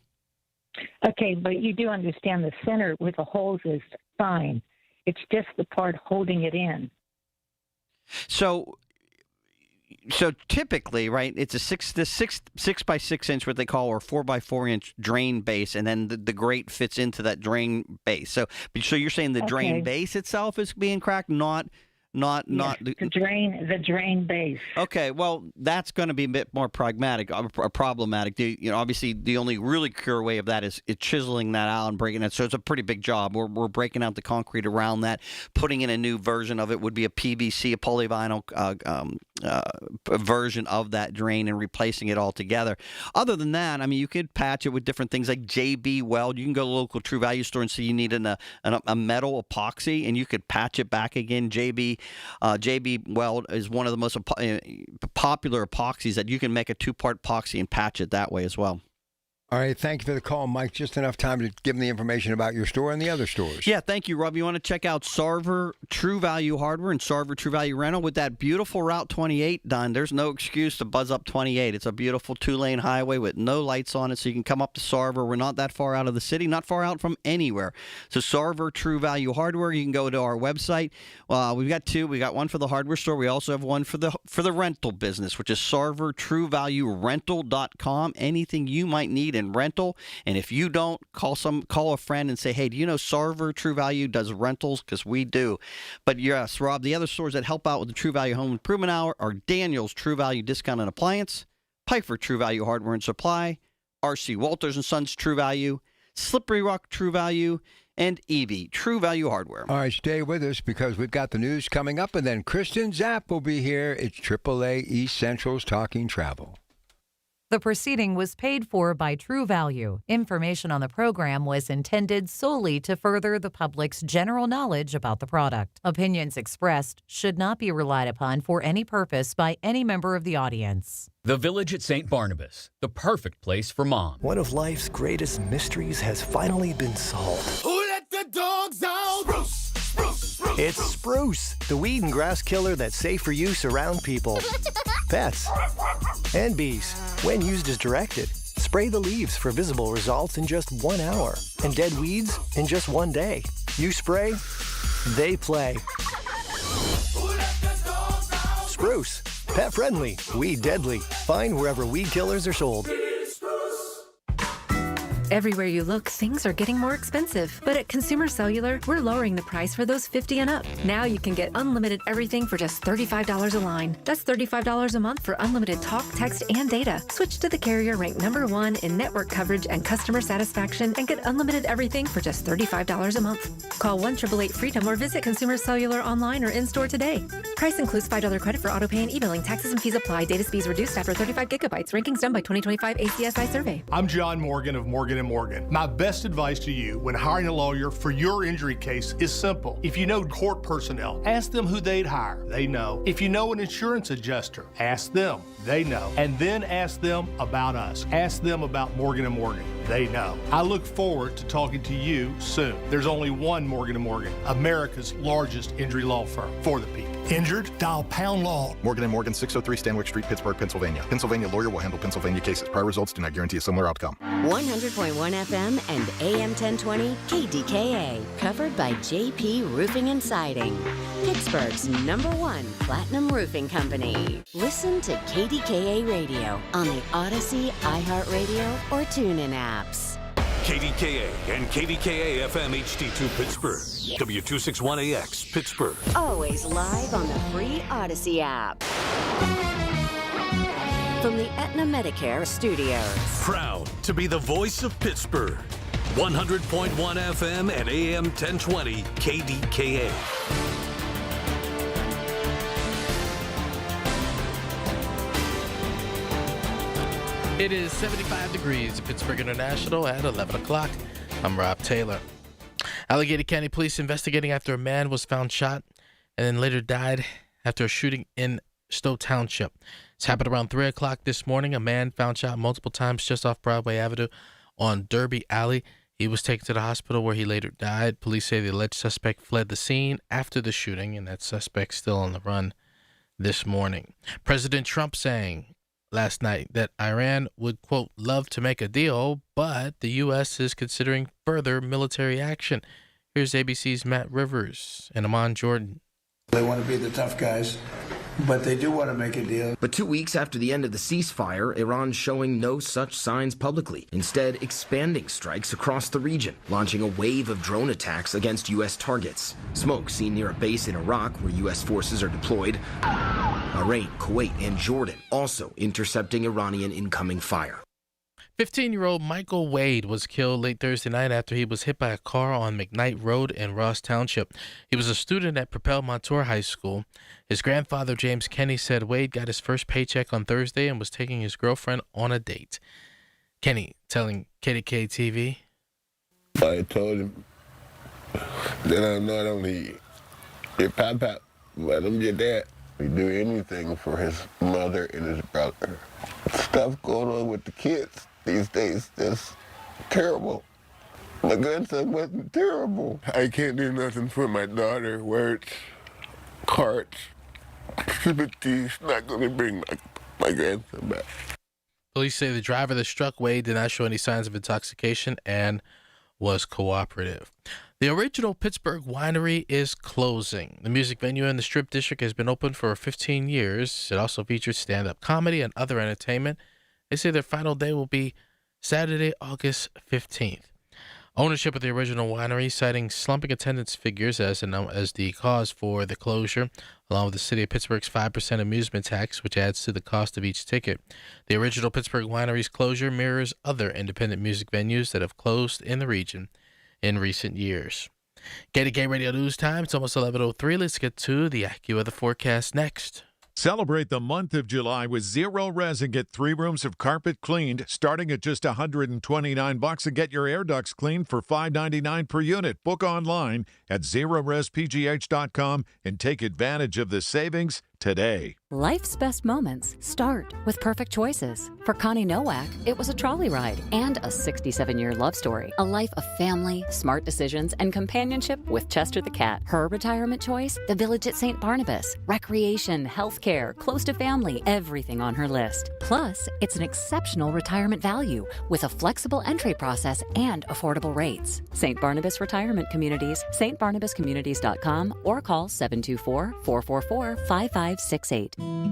Okay, but you do understand the center with the holes is fine. It's just the part holding it in. So typically, right, it's a 6 by 6 inch, what they call, or 4 by 4 inch drain base, and then the grate fits into that drain base. So you're saying the drain base itself is being cracked, not the drain base. Okay, well, that's going to be a bit more problematic. Obviously, the only really cure way of that is chiseling that out and breaking it. So it's a pretty big job. We're breaking out the concrete around that, putting in a new version of it would be a PVC, a polyvinyl version of that drain, and replacing it altogether. Other than that, I mean, you could patch it with different things like JB Weld. You can go to a local True Value store and say you need a metal epoxy, and you could patch it back again. JB Weld is one of the most popular epoxies that you can make a 2-part epoxy and patch it that way as well. All right, thank you for the call, Mike. Just enough time to give them the information about your store and the other stores. Yeah, thank you, Rob. You want to check out Sarver True Value Hardware and Sarver True Value Rental with that beautiful Route 28 done. There's no excuse to buzz up 28. It's a beautiful 2-lane highway with no lights on it, so you can come up to Sarver. We're not that far out of the city, not far out from anywhere. So Sarver True Value Hardware, you can go to our website. We've got two. We got one for the hardware store. We also have one for the rental business, which is SarverTrueValueRental.com. Anything you might need in rental, and if you don't, call a friend and say, hey, do you know Sarver True Value does rentals? Because we do. But yes, Rob, the other stores that help out with the True Value Home Improvement Hour are Daniel's True Value Discount and Appliance, Piper True Value Hardware and Supply, R.C. Walters and Sons True Value, Slippery Rock True Value, and Evie True Value Hardware. All right, stay with us because we've got the news coming up, and then Kristen Zapp will be here. It's AAA East Central's Talking Travel. The proceeding was paid for by True Value. Information on the program was intended solely to further the public's general knowledge about the product. Opinions expressed should not be relied upon for any purpose by any member of the audience. The Village at St. Barnabas, the perfect place for mom. One of life's greatest mysteries has finally been solved. Who let the dogs out? Spruce, spruce, spruce. It's Spruce, the weed and grass killer that's safe for use around people, pets, and bees. When used as directed, spray the leaves for visible results in just 1 hour, and dead weeds in just 1 day. You spray, they play. Spruce, pet friendly, weed deadly. Find wherever weed killers are sold. Everywhere you look, things are getting more expensive. But at Consumer Cellular, we're lowering the price for those 50 and up. Now you can get unlimited everything for just $35 a line. That's $35 a month for unlimited talk, text, and data. Switch to the carrier ranked #1 in network coverage and customer satisfaction and get unlimited everything for just $35 a month. Call 1-888-FREEDOM or visit Consumer Cellular online or in-store today. Price includes $5 credit for auto pay and e-billing. Taxes and fees apply. Data speeds reduced after 35 gigabytes. Rankings done by 2025 ACSI survey. I'm John Morgan of Morgan & & Morgan. My best advice to you when hiring a lawyer for your injury case is simple. If you know court personnel, ask them who they'd hire. They know. If you know an insurance adjuster, ask them. They know. And then ask them about us. Ask them about Morgan & Morgan. They know. I look forward to talking to you soon. There's only one Morgan & Morgan, America's largest injury law firm for the people. Injured? Dial pound law. Morgan & Morgan, 603 Stanwyck Street, Pittsburgh, Pennsylvania. Pennsylvania lawyer will handle Pennsylvania cases. Prior results do not guarantee a similar outcome. 100.1 FM and AM 1020 KDKA, covered by JP Roofing and Siding, Pittsburgh's #1 platinum roofing company. Listen to KDKA Radio on the Odyssey, iHeartRadio, or TuneIn apps. KDKA and KDKA-FM HD2 Pittsburgh. W261AX Pittsburgh. Always live on the free Odyssey app. From the Aetna Medicare studios. Proud to be the voice of Pittsburgh. 100.1 FM and AM 1020 KDKA. It is 75 degrees at Pittsburgh International at 11 o'clock. I'm Rob Taylor. Allegheny County Police investigating after a man was found shot and then later died after a shooting in Stowe Township. This happened around 3 o'clock this morning. A man found shot multiple times just off Broadway Avenue on Derby Alley. He was taken to the hospital where he later died. Police say the alleged suspect fled the scene after the shooting, and that suspect's still on the run this morning. President Trump saying last night that Iran would, quote, love to make a deal, but the U.S. is considering further military action. Here's ABC's Matt Rivers and Amon Jordan. They want to be the tough guys, but they do want to make a deal. But 2 weeks after the end of the ceasefire, Iran's showing no such signs publicly, instead expanding strikes across the region, launching a wave of drone attacks against U.S. targets. Smoke seen near a base in Iraq where U.S. forces are deployed. Bahrain, Kuwait, and Jordan also intercepting Iranian incoming fire. 15-year-old Michael Wade was killed late Thursday night after he was hit by a car on McKnight Road in Ross Township. He was a student at Propel Montour High School. His grandfather, James Kenny, said Wade got his first paycheck on Thursday and was taking his girlfriend on a date. Kenny telling KDKA-TV. I told him that I'm not only your papa, but I'm your dad. We do anything for his mother and his brother. Stuff going on with the kids these days that's terrible. My grandson wasn't terrible. I can't do nothing for my daughter, words, cards, sympathy's not going to bring my grandson back. Police say the driver that struck Wade did not show any signs of intoxication and was cooperative. The original Pittsburgh Winery is closing. The music venue in the Strip District has been open for 15 years. It also features stand-up comedy and other entertainment. They say their final day will be Saturday, August 15th. Ownership of the original winery citing slumping attendance figures as the cause for the closure, along with the city of Pittsburgh's 5% amusement tax, which adds to the cost of each ticket. The original Pittsburgh Winery's closure mirrors other independent music venues that have closed in the region in recent years. KDKA Radio News Time. It's almost 11:03. Let's get to the AccuWeather forecast next. Celebrate the month of July with Zero Res and get 3 rooms of carpet cleaned starting at just $129 and get your air ducts cleaned for $5.99 per unit. Book online at ZeroResPGH.com and take advantage of the savings today. Life's best moments start with perfect choices. For Connie Nowak, it was a trolley ride and a 67-year love story. A life of family, smart decisions, and companionship with Chester the cat. Her retirement choice? The Village at St. Barnabas. Recreation, healthcare, close to family, everything on her list. Plus, it's an exceptional retirement value with a flexible entry process and affordable rates. St. Barnabas Retirement Communities, stbarnabascommunities.com or call 724-444-5568.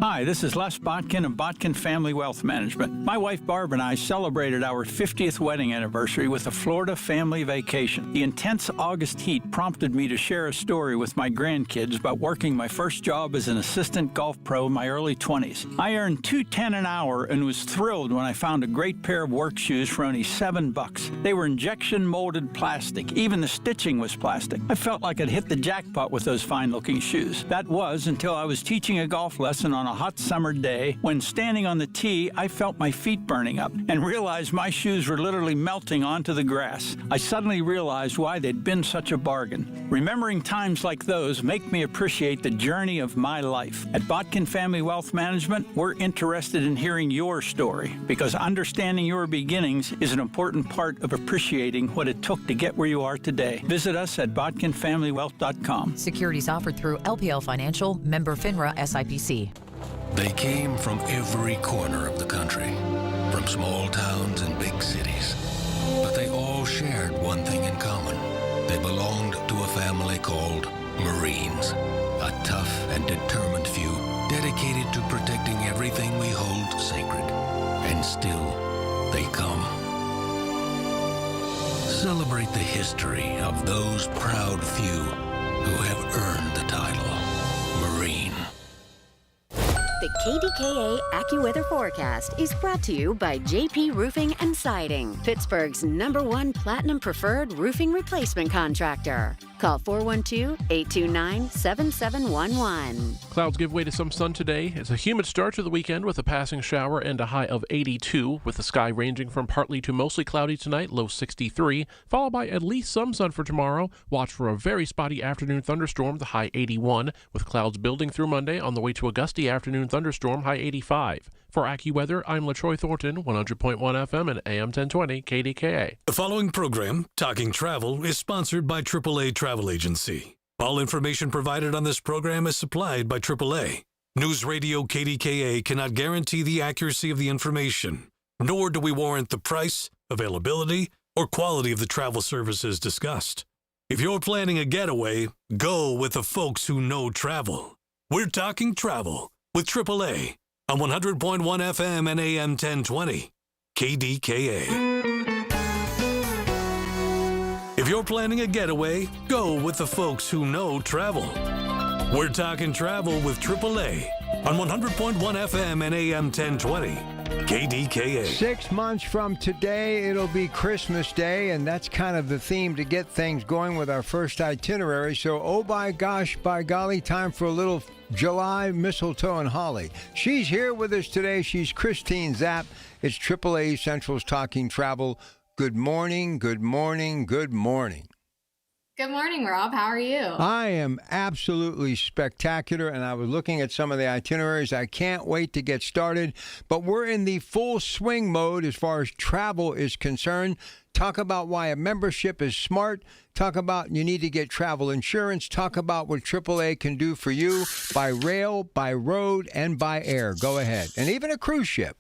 Hi, this is Les Botkin of Botkin Family Wealth Management. My wife Barb and I celebrated our 50th wedding anniversary with a Florida family vacation. The intense August heat prompted me to share a story with my grandkids about working my first job as an assistant golf pro in my early 20s. I earned $2.10 an hour and was thrilled when I found a great pair of work shoes for only $7. They were injection molded plastic. Even the stitching was plastic. I felt like I'd hit the jackpot with those fine-looking shoes. That was until I was teaching teaching a golf lesson on a hot summer day when standing on the tee, I felt my feet burning up and realized my shoes were literally melting onto the grass. I suddenly realized why they'd been such a bargain. Remembering times like those make me appreciate the journey of my life. At Botkin Family Wealth Management, we're interested in hearing your story because understanding your beginnings is an important part of appreciating what it took to get where you are today. Visit us at botkinfamilywealth.com. Securities offered through LPL Financial, member FINRA SIPC. They came from every corner of the country, from small towns and big cities. But they all shared one thing in common. They belonged to a family called Marines, a tough and determined few dedicated to protecting everything we hold sacred. And still, they come. Celebrate the history of those proud few who have earned the title Marine. The KDKA AccuWeather forecast is brought to you by JP Roofing and Siding, Pittsburgh's #1 Platinum Preferred Roofing Replacement Contractor. Call 412-829-7711. Clouds give way to some sun today. It's a humid start to the weekend with a passing shower and a high of 82, with the sky ranging from partly to mostly cloudy tonight, low 63, followed by at least some sun for tomorrow. Watch for a very spotty afternoon thunderstorm, the high 81, with clouds building through Monday on the way to a gusty afternoon thunderstorm, high 85. For AccuWeather, I'm LaTroy Thornton, 100.1 FM and AM 1020 KDKA. The following program, Talking Travel, is sponsored by AAA Travel Agency. All information provided on this program is supplied by AAA. News Radio KDKA cannot guarantee the accuracy of the information, nor do we warrant the price, availability, or quality of the travel services discussed. If you're planning a getaway, go with the folks who know travel. We're Talking Travel with AAA on 100.1 FM and AM 1020 KDKA. If you're planning a getaway, go with the folks who know travel. We're Talking Travel with AAA on 100.1 FM and AM 1020 KDKA. 6 months from today, it'll be Christmas Day, and that's kind of the theme to get things going with our first itinerary. So, oh by gosh, by golly, time for a little July mistletoe and holly. She's here with us today. She's Christine Zapp. It's AAA Central's Talking Travel. Good morning, good morning, good morning. Good morning, Rob. How are you? I am absolutely spectacular, and I was looking at some of the itineraries. I can't wait to get started, but we're in the full swing mode as far as travel is concerned. Talk about why a membership is smart. Talk about you need to get travel insurance. Talk about what AAA can do for you by rail, by road, and by air. Go ahead. And even a cruise ship.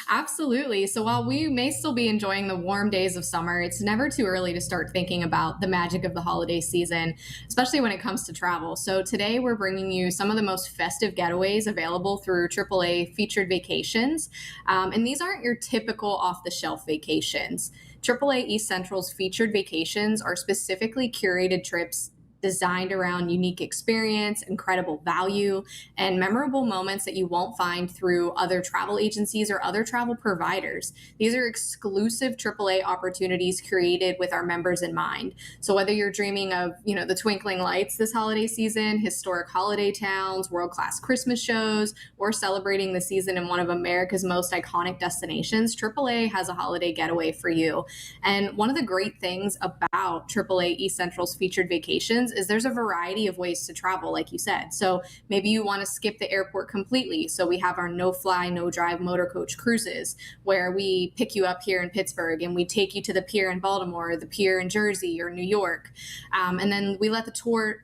Absolutely. So while we may still be enjoying the warm days of summer, it's never too early to start thinking about the magic of the holiday season, especially when it comes to travel. So today we're bringing you some of the most festive getaways available through AAA featured vacations. And these aren't your typical off-the-shelf vacations. AAA East Central's featured vacations are specifically curated trips designed around unique experience, incredible value, and memorable moments that you won't find through other travel agencies or other travel providers. These are exclusive AAA opportunities created with our members in mind. So whether you're dreaming of, the twinkling lights this holiday season, historic holiday towns, world-class Christmas shows, or celebrating the season in one of America's most iconic destinations, AAA has a holiday getaway for you. And one of the great things about AAA East Central's featured vacations is there's a variety of ways to travel, like you said. So maybe you want to skip the airport completely. So we have our no-fly, no-drive motor coach cruises, where we pick you up here in Pittsburgh and we take you to the pier in Baltimore, the pier in Jersey or New York. And then we let the tours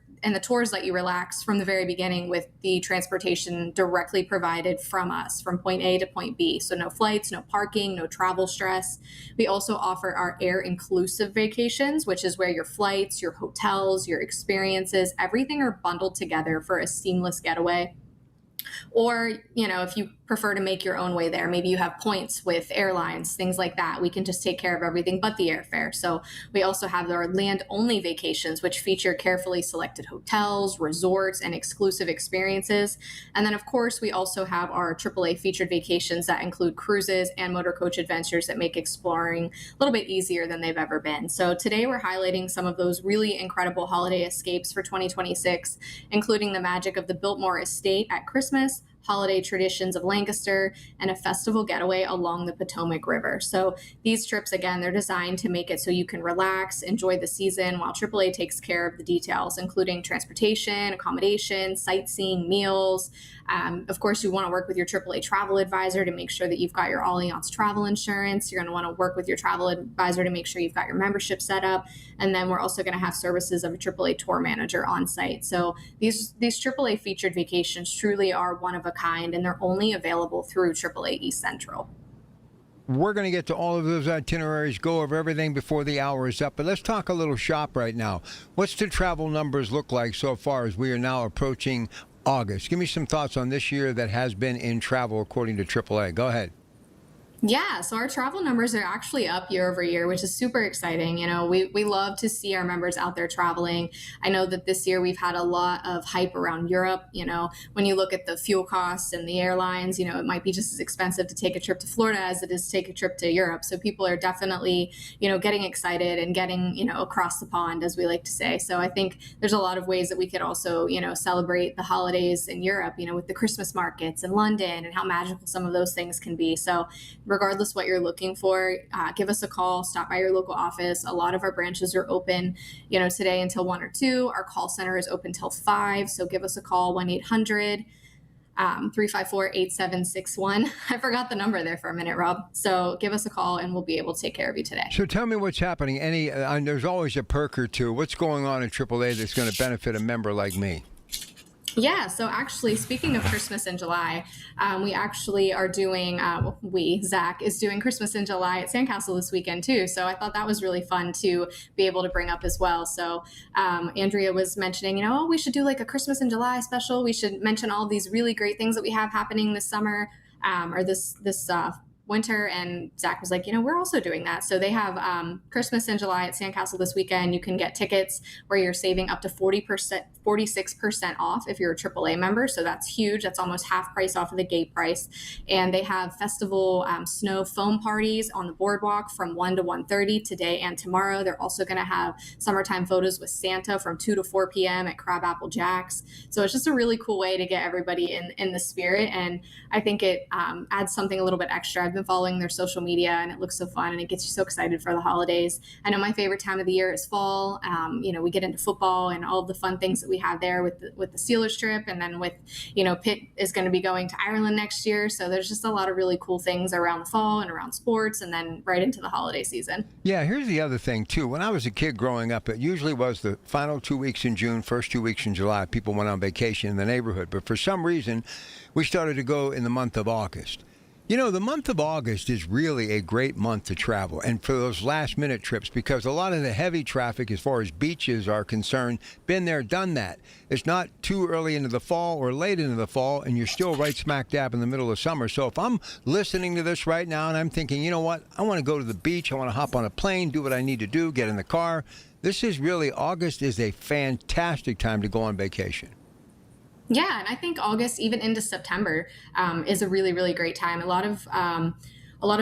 let you relax from the very beginning with the transportation directly provided from us from point A to point B. So no flights, no parking, no travel stress. We also offer our air inclusive vacations, which is where your flights, your hotels, your experiences, everything are bundled together for a seamless getaway. Or, if you prefer to make your own way there, maybe you have points with airlines, things like that, we can just take care of everything but the airfare. So we also have our land-only vacations, which feature carefully selected hotels, resorts, and exclusive experiences. And then, of course, we also have our AAA featured vacations that include cruises and motor coach adventures that make exploring a little bit easier than they've ever been. So today we're highlighting some of those really incredible holiday escapes for 2026, including the magic of the Biltmore Estate at Christmas, holiday traditions of Lancaster, and a festival getaway along the Potomac River. So these trips, again, they're designed to make it so you can relax, enjoy the season, while AAA takes care of the details, including transportation, accommodation, sightseeing, meals. Of course, you want to work with your AAA travel advisor to make sure that you've got your Allianz travel insurance. You're going to want to work with your travel advisor to make sure you've got your membership set up. And then we're also going to have services of a AAA tour manager on site. So these AAA featured vacations truly are one of a kind, and they're only available through AAA East Central. We're going to get to all of those itineraries, go over everything before the hour is up. But let's talk a little shop right now. What's the travel numbers look like so far as we are now approaching August? Give me some thoughts on this year that has been in travel according to AAA. Go ahead. Yeah, so our travel numbers are actually up year over year, which is super exciting. We love to see our members out there traveling. I know that this year we've had a lot of hype around Europe. When you look at the fuel costs and the airlines, it might be just as expensive to take a trip to Florida as it is to take a trip to Europe. So people are definitely, getting excited and getting, across the pond, as we like to say. So I think there's a lot of ways that we could also, celebrate the holidays in Europe, with the Christmas markets in London and how magical some of those things can be. So regardless what you're looking for, give us a call, stop by your local office. A lot of our branches are open, today until 1 or 2. Our call center is open till 5. So give us a call, 1-800-354-8761. I forgot the number there for a minute, Rob. So give us a call and we'll be able to take care of you today. So tell me what's happening. There's always a perk or two. What's going on in AAA that's going to benefit a member like me? Yeah, so actually, speaking of Christmas in July, we actually are doing, Zach is doing Christmas in July at Sandcastle this weekend too. So I thought that was really fun to be able to bring up as well. So Andrea was mentioning, we should do like a Christmas in July special. We should mention all these really great things that we have happening this summer or this winter. And Zach was like, we're also doing that. So they have Christmas in July at Sandcastle this weekend. You can get tickets where you're saving up to 46% off if you're a AAA member. So that's huge. That's almost half price off of the gate price. And they have festival snow foam parties on the boardwalk from 1 to 1:30 today and tomorrow. They're also going to have summertime photos with Santa from 2 to 4 p.m. at Crabapple Jack's. So it's just a really cool way to get everybody in the spirit. And I think it adds something a little bit extra. I've been following their social media and it looks so fun and it gets you so excited for the holidays. I know my favorite time of the year is fall. We get into football and all of the fun things that we have there with the Steelers trip, and then with Pitt is going to be going to Ireland next year. So there's just a lot of really cool things around the fall and around sports, and then right into the holiday season. Yeah, here's the other thing too. When I was a kid growing up, it usually was the final 2 weeks in June, first 2 weeks in July. People went on vacation in the neighborhood, but for some reason, we started to go in the month of August. The month of August is really a great month to travel, and for those last-minute trips, because a lot of the heavy traffic as far as beaches are concerned, been there, done that. It's not too early into the fall or late into the fall, and you're still right smack dab in the middle of summer. So if I'm listening to this right now and I'm thinking, you know what, I want to go to the beach, I want to hop on a plane, do what I need to do, get in the car, August is a fantastic time to go on vacation. Yeah, and I think August, even into September, is a really, really great time. A lot of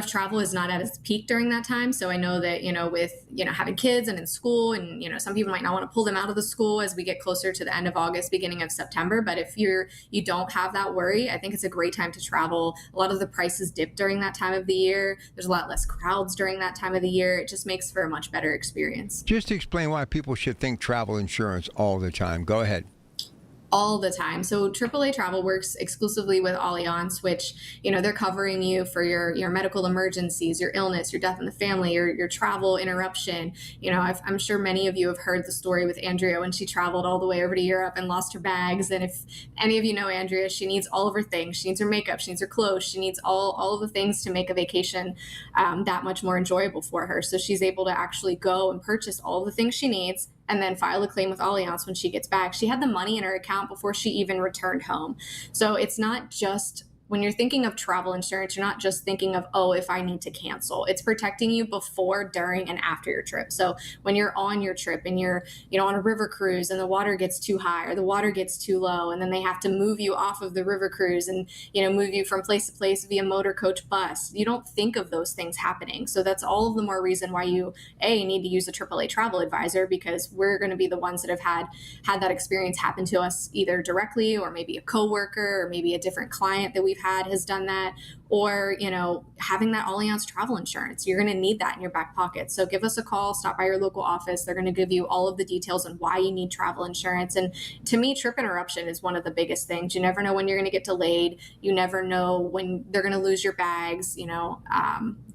travel is not at its peak during that time. So I know that, with, having kids and in school and, some people might not want to pull them out of the school as we get closer to the end of August, beginning of September. But if you don't have that worry, I think it's a great time to travel. A lot of the prices dip during that time of the year. There's a lot less crowds during that time of the year. It just makes for a much better experience. Just to explain why people should think travel insurance all the time. Go ahead. All the time. So AAA Travel works exclusively with Allianz, which, they're covering you for your medical emergencies, your illness, your death in the family, your travel interruption. I'm sure many of you have heard the story with Andrea when she traveled all the way over to Europe and lost her bags. And if any of you know Andrea, she needs all of her things. She needs her makeup, she needs her clothes, she needs all of the things to make a vacation that much more enjoyable for her. So she's able to actually go and purchase all of the things she needs, and then file a claim with Allianz when she gets back. She had the money in her account before she even returned home. So it's not just, when you're thinking of travel insurance, you're not just thinking of, oh, if I need to cancel. It's protecting you before, during, and after your trip. So when you're on your trip and you're, on a river cruise and the water gets too high or the water gets too low, and then they have to move you off of the river cruise and, move you from place to place via motor coach bus, you don't think of those things happening. So that's all of the more reason why you, need to use a AAA travel advisor, because we're going to be the ones that have had that experience happen to us, either directly or maybe a coworker or maybe a different client that we've had has done that, or, having that Allianz travel insurance. You're going to need that in your back pocket. So give us a call, stop by your local office. They're going to give you all of the details on why you need travel insurance. And to me, trip interruption is one of the biggest things. You never know when you're going to get delayed. You never know when they're going to lose your bags,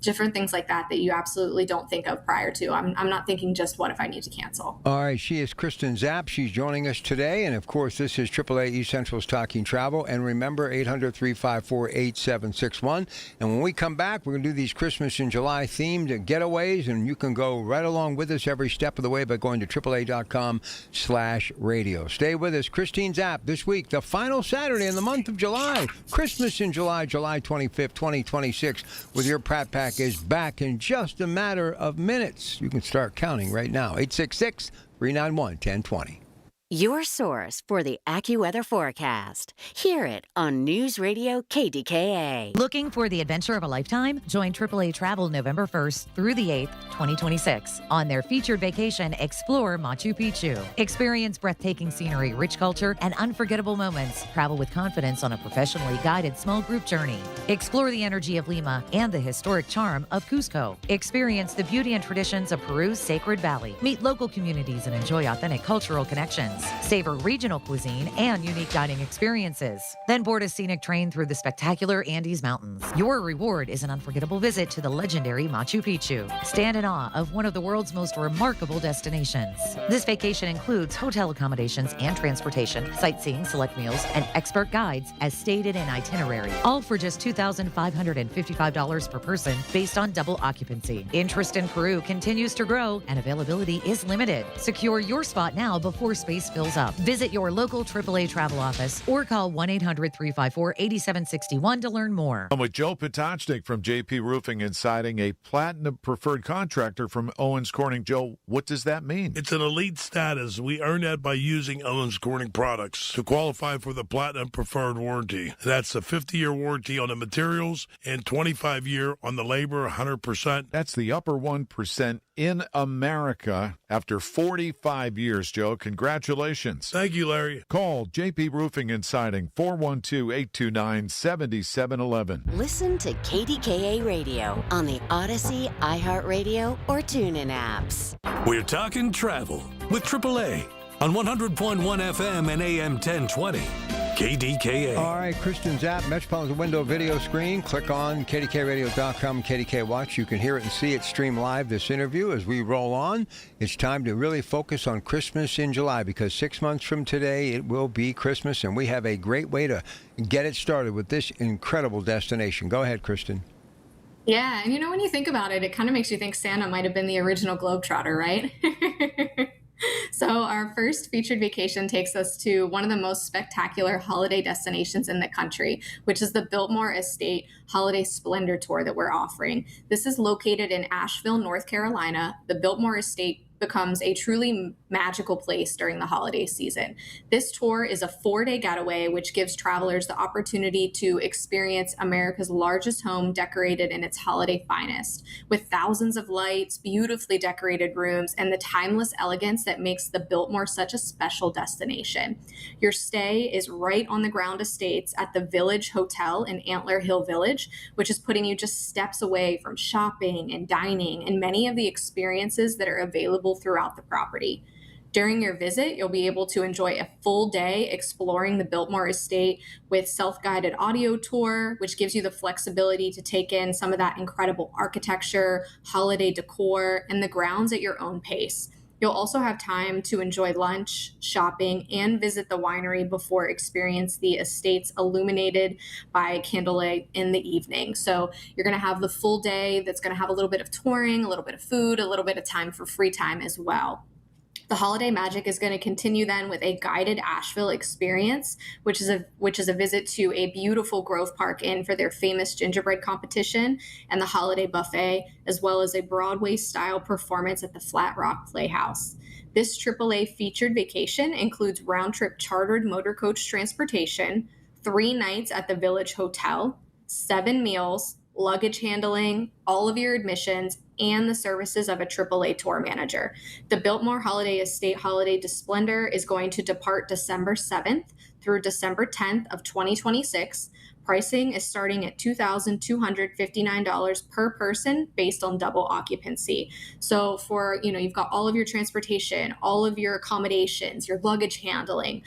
different things like that you absolutely don't think of prior to. I'm not thinking just what if I need to cancel. All right, she is Kristen Zapp. She's joining us today. And, of course, this is AAA East Central's Talking Travel. And remember, 800-354-8761. And when we come back, we're going to do these Christmas in July themed getaways. And you can go right along with us every step of the way by going to AAA.com/radio. Stay with us. Christine Zapp this week, the final Saturday in the month of July. Christmas in July, July 25th, 2026, with your Pratt Pack is back in just a matter of minutes. You can start counting right now. 866-391-1020. Your source for the AccuWeather forecast. Hear it on News Radio KDKA. Looking for the adventure of a lifetime? Join AAA Travel November 1st through the 8th, 2026. On their featured vacation, explore Machu Picchu. Experience breathtaking scenery, rich culture, and unforgettable moments. Travel with confidence on a professionally guided small group journey. Explore the energy of Lima and the historic charm of Cusco. Experience the beauty and traditions of Peru's Sacred Valley. Meet local communities and enjoy authentic cultural connections. Savor regional cuisine and unique dining experiences. Then board a scenic train through the spectacular Andes Mountains. Your reward is an unforgettable visit to the legendary Machu Picchu. Stand in awe of one of the world's most remarkable destinations. This vacation includes hotel accommodations and transportation, sightseeing, select meals, and expert guides as stated in itinerary. All for just $2,555 per person based on double occupancy. Interest in Peru continues to grow and availability is limited. Secure your spot now before space fills up. Visit your local AAA travel office or call 1-800-354-8761 to learn more. I'm with Joe Potachnik from JP Roofing and Siding, a platinum preferred contractor from Owens Corning. Joe, what does that mean? It's an elite status. We earn that by using Owens Corning products to qualify for the platinum preferred warranty. That's a 50-year warranty on the materials and 25-year on the labor, 100%. That's the upper 1% in America after 45 years, Joe. Congratulations. Thank you, Larry. Call JP Roofing and Siding, 412-829-7711. Listen to KDKA Radio on the Odyssey, iHeartRadio, or TuneIn apps. We're talking travel with AAA on 100.1 FM and AM 1020. KDKA. All right, Kristen Zapp, Metropolitan Window video screen. Click on KDKRadio.com, KDK Watch. You can hear it and see it stream live, this interview. As we roll on, it's time to really focus on Christmas in July, because 6 months from today, it will be Christmas, and we have a great way to get it started with this incredible destination. Go ahead, Kristen. Yeah, and when you think about it, it kind of makes you think Santa might have been the original Globetrotter, right? So our first featured vacation takes us to one of the most spectacular holiday destinations in the country, which is the Biltmore Estate Holiday Splendor Tour that we're offering. This is located in Asheville, North Carolina. The Biltmore Estate becomes a truly magical place during the holiday season. This tour is a 4-day getaway, which gives travelers the opportunity to experience America's largest home decorated in its holiday finest, with thousands of lights, beautifully decorated rooms, and the timeless elegance that makes the Biltmore such a special destination. Your stay is right on the ground estates at the Village Hotel in Antler Hill Village, which is putting you just steps away from shopping and dining and many of the experiences that are available throughout the property. During your visit, you'll be able to enjoy a full day exploring the Biltmore Estate with self-guided audio tour, which gives you the flexibility to take in some of that incredible architecture, holiday decor, and the grounds at your own pace. You'll also have time to enjoy lunch, shopping, and visit the winery before experience the estates illuminated by candlelight in the evening. So you're going to have the full day that's going to have a little bit of touring, a little bit of food, a little bit of time for free time as well. The holiday magic is going to continue then with a guided Asheville experience, which is a visit to a beautiful Grove Park Inn for their famous gingerbread competition and the holiday buffet, as well as a Broadway-style performance at the Flat Rock Playhouse. This AAA featured vacation includes round-trip chartered motor coach transportation, 3 nights at the Village Hotel, 7 meals, luggage handling, all of your admissions, and the services of a AAA tour manager. The Biltmore Holiday Estate Holiday Splendor is going to depart December 7th through December 10th of 2026. Pricing is starting at $2,259 per person based on double occupancy. So for, you've got all of your transportation, all of your accommodations, your luggage handling,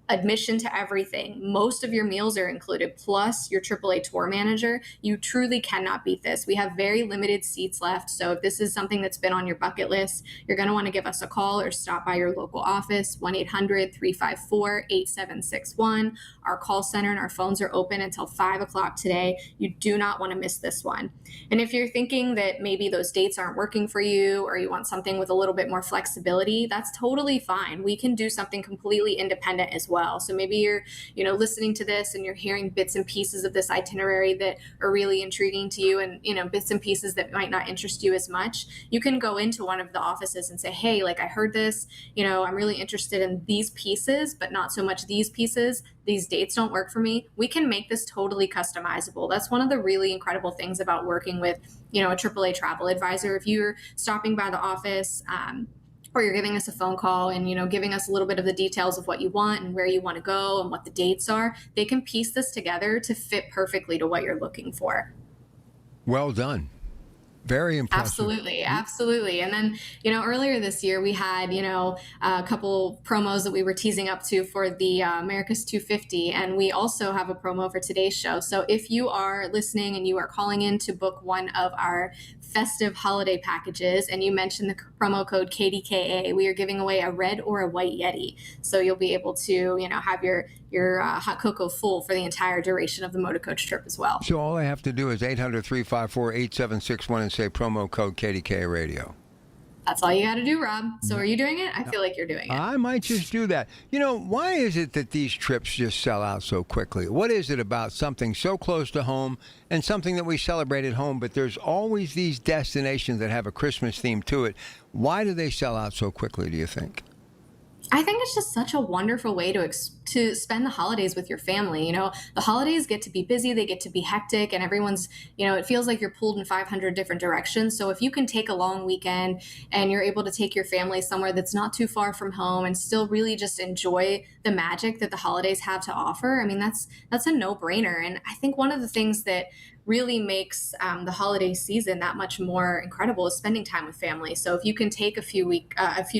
admission to everything. Most of your meals are included, plus your AAA tour manager. You truly cannot beat this. We have very limited seats left. So if this is something that's been on your bucket list, you're going to want to give us a call or stop by your local office, 1-800-354-8761. Our call center and our phones are open until 5 o'clock today. You do not want to miss this one. And if you're thinking that maybe those dates aren't working for you, or you want something with a little bit more flexibility, that's totally fine. We can do something completely independent as well. So maybe you're, listening to this and you're hearing bits and pieces of this itinerary that are really intriguing to you, and, bits and pieces that might not interest you as much. You can go into one of the offices and say, hey, I heard this, I'm really interested in these pieces, but not so much these pieces. These dates don't work for me. We can make this totally customizable. That's one of the really incredible things about working with, a AAA travel advisor. If you're stopping by the office, or you're giving us a phone call and, giving us a little bit of the details of what you want and where you want to go and what the dates are, they can piece this together to fit perfectly to what you're looking for. Well done. Very impressive. Absolutely. And then, earlier this year we had, a couple promos that we were teasing up to for the America's 250. And we also have a promo for today's show. So if you are listening and you are calling in to book one of our festive holiday packages and you mention the promo code KDKA, we are giving away a red or a white Yeti. So you'll be able to, have your hot cocoa full for the entire duration of the motor coach trip as well. So all I have to do is 800-354-8761 and say promo code KDKA Radio. That's all you got to do, Rob. So are you doing it? I feel like you're doing it. I might just do that. Why is it that these trips just sell out so quickly? What is it about something so close to home and something that we celebrate at home, but there's always these destinations that have a Christmas theme to it? Why do they sell out so quickly, do you think? I think it's just such a wonderful way to spend the holidays with your family. The holidays get to be busy, they get to be hectic, and everyone's, it feels like you're pulled in 500 different directions. So if you can take a long weekend and you're able to take your family somewhere that's not too far from home and still really just enjoy the magic that the holidays have to offer, I mean, that's a no-brainer. And I think one of the things that really makes the holiday season that much more incredible is spending time with family. So if you can take a few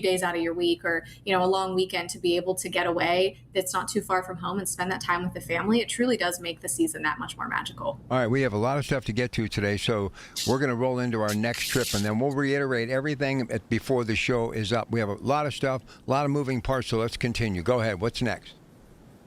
days out of your week, or a long weekend to be able to get away that's not too far from home and spend that time with the family, it truly does make the season that much more magical. All right, we have a lot of stuff to get to today, so we're going to roll into our next trip, and then we'll reiterate everything before the show is up. We have a lot of stuff, a lot of moving parts, so let's continue. Go ahead. What's next?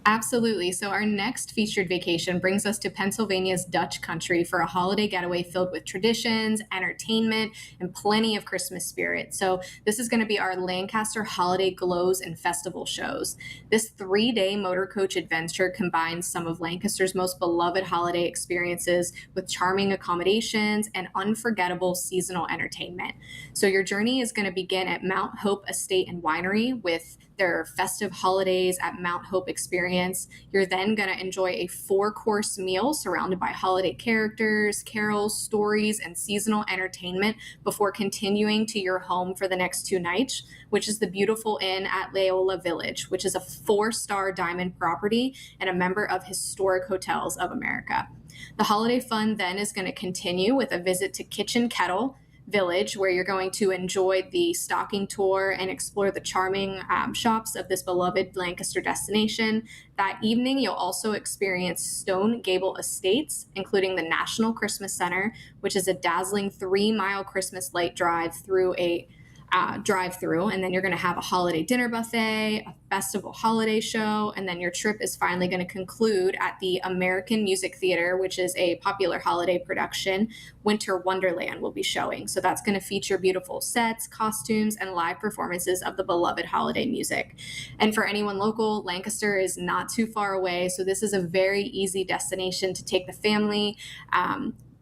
Absolutely. So our next featured vacation brings us to Pennsylvania's Dutch country for a holiday getaway filled with traditions, entertainment, and plenty of Christmas spirit. So this is going to be our Lancaster Holiday Glows and Festival shows. This 3-day motor coach adventure combines some of Lancaster's most beloved holiday experiences with charming accommodations and unforgettable seasonal entertainment. So your journey is going to begin at Mount Hope Estate and Winery with their festive holidays at Mount Hope experience. You're then going to enjoy a 4-course meal surrounded by holiday characters, carols, stories, and seasonal entertainment before continuing to your home for the next 2 nights, which is the beautiful inn at Loyola Village, which is a 4-star diamond property and a member of Historic Hotels of America. The holiday fun then is going to continue with a visit to Kitchen Kettle Village, where you're going to enjoy the stocking tour and explore the charming shops of this beloved Lancaster destination. That evening, you'll also experience Stone Gable Estates, including the National Christmas Center, which is a dazzling 3-mile Christmas light drive through a drive through, and then you're going to have a holiday dinner buffet, a festival holiday show, and then your trip is finally going to conclude at the American Music Theater, which is a popular holiday production. Winter Wonderland will be showing. So that's going to feature beautiful sets, costumes, and live performances of the beloved holiday music. And for anyone local, Lancaster is not too far away. So this is a very easy destination to take the family,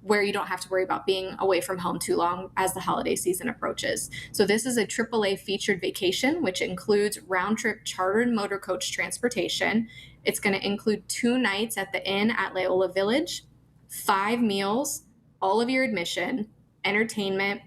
where you don't have to worry about being away from home too long as the holiday season approaches. So this is a AAA featured vacation, which includes round-trip chartered motor coach transportation. It's going to include 2 nights at the inn at Loyola Village, 5 meals, all of your admission, entertainment,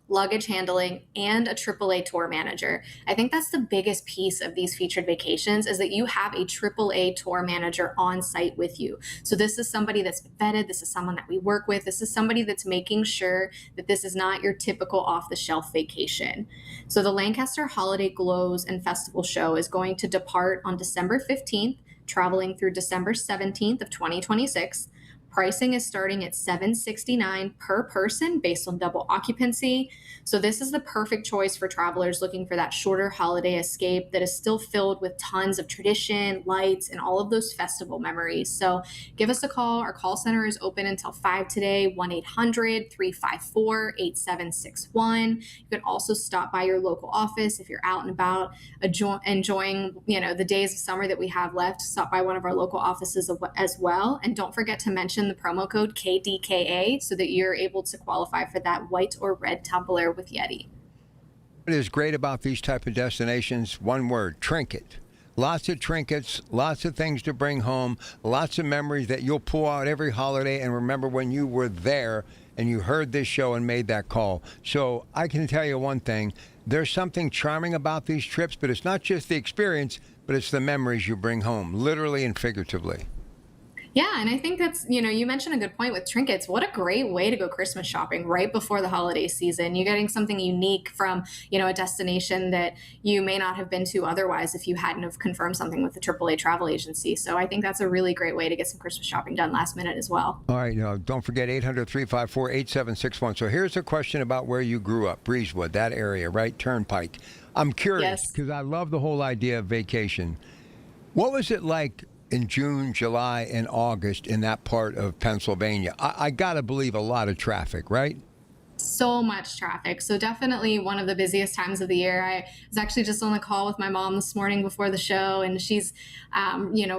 luggage handling, and a AAA tour manager. I think that's the biggest piece of these featured vacations, is that you have a AAA tour manager on site with you. So this is somebody that's vetted. This is someone that we work with. This is somebody that's making sure that this is not your typical off-the-shelf vacation. So the Lancaster Holiday Glows and Festival Show is going to depart on December 15th, traveling through December 17th of 2026. Pricing is starting at $769 per person based on double occupancy. So this is the perfect choice for travelers looking for that shorter holiday escape that is still filled with tons of tradition, lights, and all of those festival memories. So give us a call. Our call center is open until 5 today, 1-800-354-8761. You can also stop by your local office if you're out and about enjoying, the days of summer that we have left. Stop by one of our local offices as well. And don't forget to mention the promo code KDKA so that you're able to qualify for that white or red tumbler with Yeti. What is great about these type of destinations? One word: trinket. Lots of trinkets, lots of things to bring home, lots of memories that you'll pull out every holiday and remember when you were there and you heard this show and made that call. So I can tell you one thing: there's something charming about these trips, but it's not just the experience, but it's the memories you bring home, literally and figuratively. Yeah, and I think that's, you mentioned a good point with trinkets. What a great way to go Christmas shopping right before the holiday season. You're getting something unique from, a destination that you may not have been to otherwise if you hadn't have confirmed something with the AAA travel agency. So I think that's a really great way to get some Christmas shopping done last minute as well. All right, don't forget 800-354-8761. So here's a question about where you grew up, Breezewood, that area, right? Turnpike. I'm curious because I love the whole idea of vacation. What was it like in June, July, and August in that part of Pennsylvania? I got to believe a lot of traffic, right? So much traffic. So definitely one of the busiest times of the year. I was actually just on the call with my mom this morning before the show, and she's,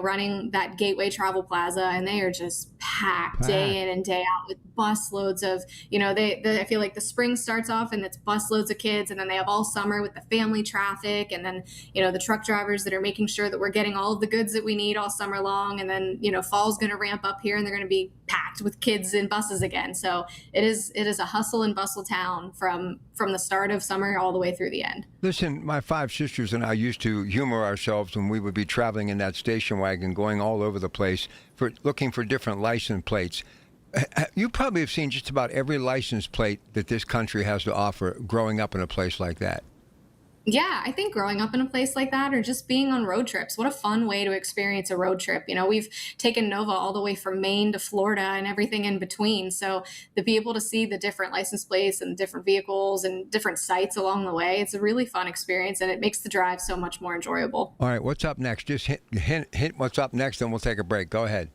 running that Gateway Travel Plaza, and they are just packed day in and day out with bus loads of, I feel like the spring starts off and it's bus loads of kids, and then they have all summer with the family traffic, and then, the truck drivers that are making sure that we're getting all of the goods that we need all summer long. And then, fall's going to ramp up here and they're going to be packed with kids in buses again. So it is a hustle and bustle town from the start of summer all the way through the end. Listen, my 5 sisters and I used to humor ourselves when we would be traveling in that station wagon going all over the place looking for different license plates. You probably have seen just about every license plate that this country has to offer growing up in a place like that. Yeah, I think growing up in a place like that, or just being on road trips, what a fun way to experience a road trip. We've taken Nova all the way from Maine to Florida and everything in between. So to be able to see the different license plates and different vehicles and different sites along the way, it's a really fun experience, and it makes the drive so much more enjoyable. All right, what's up next? Just hint what's up next, and we'll take a break. Go ahead.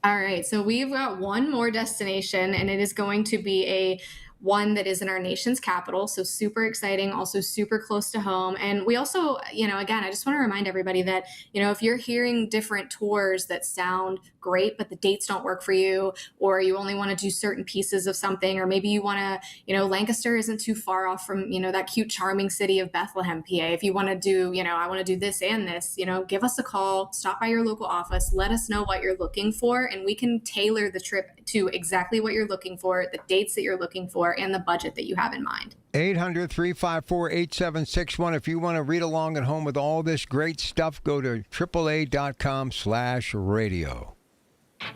All right, so we've got one more destination, and it is going to be one that is in our nation's capital. So super exciting, also super close to home. And we also, again, I just want to remind everybody that, if you're hearing different tours that sound great, but the dates don't work for you, or you only want to do certain pieces of something, or maybe you want to, Lancaster isn't too far off from, that cute, charming city of Bethlehem, PA. If you want to do, I want to do this and this, give us a call, stop by your local office, let us know what you're looking for, and we can tailor the trip to exactly what you're looking for, the dates that you're looking for, and the budget that you have in mind. 800-354-8761. If you want to read along at home with all this great stuff, go to AAA.com/radio.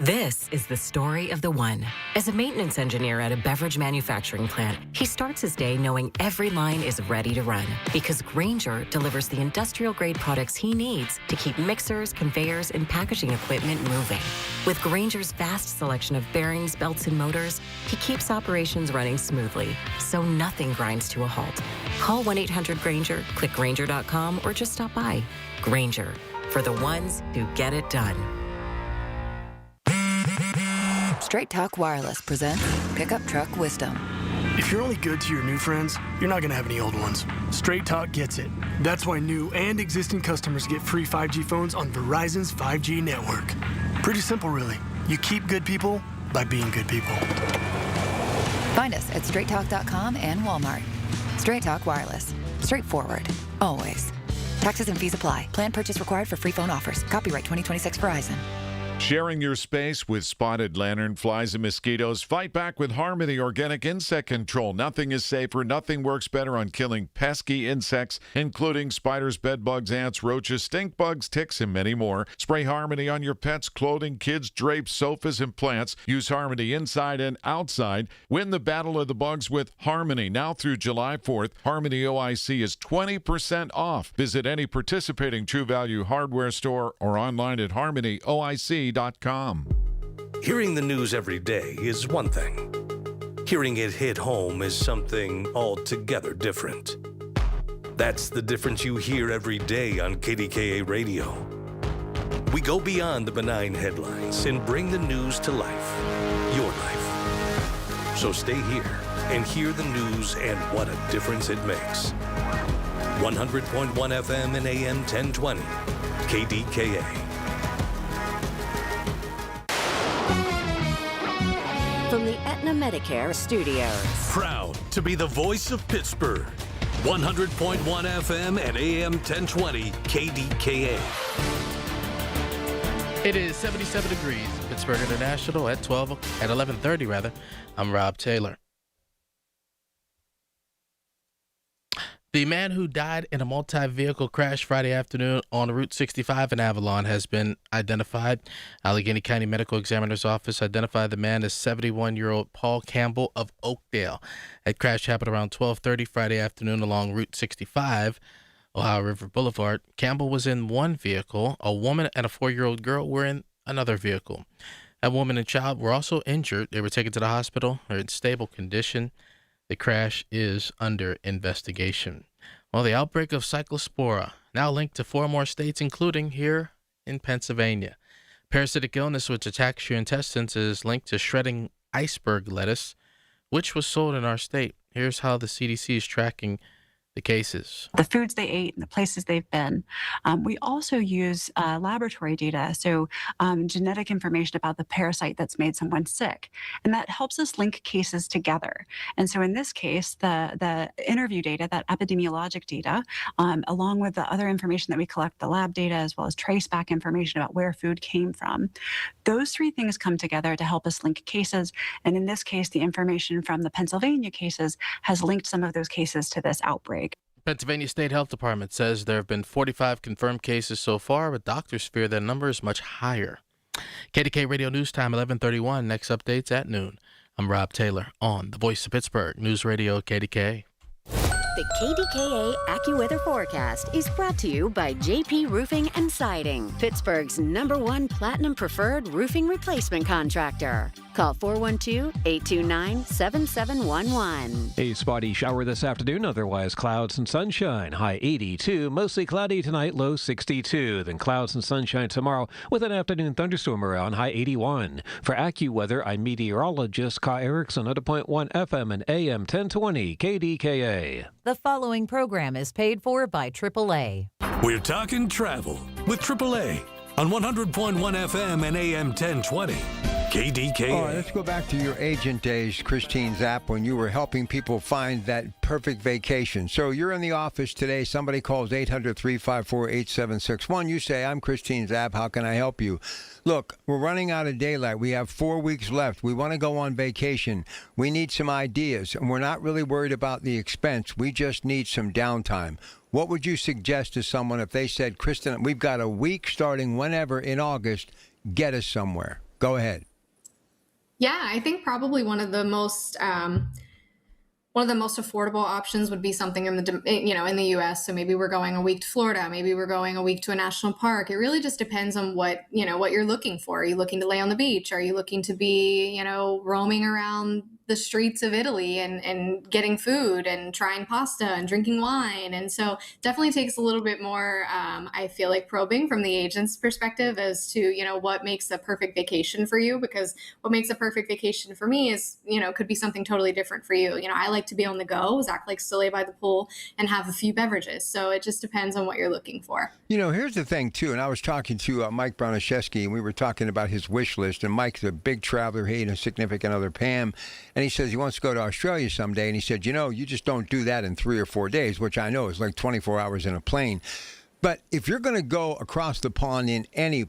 This is the story of the one. As a maintenance engineer at a beverage manufacturing plant, he starts his day knowing every line is ready to run because Grainger delivers the industrial-grade products he needs to keep mixers, conveyors, and packaging equipment moving. With Grainger's vast selection of bearings, belts, and motors, he keeps operations running smoothly, so nothing grinds to a halt. Call 1-800-GRAINGER, click Grainger.com, or just stop by. Grainger, for the ones who get it done. Straight Talk Wireless presents Pickup Truck Wisdom. If you're only good to your new friends, you're not going to have any old ones. Straight Talk gets it. That's why new and existing customers get free 5G phones on Verizon's 5G network. Pretty simple, really. You keep good people by being good people. Find us at straighttalk.com and Walmart. Straight Talk Wireless. Straightforward. Always. Taxes and fees apply. Plan purchase required for free phone offers. Copyright 2026 Verizon. Sharing your space with spotted lanternflies and mosquitoes. Fight back with Harmony Organic Insect Control. Nothing is safer. Nothing works better on killing pesky insects, including spiders, bedbugs, ants, roaches, stink bugs, ticks, and many more. Spray Harmony on your pets, clothing, kids, drapes, sofas, and plants. Use Harmony inside and outside. Win the battle of the bugs with Harmony. Now through July 4th, Harmony OIC is 20% off. Visit any participating True Value hardware store or online at harmonyoic.com. Hearing the news every day is one thing. Hearing it hit home is something altogether different. That's the difference you hear every day on KDKA Radio. We go beyond the benign headlines and bring the news to life, your life. So stay here and hear the news and what a difference it makes. 100.1 FM and AM 1020, KDKA. From the Aetna Medicare Studios. Proud to be the voice of Pittsburgh. 100.1 FM and AM 1020 KDKA. It is 77 degrees in Pittsburgh International at 11:30 rather. I'm Rob Taylor. The man who died in a multi-vehicle crash Friday afternoon on Route 65 in Avalon has been identified. Allegheny County Medical Examiner's Office identified the man as 71-year-old Paul Campbell of Oakdale. That crash happened around 12:30 Friday afternoon along Route 65, Ohio River Boulevard. Campbell was in one vehicle. A woman and a 4-year-old girl were in another vehicle. That woman and child were also injured. They were taken to the hospital. They're in stable condition. The crash is under investigation. Well, the outbreak of cyclospora now linked to 4 more states, including here in Pennsylvania. Parasitic illness which attacks your intestines is linked to shredding iceberg lettuce, which was sold in our state. Here's how the CDC is tracking the cases. The foods they ate and the places they've been. We also use laboratory data, so genetic information about the parasite that's made someone sick. And that helps us link cases together. And so in this case, the interview data, that epidemiologic data, along with the other information that we collect, the lab data, as well as trace back information about where food came from, those 3 things come together to help us link cases. And in this case, the information from the Pennsylvania cases has linked some of those cases to this outbreak. Pennsylvania State Health Department says there have been 45 confirmed cases so far, but doctors fear that number is much higher. KDK Radio News Time, 11:31. Next updates at noon. I'm Rob Taylor on the Voice of Pittsburgh News Radio KDK. The KDKA AccuWeather forecast is brought to you by JP Roofing and Siding, Pittsburgh's #1 Platinum Preferred Roofing Replacement Contractor. Call 412-829-7711. A spotty shower this afternoon, otherwise clouds and sunshine. High 82, mostly cloudy tonight, low 62. Then clouds and sunshine tomorrow with an afternoon thunderstorm around, high 81. For AccuWeather, I'm meteorologist Kai Erickson, 100.1 FM and AM 1020 KDKA. The following program is paid for by AAA. We're talking travel with AAA on 100.1 FM and AM 1020. KDKA. All right, let's go back to your agent days, Christine Zapp, when you were helping people find that perfect vacation. So you're in the office today. Somebody calls 800-354-8761. You say, I'm Christine Zapp. How can I help you? Look, we're running out of daylight. We have 4 weeks left. We want to go on vacation. We need some ideas, and we're not really worried about the expense. We just need some downtime. What would you suggest to someone if they said, Kristen, we've got a week starting whenever in August, get us somewhere? Go ahead. Yeah, I think probably one of the most affordable options would be something in the U.S. So maybe we're going a week to Florida, maybe we're going a week to a national park. It really just depends on what you're looking for. Are you looking to lay on the beach? Are you looking to be, roaming around the streets of Italy and getting food and trying pasta and drinking wine? And so definitely takes a little bit more, I feel like, probing from the agent's perspective as to, what makes a perfect vacation for you, because what makes a perfect vacation for me is, could be something totally different for you. I like to be on the go. Zach likes to lay by the pool and have a few beverages. So it just depends on what you're looking for. Here's the thing, too, and I was talking to Mike Broniszewski, and we were talking about his wish list, and Mike's a big traveler. He and a significant other, Pam, and he says he wants to go to Australia someday, and he said, you just don't do that in 3 or 4 days, which I know is like 24 hours in a plane. But if you're going to go across the pond in any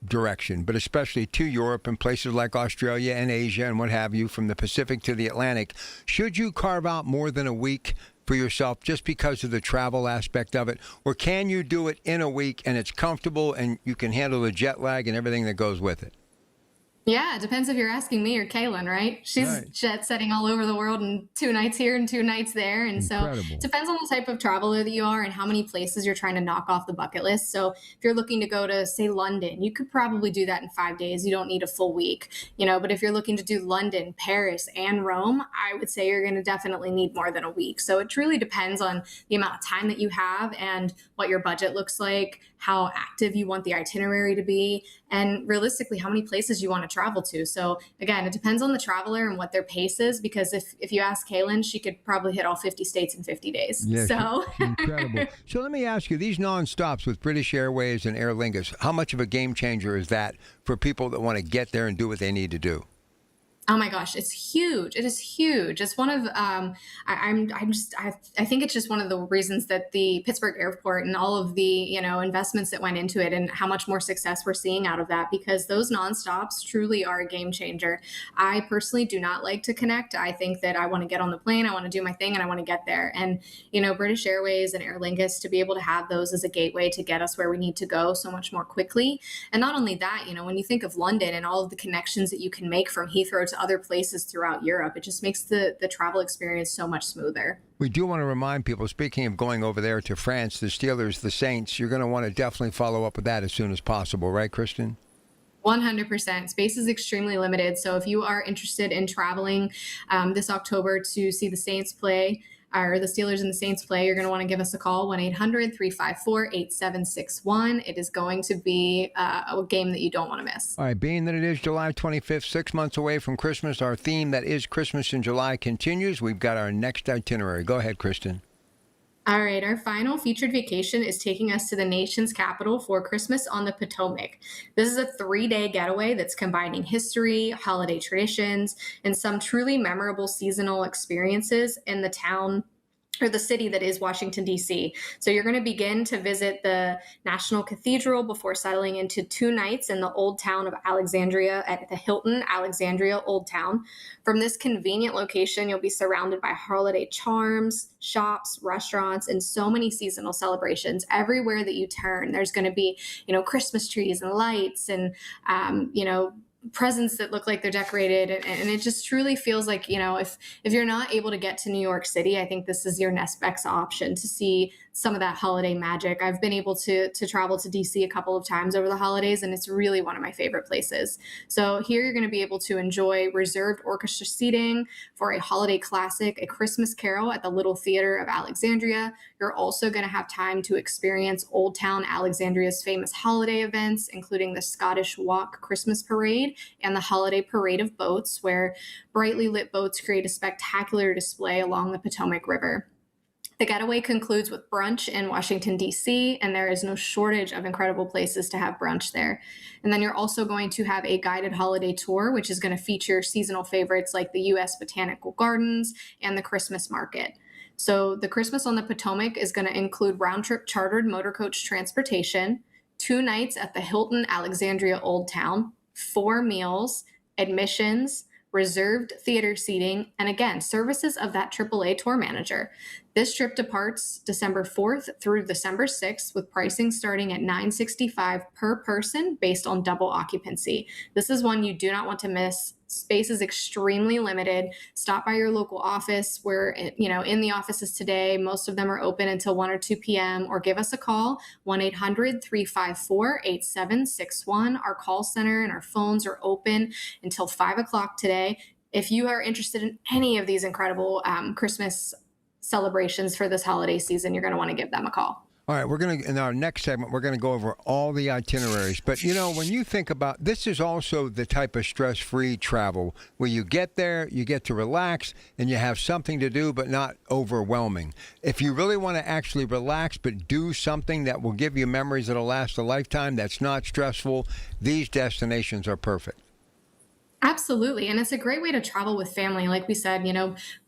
direction, but especially to Europe and places like Australia and Asia and what have you, from the Pacific to the Atlantic, should you carve out more than a week for yourself just because of the travel aspect of it? Or can you do it in a week and it's comfortable and you can handle the jet lag and everything that goes with it? Yeah, it depends if you're asking me or Kaylin, right? She's jet setting all over the world and 2 nights here and 2 nights there. And so it depends on the type of traveler that you are and how many places you're trying to knock off the bucket list. So if you're looking to go to, say, London, you could probably do that in 5 days. You don't need a full week, but if you're looking to do London, Paris, and Rome, I would say you're going to definitely need more than a week. So it really depends on the amount of time that you have and what your budget looks like, how active you want the itinerary to be, and realistically how many places you want to travel to. So again, it depends on the traveler and what their pace is, because if you ask Kaylin, she could probably hit all 50 states in 50 days. Yeah, so incredible. So let me ask you, these non-stops with British Airways and Aer Lingus, how much of a game changer is that for people that want to get there and do what they need to do? Oh my gosh, it's huge. It is huge. It's one of, I think it's just one of the reasons that the Pittsburgh airport and all of the, investments that went into it and how much more success we're seeing out of that, because those nonstops truly are a game changer. I personally do not like to connect. I think that I want to get on the plane, I want to do my thing, and I want to get there. And, British Airways and Aer Lingus, to be able to have those as a gateway to get us where we need to go so much more quickly. And not only that, when you think of London and all of the connections that you can make from Heathrow to other places throughout Europe, it just makes the travel experience so much smoother. We do want to remind people, speaking of going over there to France, the Steelers, the Saints, you're going to want to definitely follow up with that as soon as possible, right, Kristen? 100%. Space is extremely limited. So if you are interested in traveling this October to see the Saints play, or the Steelers and the Saints play, you're going to want to give us a call, 1-800-354-8761. It is going to be a game that you don't want to miss. All right, being that it is July 25th, 6 months away from Christmas, our theme that is Christmas in July continues. We've got our next itinerary. Go ahead, Kristen. All right, our final featured vacation is taking us to the nation's capital for Christmas on the Potomac. This is a 3-day getaway that's combining history, holiday traditions, and some truly memorable seasonal experiences in the town or the city that is Washington, D.C. So you're going to begin to visit the National Cathedral before settling into 2 nights in the Old Town of Alexandria at the Hilton Alexandria Old Town. From this convenient location, you'll be surrounded by holiday charms, shops, restaurants, and so many seasonal celebrations. Everywhere that you turn, there's going to be, Christmas trees and lights and, presents that look like they're decorated, and it just truly feels like, if you're not able to get to New York City, I think this is your next best option to see some of that holiday magic. I've been able to travel to DC a couple of times over the holidays, and it's really one of my favorite places. So here you're going to be able to enjoy reserved orchestra seating for a holiday classic, A Christmas Carol at the Little Theater of Alexandria. You're also going to have time to experience Old Town Alexandria's famous holiday events, including the Scottish Walk Christmas Parade and the Holiday Parade of Boats, where brightly lit boats create a spectacular display along the Potomac River. The getaway concludes with brunch in Washington, D.C., and there is no shortage of incredible places to have brunch there. And then you're also going to have a guided holiday tour, which is going to feature seasonal favorites like the U.S. Botanical Gardens and the Christmas Market. So the Christmas on the Potomac is going to include round-trip chartered motor coach transportation, 2 nights at the Hilton Alexandria Old Town, 4 meals, admissions, reserved theater seating, and again, services of that AAA tour manager. This trip departs December 4th through December 6th with pricing starting at $965 per person based on double occupancy. This is one you do not want to miss. Space is extremely limited. Stop by your local office. We're, in the offices today. Most of them are open until 1 or 2 p.m. or give us a call, 1-800-354-8761. Our call center and our phones are open until 5 o'clock today. If you are interested in any of these incredible Christmas celebrations for this holiday season, you're going to want to give them a call. All right, in our next segment, we're going to go over all the itineraries. But, when you think about, this is also the type of stress-free travel where you get there, you get to relax, and you have something to do, but not overwhelming. If you really want to actually relax, but do something that will give you memories that'll last a lifetime, that's not stressful, these destinations are perfect. Absolutely. And it's a great way to travel with family. Like we said,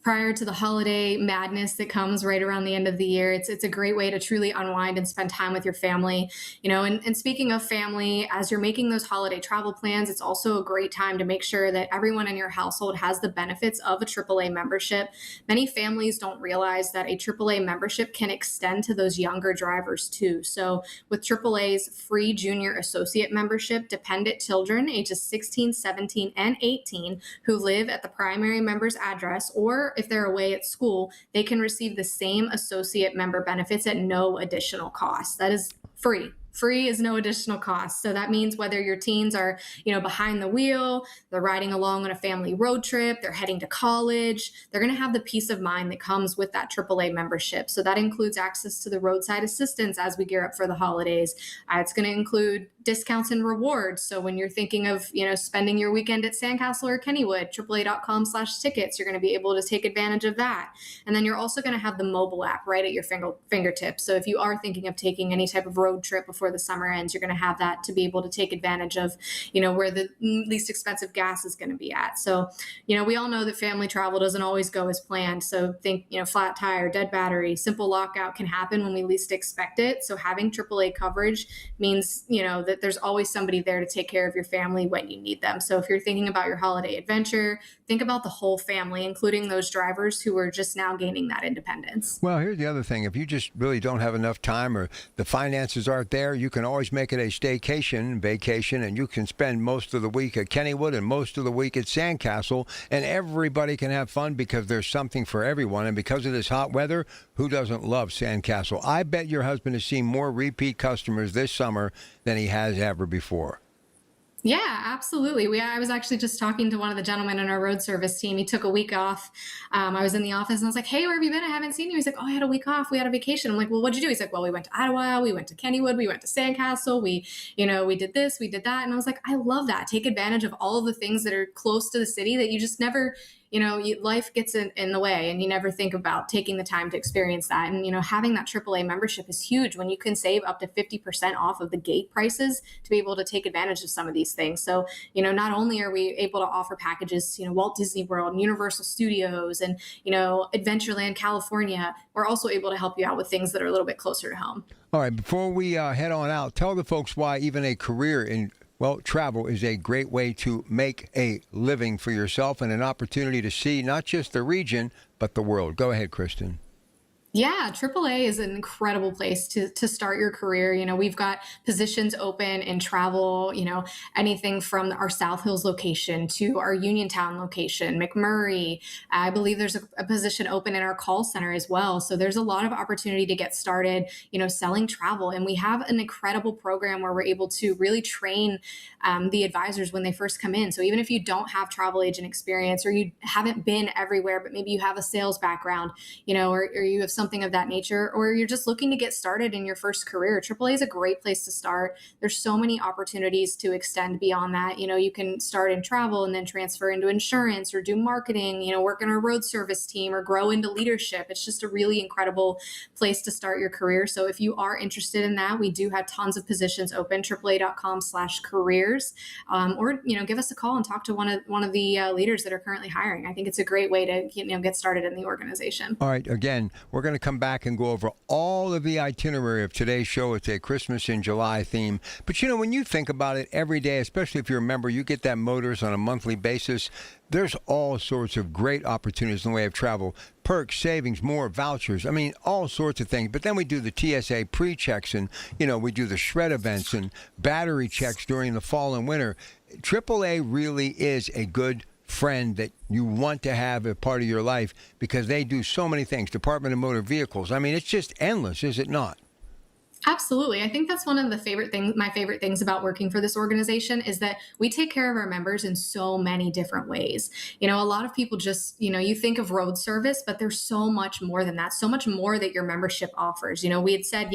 prior to the holiday madness that comes right around the end of the year, it's a great way to truly unwind and spend time with your family. And speaking of family, as you're making those holiday travel plans, it's also a great time to make sure that everyone in your household has the benefits of a AAA membership. Many families don't realize that a AAA membership can extend to those younger drivers too. So with AAA's free junior associate membership, dependent children ages 16, 17, and 18 who live at the primary member's address, or if they're away at school, they can receive the same associate member benefits at no additional cost. That is free. Free is no additional cost. So that means whether your teens are, behind the wheel, they're riding along on a family road trip, they're heading to college, they're going to have the peace of mind that comes with that AAA membership. So that includes access to the roadside assistance as we gear up for the holidays. It's going to include discounts and rewards. So when you're thinking of, spending your weekend at Sandcastle or Kennywood, AAA.com/tickets, you're going to be able to take advantage of that. And then you're also going to have the mobile app right at your fingertips. So if you are thinking of taking any type of road trip before the summer ends, you're going to have that to be able to take advantage of, where the least expensive gas is going to be at. So, we all know that family travel doesn't always go as planned. So think, flat tire, dead battery, simple lockout can happen when we least expect it. So having AAA coverage means, that there's always somebody there to take care of your family when you need them. So if you're thinking about your holiday adventure, think about the whole family, including those drivers who are just now gaining that independence. Well, here's the other thing. If you just really don't have enough time or the finances aren't there, you can always make it a vacation, and you can spend most of the week at Kennywood and most of the week at Sandcastle, and everybody can have fun because there's something for everyone. And because of this hot weather, who doesn't love Sandcastle? I bet your husband has seen more repeat customers this summer than he has ever before. Yeah, absolutely. I was actually just talking to one of the gentlemen in our road service team. He took a week off. I was in the office and I was like, hey, where have you been? I haven't seen you. He's like, oh, I had a week off. We had a vacation. I'm like, well, what'd you do? He's like, well, we went to Ottawa. We went to Kennywood. We went to Sandcastle. We did this, we did that. And I was like, I love that. Take advantage of all of the things that are close to the city that you just never, life gets in the way and you never think about taking the time to experience that. And, having that AAA membership is huge when you can save up to 50% off of the gate prices to be able to take advantage of some of these things. So, not only are we able to offer packages, Walt Disney World and Universal Studios and, Adventureland, California, we're also able to help you out with things that are a little bit closer to home. All right, before we head on out, tell the folks why even a career in travel is a great way to make a living for yourself and an opportunity to see not just the region, but the world. Go ahead, Kristen. Yeah, AAA is an incredible place to start your career. We've got positions open in travel, anything from our South Hills location to our Uniontown location, McMurray. I believe there's a position open in our call center as well. So there's a lot of opportunity to get started, selling travel. And we have an incredible program where we're able to really train the advisors when they first come in. So even if you don't have travel agent experience or you haven't been everywhere, but maybe you have a sales background, or you have something of that nature, or you're just looking to get started in your first career, AAA is a great place to start. There's so many opportunities to extend beyond that. You can start in travel and then transfer into insurance or do marketing, work in our road service team or grow into leadership. It's just a really incredible place to start your career. So if you are interested in that, we do have tons of positions open, AAA.com/careers, or, give us a call and talk to one of the leaders that are currently hiring. I think it's a great way to, get started in the organization. All right. Again, we're going going to come back and go over all of the itinerary of today's show. It's a Christmas in July theme. But, when you think about it every day, especially if you're a member, you get that Motors on a monthly basis. There's all sorts of great opportunities in the way of travel. Perks, savings, more vouchers. I mean, all sorts of things. But then we do the TSA pre-checks and, we do the shred events and battery checks during the fall and winter. AAA really is a good friend that you want to have a part of your life because they do so many things. Department of Motor Vehicles. I mean, it's just endless, is it not? Absolutely. I think that's one of my favorite things about working for this organization is that we take care of our members in so many different ways. A lot of people just, you think of road service, but there's so much more than that, so much more that your membership offers. We had said,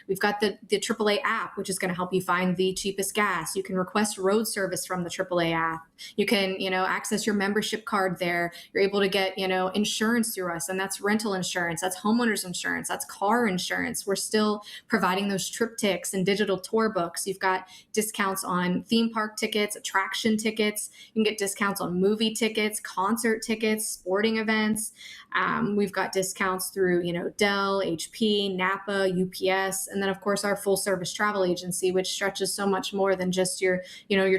we've got the AAA app, which is going to help you find the cheapest gas. You can request road service from the AAA app. You can, access your membership card there. You're able to get, insurance through us, and that's rental insurance, that's homeowners insurance, that's car insurance. We're still providing those triptychs and digital tour books. You've got discounts on theme park tickets, attraction tickets. You can get discounts on movie tickets, concert tickets, sporting events. We've got discounts through, Dell, HP, Napa, UPS, and then of course our full service travel agency, which stretches so much more than just your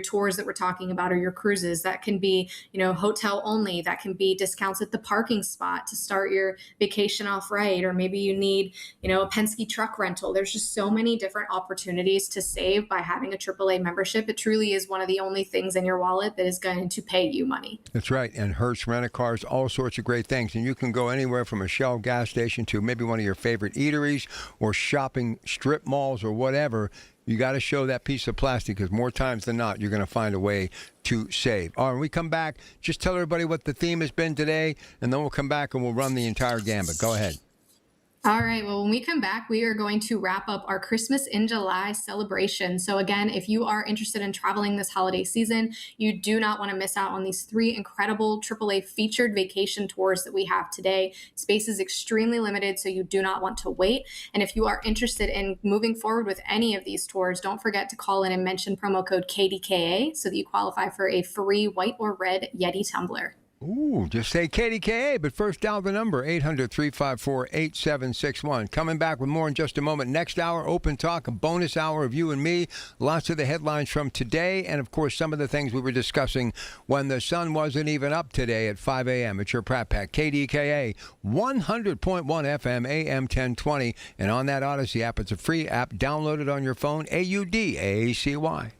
tours that we're talking about or your cruises. That can be, hotel only. That can be discounts at the parking spot to start your vacation off right. Or maybe you need, a Penske truck rental. There's just so many different opportunities to save by having a AAA membership. It truly is one of the only things in your wallet that is going to pay you money. That's right. And Hertz Rent-A-Cars, all sorts of great things. And you can go anywhere from a Shell gas station to maybe one of your favorite eateries or shopping strip malls or whatever. You got to show that piece of plastic because more times than not, you're going to find a way to save. All right, when we come back, just tell everybody what the theme has been today, and then we'll come back and we'll run the entire gambit. Go ahead. All right. Well, when we come back, we are going to wrap up our Christmas in July celebration. So again, if you are interested in traveling this holiday season, you do not want to miss out on these 3 incredible AAA featured vacation tours that we have today. Space is extremely limited, so you do not want to wait. And if you are interested in moving forward with any of these tours, don't forget to call in and mention promo code KDKA so that you qualify for a free white or red Yeti tumbler. Ooh, just say KDKA, but first dial the number, 800-354-8761. Coming back with more in just a moment. Next hour, Open Talk, a bonus hour of you and me. Lots of the headlines from today, and of course, some of the things we were discussing when the sun wasn't even up today at 5 a.m. It's your Pratt Pack, KDKA, 100.1 FM, AM 1020. And on that Odyssey app, it's a free app. Download it on your phone, AUDACY.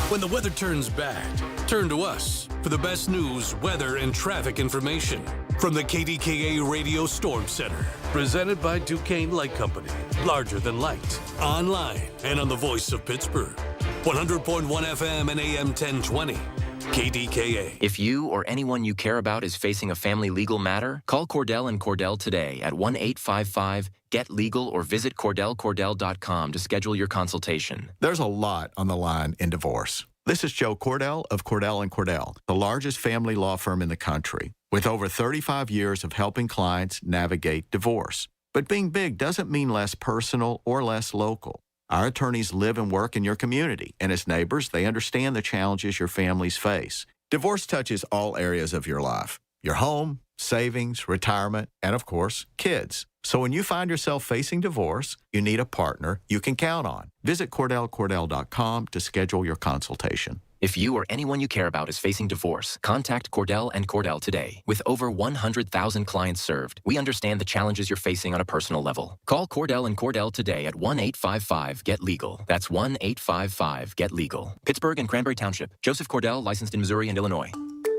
When the weather turns bad, turn to us for the best news, weather, and traffic information from the KDKA Radio Storm Center. Presented by Duquesne Light Company. Larger than light. Online and on the voice of Pittsburgh. 100.1 FM and AM 1020. KDKA. If you or anyone you care about is facing a family legal matter, call Cordell & Cordell today at 1-855-GET-LEGAL or visit CordellCordell.com to schedule your consultation. There's a lot on the line in divorce. This is Joe Cordell of Cordell & Cordell, the largest family law firm in the country, with over 35 years of helping clients navigate divorce. But being big doesn't mean less personal or less local. Our attorneys live and work in your community, and as neighbors, they understand the challenges your families face. Divorce touches all areas of your life: your home, savings, retirement, and of course, kids. So when you find yourself facing divorce, you need a partner you can count on. Visit CordellCordell.com to schedule your consultation. If you or anyone you care about is facing divorce, contact Cordell & Cordell today. With over 100,000 clients served, we understand the challenges you're facing on a personal level. Call Cordell & Cordell today at 1-855-GET-LEGAL. That's 1-855-GET-LEGAL. Pittsburgh and Cranberry Township. Joseph Cordell, licensed in Missouri and Illinois.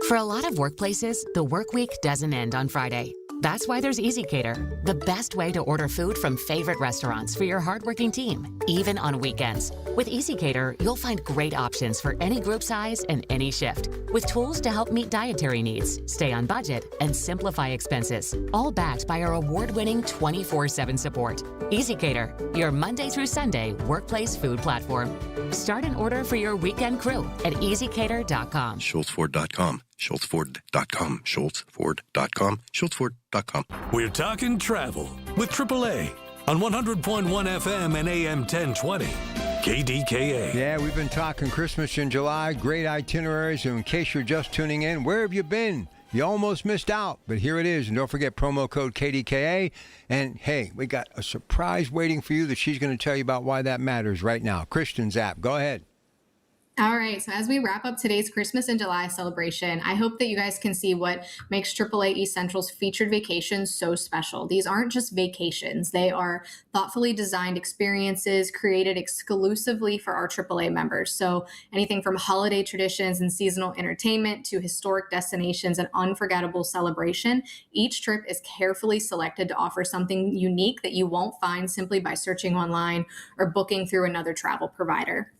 For a lot of workplaces, the work week doesn't end on Friday. That's why there's EasyCater, the best way to order food from favorite restaurants for your hardworking team, even on weekends. With EasyCater, you'll find great options for any group size and any shift, with tools to help meet dietary needs, stay on budget, and simplify expenses, all backed by our award-winning 24/7 support. EasyCater, your Monday through Sunday workplace food platform. Start an order for your weekend crew at easycater.com. SchultzFord.com. SchultzFord.com. SchultzFord.com. SchultzFord.com. We're talking travel with AAA on 100.1 FM and AM 1020. KDKA. Yeah, we've been talking Christmas in July, great itineraries. And in case you're just tuning in, where have you been? You almost missed out, but here it is. And don't forget promo code KDKA. And hey, we got a surprise waiting for you that she's going to tell you about why that matters right now. Christian's app. Go ahead. All right, so as we wrap up today's Christmas in July celebration, I hope that you guys can see what makes AAA East Central's featured vacations so special. These aren't just vacations. They are thoughtfully designed experiences created exclusively for our AAA members. So anything from holiday traditions and seasonal entertainment to historic destinations and unforgettable celebration, each trip is carefully selected to offer something unique that you won't find simply by searching online or booking through another travel provider.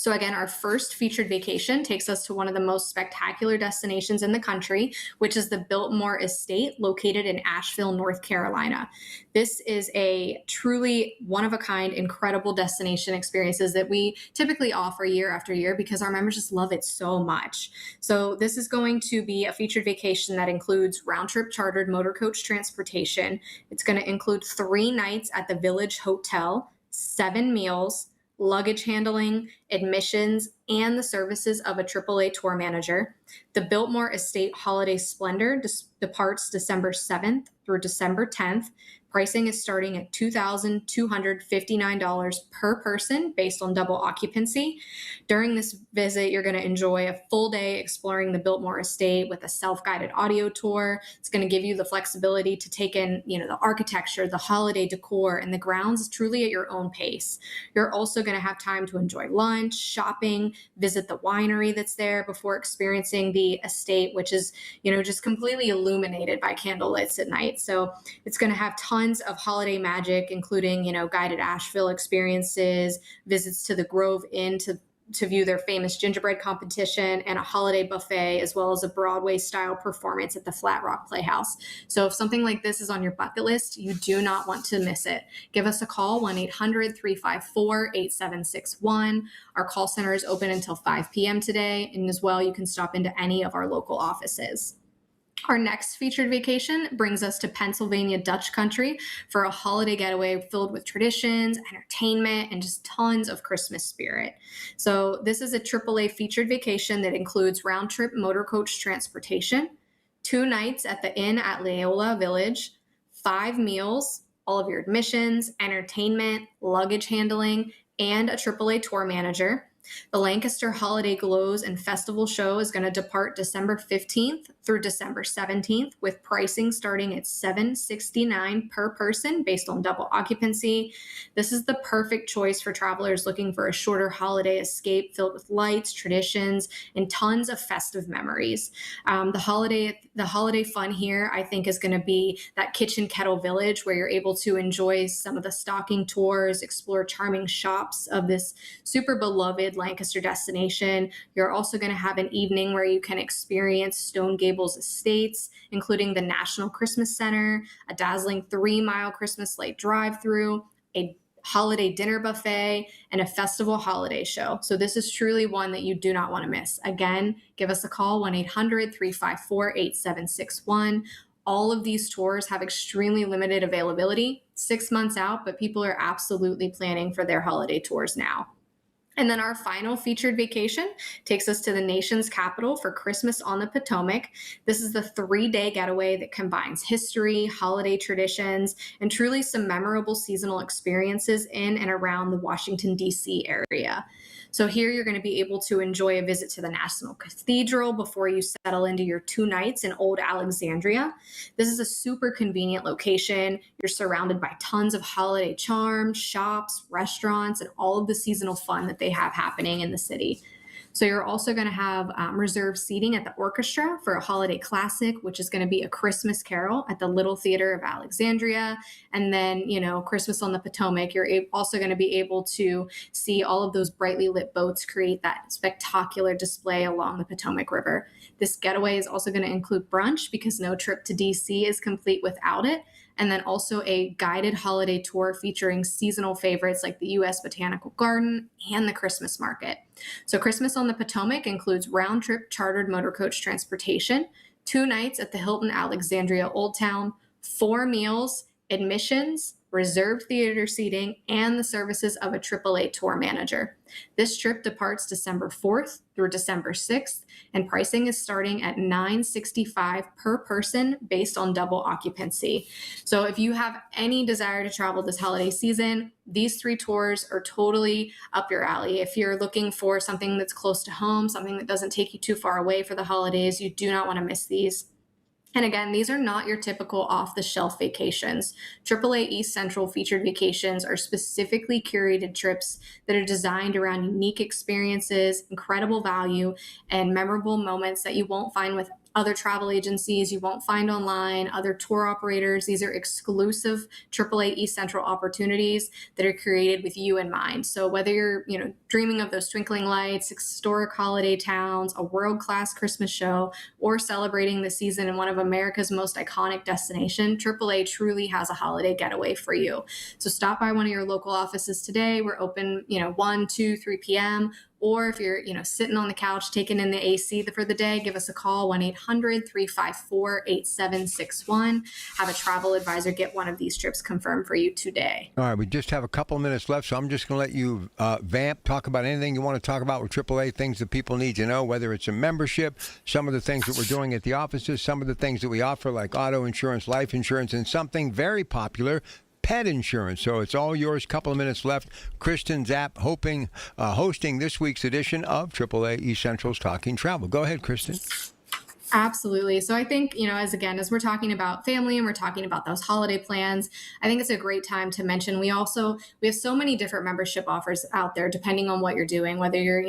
So again, our first featured vacation takes us to one of the most spectacular destinations in the country, which is the Biltmore Estate located in Asheville, North Carolina. This is a truly one-of-a-kind, incredible destination experiences that we typically offer year after year because our members just love it so much. So this is going to be a featured vacation that includes round-trip chartered motor coach transportation. It's going to include 3 nights at the Village Hotel, 7 meals, luggage handling, admissions, and the services of a AAA tour manager. The Biltmore Estate Holiday Splendor departs December 7th through December 10th. Pricing is starting at $2,259 per person based on double occupancy. During this visit, you're going to enjoy a full day exploring the Biltmore Estate with a self-guided audio tour. It's going to give you the flexibility to take in, the architecture, the holiday decor, and the grounds truly at your own pace. You're also going to have time to enjoy lunch, shopping, visit the winery that's there before experiencing the estate, which is, just completely illuminated by candlelights at night. So it's going to have tons of holiday magic, including, guided Asheville experiences, visits to the Grove Inn to view their famous gingerbread competition, and a holiday buffet, as well as a Broadway-style performance at the Flat Rock Playhouse. So if something like this is on your bucket list, you do not want to miss it. Give us a call, 1-800-354-8761. Our call center is open until 5 p.m. today, and as well, you can stop into any of our local offices. Our next featured vacation brings us to Pennsylvania Dutch country for a holiday getaway filled with traditions, entertainment, and just tons of Christmas spirit. So this is a AAA featured vacation that includes round-trip motor coach transportation, 2 nights at the Inn at Leola Village, 5 meals, all of your admissions, entertainment, luggage handling, and a AAA tour manager. The Lancaster Holiday Glows and Festival Show is going to depart December 15th through December 17th with pricing starting at $769 per person based on double occupancy. This is the perfect choice for travelers looking for a shorter holiday escape filled with lights, traditions, and tons of festive memories. The holiday fun here, I think, is going to be that Kitchen Kettle Village where you're able to enjoy some of the stocking tours, explore charming shops of this super beloved Lancaster destination. You're also going to have an evening where you can experience Stone Gables Estates, including the National Christmas Center, a dazzling 3-mile Christmas light drive-through, a holiday dinner buffet, and a festival holiday show. So this is truly one that you do not want to miss. Again, give us a call, 1-800-354-8761. All of these tours have extremely limited availability, 6 months out, but people are absolutely planning for their holiday tours now. And then our final featured vacation takes us to the nation's capital for Christmas on the Potomac. This is the 3-day getaway that combines history, holiday traditions, and truly some memorable seasonal experiences in and around the Washington, D.C. area. So here you're going to be able to enjoy a visit to the National Cathedral before you settle into your 2 nights in Old Alexandria. This is a super convenient location. You're surrounded by tons of holiday charm, shops, restaurants, and all of the seasonal fun that they have happening in the city. So you're also going to have reserved seating at the orchestra for a holiday classic, which is going to be A Christmas Carol at the Little Theater of Alexandria. And then, Christmas on the Potomac, you're also going to be able to see all of those brightly lit boats create that spectacular display along the Potomac River. This getaway is also going to include brunch because no trip to DC is complete without it. And then also a guided holiday tour featuring seasonal favorites like the U.S. Botanical Garden and the Christmas Market. So Christmas on the Potomac includes round-trip chartered motor coach transportation, 2 nights at the Hilton Alexandria Old Town, 4 meals, admissions, reserved theater seating, and the services of a AAA tour manager. This trip departs December 4th through December 6th, and pricing is starting at $965 per person based on double occupancy. So if you have any desire to travel this holiday season, these 3 tours are totally up your alley. If you're looking for something that's close to home, something that doesn't take you too far away for the holidays, you do not want to miss these. And again, these are not your typical off-the-shelf vacations. AAA East Central featured vacations are specifically curated trips that are designed around unique experiences, incredible value, and memorable moments that you won't find with other travel agencies, you won't find online, other tour operators. These are exclusive AAA East Central opportunities that are created with you in mind. So whether you're, dreaming of those twinkling lights, historic holiday towns, a world-class Christmas show, or celebrating the season in one of America's most iconic destinations, AAA truly has a holiday getaway for you. So stop by one of your local offices today. We're open, 1, 2, 3 p.m. Or if you're, sitting on the couch taking in the AC for the day, give us a call, 1-800-354-8761. Have a travel advisor get one of these trips confirmed for you today. All right, we just have a couple of minutes left, so I'm just going to let you vamp, talk about anything you want to talk about with AAA, things that people need to know, whether it's a membership, some of the things that we're doing at the offices, some of the things that we offer like auto insurance, life insurance, and something very popular, pet insurance. So it's all yours. Couple of minutes left. Kristen Zapp hosting this week's edition of AAA East Central's Talking Travel. Go ahead, Kristen. Absolutely. So I think, as we're talking about family and we're talking about those holiday plans, I think it's a great time to mention we have so many different membership offers out there depending on what you're doing, whether you're,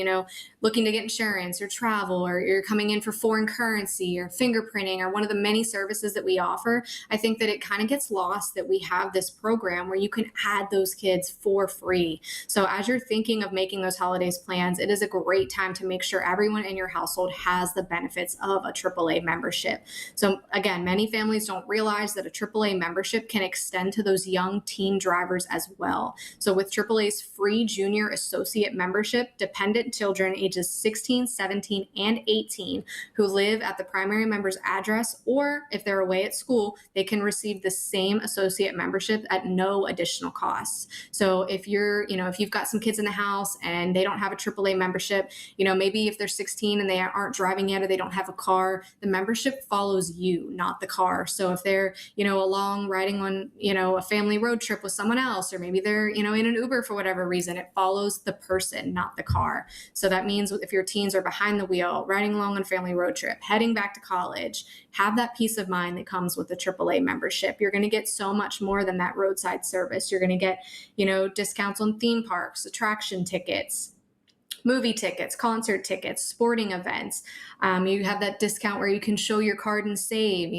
looking to get insurance or travel, or you're coming in for foreign currency or fingerprinting or one of the many services that we offer. I think that it kind of gets lost that we have this program where you can add those kids for free. So as you're thinking of making those holidays plans, it is a great time to make sure everyone in your household has the benefits of a AAA membership. So again, many families don't realize that a AAA membership can extend to those young teen drivers as well. So with AAA's free junior associate membership, dependent children ages 16, 17, and 18 who live at the primary member's address, or if they're away at school, they can receive the same associate membership at no additional costs. So if you're, if you've got some kids in the house and they don't have a AAA membership, maybe if they're 16 and they aren't driving yet or they don't have a car, the membership follows you, not the car. So if they're, along riding on, a family road trip with someone else, or maybe they're, in an Uber for whatever reason, it follows the person, not the car. So that means if your teens are behind the wheel, riding along on a family road trip, heading back to college, have that peace of mind that comes with the AAA membership. You're going to get so much more than that roadside service. You're going to get, discounts on theme parks, attraction tickets, movie tickets, concert tickets, sporting events. You have that discount where you can show your card and save.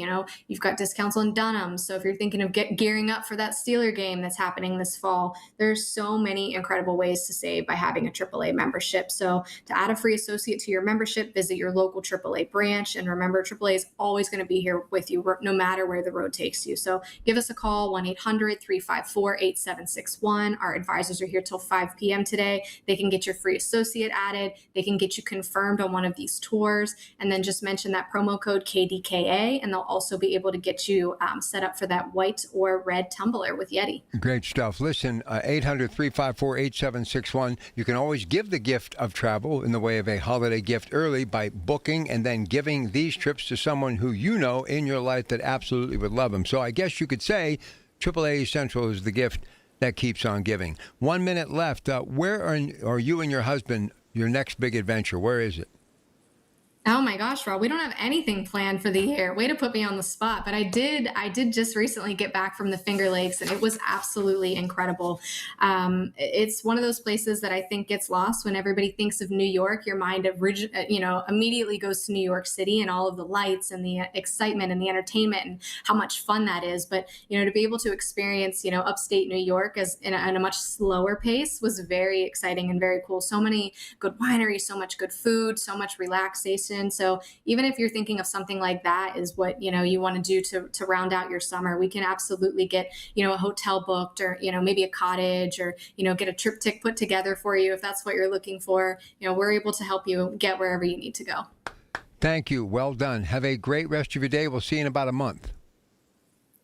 You've got discounts on Dunham. So if you're thinking of gearing up for that Steeler game that's happening this fall, there's so many incredible ways to save by having a AAA membership. So to add a free associate to your membership, visit your local AAA branch. And remember, AAA is always going to be here with you no matter where the road takes you. So give us a call, 1-800-354-8761. Our advisors are here till 5 p.m. today. They can get your free associate added. They can get you confirmed on one of these tours, and then just mention that promo code KDKA, and they'll also be able to get you set up for that white or red tumbler with Yeti. Great stuff. Listen, 800-354-8761. You can always give the gift of travel in the way of a holiday gift early by booking and then giving these trips to someone who you know in your life that absolutely would love them. So I guess you could say AAA Central is the gift that keeps on giving. 1 minute left. Where are you and your husband, your next big adventure? Where is it? Oh my gosh, Rob, we don't have anything planned for the year. Way to put me on the spot. But I did just recently get back from the Finger Lakes, and it was absolutely incredible. It's one of those places that I think gets lost when everybody thinks of New York. Your mind immediately goes to New York City and all of the lights and the excitement and the entertainment and how much fun that is. But, to be able to experience, upstate New York as in a much slower pace was very exciting and very cool. So many good wineries, so much good food, so much relaxation. So even if you're thinking of something like that is what, you want to do to round out your summer, we can absolutely get, a hotel booked or, maybe a cottage or, get a triptych put together for you. If that's what you're looking for, we're able to help you get wherever you need to go. Thank you. Well done. Have a great rest of your day. We'll see you in about a month.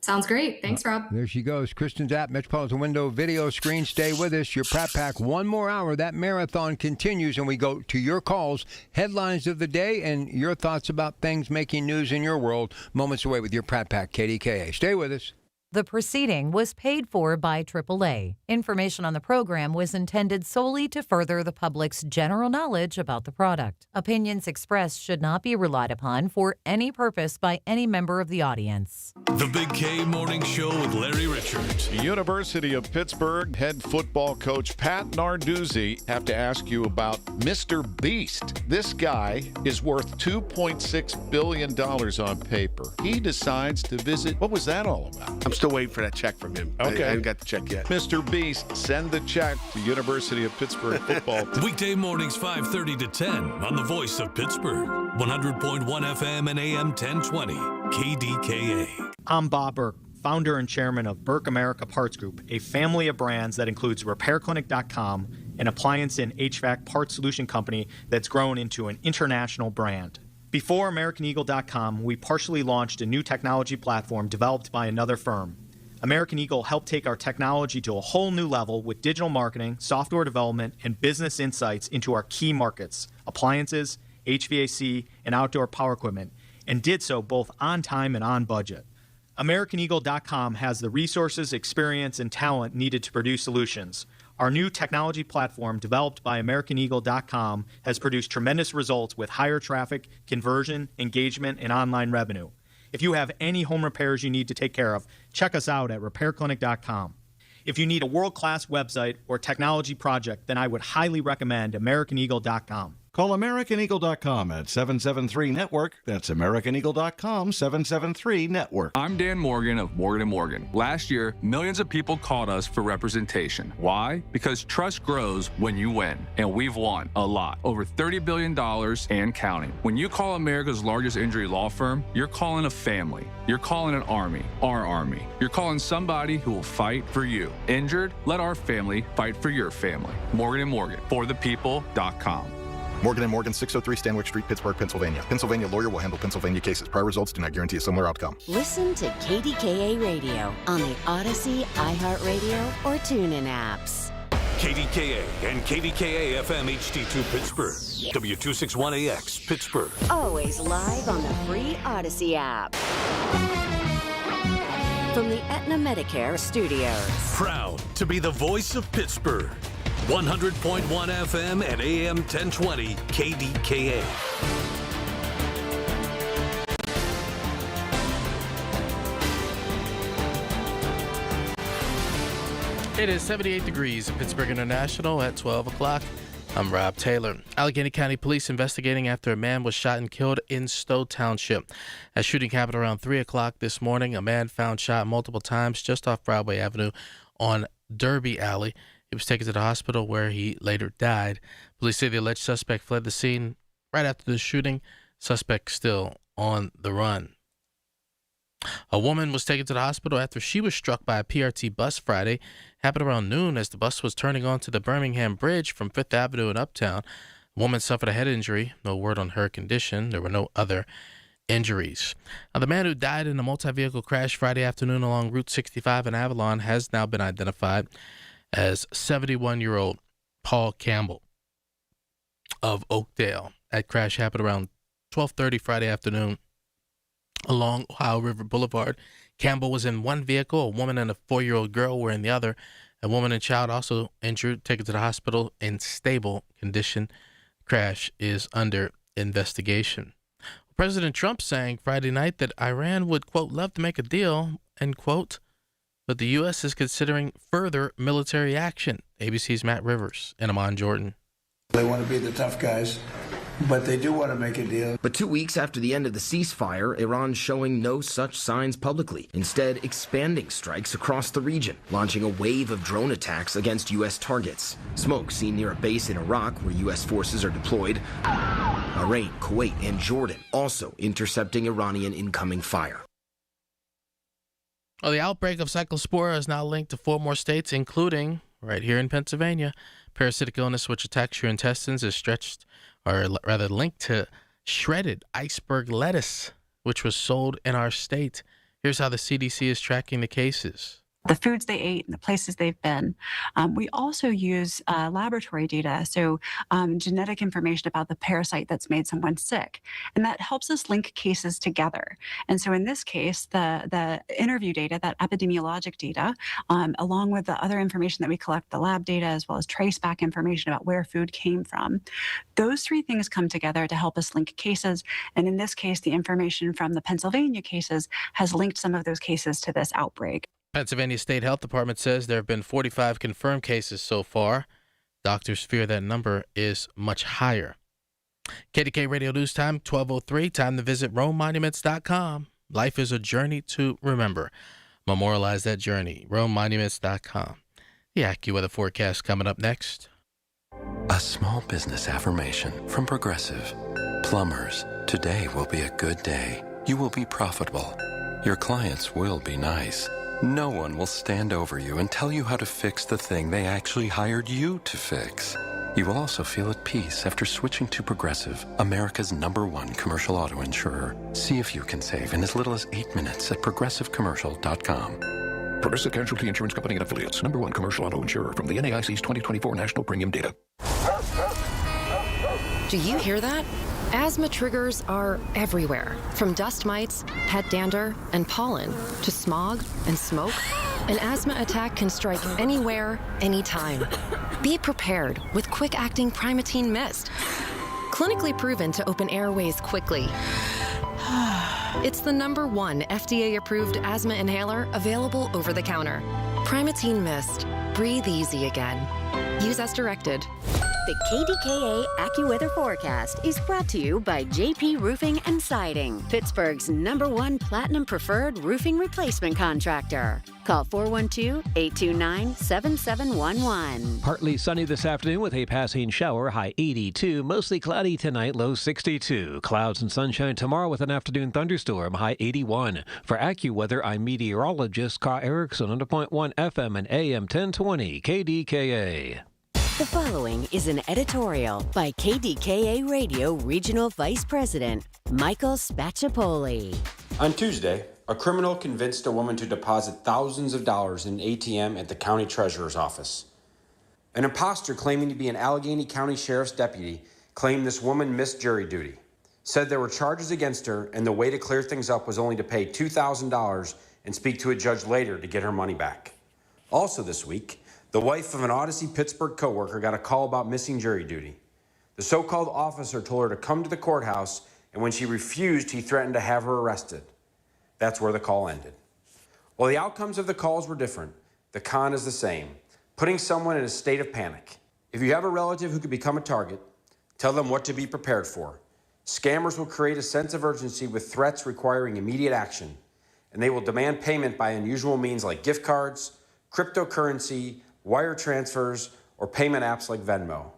Sounds great. Thanks, Rob. There she goes. Kristen's app, Metropolitan Window video screen. Stay with us. Your Pratt Pack, one more hour. That marathon continues, and we go to your calls, headlines of the day, and your thoughts about things making news in your world. Moments away with your Pratt Pack, KDKA. Stay with us. The proceeding was paid for by AAA. Information on the program was intended solely to further the public's general knowledge about the product. Opinions expressed should not be relied upon for any purpose by any member of the audience. The Big K Morning Show with Larry Richards. University of Pittsburgh head football coach Pat Narduzzi. Have to ask you about Mr. Beast. This guy is worth $2.6 billion on paper. He decides to visit. What was that all about? I'm still waiting for that check from him. Okay. I haven't got the check yet. Mr. Beast, send the check to University of Pittsburgh football team. Weekday mornings 5:30 to 10 on the Voice of Pittsburgh. 100.1 FM and AM 1020. KDKA. I'm Bob Burke, founder and chairman of Burke America Parts Group, a family of brands that includes RepairClinic.com, an appliance and HVAC parts solution company that's grown into an international brand. Before AmericanEagle.com, we partially launched a new technology platform developed by another firm. American Eagle helped take our technology to a whole new level with digital marketing, software development, and business insights into our key markets, appliances, HVAC, and outdoor power equipment, and did so both on time and on budget. AmericanEagle.com has the resources, experience, and talent needed to produce solutions. Our new technology platform, developed by AmericanEagle.com, has produced tremendous results with higher traffic, conversion, engagement, and online revenue. If you have any home repairs you need to take care of, check us out at RepairClinic.com. If you need a world-class website or technology project, then I would highly recommend AmericanEagle.com. Call AmericanEagle.com at 773-NETWORK. That's AmericanEagle.com, 773-NETWORK. I'm Dan Morgan of Morgan & Morgan. Last year, millions of people called us for representation. Why? Because trust grows when you win. And we've won a lot. Over $30 billion and counting. When you call America's largest injury law firm, you're calling a family. You're calling an army, our army. You're calling somebody who will fight for you. Injured? Let our family fight for your family. Morgan & Morgan, forthepeople.com. Morgan & Morgan, 603 Stanwyck Street, Pittsburgh, Pennsylvania. Pennsylvania lawyer will handle Pennsylvania cases. Prior results do not guarantee a similar outcome. Listen to KDKA Radio on the Odyssey, iHeartRadio, or TuneIn apps. KDKA and KDKA-FM HD2 Pittsburgh. W261AX Pittsburgh. Always live on the free Odyssey app. From the Aetna Medicare studios. Proud to be the voice of Pittsburgh. 100.1 FM and AM 1020 KDKA. It is 78 degrees at Pittsburgh International at 12 o'clock. I'm Rob Taylor. Allegheny County Police investigating after a man was shot and killed in Stowe Township. A shooting happened around 3 o'clock this morning. A man found shot multiple times just off Broadway Avenue on Derby Alley. He was taken to the hospital where he later died. Police say the alleged suspect fled the scene right after the shooting. Suspect still on the run. A woman was taken to the hospital after she was struck by a PRT bus Friday. Happened around noon as the bus was turning onto the Birmingham Bridge from 5th Avenue in Uptown. The woman suffered a head injury. No word on her condition. There were no other injuries. Now, the man who died in a multi-vehicle crash Friday afternoon along Route 65 in Avalon has now been identified as 71-year-old Paul Campbell of Oakdale. That crash happened around 12:30 Friday afternoon along Ohio River Boulevard. Campbell was in one vehicle. A woman and a 4-year-old girl were in the other. A woman and child also injured, taken to the hospital in stable condition. Crash is under investigation. President Trump saying Friday night that Iran would, quote, love to make a deal, end quote, but the U.S. is considering further military action. ABC's Matt Rivers and Amon Jordan. They want to be the tough guys, but they do want to make a deal. But 2 weeks after the end of the ceasefire, Iran's showing no such signs publicly, instead expanding strikes across the region, launching a wave of drone attacks against U.S. targets. Smoke seen near a base in Iraq where U.S. forces are deployed. Bahrain, Kuwait, and Jordan also intercepting Iranian incoming fire. Well, the outbreak of cyclospora is now linked to 4 more states, including right here in Pennsylvania. Parasitic illness which attacks your intestines is linked to shredded iceberg lettuce, which was sold in our state. Here's how the CDC is tracking the cases. The foods they ate and the places they've been. We also use laboratory data, so genetic information about the parasite that's made someone sick, and that helps us link cases together. And so in this case, the interview data, that epidemiologic data, along with the other information that we collect, the lab data, as well as trace back information about where food came from, those three things come together to help us link cases. And in this case, the information from the Pennsylvania cases has linked some of those cases to this outbreak. Pennsylvania State Health Department says there have been 45 confirmed cases so far. Doctors fear that number is much higher. KDKA Radio News Time, 12:03. Time to visit RomeMonuments.com. Life is a journey to remember. Memorialize that journey. RomeMonuments.com. The AccuWeather forecast coming up next. A small business affirmation from Progressive. Plumbers, today will be a good day. You will be profitable. Your clients will be nice. No one will stand over you and tell you how to fix the thing they actually hired you to fix. You will also feel at peace after switching to Progressive, America's #1 commercial auto insurer. See if you can save in as little as 8 minutes at progressivecommercial.com. Progressive Casualty Insurance Company and Affiliates, #1 commercial auto insurer from the NAIC's 2024 National Premium Data. Do you hear that? Asthma triggers are everywhere, from dust mites, pet dander, and pollen, to smog and smoke. An asthma attack can strike anywhere, anytime. Be prepared with quick-acting Primatene Mist. Clinically proven to open airways quickly. It's the #1 FDA-approved asthma inhaler available over the counter. Primatene Mist. Breathe easy again. Use as directed. The KDKA AccuWeather forecast is brought to you by JP Roofing and Siding, Pittsburgh's #1 Platinum Preferred Roofing Replacement Contractor. Call 412-829-7711. Partly sunny this afternoon with a passing shower, high 82. Mostly cloudy tonight, low 62. Clouds and sunshine tomorrow with an afternoon thunderstorm, high 81. For AccuWeather, I'm meteorologist Carl Erickson, 100.1 FM and AM 1020 KDKA. The following is an editorial by KDKA Radio Regional Vice President Michael Spacciapoli. On Tuesday, a criminal convinced a woman to deposit thousands of dollars in an ATM at the county treasurer's office. An imposter claiming to be an Allegheny County Sheriff's deputy claimed this woman missed jury duty, said there were charges against her and the way to clear things up was only to pay $2,000 and speak to a judge later to get her money back. Also this week, the wife of an Odyssey Pittsburgh coworker got a call about missing jury duty. The so-called officer told her to come to the courthouse, and when she refused, he threatened to have her arrested. That's where the call ended. While the outcomes of the calls were different, the con is the same, putting someone in a state of panic. If you have a relative who could become a target, tell them what to be prepared for. Scammers will create a sense of urgency with threats requiring immediate action, and they will demand payment by unusual means like gift cards, cryptocurrency, wire transfers, or payment apps like Venmo.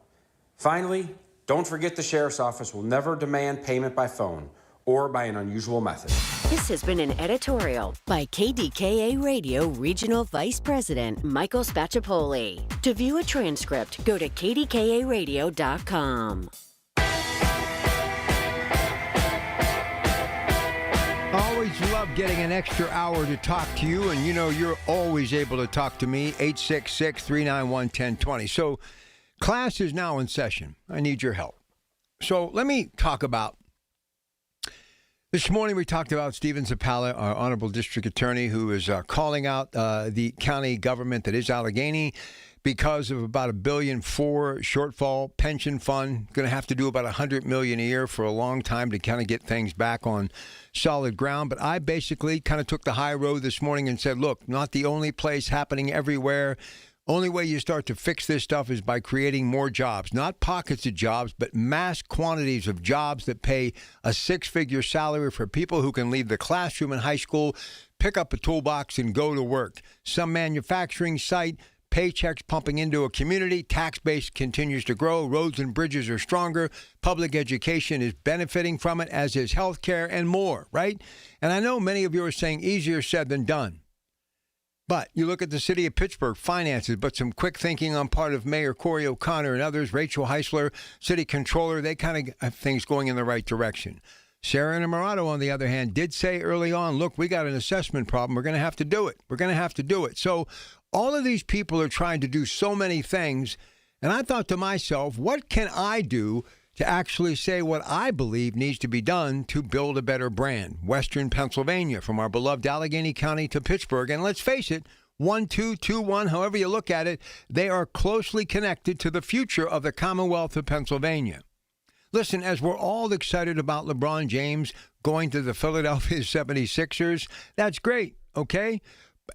Finally, don't forget the Sheriff's Office will never demand payment by phone or by an unusual method. This has been an editorial by KDKA Radio Regional Vice President Michael Spacciapoli. To view a transcript, go to kdkaradio.com. Always love getting an extra hour to talk to you, and you know you're always able to talk to me, 866-391-1020. So class is now in session. I need your help. So let me talk about, this morning we talked about Stephen Zappala, our Honorable District Attorney, who is calling out the county government that is Allegheny because of about $1.4 billion shortfall pension fund. Going to have to do about $100 million a year for a long time to kind of get things back on solid ground. But I basically kind of took the high road this morning and said, look, not the only place, happening everywhere. Only way you start to fix this stuff is by creating more jobs, not pockets of jobs, but mass quantities of jobs that pay a six-figure salary for people who can leave the classroom in high school, pick up a toolbox, and go to work. Some manufacturing site, paychecks pumping into a community, tax base continues to grow, roads and bridges are stronger, public education is benefiting from it, as is healthcare and more, right? And I know many of you are saying easier said than done. But you look at the city of Pittsburgh finances, but some quick thinking on part of Mayor Corey O'Connor and others, Rachel Heisler, city controller, they kind of have things going in the right direction. Sarah Innamorato, on the other hand, did say early on, look, we got an assessment problem. We're going to have to do it. We're going to have to do it. So all of these people are trying to do so many things. And I thought to myself, what can I do to actually say what I believe needs to be done to build a better brand? Western Pennsylvania, from our beloved Allegheny County to Pittsburgh. And let's face it, 1, 2, 2, 1, however you look at it, they are closely connected to the future of the Commonwealth of Pennsylvania. Listen, as we're all excited about LeBron James going to the Philadelphia 76ers, that's great, okay?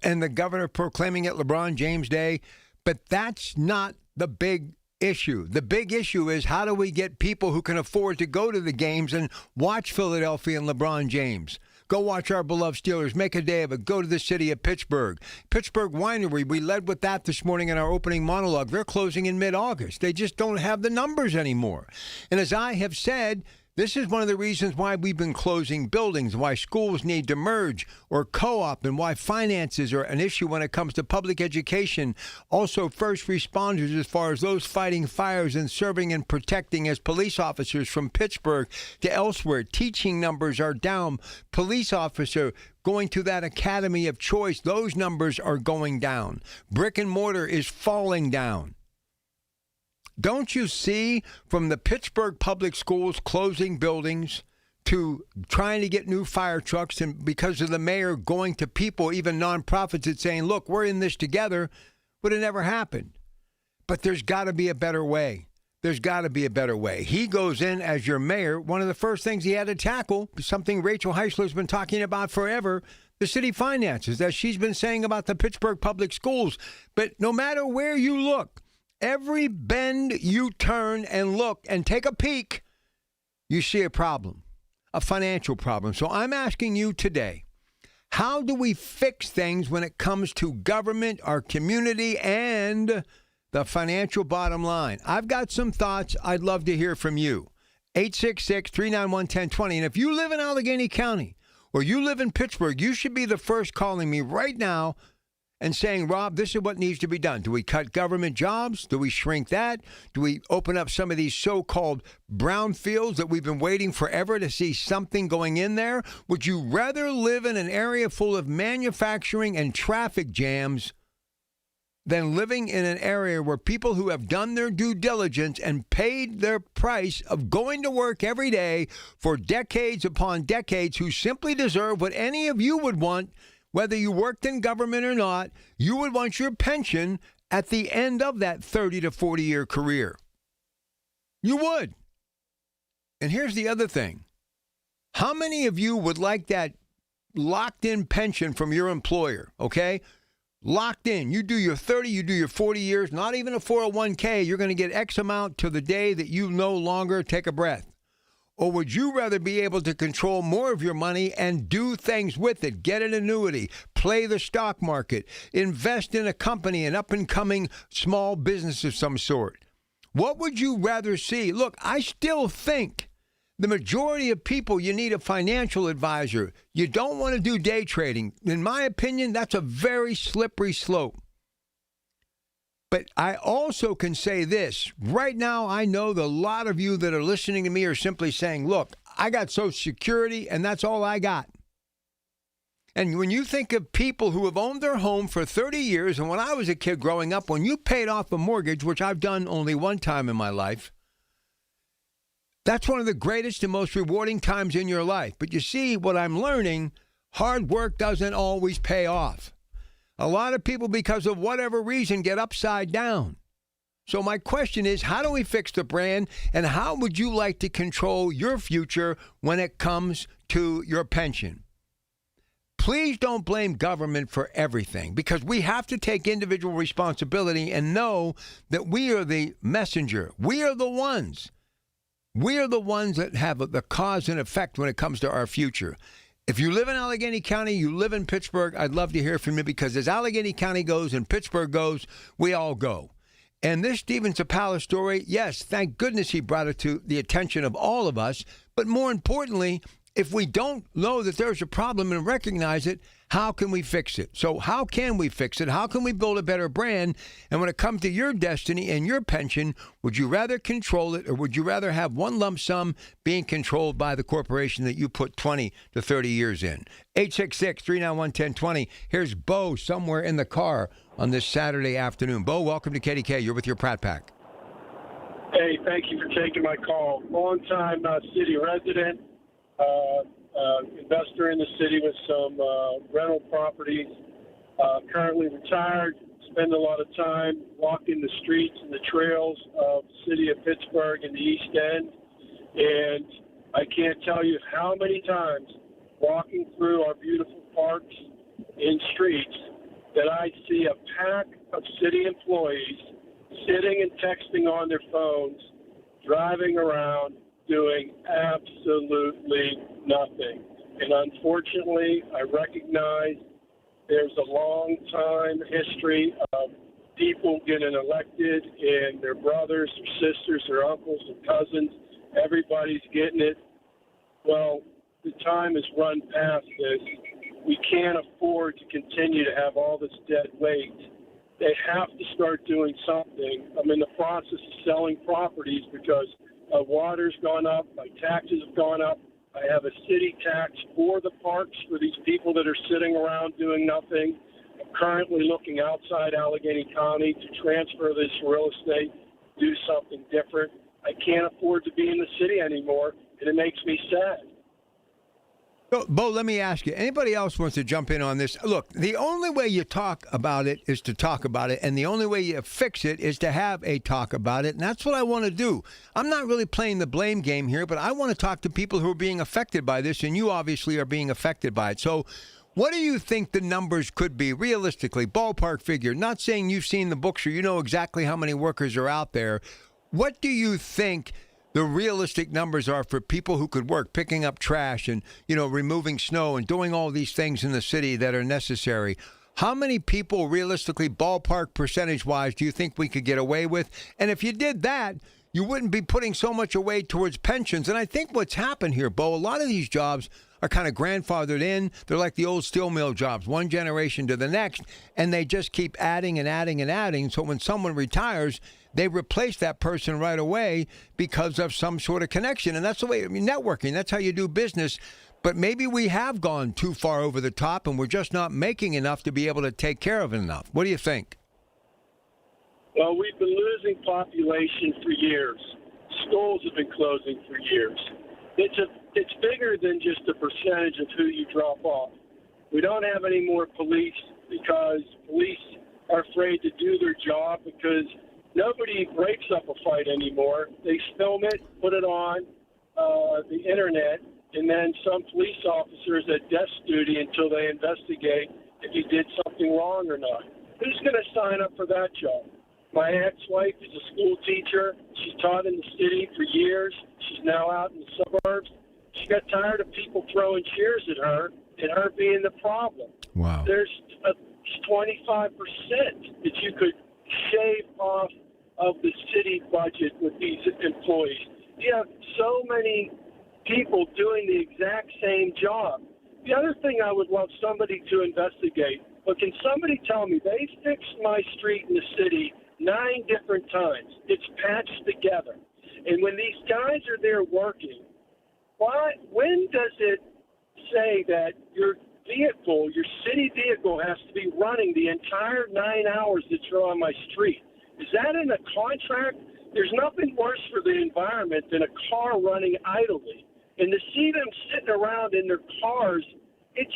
And the governor proclaiming it LeBron James Day, but that's not the big issue. The big issue is, how do we get people who can afford to go to the games and watch Philadelphia and LeBron James? Go watch our beloved Steelers. Make a day of it. Go to the city of Pittsburgh. Pittsburgh Winery, we led with that this morning in our opening monologue. They're closing in mid-August. They just don't have the numbers anymore. And as I have said, this is one of the reasons why we've been closing buildings, why schools need to merge or co-op, and why finances are an issue when it comes to public education. Also, first responders, as far as those fighting fires and serving and protecting as police officers from Pittsburgh to elsewhere. Teaching numbers are down. Police officer going to that academy of choice, those numbers are going down. Brick and mortar is falling down. Don't you see, from the Pittsburgh public schools closing buildings to trying to get new fire trucks, and because of the mayor going to people, even nonprofits, and saying, look, we're in this together, would have never happened. But there's got to be a better way. There's got to be a better way. He goes in as your mayor. One of the first things he had to tackle, something Rachel Heisler's been talking about forever, the city finances, that she's been saying about the Pittsburgh public schools. But no matter where you look, every bend you turn and look and take a peek, you see a problem, a financial problem. So I'm asking you today, how do we fix things when it comes to government, our community, and the financial bottom line? I've got some thoughts. I'd love to hear from you. 866-391-1020. And if you live in Allegheny County or you live in Pittsburgh, you should be the first calling me right now and saying, Rob, this is what needs to be done. Do we cut government jobs? Do we shrink that? Do we open up some of these so-called brownfields that we've been waiting forever to see something going in there? Would you rather live in an area full of manufacturing and traffic jams than living in an area where people who have done their due diligence and paid their price of going to work every day for decades upon decades, who simply deserve what any of you would want? Whether you worked in government or not, you would want your pension at the end of that 30 to 40-year career. You would. And here's the other thing. How many of you would like that locked-in pension from your employer, okay? Locked in. You do your 30, you do your 40 years, not even a 401k. You're going to get X amount to the day that you no longer take a breath. Or would you rather be able to control more of your money and do things with it? Get an annuity, play the stock market, invest in a company, an up-and-coming small business of some sort. What would you rather see? Look, I still think the majority of people, you need a financial advisor. You don't want to do day trading. In my opinion, that's a very slippery slope. But I also can say this. Right now, I know that a lot of you that are listening to me are simply saying, look, I got Social Security, and that's all I got. And when you think of people who have owned their home for 30 years, and when I was a kid growing up, when you paid off a mortgage, which I've done only one time in my life, that's one of the greatest and most rewarding times in your life. But you see, what I'm learning, hard work doesn't always pay off. A lot of people, because of whatever reason, get upside down. So my question is, how do we fix the brand, and how would you like to control your future when it comes to your pension? Please don't blame government for everything, because we have to take individual responsibility and know that we are the messenger. We are the ones. We are the ones that have the cause and effect when it comes to our future. If you live in Allegheny County, you live in Pittsburgh, I'd love to hear from you, because as Allegheny County goes and Pittsburgh goes, we all go. And this Stephen Zapala story, yes, thank goodness he brought it to the attention of all of us. But more importantly, if we don't know that there's a problem and recognize it, How can we fix it? So how can we fix it? How can we build a better brand? And when it comes to your destiny and your pension, would you rather control it, or would you rather have one lump sum being controlled by the corporation that you put 20 to 30 years in? 866-391-1020. Here's Bo somewhere in the car on this Saturday afternoon. Bo, welcome to KDK. You're with your Pratt Pack. Hey, thank you for taking my call. Long-time city resident, investor in the city with some rental properties. Currently retired, spend a lot of time walking the streets and the trails of the city of Pittsburgh and the East End. And I can't tell you how many times walking through our beautiful parks and streets that I see a pack of city employees sitting and texting on their phones, driving around, doing absolutely nothing. And unfortunately, I recognize there's a long time history of people getting elected and their brothers or sisters or uncles and cousins, everybody's getting it. Well, the time has run past this. We can't afford to continue to have all this dead weight. They have to start doing something. I'm in the process of selling properties because my water's gone up, my taxes have gone up. I have a city tax for the parks for these people that are sitting around doing nothing. I'm currently looking outside Allegheny County to transfer this real estate, do something different. I can't afford to be in the city anymore, and it makes me sad. So, Bo, let me ask you, anybody else wants to jump in on this? Look, the only way you talk about it is to talk about it, and the only way you fix it is to have a talk about it, and that's what I want to do. I'm not really playing the blame game here, but I want to talk to people who are being affected by this, and you obviously are being affected by it. So what do you think the numbers could be, realistically, ballpark figure? Not saying you've seen the books or you know exactly how many workers are out there. What do you think the realistic numbers are for people who could work picking up trash and, removing snow and doing all these things in the city that are necessary? How many people realistically, ballpark percentage-wise, do you think we could get away with? And if you did that, you wouldn't be putting so much away towards pensions. And I think what's happened here, Bo, a lot of these jobs are kind of grandfathered in. They're like the old steel mill jobs, one generation to the next, and they just keep adding and adding and adding. So when someone retires, they replace that person right away because of some sort of connection. And that's the way, networking, that's how you do business. But maybe we have gone too far over the top and we're just not making enough to be able to take care of it enough. What do you think? Well, we've been losing population for years. Schools have been closing for years. It's bigger than just a percentage of who you drop off. We don't have any more police because police are afraid to do their job because nobody breaks up a fight anymore. They film it, put it on the internet, and then some police officer is at desk duty until they investigate if he did something wrong or not. Who's going to sign up for that job? My ex-wife is a school teacher. She's taught in the city for years. She's now out in the suburbs. She got tired of people throwing chairs at her and her being the problem. Wow. There's 25% that you could shave off of the city budget with these employees. You have so many people doing the exact same job. The other thing I would love somebody to investigate, but can somebody tell me they fixed my street in the city 9 different times. It's patched together. And when these guys are there working, when does it say that your vehicle, your city vehicle, has to be running the entire 9 hours that you're on my street? Is that in a contract? There's nothing worse for the environment than a car running idly. And to see them sitting around in their cars, it's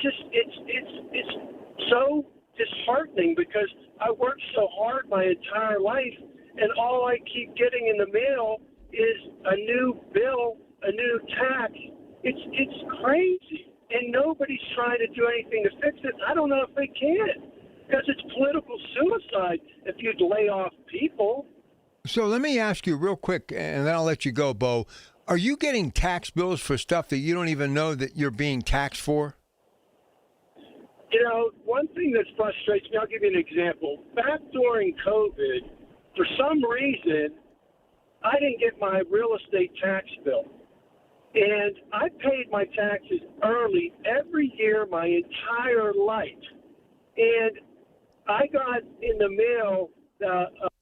so disheartening because I worked so hard my entire life, and all I keep getting in the mail is a new bill, a new tax. It's crazy, and nobody's trying to do anything to fix it. I don't know if they can, because it's political suicide if you'd lay off people. So let me ask you real quick, and then I'll let you go, Bo. Are you getting tax bills for stuff that you don't even know that you're being taxed for? One thing that frustrates me, I'll give you an example. Back during COVID, for some reason, I didn't get my real estate tax bill. And I paid my taxes early every year my entire life. And I got in the mail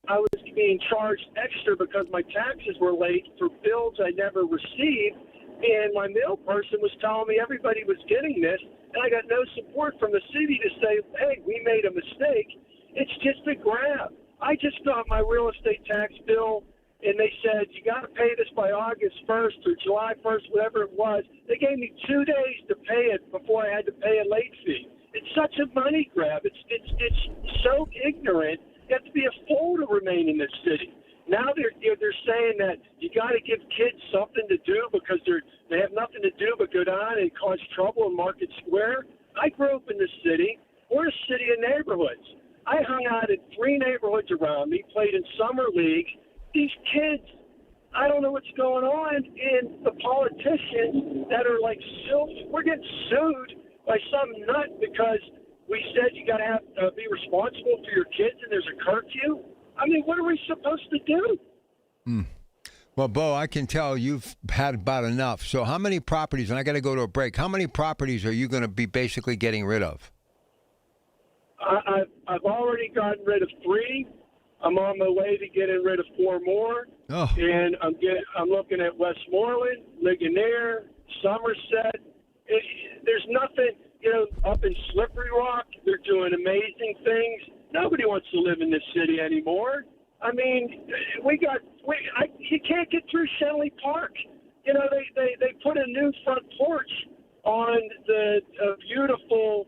I was being charged extra because my taxes were late for bills I never received. And my mail person was telling me everybody was getting this. And I got no support from the city to say, hey, we made a mistake. It's just a grab. I just got my real estate tax bill, and they said, you got to pay this by August 1st or July 1st, whatever it was. They gave me 2 days to pay it before I had to pay a late fee. It's such a money grab. It's so ignorant. You have to be a fool to remain in this city. Now they're saying that you got to give kids something to do because they have nothing to do but go down and cause trouble in Market Square. I grew up in the city. We're a city of neighborhoods. I hung out in 3 neighborhoods around me, played in summer league. These kids, I don't know what's going on. And the politicians that are like, we're getting sued by some nut because we said you got to be responsible for your kids and there's a curfew. I mean, what are we supposed to do? Well, Bo, I can tell you've had about enough. So how many properties, and I got to go to a break, how many properties are you going to be basically getting rid of? I've already gotten rid of 3. I'm on my way to getting rid of 4 more. Oh. And I'm looking at Westmoreland, Ligonier, Somerset. There's nothing, up in Slippery Rock, they're doing amazing things. Nobody wants to live in this city anymore. I mean, you can't get through Shenley Park. They put a new front porch on the beautiful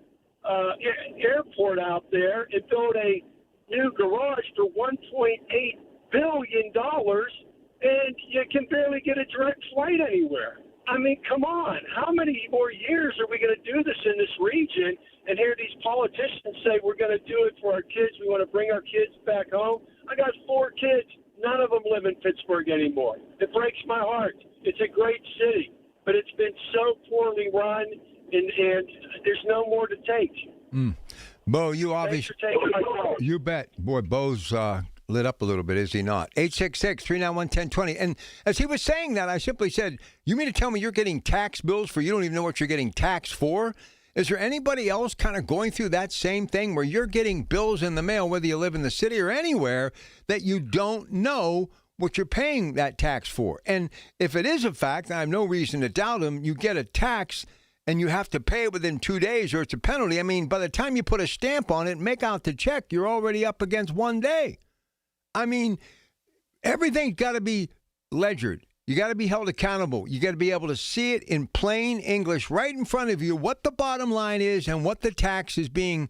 airport out there and built a new garage for $1.8 billion, and you can barely get a direct flight anywhere. I mean, come on. How many more years are we going to do this in this region and hear these politicians say we're going to do it for our kids, we want to bring our kids back home? I got 4 kids. None of them live in Pittsburgh anymore. It breaks my heart. It's a great city, but it's been so poorly run, and there's no more to take. Bo, you obviously... Thanks for taking my call. You bet. Boy, Bo's lit up a little bit, is he not? 866-391-1020. And as he was saying that, I simply said, you mean to tell me you're getting tax bills for you don't even know what you're getting taxed for? Is there anybody else kind of going through that same thing where you're getting bills in the mail, whether you live in the city or anywhere, that you don't know what you're paying that tax for? And if it is a fact, and I have no reason to doubt him, you get a tax and you have to pay it within 2 days or it's a penalty. I mean, by the time you put a stamp on it and make out the check, you're already up against 1 day. I mean, everything's got to be ledgered. You got to be held accountable. You got to be able to see it in plain English right in front of you, what the bottom line is and what the tax is being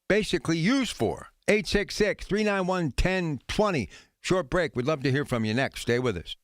basically used for. 866-391-1020. Short break. We'd love to hear from you next. Stay with us.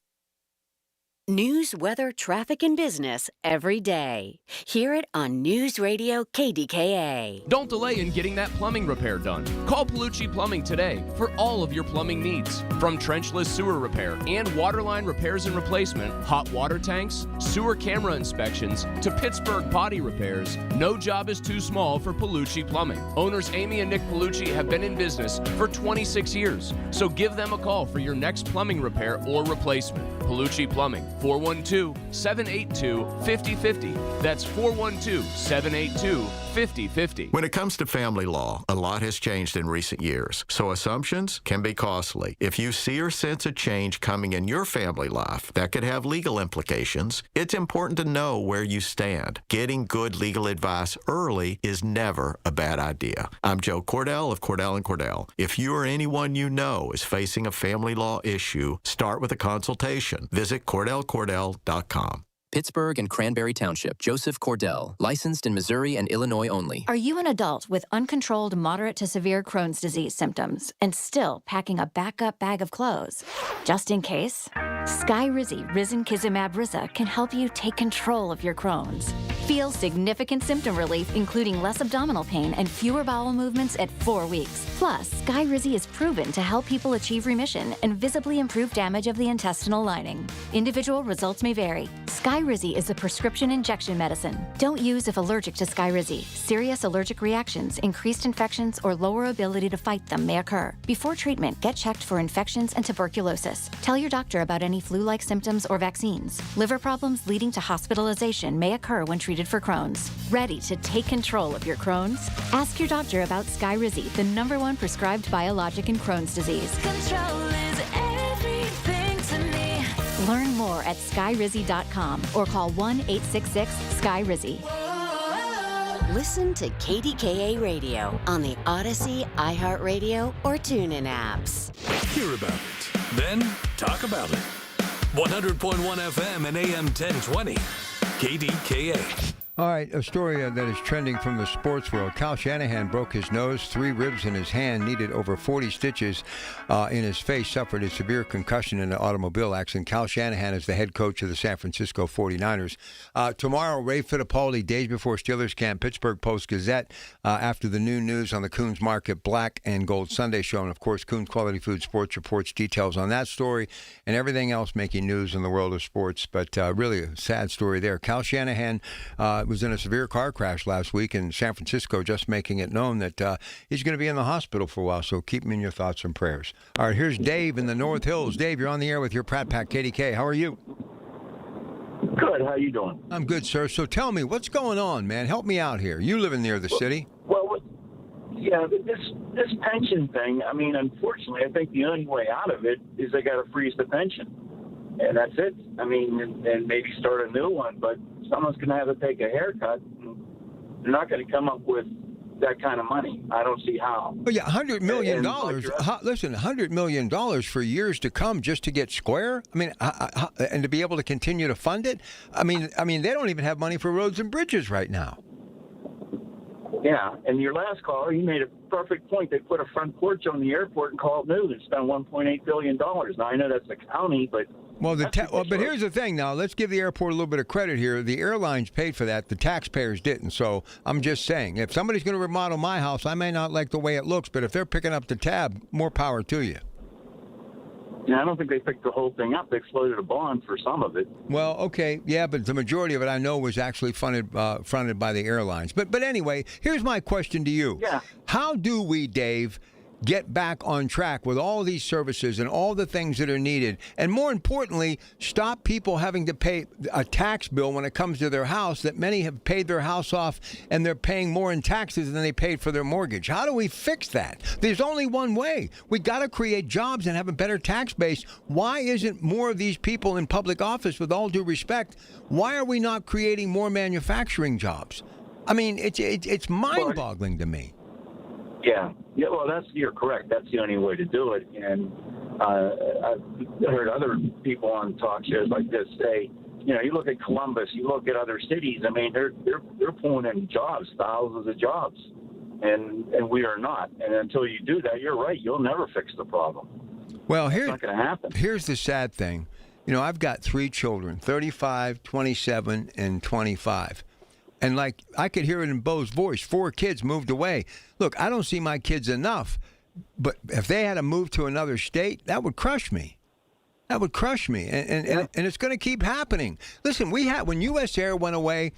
News, weather, traffic, and business every day. Hear it on News Radio KDKA. Don't delay in getting that plumbing repair done. Call Palucci Plumbing today for all of your plumbing needs. From trenchless sewer repair and waterline repairs and replacement, hot water tanks, sewer camera inspections, to Pittsburgh potty repairs, no job is too small for Palucci Plumbing. Owners Amy and Nick Palucci have been in business for 26 years, so give them a call for your next plumbing repair or replacement. Palucci Plumbing, 412-782-5050. That's 412-782-5050. When it comes to family law, a lot has changed in recent years, so assumptions can be costly. If you see or sense a change coming in your family life that could have legal implications, it's important to know where you stand. Getting good legal advice early is never a bad idea. I'm Joe Cordell of Cordell & Cordell. If you or anyone you know is facing a family law issue, start with a consultation. Visit CordellCordell.com. Pittsburgh and Cranberry Township. Joseph Cordell. Licensed in Missouri and Illinois only. Are you an adult with uncontrolled moderate to severe Crohn's disease symptoms and still packing a backup bag of clothes? Just in case? Skyrizi Risankizumab Riza can help you take control of your Crohn's. Feel significant symptom relief, including less abdominal pain and fewer bowel movements at 4 weeks. Plus, Skyrizi is proven to help people achieve remission and visibly improve damage of the intestinal lining. Individual results may vary. Skyrizi is a prescription injection medicine. Don't use if allergic to Skyrizi. Serious allergic reactions, increased infections, or lower ability to fight them may occur. Before treatment, get checked for infections and tuberculosis. Tell your doctor about any flu-like symptoms or vaccines. Liver problems leading to hospitalization may occur when treated for Crohn's. Ready to take control of your Crohn's? Ask your doctor about Skyrizi, the #1 prescribed biologic in Crohn's disease. Control is everything to me. Learn more at skyrizi.com or call 1-866-SKY-RIZZI. Listen to KDKA Radio on the Odyssey, iHeartRadio, or TuneIn apps. Hear about it, then talk about it. 100.1 FM and AM 1020. KDKA. All right, a story that is trending from the sports world. Kyle Shanahan broke his nose, 3 ribs in his hand, needed over 40 stitches in his face, suffered a severe concussion in an automobile accident. Kyle Shanahan is the head coach of the San Francisco 49ers. Tomorrow, Ray Fittipaldi, days before Steelers camp, Pittsburgh Post-Gazette, after the new news on the Coons Market Black and Gold Sunday show. And, of course, Coons Quality Food Sports reports details on that story and everything else making news in the world of sports. But really a sad story there. Kyle Shanahan was in a severe car crash last week in San Francisco, just making it known that he's going to be in the hospital for a while, so keep him in your thoughts and prayers. All right, here's Dave in the North Hills. Dave, you're on the air with your Pratt Pack KDK. How are you? Good. How you doing? I'm good, sir. So tell me, what's going on, man? Help me out here. You live near the city. Well, yeah, this pension thing, I mean, unfortunately, I think the only way out of it is they got to freeze the pension. And that's it. I mean, and maybe start a new one, but someone's going to have to take a haircut. And they're not going to come up with that kind of money. I don't see how. But yeah, $100 million. Listen, $100 million for years to come just to get square. I mean, and to be able to continue to fund it. I mean, they don't even have money for roads and bridges right now. Yeah, and your last caller, you made a perfect point. They put a front porch on the airport and called news and spent $1.8 billion. Now, I know that's the county, but... Well, but here's the thing now. Let's give the airport a little bit of credit here. The airlines paid for that. The taxpayers didn't. So I'm just saying, if somebody's going to remodel my house, I may not like the way it looks, but if they're picking up the tab, more power to you. Yeah, I don't think they picked the whole thing up. They floated a bond for some of it. Well, okay, yeah, but the majority of it I know was actually fronted by the airlines. But anyway, here's my question to you. Yeah. How do we, Dave, get back on track with all these services and all the things that are needed? And more importantly, stop people having to pay a tax bill when it comes to their house, that many have paid their house off and they're paying more in taxes than they paid for their mortgage. How do we fix that? There's only one way. We got to create jobs and have a better tax base. Why isn't more of these people in public office, with all due respect, why are we not creating more manufacturing jobs? I mean, it's mind-boggling to me. Yeah, well, you're correct. That's the only way to do it. And I've heard other people on talk shows like this say, you look at Columbus, you look at other cities. I mean, they're pulling in jobs, thousands of jobs, and we are not. And until you do that, you're right. You'll never fix the problem. Well, it's not going to happen. Here's the sad thing. I've got 3 children, 35, 27, and 25. And like I could hear it in Bo's voice, 4 kids moved away. Look, I don't see my kids enough, but if they had to move to another state, that would crush me. That would crush me, and it's going to keep happening. Listen, when U.S. Air went away,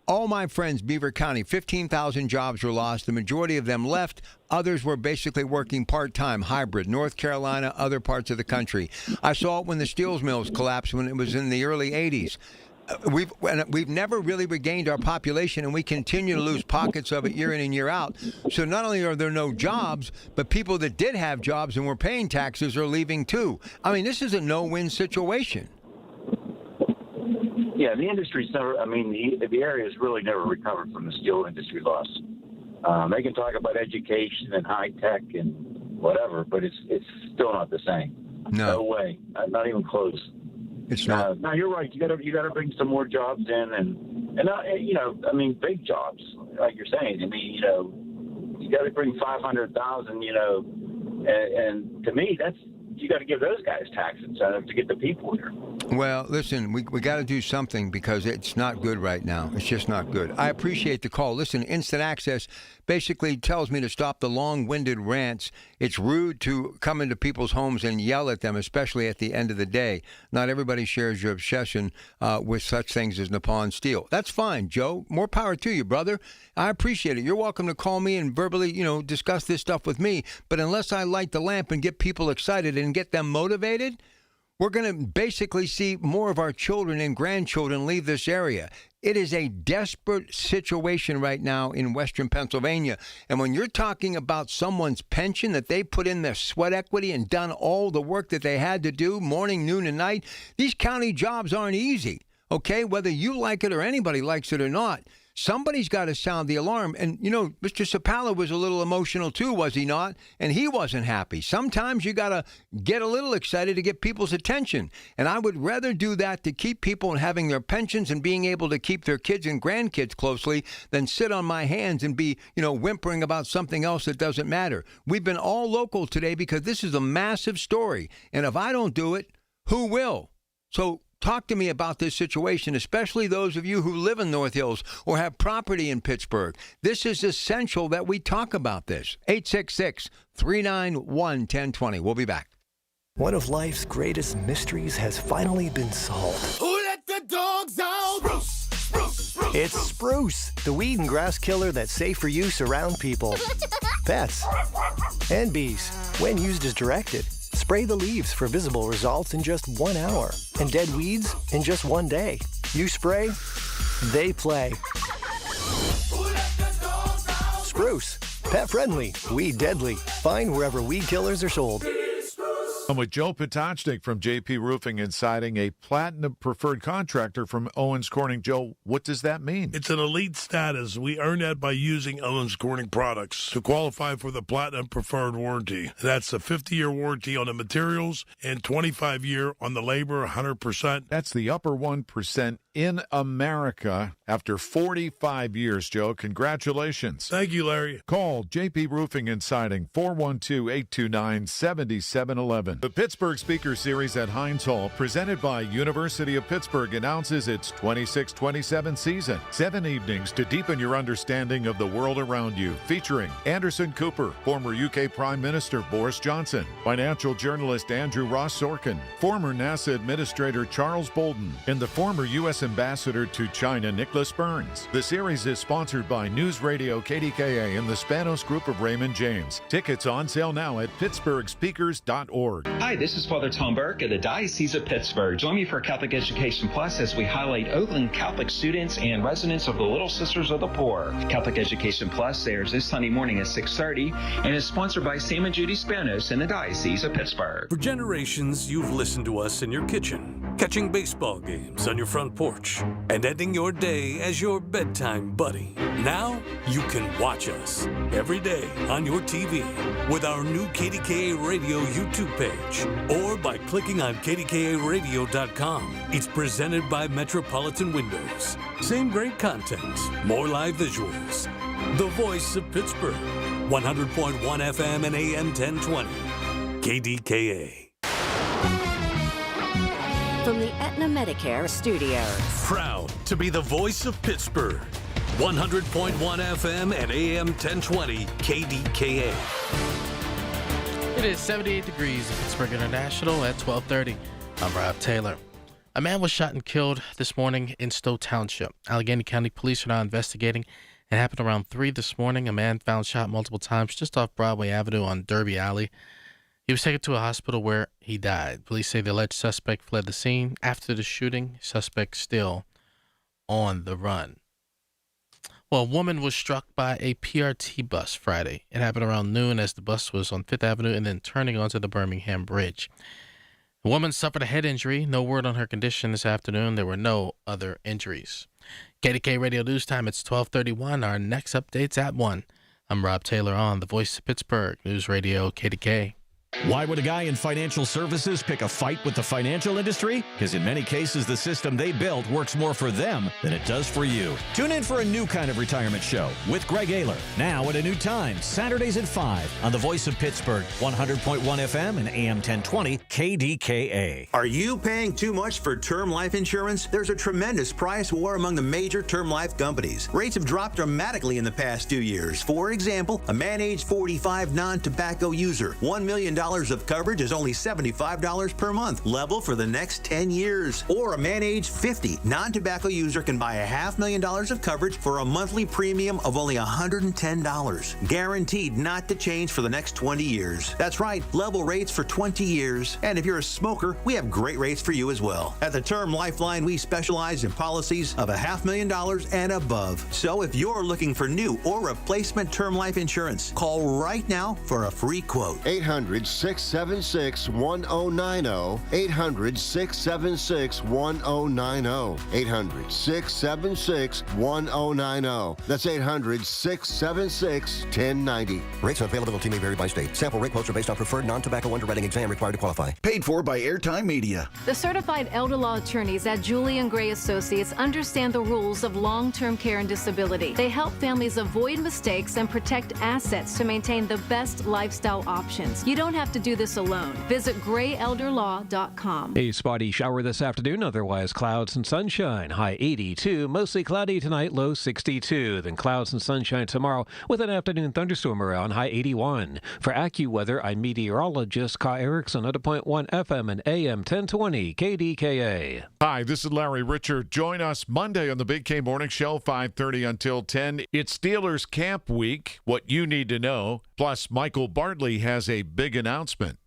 all my friends, Beaver County, 15,000 jobs were lost. The majority of them left. Others were basically working part-time, hybrid, North Carolina, other parts of the country. I saw it when the steel mills collapsed when it was in the early 80s. We've never really regained our population, and we continue to lose pockets of it year in and year out. So not only are there no jobs, but people that did have jobs and were paying taxes are leaving too. I mean, this is a no-win situation. Yeah, the industry's never, the area has really never recovered from the steel industry loss. They can talk about education and high tech and whatever, but it's still not the same. No way. Not even close. It's not. No, you're right. You got to bring some more jobs in, and big jobs, like you're saying. you got to bring 500,000. And to me, you got to give those guys tax incentive to get the people here. Well, listen, we got to do something because it's not good right now. It's just not good. I appreciate the call. Listen, Instant Access basically tells me to stop the long-winded rants. It's rude to come into people's homes and yell at them, especially at the end of the day. Not everybody shares your obsession with such things as Nippon Steel. That's fine, Joe. More power to you, brother. I appreciate it. You're welcome to call me and verbally, discuss this stuff with me. But unless I light the lamp and get people excited and get them motivated, we're going to basically see more of our children and grandchildren leave this area. It is a desperate situation right now in Western Pennsylvania. And when you're talking about someone's pension that they put in their sweat equity and done all the work that they had to do morning, noon, and night, these county jobs aren't easy, okay? Whether you like it or anybody likes it or not. Somebody's got to sound the alarm. And, Mr. Sapala was a little emotional too, was he not? And he wasn't happy. Sometimes you got to get a little excited to get people's attention. And I would rather do that to keep people having their pensions and being able to keep their kids and grandkids closely than sit on my hands and be, whimpering about something else that doesn't matter. We've been all local today because this is a massive story. And if I don't do it, who will? So talk to me about this situation, especially those of you who live in North Hills or have property in Pittsburgh. This is essential that we talk about this. 866-391-1020. We'll be back. One of life's greatest mysteries has finally been solved. Who let the dogs out? Spruce, spruce, spruce. It's Spruce, the weed and grass killer that's safe for use around people, pets, and bees when used as directed. Spray the leaves for visible results in just 1 hour, and dead weeds in just 1 day. You spray, they play. Spruce, pet friendly, weed deadly. Find wherever weed killers are sold. I'm with Joe Potachnik from JP Roofing and Siding, a platinum preferred contractor from Owens Corning. Joe, what does that mean? It's an elite status. We earn that by using Owens Corning products to qualify for the platinum preferred warranty. That's a 50-year warranty on the materials and 25-year on the labor, 100%. That's the upper 1% in America after 45 years, Joe. Congratulations. Thank you, Larry. Call JP Roofing and Siding, 412-829-7711. The Pittsburgh Speaker Series at Heinz Hall, presented by University of Pittsburgh, announces its 26-27 season. 7 evenings to deepen your understanding of the world around you, featuring Anderson Cooper, former UK Prime Minister Boris Johnson, financial journalist Andrew Ross Sorkin, former NASA Administrator Charles Bolden, and the former U.S. Ambassador to China Nicholas Burns. The series is sponsored by News Radio KDKA and the Spanos Group of Raymond James. Tickets on sale now at pittsburghspeakers.org. Hi, this is Father Tom Burke of the Diocese of Pittsburgh. Join me for Catholic Education Plus as we highlight Oakland Catholic students and residents of the Little Sisters of the Poor. Catholic Education Plus airs this Sunday morning at 6:30 and is sponsored by Sam and Judy Spanos in the Diocese of Pittsburgh. For generations, you've listened to us in your kitchen, catching baseball games on your front porch, and ending your day as your bedtime buddy. Now, you can watch us every day on your TV with our new KDKA Radio YouTube page or by clicking on KDKARadio.com. It's presented by Metropolitan Windows. Same great content, more live visuals. The voice of Pittsburgh, 100.1 FM and AM 1020. KDKA. From the Aetna Medicare Studios. Proud to be the voice of Pittsburgh. 100.1 FM and AM 1020 KDKA. It is 78 degrees at Pittsburgh International at 12:30. I'm Rob Taylor. A man was shot and killed this morning in Stowe Township. Allegheny County Police are now investigating. It happened around 3 this morning. A man found shot multiple times just off Broadway Avenue on Derby Alley. He was taken to a hospital where he died. Police say the alleged suspect fled the scene. After the shooting, suspect still on the run. Well, a woman was struck by a PRT bus Friday. It happened around noon as the bus was on 5th Avenue and then turning onto the Birmingham Bridge. The woman suffered a head injury. No word on her condition this afternoon. There were no other injuries. KDK Radio News Time, it's 12:31. Our next update's at 1. I'm Rob Taylor on the Voice of Pittsburgh, News Radio KDK. Why would a guy in financial services pick a fight with the financial industry? Because in many cases, the system they built works more for them than it does for you. Tune in for a new kind of retirement show with Greg Ayler. Now at a new time, Saturdays at 5 on the Voice of Pittsburgh, 100.1 FM and AM 1020 KDKA. Are you paying too much for term life insurance? There's a tremendous price war among the major term life companies. Rates have dropped dramatically in the past 2 years. For example, a man age 45 non-tobacco user, $1 million of coverage is only $75 per month, level for the next 10 years. Or a man age 50 non-tobacco user can buy $500,000 of coverage for a monthly premium of only $110, guaranteed not to change for the next 20 years. That's right, level rates for 20 years. And if you're a smoker, we have great rates for you as well. At the Term Lifeline, we specialize in policies of $500,000 and above. So if you're looking for new or replacement term life insurance, call right now for a free quote. 800-676-1090. 800-676-1090. 800-676-1090. That's 800-676-1090. Rates and availability may vary by state. Sample rate quotes are based on preferred non-tobacco underwriting exam required to qualify. Paid for by Airtime Media. The certified elder law attorneys at Julian Gray Associates understand the rules of long-term care and disability. They help families avoid mistakes and protect assets to maintain the best lifestyle options. You don't have to do this alone. Visit grayelderlaw.com. A spotty shower this afternoon, otherwise clouds and sunshine. High 82, mostly cloudy tonight, low 62. Then clouds and sunshine tomorrow with an afternoon thunderstorm around, high 81. For AccuWeather, I'm meteorologist Kai Erickson at 100.1 FM and AM 1020 KDKA. Hi, this is Larry Richard. Join us Monday on the Big K Morning Show, 5:30 until 10. It's Steelers Camp Week, what you need to know. Plus, Michael Bartley has a big announcement.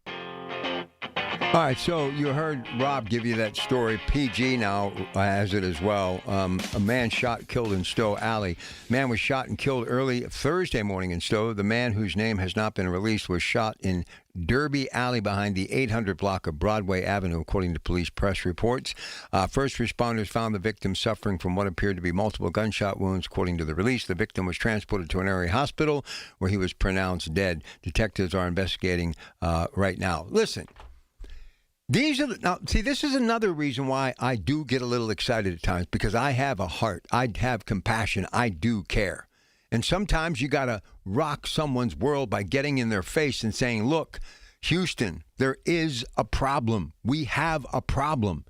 All right, so you heard Rob give you that story. PG now has it as well. A man shot, killed in Stowe Alley. Man was shot and killed early Thursday morning in Stowe. The man, whose name has not been released, was shot in Derby Alley behind the 800 block of Broadway Avenue, according to police press reports. First responders found the victim suffering from what appeared to be multiple gunshot wounds, according to the release. The victim was transported to an area hospital where he was pronounced dead. Detectives are investigating right now. Listen. This is another reason why I do get a little excited at times, because I have a heart. I have compassion. I do care. And sometimes you got to rock someone's world by getting in their face and saying, look, Houston, there is a problem. We have a problem.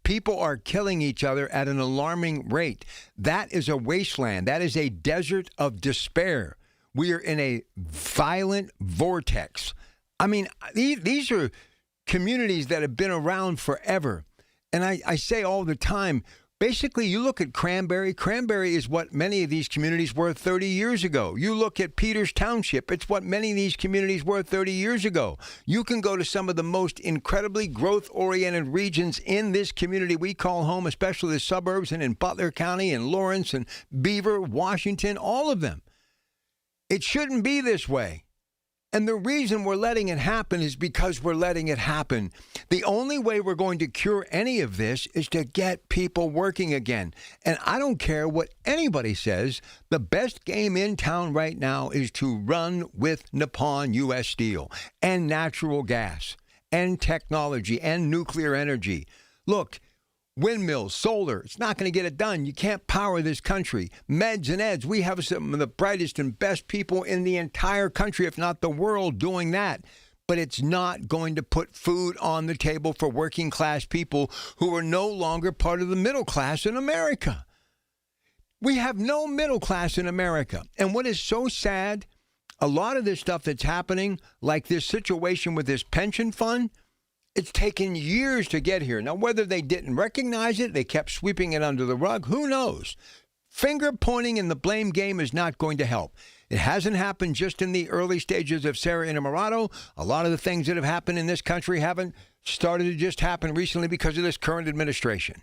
People are killing each other at an alarming rate. That is a wasteland. That is a desert of despair. We are in a violent vortex. I mean, these are communities that have been around forever. And I say all the time, basically, you look at Cranberry. Cranberry is what many of these communities were 30 years ago. You look at Peters Township. It's what many of these communities were 30 years ago. You can go to some of the most incredibly growth-oriented regions in this community we call home, especially the suburbs and in Butler County and Lawrence and Beaver, Washington, all of them. It shouldn't be this way. And the reason we're letting it happen is because we're letting it happen. The only way we're going to cure any of this is to get people working again. And I don't care what anybody says. The best game in town right now is to run with Nippon U.S. Steel and natural gas and technology and nuclear energy. Look, windmills, solar, it's not going to get it done. You can't power this country. Meds and eds, we have some of the brightest and best people in the entire country, if not the world, doing that. But it's not going to put food on the table for working class people who are no longer part of the middle class in America. We have no middle class in America. And what is so sad, a lot of this stuff that's happening, like this situation with this pension fund, it's taken years to get here. Now, whether they didn't recognize it, they kept sweeping it under the rug, who knows? Finger pointing in the blame game is not going to help. It hasn't happened just in the early stages of Sarah Innamorato. A lot of the things that have happened in this country haven't started to just happen recently because of this current administration.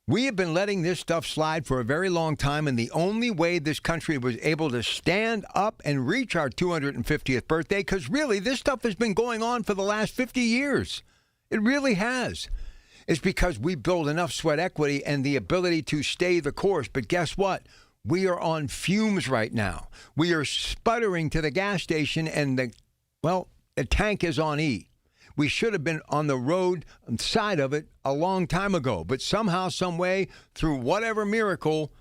We have been letting this stuff slide for a very long time, and the only way this country was able to stand up and reach our 250th birthday, because really this stuff has been going on for the last 50 years. It really has. It's because we built enough sweat equity and the ability to stay the course. But guess what? We are on fumes right now. We are sputtering to the gas station, and the tank is on E. We should have been on the road side of it a long time ago. But somehow, some way, through whatever miracle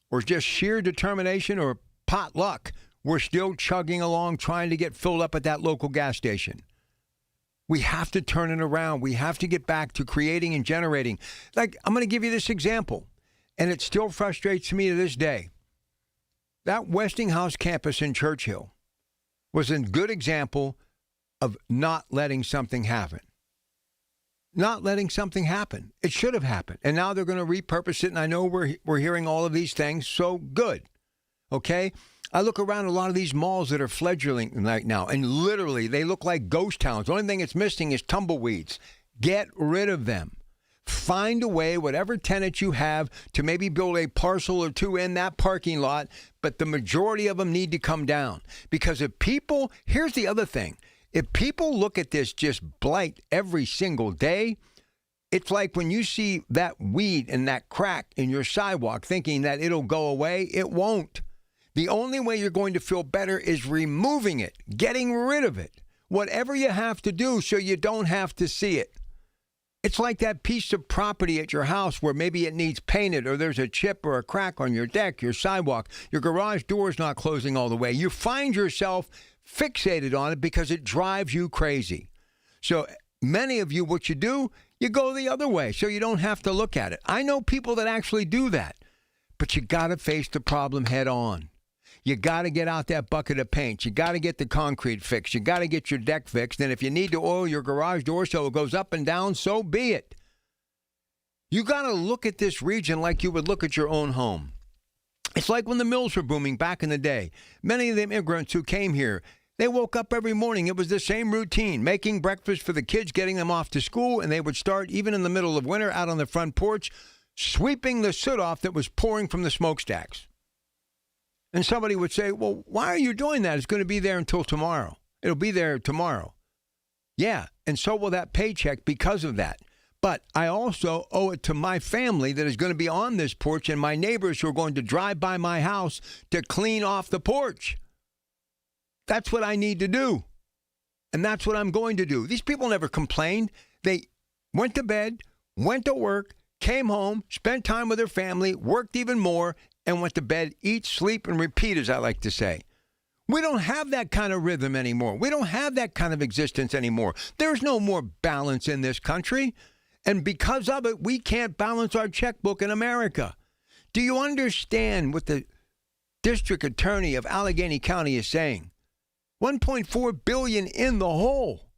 or just sheer determination or pot luck, we're still chugging along trying to get filled up at that local gas station. We have to turn it around. We have to get back to creating and generating. Like, I'm going to give you this example, and it still frustrates me to this day. That Westinghouse campus in Churchill was a good example of not letting something happen. Not letting something happen. It should have happened. And now they're going to repurpose it, and I know we're hearing all of these things, so good. Okay? I look around a lot of these malls that are fledgling right now, and literally they look like ghost towns. The only thing it's missing is tumbleweeds. Get rid of them. Find a way, whatever tenant you have, to maybe build a parcel or two in that parking lot, but the majority of them need to come down. Because if people, here's the other thing, if people look at this just blight every single day, it's like when you see that weed and that crack in your sidewalk thinking that it'll go away, it won't. The only way you're going to feel better is removing it, getting rid of it, whatever you have to do so you don't have to see it. It's like that piece of property at your house where maybe it needs painted or there's a chip or a crack on your deck, your sidewalk, your garage door is not closing all the way. You find yourself fixated on it because it drives you crazy. So many of you, what you do, you go the other way so you don't have to look at it. I know people that actually do that, but you got to face the problem head on. You got to get out that bucket of paint. You got to get the concrete fixed. You got to get your deck fixed. And if you need to oil your garage door so it goes up and down, so be it. You got to look at this region like you would look at your own home. It's like when the mills were booming back in the day. Many of the immigrants who came here, they woke up every morning. It was the same routine, making breakfast for the kids, getting them off to school, and they would start, even in the middle of winter, out on the front porch, sweeping the soot off that was pouring from the smokestacks. And somebody would say, well, why are you doing that? It's going to be there until tomorrow. It'll be there tomorrow. Yeah, and so will that paycheck because of that. But I also owe it to my family that is going to be on this porch and my neighbors who are going to drive by my house to clean off the porch. That's what I need to do. And that's what I'm going to do. These people never complained. They went to bed, went to work, came home, spent time with their family, worked even more, and went to bed, eat, sleep, and repeat, as I like to say. We don't have that kind of rhythm anymore. We don't have that kind of existence anymore. There's no more balance in this country. And because of it, we can't balance our checkbook in America. Do you understand what the district attorney of Allegheny County is saying? $1.4 billion in the hole.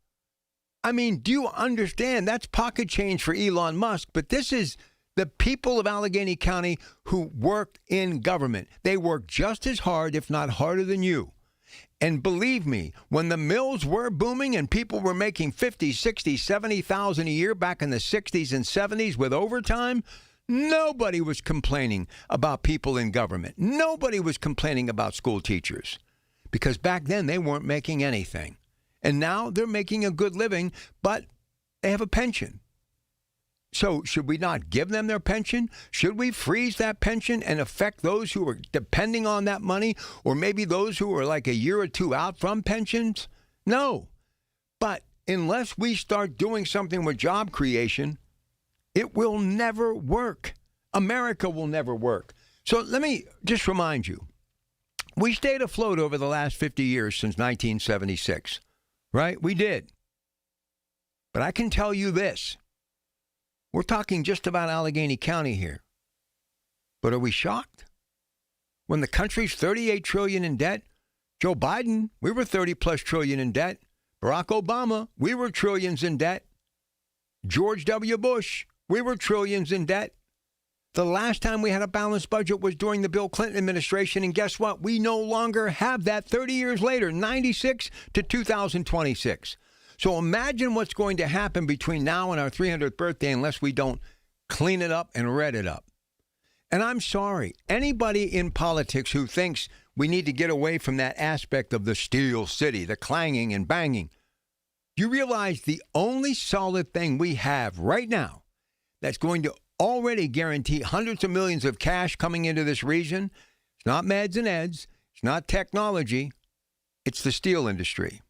I mean, do you understand? That's pocket change for Elon Musk, but this is the people of Allegheny County who work in government. They work just as hard, if not harder than you. And believe me, when the mills were booming and people were making 50, 60, 70,000 a year back in the 60s and 70s with overtime, nobody was complaining about people in government. Nobody was complaining about school teachers because back then they weren't making anything. And now they're making a good living, but they have a pension. So should we not give them their pension? Should we freeze that pension and affect those who are depending on that money, or maybe those who are like a year or two out from pensions? No. But unless we start doing something with job creation, it will never work. America will never work. So let me just remind you, we stayed afloat over the last 50 years since 1976, right? We did. But I can tell you this. We're talking just about Allegheny County here. But are we shocked? When the country's $38 trillion in debt, Joe Biden, we were $30+ trillion in debt. Barack Obama, we were trillions in debt. George W. Bush, we were trillions in debt. The last time we had a balanced budget was during the Bill Clinton administration, and guess what? We no longer have that 30 years later, 96 to 2026. So imagine what's going to happen between now and our 300th birthday unless we don't clean it up and red it up. And I'm sorry, anybody in politics who thinks we need to get away from that aspect of the Steel City, the clanging and banging, you realize the only solid thing we have right now that's going to already guarantee hundreds of millions of cash coming into this region, it's not meds and eds, it's not technology, it's the steel industry.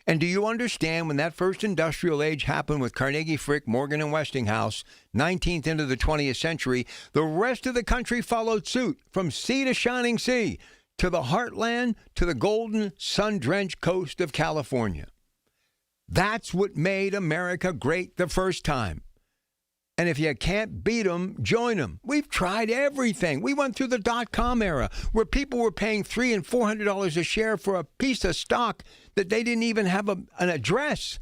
And do you understand when that first industrial age happened with Carnegie, Frick, Morgan, and Westinghouse, 19th into the 20th century, the rest of the country followed suit, from sea to shining sea, to the heartland, to the golden, sun-drenched coast of California. That's what made America great the first time. And if you can't beat them, join them. We've tried everything. We went through the dot-com era where people were paying $300 and $400 a share for a piece of stock that they didn't even have an address.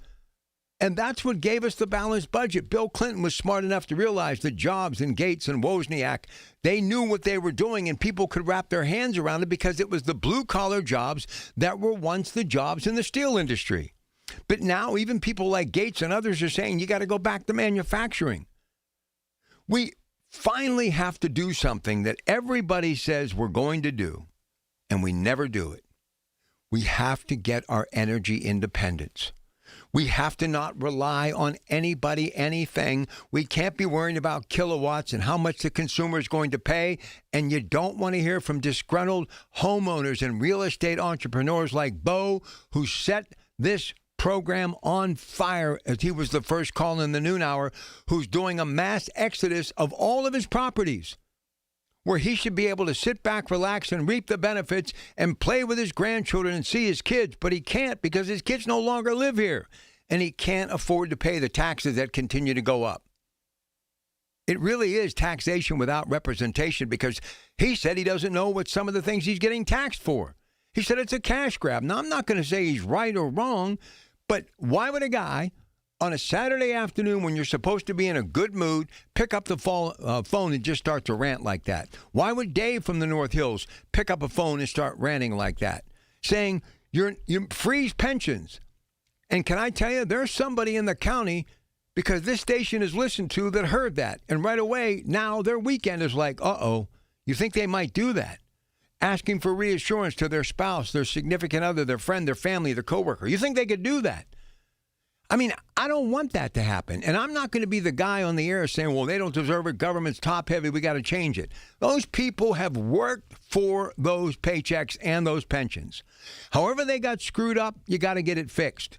And that's what gave us the balanced budget. Bill Clinton was smart enough to realize that Jobs and Gates and Wozniak, they knew what they were doing, and people could wrap their hands around it because it was the blue-collar jobs that were once the jobs in the steel industry. But now even people like Gates and others are saying you got to go back to manufacturing. We finally have to do something that everybody says we're going to do, and we never do it. We have to get our energy independence. We have to not rely on anybody, anything. We can't be worrying about kilowatts and how much the consumer is going to pay. And you don't want to hear from disgruntled homeowners and real estate entrepreneurs like Bo, who set this program on fire as he was the first call in the noon hour, who's doing a mass exodus of all of his properties, where he should be able to sit back, relax, and reap the benefits and play with his grandchildren and see his kids. But he can't because his kids no longer live here, and he can't afford to pay the taxes that continue to go up. It really is taxation without representation, because he said he doesn't know what some of the things he's getting taxed for. He said it's a cash grab. Now, I'm not going to say he's right or wrong, but why would a guy on a Saturday afternoon when you're supposed to be in a good mood pick up the phone and just start to rant like that? Why would Dave from the North Hills pick up a phone and start ranting like that, saying you freeze pensions? And can I tell you, there's somebody in the county, because this station is listened to, that heard that. And right away, now their weekend is like, uh-oh, you think they might do that? Asking for reassurance to their spouse, their significant other, their friend, their family, their coworker. You think they could do that? I mean, I don't want that to happen. And I'm not going to be the guy on the air saying, well, they don't deserve it. Government's top heavy. We got to change it. Those people have worked for those paychecks and those pensions. However they got screwed up, you got to get it fixed.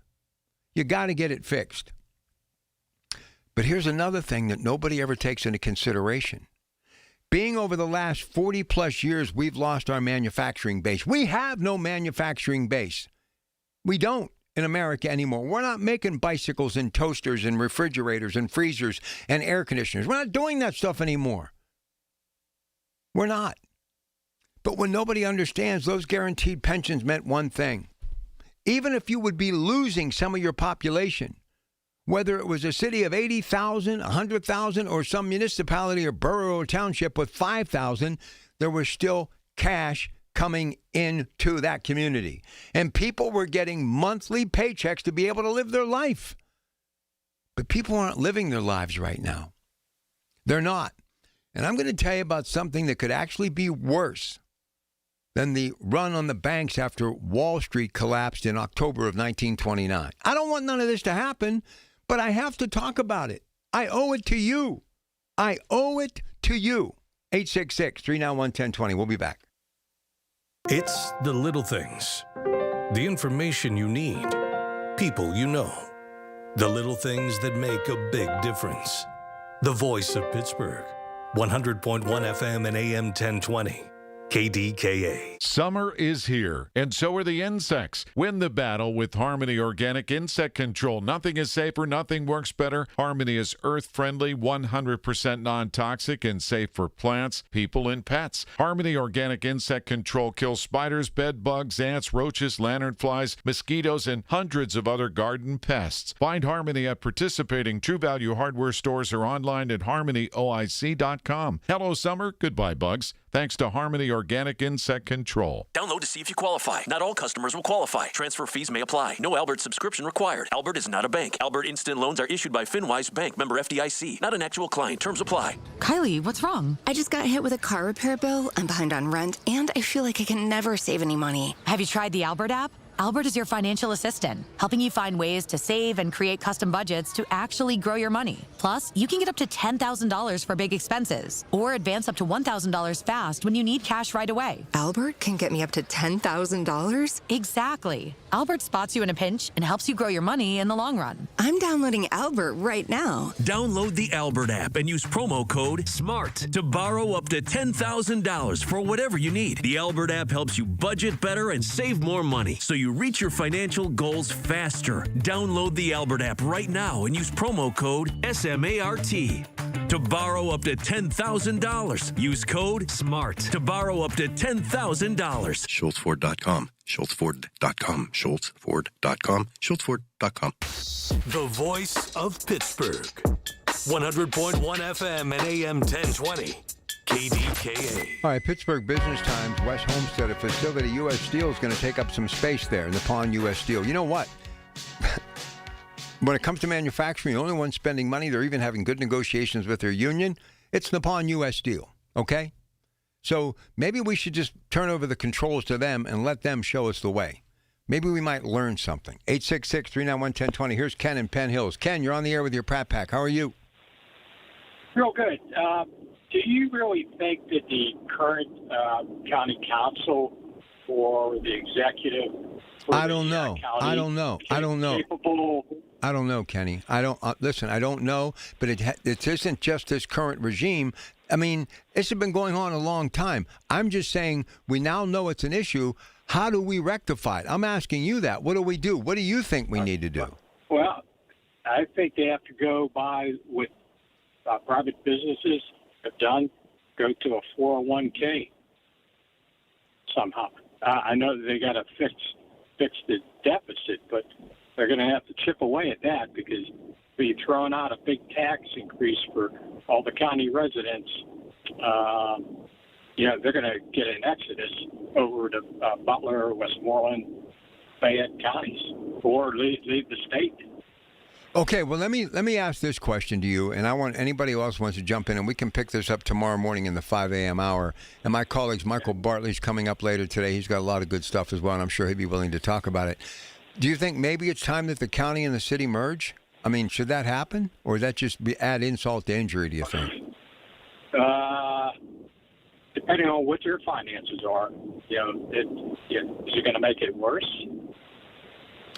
You got to get it fixed. But here's another thing that nobody ever takes into consideration. Being over the last 40-plus years, we've lost our manufacturing base. We have no manufacturing base. We don't in America anymore. We're not making bicycles and toasters and refrigerators and freezers and air conditioners. We're not doing that stuff anymore. We're not. But when nobody understands, those guaranteed pensions meant one thing. Even if you would be losing some of your population, whether it was a city of 80,000, 100,000, or some municipality or borough or township with 5,000, there was still cash coming into that community. And people were getting monthly paychecks to be able to live their life. But people aren't living their lives right now. They're not. And I'm going to tell you about something that could actually be worse than the run on the banks after Wall Street collapsed in October of 1929. I don't want none of this to happen, but I have to talk about it. I owe it to you. I owe it to you. 866-391-1020. We'll be back. It's the little things. The information you need. People you know. The little things that make a big difference. The voice of Pittsburgh. 100.1 FM and AM 1020. KDKA. Summer is here, and so are the insects. Win the battle with Harmony Organic Insect Control. Nothing is safer, nothing works better. Harmony is earth-friendly, 100% non-toxic, and safe for plants, people, and pets. Harmony Organic Insect Control kills spiders, bed bugs, ants, roaches, lanternflies, mosquitoes, and hundreds of other garden pests. Find Harmony at participating True Value hardware stores or online at harmonyoic.com. Hello, summer. Goodbye, bugs. Thanks to Harmony Organic Insect Control. Download to see if you qualify. Not all customers will qualify. Transfer fees may apply. No Albert subscription required. Albert is not a bank. Albert Instant Loans are issued by FinWise Bank, member FDIC. Not an actual client. Terms apply. Kylie, what's wrong? I just got hit with a car repair bill. I'm behind on rent, and I feel like I can never save any money. Have you tried the Albert app? Albert is your financial assistant, helping you find ways to save and create custom budgets to actually grow your money. Plus, you can get up to $10,000 for big expenses or advance up to $1,000 fast when you need cash right away. Albert can get me up to $10,000? Exactly. Albert spots you in a pinch and helps you grow your money in the long run. I'm downloading Albert right now. Download the Albert app and use promo code SMART to borrow up to $10,000 for whatever you need. The Albert app helps you budget better and save more money so you reach your financial goals faster. Download the Albert app right now and use promo code SMART to borrow up to $10,000. Use code SMART to borrow up to $10,000. SchultzFord.com. SchultzFord.com. SchultzFord.com. SchultzFord.com. The voice of Pittsburgh. 100.1 FM and AM 1020. KDKA. All right, Pittsburgh Business Times, West Homestead, a facility. U.S. Steel is going to take up some space there in the Nippon U.S. Steel. You know what? When it comes to manufacturing, the only one spending money, they're even having good negotiations with their union, it's Nippon U.S. Steel, okay? So maybe we should just turn over the controls to them and let them show us the way. Maybe we might learn something. 866-391-1020. Here's Ken in Penn Hills. Ken, you're on the air with your Pratt Pack. How are you? Real good. Do you really think that the current county council or the executive I don't know. I don't know. Capable? I don't know, Kenny. I don't listen. I don't know, but it isn't just this current regime. I mean, this has been going on a long time. I'm just saying we now know it's an issue. How do we rectify it? I'm asking you that. What do we do? What do you think we need to do? Well, I think they have to go by what private businesses have done. Go to a 401k somehow. I know that they got to fix the deficit, but they're going to have to chip away at that because be throwing out a big tax increase for all the county residents. They're going to get an exodus over to Butler, Westmoreland, Fayette counties, or leave the state. Okay, well, let me ask this question to you, and I want anybody else wants to jump in, and we can pick this up tomorrow morning in the 5 a.m. hour. And my colleague Michael Bartley's coming up later today. He's got a lot of good stuff as well, and I'm sure he'd be willing to talk about it. Do you think maybe it's time that the county and the city merge? I mean, should that happen, or is that just add insult to injury, do you think? Depending on what your finances are, is it going to make it worse?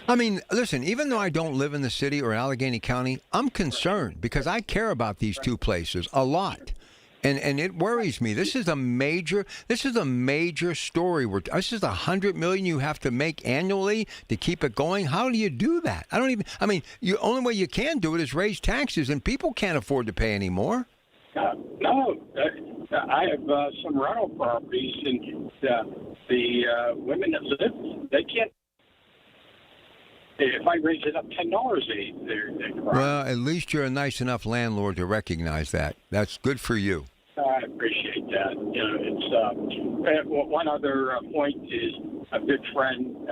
I mean, listen, even though I don't live in the city or Allegheny County, I'm concerned because I care about these two places a lot. And it worries me. This is a major story. This is $100 million you have to make annually to keep it going. How do you do that? The only way you can do it is raise taxes, and people can't afford to pay anymore. No, I have some rental properties, and the women that live, they can't. If I raise it up $10, they cry. Well, at least you're a nice enough landlord to recognize that. That's good for you. I appreciate that. It's one other point is a good friend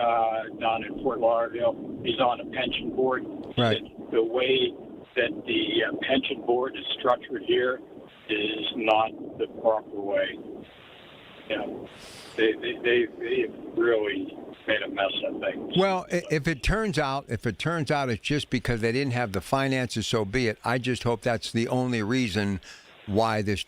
down in Fort Lauderdale. He's on a pension board. Right. The way that the pension board is structured here is not the proper way. They've really made a mess of things. Well, if it turns out it's just because they didn't have the finances, so be it. I just hope that's the only reason why this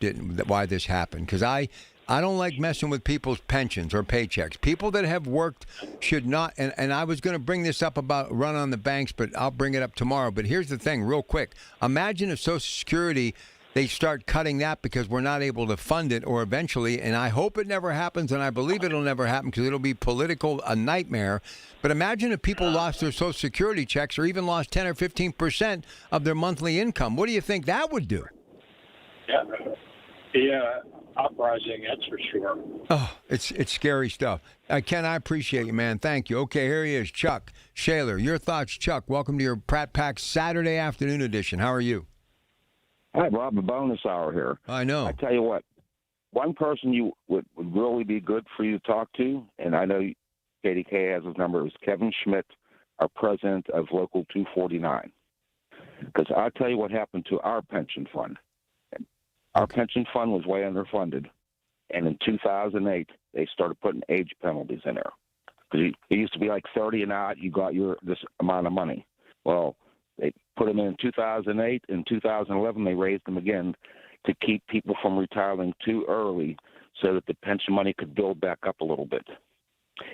happened. Because I don't like messing with people's pensions or paychecks. People that have worked should not. And I was going to bring this up about run on the banks, but I'll bring it up tomorrow. But here's the thing, real quick. Imagine if Social Security, they start cutting that because we're not able to fund it, or eventually, and I hope it never happens, and I believe it'll never happen because it'll be a nightmare. But imagine if people lost their Social Security checks or even lost 10 or 15% of their monthly income. What do you think that would do? Yeah, uprising, that's for sure. Oh, it's scary stuff. Ken, I appreciate you, man. Thank you. Okay, here he is, Chuck Shaler. Your thoughts, Chuck. Welcome to your Pratt Pack Saturday afternoon edition. How are you? Hi, Rob. A bonus hour here. I know. I tell you what, one person you would really be good for you to talk to, and I know KDKA has his number, is Kevin Schmidt, our president of Local 249. Because I'll tell you what happened to our pension fund. Our pension fund was way underfunded, and in 2008, they started putting age penalties in there. Because it used to be like 30 and out, you got this amount of money. Well, they put them in 2008. In 2011, they raised them again to keep people from retiring too early so that the pension money could build back up a little bit.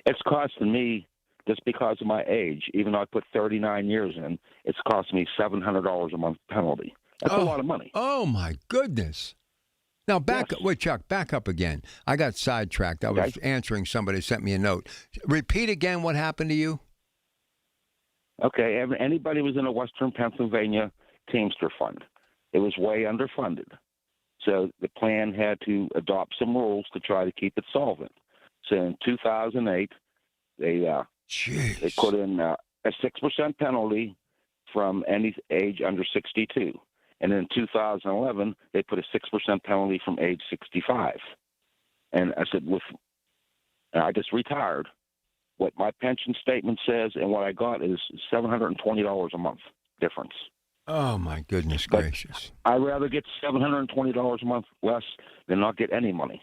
It's costing me just because of my age, even though I put 39 years in, it's cost me $700 a month penalty. That's a lot of money. Oh, my goodness. Now, wait, Chuck, back up again. I got sidetracked. I was answering somebody who sent me a note. Repeat again what happened to you. Okay, anybody was in a Western Pennsylvania Teamster Fund. It was way underfunded. So the plan had to adopt some rules to try to keep it solvent. So in 2008, they put in a 6% penalty from any age under 62. And in 2011, they put a 6% penalty from age 65. And I said, I just retired. What my pension statement says and what I got is $720 a month difference. Oh, my goodness gracious. I'd rather get $720 a month less than not get any money.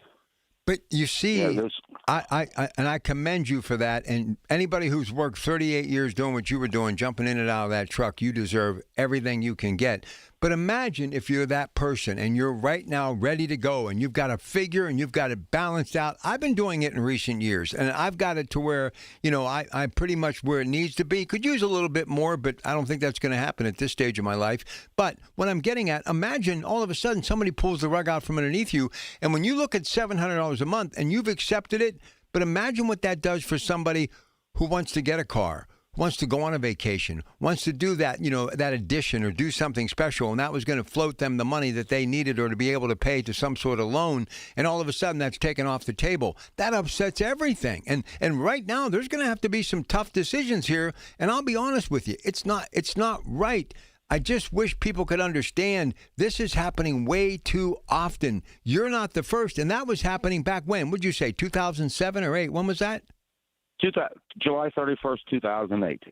But you see, I commend you for that. And anybody who's worked 38 years doing what you were doing, jumping in and out of that truck, you deserve everything you can get. But imagine if you're that person and you're right now ready to go and you've got a figure and you've got it balanced out. I've been doing it in recent years and I've got it to where, I'm pretty much where it needs to be. Could use a little bit more, but I don't think that's going to happen at this stage of my life. But what I'm getting at, imagine all of a sudden somebody pulls the rug out from underneath you. And when you look at $700 a month and you've accepted it, but imagine what that does for somebody who wants to get a car, wants to go on a vacation, wants to do that, that addition or do something special, and that was going to float them the money that they needed or to be able to pay to some sort of loan, and all of a sudden that's taken off the table. That upsets everything. And right now there's going to have to be some tough decisions here, and I'll be honest with you, it's not right. I just wish people could understand this is happening way too often. You're not the first, and that was happening back when? Would you say 2007 or 8? When was that? July 31st, 2008.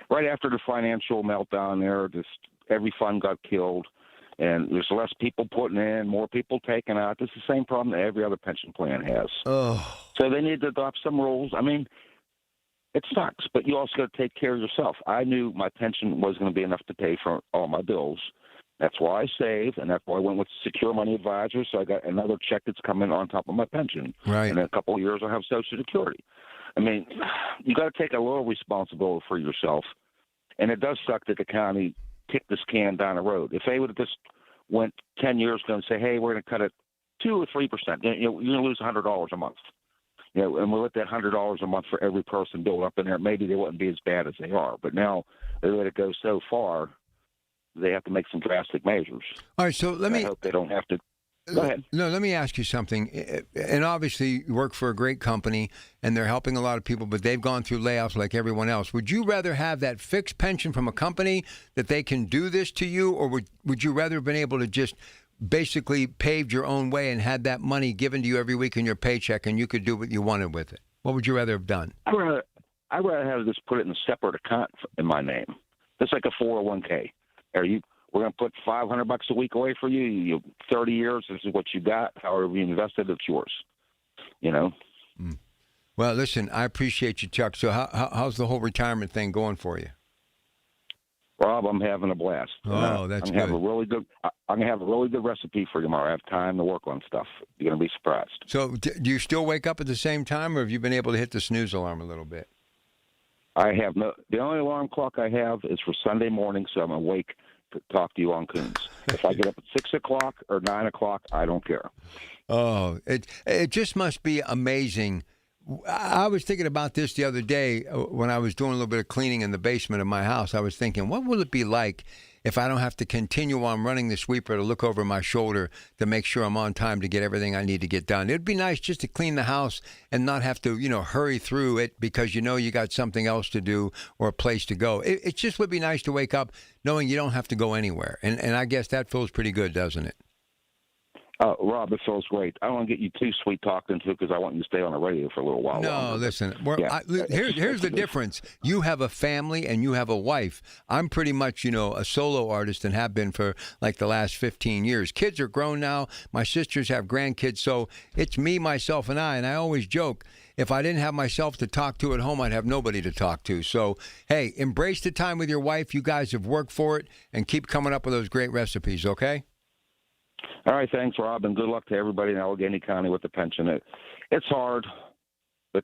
Right after the financial meltdown there, just every fund got killed, and there's less people putting in, more people taking out. This is the same problem that every other pension plan has. Oh. So they need to adopt some rules. I mean, it sucks, but you also got to take care of yourself. I knew my pension was going to be enough to pay for all my bills. That's why I saved, and that's why I went with Secure Money Advisors, so I got another check that's coming on top of my pension. Right. And in a couple of years, I'll have Social Security. I mean, you got to take a little responsibility for yourself, and it does suck that the county kicked this can down the road. If they would have just went 10 years ago and say, hey, we're going to cut it 2 or 3%, you're going to lose $100 a month. And we'll let that $100 a month for every person build up in there. Maybe they wouldn't be as bad as they are, but now they let it go so far, they have to make some drastic measures. All right, so I hope they don't have to. Go ahead. No, let me ask you something. And obviously, you work for a great company, and they're helping a lot of people, but they've gone through layoffs like everyone else. Would you rather have that fixed pension from a company that they can do this to you, or would you rather have been able to just basically paved your own way and had that money given to you every week in your paycheck, and you could do what you wanted with it? What would you rather have done? I'd rather have just put it in a separate account in my name. It's like a 401k. We're going to put $500 a week away for you. 30 years, this is what you got. However you invested, it's yours. Well, listen, I appreciate you, Chuck. So how's the whole retirement thing going for you? Rob, I'm having a blast. Oh, that's good. I'm going to have a really good recipe for you tomorrow. I have time to work on stuff. You're going to be surprised. So do you still wake up at the same time, or have you been able to hit the snooze alarm a little bit? I have the only alarm clock I have is for Sunday morning, so I'm awake to talk to you on Coons. If I get up at 6 o'clock or 9 o'clock, I don't care. Oh, it just must be amazing. I was thinking about this the other day when I was doing a little bit of cleaning in the basement of my house. I was thinking, what will it be like if I don't have to continue on running the sweeper to look over my shoulder to make sure I'm on time to get everything I need to get done? It'd be nice just to clean the house and not have to, hurry through it because you got something else to do or a place to go. It just would be nice to wake up knowing you don't have to go anywhere. And I guess that feels pretty good, doesn't it? Rob, it feels great. I don't want to get you too sweet talking to because I want you to stay on the radio for a little while. No, listen. Here's the difference. You have a family and you have a wife. I'm pretty much, a solo artist and have been for like the last 15 years. Kids are grown now. My sisters have grandkids. So it's me, myself, and I. And I always joke, if I didn't have myself to talk to at home, I'd have nobody to talk to. So, hey, embrace the time with your wife. You guys have worked for it and keep coming up with those great recipes, okay? All right, thanks, Rob, and good luck to everybody in Allegheny County with the pension. It's hard, but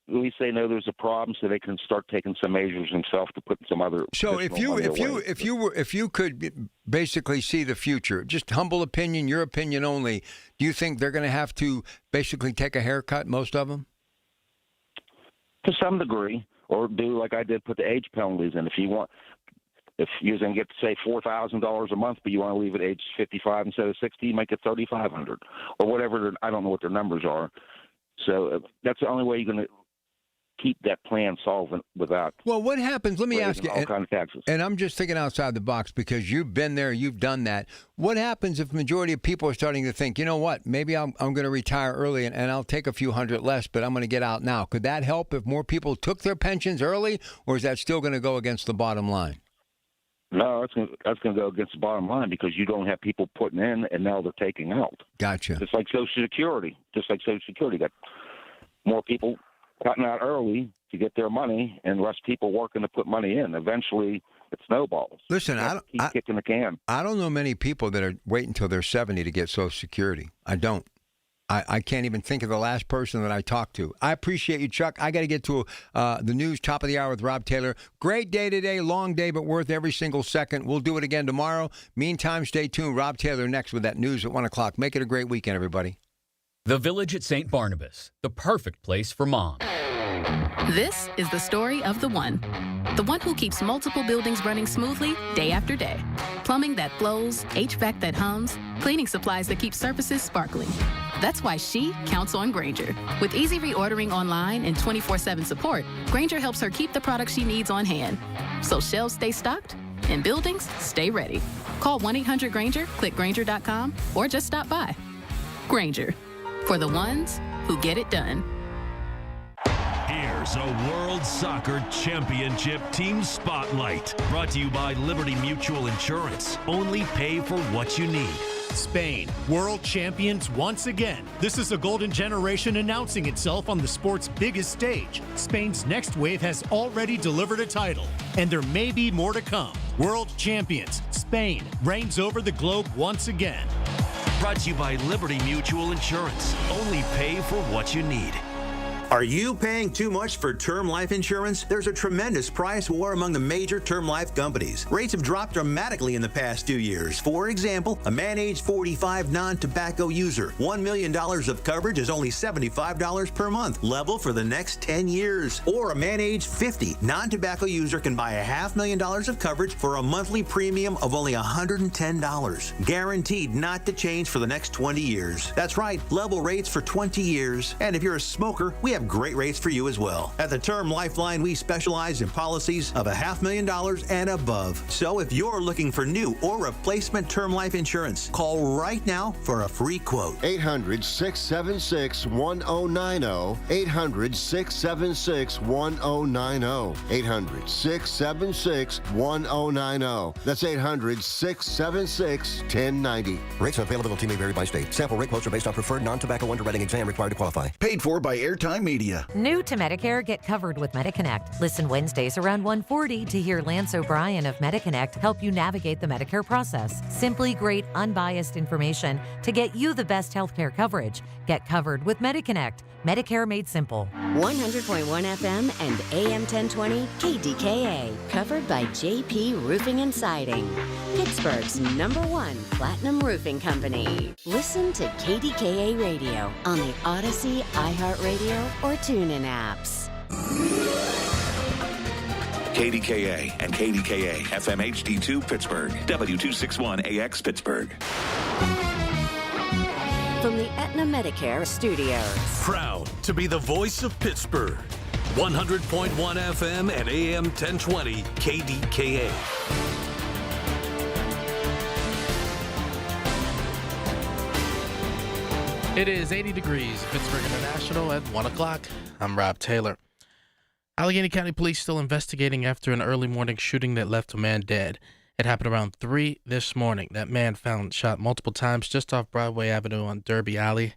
at least they know there's a problem, so they can start taking some measures themselves to put some other. So if you could basically see the future, just humble opinion, your opinion only, do you think they're going to have to basically take a haircut, most of them? To some degree, or do like I did, put the age penalties in. If you're going to get, say, $4,000 a month, but you want to leave it age 55 instead of 60, you make it $3,500 or whatever. I don't know what their numbers are. So that's the only way you're going to keep that plan solvent without. Well, what happens? Let me ask you. All kinds of taxes. And I'm just thinking outside the box because you've been there, you've done that. What happens if the majority of people are starting to think, you know what, maybe I'm going to retire early and I'll take a few hundred less, but I'm going to get out now. Could that help if more people took their pensions early, or is that still going to go against the bottom line? No, that's going to go against the bottom line because you don't have people putting in and now they're taking out. Gotcha. Just like Social Security. Got more people cutting out early to get their money and less people working to put money in. Eventually, it snowballs. Listen, keep kicking the can. I don't know many people that are waiting until they're 70 to get Social Security. I don't. I can't even think of the last person that I talked to. I appreciate you, Chuck. I got to get to the news, top of the hour with Rob Taylor. Great day today, long day, but worth every single second. We'll do it again tomorrow. Meantime, stay tuned. Rob Taylor next with that news at 1 o'clock. Make it a great weekend, everybody. The Village at St. Barnabas, the perfect place for mom. This is the story of the one who keeps multiple buildings running smoothly day after day. Plumbing that flows, HVAC that hums, cleaning supplies that keep surfaces sparkling. That's why she counts on Grainger. With easy reordering online and 24/7 support, Grainger helps her keep the products she needs on hand. So shelves stay stocked and buildings stay ready. Call 1-800-GRAINGER, click Grainger.com, or just stop by. Grainger, for the ones who get it done. Here's a World Soccer Championship Team Spotlight, brought to you by Liberty Mutual Insurance. Only pay for what you need. Spain, world champions once again. This is a golden generation announcing itself on the sport's biggest stage. Spain's next wave has already delivered a title, and there may be more to come. World champions, Spain reigns over the globe once again. Brought to you by Liberty Mutual Insurance. Only pay for what you need. Are you paying too much for term life insurance? There's a tremendous price war among the major term life companies. Rates have dropped dramatically in the past 2 years. For example, a man age 45 non-tobacco user, $1 million of coverage is only $75 per month, level for the next 10 years. Or a man age 50 non-tobacco user can buy $500,000 of coverage for a monthly premium of only $110, guaranteed not to change for the next 20 years. That's right, level rates for 20 years. And if you're a smoker, we have great rates for you as well. At the Term Lifeline, we specialize in policies of $500,000 and above. So if you're looking for new or replacement term life insurance, call right now for a free quote. 800-676-1090. 800-676-1090. 800-676-1090. That's 800-676-1090. Rates and availability may vary by state. Sample rate quotes are based on preferred non-tobacco underwriting exam required to qualify. Paid for by Airtime Media. New to Medicare, get covered with MediConnect. Listen Wednesdays around 1:40 to hear Lance O'Brien of MediConnect help you navigate the Medicare process. Simply great, unbiased information to get you the best healthcare coverage. Get covered with MediConnect. Medicare made simple. 100.1 FM and AM 1020 KDKA, covered by JP Roofing and Siding, Pittsburgh's #1 platinum roofing company. Listen to KDKA Radio on the Odyssey, iHeartRadio, or TuneIn apps. KDKA and KDKA FM HD2 Pittsburgh, W261AX Pittsburgh. From the Aetna Medicare Studios. Proud to be the voice of Pittsburgh. 100.1 FM and AM 1020 KDKA. It is 80 degrees, Pittsburgh International at 1 o'clock. I'm Rob Taylor. Allegheny County Police still investigating after an early morning shooting that left a man dead. It happened around 3 this morning. That man found shot multiple times just off Broadway Avenue on Derby Alley.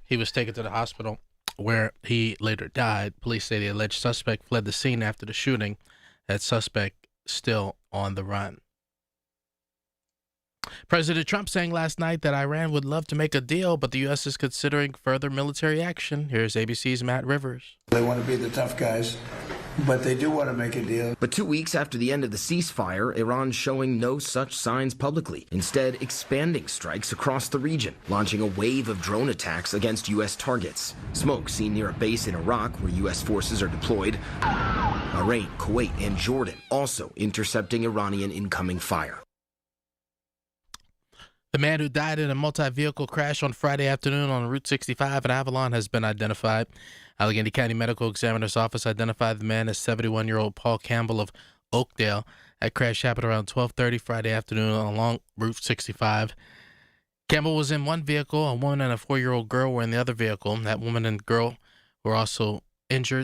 He was taken to the hospital where he later died. Police say the alleged suspect fled the scene after the shooting. That suspect still on the run. President Trump saying last night that Iran would love to make a deal, but the U.S. is considering further military action. Here's ABC's Matt Rivers. They want to be the tough guys, but they do want to make a deal. But 2 weeks after the end of the ceasefire, Iran's showing no such signs publicly, instead expanding strikes across the region, launching a wave of drone attacks against U.S. targets. Smoke seen near a base in Iraq where U.S. forces are deployed. Bahrain, Kuwait, and Jordan also intercepting Iranian incoming fire. The man who died in a multi-vehicle crash on Friday afternoon on Route 65 in Avalon has been identified. Allegheny County Medical Examiner's Office identified the man as 71-year-old Paul Campbell of Oakdale. That crash happened around 12:30 Friday afternoon along Route 65. Campbell was in one vehicle. A woman and a 4-year-old girl were in the other vehicle. That woman and girl were also injured.